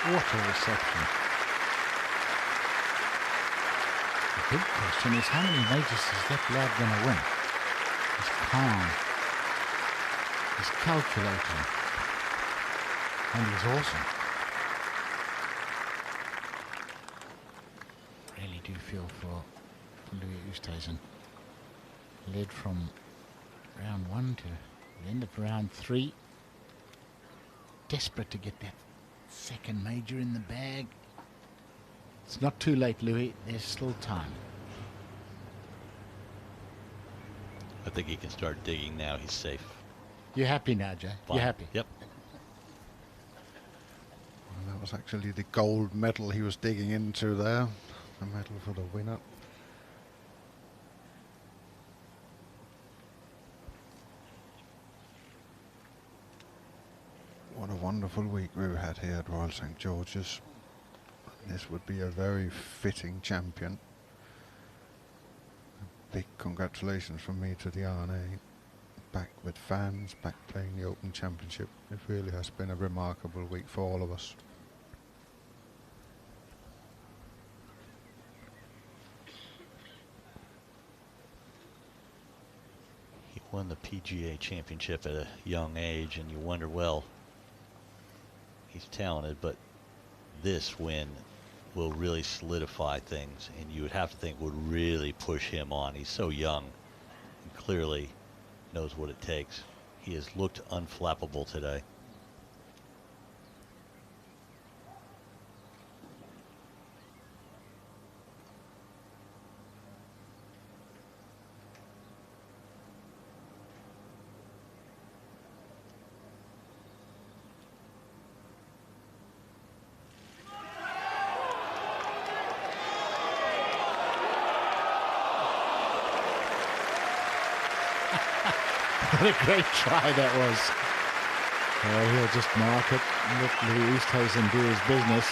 Speaker 5: What a reception. The big question is, how many majors is that lad going to win? He's calm. He's calculating. And he's awesome. Really do feel for Louis Oosthuizen. Led from round 1 to the end of round 3. Desperate to get that 2nd major in the bag. It's not too late, Louis. There's still time.
Speaker 17: I think he can start digging now. He's safe.
Speaker 5: You're happy now, Jay?
Speaker 17: Fine.
Speaker 5: You're happy?
Speaker 17: Yep.
Speaker 18: Well, that was actually the gold medal he was digging into there. The medal for the winner. What a wonderful week we've had here at Royal St George's. This would be a very fitting champion. A big congratulations from me to the R&A. Back with fans, back playing the Open Championship. It really has been a remarkable week for all of us.
Speaker 17: He won the PGA Championship at a young age, and you wonder, well, he's talented, but this win will really solidify things, and you would have to think would really push him on. He's so young and clearly knows what it takes. He has looked unflappable today.
Speaker 5: What a great try that was. He'll just mark it and let Louis Oosthuizen do his business.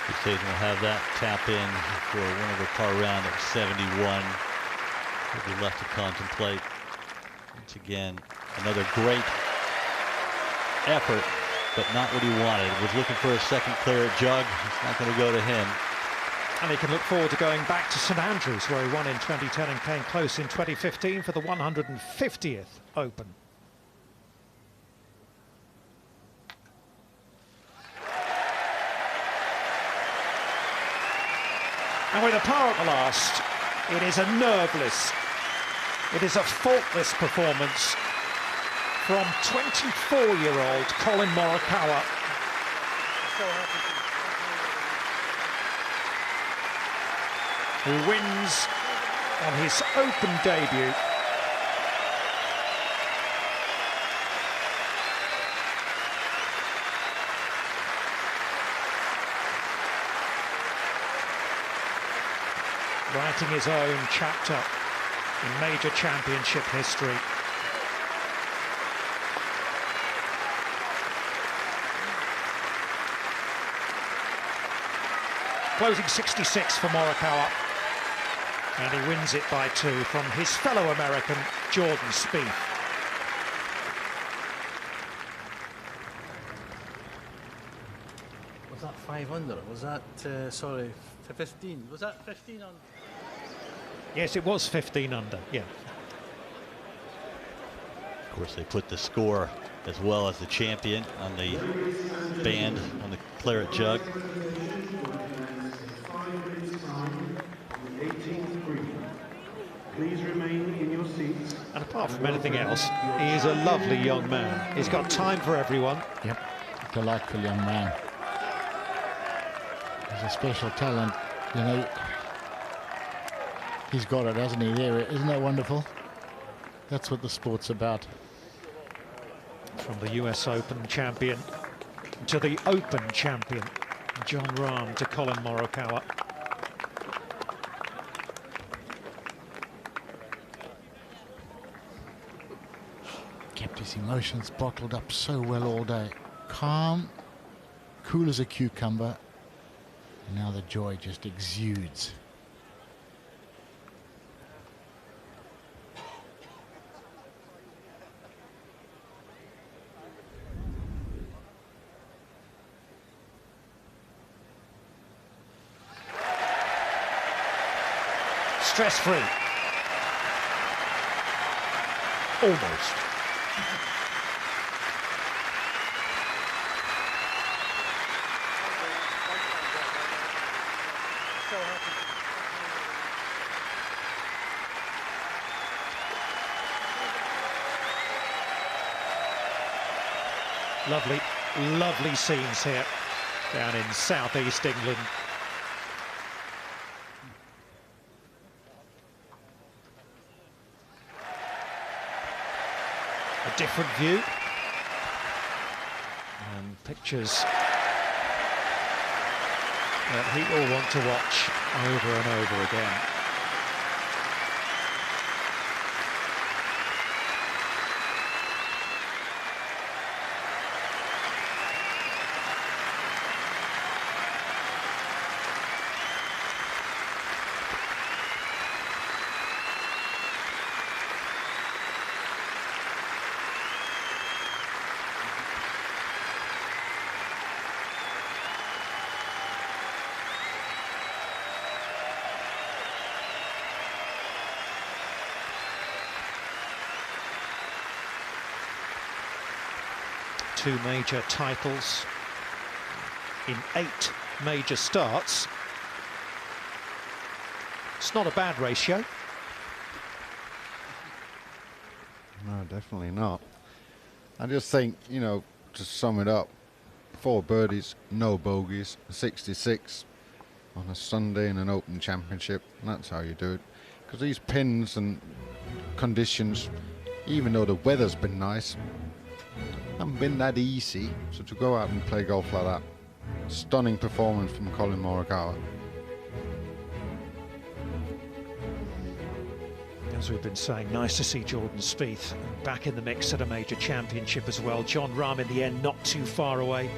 Speaker 17: Oosthuizen will have that tap in for a winner par round at 71. He'll be left to contemplate. Once again, another great effort, but not what he wanted. Was looking for a second clear at Jug. It's not going to go to him.
Speaker 4: And he can look forward to going back to St Andrews, where he won in 2010 and came close in 2015 for the 150th Open. And with a par at the last, it is a nerveless, it is a faultless performance from 24-year-old Collin Morikawa. Who wins on his Open debut. Writing his own chapter in major championship history. Closing 66 for Morikawa, and he wins it by 2 from his fellow American, Jordan Spieth.
Speaker 21: Was that 5 under? Was that, sorry, 15? Was that 15 under?
Speaker 4: Yes, it was 15 under, yeah.
Speaker 17: Of course, they put the score as well as the champion on the band on the claret jug.
Speaker 2: Please remain in your seats.
Speaker 4: And apart from anything else, he is a lovely young man. He's got time for everyone.
Speaker 5: Yep, delightful young man. He's a special talent, you know. He's got it, hasn't he? There, isn't that wonderful? That's what the sport's about.
Speaker 4: From the US Open champion to the Open champion, Jon Rahm to Collin Morikawa.
Speaker 5: Kept his emotions bottled up so well all day. Calm, cool as a cucumber. And now the joy just exudes.
Speaker 4: Stress-free. almost. Lovely, lovely scenes here down in southeast England. A different view. And pictures that he will want to watch over and over again. Two major titles in 8 major starts. It's not a bad ratio.
Speaker 18: No, definitely not. I just think, you know, to sum it up, 4 birdies, no bogeys, 66 on a Sunday in an Open Championship. And that's how you do it. Because these pins and conditions, even though the weather's been nice, haven't been that easy. So to go out and play golf like that, stunning performance from Colin Morikawa.
Speaker 4: As we've been saying, nice to see Jordan Spieth back in the mix at a major championship as well. Jon Rahm in the end not too far away.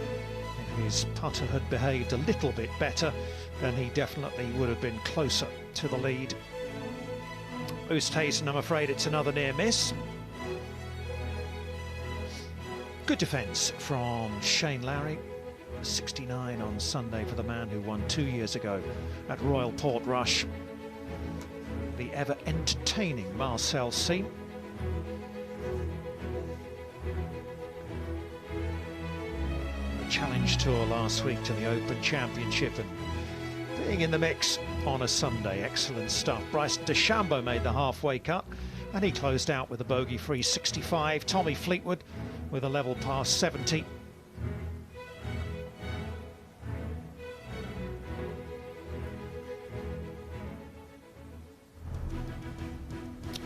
Speaker 4: If his putter had behaved a little bit better, then he definitely would have been closer to the lead. Oosthuizen, I'm afraid it's another near miss. Good defence from Shane Lowry. 69 on Sunday for the man who won 2 years ago at Royal Portrush. The ever entertaining Marcel Scene. The Challenge Tour last week to the Open Championship and being in the mix on a Sunday. Excellent stuff. Bryson DeChambeau made the halfway cut and he closed out with a bogey-free 65. Tommy Fleetwood with a level par 70.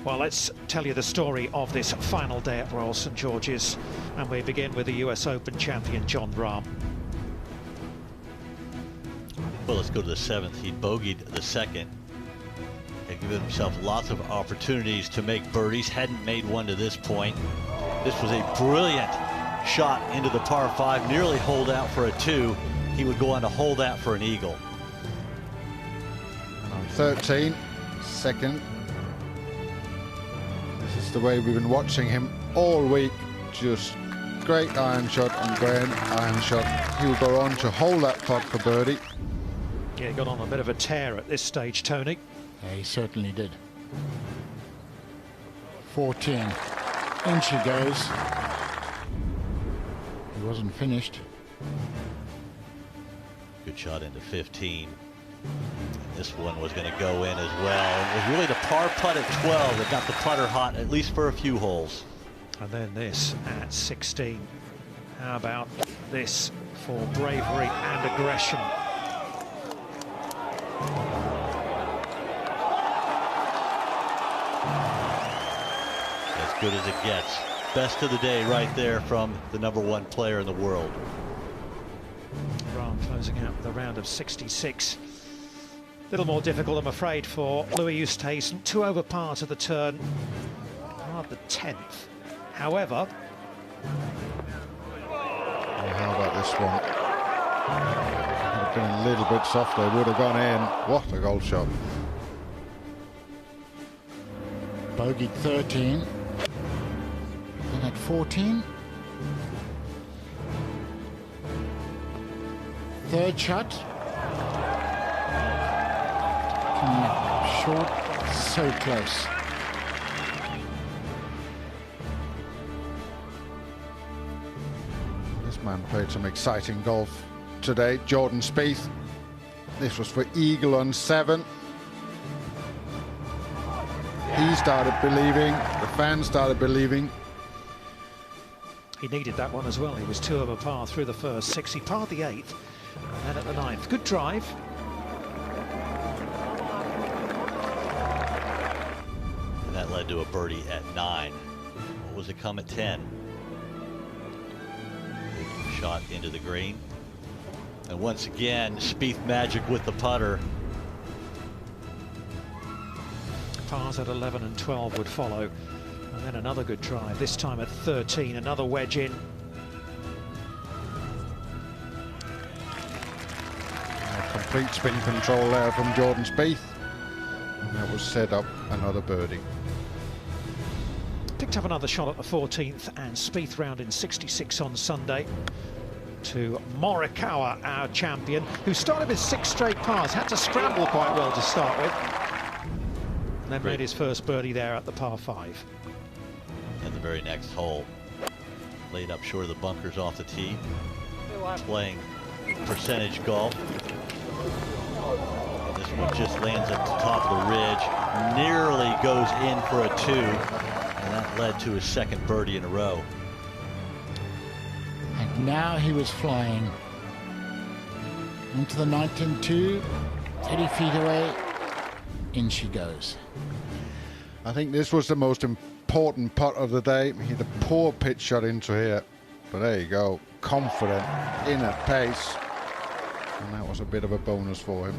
Speaker 4: Well, let's tell you the story of this final day at Royal St George's, and we begin with the US Open champion Jon Rahm.
Speaker 17: Well, let's go to the 7th. He bogeyed the 2nd and given himself lots of opportunities to make birdies. Hadn't made one to this point. This was a brilliant shot into the par 5, nearly holed out for a 2. He would go on to hold that for an eagle.
Speaker 18: On 13, 2nd. This is the way we've been watching him all week. Just great iron shot and grand iron shot. He will go on to hold that putt for birdie.
Speaker 4: Yeah, he got on a bit of a tear at this stage, Tony.
Speaker 5: Yeah, he certainly did. 14. In she goes. He wasn't finished.
Speaker 17: Good shot into 15. This one was going to go in as well. It was really the par putt at 12 that got the putter hot, at least for a few holes.
Speaker 4: And then this at 16. How about this for bravery and aggression?
Speaker 17: As good as it gets. Best of the day right there from the #1 player in the world.
Speaker 4: Rahm closing out with a round of 66. A little more difficult, I'm afraid, for Louis Oosthuizen. 2 over par to the turn. Hard the 10th. However...
Speaker 18: Oh, how about this one? Would have been a little bit softer, would have gone in. What a golf shot.
Speaker 5: Bogeyed 13. Then at 14. 3rd shot. Coming up short, so close.
Speaker 18: man played some exciting golf today. Jordan Spieth. This was for eagle on 7. He started believing, the fans started believing.
Speaker 4: He needed that one as well. He was 2 over par through the first 6. He parred the 8th, and then at the 9th. Good drive.
Speaker 17: And that led to a birdie at 9. What was it come at 10? Good shot into the green. And once again, Spieth magic with the putter.
Speaker 4: Pars at 11 and 12 would follow. And then another good drive, this time at 13, another wedge in.
Speaker 18: Complete spin control there from Jordan Spieth. And that was set up another birdie.
Speaker 4: Picked up another shot at the 14th, and Spieth round in 66 on Sunday to Morikawa, our champion, who started with 6 straight pars, had to scramble quite well to start with. And then made his first birdie there at the par 5.
Speaker 17: And the very next hole, laid up short of the bunkers off the tee, playing percentage golf. This one just lands at the top of the ridge, nearly goes in for a 2, and that led to his 2nd birdie in a row.
Speaker 5: And now he was flying into the 19-2, 30 feet away, in she goes.
Speaker 18: I think this was the most important putt of the day. He had a poor pitch shot into here, but there you go, confident, in at pace, and that was a bit of a bonus for him.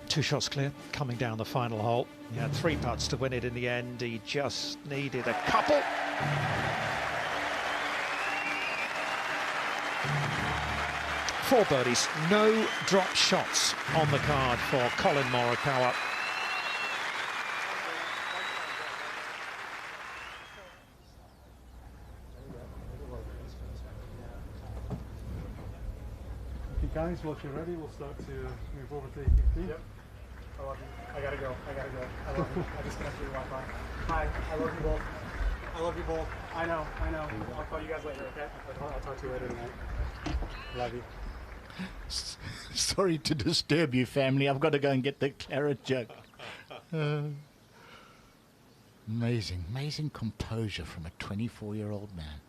Speaker 4: 2 shots clear, coming down the final hole. He had 3 putts to win it in the end. He just needed a couple. Four birdies, no drop shots on the card for Collin Morikawa.
Speaker 2: Guys, once you're ready, we'll start to move over to 18.
Speaker 7: Yep. I love you. I gotta go. I love you. I just connected your Wi-Fi. Hi. I love you both. I love you both. I know. I'll call you guys later, okay? I'll talk to you later tonight. Love you.
Speaker 5: Sorry to disturb you, family. I've got to go and get the claret jug. Amazing composure from a 24-year-old man.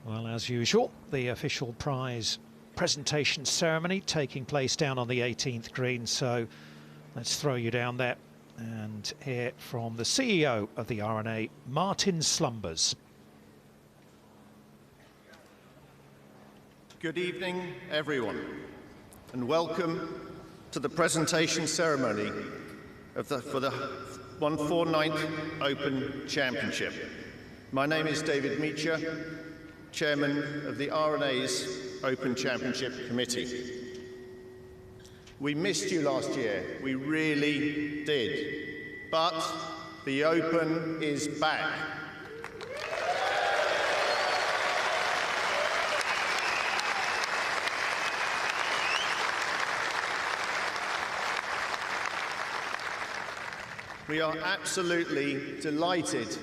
Speaker 4: Well, as usual, the official prize presentation ceremony taking place down on the 18th green, so let's throw you down there and hear from the CEO of the R&A, Martin Slumbers.
Speaker 11: Good evening, everyone, and welcome to the presentation ceremony for the 149th Open Championship. My name is David Meacher, Chairman of the R&A's Open Championship Committee. We missed you last year, we really did, but the Open is back. We are absolutely delighted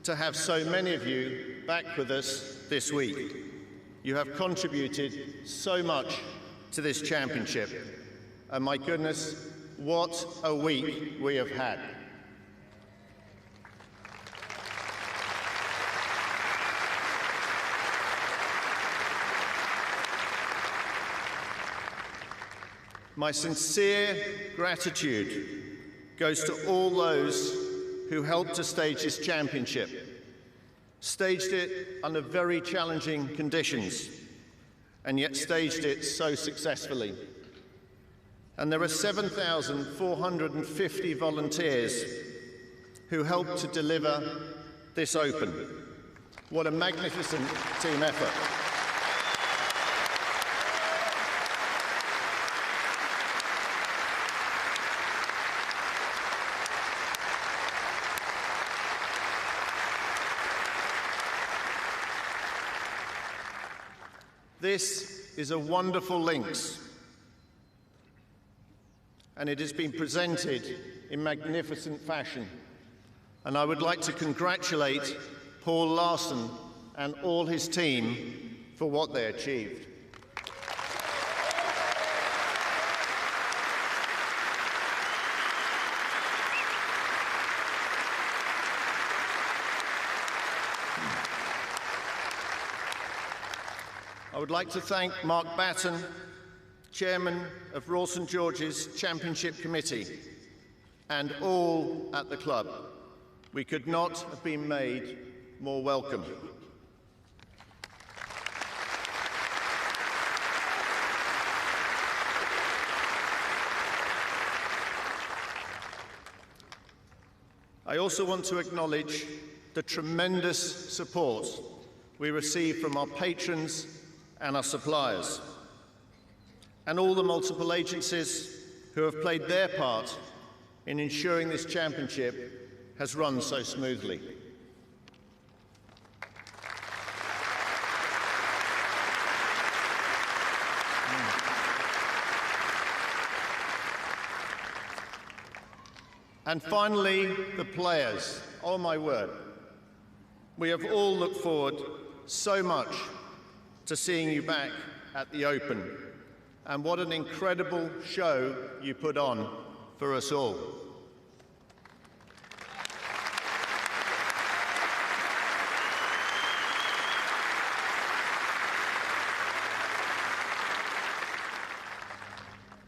Speaker 11: to have so many of you back with us this week. You have contributed so much to this championship, and my goodness, what a week we have had. My sincere gratitude goes to all those who helped to stage this championship, staged it under very challenging conditions, and yet staged it so successfully. And there are 7,450 volunteers who helped to deliver this Open. What a magnificent team effort. This is a wonderful links, and it has been presented in magnificent fashion. And I would like to congratulate Paul Larson and all his team for what they achieved. I would like to thank Mark Batten, Chairman of Royal St George's Championship Committee, and all at the club. We could not have been made more welcome. I also want to acknowledge the tremendous support we receive from our patrons and our suppliers, and all the multiple agencies who have played their part in ensuring this championship has run so smoothly. And finally, the players. Oh my word. We have all looked forward so much to seeing you back at the Open. And what an incredible show you put on for us all.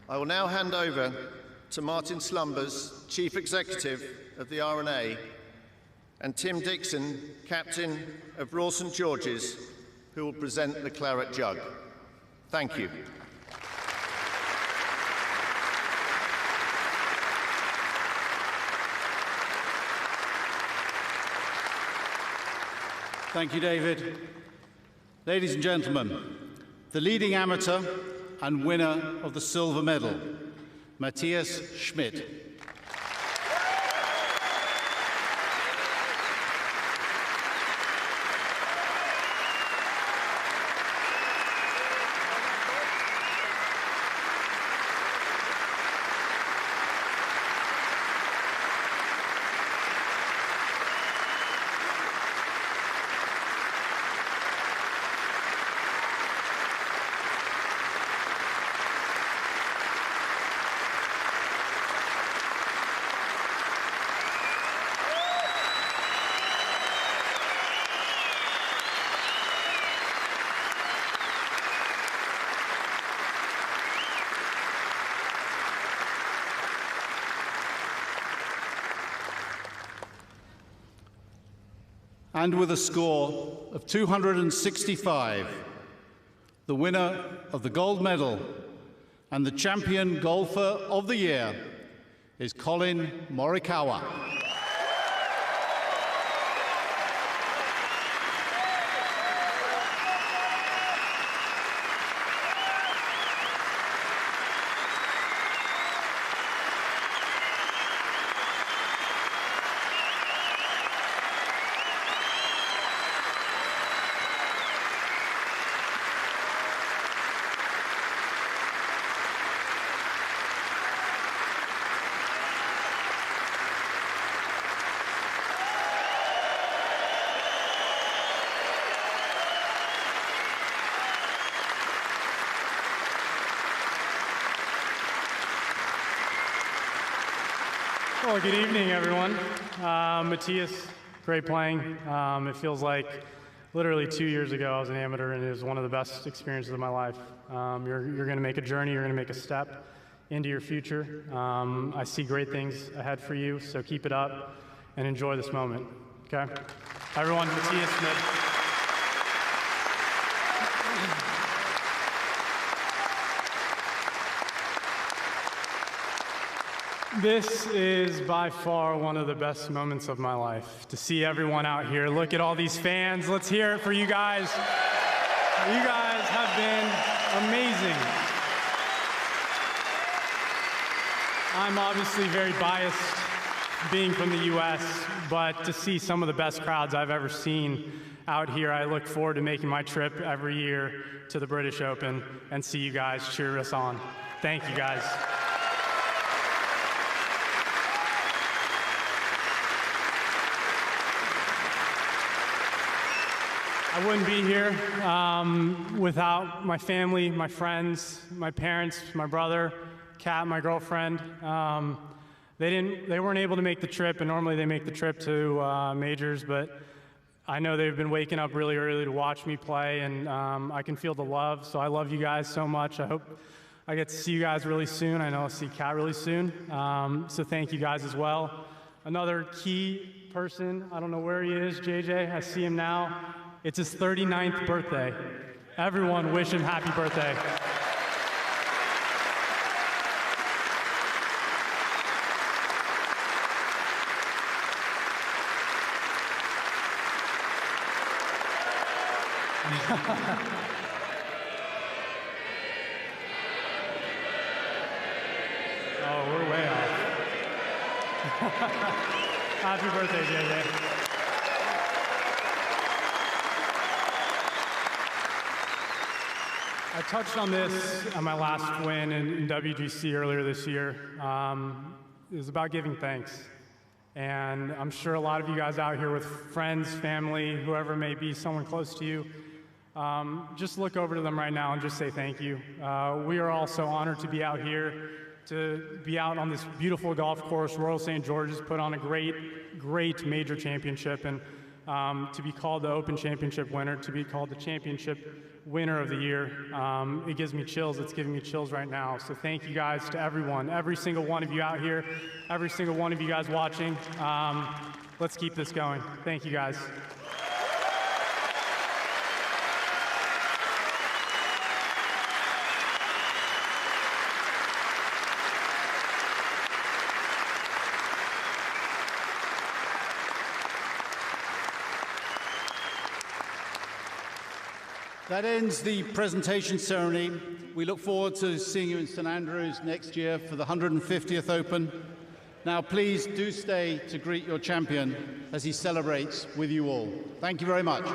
Speaker 11: I will now hand over to Martin Slumbers, Chief Executive of the R&A, and Tim Dixon, Captain of Royal St George's, who will present the Claret Jug. Thank you.
Speaker 16: Thank you, David. Ladies and gentlemen, the leading amateur and winner of the silver medal, Matthias Schmidt. And with a score of 265, the winner of the gold medal and the champion golfer of the year is Colin Morikawa.
Speaker 7: Well, good evening, everyone. Matthias, great playing. It feels like literally 2 years ago I was an amateur, and it was one of the best experiences of my life. You're going to make a journey, you're going to make a step into your future. I see great things ahead for you, so keep it up and enjoy this moment. Okay? Everyone, Matthias Schmidt. This is by far one of the best moments of my life, to see everyone out here. Look at all these fans. Let's hear it for you guys. You guys have been amazing. I'm obviously very biased being from the US, but to see some of the best crowds I've ever seen out here, I look forward to making my trip every year to the British Open and see you guys cheer us on. Thank you, guys. I wouldn't be here without my family, my friends, my parents, my brother, Kat, my girlfriend. They weren't able to make the trip, and normally they make the trip to majors, but I know they've been waking up really early to watch me play, and I can feel the love, so I love you guys so much. I hope I get to see you guys really soon. I know I'll see Kat really soon, so thank you guys as well. Another key person, I don't know where he is, JJ, I see him now. It's his 39th birthday. Everyone wish him happy birthday. Oh, we're way off. Happy birthday, JJ. I touched on this on my last win in WGC earlier this year. It was about giving thanks. And I'm sure a lot of you guys out here with friends, family, whoever it may be, someone close to you, just look over to them right now and just say thank you. We are all so honored to be out here, to be out on this beautiful golf course. Royal St. George's put on a great major championship, and to be called the Open Championship winner, to be called the championship winner of the year, it gives me chills. It's giving me chills right now. So thank you guys to everyone, every single one of you out here, every single one of you guys watching. Let's keep this going. Thank you guys.
Speaker 15: That ends the presentation ceremony. We look forward to seeing you in St Andrews next year for the 150th Open. Now, please do stay to greet your champion as he celebrates with you all. Thank you very much.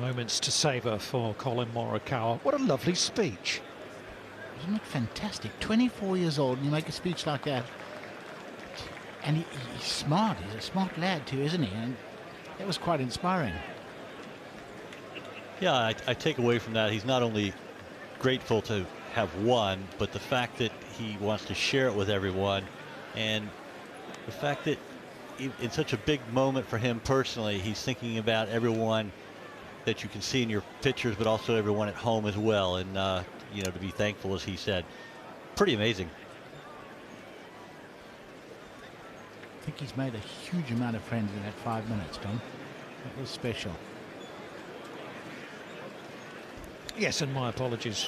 Speaker 4: Moments to savour for Collin Morikawa. What a lovely speech.
Speaker 5: Isn't it fantastic? 24 years old and you make a speech like that. And he's smart. He's a smart lad too, isn't he? And that was quite inspiring.
Speaker 17: Yeah, I take away from that, he's not only grateful to have won, but the fact that he wants to share it with everyone, and the fact that in such a big moment for him personally, he's thinking about everyone that you can see in your pictures, but also everyone at home as well. And, you know, to be thankful, as he said. Pretty amazing.
Speaker 5: I think he's made a huge amount of friends in that 5 minutes, Tom. That was special.
Speaker 4: Yes, and my apologies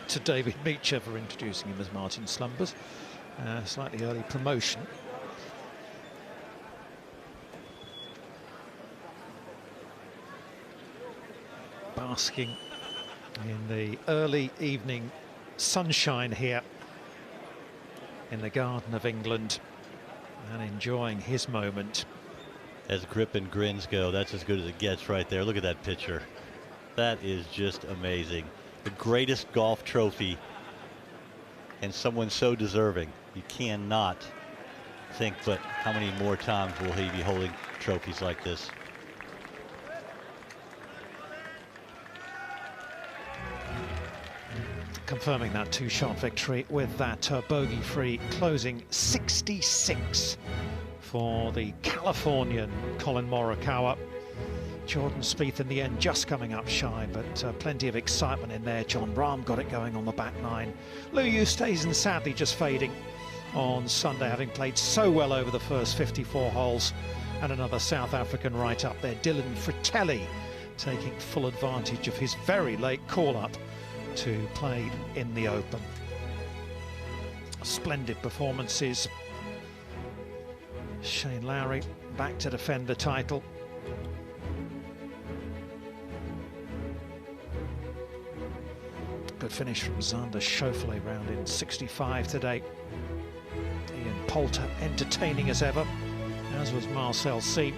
Speaker 4: to David Meacher for introducing him as Martin Slumbers. Slightly early promotion. Basking in the early evening sunshine here in the Garden of England and enjoying his moment.
Speaker 17: As grip and grins go, that's as good as it gets right there. Look at that picture. That is just amazing. The greatest golf trophy, and someone so deserving. You cannot think, but how many more times will he be holding trophies like this?
Speaker 4: Confirming that two-shot victory with that bogey-free closing 66 for the Californian Collin Morikawa. Jordan Spieth in the end just coming up shy, but plenty of excitement in there. Jon Rahm got it going on the back nine. Lou Oosthuizen sadly just fading on Sunday, having played so well over the first 54 holes. And another South African right up there, Dylan Fratelli, taking full advantage of his very late call-up to play in the Open. Splendid performances. Shane Lowry back to defend the title. Good finish from Xander Schauffele round in 65 today. Ian Poulter entertaining as ever, as was Marcel C.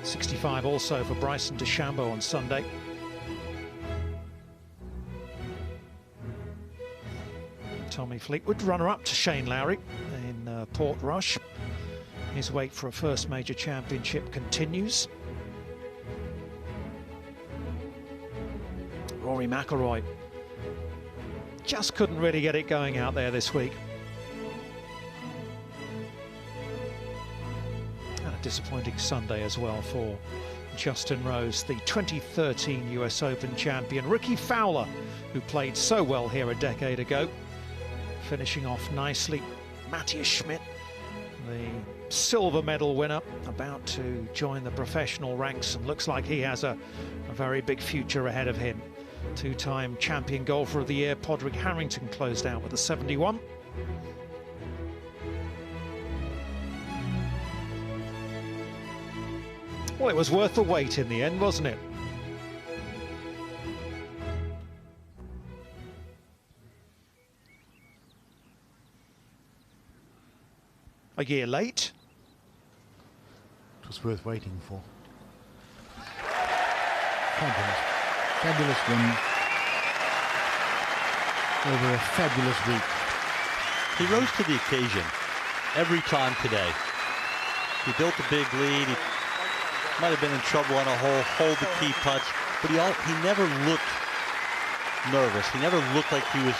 Speaker 4: 65 also for Bryson DeChambeau on Sunday. Tommy Fleetwood, runner-up to Shane Lowry in Portrush. His wait for a first major championship continues. Rory McIlroy just couldn't really get it going out there this week. And a disappointing Sunday as well for Justin Rose, the 2013 US Open champion. Ricky Fowler, who played so well here a decade ago, finishing off nicely. Matthias Schmidt, the silver medal winner, about to join the professional ranks, and looks like he has a very big future ahead of him. Two-time champion golfer of the year, Padraig Harrington, closed out with a 71. Well, it was worth the wait in the end, wasn't it? A year late.
Speaker 5: It was worth waiting for. Fabulous. Fabulous win over a fabulous week.
Speaker 17: He rose to the occasion every time today. He built a big lead. He might have been in trouble on a hole, hold the key putts, but he never looked nervous. He never looked like he was,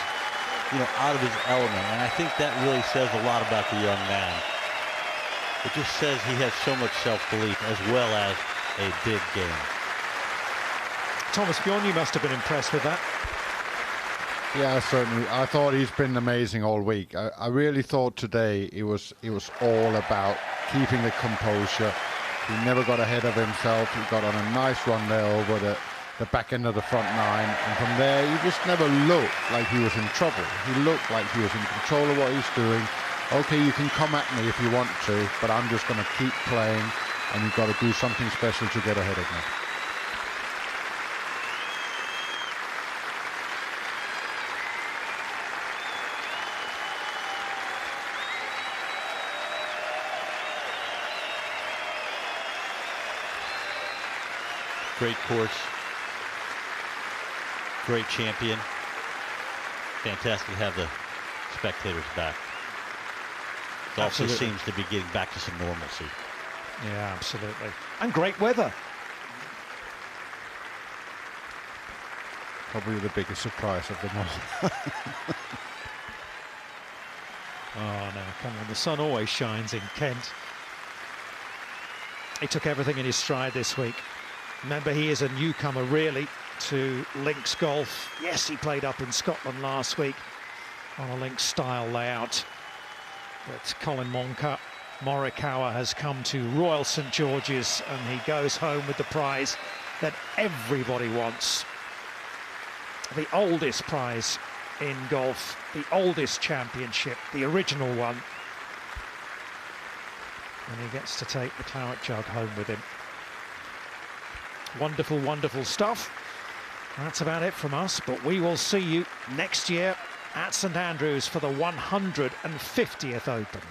Speaker 17: out of his element. And I think that really says a lot about the young man. It just says he has so much self-belief as well as a big game.
Speaker 4: Thomas Bjorn, you must have been impressed with that.
Speaker 18: Yeah, certainly. I thought he's been amazing all week. I really thought today it was all about keeping the composure. He never got ahead of himself. He got on a nice run there over the back end of the front nine. And from there, he just never looked like he was in trouble. He looked like he was in control of what he's doing. Okay, you can come at me if you want to, but I'm just going to keep playing, and you've got to do something special to get ahead of me.
Speaker 17: Great course, great champion. Fantastic to have the spectators back. It also seems to be getting back to some normalcy.
Speaker 4: Yeah, absolutely. And great weather.
Speaker 18: Probably the biggest surprise of them all.
Speaker 4: Oh no, come on, the sun always shines in Kent. He took everything in his stride this week. Remember, he is a newcomer really to links golf. Yes, he played up in Scotland last week on a links style layout. But Colin Morikawa has come to Royal St George's, and he goes home with the prize that everybody wants. The oldest prize in golf, the oldest championship, the original one. And he gets to take the claret jug home with him. Wonderful, wonderful stuff. That's about it from us, but we will see you next year at St Andrews for the 150th Open.